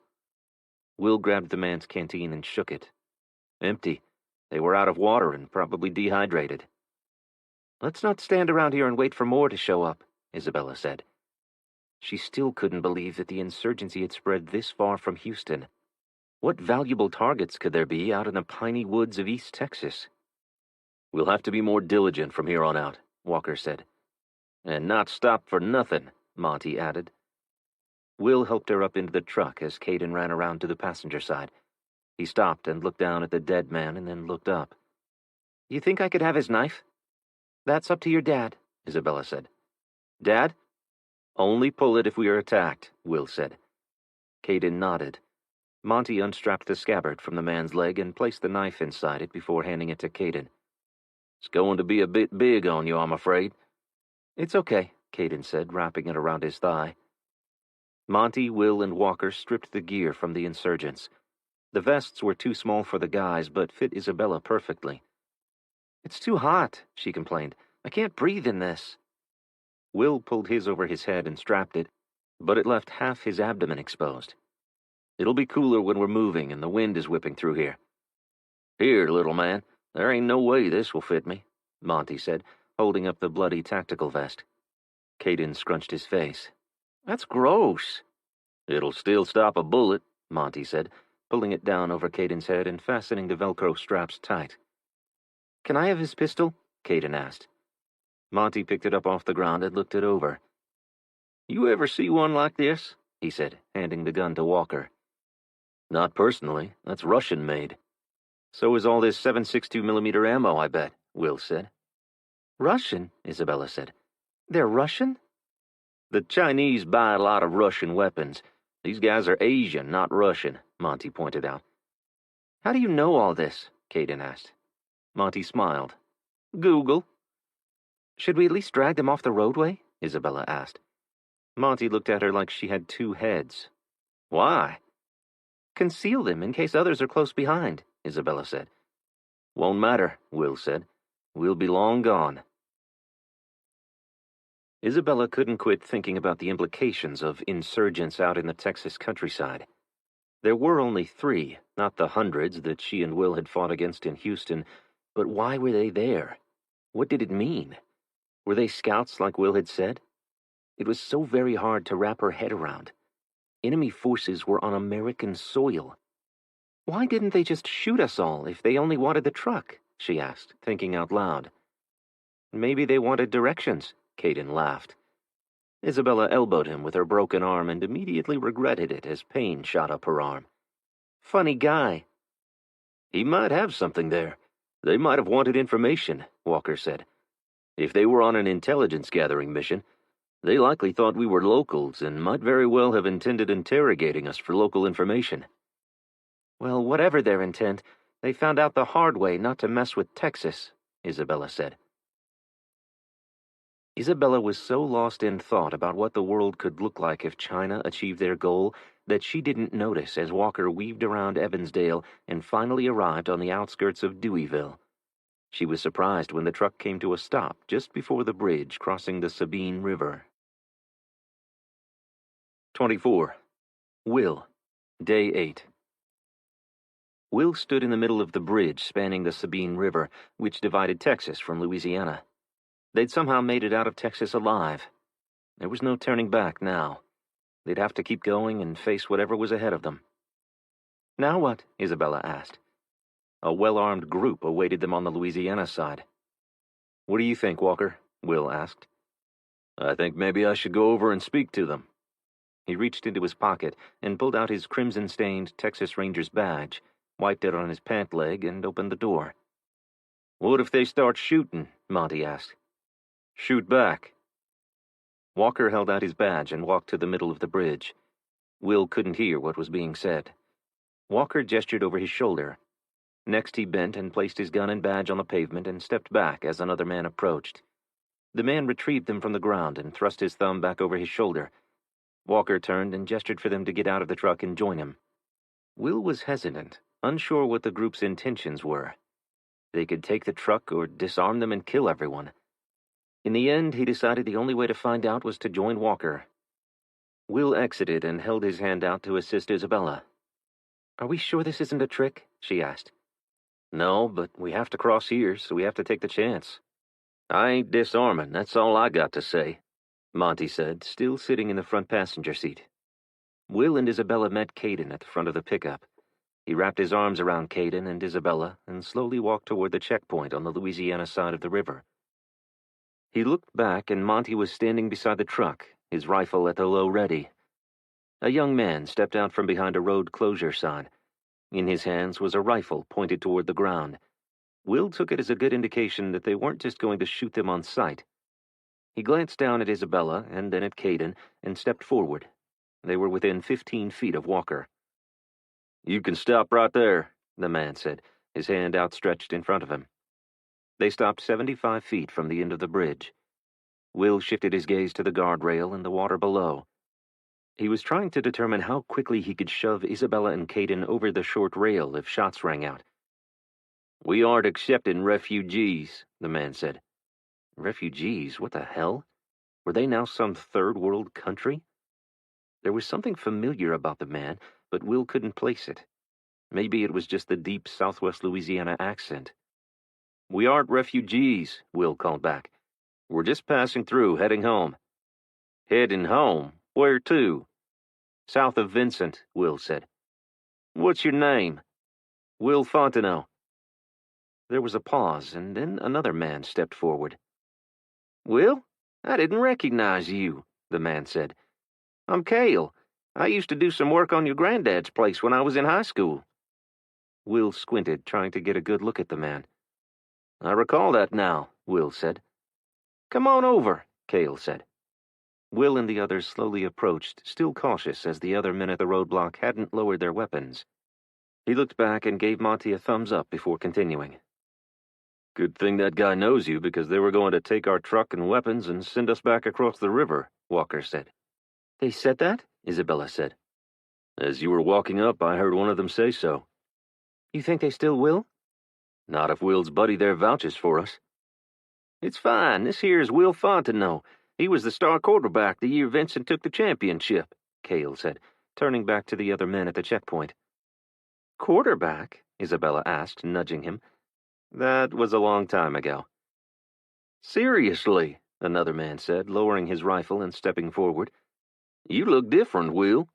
Will grabbed the man's canteen and shook it. Empty. They were out of water and probably dehydrated. "Let's not stand around here and wait for more to show up," Isabella said. She still couldn't believe that the insurgency had spread this far from Houston. What valuable targets could there be out in the piney woods of East Texas? "We'll have to be more diligent from here on out," Walker said. "And not stop for nothing," Monty added. Will helped her up into the truck as Caden ran around to the passenger side. He stopped and looked down at the dead man and then looked up. "You think I could have his knife?" "That's up to your dad," Isabella said. "Dad?" "Only pull it if we are attacked," Will said. Caden nodded. Monty unstrapped the scabbard from the man's leg and placed the knife inside it before handing it to Caden. "It's going to be a bit big on you, I'm afraid." "It's okay," Caden said, wrapping it around his thigh. Monty, Will, and Walker stripped the gear from the insurgents. The vests were too small for the guys, but fit Isabella perfectly. "It's too hot," she complained. "I can't breathe in this." Will pulled his over his head and strapped it, but it left half his abdomen exposed. "It'll be cooler when we're moving and the wind is whipping through here." "Here, little man, there ain't no way this will fit me," Monty said, holding up the bloody tactical vest. Caden scrunched his face. "That's gross." "It'll still stop a bullet," Monty said, pulling it down over Caden's head and fastening the Velcro straps tight. "Can I have his pistol?" Caden asked. Monty picked it up off the ground and looked it over. "You ever see one like this?" he said, handing the gun to Walker. "Not personally. That's Russian-made." "So is all this 7.62mm ammo, I bet," Will said. "Russian?" Isabella said. "They're Russian?" "The Chinese buy a lot of Russian weapons. These guys are Asian, not Russian," Monty pointed out. "How do you know all this?" Caden asked. Monty smiled. "Google." "Should we at least drag them off the roadway?" Isabella asked. Monty looked at her like she had two heads. "Why?" "Conceal them in case others are close behind," Isabella said. "Won't matter," Will said. "We'll be long gone." Isabella couldn't quit thinking about the implications of insurgents out in the Texas countryside. There were only 3, not the hundreds that she and Will had fought against in Houston, but why were they there? What did it mean? Were they scouts like Will had said? It was so very hard to wrap her head around. Enemy forces were on American soil. "Why didn't they just shoot us all if they only wanted the truck?" she asked, thinking out loud. "Maybe they wanted directions," Caden laughed. Isabella elbowed him with her broken arm and immediately regretted it as pain shot up her arm. "Funny guy." He might have something there. They might have wanted information, Walker said. If they were on an intelligence-gathering mission, they likely thought we were locals and might very well have intended interrogating us for local information. Well, whatever their intent, they found out the hard way not to mess with Texas, Isabella said. Isabella was so lost in thought about what the world could look like if China achieved their goal that she didn't notice as Walker weaved around Evansdale and finally arrived on the outskirts of Deweyville. She was surprised when the truck came to a stop just before the bridge crossing the Sabine River. 24. Will. Day 8. Will stood in the middle of the bridge spanning the Sabine River, which divided Texas from Louisiana. They'd somehow made it out of Texas alive. There was no turning back now. They'd have to keep going and face whatever was ahead of them. Now what? Isabella asked. A well-armed group awaited them on the Louisiana side. What do you think, Walker? Will asked. I think maybe I should go over and speak to them. He reached into his pocket and pulled out his crimson-stained Texas Ranger's badge, wiped it on his pant leg, and opened the door. What if they start shooting? Monty asked. Shoot back. Walker held out his badge and walked to the middle of the bridge. Will couldn't hear what was being said. Walker gestured over his shoulder. Next he bent and placed his gun and badge on the pavement and stepped back as another man approached. The man retrieved them from the ground and thrust his thumb back over his shoulder. Walker turned and gestured for them to get out of the truck and join him. Will was hesitant, unsure what the group's intentions were. They could take the truck or disarm them and kill everyone. In the end, he decided the only way to find out was to join Walker. Will exited and held his hand out to assist Isabella. Are we sure this isn't a trick? She asked. No, but we have to cross here, so we have to take the chance. I ain't disarming, that's all I got to say, Monty said, still sitting in the front passenger seat. Will and Isabella met Caden at the front of the pickup. He wrapped his arms around Caden and Isabella and slowly walked toward the checkpoint on the Louisiana side of the river. He looked back, and Monty was standing beside the truck, his rifle at the low ready. A young man stepped out from behind a road closure sign. In his hands was a rifle pointed toward the ground. Will took it as a good indication that they weren't just going to shoot them on sight. He glanced down at Isabella and then at Caden and stepped forward. They were within 15 feet of Walker. You can stop right there, the man said, his hand outstretched in front of him. They stopped 75 feet from the end of the bridge. Will shifted his gaze to the guardrail and the water below. He was trying to determine how quickly he could shove Isabella and Caden over the short rail if shots rang out. We aren't accepting refugees, the man said. Refugees? What the hell? Were they now some third-world country? There was something familiar about the man, but Will couldn't place it. Maybe it was just the deep Southwest Louisiana accent. We aren't refugees, Will called back. We're just passing through, heading home. Heading home? Where to? South of Vincent, Will said. What's your name? Will Fontenot. There was a pause, and then another man stepped forward. Will, I didn't recognize you, the man said. I'm Cale. I used to do some work on your granddad's place when I was in high school. Will squinted, trying to get a good look at the man. I recall that now, Will said. Come on over, Cale said. Will and the others slowly approached, still cautious as the other men at the roadblock hadn't lowered their weapons. He looked back and gave Monty a thumbs up before continuing. Good thing that guy knows you, because they were going to take our truck and weapons and send us back across the river, Walker said. They said that? Isabella said. As you were walking up, I heard one of them say so. You think they still will? Not if Will's buddy there vouches for us. It's fine. This here is Will Fontenot. He was the star quarterback the year Vincent took the championship, Cale said, turning back to the other men at the checkpoint. Quarterback? Isabella asked, nudging him. That was a long time ago. Seriously, another man said, lowering his rifle and stepping forward. You look different, Will.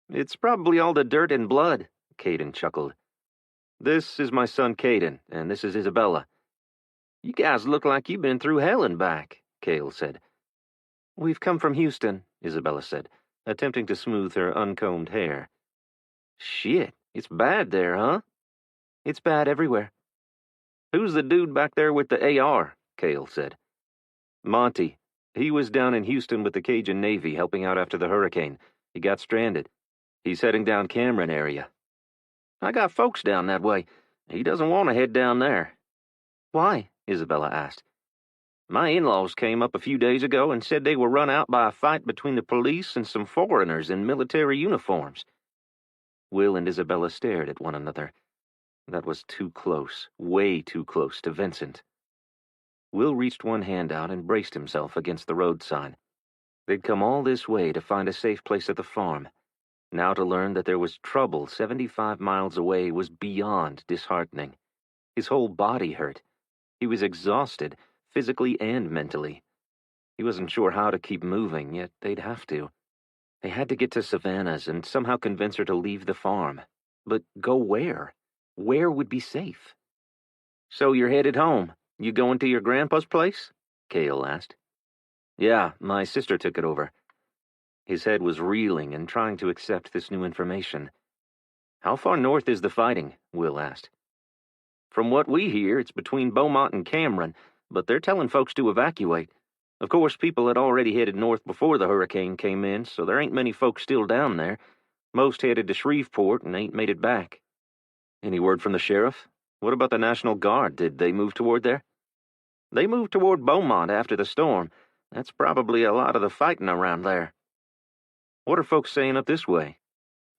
It's probably all the dirt and blood, Caden chuckled. This is my son Caden, and this is Isabella. You guys look like you've been through hell and back, Cale said. We've come from Houston, Isabella said, attempting to smooth her uncombed hair. Shit, it's bad there, huh? It's bad everywhere. Who's the dude back there with the AR? Cale said. Monty. He was down in Houston with the Cajun Navy helping out after the hurricane. He got stranded. He's heading down Cameron area. I got folks down that way. He doesn't want to head down there. Why? Isabella asked. My in-laws came up a few days ago and said they were run out by a fight between the police and some foreigners in military uniforms. Will and Isabella stared at one another. That was too close, way too close to Vincent. Will reached one hand out and braced himself against the road sign. They'd come all this way to find a safe place at the farm. Now to learn that there was trouble 75 miles away was beyond disheartening. His whole body hurt. He was exhausted, physically and mentally. He wasn't sure how to keep moving, yet they'd have to. They had to get to Savannah's and somehow convince her to leave the farm. But go where? Where would be safe? So you're headed home? You going to your grandpa's place? Cale asked. Yeah, my sister took it over. His head was reeling and trying to accept this new information. How far north is the fighting? Will asked. From what we hear, it's between Beaumont and Cameron, but they're telling folks to evacuate. Of course, people had already headed north before the hurricane came in, so there ain't many folks still down there. Most headed to Shreveport and ain't made it back. Any word from the sheriff? What about the National Guard? Did they move toward there? They moved toward Beaumont after the storm. That's probably a lot of the fighting around there. What are folks saying up this way?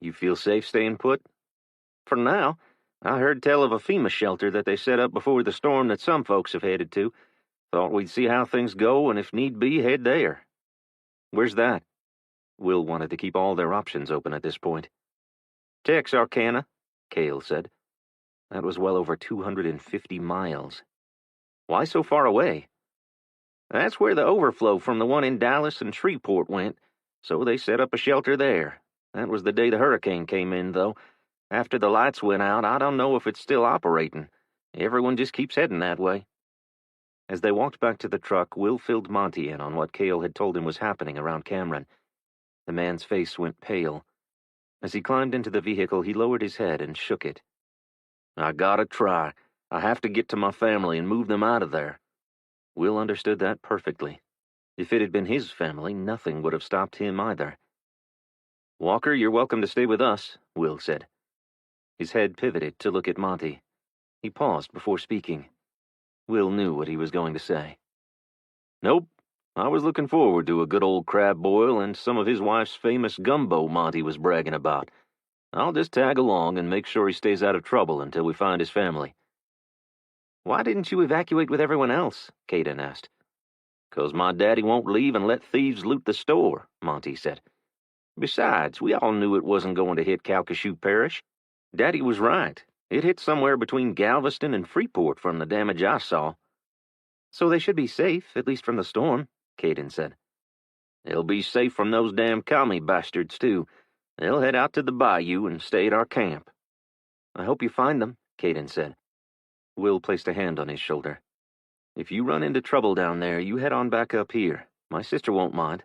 You feel safe staying put? For now. I heard tell of a FEMA shelter that they set up before the storm that some folks have headed to. Thought we'd see how things go and if need be, head there. Where's that? Will wanted to keep all their options open at this point. Texarkana, Cale said. That was well over 250 miles. Why so far away? That's where the overflow from the one in Dallas and Shreveport went, so they set up a shelter there. That was the day the hurricane came in, though. After the lights went out, I don't know if it's still operating. Everyone just keeps heading that way. As they walked back to the truck, Will filled Monty in on what Cale had told him was happening around Cameron. The man's face went pale. As he climbed into the vehicle, he lowered his head and shook it. I gotta try. I have to get to my family and move them out of there. Will understood that perfectly. If it had been his family, nothing would have stopped him either. Walker, you're welcome to stay with us, Will said. His head pivoted to look at Monty. He paused before speaking. Will knew what he was going to say. Nope. I was looking forward to a good old crab boil and some of his wife's famous gumbo Monty was bragging about. I'll just tag along and make sure he stays out of trouble until we find his family. Why didn't you evacuate with everyone else? Caden asked. 'Cause my daddy won't leave and let thieves loot the store, Monty said. Besides, we all knew it wasn't going to hit Calcasieu Parish. Daddy was right. It hit somewhere between Galveston and Freeport from the damage I saw. So they should be safe, at least from the storm, Caden said. They'll be safe from those damn commie bastards, too. They'll head out to the bayou and stay at our camp. I hope you find them, Caden said. Will placed a hand on his shoulder. If you run into trouble down there, you head on back up here. My sister won't mind.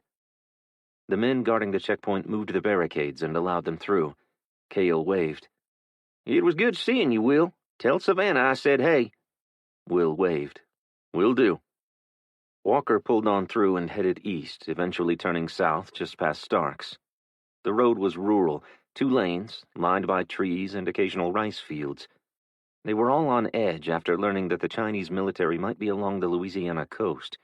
The men guarding the checkpoint moved the barricades and allowed them through. Cale waved. It was good seeing you, Will. Tell Savannah I said hey. Will waved. Will do. Walker pulled on through and headed east, eventually turning south just past Stark's. The road was rural, 2 lanes, lined by trees and occasional rice fields. They were all on edge after learning that the Chinese military might be along the Louisiana coast.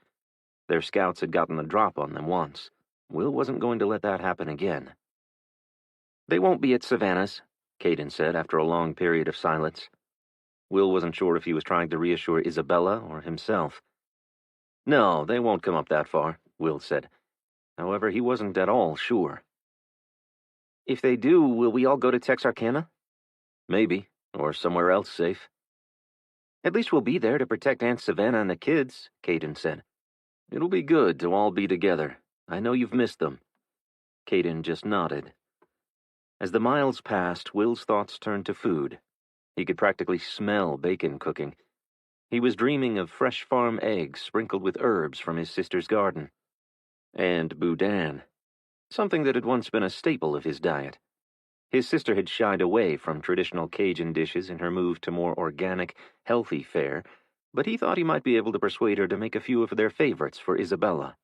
Their scouts had gotten a drop on them once. Will wasn't going to let that happen again. They won't be at Savannah's, Caden said after a long period of silence. Will wasn't sure if he was trying to reassure Isabella or himself. No, they won't come up that far, Will said. However, he wasn't at all sure. If they do, will we all go to Texarkana? Maybe, or somewhere else safe. At least we'll be there to protect Aunt Savannah and the kids, Caden said. It'll be good to all be together. I know you've missed them. Caden just nodded. As the miles passed, Will's thoughts turned to food. He could practically smell bacon cooking. He was dreaming of fresh farm eggs sprinkled with herbs from his sister's garden. And boudin, something that had once been a staple of his diet. His sister had shied away from traditional Cajun dishes in her move to more organic, healthy fare, but he thought he might be able to persuade her to make a few of their favorites for Isabella.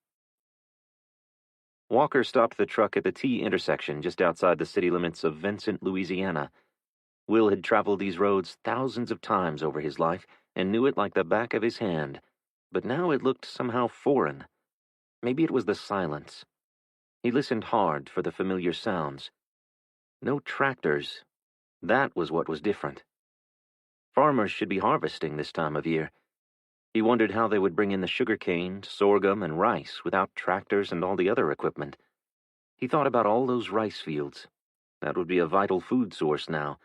Walker stopped the truck at the T intersection just outside the city limits of Vincent, Louisiana. Will had traveled these roads thousands of times over his life and knew it like the back of his hand, but now it looked somehow foreign. Maybe it was the silence. He listened hard for the familiar sounds. No tractors. That was what was different. Farmers should be harvesting this time of year. He wondered how they would bring in the sugarcane, sorghum, and rice without tractors and all the other equipment. He thought about all those rice fields. That would be a vital food source now.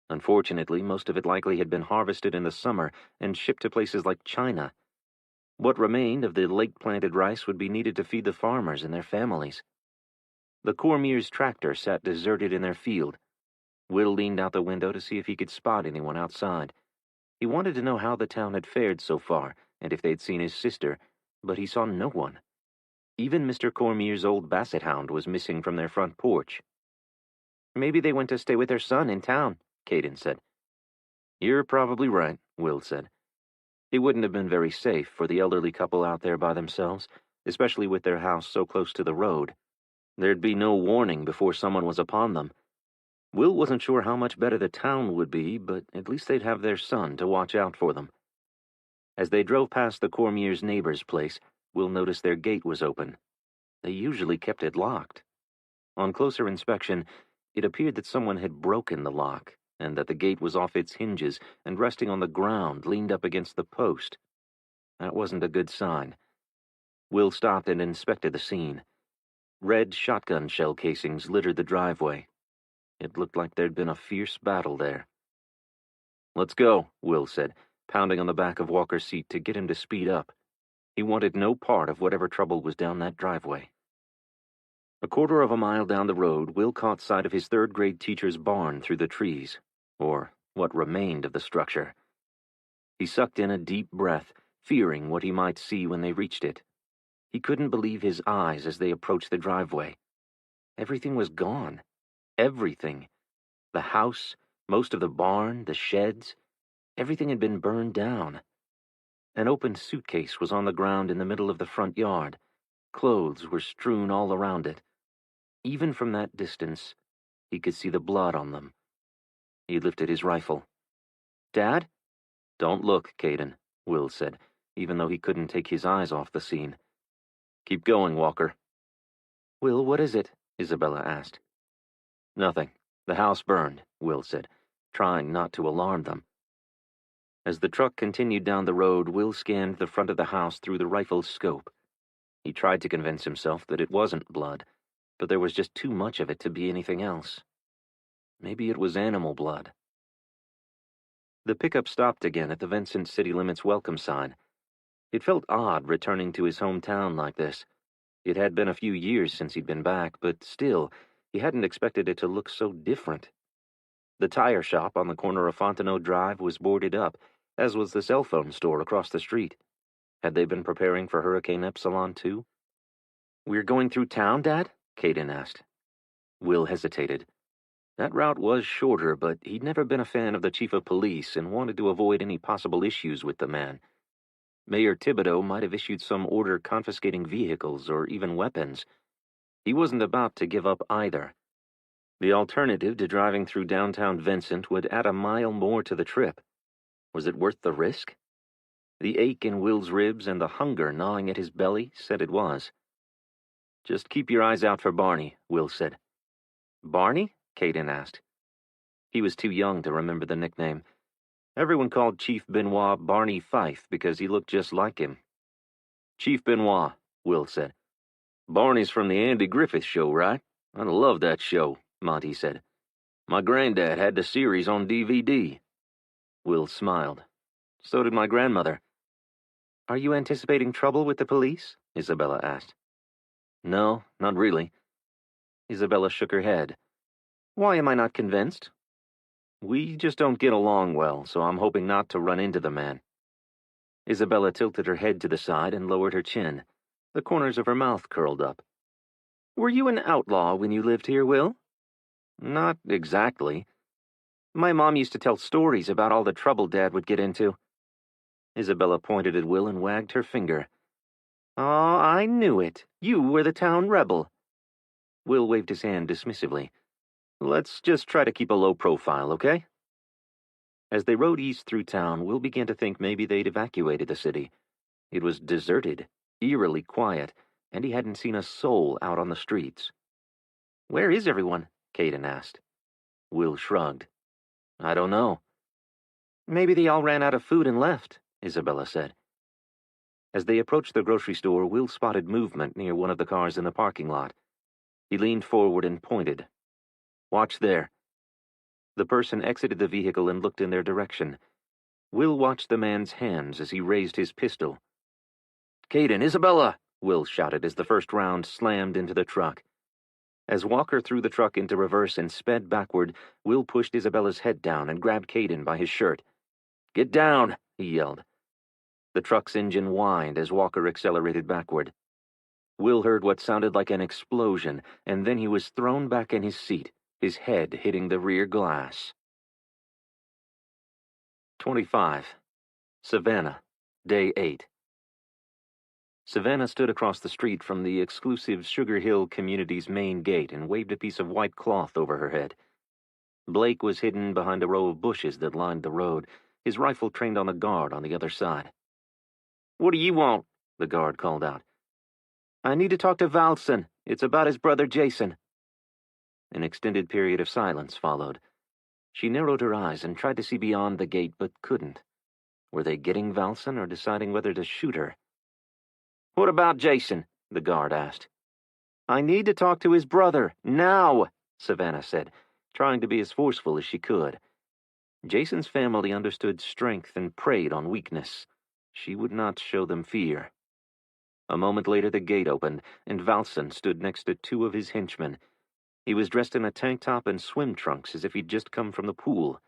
Unfortunately, most of it likely had been harvested in the summer and shipped to places like China. What remained of the lake-planted rice would be needed to feed the farmers and their families. The Cormier's tractor sat deserted in their field. Will leaned out the window to see if he could spot anyone outside. He wanted to know how the town had fared so far, and if they'd seen his sister, but he saw no one. Even Mr. Cormier's old basset hound was missing from their front porch. Maybe they went to stay with their son in town, Caden said. You're probably right, Will said. It wouldn't have been very safe for the elderly couple out there by themselves, especially with their house so close to the road. There'd be no warning before someone was upon them. Will wasn't sure how much better the town would be, but at least they'd have their son to watch out for them. As they drove past the Cormier's neighbor's place, Will noticed their gate was open. They usually kept it locked. On closer inspection, it appeared that someone had broken the lock, and that the gate was off its hinges and resting on the ground, leaned up against the post. That wasn't a good sign. Will stopped and inspected the scene. Red shotgun shell casings littered the driveway. It looked like there'd been a fierce battle there. "Let's go," Will said, pounding on the back of Walker's seat to get him to speed up. He wanted no part of whatever trouble was down that driveway. A quarter of a mile down the road, Will caught sight of his third-grade teacher's barn through the trees, or what remained of the structure. He sucked in a deep breath, fearing what he might see when they reached it. He couldn't believe his eyes as they approached the driveway. Everything was gone. Everything. The house, most of the barn, the sheds. Everything had been burned down. An open suitcase was on the ground in the middle of the front yard. Clothes were strewn all around it. Even from that distance, he could see the blood on them. He lifted his rifle. "Dad?" "Don't look, Caden," Will said, even though he couldn't take his eyes off the scene. "Keep going, Walker." "Will, what is it?" Isabella asked. "Nothing. The house burned," Will said, trying not to alarm them. As the truck continued down the road, Will scanned the front of the house through the rifle's scope. He tried to convince himself that it wasn't blood, but there was just too much of it to be anything else. Maybe it was animal blood. The pickup stopped again at the Vincent city limits welcome sign. It felt odd returning to his hometown like this. It had been a few years since he'd been back, but still, he hadn't expected it to look so different. The tire shop on the corner of Fontenot Drive was boarded up, as was the cell phone store across the street. Had they been preparing for Hurricane Epsilon too? "We're going through town, Dad?" Caden asked. Will hesitated. That route was shorter, but he'd never been a fan of the chief of police and wanted to avoid any possible issues with the man. Mayor Thibodeau might have issued some order confiscating vehicles or even weapons. He wasn't about to give up either. The alternative to driving through downtown Vincent would add a mile more to the trip. Was it worth the risk? The ache in Will's ribs and the hunger gnawing at his belly said it was. "Just keep your eyes out for Barney," Will said. "Barney?" Caden asked. He was too young to remember the nickname. Everyone called Chief Benoit Barney Fife because he looked just like him. "Chief Benoit," Will said. "Barney's from the Andy Griffith Show, right? I love that show," Monty said. "My granddad had the series on DVD." Will smiled. "So did my grandmother." "Are you anticipating trouble with the police?" Isabella asked. "No, not really." Isabella shook her head. "Why am I not convinced?" "We just don't get along well, so I'm hoping not to run into the man." Isabella tilted her head to the side and lowered her chin. The corners of her mouth curled up. "Were you an outlaw when you lived here, Will?" Not exactly. My mom used to tell stories about all the trouble Dad would get into. Isabella pointed at Will and wagged her finger. "Oh, I knew it. You were the town rebel." Will waved his hand dismissively. "Let's just try to keep a low profile, okay?" As they rode east through town, Will began to think maybe they'd evacuated the city. It was deserted, eerily quiet, and he hadn't seen a soul out on the streets. "Where is everyone?" Caden asked. Will shrugged. "I don't know." "Maybe they all ran out of food and left," Isabella said. As they approached the grocery store, Will spotted movement near one of the cars in the parking lot. He leaned forward and pointed. "Watch there." The person exited the vehicle and looked in their direction. Will watched the man's hands as he raised his pistol. "Caden, Isabella!" Will shouted as the first round slammed into the truck. As Walker threw the truck into reverse and sped backward, Will pushed Isabella's head down and grabbed Caden by his shirt. "Get down!" he yelled. The truck's engine whined as Walker accelerated backward. Will heard what sounded like an explosion, and then he was thrown back in his seat, his head hitting the rear glass. 25. Savannah, Day 8. Savannah stood across the street from the exclusive Sugar Hill community's main gate and waved a piece of white cloth over her head. Blake was hidden behind a row of bushes that lined the road, his rifle trained on a guard on the other side. "What do you want?" the guard called out. "I need to talk to Valson. It's about his brother Jason." An extended period of silence followed. She narrowed her eyes and tried to see beyond the gate, but couldn't. Were they getting Valson or deciding whether to shoot her? "What about Jason?" the guard asked. "I need to talk to his brother, now," Savannah said, trying to be as forceful as she could. Jason's family understood strength and preyed on weakness. She would not show them fear. A moment later the gate opened, and Valson stood next to two of his henchmen. He was dressed in a tank top and swim trunks as if he'd just come from the pool.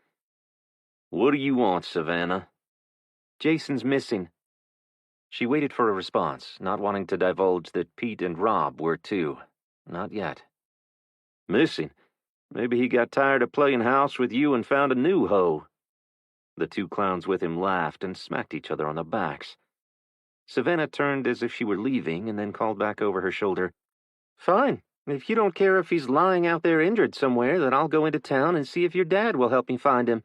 "What do you want, Savannah?" "Jason's missing." She waited for a response, not wanting to divulge that Pete and Rob were too. Not yet. "Missing? Maybe he got tired of playing house with you and found a new hoe." The two clowns with him laughed and smacked each other on the backs. Savannah turned as if she were leaving and then called back over her shoulder, "Fine. If you don't care if he's lying out there injured somewhere, then I'll go into town and see if your dad will help me find him."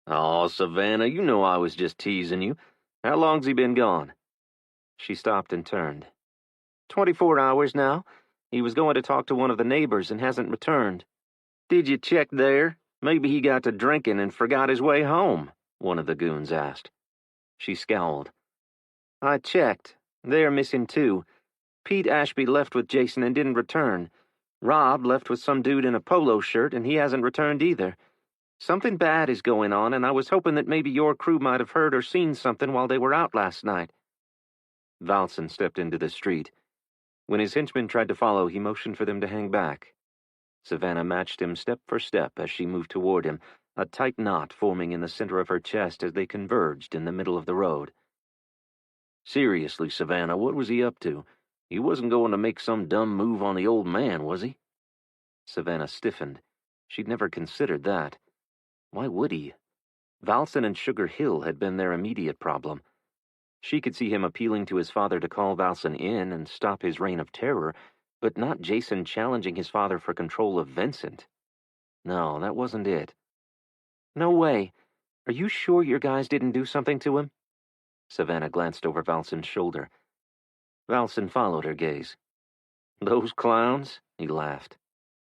"Aw, Savannah, you know I was just teasing you. How long's he been gone?" She stopped and turned. 24 hours now. He was going to talk to one of the neighbors and hasn't returned." "Did you check there? Maybe he got to drinking and forgot his way home," one of the goons asked. She scowled. "I checked. They're missing too. Pete Ashby left with Jason and didn't return. Rob left with some dude in a polo shirt and he hasn't returned either. Something bad is going on, and I was hoping that maybe your crew might have heard or seen something while they were out last night." Valson stepped into the street. When his henchmen tried to follow, he motioned for them to hang back. Savannah matched him step for step as she moved toward him, a tight knot forming in the center of her chest as they converged in the middle of the road. "Seriously, Savannah, what was he up to? He wasn't going to make some dumb move on the old man, was he?" Savannah stiffened. She'd never considered that. Why would he? Valson and Sugar Hill had been their immediate problem. She could see him appealing to his father to call Valson in and stop his reign of terror, but not Jason challenging his father for control of Vincent. No, that wasn't it. "No way. Are you sure your guys didn't do something to him?" Savannah glanced over Valson's shoulder. Valson followed her gaze. "Those clowns?" he laughed.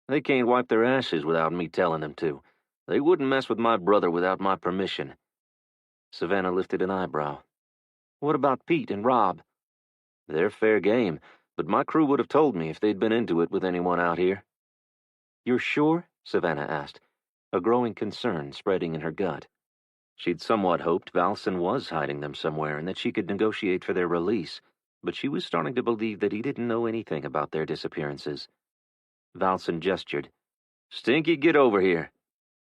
"They can't wipe their asses without me telling them to. They wouldn't mess with my brother without my permission." Savannah lifted an eyebrow. "What about Pete and Rob?" "They're fair game, but my crew would have told me if they'd been into it with anyone out here." "You're sure?" Savannah asked, a growing concern spreading in her gut. She'd somewhat hoped Valson was hiding them somewhere and that she could negotiate for their release, but she was starting to believe that he didn't know anything about their disappearances. Valson gestured. "Stinky, get over here."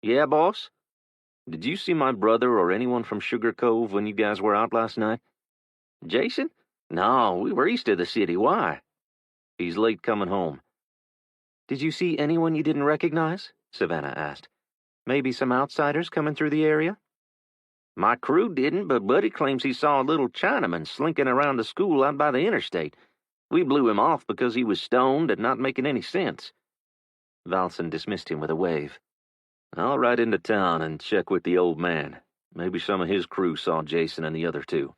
"Yeah, boss?" "Did you see my brother or anyone from Sugar Cove when you guys were out last night?" "Jason? No, we were east of the city. Why?" "He's late coming home." Did you see anyone you didn't recognize? Savannah asked. Maybe some outsiders coming through the area? My crew didn't, but Buddy claims he saw a little Chinaman slinking around the school out by the interstate. We blew him off because he was stoned and not making any sense. Valson dismissed him with a wave. I'll ride into town and check with the old man. Maybe some of his crew saw Jason and the other two.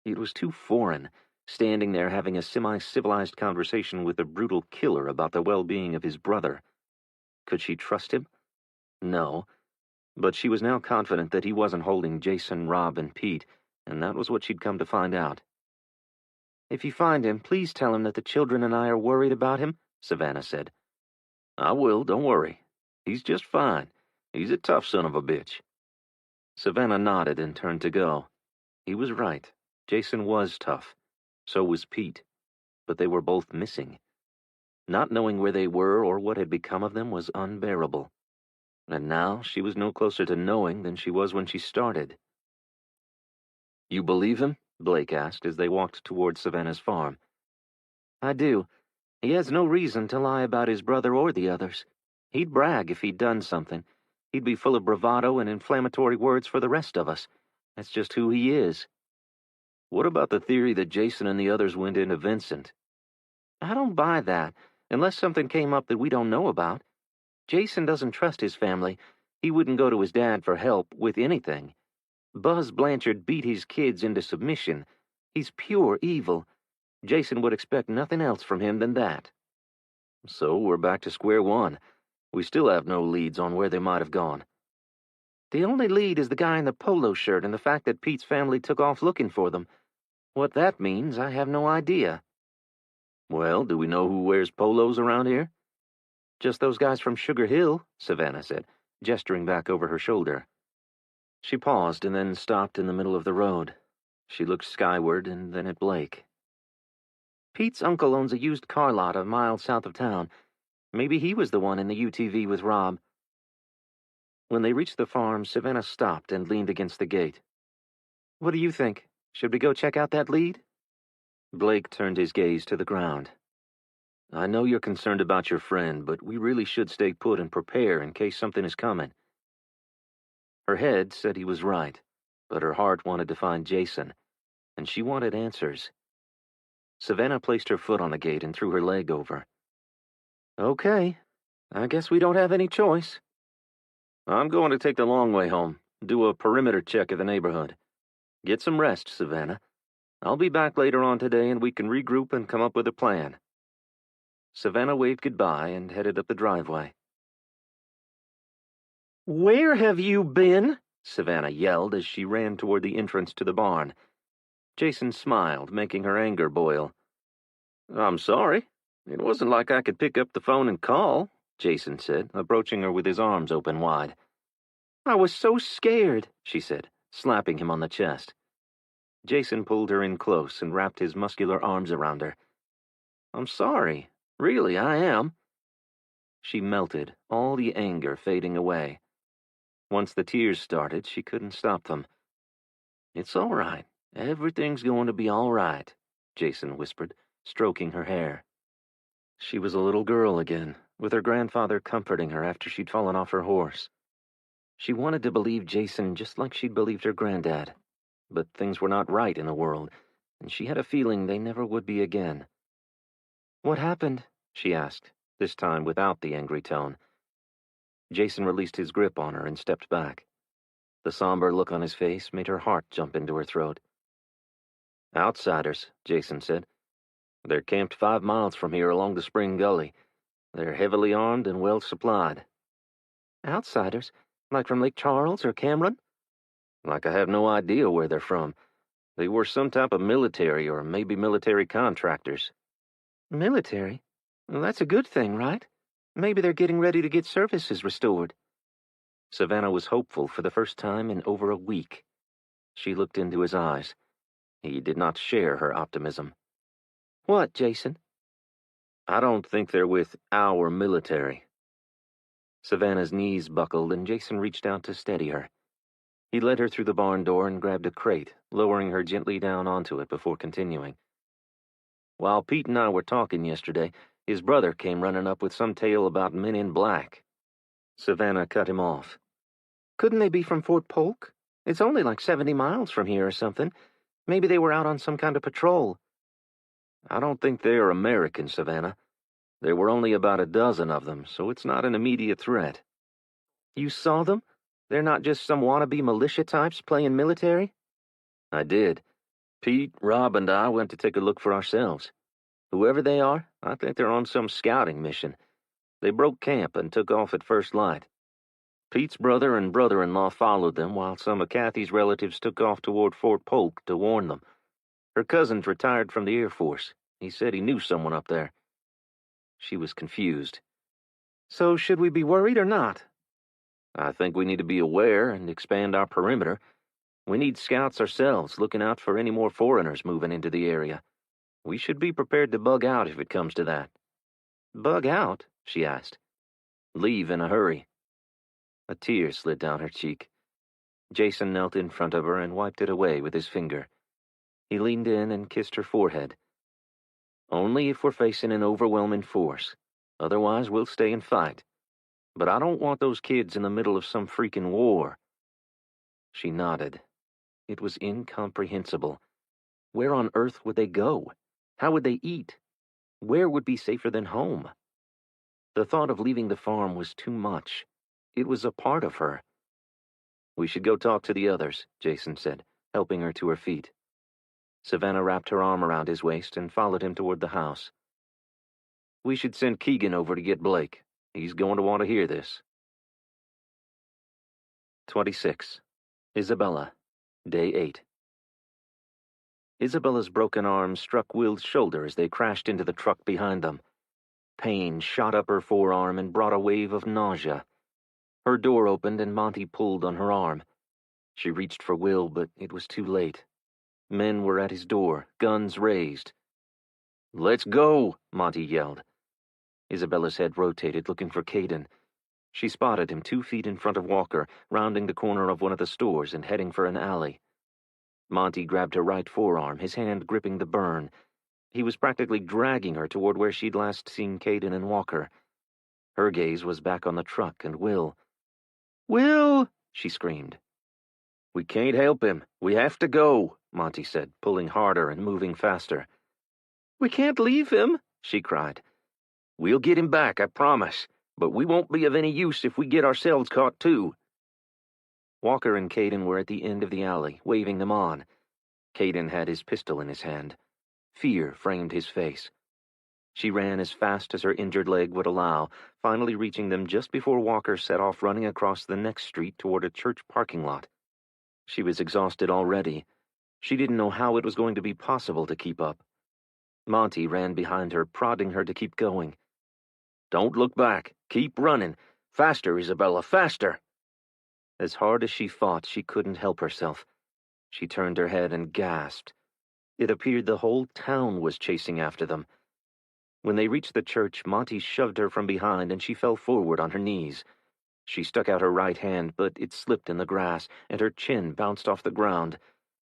It was too foreign, standing there having a semi-civilized conversation with a brutal killer about the well-being of his brother. Could she trust him? No. But she was now confident that he wasn't holding Jason, Rob, and Pete, and that was what she'd come to find out. If you find him, please tell him that the children and I are worried about him, Savannah said. I will, don't worry. He's just fine. He's a tough son of a bitch. Savannah nodded and turned to go. He was right. Jason was tough. So was Pete. But they were both missing. Not knowing where they were or what had become of them was unbearable. And now she was no closer to knowing than she was when she started. You believe him? Blake asked as they walked toward Savannah's farm. I do. He has no reason to lie about his brother or the others. He'd brag if he'd done something. He'd be full of bravado and inflammatory words for the rest of us. That's just who he is. What about the theory that Jason and the others went into Vincent? I don't buy that, unless something came up that we don't know about. Jason doesn't trust his family. He wouldn't go to his dad for help with anything. Buzz Blanchard beat his kids into submission. He's pure evil. Jason would expect nothing else from him than that. So we're back to square one. We still have no leads on where they might have gone. The only lead is the guy in the polo shirt and the fact that Pete's family took off looking for them. What that means, I have no idea. Well, do we know who wears polos around here? Just those guys from Sugar Hill, Savannah said, gesturing back over her shoulder. She paused and then stopped in the middle of the road. She looked skyward and then at Blake. Pete's uncle owns a used car lot a mile south of town. Maybe he was the one in the UTV with Rob. When they reached the farm, Savannah stopped and leaned against the gate. What do you think? Should we go check out that lead? Blake turned his gaze to the ground. I know you're concerned about your friend, but we really should stay put and prepare in case something is coming. Her head said he was right, but her heart wanted to find Jason, and she wanted answers. Savannah placed her foot on the gate and threw her leg over. Okay, I guess we don't have any choice. I'm going to take the long way home, do a perimeter check of the neighborhood. Get some rest, Savannah. I'll be back later on today and we can regroup and come up with a plan. Savannah waved goodbye and headed up the driveway. Where have you been? Savannah yelled as she ran toward the entrance to the barn. Jason smiled, making her anger boil. I'm sorry. It wasn't like I could pick up the phone and call, Jason said, approaching her with his arms open wide. I was so scared, she said, slapping him on the chest. Jason pulled her in close and wrapped his muscular arms around her. I'm sorry. Really, I am. She melted, all the anger fading away. Once the tears started, she couldn't stop them. It's all right. Everything's going to be all right, Jason whispered, stroking her hair. She was a little girl again, with her grandfather comforting her after she'd fallen off her horse. She wanted to believe Jason just like she'd believed her granddad. But things were not right in the world, and she had a feeling they never would be again. What happened? She asked, this time without the angry tone. Jason released his grip on her and stepped back. The somber look on his face made her heart jump into her throat. Outsiders, Jason said. They're camped 5 miles from here along the spring gully. They're heavily armed and well supplied. Outsiders? Like from Lake Charles or Cameron? Like I have no idea where they're from. They were some type of military or maybe military contractors. Military? Well, that's a good thing, right? Maybe they're getting ready to get services restored. Savannah was hopeful for the first time in over a week. She looked into his eyes. He did not share her optimism. What, Jason? I don't think they're with our military. Savannah's knees buckled and Jason reached out to steady her. He led her through the barn door and grabbed a crate, lowering her gently down onto it before continuing. While Pete and I were talking yesterday, His brother came running up with some tale about men in black. Savannah cut him off. Couldn't they be from Fort Polk? It's only like 70 miles from here or something. Maybe they were out on some kind of patrol. I don't think they are American, Savannah. There were only about a dozen of them, so it's not an immediate threat. You saw them? They're not just some wannabe militia types playing military? I did. Pete, Rob, and I went to take a look for ourselves. Whoever they are, I think they're on some scouting mission. They broke camp and took off at first light. Pete's brother and brother-in-law followed them, while some of Kathy's relatives took off toward Fort Polk to warn them. Her cousin's retired from the Air Force. He said he knew someone up there. She was confused. So should we be worried or not? I think we need to be aware and expand our perimeter. We need scouts ourselves, looking out for any more foreigners moving into the area. We should be prepared to bug out if it comes to that. Bug out? She asked. Leave in a hurry. A tear slid down her cheek. Jason knelt in front of her and wiped it away with his finger. He leaned in and kissed her forehead. Only if we're facing an overwhelming force. Otherwise, we'll stay and fight. But I don't want those kids in the middle of some freaking war. She nodded. It was incomprehensible. Where on earth would they go? How would they eat? Where would be safer than home? The thought of leaving the farm was too much. It was a part of her. We should go talk to the others, Jason said, helping her to her feet. Savannah wrapped her arm around his waist and followed him toward the house. We should send Keegan over to get Blake. He's going to want to hear this. 26. Isabella. Day 8. Isabella's broken arm struck Will's shoulder as they crashed into the truck behind them. Pain shot up her forearm and brought a wave of nausea. Her door opened and Monty pulled on her arm. She reached for Will, but it was too late. Men were at his door, guns raised. "Let's go," Monty yelled. Isabella's head rotated, looking for Caden. She spotted him 2 feet in front of Walker, rounding the corner of one of the stores and heading for an alley. Monty grabbed her right forearm, his hand gripping the burn. He was practically dragging her toward where she'd last seen Caden and Walker. Her gaze was back on the truck and Will. "Will!" she screamed. "We can't help him. We have to go," Monty said, pulling harder and moving faster. "We can't leave him," she cried. "We'll get him back, I promise. But we won't be of any use if we get ourselves caught, too." Walker and Caden were at the end of the alley, waving them on. Caden had his pistol in his hand. Fear framed his face. She ran as fast as her injured leg would allow, finally reaching them just before Walker set off running across the next street toward a church parking lot. She was exhausted already. She didn't know how it was going to be possible to keep up. Monty ran behind her, prodding her to keep going. "Don't look back. Keep running. Faster, Isabella, faster." As hard as she fought, she couldn't help herself. She turned her head and gasped. It appeared the whole town was chasing after them. When they reached the church, Monty shoved her from behind and she fell forward on her knees. She stuck out her right hand, but it slipped in the grass, and her chin bounced off the ground.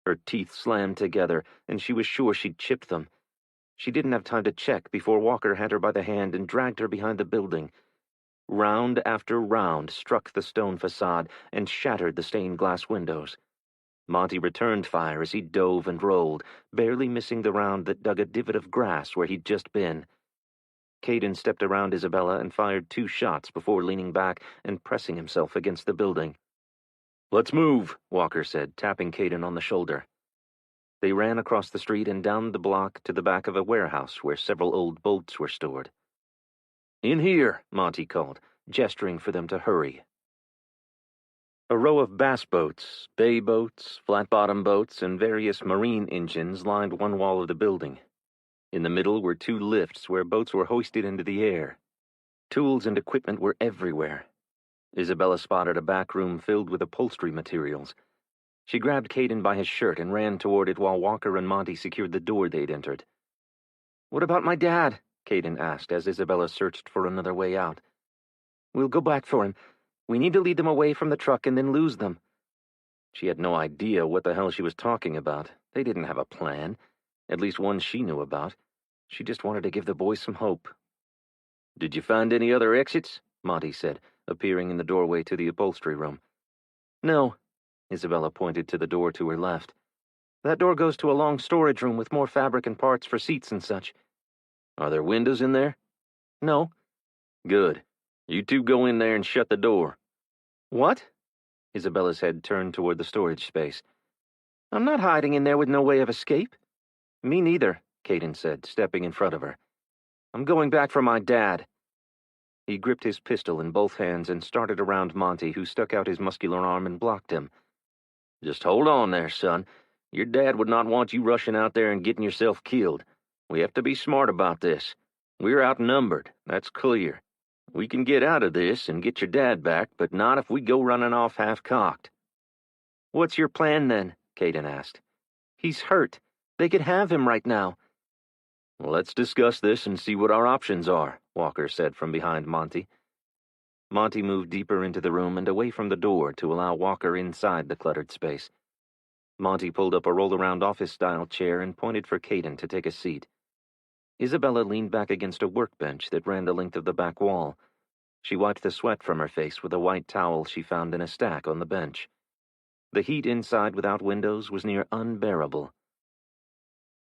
Her teeth slammed together, and she was sure she'd chipped them. She didn't have time to check before Walker had her by the hand and dragged her behind the building. Round after round struck the stone facade and shattered the stained glass windows. Monty returned fire as he dove and rolled, barely missing the round that dug a divot of grass where he'd just been. Caden stepped around Isabella and fired 2 shots before leaning back and pressing himself against the building. "Let's move," Walker said, tapping Caden on the shoulder. They ran across the street and down the block to the back of a warehouse where several old boats were stored. "In here," Monty called, gesturing for them to hurry. A row of bass boats, bay boats, flat-bottom boats, and various marine engines lined one wall of the building. In the middle were 2 lifts where boats were hoisted into the air. Tools and equipment were everywhere. Isabella spotted a back room filled with upholstery materials. She grabbed Caden by his shirt and ran toward it while Walker and Monty secured the door they'd entered. "What about my dad?" Caden asked as Isabella searched for another way out. "We'll go back for him. We need to lead them away from the truck and then lose them." She had no idea what the hell she was talking about. They didn't have a plan, at least one she knew about. She just wanted to give the boys some hope. Did you find any other exits? Monty said, appearing in the doorway to the upholstery room. No. Isabella pointed to the door to her left. That door goes to a long storage room with more fabric and parts for seats and such. Are there windows in there? No. Good. You two go in there and shut the door. What? Isabella's head turned toward the storage space. I'm not hiding in there with no way of escape. Me neither, Caden said, stepping in front of her. I'm going back for my dad. He gripped his pistol in both hands and started around Monty, who stuck out his muscular arm and blocked him. Just hold on there, son. Your dad would not want you rushing out there and getting yourself killed. We have to be smart about this. We're outnumbered, that's clear. We can get out of this and get your dad back, but not if we go running off half-cocked. What's your plan, then? Caden asked. He's hurt. They could have him right now. Well, let's discuss this and see what our options are, Walker said from behind Monty. Monty moved deeper into the room and away from the door to allow Walker inside the cluttered space. Monty pulled up a roll-around office-style chair and pointed for Caden to take a seat. Isabella leaned back against a workbench that ran the length of the back wall. She wiped the sweat from her face with a white towel she found in a stack on the bench. The heat inside without windows was near unbearable.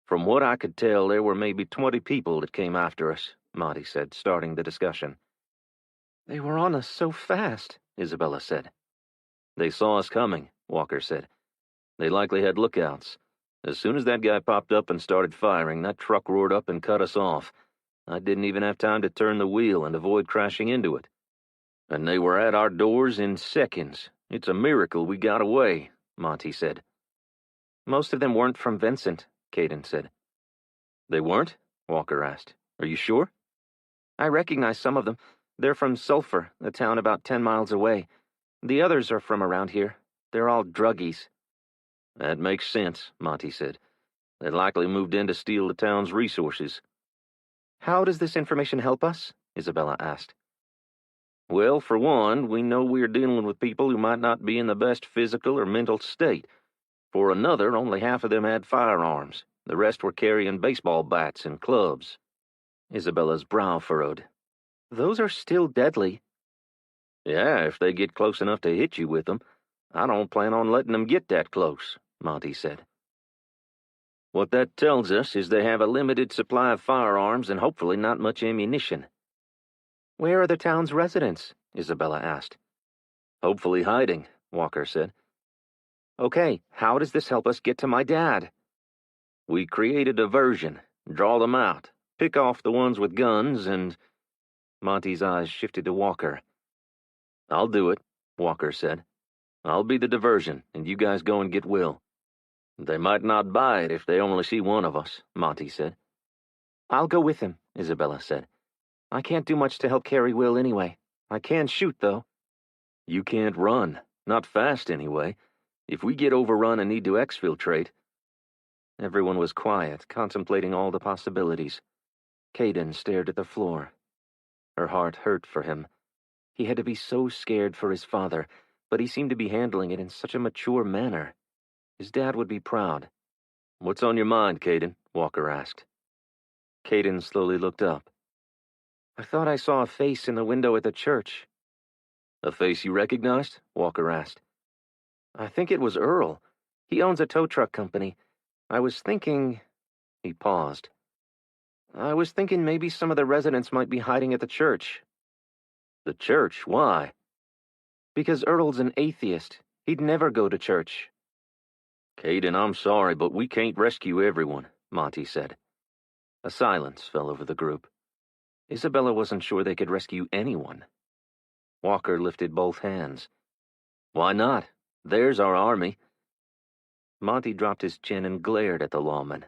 From what I could tell, there were maybe 20 people that came after us, Monty said, starting the discussion. They were on us so fast, Isabella said. They saw us coming, Walker said. They likely had lookouts. As soon as that guy popped up and started firing, that truck roared up and cut us off. I didn't even have time to turn the wheel and avoid crashing into it. And they were at our doors in seconds. It's a miracle we got away, Monty said. Most of them weren't from Vincent, Caden said. They weren't? Walker asked. Are you sure? I recognize some of them. They're from Sulphur, a town about 10 miles away. The others are from around here. They're all druggies. That makes sense, Monty said. They likely moved in to steal the town's resources. How does this information help us? Isabella asked. Well, for one, we know we're dealing with people who might not be in the best physical or mental state. For another, only half of them had firearms. The rest were carrying baseball bats and clubs. Isabella's brow furrowed. Those are still deadly. Yeah, if they get close enough to hit you with them. I don't plan on letting them get that close, Monty said. What that tells us is they have a limited supply of firearms and hopefully not much ammunition. Where are the town's residents? Isabella asked. Hopefully hiding, Walker said. Okay, how does this help us get to my dad? We create a diversion, draw them out, pick off the ones with guns, and... Monty's eyes shifted to Walker. I'll do it, Walker said. I'll be the diversion, and you guys go and get Will. They might not buy it if they only see one of us, Monty said. I'll go with him, Isabella said. I can't do much to help carry Will anyway. I can shoot, though. You can't run. Not fast, anyway. If we get overrun and need to exfiltrate... Everyone was quiet, contemplating all the possibilities. Caden stared at the floor. Her heart hurt for him. He had to be so scared for his father, but he seemed to be handling it in such a mature manner. His dad would be proud. What's on your mind, Caden? Walker asked. Caden slowly looked up. I thought I saw a face in the window at the church. A face you recognized? Walker asked. I think it was Earl. He owns a tow truck company. I was thinking... He paused. I was thinking maybe some of the residents might be hiding at the church. The church? Why? Because Earl's an atheist. He'd never go to church. Caden, I'm sorry, but we can't rescue everyone, Monty said. A silence fell over the group. Isabella wasn't sure they could rescue anyone. Walker lifted both hands. Why not? There's our army. Monty dropped his chin and glared at the lawman.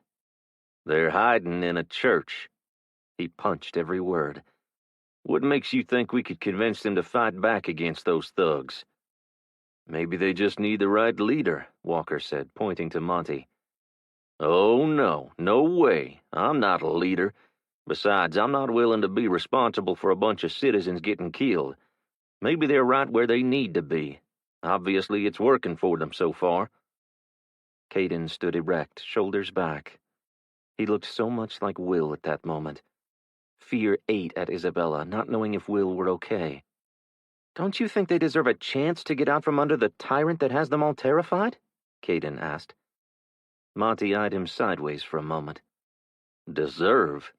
They're hiding in a church. He punched every word. What makes you think we could convince them to fight back against those thugs? Maybe they just need the right leader, Walker said, pointing to Monty. Oh, no. No way. I'm not a leader. Besides, I'm not willing to be responsible for a bunch of citizens getting killed. Maybe they're right where they need to be. Obviously, it's working for them so far. Caden stood erect, shoulders back. He looked so much like Will at that moment. Fear ate at Isabella, not knowing if Will were okay. "Don't you think they deserve a chance to get out from under the tyrant that has them all terrified?" Caden asked. Monty eyed him sideways for a moment. Deserve?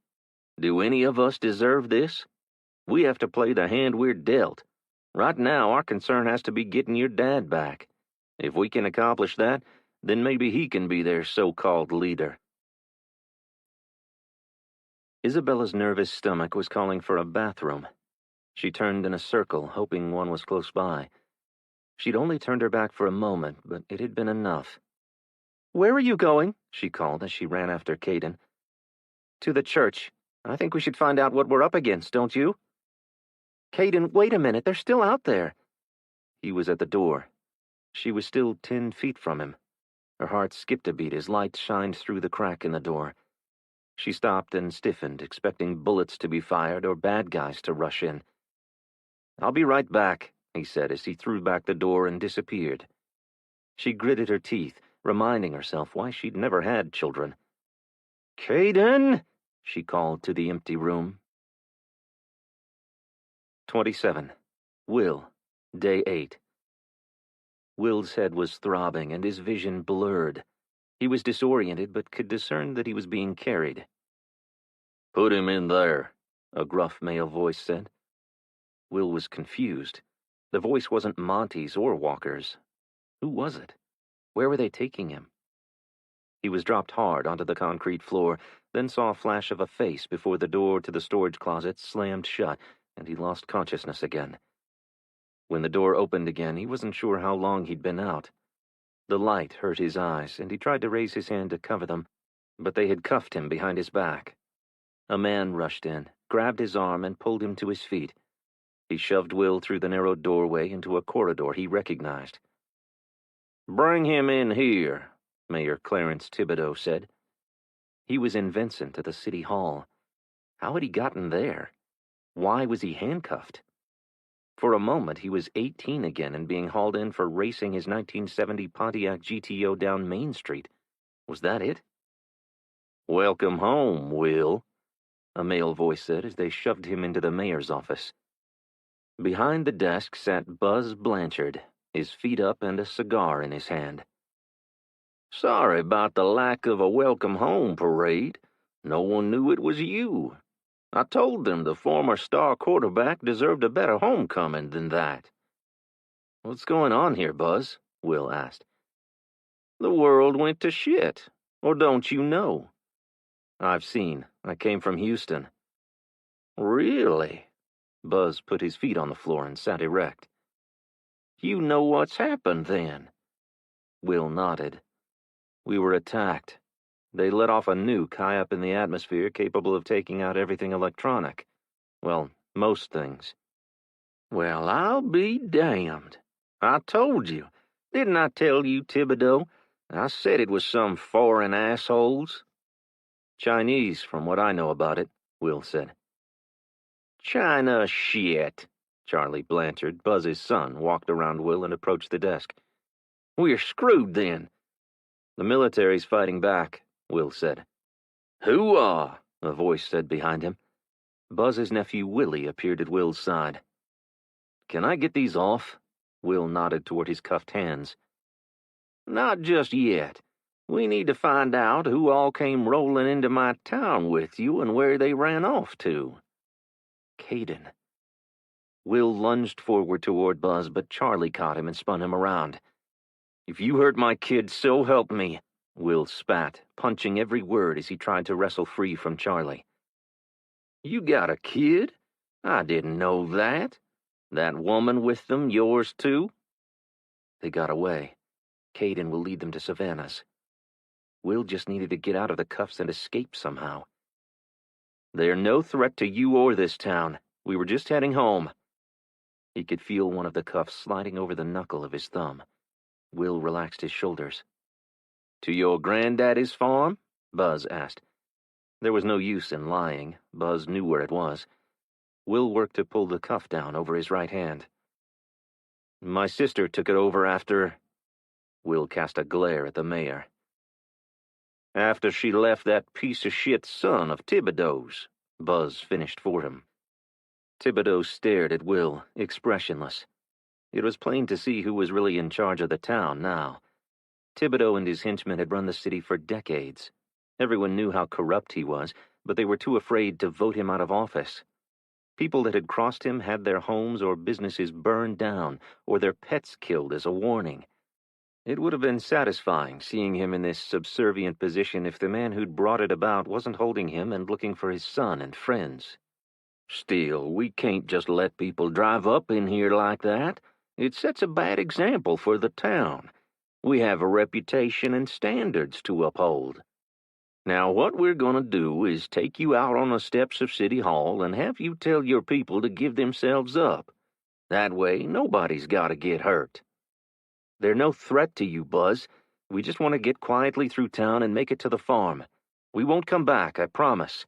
Do any of us deserve this? We have to play the hand we're dealt. Right now, our concern has to be getting your dad back. If we can accomplish that, then maybe he can be their so-called leader." Isabella's nervous stomach was calling for a bathroom. She turned in a circle, hoping one was close by. She'd only turned her back for a moment, but it had been enough. "Where are you going?" she called as she ran after Caden. "To the church. I think we should find out what we're up against, don't you?" "Caden, wait a minute, they're still out there." He was at the door. She was still 10 feet from him. Her heart skipped a beat as light shined through the crack in the door. She stopped and stiffened, expecting bullets to be fired or bad guys to rush in. "I'll be right back," he said as he threw back the door and disappeared. She gritted her teeth, reminding herself why she'd never had children. "Caden!" she called to the empty room. 27. Will, Day 8. Will's head was throbbing and his vision blurred. He was disoriented but could discern that he was being carried. "Put him in there," a gruff male voice said. Will was confused. The voice wasn't Monty's or Walker's. Who was it? Where were they taking him? He was dropped hard onto the concrete floor, then saw a flash of a face before the door to the storage closet slammed shut, and he lost consciousness again. When the door opened again, he wasn't sure how long he'd been out. The light hurt his eyes, and he tried to raise his hand to cover them, but they had cuffed him behind his back. A man rushed in, grabbed his arm, and pulled him to his feet. He shoved Will through the narrow doorway into a corridor he recognized. "Bring him in here," Mayor Clarence Thibodeau said. He was in Vincent at the city hall. How had he gotten there? Why was he handcuffed? For a moment, he was 18 again and being hauled in for racing his 1970 Pontiac GTO down Main Street. Was that it? "Welcome home, Will," a male voice said as they shoved him into the mayor's office. Behind the desk sat Buzz Blanchard, his feet up and a cigar in his hand. "Sorry about the lack of a welcome home parade. No one knew it was you. I told them the former star quarterback deserved a better homecoming than that." "What's going on here, Buzz?" Will asked. "The world went to shit. Or don't you know?" "I've seen. I came from Houston." "Really?" Buzz put his feet on the floor and sat erect. "You know what's happened then?" Will nodded. "We were attacked. They let off a nuke high up in the atmosphere capable of taking out everything electronic. Well, most things." "Well, I'll be damned. I told you. Didn't I tell you, Thibodeau? I said it was some foreign assholes." "Chinese, from what I know about it," Will said. "China shit." Charlie Blanchard, Buzz's son, walked around Will and approached the desk. "We're screwed then." "The military's fighting back," Will said. "Hoo-ah," a voice said behind him. Buzz's nephew Willie appeared at Will's side. "Can I get these off?" Will nodded toward his cuffed hands. "Not just yet. We need to find out who all came rolling into my town with you and where they ran off to." Caden. Will lunged forward toward Buzz, but Charlie caught him and spun him around. "If you hurt my kid, so help me," Will spat, punching every word as he tried to wrestle free from Charlie. "You got a kid? I didn't know that. That woman with them yours too?" "They got away. Caden will lead them to Savannah's. Will just needed to get out of the cuffs and escape somehow." "They're no threat to you or this town. We were just heading home." He could feel one of the cuffs sliding over the knuckle of his thumb. Will relaxed his shoulders. "To your granddaddy's farm?" Buzz asked. There was no use in lying. Buzz knew where it was. Will worked to pull the cuff down over his right hand. "My sister took it over after—" Will cast a glare at the mayor. "After she left that piece of shit son of Thibodeau's," Buzz finished for him. Thibodeau stared at Will, expressionless. It was plain to see who was really in charge of the town now. Thibodeau and his henchmen had run the city for decades. Everyone knew how corrupt he was, but they were too afraid to vote him out of office. People that had crossed him had their homes or businesses burned down, or their pets killed as a warning. It would have been satisfying seeing him in this subservient position if the man who'd brought it about wasn't holding him and looking for his son and friends. Still, we can't just let people drive up in here like that. It sets a bad example for the town. We have a reputation and standards to uphold. Now, what we're going to do is take you out on the steps of City Hall and have you tell your people to give themselves up. That way, nobody's got to get hurt. They're no threat to you, Buzz. We just want to get quietly through town and make it to the farm. We won't come back, I promise.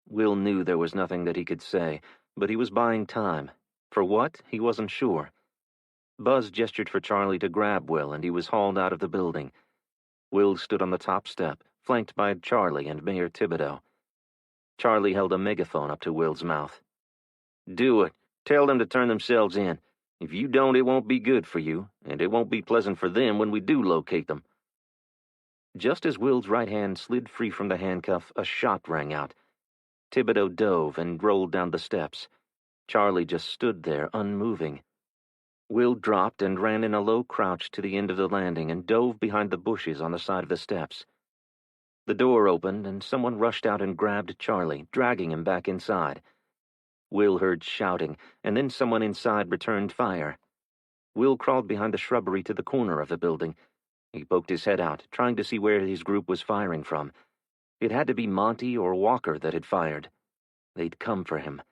Will knew there was nothing that he could say, but he was buying time. For what, he wasn't sure. Buzz gestured for Charlie to grab Will, and he was hauled out of the building. Will stood on the top step, flanked by Charlie and Mayor Thibodeau. Charlie held a megaphone up to Will's mouth. Do it. Tell them to turn themselves in. If you don't, it won't be good for you, and it won't be pleasant for them when we do locate them. Just as Will's right hand slid free from the handcuff, a shot rang out. Thibodeau dove and rolled down the steps. Charlie just stood there, unmoving. Will dropped and ran in a low crouch to the end of the landing and dove behind the bushes on the side of the steps. The door opened, and someone rushed out and grabbed Charlie, dragging him back inside. Will heard shouting, and then someone inside returned fire. Will crawled behind the shrubbery to the corner of the building. He poked his head out, trying to see where his group was firing from. It had to be Monty or Walker that had fired. They'd come for him.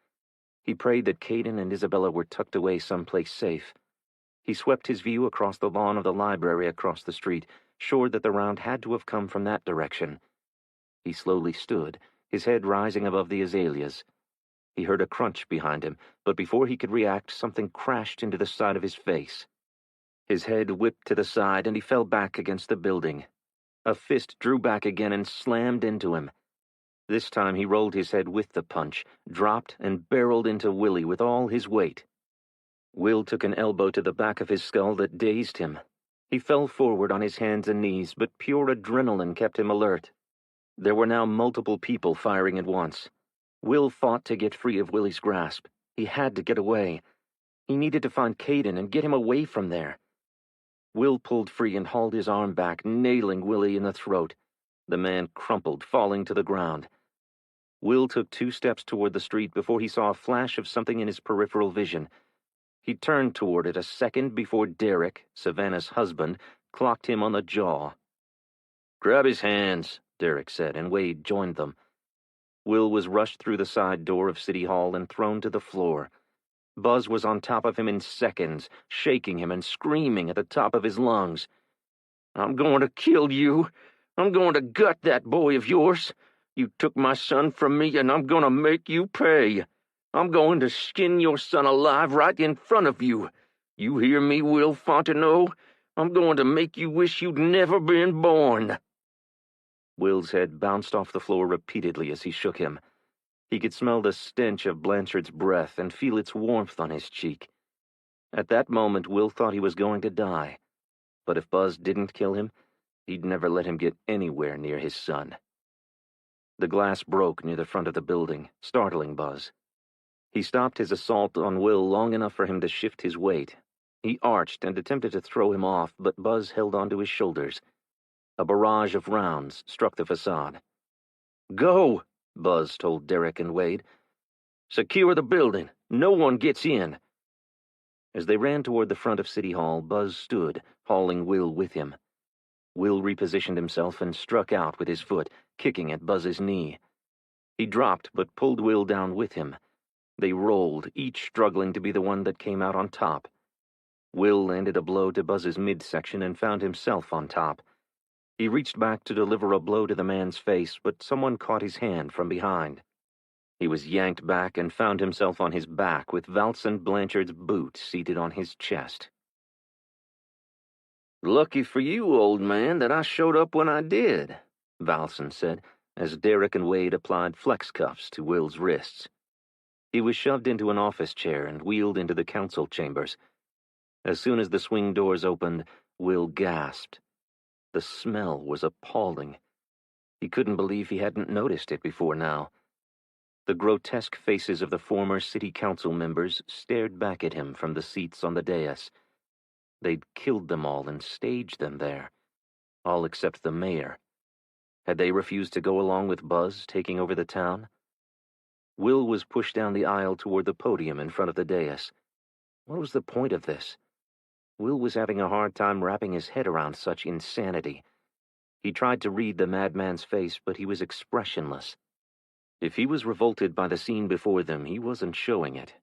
He prayed that Caden and Isabella were tucked away someplace safe. He swept his view across the lawn of the library across the street, sure that the round had to have come from that direction. He slowly stood, his head rising above the azaleas. He heard a crunch behind him, but before he could react, something crashed into the side of his face. His head whipped to the side, and he fell back against the building. A fist drew back again and slammed into him. This time he rolled his head with the punch, dropped, and barreled into Willie with all his weight. Will took an elbow to the back of his skull that dazed him. He fell forward on his hands and knees, but pure adrenaline kept him alert. There were now multiple people firing at once. Will fought to get free of Willie's grasp. He had to get away. He needed to find Caden and get him away from there. Will pulled free and hauled his arm back, nailing Willie in the throat. The man crumpled, falling to the ground. Will took 2 steps toward the street before he saw a flash of something in his peripheral vision. He turned toward it a second before Derek, Savannah's husband, clocked him on the jaw. "Grab his hands," Derek said, and Wade joined them. Will was rushed through the side door of City Hall and thrown to the floor. Buzz was on top of him in seconds, shaking him and screaming at the top of his lungs. "I'm going to kill you. I'm going to gut that boy of yours. You took my son from me, and I'm going to make you pay. I'm going to skin your son alive right in front of you. You hear me, Will Fontenot? I'm going to make you wish you'd never been born." Will's head bounced off the floor repeatedly as he shook him. He could smell the stench of Blanchard's breath and feel its warmth on his cheek. At that moment, Will thought he was going to die. But if Buzz didn't kill him, he'd never let him get anywhere near his son. The glass broke near the front of the building, startling Buzz. He stopped his assault on Will long enough for him to shift his weight. He arched and attempted to throw him off, but Buzz held onto his shoulders. A barrage of rounds struck the facade. "Go!" Buzz told Derek and Wade. "Secure the building. No one gets in." As they ran toward the front of City Hall, Buzz stood, hauling Will with him. Will repositioned himself and struck out with his foot, kicking at Buzz's knee. He dropped, but pulled Will down with him. They rolled, each struggling to be the one that came out on top. Will landed a blow to Buzz's midsection and found himself on top. He reached back to deliver a blow to the man's face, but someone caught his hand from behind. He was yanked back and found himself on his back with Valson Blanchard's boot seated on his chest. "Lucky for you, old man, that I showed up when I did," Valson said, as Derek and Wade applied flex cuffs to Will's wrists. He was shoved into an office chair and wheeled into the council chambers. As soon as the swing doors opened, Will gasped. The smell was appalling. He couldn't believe he hadn't noticed it before now. The grotesque faces of the former city council members stared back at him from the seats on the dais. They'd killed them all and staged them there, all except the mayor. Had they refused to go along with Buzz taking over the town? Will was pushed down the aisle toward the podium in front of the dais. What was the point of this? Will was having a hard time wrapping his head around such insanity. He tried to read the madman's face, but he was expressionless. If he was revolted by the scene before them, he wasn't showing it.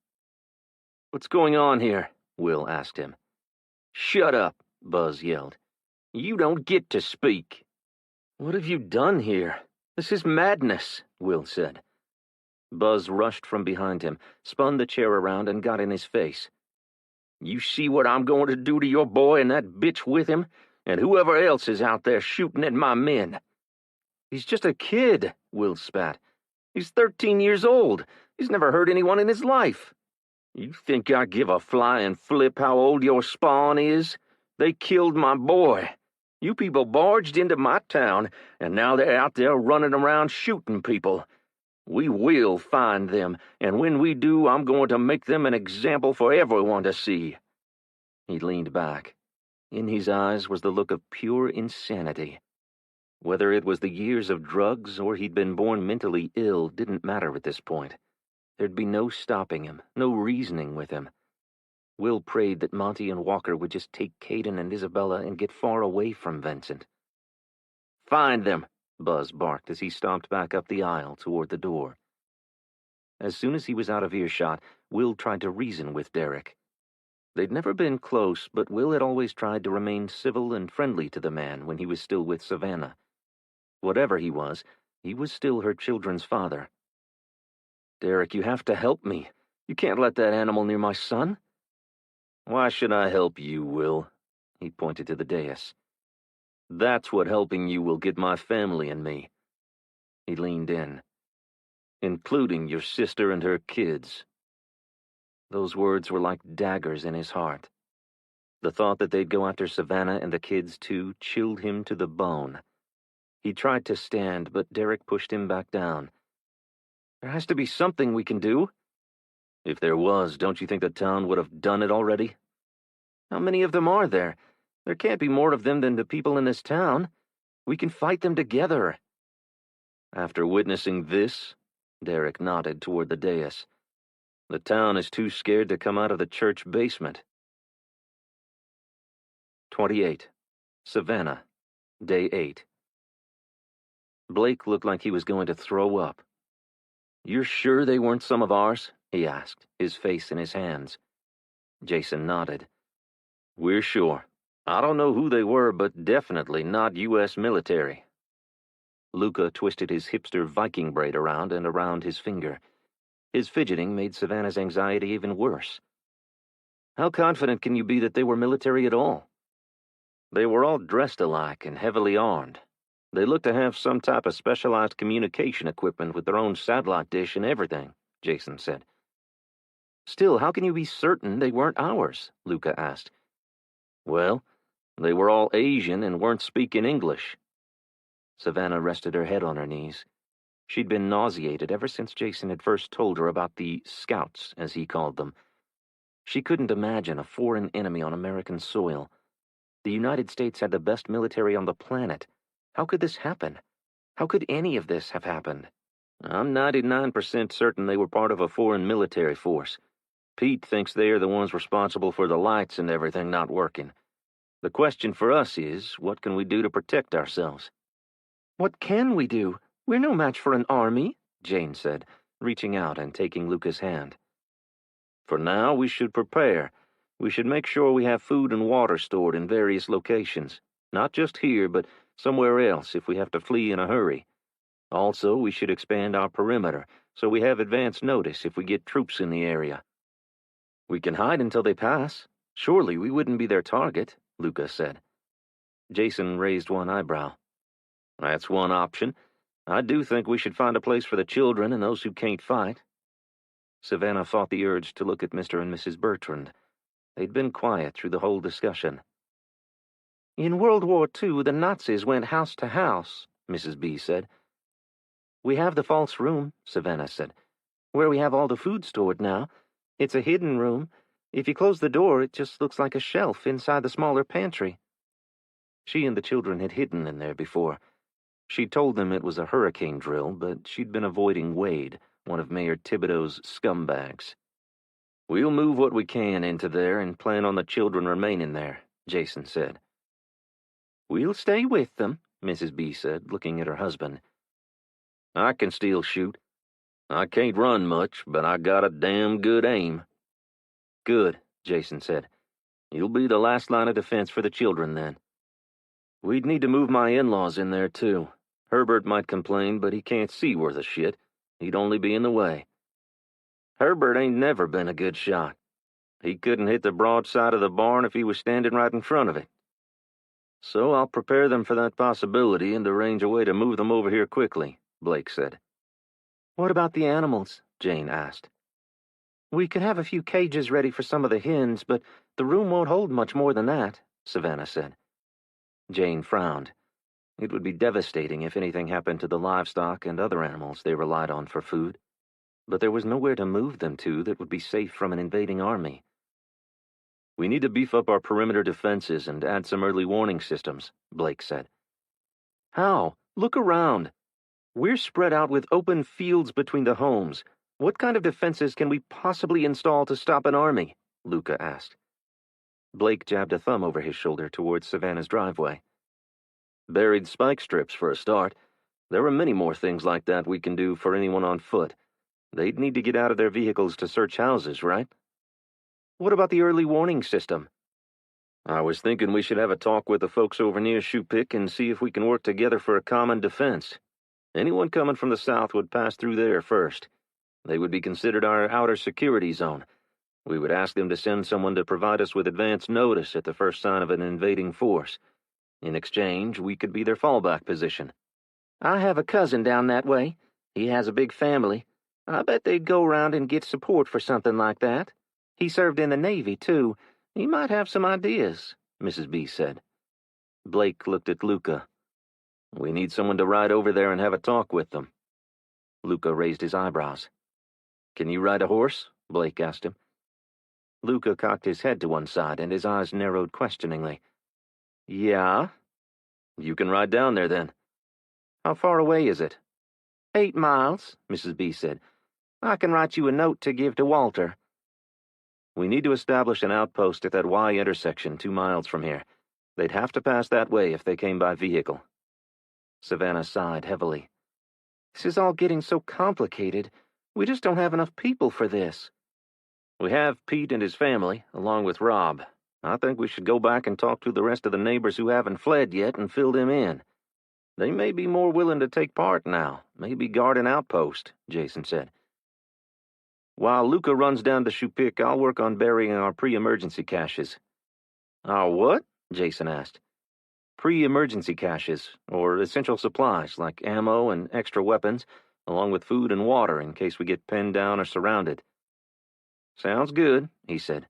"What's going on here?" Will asked him. "Shut up," Buzz yelled. "You don't get to speak." "What have you done here? This is madness," Will said. Buzz rushed from behind him, spun the chair around, and got in his face. "You see what I'm going to do to your boy and that bitch with him, and whoever else is out there shooting at my men." "He's just a kid," Will spat. "He's 13 years old. He's never hurt anyone in his life." "You think I give a flying flip how old your spawn is? They killed my boy. You people barged into my town, and now they're out there running around shooting people. We will find them, and when we do, I'm going to make them an example for everyone to see." He leaned back. In his eyes was the look of pure insanity. Whether it was the years of drugs or he'd been born mentally ill didn't matter at this point. There'd be no stopping him, no reasoning with him. Will prayed that Monty and Walker would just take Caden and Isabella and get far away from Vincent. "Find them," Buzz barked as he stomped back up the aisle toward the door. As soon as he was out of earshot, Will tried to reason with Derek. They'd never been close, but Will had always tried to remain civil and friendly to the man when he was still with Savannah. Whatever he was still her children's father. "Derek, you have to help me. You can't let that animal near my son." "Why should I help you, Will?" He pointed to the dais. "That's what helping you will get my family and me." He leaned in. "Including your sister and her kids." Those words were like daggers in his heart. The thought that they'd go after Savannah and the kids too chilled him to the bone. He tried to stand, but Derek pushed him back down. "There has to be something we can do." "If there was, don't you think the town would have done it already?" "How many of them are there? There can't be more of them than the people in this town. We can fight them together." "After witnessing this," Derek nodded toward the dais, "the town is too scared to come out of the church basement." 28. Savannah, Day 8. Blake looked like he was going to throw up. "You're sure they weren't some of ours?" he asked, his face in his hands. Jason nodded. "We're sure. I don't know who they were, but definitely not U.S. military." Luca twisted his hipster Viking braid around and around his finger. His fidgeting made Savannah's anxiety even worse. "How confident can you be that they were military at all?" "They were all dressed alike and heavily armed. They looked to have some type of specialized communication equipment with their own satellite dish and everything," Jason said. "Still, how can you be certain they weren't ours?" Luca asked. "Well, they were all Asian and weren't speaking English." Savannah rested her head on her knees. She'd been nauseated ever since Jason had first told her about the scouts, as he called them. She couldn't imagine a foreign enemy on American soil. The United States had the best military on the planet. How could this happen? How could any of this have happened? "I'm 99% certain they were part of a foreign military force. Pete thinks they are the ones responsible for the lights and everything not working. The question for us is, what can we do to protect ourselves?" "What can we do? We're no match for an army," Jane said, reaching out and taking Luca's hand. "For now, we should prepare. We should make sure we have food and water stored in various locations. Not just here, but somewhere else if we have to flee in a hurry. Also, we should expand our perimeter, so we have advance notice if we get troops in the area." "We can hide until they pass. Surely we wouldn't be their target," Luca said. Jason raised one eyebrow. "That's one option. I do think we should find a place for the children and those who can't fight." Savannah fought the urge to look at Mr. and Mrs. Bertrand. They'd been quiet through the whole discussion. "In World War II, the Nazis went house to house," Mrs. B said. "We have the false room," Savannah said, "where we have all the food stored now. It's a hidden room. If you close the door, it just looks like a shelf inside the smaller pantry." She and the children had hidden in there before. She'd told them it was a hurricane drill, but she'd been avoiding Wade, one of Mayor Thibodeau's scumbags. "We'll move what we can into there and plan on the children remaining there," Jason said. "We'll stay with them," Mrs. B said, looking at her husband. "I can still shoot. I can't run much, but I got a damn good aim." "Good," Jason said. "You'll be the last line of defense for the children, then." "We'd need to move my in-laws in there, too. Herbert might complain, but he can't see worth a shit. He'd only be in the way. Herbert ain't never been a good shot. He couldn't hit the broad side of the barn if he was standing right in front of it. So I'll prepare them for that possibility and arrange a way to move them over here quickly," Blake said. "What about the animals?" Jane asked. "We could have a few cages ready for some of the hens, but the room won't hold much more than that," Savannah said. Jane frowned. It would be devastating if anything happened to the livestock and other animals they relied on for food. But there was nowhere to move them to that would be safe from an invading army. "We need to beef up our perimeter defenses and add some early warning systems," Blake said. "How? Look around. We're spread out with open fields between the homes. What kind of defenses can we possibly install to stop an army?" Luca asked. Blake jabbed a thumb over his shoulder towards Savannah's driveway. "Buried spike strips for a start. There are many more things like that we can do for anyone on foot. They'd need to get out of their vehicles to search houses, right?" "What about the early warning system?" "I was thinking we should have a talk with the folks over near Shoepick and see if we can work together for a common defense. Anyone coming from the south would pass through there first. They would be considered our outer security zone. We would ask them to send someone to provide us with advance notice at the first sign of an invading force. In exchange, we could be their fallback position." "I have a cousin down that way. He has a big family. I bet they'd go around and get support for something like that. He served in the Navy, too. He might have some ideas," Mrs. B said. Blake looked at Luca. "We need someone to ride over there and have a talk with them." Luca raised his eyebrows. "Can you ride a horse?" Blake asked him. Luca cocked his head to one side and his eyes narrowed questioningly. "Yeah." "You can ride down there, then." "How far away is it?" 8 miles, Mrs. B said. "I can write you a note to give to Walter." "We need to establish an outpost at that Y intersection 2 miles from here. They'd have to pass that way if they came by vehicle." Savannah sighed heavily. "This is all getting so complicated. We just don't have enough people for this." "We have Pete and his family, along with Rob. I think we should go back and talk to the rest of the neighbors who haven't fled yet and fill them in. They may be more willing to take part now, maybe guard an outpost," Jason said. "While Luca runs down to Shoepick, I'll work on burying our pre-emergency caches." "Our what?" Jason asked. "Pre-emergency caches, or essential supplies like ammo and extra weapons, along with food and water in case we get pinned down or surrounded." "Sounds good," he said.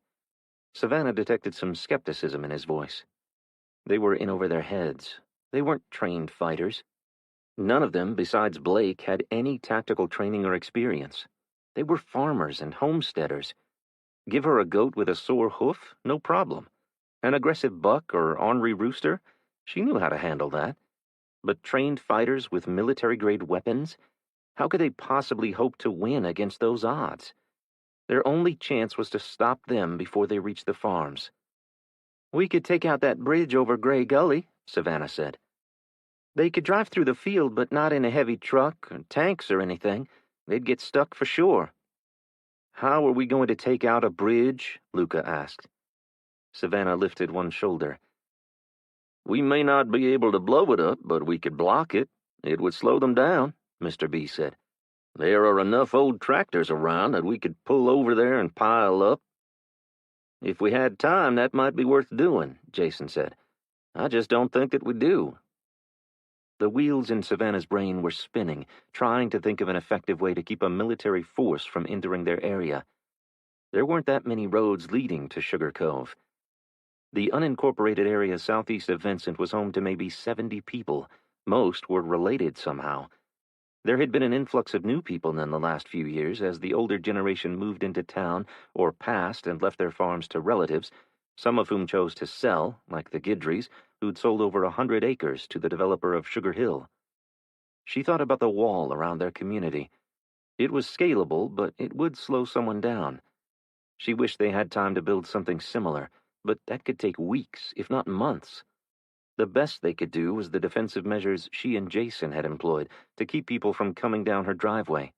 Savannah detected some skepticism in his voice. They were in over their heads. They weren't trained fighters. None of them, besides Blake, had any tactical training or experience. They were farmers and homesteaders. Give her a goat with a sore hoof, no problem. An aggressive buck or ornery rooster, she knew how to handle that. But trained fighters with military-grade weapons? How could they possibly hope to win against those odds? Their only chance was to stop them before they reached the farms. "We could take out that bridge over Gray Gully," Savannah said. "They could drive through the field, but not in a heavy truck or tanks or anything. They'd get stuck for sure." "How are we going to take out a bridge?" Luca asked. Savannah lifted one shoulder. "We may not be able to blow it up, but we could block it. It would slow them down," Mr. B said. "There are enough old tractors around that we could pull over there and pile up." "If we had time, that might be worth doing," Jason said. "I just don't think that we do." The wheels in Savannah's brain were spinning, trying to think of an effective way to keep a military force from entering their area. There weren't that many roads leading to Sugar Cove. The unincorporated area southeast of Vincent was home to maybe 70 people. Most were related somehow. There had been an influx of new people in the last few years as the older generation moved into town or passed and left their farms to relatives, some of whom chose to sell, like the Guidrys, who'd sold over 100 acres to the developer of Sugar Hill. She thought about the wall around their community. It was scalable, but it would slow someone down. She wished they had time to build something similar, but that could take weeks, if not months. The best they could do was the defensive measures she and Jason had employed to keep people from coming down her driveway.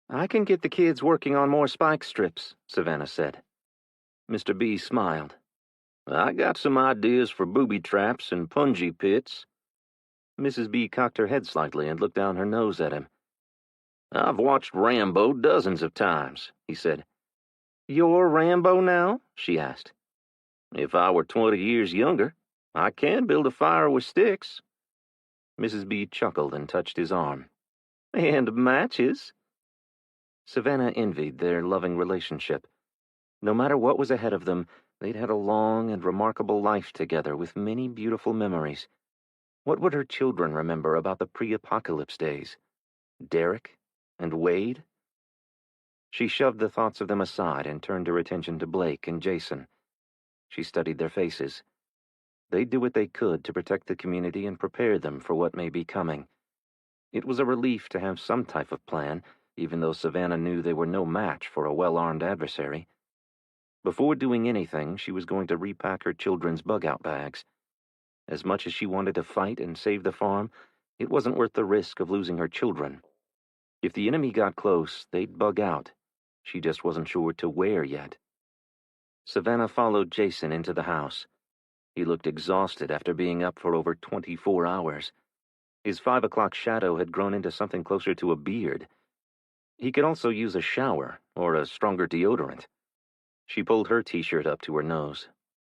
"I can get the kids working on more spike strips," Savannah said. Mr. B smiled. "I got some ideas for booby traps and punji pits." Mrs. B cocked her head slightly and looked down her nose at him. "I've watched Rambo dozens of times," he said. "You're Rambo now?" she asked. "If I were 20 years younger, I can build a fire with sticks." Mrs. B chuckled and touched his arm. "And matches." Savannah envied their loving relationship. No matter what was ahead of them, they'd had a long and remarkable life together with many beautiful memories. What would her children remember about the pre-apocalypse days? Derek and Wade? She shoved the thoughts of them aside and turned her attention to Blake and Jason. She studied their faces. They'd do what they could to protect the community and prepare them for what may be coming. It was a relief to have some type of plan, even though Savannah knew they were no match for a well-armed adversary. Before doing anything, she was going to repack her children's bug-out bags. As much as she wanted to fight and save the farm, it wasn't worth the risk of losing her children. If the enemy got close, they'd bug out. She just wasn't sure to where yet. Savannah followed Jason into the house. He looked exhausted after being up for over 24 hours. His 5 o'clock shadow had grown into something closer to a beard. He could also use a shower or a stronger deodorant. She pulled her t-shirt up to her nose.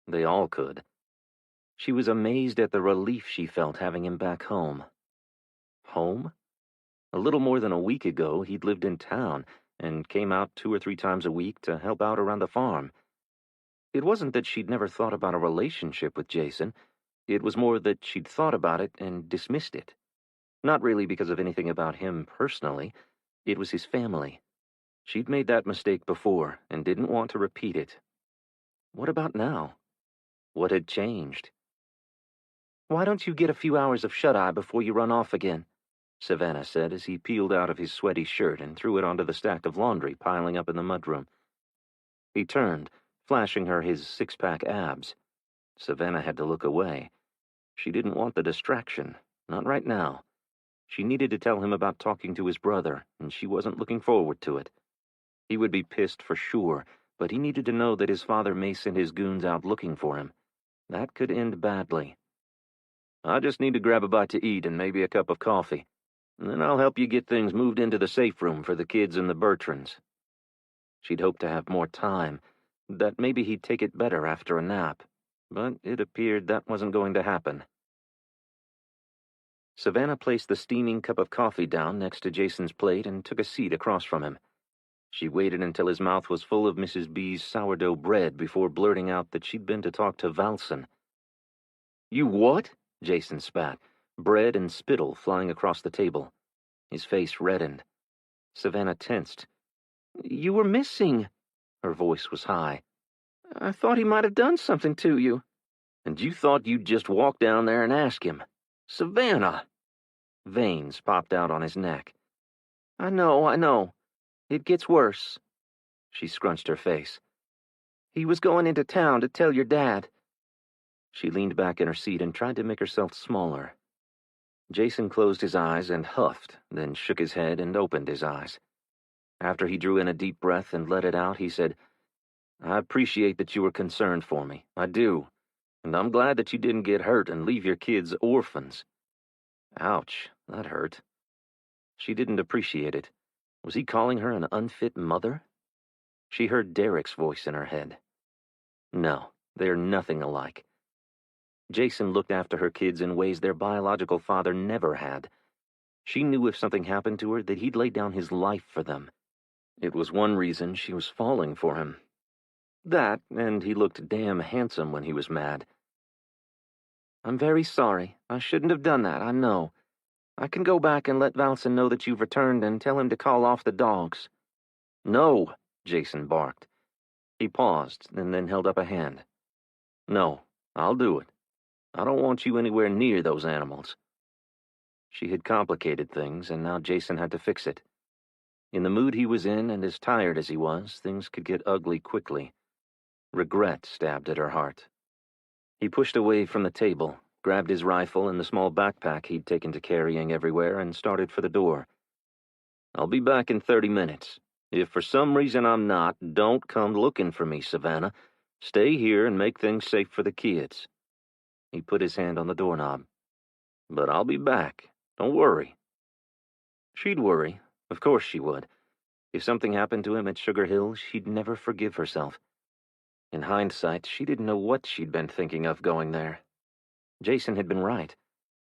They all could. She was amazed at the relief she felt having him back home. Home? A little more than a week ago, he'd lived in town and came out 2 or 3 times a week to help out around the farm. It wasn't that she'd never thought about a relationship with Jason. It was more that she'd thought about it and dismissed it. Not really because of anything about him personally. It was his family. She'd made that mistake before and didn't want to repeat it. What about now? What had changed? "Why don't you get a few hours of shut-eye before you run off again?" Savannah said as he peeled out of his sweaty shirt and threw it onto the stack of laundry piling up in the mudroom. He turned, flashing her his 6-pack abs. Savannah had to look away. She didn't want the distraction, not right now. She needed to tell him about talking to his brother, and she wasn't looking forward to it. He would be pissed for sure, but he needed to know that his father may send his goons out looking for him. That could end badly. "I just need to grab a bite to eat and maybe a cup of coffee. And then I'll help you get things moved into the safe room for the kids and the Bertrands." She'd hoped to have more time, that maybe he'd take it better after a nap, but it appeared that wasn't going to happen. Savannah placed the steaming cup of coffee down next to Jason's plate and took a seat across from him. She waited until his mouth was full of Mrs. B's sourdough bread before blurting out that she'd been to talk to Valson. "You what?" Jason spat, bread and spittle flying across the table. His face reddened. Savannah tensed. "You were missing." Her voice was high. "I thought he might have done something to you." "And you thought you'd just walk down there and ask him? Savannah!" Veins popped out on his neck. I know. It gets worse." She scrunched her face. "He was going into town to tell your dad." She leaned back in her seat and tried to make herself smaller. Jason closed his eyes and huffed, then shook his head and opened his eyes. After he drew in a deep breath and let it out, he said, "I appreciate that you were concerned for me. I do. And I'm glad that you didn't get hurt and leave your kids orphans." Ouch, that hurt. She didn't appreciate it. Was he calling her an unfit mother? She heard Derek's voice in her head. No, they're nothing alike. Jason looked after her kids in ways their biological father never had. She knew if something happened to her that he'd lay down his life for them. It was one reason she was falling for him. That, and he looked damn handsome when he was mad. "I'm very sorry. I shouldn't have done that, I know. I can go back and let Valson know that you've returned and tell him to call off the dogs." "No," Jason barked. He paused and then held up a hand. "No, I'll do it. I don't want you anywhere near those animals." She had complicated things, and now Jason had to fix it. In the mood he was in, and as tired as he was, things could get ugly quickly. Regret stabbed at her heart. He pushed away from the table, grabbed his rifle and the small backpack he'd taken to carrying everywhere, and started for the door. "I'll be back in 30 minutes. If for some reason I'm not, don't come looking for me, Savannah. Stay here and make things safe for the kids." He put his hand on the doorknob. "But I'll be back. Don't worry." She'd worry. Of course she would. If something happened to him at Sugar Hill, she'd never forgive herself. In hindsight, she didn't know what she'd been thinking of going there. Jason had been right.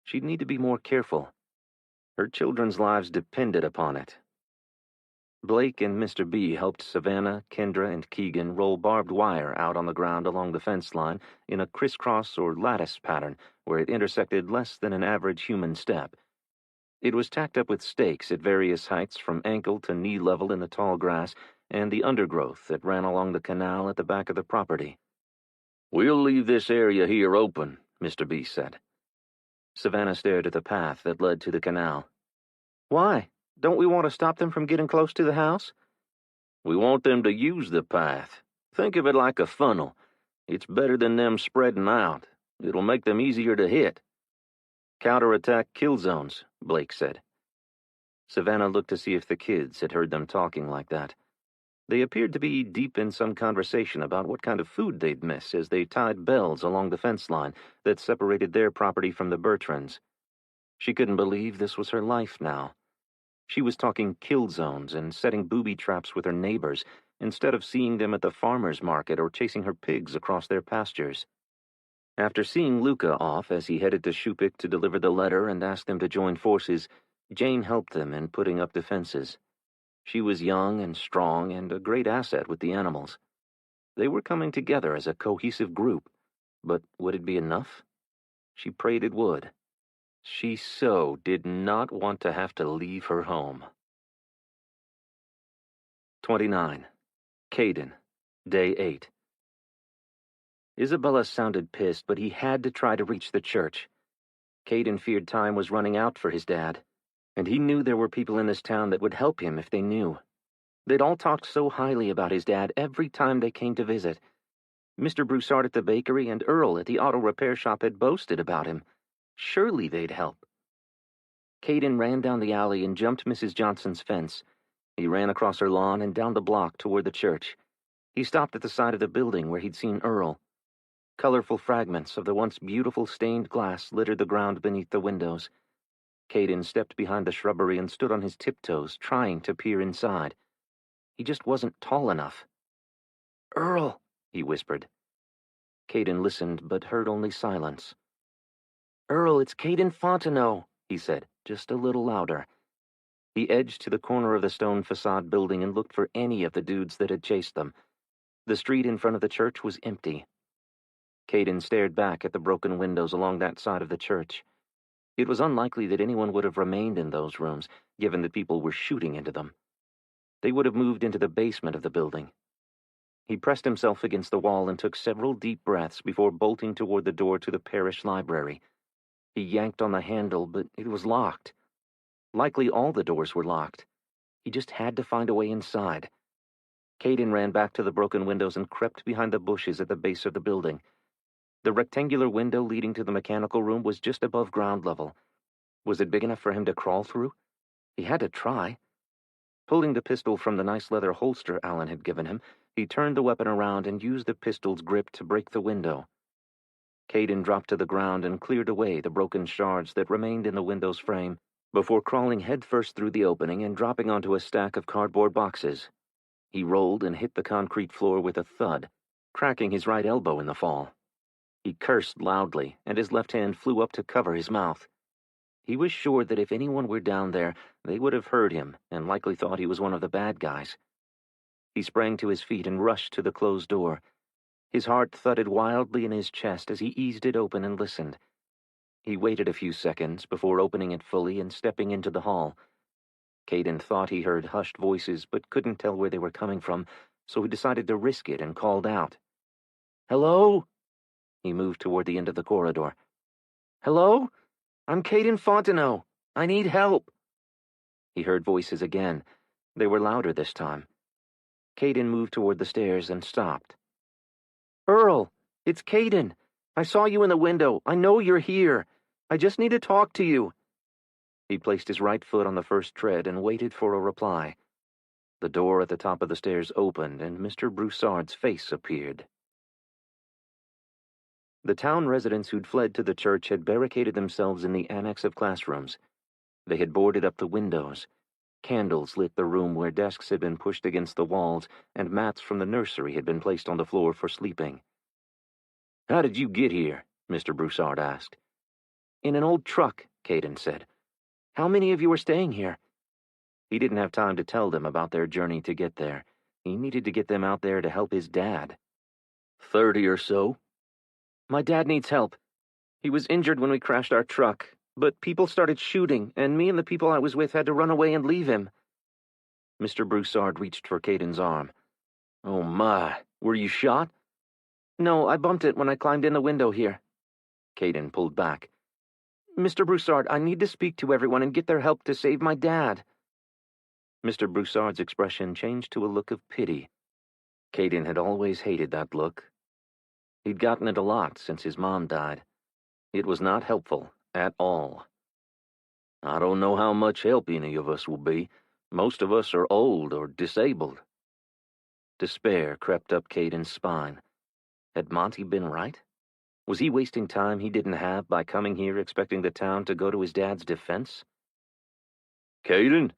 She'd need to be more careful. Her children's lives depended upon it. Blake and Mr. B helped Savannah, Kendra, and Keegan roll barbed wire out on the ground along the fence line in a crisscross or lattice pattern where it intersected less than an average human step. It was tacked up with stakes at various heights from ankle to knee level in the tall grass and the undergrowth that ran along the canal at the back of the property. "We'll leave this area here open," Mr. B said. Savannah stared at the path that led to the canal. "Why? Don't we want to stop them from getting close to the house?" "We want them to use the path. Think of it like a funnel. It's better than them spreading out. It'll make them easier to hit." "Counterattack kill zones," Blake said. Savannah looked to see if the kids had heard them talking like that. They appeared to be deep in some conversation about what kind of food they'd miss as they tied bells along the fence line that separated their property from the Bertrands. She couldn't believe this was her life now. She was talking kill zones and setting booby traps with her neighbors instead of seeing them at the farmer's market or chasing her pigs across their pastures. After seeing Luca off as he headed to Shupik to deliver the letter and ask them to join forces, Jane helped them in putting up defenses. She was young and strong and a great asset with the animals. They were coming together as a cohesive group, but would it be enough? She prayed it would. She so did not want to have to leave her home. 29. Caden, Day 8. Isabella sounded pissed, but he had to try to reach the church. Caden feared time was running out for his dad, and he knew there were people in this town that would help him if they knew. They'd all talked so highly about his dad every time they came to visit. Mr. Broussard at the bakery and Earl at the auto repair shop had boasted about him. Surely they'd help. Caden ran down the alley and jumped Mrs. Johnson's fence. He ran across her lawn and down the block toward the church. He stopped at the side of the building where he'd seen Earl. Colorful fragments of the once beautiful stained glass littered the ground beneath the windows. Caden stepped behind the shrubbery and stood on his tiptoes, trying to peer inside. He just wasn't tall enough. "Earl," he whispered. Caden listened, but heard only silence. "Earl, it's Caden Fontenot," he said, just a little louder. He edged to the corner of the stone facade building and looked for any of the dudes that had chased them. The street in front of the church was empty. Caden stared back at the broken windows along that side of the church. It was unlikely that anyone would have remained in those rooms, given that people were shooting into them. They would have moved into the basement of the building. He pressed himself against the wall and took several deep breaths before bolting toward the door to the parish library. He yanked on the handle, but it was locked. Likely all the doors were locked. He just had to find a way inside. Caden ran back to the broken windows and crept behind the bushes at the base of the building. The rectangular window leading to the mechanical room was just above ground level. Was it big enough for him to crawl through? He had to try. Pulling the pistol from the nice leather holster Alan had given him, he turned the weapon around and used the pistol's grip to break the window. Caden dropped to the ground and cleared away the broken shards that remained in the window's frame before crawling headfirst through the opening and dropping onto a stack of cardboard boxes. He rolled and hit the concrete floor with a thud, cracking his right elbow in the fall. He cursed loudly, and his left hand flew up to cover his mouth. He was sure that if anyone were down there, they would have heard him and likely thought he was one of the bad guys. He sprang to his feet and rushed to the closed door. His heart thudded wildly in his chest as he eased it open and listened. He waited a few seconds before opening it fully and stepping into the hall. Caden thought he heard hushed voices but couldn't tell where they were coming from, so he decided to risk it and called out. "Hello?" He moved toward the end of the corridor. "Hello? I'm Caden Fontenot. I need help." He heard voices again. They were louder this time. Caden moved toward the stairs and stopped. "Earl, it's Caden. I saw you in the window. I know you're here. I just need to talk to you." He placed his right foot on the first tread and waited for a reply. The door at the top of the stairs opened, and Mr. Broussard's face appeared. The town residents who'd fled to the church had barricaded themselves in the annex of classrooms. They had boarded up the windows. Candles lit the room where desks had been pushed against the walls, and mats from the nursery had been placed on the floor for sleeping. "How did you get here?" Mr. Broussard asked. "In an old truck," Caden said. "How many of you are staying here?" He didn't have time to tell them about their journey to get there. He needed to get them out there to help his dad. 30 or so. "My dad needs help. He was injured when we crashed our truck, but people started shooting, and me and the people I was with had to run away and leave him." Mr. Broussard reached for Caden's arm. "Oh my, were you shot?" "No, I bumped it when I climbed in the window here." Caden pulled back. "Mr. Broussard, I need to speak to everyone and get their help to save my dad." Mr. Broussard's expression changed to a look of pity. Caden had always hated that look. He'd gotten it a lot since his mom died. It was not helpful at all. "I don't know how much help any of us will be. Most of us are old or disabled." Despair crept up Caden's spine. Had Monty been right? Was he wasting time he didn't have by coming here expecting the town to go to his dad's defense? "Caden?"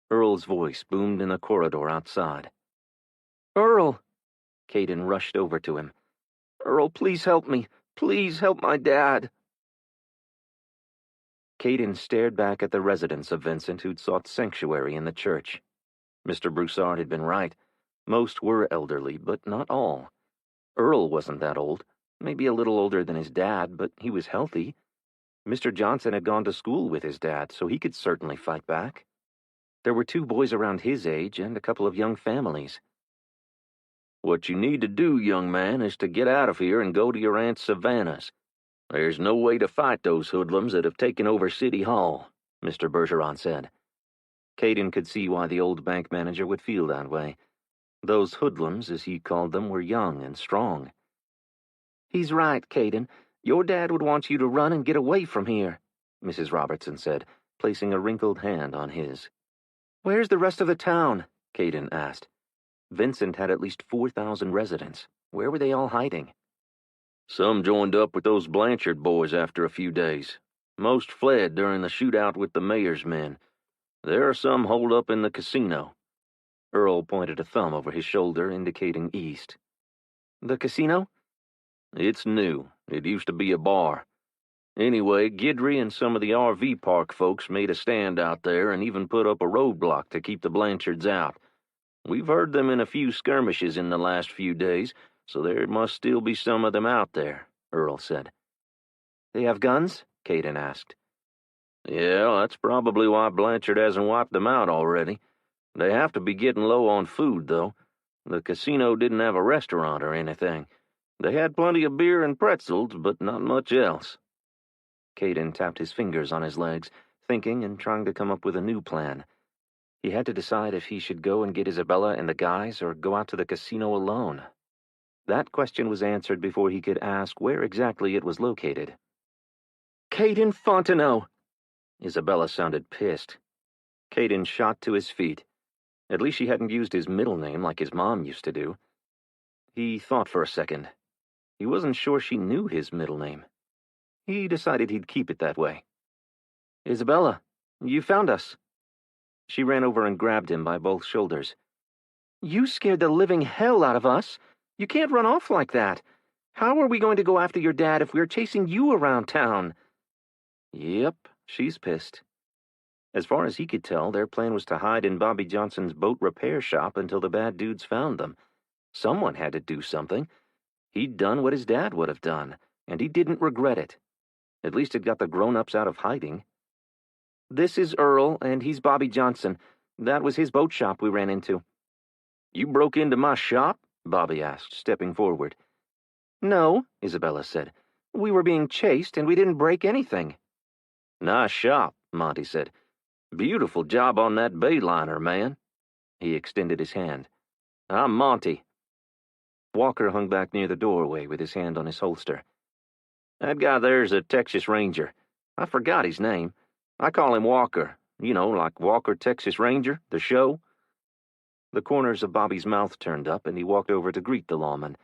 Earl's voice boomed in the corridor outside. "Earl!" Caden rushed over to him. "Earl, please help me. Please help my dad." Caden stared back at the residents of Vincent who'd sought sanctuary in the church. Mr. Broussard had been right. Most were elderly, but not all. Earl wasn't that old. Maybe a little older than his dad, but he was healthy. Mr. Johnson had gone to school with his dad, so he could certainly fight back. There were 2 boys around his age and a couple of young families. "What you need to do, young man, is to get out of here and go to your Aunt Savannah's. There's no way to fight those hoodlums that have taken over City Hall," Mr. Bergeron said. Caden could see why the old bank manager would feel that way. Those hoodlums, as he called them, were young and strong. "He's right, Caden. Your dad would want you to run and get away from here," Mrs. Robertson said, placing a wrinkled hand on his. "Where's the rest of the town?" Caden asked. Vincent had at least 4,000 residents. Where were they all hiding? "Some joined up with those Blanchard boys after a few days. Most fled during the shootout with the mayor's men. There are some holed up in the casino." Earl pointed a thumb over his shoulder, indicating east. "The casino?" "It's new. It used to be a bar. Anyway, Guidry and some of the RV park folks made a stand out there and even put up a roadblock to keep the Blanchards out. We've heard them in a few skirmishes in the last few days, so there must still be some of them out there," Earl said. "They have guns?" Caden asked. "Yeah, that's probably why Blanchard hasn't wiped them out already. They have to be getting low on food, though. The casino didn't have a restaurant or anything. They had plenty of beer and pretzels, but not much else." Caden tapped his fingers on his legs, thinking and trying to come up with a new plan. He had to decide if he should go and get Isabella and the guys or go out to the casino alone. That question was answered before he could ask where exactly it was located. "Caden Fontenot!" Isabella sounded pissed. Caden shot to his feet. At least she hadn't used his middle name like his mom used to do. He thought for a second. He wasn't sure she knew his middle name. He decided he'd keep it that way. "Isabella, you found us." She ran over and grabbed him by both shoulders. "You scared the living hell out of us. You can't run off like that. How are we going to go after your dad if we're chasing you around town? Yep, she's pissed. As far as he could tell, their plan was to hide in Bobby Johnson's boat repair shop until the bad dudes found them. Someone had to do something. He'd done what his dad would have done, and he didn't regret it. At least it got the grown-ups out of hiding. This is Earl, and he's Bobby Johnson. That was his boat shop we ran into. You broke into my shop? Bobby asked, stepping forward. No, Isabella said. We were being chased, and we didn't break anything. Nice shop, Monty said. Beautiful job on that bayliner, man. He extended his hand. I'm Monty. Walker hung back near the doorway with his hand on his holster. That guy there's a Texas Ranger. I forgot his name. I call him Walker. You know, like Walker, Texas Ranger, the show. The corners of Bobby's mouth turned up, and he walked over to greet the lawman.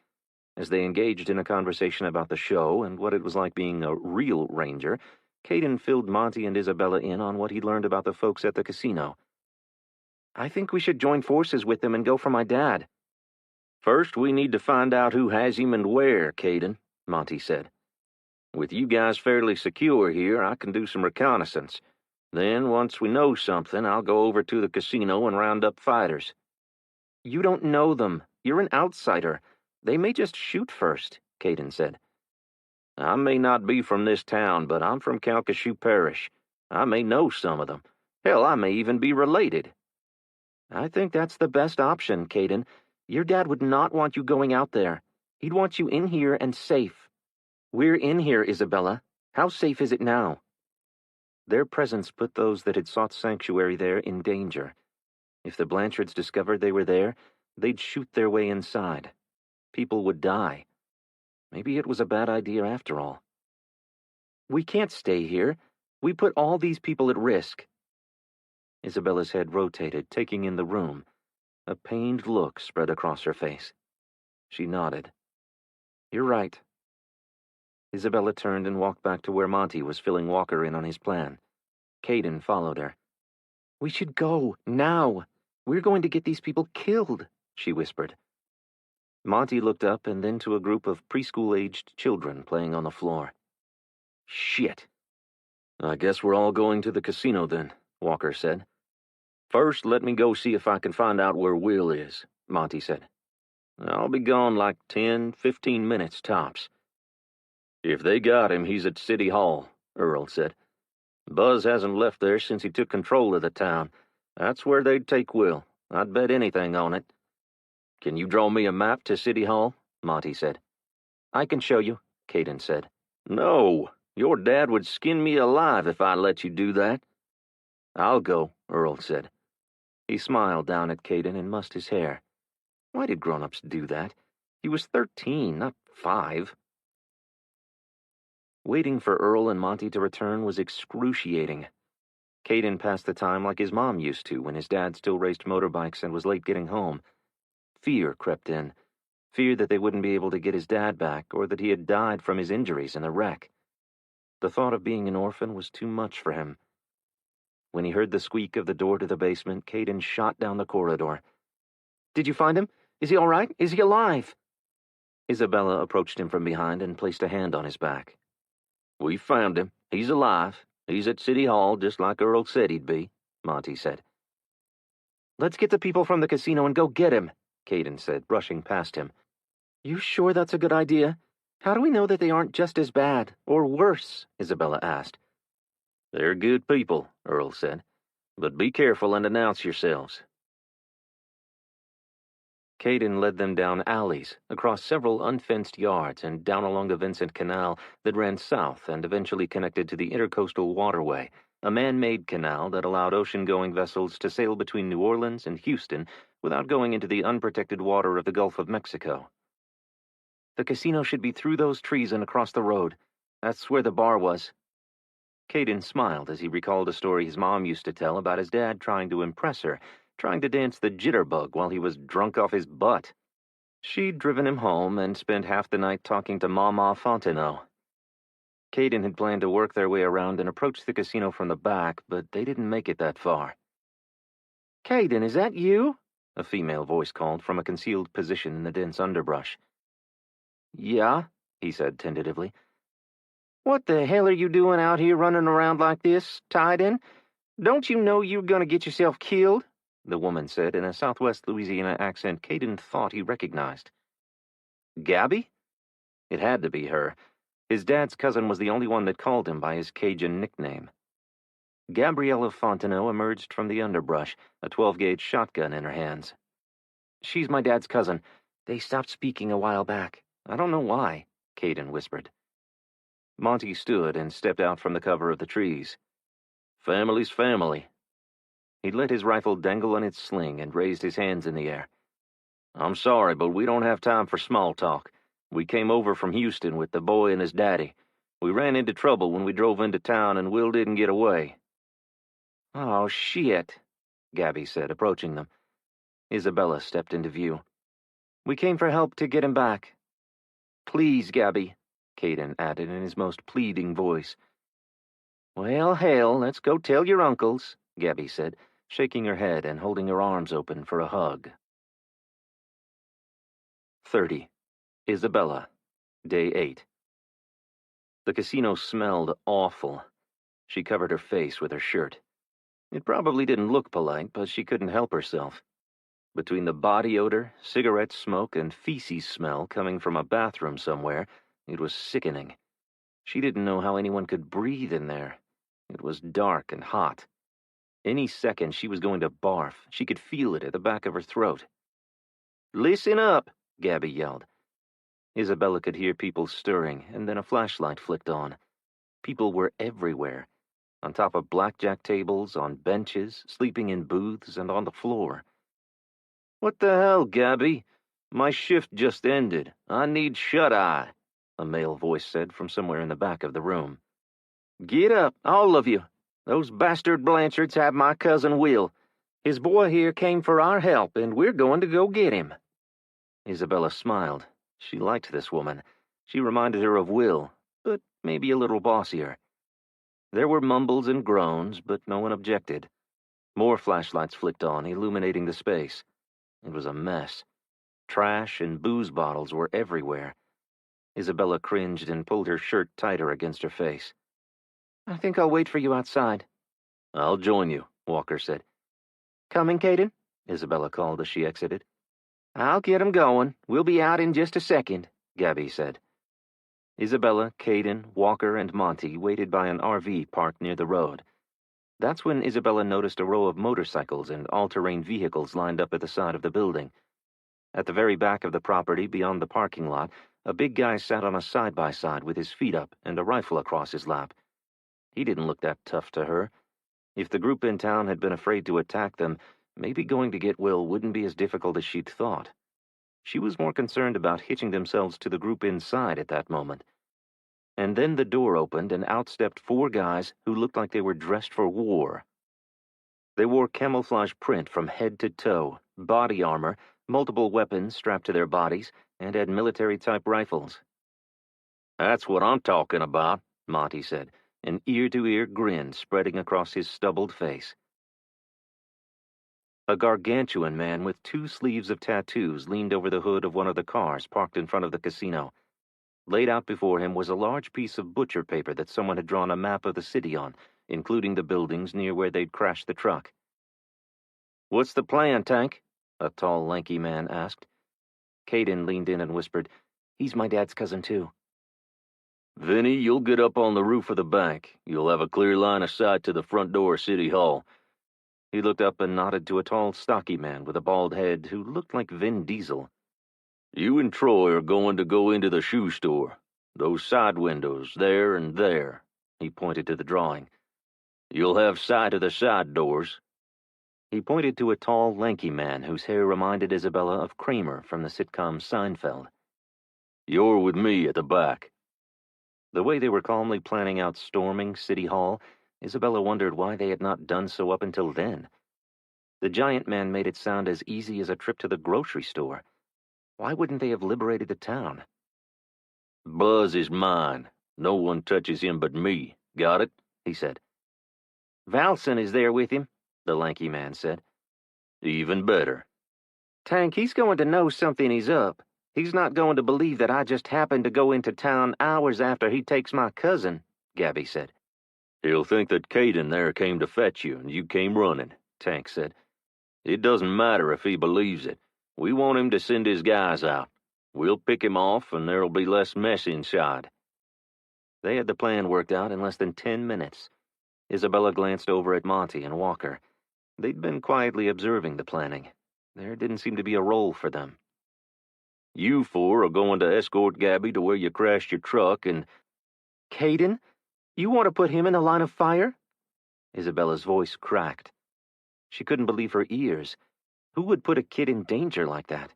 As they engaged in a conversation about the show and what it was like being a real ranger, Caden filled Monty and Isabella in on what he'd learned about the folks at the casino. I think we should join forces with them and go for my dad. First, we need to find out who has him and where, Caden, Monty said. With you guys fairly secure here, I can do some reconnaissance. Then, once we know something, I'll go over to the casino and round up fighters. You don't know them. You're an outsider. They may just shoot first, Caden said. I may not be from this town, but I'm from Calcasieu Parish. I may know some of them. Hell, I may even be related. I think that's the best option, Caden. Your dad would not want you going out there. He'd want you in here and safe. We're in here, Isabella. How safe is it now? Their presence put those that had sought sanctuary there in danger. If the Blanchards discovered they were there, they'd shoot their way inside. People would die. Maybe it was a bad idea after all. We can't stay here. We put all these people at risk. Isabella's head rotated, taking in the room. A pained look spread across her face. She nodded. You're right. Isabella turned and walked back to where Monty was filling Walker in on his plan. Caden followed her. We should go, now. We're going to get these people killed, she whispered. Monty looked up and then to a group of preschool-aged children playing on the floor. Shit. I guess we're all going to the casino then, Walker said. First, let me go see if I can find out where Will is, Monty said. I'll be gone like 10, 15 minutes tops. If they got him, he's at City Hall, Earl said. Buzz hasn't left there since he took control of the town. That's where they'd take Will. I'd bet anything on it. Can you draw me a map to City Hall? Monty said. I can show you, Caden said. No, your dad would skin me alive if I let you do that. I'll go, Earl said. He smiled down at Caden and mussed his hair. Why did grown-ups do that? He was 13, not 5. Waiting for Earl and Monty to return was excruciating. Caden passed the time like his mom used to when his dad still raced motorbikes and was late getting home. Fear crept in. Fear that they wouldn't be able to get his dad back or that he had died from his injuries in the wreck. The thought of being an orphan was too much for him. When he heard the squeak of the door to the basement, Caden shot down the corridor. Did you find him? Is he all right? Is he alive? Isabella approached him from behind and placed a hand on his back. We found him. He's alive. He's at City Hall, just like Earl said he'd be, Monty said. Let's get the people from the casino and go get him, Caden said, brushing past him. You sure that's a good idea? How do we know that they aren't just as bad, or worse? Isabella asked. They're good people, Earl said. But be careful and announce yourselves. Caden led them down alleys, across several unfenced yards, and down along the Vincent Canal that ran south and eventually connected to the Intercoastal Waterway, a man-made canal that allowed ocean-going vessels to sail between New Orleans and Houston without going into the unprotected water of the Gulf of Mexico. The casino should be through those trees and across the road. That's where the bar was. Caden smiled as he recalled a story his mom used to tell about his dad trying to impress her, trying to dance the jitterbug while he was drunk off his butt. She'd driven him home and spent half the night talking to Mama Fontenot. Caden had planned to work their way around and approach the casino from the back, but they didn't make it that far. Caden, is that you? A female voice called from a concealed position in the dense underbrush. Yeah, he said tentatively. What the hell are you doing out here running around like this, tied in? Don't you know you're gonna get yourself killed? The woman said in a Southwest Louisiana accent Caden thought he recognized. Gabby? It had to be her. His dad's cousin was the only one that called him by his Cajun nickname. Gabriella Fontenot emerged from the underbrush, a 12-gauge shotgun in her hands. She's my dad's cousin. They stopped speaking a while back. I don't know why, Caden whispered. Monty stood and stepped out from the cover of the trees. Family's family. He let his rifle dangle on its sling and raised his hands in the air. I'm sorry, but we don't have time for small talk. We came over from Houston with the boy and his daddy. We ran into trouble when we drove into town, and Will didn't get away. Oh, shit, Gabby said, approaching them. Isabella stepped into view. We came for help to get him back. Please, Gabby, Caden added in his most pleading voice. Well, hell, let's go tell your uncles, Gabby said, shaking her head and holding her arms open for a hug. 30. Isabella, Day 8. The casino smelled awful. She covered her face with her shirt. It probably didn't look polite, but she couldn't help herself. Between the body odor, cigarette smoke, and feces smell coming from a bathroom somewhere, it was sickening. She didn't know how anyone could breathe in there. It was dark and hot. Any second she was going to barf. She could feel it at the back of her throat. Listen up, Gabby yelled. Isabella could hear people stirring, and then a flashlight flicked on. People were everywhere. On top of blackjack tables, on benches, sleeping in booths, and on the floor. What the hell, Gabby? My shift just ended. I need shut-eye, a male voice said from somewhere in the back of the room. Get up, all of you. Those bastard Blanchards have my cousin Will. His boy here came for our help, and we're going to go get him. Isabella smiled. She liked this woman. She reminded her of Will, but maybe a little bossier. There were mumbles and groans, but no one objected. More flashlights flicked on, illuminating the space. It was a mess. Trash and booze bottles were everywhere. Isabella cringed and pulled her shirt tighter against her face. I think I'll wait for you outside. I'll join you, Walker said. Coming, Caden? Isabella called as she exited. I'll get 'em going. We'll be out in just a second, Gabby said. Isabella, Caden, Walker, and Monty waited by an RV parked near the road. That's when Isabella noticed a row of motorcycles and all-terrain vehicles lined up at the side of the building. At the very back of the property, beyond the parking lot, a big guy sat on a side-by-side with his feet up and a rifle across his lap. He didn't look that tough to her. If the group in town had been afraid to attack them, maybe going to get Will wouldn't be as difficult as she'd thought. She was more concerned about hitching themselves to the group inside at that moment. And then the door opened and out stepped 4 guys who looked like they were dressed for war. They wore camouflage print from head to toe, body armor, multiple weapons strapped to their bodies, and had military-type rifles. That's what I'm talking about, Monty said, an ear-to-ear grin spreading across his stubbled face. A gargantuan man with 2 sleeves of tattoos leaned over the hood of one of the cars parked in front of the casino. Laid out before him was a large piece of butcher paper that someone had drawn a map of the city on, including the buildings near where they'd crashed the truck. "What's the plan, Tank?" a tall, lanky man asked. Caden leaned in and whispered, "He's my dad's cousin, too." "Vinny, you'll get up on the roof of the bank. You'll have a clear line of sight to the front door of City Hall." He looked up and nodded to a tall, stocky man with a bald head who looked like Vin Diesel. "You and Troy are going to go into the shoe store. Those side windows, there and there." He pointed to the drawing. "You'll have sight of the side doors." He pointed to a tall, lanky man whose hair reminded Isabella of Kramer from the sitcom Seinfeld. "You're with me at the back." The way they were calmly planning out storming City Hall, Isabella wondered why they had not done so up until then. The giant man made it sound as easy as a trip to the grocery store. Why wouldn't they have liberated the town? "Buzz is mine. No one touches him but me. Got it?" he said. "Valson is there with him," the lanky man said. "Even better." "Tank, he's going to know something is up. He's not going to believe that I just happened to go into town hours after he takes my cousin, Gabby said. He'll think that Caden there came to fetch you, and you came running, Tank said. It doesn't matter if he believes it. We want him to send his guys out. We'll pick him off, and there'll be less mess inside. They had the plan worked out in less than 10 minutes. Isabella glanced over at Monty and Walker. They'd been quietly observing the planning. There didn't seem to be a role for them. You four are going to escort Gabby to where you crashed your truck and... Caden? You want to put him in the line of fire? Isabella's voice cracked. She couldn't believe her ears. Who would put a kid in danger like that?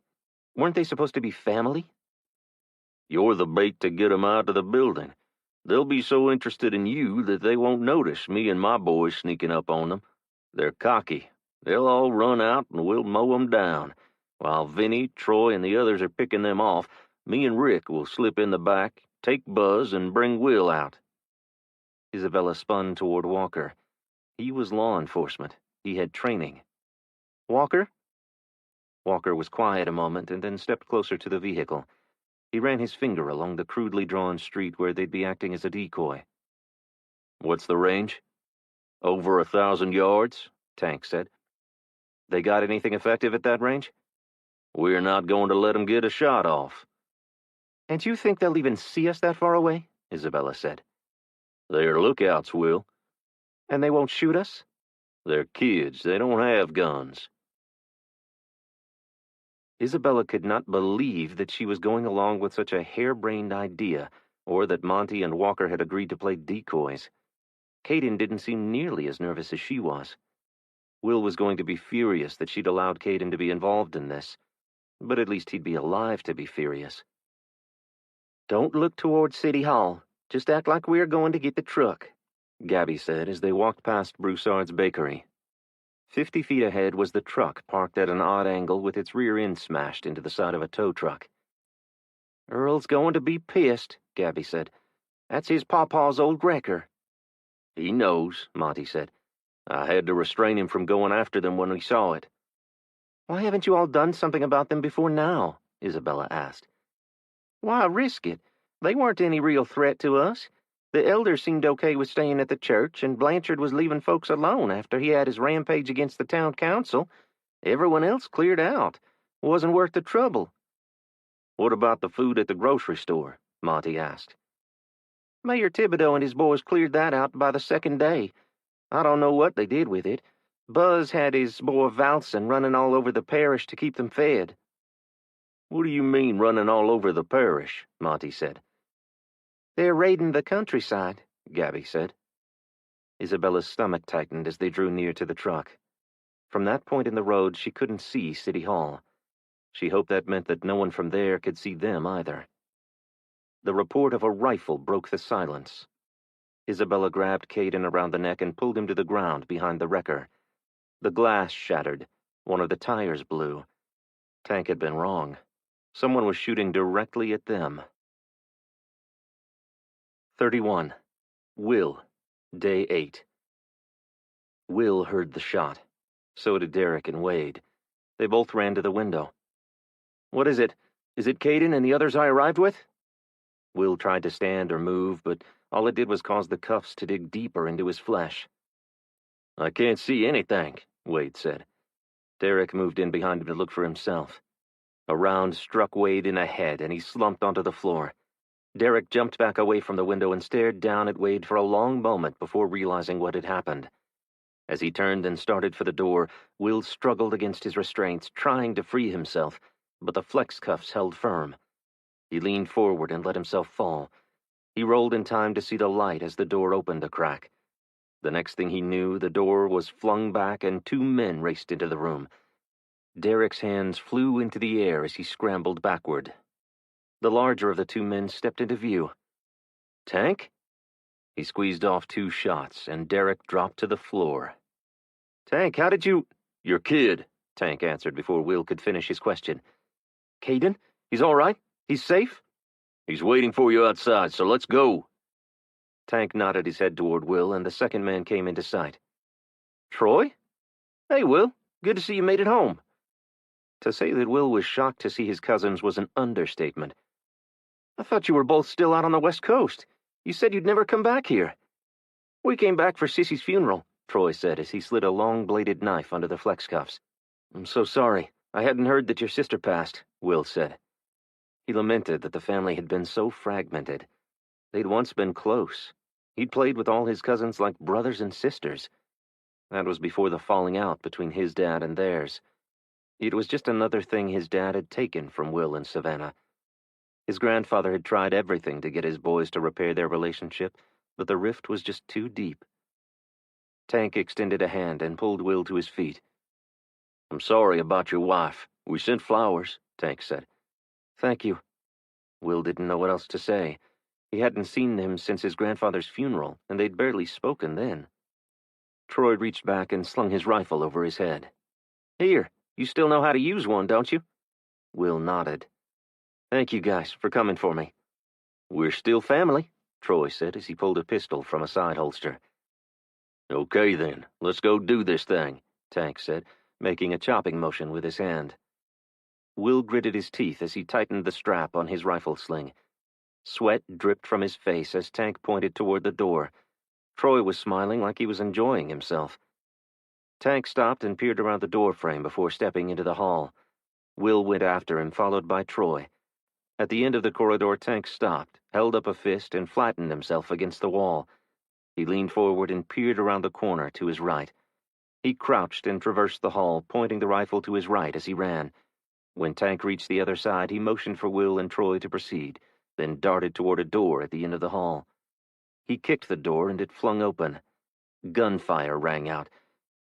Weren't they supposed to be family? You're the bait to get 'em out of the building. They'll be so interested in you that they won't notice me and my boys sneaking up on them. They're cocky. They'll all run out and we'll mow 'em down. While Vinny, Troy, and the others are picking them off, me and Rick will slip in the back, take Buzz, and bring Will out. Isabella spun toward Walker. He was law enforcement. He had training. Walker? Walker was quiet a moment and then stepped closer to the vehicle. He ran his finger along the crudely drawn street where they'd be acting as a decoy. What's the range? Over 1,000 yards, Tank said. They got anything effective at that range? We're not going to let 'em get a shot off. And you think they'll even see us that far away? Isabella said. They're lookouts, Will. And they won't shoot us? They're kids. They don't have guns. Isabella could not believe that she was going along with such a harebrained idea, or that Monty and Walker had agreed to play decoys. Caden didn't seem nearly as nervous as she was. Will was going to be furious that she'd allowed Caden to be involved in this, but at least he'd be alive to be furious. Don't look toward City Hall. Just act like we're going to get the truck, Gabby said as they walked past Broussard's bakery. 50 feet ahead was the truck, parked at an odd angle with its rear end smashed into the side of a tow truck. Earl's going to be pissed, Gabby said. That's his pawpaw's old wrecker. He knows, Monty said. I had to restrain him from going after them when he saw it. Why haven't you all done something about them before now? Isabella asked. Why risk it? They weren't any real threat to us. The elders seemed okay with staying at the church, and Blanchard was leaving folks alone after he had his rampage against the town council. Everyone else cleared out. Wasn't worth the trouble. What about the food at the grocery store? Monty asked. Mayor Thibodeau and his boys cleared that out by the second day. I don't know what they did with it. Buzz had his boy Valson running all over the parish to keep them fed. What do you mean running all over the parish? Monty said. They're raiding the countryside, Gabby said. Isabella's stomach tightened as they drew near to the truck. From that point in the road, she couldn't see City Hall. She hoped that meant that no one from there could see them either. The report of a rifle broke the silence. Isabella grabbed Caden around the neck and pulled him to the ground behind the wrecker. The glass shattered. One of the tires blew. Tank had been wrong. Someone was shooting directly at them. 31. Will. Day 8. Will heard the shot. So did Derek and Wade. They both ran to the window. What is it? Is it Caden and the others I arrived with? Will tried to stand or move, but all it did was cause the cuffs to dig deeper into his flesh. I can't see anything, Wade said. Derek moved in behind him to look for himself. A round struck Wade in the head, and he slumped onto the floor. Derek jumped back away from the window and stared down at Wade for a long moment before realizing what had happened. As he turned and started for the door, Will struggled against his restraints, trying to free himself, but the flex cuffs held firm. He leaned forward and let himself fall. He rolled in time to see the light as the door opened a crack. The next thing he knew, the door was flung back and 2 men raced into the room. Derek's hands flew into the air as he scrambled backward. The larger of the 2 men stepped into view. Tank? He squeezed off 2 shots, and Derek dropped to the floor. Tank, how did you... Your kid, Tank answered before Will could finish his question. Caden? He's all right? He's safe? He's waiting for you outside, so let's go. Tank nodded his head toward Will, and the second man came into sight. Troy? Hey, Will. Good to see you made it home. To say that Will was shocked to see his cousins was an understatement. "I thought you were both still out on the West Coast. You said you'd never come back here." "We came back for Sissy's funeral," Troy said as he slid a long-bladed knife under the flex cuffs. "I'm so sorry. I hadn't heard that your sister passed," Will said. He lamented that the family had been so fragmented. They'd once been close. He'd played with all his cousins like brothers and sisters. That was before the falling out between his dad and theirs. It was just another thing his dad had taken from Will and Savannah. His grandfather had tried everything to get his boys to repair their relationship, but the rift was just too deep. Tank extended a hand and pulled Will to his feet. "I'm sorry about your wife. We sent flowers," Tank said. "Thank you." Will didn't know what else to say. He hadn't seen him since his grandfather's funeral, and they'd barely spoken then. Troy reached back and slung his rifle over his head. "Here, you still know how to use one, don't you?" Will nodded. "Thank you guys for coming for me." "We're still family," Troy said as he pulled a pistol from a side holster. "Okay then, let's go do this thing," Tank said, making a chopping motion with his hand. Will gritted his teeth as he tightened the strap on his rifle sling. Sweat dripped from his face as Tank pointed toward the door. Troy was smiling like he was enjoying himself. Tank stopped and peered around the doorframe before stepping into the hall. Will went after him, followed by Troy. At the end of the corridor, Tank stopped, held up a fist, and flattened himself against the wall. He leaned forward and peered around the corner to his right. He crouched and traversed the hall, pointing the rifle to his right as he ran. When Tank reached the other side, he motioned for Will and Troy to proceed, then darted toward a door at the end of the hall. He kicked the door and it flung open. Gunfire rang out.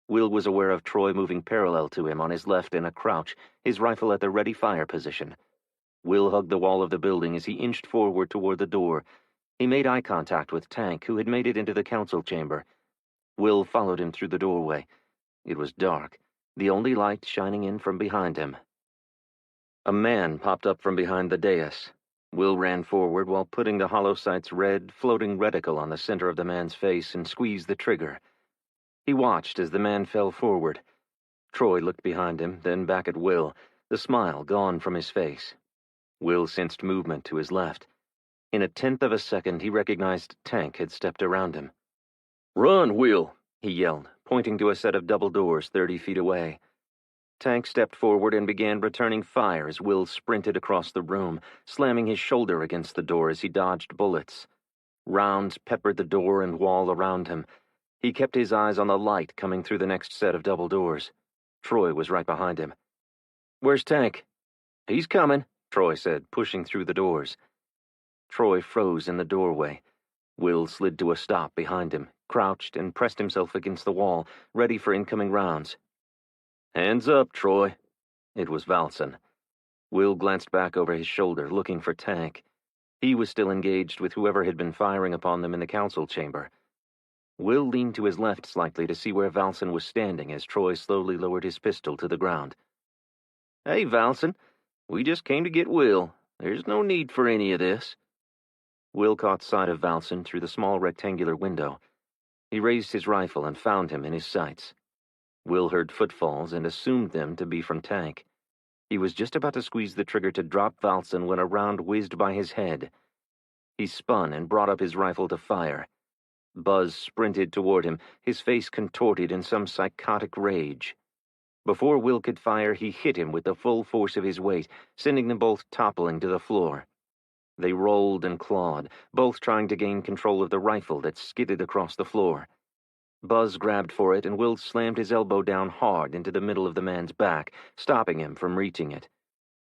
Will was aware of Troy moving parallel to him on his left in a crouch, his rifle at the ready fire position. Will hugged the wall of the building as he inched forward toward the door. He made eye contact with Tank, who had made it into the council chamber. Will followed him through the doorway. It was dark, the only light shining in from behind him. A man popped up from behind the dais. Will ran forward while putting the hollow sight's red, floating reticle on the center of the man's face and squeezed the trigger. He watched as the man fell forward. Troy looked behind him, then back at Will, the smile gone from his face. Will sensed movement to his left. In a tenth of a second, he recognized Tank had stepped around him. "Run, Will!" he yelled, pointing to a set of double doors 30 feet away. Tank stepped forward and began returning fire as Will sprinted across the room, slamming his shoulder against the door as he dodged bullets. Rounds peppered the door and wall around him. He kept his eyes on the light coming through the next set of double doors. Troy was right behind him. "Where's Tank?" "He's coming," Troy said, pushing through the doors. Troy froze in the doorway. Will slid to a stop behind him, crouched, and pressed himself against the wall, ready for incoming rounds. "Hands up, Troy." It was Valson. Will glanced back over his shoulder, looking for Tank. He was still engaged with whoever had been firing upon them in the council chamber. Will leaned to his left slightly to see where Valson was standing as Troy slowly lowered his pistol to the ground. "Hey, Valson. We just came to get Will. There's no need for any of this." Will caught sight of Valson through the small rectangular window. He raised his rifle and found him in his sights. Will heard footfalls and assumed them to be from Tank. He was just about to squeeze the trigger to drop Valson when a round whizzed by his head. He spun and brought up his rifle to fire. Buzz sprinted toward him, his face contorted in some psychotic rage. Before Will could fire, he hit him with the full force of his weight, sending them both toppling to the floor. They rolled and clawed, both trying to gain control of the rifle that skidded across the floor. Buzz grabbed for it, and Will slammed his elbow down hard into the middle of the man's back, stopping him from reaching it.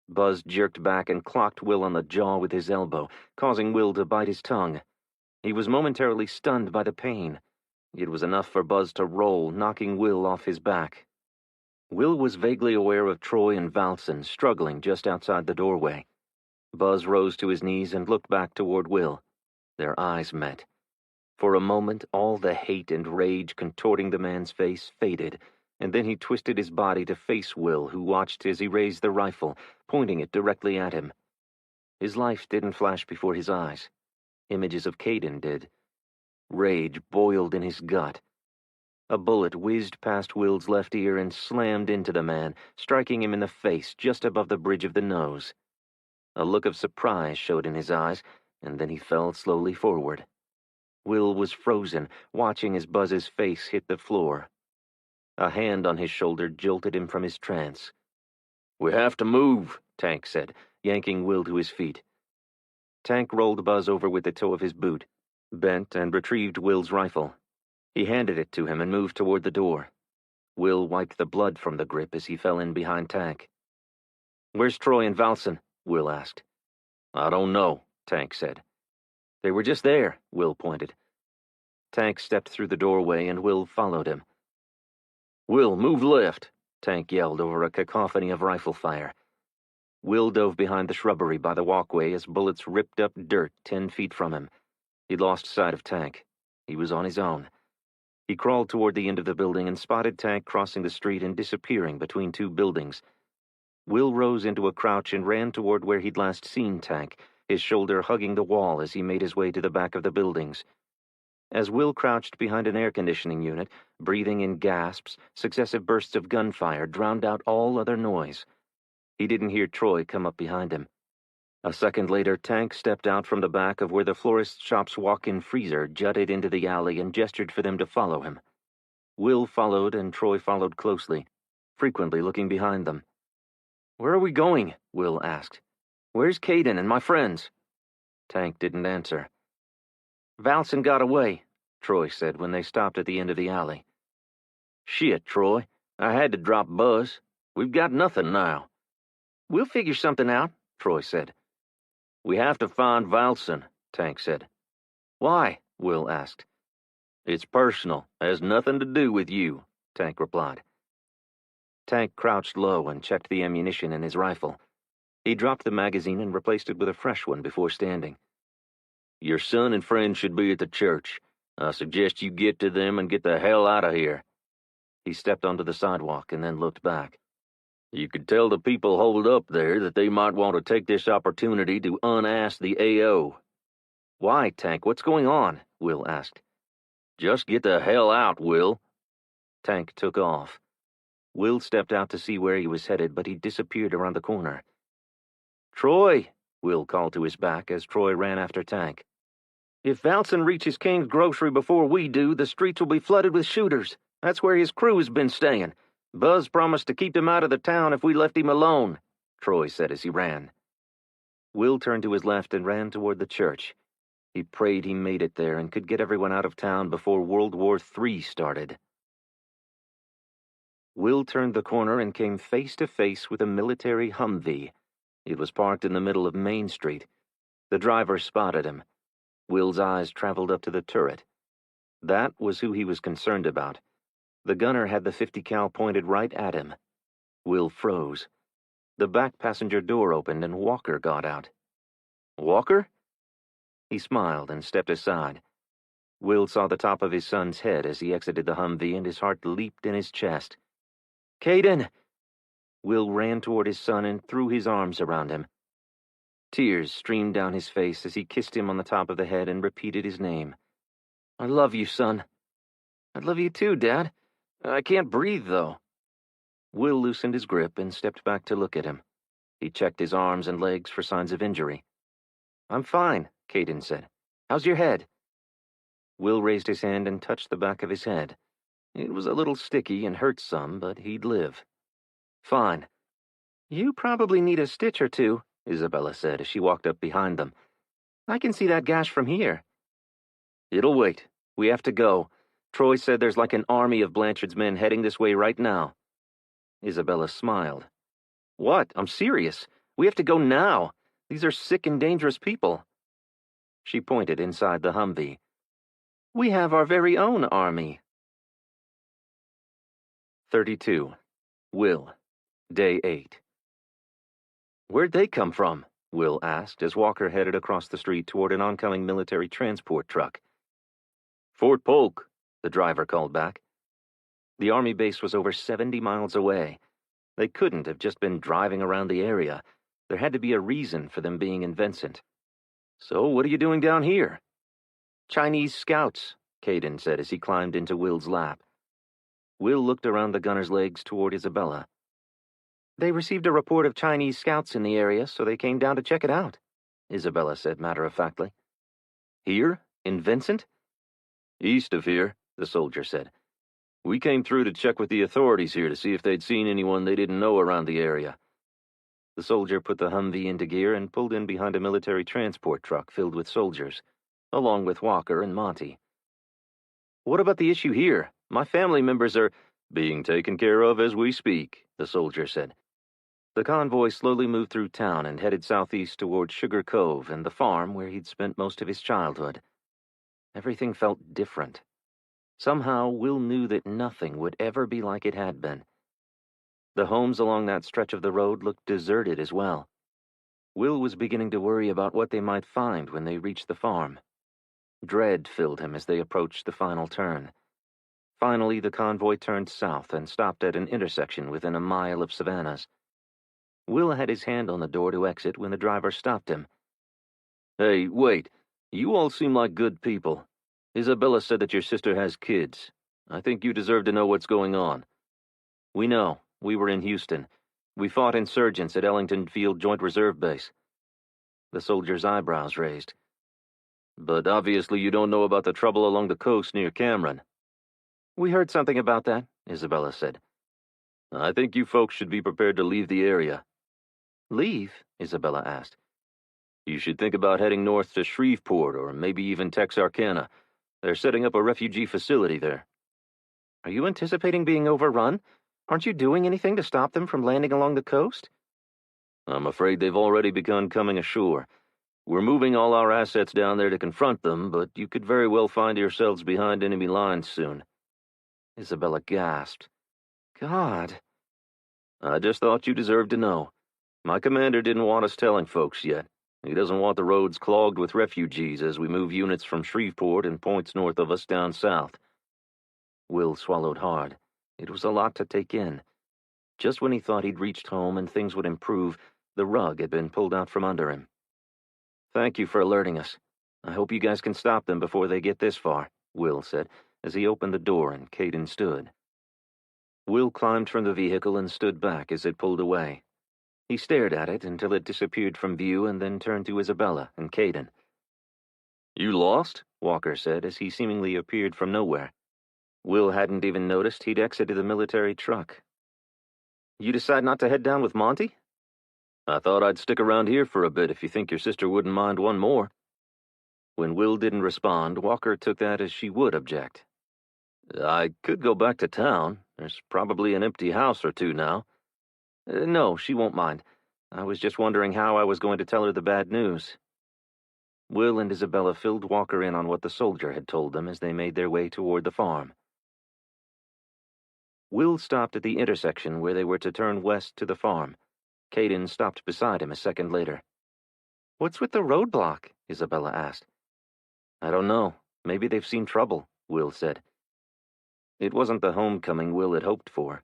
Buzz jerked back and clocked Will on the jaw with his elbow, causing Will to bite his tongue. He was momentarily stunned by the pain. It was enough for Buzz to roll, knocking Will off his back. Will was vaguely aware of Troy and Valson struggling just outside the doorway. Buzz rose to his knees and looked back toward Will. Their eyes met. For a moment, all the hate and rage contorting the man's face faded, and then he twisted his body to face Will, who watched as he raised the rifle, pointing it directly at him. His life didn't flash before his eyes. Images of Caden did. Rage boiled in his gut. A bullet whizzed past Will's left ear and slammed into the man, striking him in the face just above the bridge of the nose. A look of surprise showed in his eyes, and then he fell slowly forward. Will was frozen, watching as Buzz's face hit the floor. A hand on his shoulder jolted him from his trance. "We have to move," Tank said, yanking Will to his feet. Tank rolled Buzz over with the toe of his boot, bent and retrieved Will's rifle. He handed it to him and moved toward the door. Will wiped the blood from the grip as he fell in behind Tank. "Where's Troy and Valson?" Will asked. "I don't know," Tank said. "They were just there," Will pointed. Tank stepped through the doorway and Will followed him. "Will, move left," Tank yelled over a cacophony of rifle fire. Will dove behind the shrubbery by the walkway as bullets ripped up dirt 10 feet from him. He lost sight of Tank. He was on his own. He crawled toward the end of the building and spotted Tank crossing the street and disappearing between 2 buildings. Will rose into a crouch and ran toward where he'd last seen Tank, his shoulder hugging the wall as he made his way to the back of the buildings. As Will crouched behind an air conditioning unit, breathing in gasps, successive bursts of gunfire drowned out all other noise. He didn't hear Troy come up behind him. A second later, Tank stepped out from the back of where the florist shop's walk-in freezer jutted into the alley and gestured for them to follow him. Will followed and Troy followed closely, frequently looking behind them. "Where are we going?" Will asked. "Where's Caden and my friends?" Tank didn't answer. "Valson got away," Troy said when they stopped at the end of the alley. "Shit, Troy. I had to drop Buzz. We've got nothing now." "We'll figure something out," Troy said. "We have to find Valson," Tank said. "Why?" Will asked. "It's personal. Has nothing to do with you," Tank replied. Tank crouched low and checked the ammunition in his rifle. He dropped the magazine and replaced it with a fresh one before standing. "Your son and friend should be at the church. I suggest you get to them and get the hell out of here." He stepped onto the sidewalk and then looked back. "You could tell the people holed up there that they might want to take this opportunity to unass the AO." "Why, Tank? What's going on?" Will asked. "Just get the hell out, Will." Tank took off. Will stepped out to see where he was headed, but he disappeared around the corner. "Troy," Will called to his back as Troy ran after Tank. "If Valson reaches King's Grocery before we do, the streets will be flooded with shooters. That's where his crew has been staying. Buzz promised to keep him out of the town if we left him alone," Troy said as he ran. Will turned to his left and ran toward the church. He prayed he made it there and could get everyone out of town before World War III started. Will turned the corner and came face to face with a military Humvee. It was parked in the middle of Main Street. The driver spotted him. Will's eyes traveled up to the turret. That was who he was concerned about. The gunner had the .50 cal pointed right at him. Will froze. The back passenger door opened and Walker got out. "Walker?" He smiled and stepped aside. Will saw the top of his son's head as he exited the Humvee and his heart leaped in his chest. "Caden!" Will ran toward his son and threw his arms around him. Tears streamed down his face as he kissed him on the top of the head and repeated his name. "I love you, son." "I love you too, Dad. I can't breathe, though." Will loosened his grip and stepped back to look at him. He checked his arms and legs for signs of injury. "I'm fine," Caden said. "How's your head?" Will raised his hand and touched the back of his head. It was a little sticky and hurt some, but he'd live. "Fine." "You probably need a stitch or two," Isabella said as she walked up behind them. "I can see that gash from here." "It'll wait. We have to go. Troy said there's like an army of Blanchard's men heading this way right now." Isabella smiled. "What? I'm serious. We have to go now. These are sick and dangerous people." She pointed inside the Humvee. "We have our very own army." 32. Will. Day 8. "Where'd they come from?" Will asked as Walker headed across the street toward an oncoming military transport truck. "Fort Polk," the driver called back. The army base was over 70 miles away. They couldn't have just been driving around the area. There had to be a reason for them being in Vincent. "So what are you doing down here?" "Chinese scouts," Caden said as he climbed into Will's lap. Will looked around the gunner's legs toward Isabella. They received a report of Chinese scouts in the area, so they came down to check it out, Isabella said matter-of-factly. Here? In Vincent? East of here, the soldier said. We came through to check with the authorities here to see if they'd seen anyone they didn't know around the area. The soldier put the Humvee into gear and pulled in behind a military transport truck filled with soldiers, along with Walker and Monty. What about the issue here? My family members are being taken care of as we speak, the soldier said. The convoy slowly moved through town and headed southeast toward Sugar Cove and the farm where he'd spent most of his childhood. Everything felt different. Somehow, Will knew that nothing would ever be like it had been. The homes along that stretch of the road looked deserted as well. Will was beginning to worry about what they might find when they reached the farm. Dread filled him as they approached the final turn. Finally, the convoy turned south and stopped at an intersection within a mile of Savannah's. Will had his hand on the door to exit when the driver stopped him. Hey, wait. You all seem like good people. Isabella said that your sister has kids. I think you deserve to know what's going on. We know. We were in Houston. We fought insurgents at Ellington Field Joint Reserve Base. The soldier's eyebrows raised. But obviously you don't know about the trouble along the coast near Cameron. We heard something about that, Isabella said. I think you folks should be prepared to leave the area. Leave? Isabella asked. You should think about heading north to Shreveport or maybe even Texarkana. They're setting up a refugee facility there. Are you anticipating being overrun? Aren't you doing anything to stop them from landing along the coast? I'm afraid they've already begun coming ashore. We're moving all our assets down there to confront them, but you could very well find yourselves behind enemy lines soon. Isabella gasped. God. I just thought you deserved to know. My commander didn't want us telling folks yet. He doesn't want the roads clogged with refugees as we move units from Shreveport and points north of us down south. Will swallowed hard. It was a lot to take in. Just when he thought he'd reached home and things would improve, the rug had been pulled out from under him. Thank you for alerting us. I hope you guys can stop them before they get this far, Will said, as he opened the door and Caden stood. Will climbed from the vehicle and stood back as it pulled away. He stared at it until it disappeared from view and then turned to Isabella and Caden. You lost? Walker said as he seemingly appeared from nowhere. Will hadn't even noticed he'd exited the military truck. You decide not to head down with Monty? I thought I'd stick around here for a bit if you think your sister wouldn't mind one more. When Will didn't respond, Walker took that as she would object. I could go back to town. There's probably an empty house or two now. No, she won't mind. I was just wondering how I was going to tell her the bad news. Will and Isabella filled Walker in on what the soldier had told them as they made their way toward the farm. Will stopped at the intersection where they were to turn west to the farm. Caden stopped beside him a second later. What's with the roadblock? Isabella asked. I don't know. Maybe they've seen trouble, Will said. It wasn't the homecoming Will had hoped for.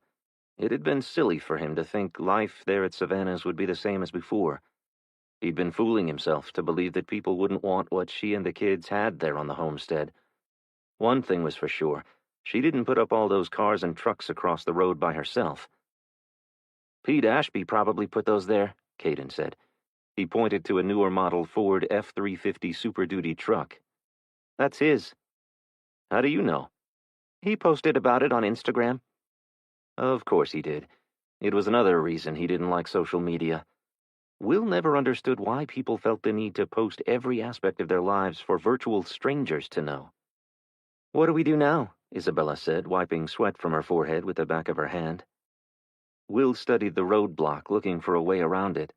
It had been silly for him to think life there at Savannah's would be the same as before. He'd been fooling himself to believe that people wouldn't want what she and the kids had there on the homestead. One thing was for sure. She didn't put up all those cars and trucks across the road by herself. Pete Ashby probably put those there, Caden said. He pointed to a newer model Ford F-350 Super Duty truck. That's his. How do you know? He posted about it on Instagram. Of course he did. It was another reason he didn't like social media. Will never understood why people felt the need to post every aspect of their lives for virtual strangers to know. What do we do now? Isabella said, wiping sweat from her forehead with the back of her hand. Will studied the roadblock, looking for a way around it.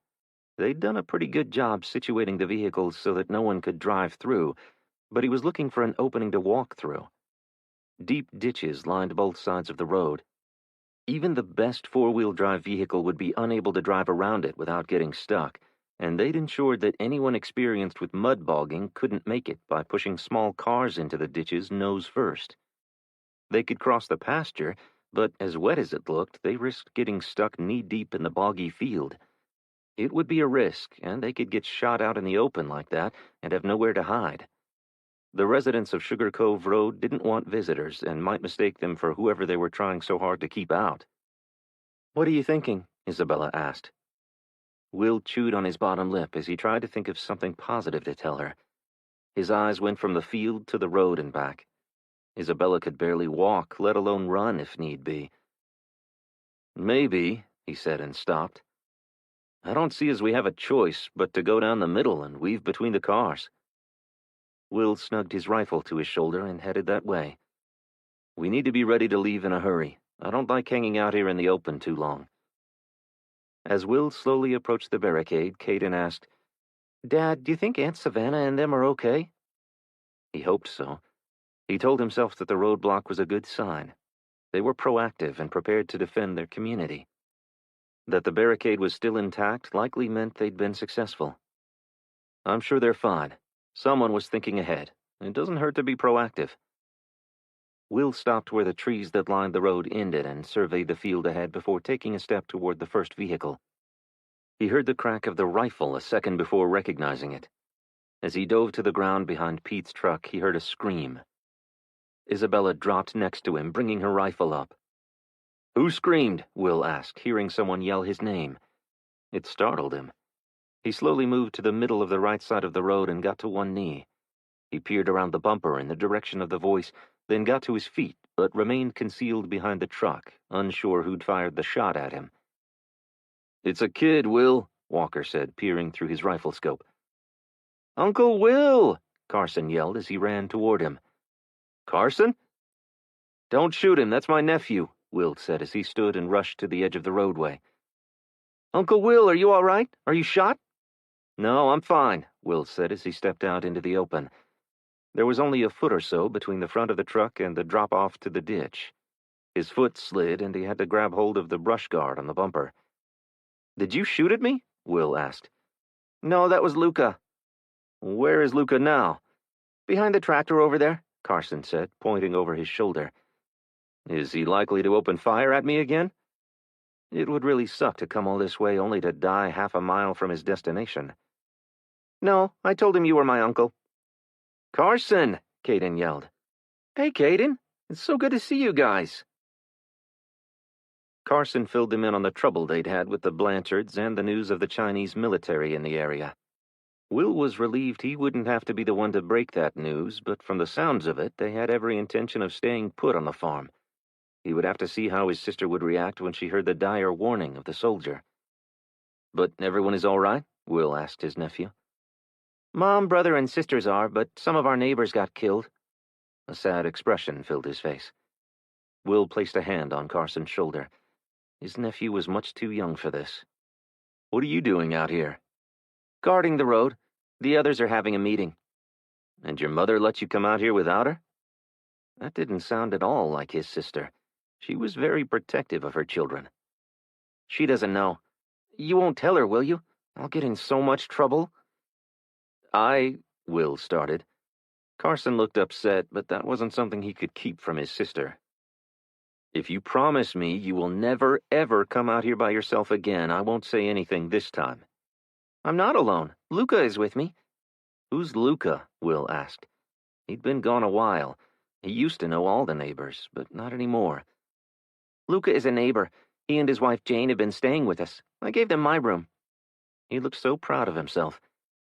They'd done a pretty good job situating the vehicles so that no one could drive through, but he was looking for an opening to walk through. Deep ditches lined both sides of the road. Even the best four-wheel drive vehicle would be unable to drive around it without getting stuck, and they'd ensured that anyone experienced with mud bogging couldn't make it by pushing small cars into the ditches nose first. They could cross the pasture, but as wet as it looked, they risked getting stuck knee-deep in the boggy field. It would be a risk, and they could get shot out in the open like that and have nowhere to hide. The residents of Sugar Cove Road didn't want visitors and might mistake them for whoever they were trying so hard to keep out. "What are you thinking?" Isabella asked. Will chewed on his bottom lip as he tried to think of something positive to tell her. His eyes went from the field to the road and back. Isabella could barely walk, let alone run if need be. "Maybe," he said and stopped. "I don't see as we have a choice but to go down the middle and weave between the cars." Will snugged his rifle to his shoulder and headed that way. "We need to be ready to leave in a hurry. I don't like hanging out here in the open too long." As Will slowly approached the barricade, Caden asked, "Dad, do you think Aunt Savannah and them are okay?" He hoped so. He told himself that the roadblock was a good sign. They were proactive and prepared to defend their community. That the barricade was still intact likely meant they'd been successful. "I'm sure they're fine. Someone was thinking ahead. It doesn't hurt to be proactive." Will stopped where the trees that lined the road ended and surveyed the field ahead before taking a step toward the first vehicle. He heard the crack of the rifle a second before recognizing it. As he dove to the ground behind Pete's truck, he heard a scream. Isabella dropped next to him, bringing her rifle up. "Who screamed?" Will asked, hearing someone yell his name. It startled him. He slowly moved to the middle of the right side of the road and got to one knee. He peered around the bumper in the direction of the voice, then got to his feet, but remained concealed behind the truck, unsure who'd fired the shot at him. "It's a kid, Will," Walker said, peering through his rifle scope. "Uncle Will!" Carson yelled as he ran toward him. "Carson?" "Don't shoot him, that's my nephew," Will said as he stood and rushed to the edge of the roadway. "Uncle Will, are you all right? Are you shot?" "No, I'm fine," Will said as he stepped out into the open. There was only a foot or so between the front of the truck and the drop-off to the ditch. His foot slid, and he had to grab hold of the brush guard on the bumper. "Did you shoot at me?" Will asked. "No, that was Luca." "Where is Luca now?" "Behind the tractor over there," Carson said, pointing over his shoulder. "Is he likely to open fire at me again?" It would really suck to come all this way only to die half a mile from his destination. "No, I told him you were my uncle." "Carson!" Caden yelled. "Hey, Caden. It's so good to see you guys." Carson filled them in on the trouble they'd had with the Blanchards and the news of the Chinese military in the area. Will was relieved he wouldn't have to be the one to break that news, but from the sounds of it, they had every intention of staying put on the farm. He would have to see how his sister would react when she heard the dire warning of the soldier. "But everyone is all right?" Will asked his nephew. "Mom, brother, and sisters are, but some of our neighbors got killed." A sad expression filled his face. Will placed a hand on Carson's shoulder. His nephew was much too young for this. "What are you doing out here?" "Guarding the road. The others are having a meeting." "And your mother let you come out here without her?" That didn't sound at all like his sister. She was very protective of her children. "She doesn't know. You won't tell her, will you? I'll get in so much trouble." Will started. Carson looked upset, but that wasn't something he could keep from his sister. "If you promise me you will never, ever come out here by yourself again, I won't say anything this time." "I'm not alone. Luca is with me." "Who's Luca?" Will asked. He'd been gone a while. He used to know all the neighbors, but not anymore. "Luca is a neighbor. He and his wife Jane have been staying with us. I gave them my room." He looked so proud of himself.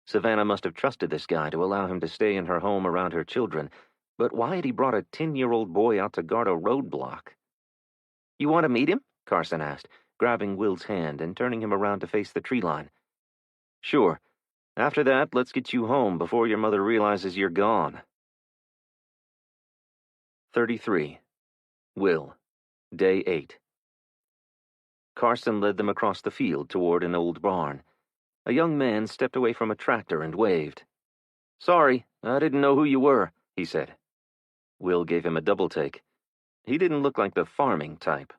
Savannah must have trusted this guy to allow him to stay in her home around her children, but why had he brought a 10-year-old boy out to guard a roadblock? "You want to meet him?" Carson asked, grabbing Will's hand and turning him around to face the tree line. "Sure. After that, let's get you home before your mother realizes you're gone." 33. Will. Day 8. Carson led them across the field toward an old barn. A young man stepped away from a tractor and waved. "Sorry, I didn't know who you were," he said. Will gave him a double take. He didn't look like the farming type.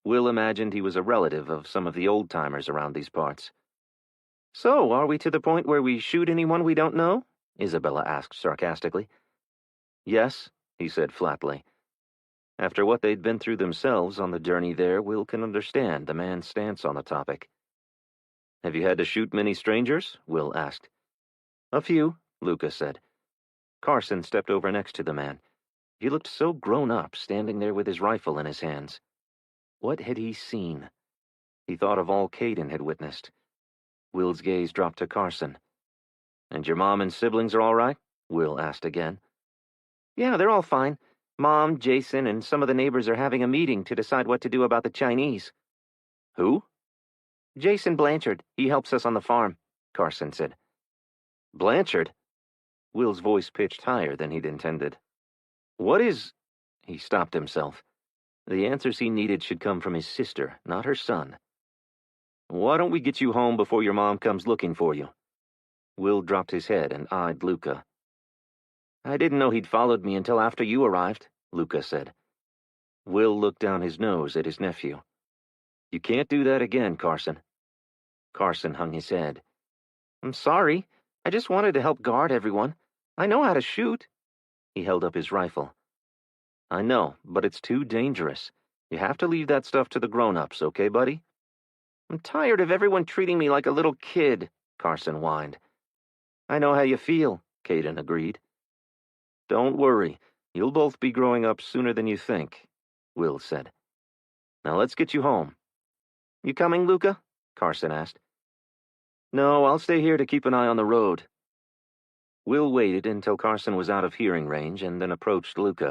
Will imagined he was a relative of some of the old-timers around these parts. "So, are we to the point where we shoot anyone we don't know?" Isabella asked sarcastically. "Yes," he said flatly. After what they'd been through themselves on the journey there, Will can understand the man's stance on the topic. "Have you had to shoot many strangers?" Will asked. "A few," Luca said. Carson stepped over next to the man. He looked so grown up, standing there with his rifle in his hands. What had he seen? He thought of all Caden had witnessed. Will's gaze dropped to Carson. "And your mom and siblings are all right?" Will asked again. "Yeah, they're all fine. Mom, Jason, and some of the neighbors are having a meeting to decide what to do about the Chinese." "Who?" "Jason Blanchard. He helps us on the farm," Carson said. "Blanchard?" Will's voice pitched higher than he'd intended. "What is—" He stopped himself. The answers he needed should come from his sister, not her son. "Why don't we get you home before your mom comes looking for you?" Will dropped his head and eyed Luca. "I didn't know he'd followed me until after you arrived," Luca said. Will looked down his nose at his nephew. "You can't do that again, Carson." Carson hung his head. "I'm sorry. I just wanted to help guard everyone. I know how to shoot." He held up his rifle. "I know, but it's too dangerous. You have to leave that stuff to the grown-ups, okay, buddy?" "I'm tired of everyone treating me like a little kid," Carson whined. "I know how you feel," Caden agreed. "Don't worry. You'll both be growing up sooner than you think," Will said. "Now let's get you home." "You coming, Luca?" Carson asked. "No, I'll stay here to keep an eye on the road." Will waited until Carson was out of hearing range and then approached Luca.